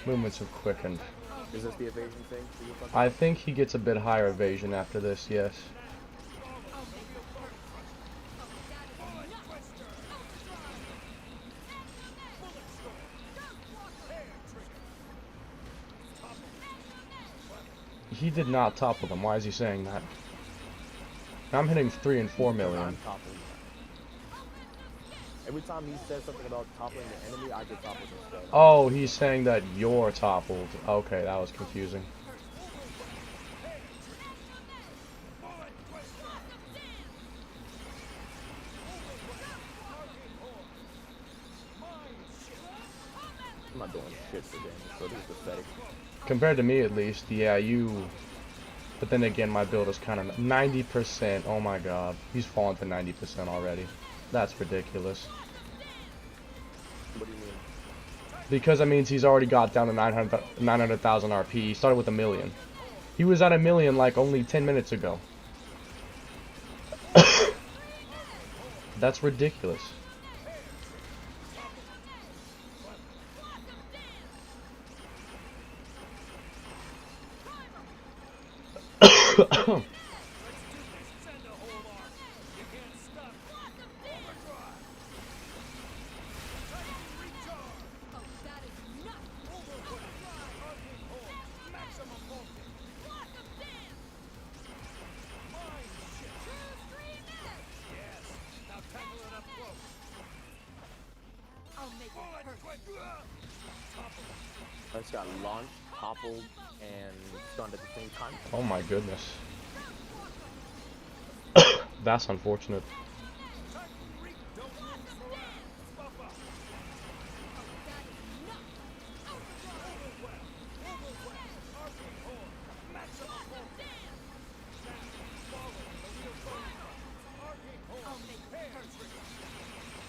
Movements have quickened.
Is this the evasion thing?
I think he gets a bit higher evasion after this, yes. He did not topple them. Why is he saying that? I'm hitting 3 and 4 million.
Every time he says something about toppling the enemy, I get toppled instead.
Oh, he's saying that you're toppled. Okay, that was confusing.
I'm not doing shit for damage, so this is pathetic.
Compared to me, at least, yeah, you... But then again, my build is kind of 90%. Oh my god. He's fallen to 90% already. That's ridiculous.
What do you mean?
Because that means he's already got down to 900,000 RP. He started with 1 million. He was at 1 million like only 10 minutes ago. That's ridiculous.
I just got launched, toppled, and stunned at the same time.
Oh my goodness. That's unfortunate.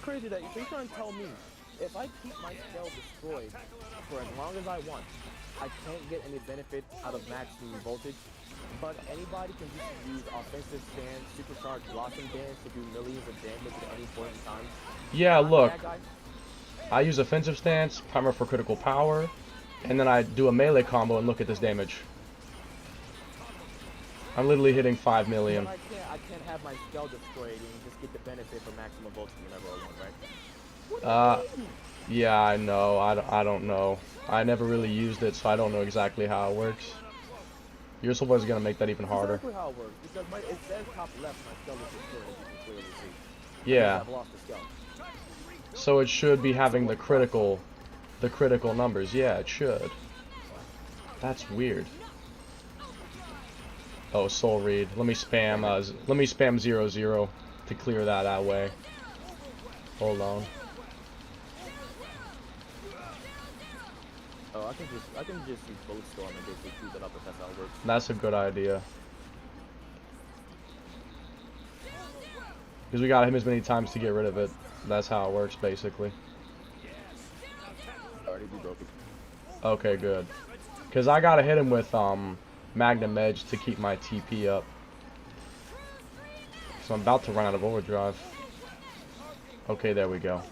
Crazy that you're trying to tell me if I keep my spell destroyed for as long as I want, I can't get any benefit out of maximum voltage, but anybody can just use offensive stance, supercharged blocking dance to do millions of damage at any point in time.
Yeah, look. I use offensive stance, primer for critical power, and then I do a melee combo and look at this damage. I'm literally hitting 5 million.
I can't have my spell destroyed and just get the benefit for maximum voltage whenever I want, right?
Yeah, I know. I don't know. I never really used it, so I don't know exactly how it works. You're supposed to gonna make that even harder.
Exactly how it works, because it says top left, my spell is destroyed, as you can clearly see.
Yeah.
I've lost the spell.
So it should be having the critical numbers. Yeah, it should. That's weird. Oh, soul read. Let me spam 0 to clear that way. Hold on.
Oh, I can just use both storm and basically shoot it up if that's how it works.
That's a good idea. Because we gotta hit him as many times to get rid of it. That's how it works, basically.
Already be broken.
Okay, good. Because I gotta hit him with Magnum Edge to keep my TP up. So I'm about to run out of overdrive. Okay, there we go.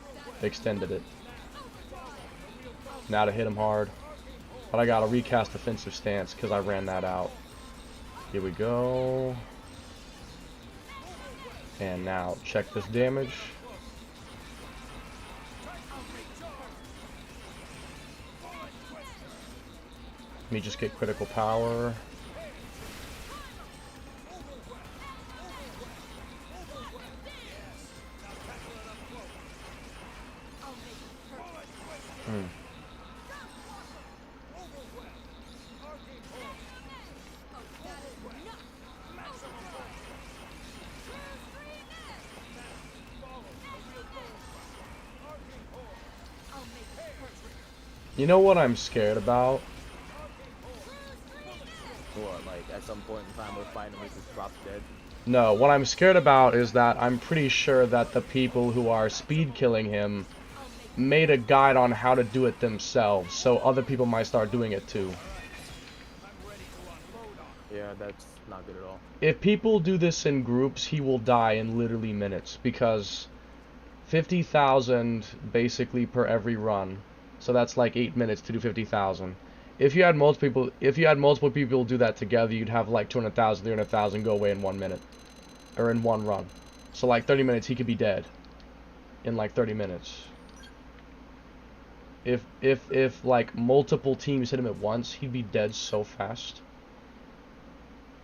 Extended it. Now to hit him hard. But I gotta recast defensive stance because I ran that out. Here we go. And now check this damage. Let me just get critical power. You know what I'm scared about?
What, like at some point in time we're fighting and he just drops dead?
No, what I'm scared about is that I'm pretty sure that the people who are speed killing him made a guide on how to do it themselves, so other people might start doing it too.
Yeah, that's not good at all.
If people do this in groups, he will die in literally minutes, because 50,000 basically per every run. So that's like 8 minutes to do 50,000. If you had multiple people do that together, you'd have like 200,000, 300,000 go away in 1 minute, or in one run. So like 30 minutes, he could be dead in like 30 minutes. If like multiple teams hit him at once, he'd be dead so fast.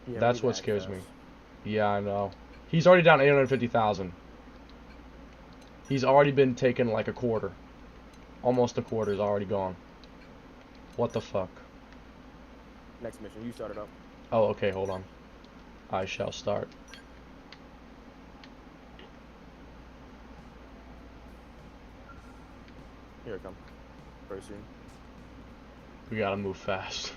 Yeah,
That's what scares me. Yeah, I know. He's already down 850,000. He's already been taken like a quarter. Almost a quarter is already gone. What the fuck?
Next mission, you start it up.
Oh, okay, hold on. I shall start.
Here it comes. Very soon.
We gotta move fast.
Yeah,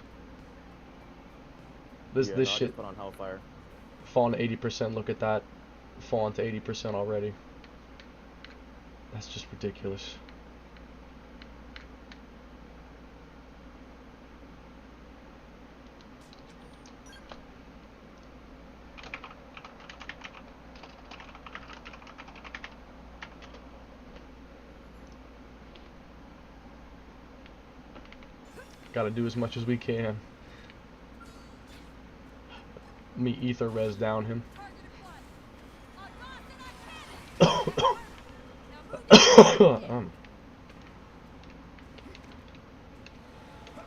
This
no, I
shit
just put on Hellfire.
falling to 80%. Look at that. Falling to 80% already. That's just ridiculous. Gotta do as much as we can. Me ether res down him.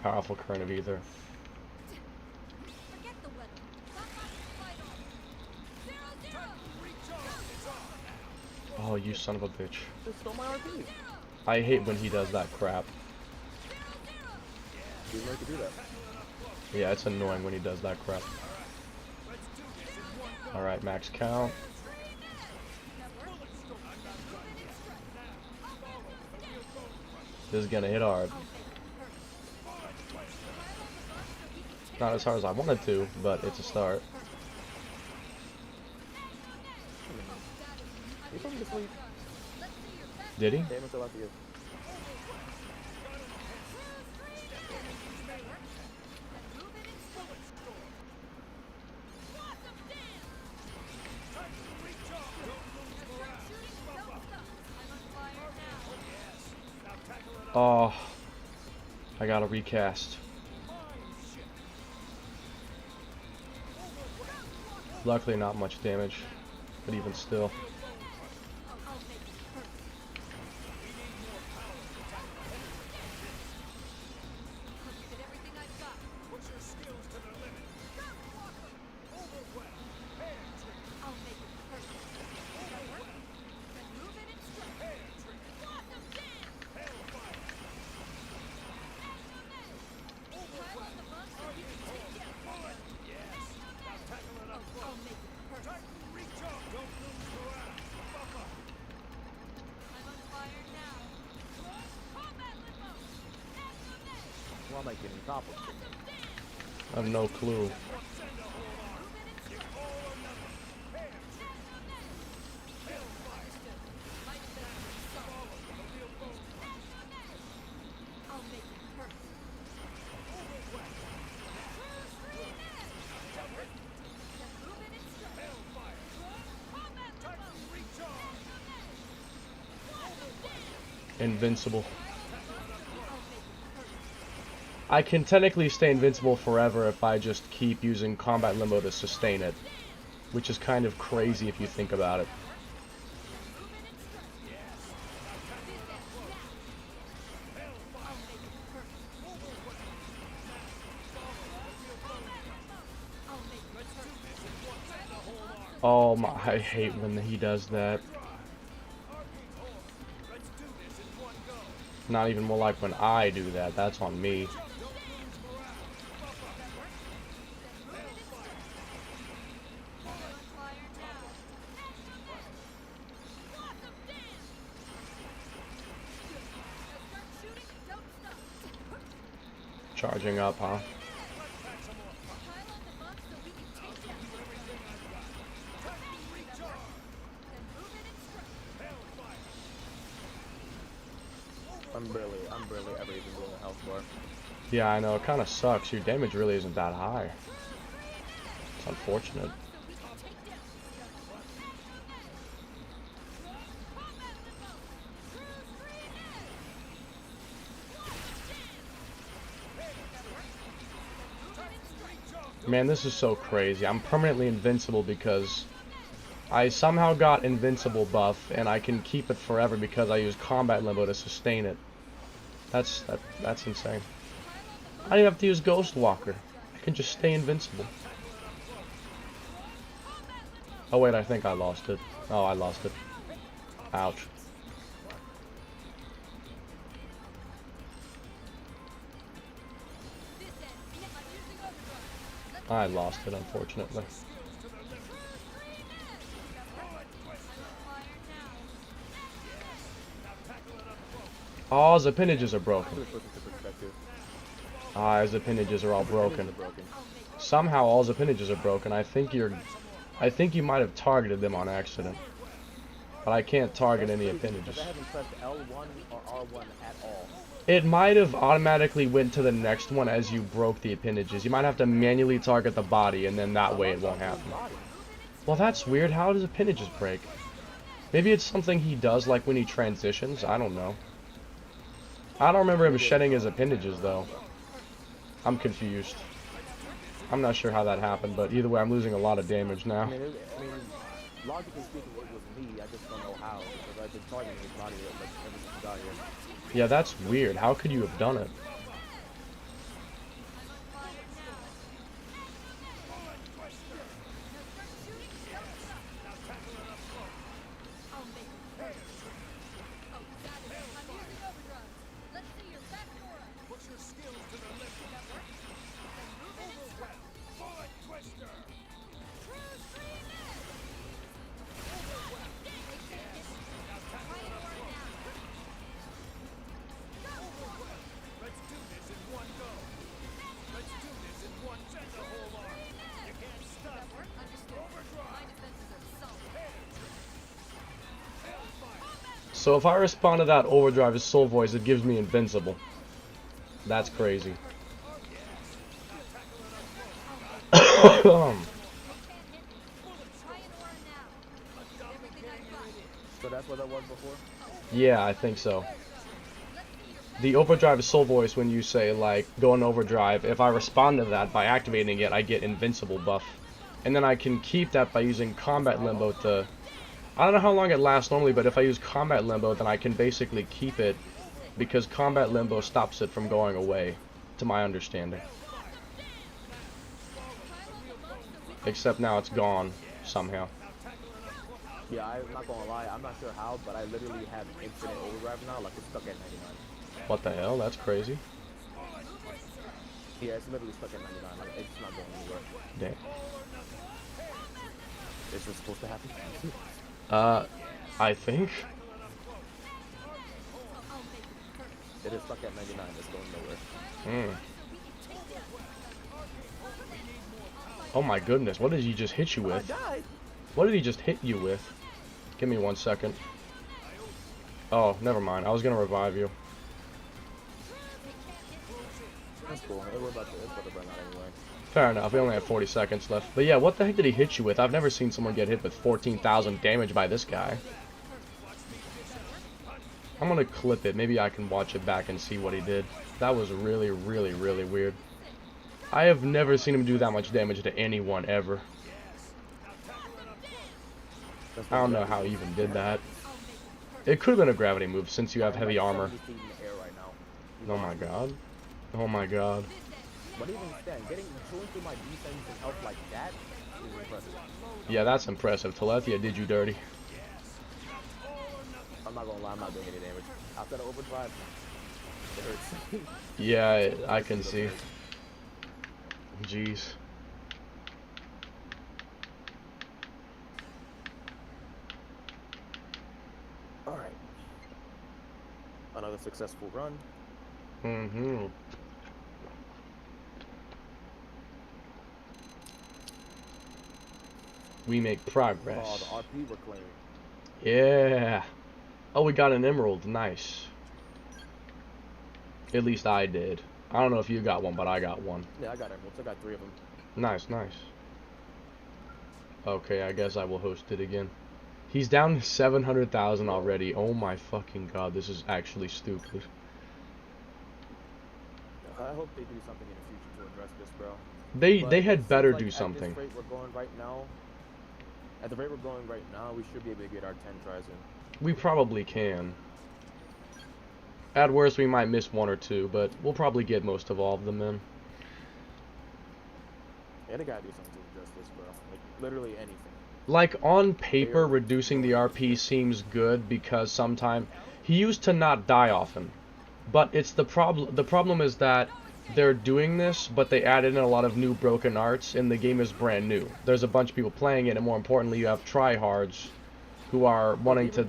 Powerful current of ether. Oh, you son of a bitch.
Just stole my RP.
I hate when he does that crap.
Didn't like to do that.
Yeah, it's annoying when he does that crap. Alright, max count. This is gonna hit hard. Not as hard as I wanted to, but it's a start.
He put me to sleep.
Did he?
Damn, it's about to you.
Oh, I gotta recast. Luckily not much damage, but even still.
Why am I getting toppled?
I have no clue. Invincible. I can technically stay invincible forever if I just keep using combat limbo to sustain it, which is kind of crazy if you think about it. Oh my, I hate when he does that. Not even more like when I do that, that's on me. Charging up, huh?
I'm barely ever even doing a health bar.
Yeah, I know, it kind of sucks. Your damage really isn't that high. It's unfortunate. Man, this is so crazy. I'm permanently invincible because I somehow got invincible buff, and I can keep it forever because I use combat limbo to sustain it. That's insane. I don't even have to use Ghost Walker. I can just stay invincible. Oh wait, I think I lost it. Oh, I lost it. Ouch. I lost it, unfortunately. All his appendages are broken. Ah, his appendages are all broken. Somehow all his appendages are broken. I think you might have targeted them on accident. But I can't target any appendages.
I haven't pressed L1 or R1 at all.
It might have automatically went to the next one as you broke the appendages. You might have to manually target the body, and then that way it won't happen. Well, that's weird. How does appendages break? Maybe it's something he does like when he transitions. I don't know. I don't remember him shedding his appendages, though. I'm confused. I'm not sure how that happened, but either way, I'm losing a lot of damage now.
I mean, logically speaking, it was me. I just don't know how, because I've been targeting his body like ever since he got here.
Yeah, that's weird. How could you have done it? So if I respond to that overdrive as soul voice, it gives me invincible. That's crazy.
So that's what that was before?
Yeah, I think so. The overdrive is soul voice when you say, like, go in overdrive. If I respond to that by activating it, I get invincible buff. And then I can keep that by using combat limbo to... I don't know how long it lasts normally, but if I use combat limbo, then I can basically keep it because combat limbo stops it from going away, to my understanding. Except now it's gone, somehow.
Yeah, I'm not gonna lie, I'm not sure how, but I literally have infinite overdrive now, like it's stuck at 99.
What the hell? That's crazy.
Yeah, it's literally stuck at 99, like, it's not going anywhere.
Damn.
Is this supposed to happen?
I think.
It is stuck at 99, it's going nowhere.
Oh my goodness, what did he just hit you with? What did he just hit you with? Give me 1 second. Oh, never mind. I was gonna revive you.
That's cool. We're about to run out anyway.
Fair enough. We only have 40 seconds left. But yeah, what the heck did he hit you with? I've never seen someone get hit with 14,000 damage by this guy. I'm gonna clip it. Maybe I can watch it back and see what he did. That was really, really, really weird. I have never seen him do that much damage to anyone ever. I don't know how he even did that. It could have been a gravity move since you have heavy armor. Oh my god. Oh my god.
But even then, getting chewing through my defense and health like that is impressive.
Yeah, that's impressive. Telethia did you dirty.
I'm not gonna lie, I'm not doing any damage. After the overdrive, it hurts.
Yeah, I can see. Jeez.
Alright. Another successful run.
Mm-hmm. We make progress.
Oh, the RP we're clearing.
Yeah. Oh, we got an emerald. Nice. At least I did. I don't know if you got one, but I got one.
Yeah, I got emeralds. I got 3 of them.
Nice, nice. Okay, I guess I will host it again. He's down to 700,000 already. Oh my fucking god, this is actually stupid.
I hope they do something in the future to address this, bro.
They had better do
At
something.
this rate we're going right now, at the rate we're going right now, we should be able to get our 10 tries in.
We probably can. At worst, we might miss one or two, but we'll probably get most of all of them in.
Yeah, they gotta do something to address this, bro. Like, literally anything.
Like, on paper, reducing the RP seems good because sometimes he used to not die often. But it's the problem is that they're doing this, but they added in a lot of new broken arts, and the game is brand new. There's a bunch of people playing it, and more importantly, you have tryhards who are wanting to...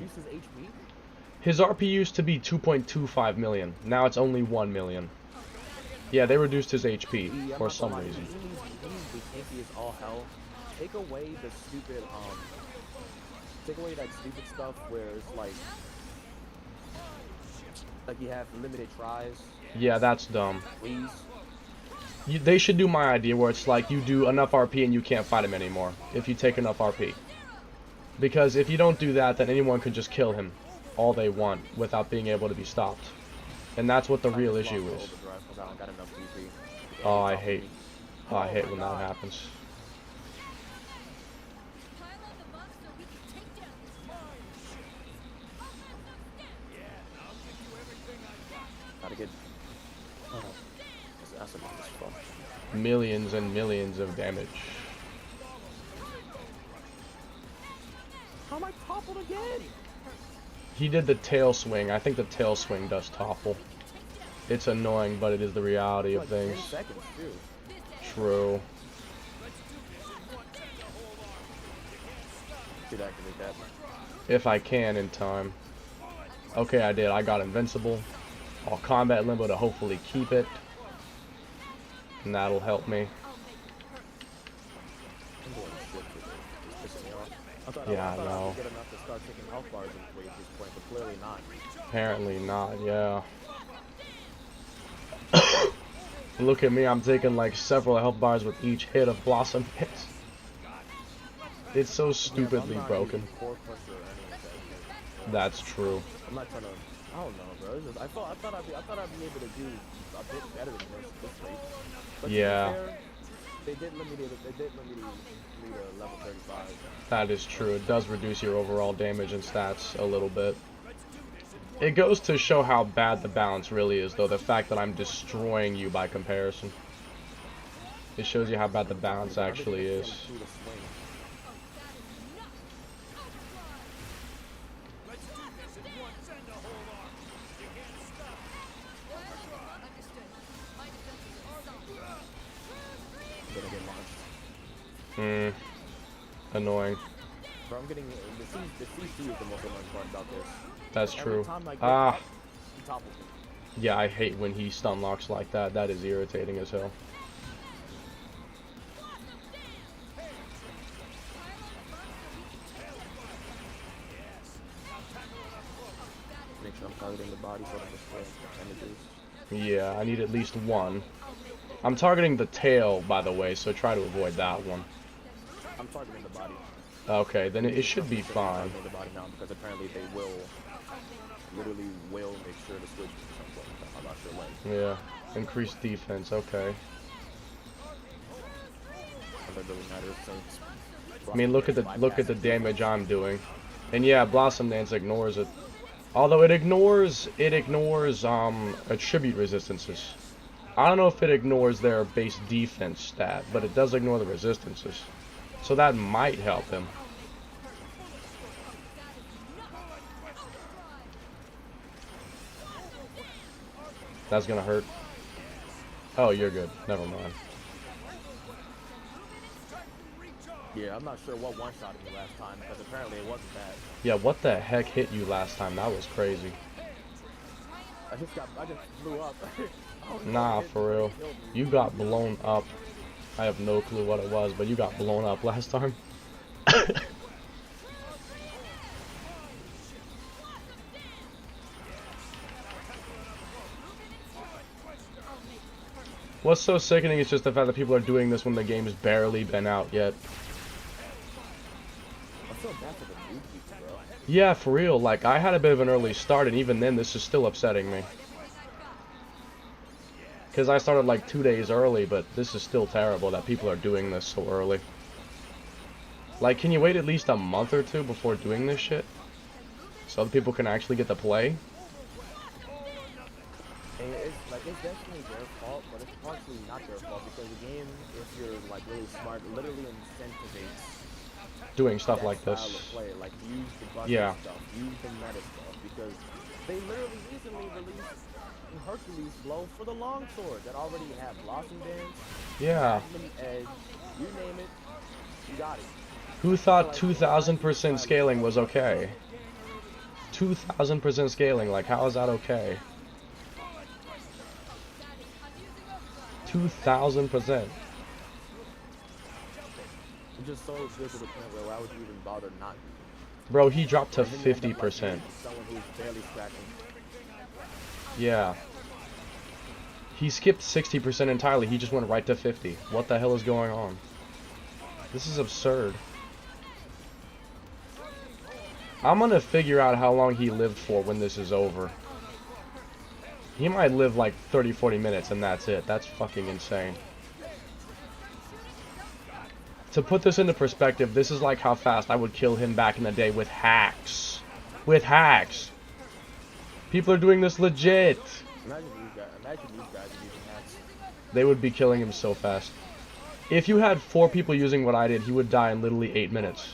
His RP used to be 2.25 million. Now it's only 1 million. Yeah, they reduced his HP for some reason.
He needs to be tanky as all hell. Take away the stupid, take away that stupid stuff where it's like you have limited tries.
Yeah, that's dumb.
Please.
They should do my idea where it's like you do enough RP and you can't fight him anymore if you take enough RP. Because if you don't do that, then anyone can just kill him all they want without being able to be stopped. And that's what the real issue is. Oh, I hate when that happens.
Gotta get
millions and millions of damage.
How am I toppled again?
He did the tail swing. I think the tail swing does topple. It's annoying, but it is the reality of things.
10 seconds too.
True.
Should activate that.
If I can in time. Okay, I did. I got invincible. I'll combat limbo to hopefully keep it. And that'll help me. Yeah, I know. Apparently not, yeah. Look at me, I'm taking like several health bars with each hit of Blossom hits. It's so stupidly broken. That's true.
I'm not trying to. I don't know, bro. It's just, I thought I'd be able to do a bit better than this rate. But
yeah.
To be fair, they did limit me to level 35.
That is true. It does reduce your overall damage and stats a little bit. It goes to show how bad the balance really is, though. The fact that I'm destroying you by comparison. It shows you how bad the balance actually is. Annoying.
Bro, I'm getting the CC is the most annoying part about this.
That's true. Yeah, I hate when he stun locks like that. That is irritating as hell.
Make sure I'm targeting the body so I don't images.
Yeah, I need at least one. I'm targeting the tail, by the way, so try to avoid that one.
I'm targeting the body.
Okay, then it should be fine.
The body now because apparently they literally will make sure to switch to something. I'm not sure when.
Yeah, increased defense. Okay. I mean, look at the damage I'm doing, and yeah, Blossom Dance ignores it. Although it ignores attribute resistances. I don't know if it ignores their base defense stat, but it does ignore the resistances. So that might help him. That's gonna hurt. Oh, you're good. Never mind.
Yeah, I'm not sure what one-shotted me last time, because apparently it wasn't that.
Yeah, what the heck hit you last time? That was crazy.
I just blew up.
Nah, for real. You got blown up. I have no clue what it was, but you got blown up last time. What's so sickening is just the fact that people are doing this when the game's barely been out yet. Yeah, for real. Like, I had a bit of an early start, and even then, this is still upsetting me. Because I started like 2 days early, but this is still terrible that people are doing this so early. Like, can you wait at least a month or two before doing this shit? So other people can actually get to play?
It's definitely their fault, but it's partially not their fault because the game, if you're like really smart, literally incentivizes
Doing stuff
that
like
style
this.
of play. Like use the button
Yeah.
stuff, use the meta stuff, because they literally recently released Hercules Blow for the longsword that already had Blossom Dance,
Yeah.
Edge, you name it, you got it.
Who thought 2000% scaling was okay? 2000% scaling, like how is that okay? 2000%.
It's just so good to the point where why would you even bother not?
Bro, he dropped to
And then you end up,
50%.
someone who's barely scratching.
Yeah. He skipped 60% entirely. He just went right to 50. What the hell is going on? This is absurd. I'm gonna figure out how long he lived for when this is over. He might live like 30-40 minutes and that's it. That's fucking insane. To put this into perspective, this is like how fast I would kill him back in the day with hacks. With hacks. People are doing this legit.
Imagine these guys using hacks.
They would be killing him so fast. If you had 4 people using what I did, he would die in literally 8 minutes.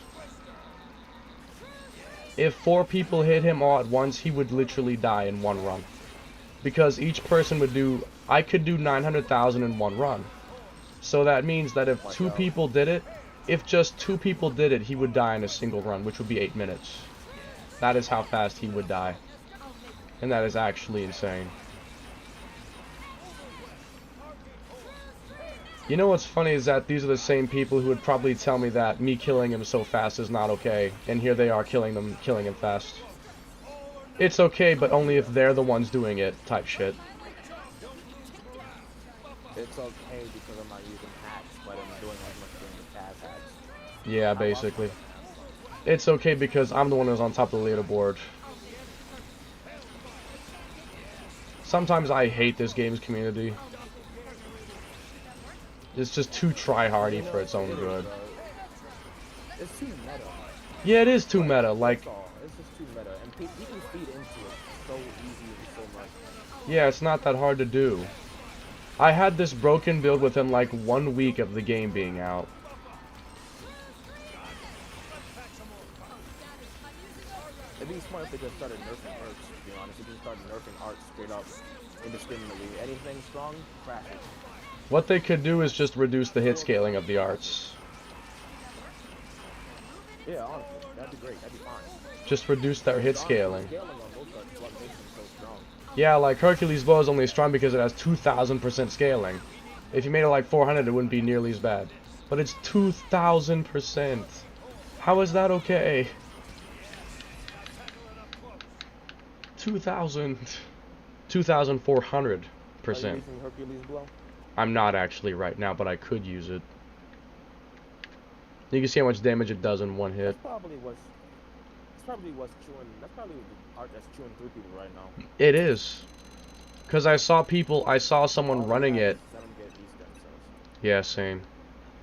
If 4 people hit him all at once, he would literally die in 1 run. Because each person would do... I could do 900,000 in 1 run. So that means that if 2 people did it, if just 2 people did it, he would die in a single run, which would be 8 minutes. That is how fast he would die. And that is actually insane. You know what's funny is that these are the same people who would probably tell me that me killing him so fast is not okay, and here they are killing him fast. It's okay, but only if they're the ones doing it, type shit.
It's okay because I'm not using hacks, but I'm doing as much damage as hacks.
Yeah, basically. It's okay because I'm the one who's on top of the leaderboard. Sometimes I hate this game's community. It's just too try-hardy for its own good.
It's too meta.
Yeah, it is too meta, like...
It's just too meta, and you can feed into it so easy and so much.
Yeah, it's not that hard to do. I had this broken build within like 1 week of the game being out.
It'd be smart if they just started nerfing arts, to be honest. If they just started nerfing arts straight up, indiscriminately. Anything strong, crash it.
What they could do is just reduce the hit scaling of the arts.
Yeah, honestly, that'd be great. That'd be fine.
Just reduce their hit scaling.
Scaling on most arts is what makes them so strong.
Yeah, like Hercules Bow is only strong because it has 2000% scaling. If you made it like 400, it wouldn't be nearly as bad. But it's 2000%. How is that okay? 2,400%.
Are you using Hercules Blow?
I'm not actually right now, but I could use it. You can see how much damage it does in 1 hit.
That's probably what's chewing. That's probably the art that's chewing through people right now.
It is. Cause I saw someone running it. Yeah, same.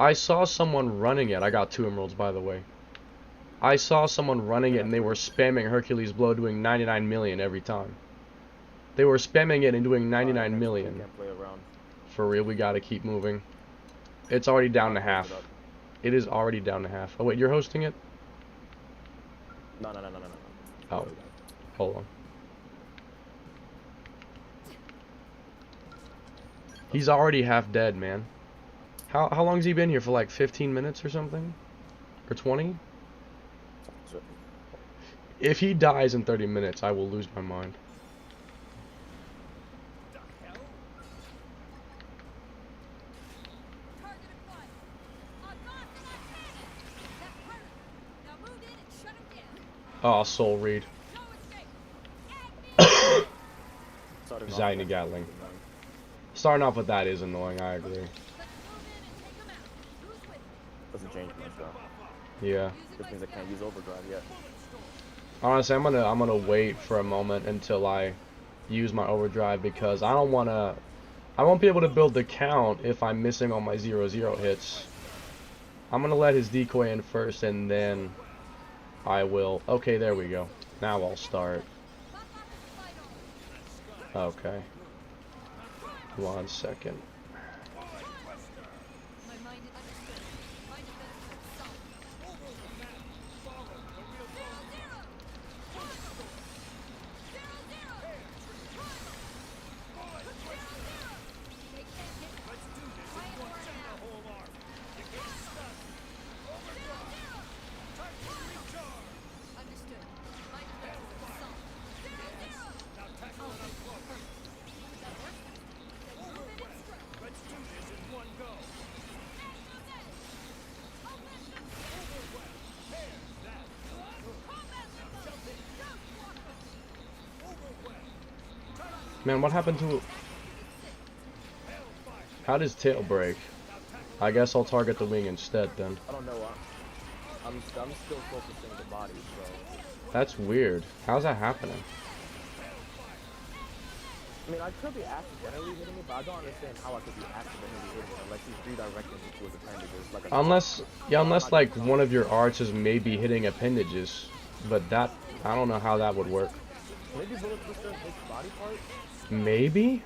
I saw someone running it. I got 2 emeralds, by the way. I saw someone running it and they were spamming Hercules Blow doing 99 million every time. They were spamming it and doing 99 million.
Can't play around.
For real, we gotta keep moving. It's already down to half. It is already down to half. Oh wait, you're hosting it?
No.
Oh, hold on. He's already half dead, man. How long's he been here for? Like 15 minutes or something? Or 20? If he dies in 30 minutes, I will lose my mind. Oh, Soul Reed. Zayna Gatling. Starting off with that is annoying, I agree.
Doesn't change much though.
Yeah.
Just means I can't use overdrive yet.
Honestly, I'm gonna wait for a moment until I use my overdrive because I don't wanna I won't be able to build the count if I'm missing all my 0-0 hits. I'm gonna let his decoy in first, and then I will... Okay, there we go. Now I'll start. Okay. 1 second. Man, what happened to... How does tail break? I guess I'll target the wing instead then.
I don't know. I'm still focusing the body, so...
That's weird. How's that happening?
I mean, I could be accidentally hitting it, but I don't understand how I could be accidentally hitting it unless he's redirecting me towards appendages. Like
Unless like one of your arts is maybe hitting appendages, but that I don't know how that would work.
Maybe bullet twister hits body parts.
Maybe?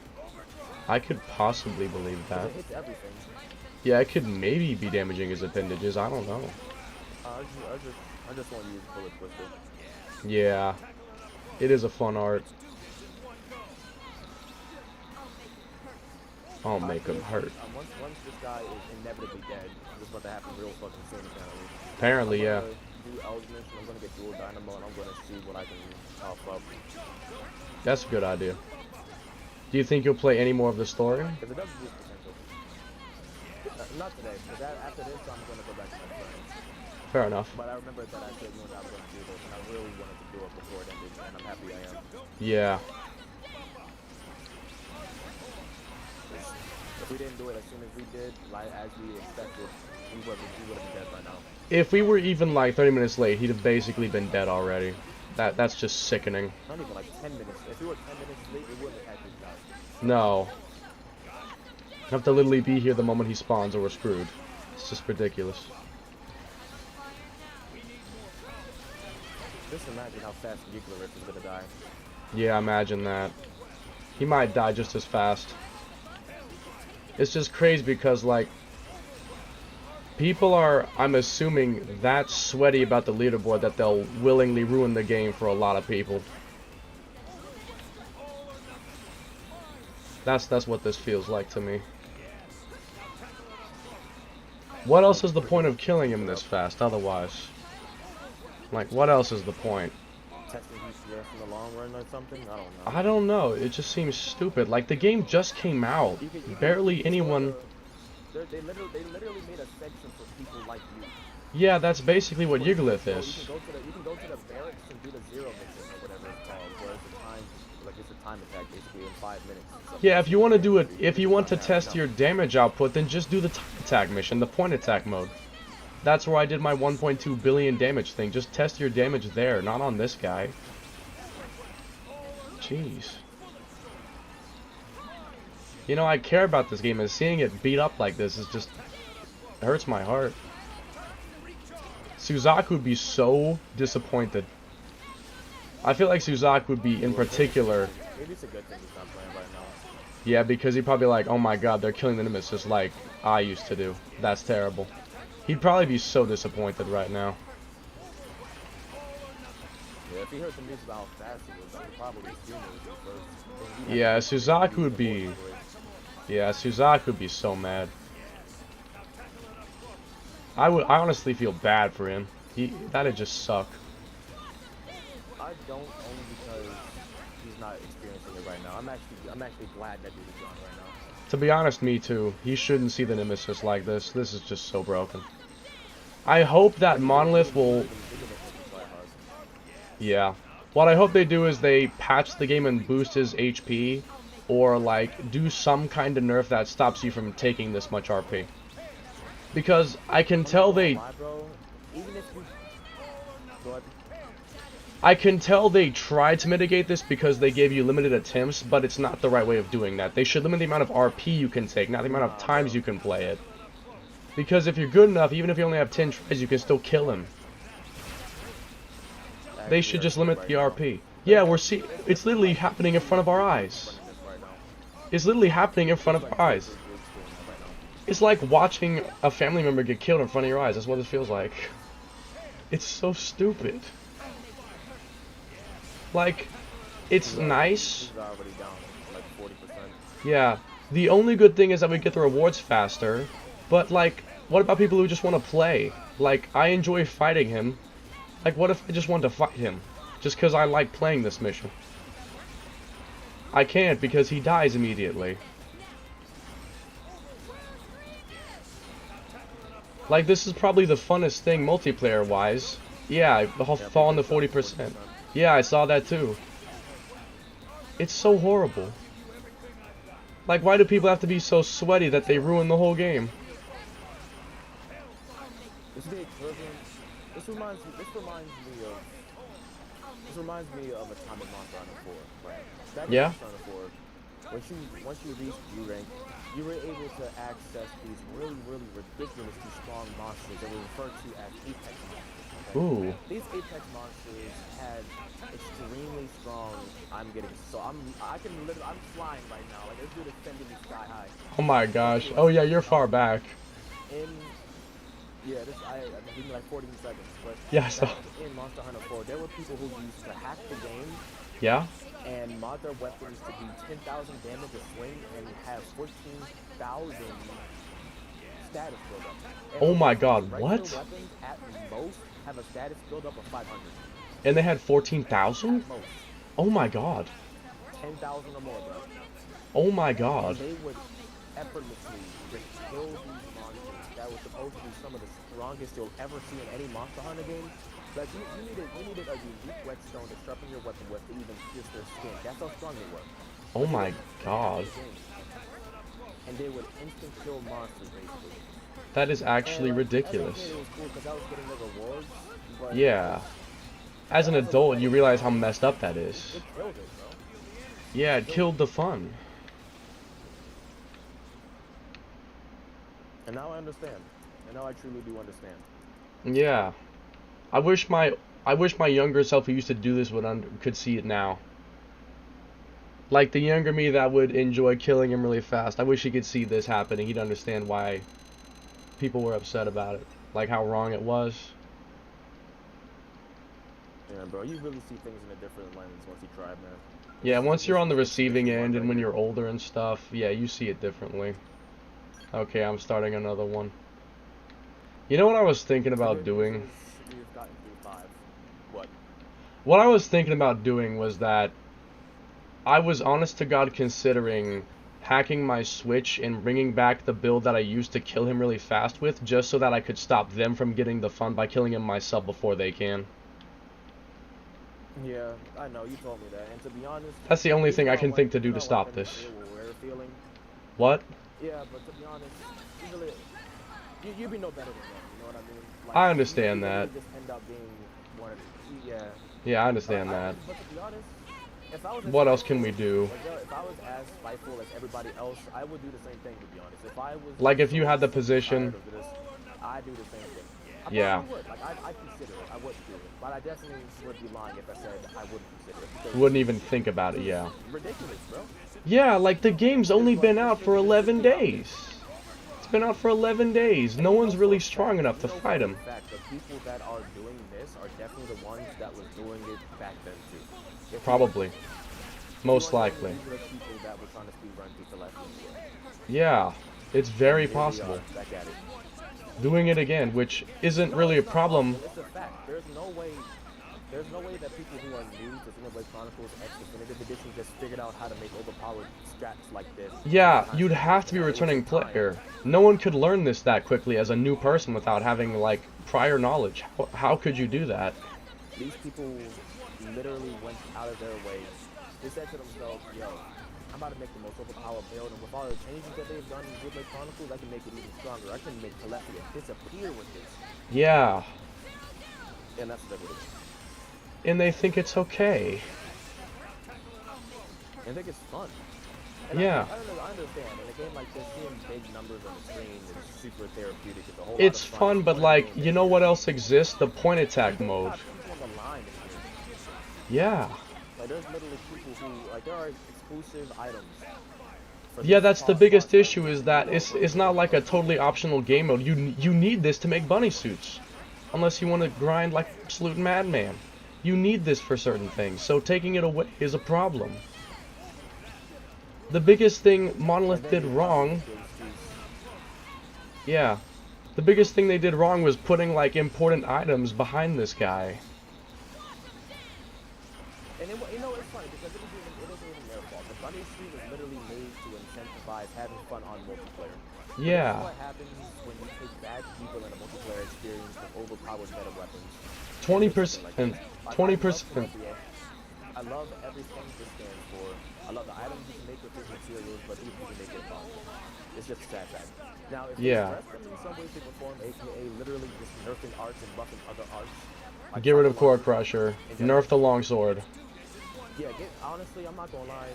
I could possibly believe that.
It hits everything.
Yeah, it could maybe be damaging his appendages. I don't know.
I just want to use bullet twister.
Yeah, it is a fun art. I'll make him hurt.
Once this guy is inevitably dead, this is about to happen real fucking soon,
apparently. Yeah.
Do elements, and I'm gonna get dual dynamo, and I'm gonna see what I can top up.
That's a good idea. Do you think you'll play any more of the story?
If it does boost potential. Not today, because after this, I'm gonna go back to my friends.
Fair enough.
But I remember that I said when I was gonna do this, and I really wanted to do it before it ended, and I'm happy I am.
Yeah.
If we didn't do it as soon as we did, like as we expected, we would have been dead by now.
If we were even like 30 minutes late, he'd have basically been dead already. That's just sickening.
Not even like 10 minutes. If we were 10 minutes late, it wouldn't have actually died.
No. You have to literally be here the moment he spawns or we're screwed. It's just ridiculous.
Just imagine how fast Euclid is gonna die.
Yeah, imagine that. He might die just as fast. It's just crazy because, like, people are, I'm assuming, that sweaty about the leaderboard that they'll willingly ruin the game for a lot of people. That's what this feels like to me. What else is the point of killing him this fast otherwise? Like, what else is the point?
Testing UCS in the long run or something? I don't know.
I don't know. It just seems stupid. Like, the game just came out. Barely anyone...
They literally made a section for people like you.
Yeah, that's basically what Yiglith is.
You can go to the barracks and do the zero mission or whatever it's called, where it's a time attack basically in 5 minutes.
Yeah, if you want to do it, if you want to test your damage output, then just do the time attack mission, the point attack mode. That's where I did my 1.2 billion damage thing. Just test your damage there, not on this guy. Jeez. You know, I care about this game, and seeing it beat up like this is just... It hurts my heart. Suzaku would be so disappointed. I feel like Suzaku would be, in particular...
Maybe it's a good thing he's not playing right now.
Yeah, because he'd probably be like, oh my god, they're killing the Nemesis like I used to do. That's terrible. He'd probably be so disappointed right now.
Yeah, if he heard the news about how fast he was, he'd probably do it first.
Yeah, Suzaku would be... Yeah, Suzaku would be so mad. I honestly feel bad for him. That'd just suck.
I don't, only because he's not experiencing it right now. I'm actually glad that dude is gone right now.
To be honest, me too. He shouldn't see the Nemesis like this. This is just so broken. I hope that Monolith will... Yeah. What I hope they do is they patch the game and boost his HP, or like do some kind of nerf that stops you from taking this much RP. Because I can tell they... I can tell they tried to mitigate this because they gave you limited attempts, but it's not the right way of doing that. They should limit the amount of RP you can take, not the amount of times you can play it. Because if you're good enough, even if you only have 10 tries, you can still kill him. They should just limit the RP. Yeah, it's literally happening in front of our eyes. It's literally happening in front of our eyes. It's like watching a family member get killed in front of your eyes. That's what it feels like. It's so stupid. Like, it's nice. Yeah, the only good thing is that we get the rewards faster. But, like, what about people who just want to play? Like, I enjoy fighting him. Like, what if I just want to fight him? Just because I like playing this mission. I can't because he dies immediately. Like, this is probably the funnest thing multiplayer-wise. Yeah, I'll fall on the 40%. Yeah, I saw that too. It's so horrible. Like, why do people have to be so sweaty that they ruin the whole game?
This reminds me of a time of Monster Hunter 4, right? Back in Monster Hunter 4, once you reached U rank, you were able to access these really ridiculously strong monsters that were referred to as apex monsters. Okay?
Ooh.
These apex monsters had extremely strong. I'm flying right now. Like, this dude is sending me sky high.
Oh my gosh. Oh yeah, you're far back.
Yeah, I give me like 14 seconds. But
yeah, so
in Monster Hunter 4, there were people who used to hack the game.
Yeah.
And mod their weapons to do 10,000 damage a swing and have 14,000 status buildup.
Oh my god, what?
Weapons at most have a status buildup of 500.
And they had 14,000? Oh my god.
10,000 or more, bro.
Oh my god.
And they would effortlessly just kill these monsters that were supposed to be some of the strongest you'll ever see in any Monster Hunter game. Like, you needed a unique whetstone to sharpen your weapon with to even pierce their skin. That's how strong they were.
Oh my god.
And they would instant kill monsters, basically.
That is actually ridiculous.
It was cool because I was getting the rewards, but
yeah. As an adult, you realize how messed up that is.
It killed it, bro.
Yeah, it killed the fun.
And now I understand. And now I truly do understand.
Yeah. I wish my younger self who used to do this could see it now. Like the younger me that would enjoy killing him really fast. I wish he could see this happening. He'd understand why people were upset about it. Like how wrong it was.
Yeah, bro, you really see things in a different lens once you try, man.
Yeah, once you're on the receiving end and when you're older and stuff, yeah, you see it differently. Okay, I'm starting another one. You know what I was thinking about doing? What I was thinking about doing was that I was honest to God considering hacking my Switch and bringing back the build that I used to kill him really fast with, just so that I could stop them from getting the fun by killing him myself before they can.
Yeah, I know, you told me that, and to be honest...
That's the only thing I can think to do to stop this. What?
Yeah, but to be honest, usually, you'd be no better than them, you know what I mean? Like,
I understand that.
You just end up being one of the,
Yeah, I understand that.
But to be honest, if I was
what else can we do?
If I was as spiteful as everybody else, I would do the same thing, to be honest. If I was...
Like, if you had the position...
I'd do the same thing.
Yeah.
Would. Like, I'd consider it. I wouldn't do it. But I definitely would be lying if I said I wouldn't consider it.
Wouldn't even think about it, yeah.
Ridiculous, bro.
Yeah, like, the game's only been out for 11 days. It's been out for 11 days. No one's really strong enough to fight him.
In fact, the people that are doing this are definitely the ones that was doing it back then, too.
Probably. Most likely. Yeah, it's very possible. Doing it again, which isn't really a problem.
It's a fact. There's no way that people who are new to Xenoblade Chronicles X Definitive Edition just figured out how to make overpowered strats like this.
Yeah, you'd have to be a returning player. No one could learn this that quickly as a new person without having, like, prior knowledge. How could you do that?
These people literally went out of their way. They said to themselves, yo, I'm about to make the most overpowered build, and with all the changes that they've done in Xenoblade Chronicles, I can make it even stronger. I can make Telepia disappear with this.
Yeah.
And that's what they would do.
and they think it's okay.
I think it's fun.
Yeah.
I understand. In a game like this, seeing big numbers on the screen is super therapeutic. It's a whole
It's
lot of
fun, but like, you know what else exists? The point attack mode.
people on the line in here.
Yeah.
Like, there's literally people who, like, there are exclusive items.
Yeah, that's the biggest issue, is that it's not like a totally optional game mode. You need this to make bunny suits. Unless you want to grind like an absolute madman. You need this for certain things, so taking it away is a problem. The biggest thing Monolith did wrong... Yeah. The biggest thing they did wrong was putting, like, important items behind this guy.
And it, you know, it's funny because it isn't even their fault. The bunny suit was literally made to incentivize having fun on multiplayer.
Yeah.
This is what happens when you take bad people in a multiplayer experience with overpowered meta weapons.
20%. 20%.
I love everything this stands for. I love the items you can make with these materials, but even you can make it fun. It's just a sad fact. Now, if you address them in some way, shape, or form, aka literally just nerfing arts and buffing other arts. Like
Get rid of Core Crusher. Nerf the longsword.
Yeah, honestly, I'm not gonna lie.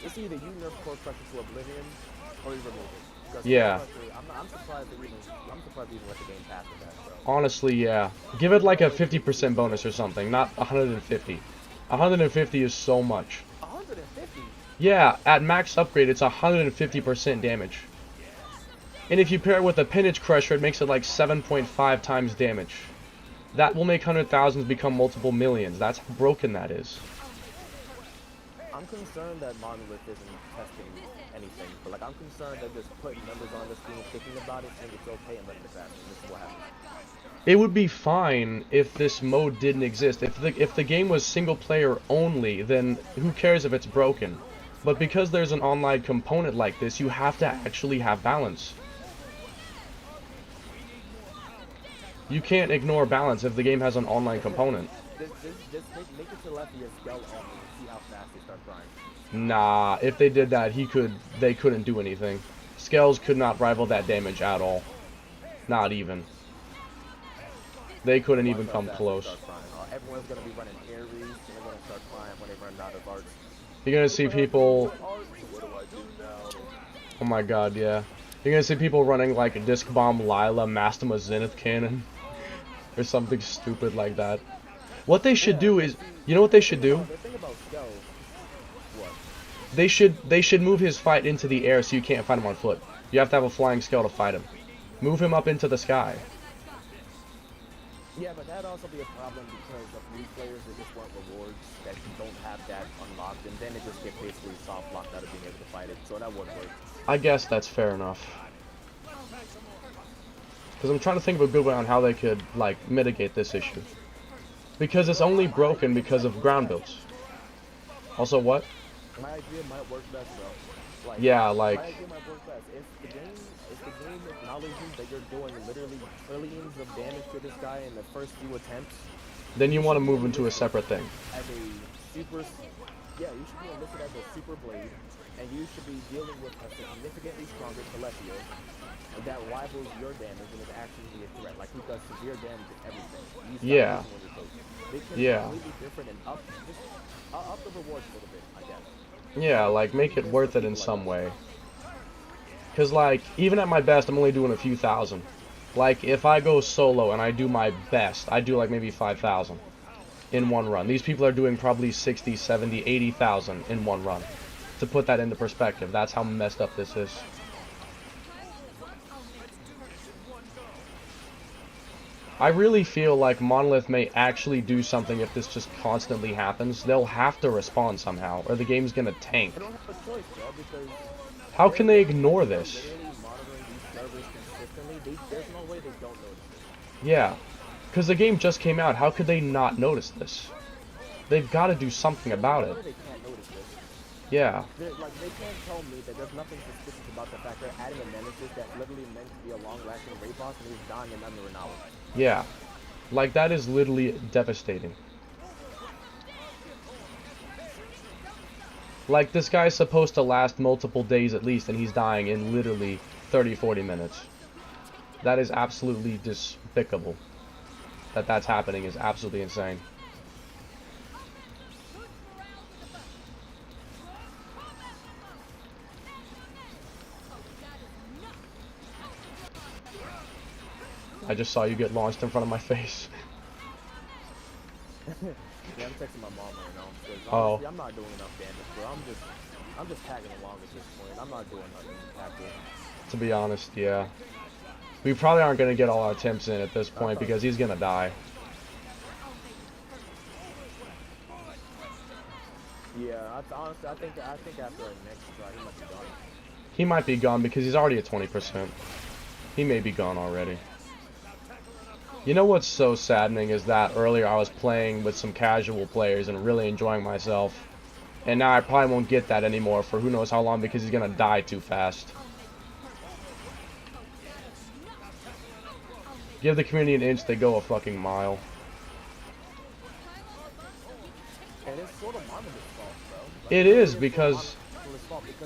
It's either you nerf Core Crusher to oblivion, or you remove it. Because
Yeah.
I'm surprised they even let the game pass with that. So.
Honestly, yeah. Give it like a 50% bonus or something, not 150. 150 is so much.
150?
Yeah, at max upgrade, it's 150% damage. And if you pair it with a Pinnage Crusher, it makes it like 7.5 times damage. That will make 100,000s become multiple millions. That's how broken that is.
I'm concerned that Monolith isn't testing anything, but like I'm concerned that just putting numbers on the screen, thinking about it, saying it's okay, and letting it pass. And this is what happens.
It would be fine if this mode didn't exist. If the game was single player only, then who cares if it's broken? But because there's an online component like this, you have to actually have balance. You can't ignore balance if the game has an online component.
Just make it to the left of your skull only and see how fast they start crying.
Nah, if they did that, they couldn't do anything. Scales could not rival that damage at all. Not even. They couldn't even come close.
Everyone's gonna be running Aries, and they're gonna start crying when they run out of arts.
You're gonna see people... Oh my god, yeah. You're gonna see people running like a Disc Bomb Lila Mastema Zenith Cannon. Or something stupid like that. What they should do is... You know what they should do? They should move his fight into the air so you can't fight him on foot. You have to have a flying Skell to fight him. Move him up into the sky.
Yeah, but that'd also be a problem because of new players that just want rewards that don't have that unlocked, and then it just gets basically soft locked out of being able to fight it, so that wouldn't work.
I guess that's fair enough. Because I'm trying to think of a good way on how they could, like, mitigate this issue. Because it's only broken because of ground builds. Also, what?
My idea might work best, bro. Like,
yeah, like...
My idea might work best. If the game acknowledges that you're doing literally trillions of damage to this guy in the first few attempts...
Then you want to move into a separate thing.
As a super... Yeah, you should be listed as a super blade, and you should be dealing with a significantly stronger Celestial that rivals your damage and is actually a threat. Like, he does severe damage to everything.
Yeah.
They can
Yeah.
be completely different and up the rewards a little bit, I guess.
Yeah, like, make it worth it in some way. Because, like, even at my best, I'm only doing a few thousand. Like, if I go solo and I do my best, I do, like, maybe 5,000 in one run. These people are doing probably 60, 70, 80,000 in one run. To put that into perspective, that's how messed up this is. I really feel like Monolith may actually do something if this just constantly happens. They'll have to respond somehow, or the game's gonna tank.
I don't have a choice, bro, because...
How can they ignore this?
There's no way they don't notice this.
Yeah, because the game just came out. How could they not notice this? They've got to do something about it.
They can't notice this.
Yeah.
They can't tell me that there's nothing suspicious about the fact they're adding a nemesis that's literally meant to be a long-lasting raid boss and he's dying in under an hour.
Yeah. Like, that is literally devastating. Like, this guy's supposed to last multiple days at least, and he's dying in literally 30-40 minutes. That is absolutely despicable. That's happening is absolutely insane. I just saw you get launched in front of my face.
Yeah, I'm texting my mom right now. Because
Oh.
honestly, I'm not doing enough damage, bro. I'm just tagging along at this point. I'm not doing nothing impactful.
To be honest, yeah. We probably aren't going to get all our attempts in at this point because he's going to die.
Yeah, honestly, I think after our next try, he might be gone.
He might be gone because he's already at 20%. He may be gone already. You know what's so saddening is that earlier I was playing with some casual players and really enjoying myself. And now I probably won't get that anymore for who knows how long because he's going to die too fast. Give the community an inch, they go a fucking mile.
And it's sort of Marmaduke's fault, bro.
It is because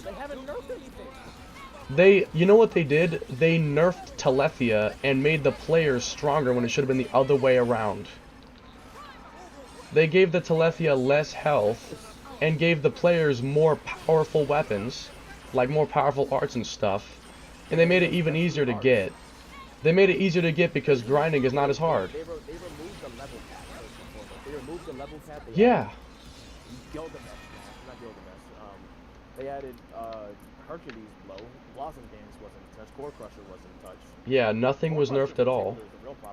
they haven't nerfed anything.
you know what they did? They nerfed Telethia and made the players stronger when it should have been the other way around. They gave the Telethia less health and gave the players more powerful weapons, like more powerful arts and stuff, and they made it even easier to get. They made it easier to get because grinding is not as hard.
They removed the level cap first and foremost. They removed the level cap.
Yeah.
They added Hercules Blow, Blossom Dance wasn't touched, Core Crusher wasn't touched.
Yeah, nothing was nerfed at all.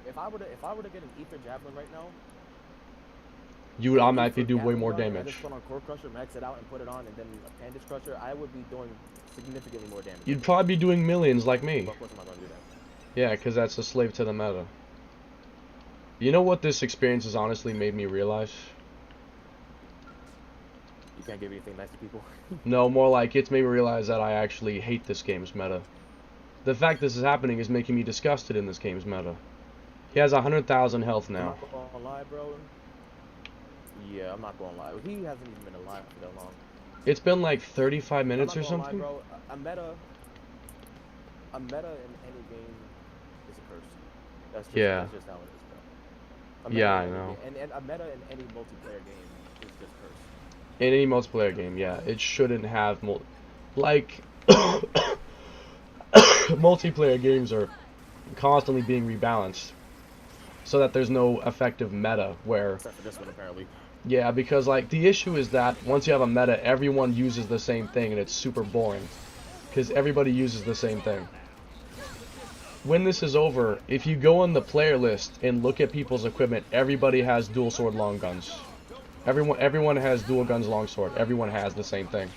If I were to get an Ether Javelin right now,
you would automatically do way more
I
damage.
just put on Core Crusher, max it out, and put it on, and then a Appendage Crusher, I would be doing significantly more damage.
You'd probably be doing millions like me.
But of course I'm not going to do that.
Yeah, because that's a slave to the meta. You know what this experience has honestly made me realize?
You can't give anything nice to people.
No, more like it's made me realize that I actually hate this game's meta. The fact this is happening is making me disgusted in this game's meta. He has 100,000 health now.
I'm not gonna lie, bro. Yeah, I'm not gonna lie. He hasn't even been alive for that long.
It's been like 35 minutes or something.
Lie, bro. A meta in any game is a curse. That's just how it is, bro.
Yeah, I know.
And a meta in any multiplayer game is just cursed.
In any multiplayer game, yeah, it shouldn't have multiplayer games are constantly being rebalanced so that there's no effective meta where.
Except for this one, apparently.
Yeah, because like the issue is that once you have a meta, everyone uses the same thing and it's super boring because everybody uses the same thing. When this is over, if you go on the player list and look at people's equipment, everybody has dual sword long guns. Everyone has dual guns longsword. Everyone has the same thing.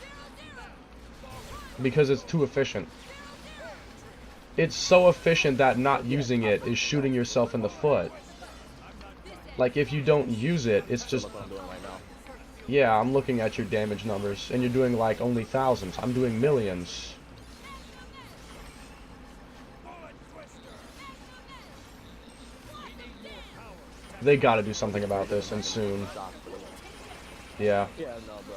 Because it's too efficient. It's so efficient that not using it is shooting yourself in the foot. Like if you don't use it, it's just... Yeah, I'm looking at your damage numbers and you're doing like only thousands. I'm doing millions. They gotta do something about this and soon. Yeah.
Yeah, no, bro.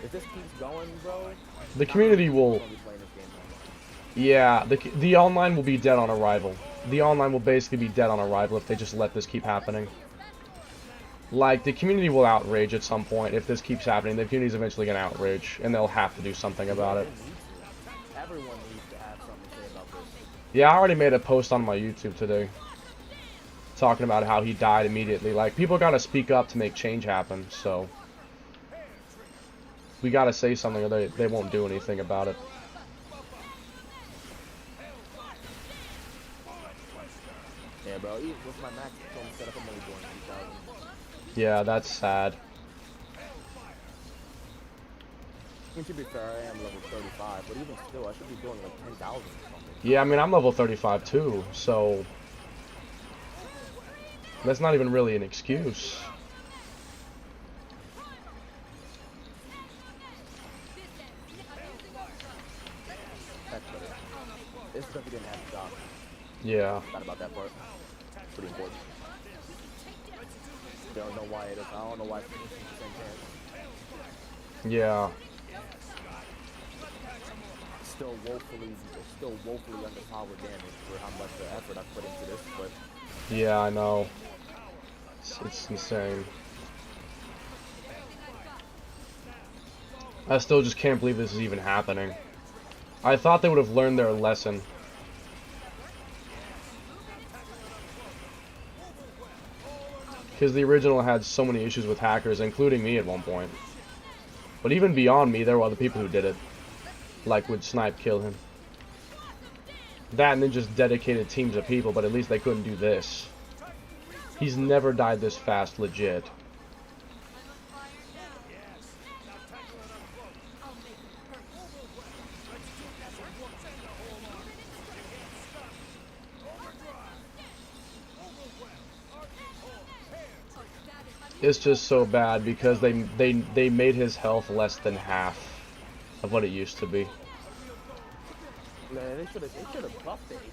If this keeps going, bro.
The community will. Yeah, the online will be dead on arrival. The online will basically be dead on arrival if they just let this keep happening. Like the community will outrage at some point if this keeps happening. The community's eventually gonna outrage, and they'll have to do something about it.
Everyone needs to have something to say about this.
Yeah, I already made a post on my YouTube today. Talking about how he died immediately. Like, people gotta speak up to make change happen, so... We gotta say something or they won't do anything about it.
Yeah, bro, with my max set up, I'm only doing 2,000.
Yeah, that's sad.
I mean, to be fair, I am level 35, but even still, I should be doing like 10,000 or something.
Yeah, I mean, I'm level 35 too, so... That's not even really an excuse.
That's better. It's because we didn't have stock.
Yeah.
Forgot about that part. Pretty important. Don't know why it is. I don't know why it's the same chance.
Yeah.
Still woefully underpowered damage for how much the effort I put into this, but
yeah, I know. It's insane. I still just can't believe this is even happening. I thought they would have learned their lesson. Because the original had so many issues with hackers, including me at one point. But even beyond me, there were other people who did it. Like, would snipe kill him. That and then just dedicated teams of people, but at least they couldn't do this. He's never died this fast, legit. It's just so bad because they made his health less than half of what it used to be.
Man, they should have buffed the AC.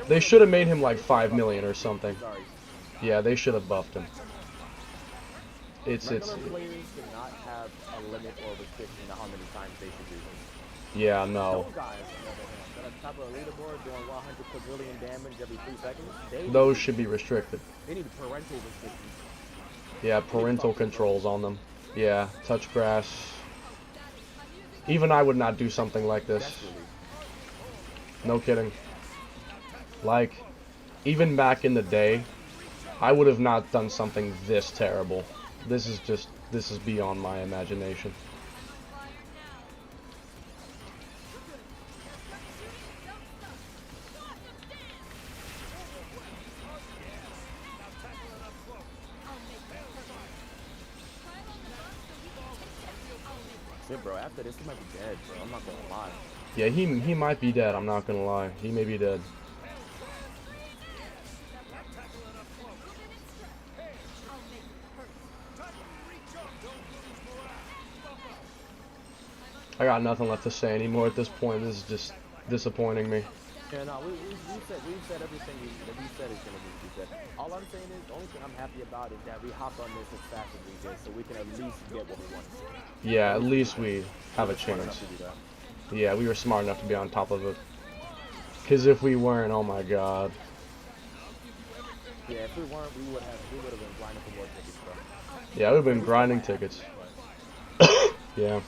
They should have made him like 5 million or something. Yeah, they should have buffed him.
Regular players should not have a limit or restriction to how many times they should do this.
Yeah, no.
Those guys, on the other hand, that are at the top of the leaderboard doing 100 quadrillion damage every 3 seconds,
Those should be restricted.
They need parental restrictions.
Yeah, parental controls on them. Yeah, touch grass. Even I would not do something like this. No kidding. Like, even back in the day, I would have not done something this terrible. This is beyond my imagination.
Shit, bro, after this, he might be dead, bro. I'm not gonna lie.
Yeah, he might be dead, I'm not gonna lie. He may be dead. I got nothing left to say anymore at this point. This is just disappointing me.
Yeah, no, we said everything that we said is gonna be said. All I'm saying is, the only thing I'm happy about is that we hopped on this as fast as we did, so we can at least get what we want.
Yeah, at least we have a chance. Yeah, we were smart enough to be on top of it. Because if we weren't, oh my god.
Yeah, if we weren't, we would have been grinding for more tickets, bro.
Yeah, we would have been grinding tickets. Yeah.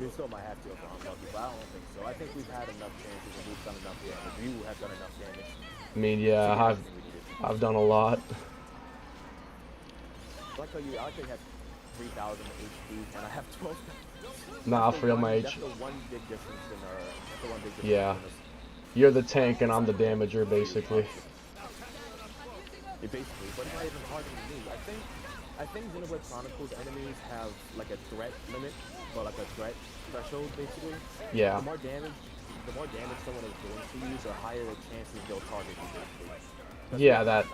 We still might have to if we're unlucky, but I don't think so. I think we've had enough chances and we've done enough damage. You have done enough damage.
I mean, yeah, I've done a lot.
I like how you have 3,000 HP and I have 12,000.
Nah, for real, my
That's the one big difference in our. That's the one big difference.
Yeah. You're the tank and I'm the damager, basically.
Yeah, basically, but it's not even hard to do. I think Xenoblade Chronicles enemies have like a threat limit, or like a threat threshold, basically.
Yeah.
The more damage someone is doing to you, the higher the chances they'll target you, basically.
Yeah,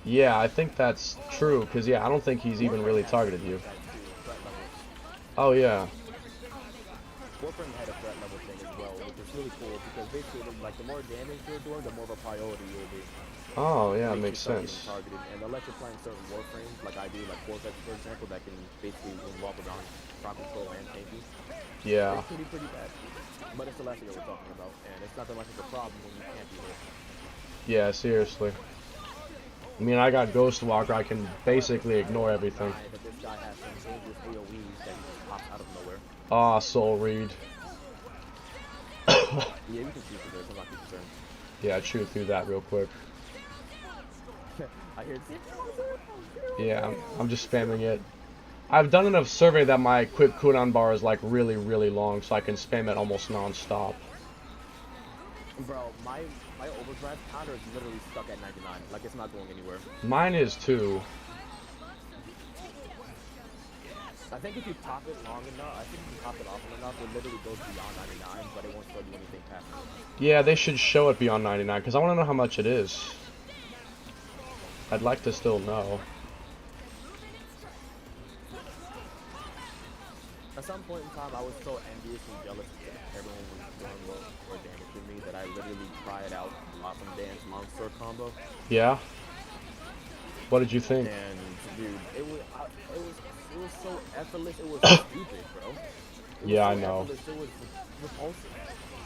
yeah, I think that's true, because yeah, I don't think he's even really targeted you. Oh yeah.
Warframe had a threat level thing as well, which is really cool, because basically, like, the more damage you're doing, the more of a priority you'll be.
Oh yeah, it makes sense.
Targeted. And unless you're playing certain warframes, like I do, like Vortex, for example, that can basically involve around crowd control and tanking.
Yeah.
It's pretty bad. But it's Celestia we're talking about, and it's nothing like it's a problem when you can't be hit.
Yeah, seriously. I mean, I got Ghost Walker, I can basically ignore everything.
But this guy has some dangerous AoEs that he just pops out of nowhere.
Ah, Soul Reed.
Yeah, you can shoot through this, I'm not too concerned.
Yeah, shoot through that real quick.
I hear it.
Yeah, I'm just spamming it. I've done enough survey that my quick cooldown bar is like really, really long, so I can spam it almost non-stop.
Bro, my overdrive counter is literally stuck at 99. Like, it's not going anywhere.
Mine is too.
I think if you top it long enough, I think if you top it often enough, it literally goes beyond 99, but it won't still do anything past it.
Yeah, they should show it beyond 99, because I want to know how much it is. I'd like to still know.
At some point in time, I was so envious and jealous that everyone was doing more damage than me that I literally tried out Blossom Dance Monster combo.
Yeah? What did you think?
And dude, it was so effortless. It was stupid, bro.
Yeah, I know.
It was repulsive.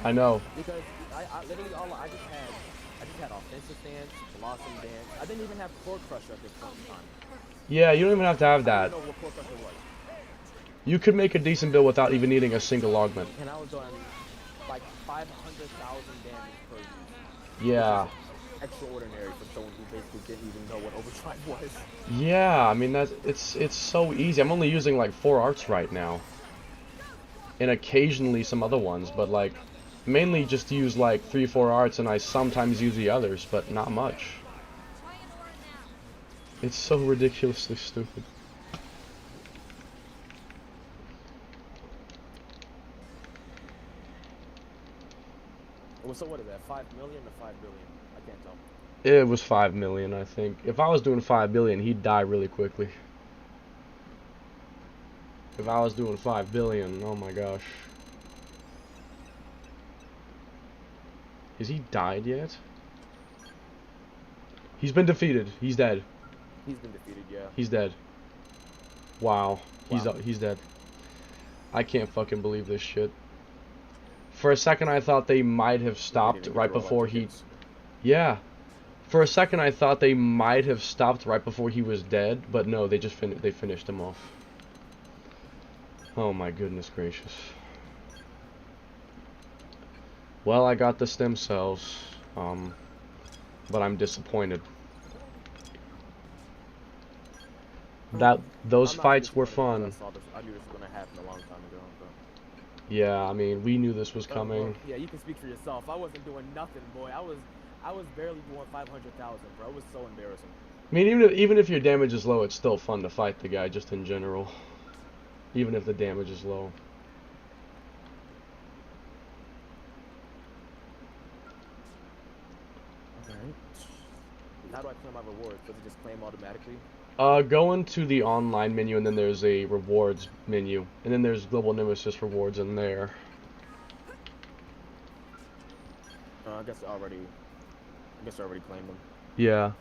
I know.
Because I literally I just had offensive dance, blossom dance. I didn't even have core crusher at this point in time.
Yeah, you don't even have to have that.
I didn't know what core crusher was.
You could make a decent build without even needing a single augment.
And I was doing like 500,000 damage per use.
Yeah.
extraordinary for someone who basically didn't even know what overdrive was.
Yeah, I mean it's so easy. I'm only using like 4 arts right now. And occasionally some other ones, but like mainly just use like 3-4 arts, and I sometimes use the others, but not much. It's so ridiculously stupid.
Well, so what is that? 5 million or 5 billion? I can't tell.
It was 5 million, I think. If I was doing 5 billion, he'd die really quickly. If I was doing 5 billion, oh my gosh. Is he died yet? He's been defeated. He's dead.
He's been defeated, yeah.
He's dead. Wow.
Wow.
He's dead. I can't fucking believe this shit. For a second I thought they might have stopped right before he... Yeah. For a second I thought they might have stopped right before he was dead, but no, they just finished him off. Oh my goodness gracious. Well, I got the stem cells, but I'm disappointed. Those fights were fun.
I knew this was gonna happen a long time ago. But...
Yeah, I mean, we knew this was coming.
Well, yeah, you can speak for yourself. I wasn't doing nothing, boy. I was barely doing 500,000, bro. It was so embarrassing.
I mean, even if your damage is low, it's still fun to fight the guy, just in general. Even if the damage is low.
Alright. How do I claim my rewards? Does it just claim automatically?
Go into the online menu, and then there's a rewards menu, and then there's Global Nemesis rewards in there.
I guess I already claimed them.
Yeah.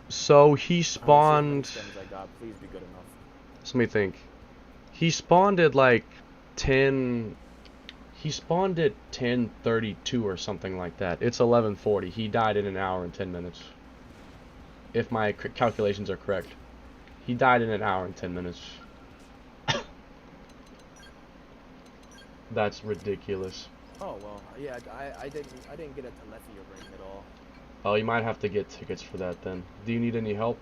So he spawned.
I got. Please be good enough.
Let me think. He spawned at like 10. He spawned at 10:32 or something like that. It's 11:40. He died in an hour and 10 minutes. If my calculations are correct. He died in an hour and 10 minutes. That's ridiculous.
Oh well, yeah, I didn't get a Telethia ring at all.
Oh, you might have to get tickets for that then. Do you need any help?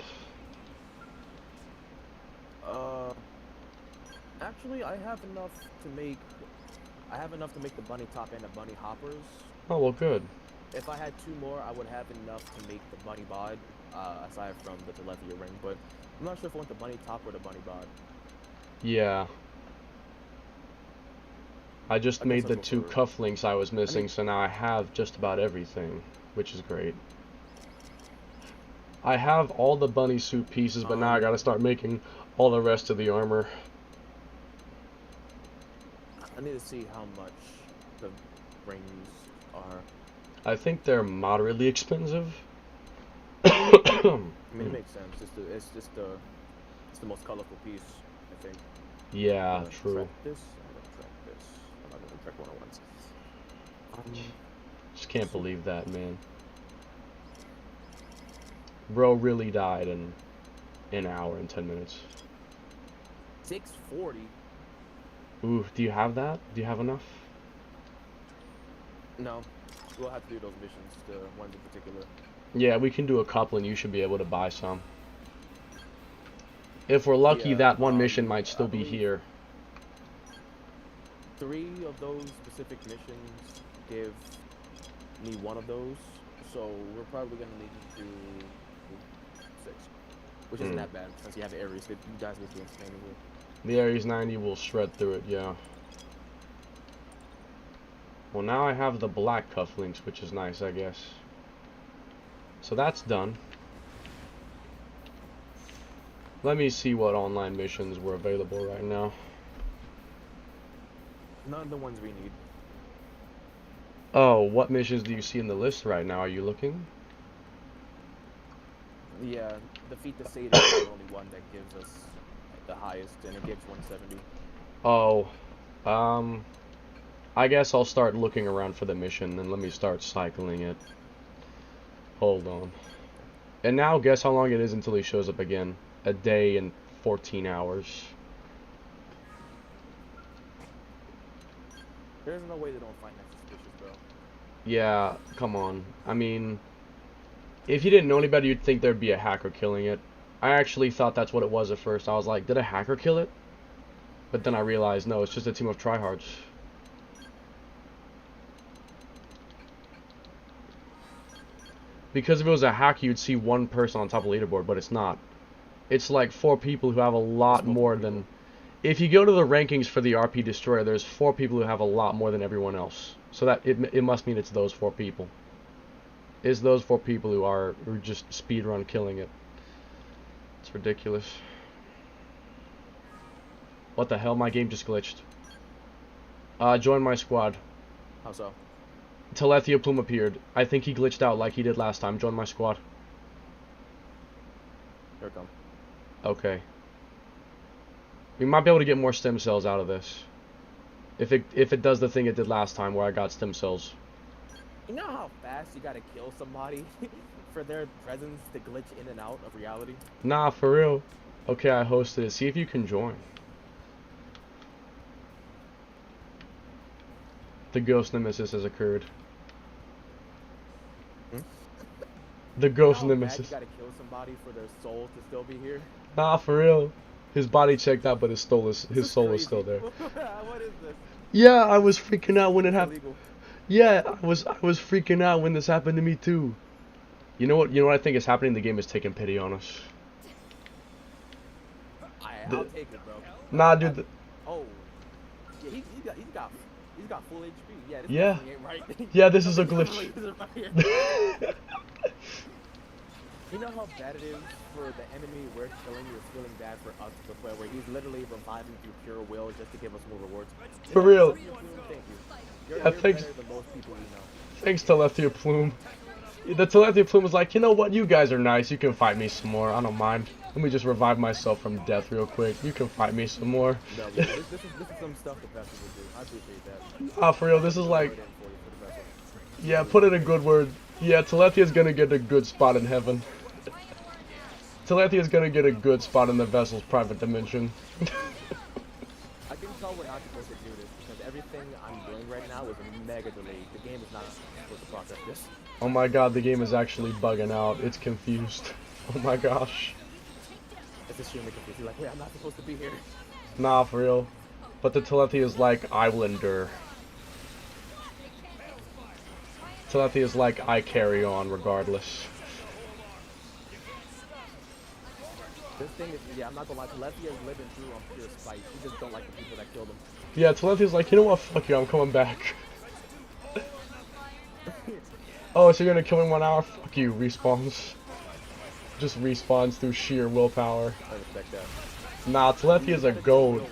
Actually, I have enough to make the bunny top and the bunny hoppers.
Oh well, good.
If I had 2 more, I would have enough to make the bunny bod, aside from the Telethia ring. But I'm not sure if I want the bunny top or the bunny bod.
Yeah. I just made the 2 cufflinks I was missing, so now I have just about everything, which is great. I have all the bunny suit pieces, but now I gotta start making all the rest of the armor.
I need to see how much the rings are.
I think they're moderately expensive.
I mean, it makes sense. It's the most colorful piece, I think.
Yeah, true.
I'm gonna track this. I'm not gonna track one at once.
Just can't believe that, man. Bro really died in an hour and 10 minutes.
640.
Ooh, do you have that? Do you have enough?
No, we'll have to do those missions, the ones in particular.
Yeah, we can do a couple and you should be able to buy some. If we're lucky, that one mission might still be here.
3 of those specific missions give me 1 of those, so we're probably gonna need to do 6, which isn't that bad since you have Ares that you guys need to explain it.
The Ares 90 will shred through it, yeah. Well, now I have the black cufflinks, which is nice, I guess. So that's done. Let me see what online missions were available right now.
None of the ones we need.
Oh, what missions do you see in the list right now? Are you looking?
Yeah, defeat the Satan is the only one that gives us the highest, and it gives 170.
Oh, I guess I'll start looking around for the mission, and let me start cycling it. Hold on. And now guess how long it is until he shows up again. A day and 14 hours.
There's no way they don't find that suspicious, bro.
Yeah, come on. I mean, If you didn't know any better, you'd think there'd be a hacker killing it. I actually thought that's what it was at first. I was like, did a hacker kill it? But then I realized, no, it's just a team of tryhards. Because if it was a hack, you'd see one person on top of the leaderboard, but it's not. It's like 4 people who have a lot more than... If you go to the rankings for the RP Destroyer, there's 4 people who have a lot more than everyone else. So that it must mean it's those 4 people. It's those 4 people who just speedrun killing it. It's ridiculous. What the hell? My game just glitched. Join my squad.
How so?
Telethia Plume appeared. I think he glitched out like he did last time. Join my squad.
Here it comes.
Okay. We might be able to get more stem cells out of this. If it does the thing it did last time where I got stem cells.
You know how fast you gotta kill somebody for their presence to glitch in and out of reality?
Nah, for real. Okay, I hosted it. See if you can join. The ghost nemesis has occurred. The ghost nemesis.
You gotta kill somebody for their soul to still be here?
Nah, for real. His body checked out, but his soul is still there.
What is this?
Yeah, I was freaking out when it happened. Yeah, I was freaking out when this happened to me too. You know what I think is happening? The game is taking pity on us.
I'll take it, bro.
Nah, dude.
Oh, yeah, he's got full HP. Yeah. This
Yeah.
ain't right.
Yeah, this is a glitch.
You know how bad it is for the enemy we're killing is feeling bad for us to play, where he's literally reviving through pure will just to give us more rewards.
For real.
Thank you. You're
Thanks.
better than most people we know.
Thanks, Telethia Plume. The Telethia Plume was like, you know what? You guys are nice. You can fight me some more. I don't mind. Let me just revive myself from death real quick. You can fight me some more.
No, yeah, this is some stuff the vessel would do. I appreciate that.
Ah, for real. This is like... Yeah, put in a good word. Yeah, Telethia's gonna get a good spot in heaven. Telethia's gonna get a good spot in the vessel's private dimension.
I can tell we're not supposed to do this because everything I'm doing right now is mega delayed. The game is not supposed to process this.
Oh my god, the game is actually bugging out. It's confused. Oh my gosh.
It's extremely confusing. Like, wait, I'm not supposed to be here.
Nah, for real. But the Telethia is like, I will endure. Telethia is like, I carry on regardless.
This thing is, yeah, I'm not gonna lie, Telethia is living through on pure spite. He just don't like the people that killed him.
Yeah, Telethia's like, you know what, fuck you, I'm coming back. Oh, so you're gonna kill me in 1 hour? Fuck you, respawns. Just respawns through sheer willpower.
I respect that.
Nah, Telethia's a gold.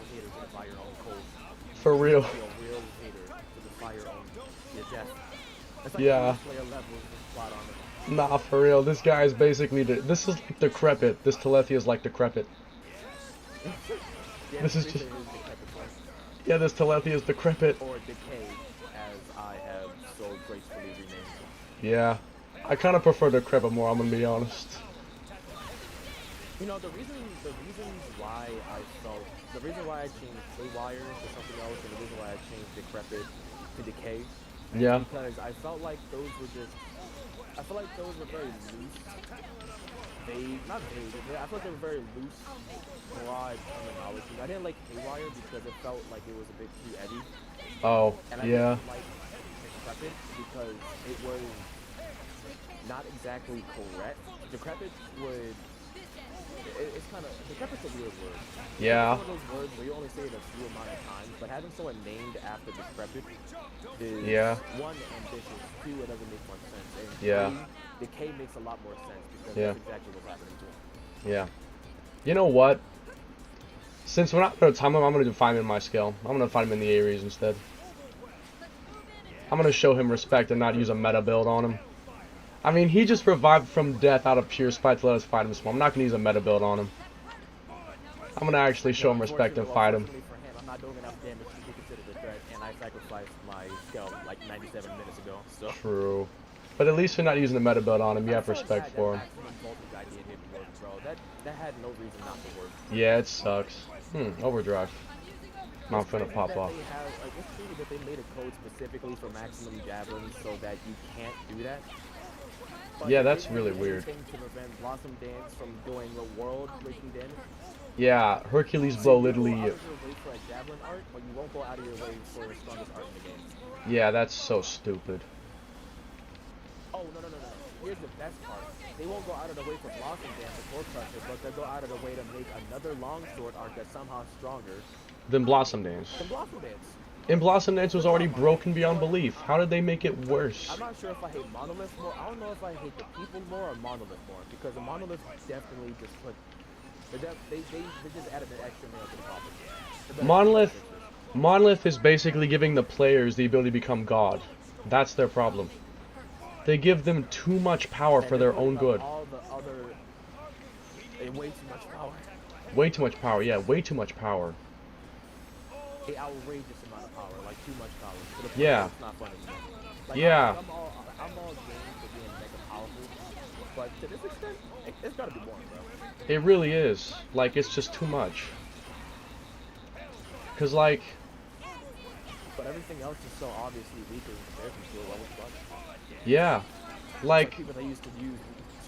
For real. Yeah. Nah, for real. This guy is basically this is like decrepit. This Telethia is like decrepit. This is just. Yeah, this Telethia is decrepit.
Or decay, as I have so gracefully renamed it.
Yeah, I kind of prefer decrepit more. I'm gonna be honest.
You know, the reason why I changed Haywire to something else, and the reason why I changed decrepit to decay.
Yeah.
Because I felt like those were very loose. Not vague. I felt like they were very loose, broad terminology. I didn't like Haywire because it felt like it was a bit too edgy.
Oh,
and I
yeah.
didn't like Decrepit because it was not exactly correct. Decrepit would... It's kind of... Decrepit's a weird word.
Yeah.
It's one of those words where you only say it a few amount of times, but having someone named after Decrepit is, one, ambitious, two, it doesn't make much sense, and three, decay makes a lot more sense because that's exactly what's happening to him.
Yeah. You know what? Since we're not going to time him, I'm going to find him in my scale. I'm going to find him in the Ares instead. I'm going to show him respect and not use a meta build on him. I mean, he just revived from death out of pure spite to let us fight him small. I'm not going to use a meta build on him. I'm going to actually show him respect and fight him.
I'm not doing enough damage to be considered a threat, and I sacrificed my scale like 97 minutes ago, so...
True. But at least you're not using a meta build on him. You have respect for him.
That had no reason not to work.
Yeah, it sucks. Overdrive. I'm finna pop off.
It's crazy that they made a code specifically for maximum javelins so that you can't do that. But
Yeah,
if
that's
they
really
did
weird.
anything to prevent Blossom Dance from doing the world-breaking damage.
Yeah, Hercules'
So
bow
you go
literally.
out of your way for a javelin art, but you won't go out of your way for the strongest art in the game.
Yeah, that's so stupid.
Oh, no. Here's the best part. They won't go out of the way for Blossom Dance or Core Crusher, but they'll go out of the way to make another longsword art that's somehow stronger
Then Blossom Dance.
than Blossom Dance.
And Blossom Dance was already broken beyond belief. How did they make it worse?
I'm not sure if I hate Monolith more. I don't know if I hate the people more or Monolith more, because the Monolith definitely just put... They just added an extra nail to the coffin.
Monolith is basically giving the players the ability to become God. That's their problem. They give them too much power for their own good.
All the other... way too much power.
Way too much power, yeah, way too much power.
An outrageous amount of power, like too much power. To the point
Yeah.
It's not fun anymore. Like,
Yeah.
I'm all game for being mega powerful, but to this extent, it's gotta be boring, bro.
It really is. Like, it's just too much. Cause like...
But everything else is so obviously weaker in comparison to a level plus.
Yeah. Like...
People that used to use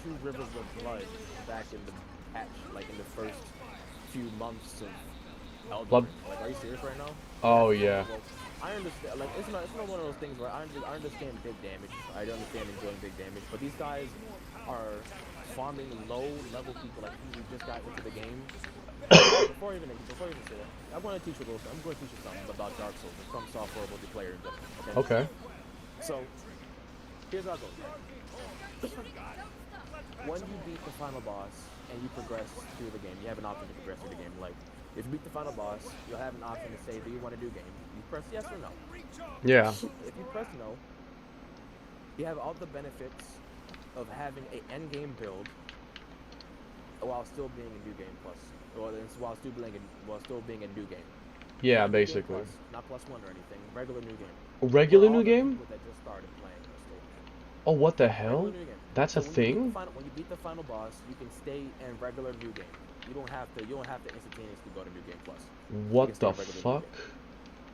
2 rivers of blood back in the patch, like in the first few months of Elden Ring. Like, are you serious right now?
Oh, yeah.
Well, I understand, like, it's not one of those things where I understand big damage. I understand enjoying big damage, but these guys are farming low-level people like who just got into the game. before even say that, I'm going to teach you something about Dark Souls and some software multiplayer in general.
Okay.
So, here's how it goes. When you beat the final boss and you progress through the game, you have an option to progress through the game. Like, if you beat the final boss, you'll have an option to say, do you want to do game? You press yes or no.
Yeah.
If you press no, you have all the benefits of having an endgame build while still being a new game plus, or while still being a new game.
Yeah,
Not new game
basically.
plus, not +1 or anything. Regular new game.
A regular
For all
new
the
game?
people that just started playing this game.
Oh, what the
Regular
hell?
new game.
That's a
So when
thing?
when you beat the final boss, you can stay in regular new game. You don't have to instantaneously go to new game plus. You
What
can stay
the
in regular new
fuck?
game.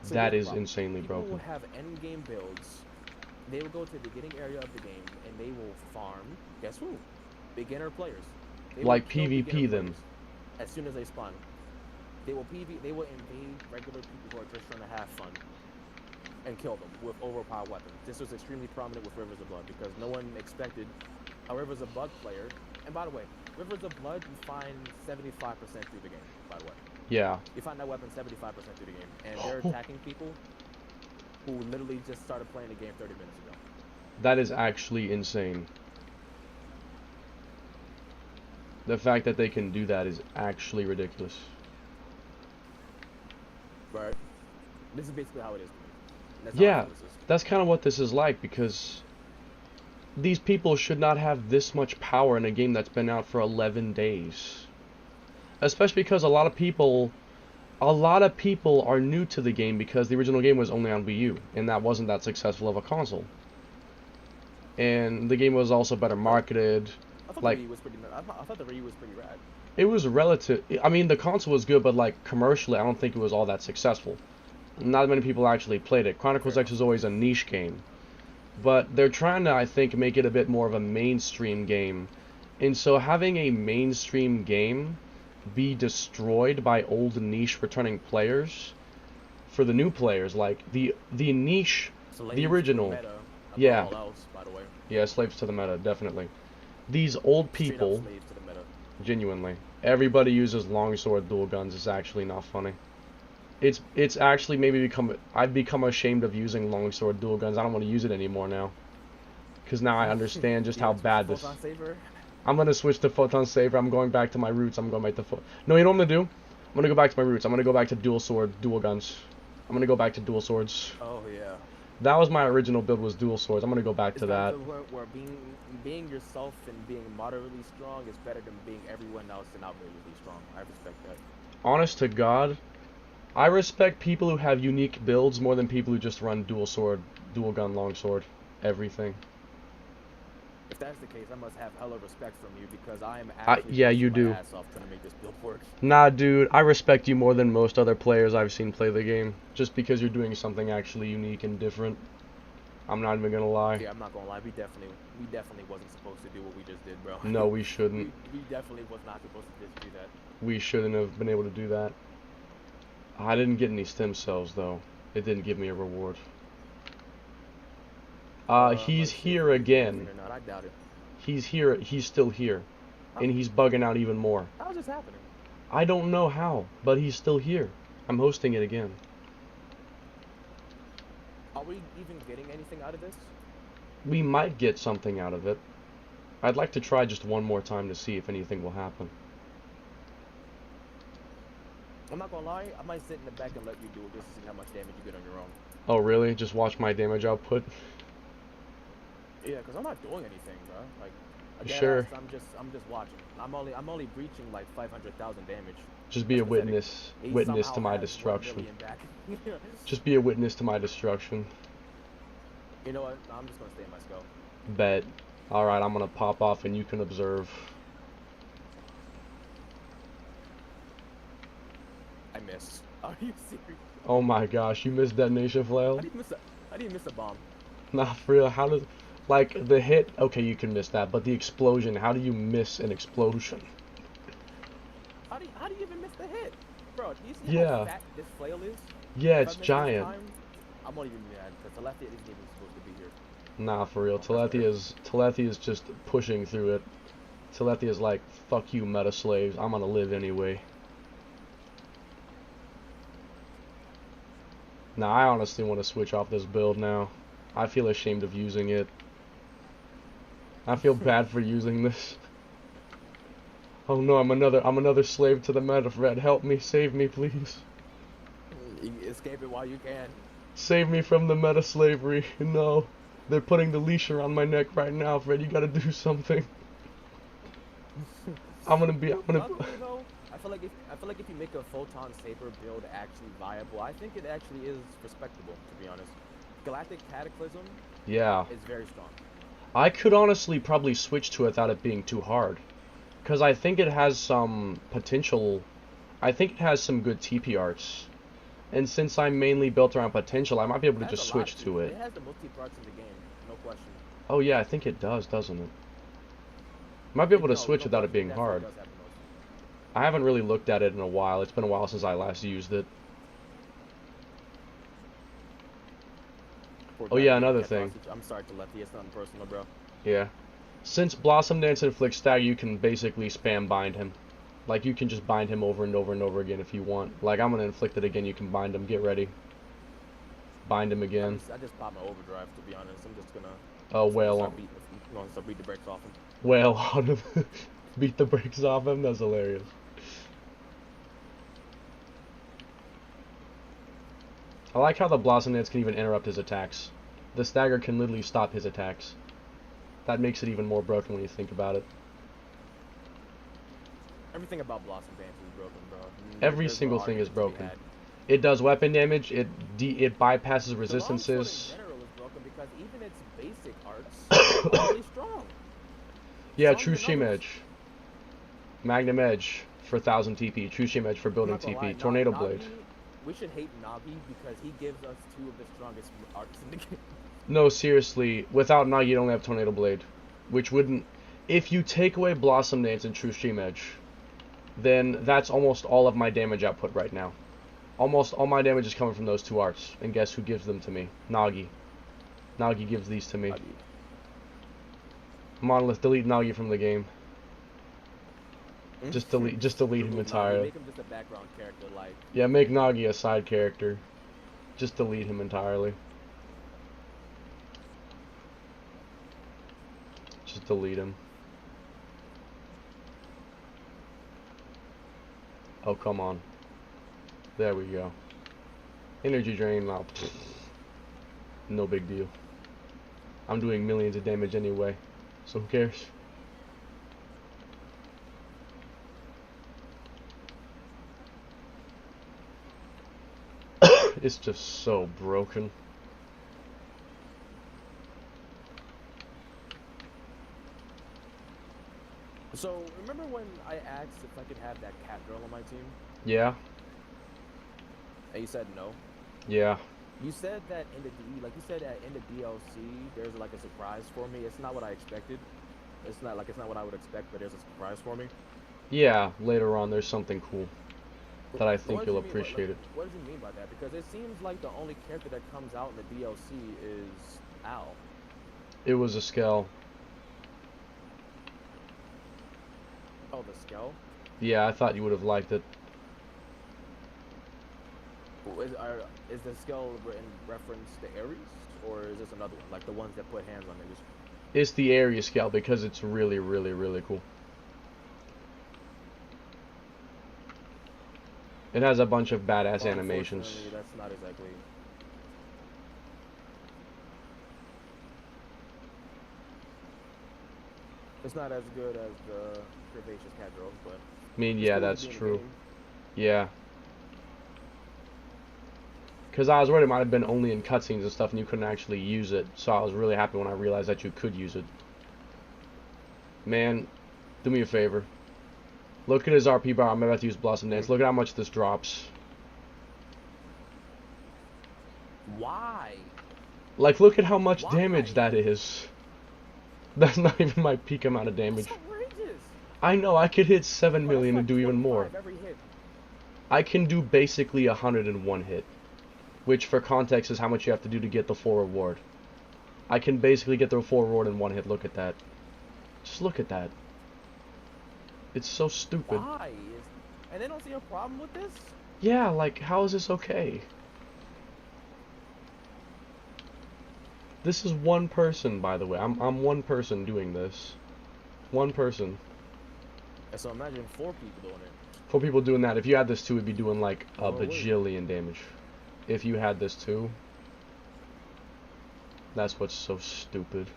So
That
here's
is
the problem.
insanely
People
broken.
will have end game builds. They will go to the beginning area of the game and they will farm. Guess who? Beginner players. They will
Like
kill
PvP
beginner
then.
players as soon as they spawn. They will invade regular people who are just trying to have fun and kill them with overpowered weapons. This was extremely prominent with Rivers of Blood because no one expected a Rivers of Blood player. And by the way, Rivers of Blood you find 75% through the game, by the way.
Yeah.
You find that weapon 75% through the game. And they're attacking people who literally just started playing the game 30 minutes ago.
That is actually insane. The fact that they can do that is actually ridiculous.
Right? This is basically how it is to me. That's
Yeah,
how this is.
that's kind of what this is like, because these people should not have this much power in a game that's been out for 11 days. Especially because a lot of people are new to the game because the original game was only on Wii U, and that wasn't that successful of a console. And the game was also better marketed.
I thought
Like,
the Wii was pretty. I thought the Wii was pretty rad.
it was relative. I mean, the console was good, but like commercially, I don't think it was all that successful. Not many people actually played it. Chronicles X was always a niche game, but they're trying to, I think, make it a bit more of a mainstream game. And so having a mainstream game be destroyed by old niche returning players for the new players, like the niche, the original,
Meta,
yeah,
all else, by the way.
yeah, slaves to the meta, definitely. These old
Straight up
people,
slaves to the meta.
genuinely, everybody uses longsword dual guns. It's actually not funny. It's actually I've become ashamed of using longsword dual guns. I don't want to use it anymore now, because now I understand just how bad this.
Photon Saver?
I'm gonna switch to Photon Saver. I'm going back to my roots. I'm going back to No, you know what I'm gonna do? I'm gonna go back to my roots. I'm gonna go back to dual guns. I'm gonna go back to dual swords.
Oh yeah.
That was my original build, was dual swords. I'm gonna go back to that.
To the point where being yourself and being moderately strong is better than being everyone else and outrageously strong. I respect that.
Honest to God, I respect people who have unique builds more than people who just run dual sword, dual gun, long sword, everything.
If that's the case, I must have hella respect from you because I am actually
yeah, you
busting
do.
my ass off trying to make this build work.
Nah, dude, I respect you more than most other players I've seen play the game, just because you're doing something actually unique and different. I'm not even gonna lie.
Yeah, I'm not gonna lie. We definitely wasn't supposed to do what we just did, bro.
No, we shouldn't.
we definitely was not supposed to just do that.
We shouldn't have been able to do that. I didn't get any stem cells though. It didn't give me a reward. He's here again.
Or not, I doubt it.
He's here. He's still here, and he's bugging out even more.
How's this happening?
I don't know how, but he's still here. I'm hosting it again.
Are we even getting anything out of this?
We might get something out of it. I'd like to try just one more time to see if anything will happen.
I'm not gonna lie, I might sit in the back and let you do it just to see how much damage you get on your own.
Oh really? Just watch my damage output?
Yeah, because I'm not doing anything, bro. Like, again,
sure.
I'm just watching. I'm only breaching like 500,000 damage.
Just be a witness. Witness to my destruction. Just be a witness to my destruction.
You know what? I'm just gonna stay in my skull.
Bet. Alright, I'm gonna pop off and you can observe.
I missed. Are you serious?
Oh my gosh, you missed detonation flail?
How do you miss a bomb?
Nah, for real, how does... Like, the hit, okay, you can miss that, but the explosion, how do you miss an explosion?
How do you even miss the hit? Bro, do you see how fat this flail is?
Yeah, it's giant.
I won't even be mad, because Telethia isn't even supposed to be here.
Nah, for real, Telethia's just pushing through it. Telethia's like, fuck you, meta slaves, I'm gonna live anyway. Nah, I honestly want to switch off this build now. I feel ashamed of using it. I feel bad for using this. Oh no, I'm another slave to the meta Fred. Help me, save me, please.
Escape it while you can.
Save me from the meta slavery. No, they're putting the leash around my neck right now, Fred. You gotta do something. I'm gonna.
I feel like if you make a photon saber build actually viable, I think it actually is respectable, to be honest. Galactic Cataclysm.
Yeah.
Is very strong.
I could honestly probably switch to it without it being too hard, because I think it has some potential. I think it has some good TP arts, and since I'm mainly built around potential, I might be able to just switch to it.
It has the most TP arts in the game, no question.
Oh yeah, I think it does, doesn't it? Might be able to switch without it being hard. I haven't really looked at it in a while. It's been a while since I last used it. Oh yeah, another thing.
I'm sorry to let it's nothing personal, bro.
Yeah. Since Blossom Dance inflicts stagger, you can basically spam bind him. Like, you can just bind him over and over and over again if you want. Like, I'm gonna inflict it again, you can bind him. Get ready. Bind him again.
I just popped my overdrive, to be honest. I'm just gonna...
Oh, well.
Start beat the brakes off him.
Well, on him. Beat the brakes off him? That's hilarious. I like how the Blossom Dance can even interrupt his attacks. The stagger can literally stop his attacks. That makes it even more broken when you think about it.
Everything about Blossom Dance is broken, bro.
Every single thing is broken. It does weapon damage. It bypasses resistances.
The general is broken because even its basic arts are really strong.
Yeah, True Stream Edge. Magnum Edge for 1000 TP. True Stream Edge for building TP. Tornado Blade.
We should hate Nagi because he gives us two of the strongest arts in the game.
No, seriously. Without Nagi, you'd only have Tornado Blade. Which wouldn't... If you take away Blossom Dance and True Stream Edge, then that's almost all of my damage output right now. Almost all my damage is coming from those two arts. And guess who gives them to me? Nagi. Nagi gives these to me. Monolith, delete Nagi from the game. Just delete him entirely.
Make him just a background character, like...
Yeah, make Nagi a side character. Just delete him entirely. Just delete him. Oh, come on. There we go. Energy drain, now. No big deal. I'm doing millions of damage anyway, so who cares? It's just so broken.
So, remember when I asked if I could have that cat girl on my team?
Yeah.
And you said no?
Yeah.
You said that in the like you said that in the DLC, there's like a surprise for me. It's not what I expected. It's not what I would expect, but there's a surprise for me.
Yeah, later on there's something cool that I
So
think you'll appreciate it.
What do you mean by that? Because it seems like the only character that comes out in the DLC is Al.
It was a scale.
Oh, the Skell?
Yeah, I thought you would have liked it.
Is the Skell in reference to Ares? Or is this another one? Like the ones that put hands on niggas?
It's the area scale because it's really, really, really cool. It has a bunch of badass animations.
That's not exactly. It's not as good as the Curvaceous Cat Girls, but.
I mean, yeah, that's true. Yeah. Because I was worried it might have been only in cutscenes and stuff and you couldn't actually use it. So I was really happy when I realized that you could use it. Man, do me a favor. Look at his RP bar. I'm about to use Blossom Dance. Look at how much this drops.
Why?
Like, look at how much damage that is. That's not even my peak amount of damage.
That's outrageous.
I know, I could hit 7 million and do even more.
Every hit.
I can do basically 101 hit. Which, for context, is how much you have to do to get the full reward. I can basically get the full reward in 1 hit. Look at that. Just look at that. It's so stupid.
Why? And they don't see a problem with this?
Yeah, like, how is this okay? This is one person, by the way. I'm one person doing this. One person.
And so imagine 4 people doing it.
4 people doing that. If you had this too, it'd be doing like a bajillion damage. If you had this too. That's what's so stupid.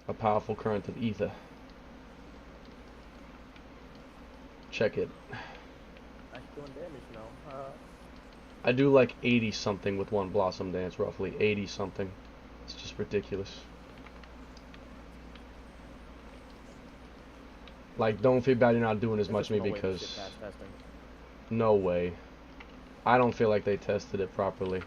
A powerful current of ether. Check it.
I'm doing damage now.
I do like 80 something with one Blossom Dance, roughly 80 something. It's just ridiculous. Like, don't feel bad you're not doing as much, maybe because no way. I don't feel like they tested it properly.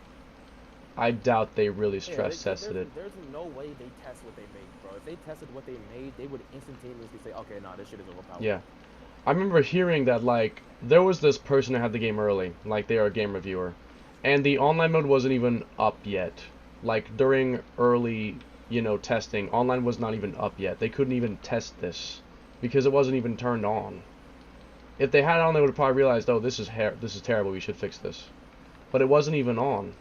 I doubt they really stress tested it.
There's no way they test what they made, bro. If they tested what they made, they would instantaneously say, okay, nah, this shit is overpowered.
Yeah. I remember hearing that, like, there was this person that had the game early, like they are a game reviewer, and the online mode wasn't even up yet. Like, during early, you know, testing, online was not even up yet. They couldn't even test this, because it wasn't even turned on. If they had it on, they would have probably realized, oh, this is terrible, we should fix this. But it wasn't even on.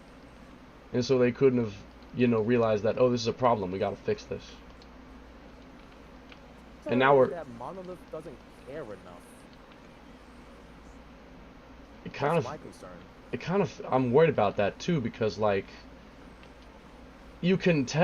And so they couldn't have, you know, realized that, oh, this is a problem, we gotta fix this.
So
and now we're...
that Monolith doesn't care enough.
It kind
That's
of...
my concern.
It kind of... I'm worried about that, too, because, like... You can tell...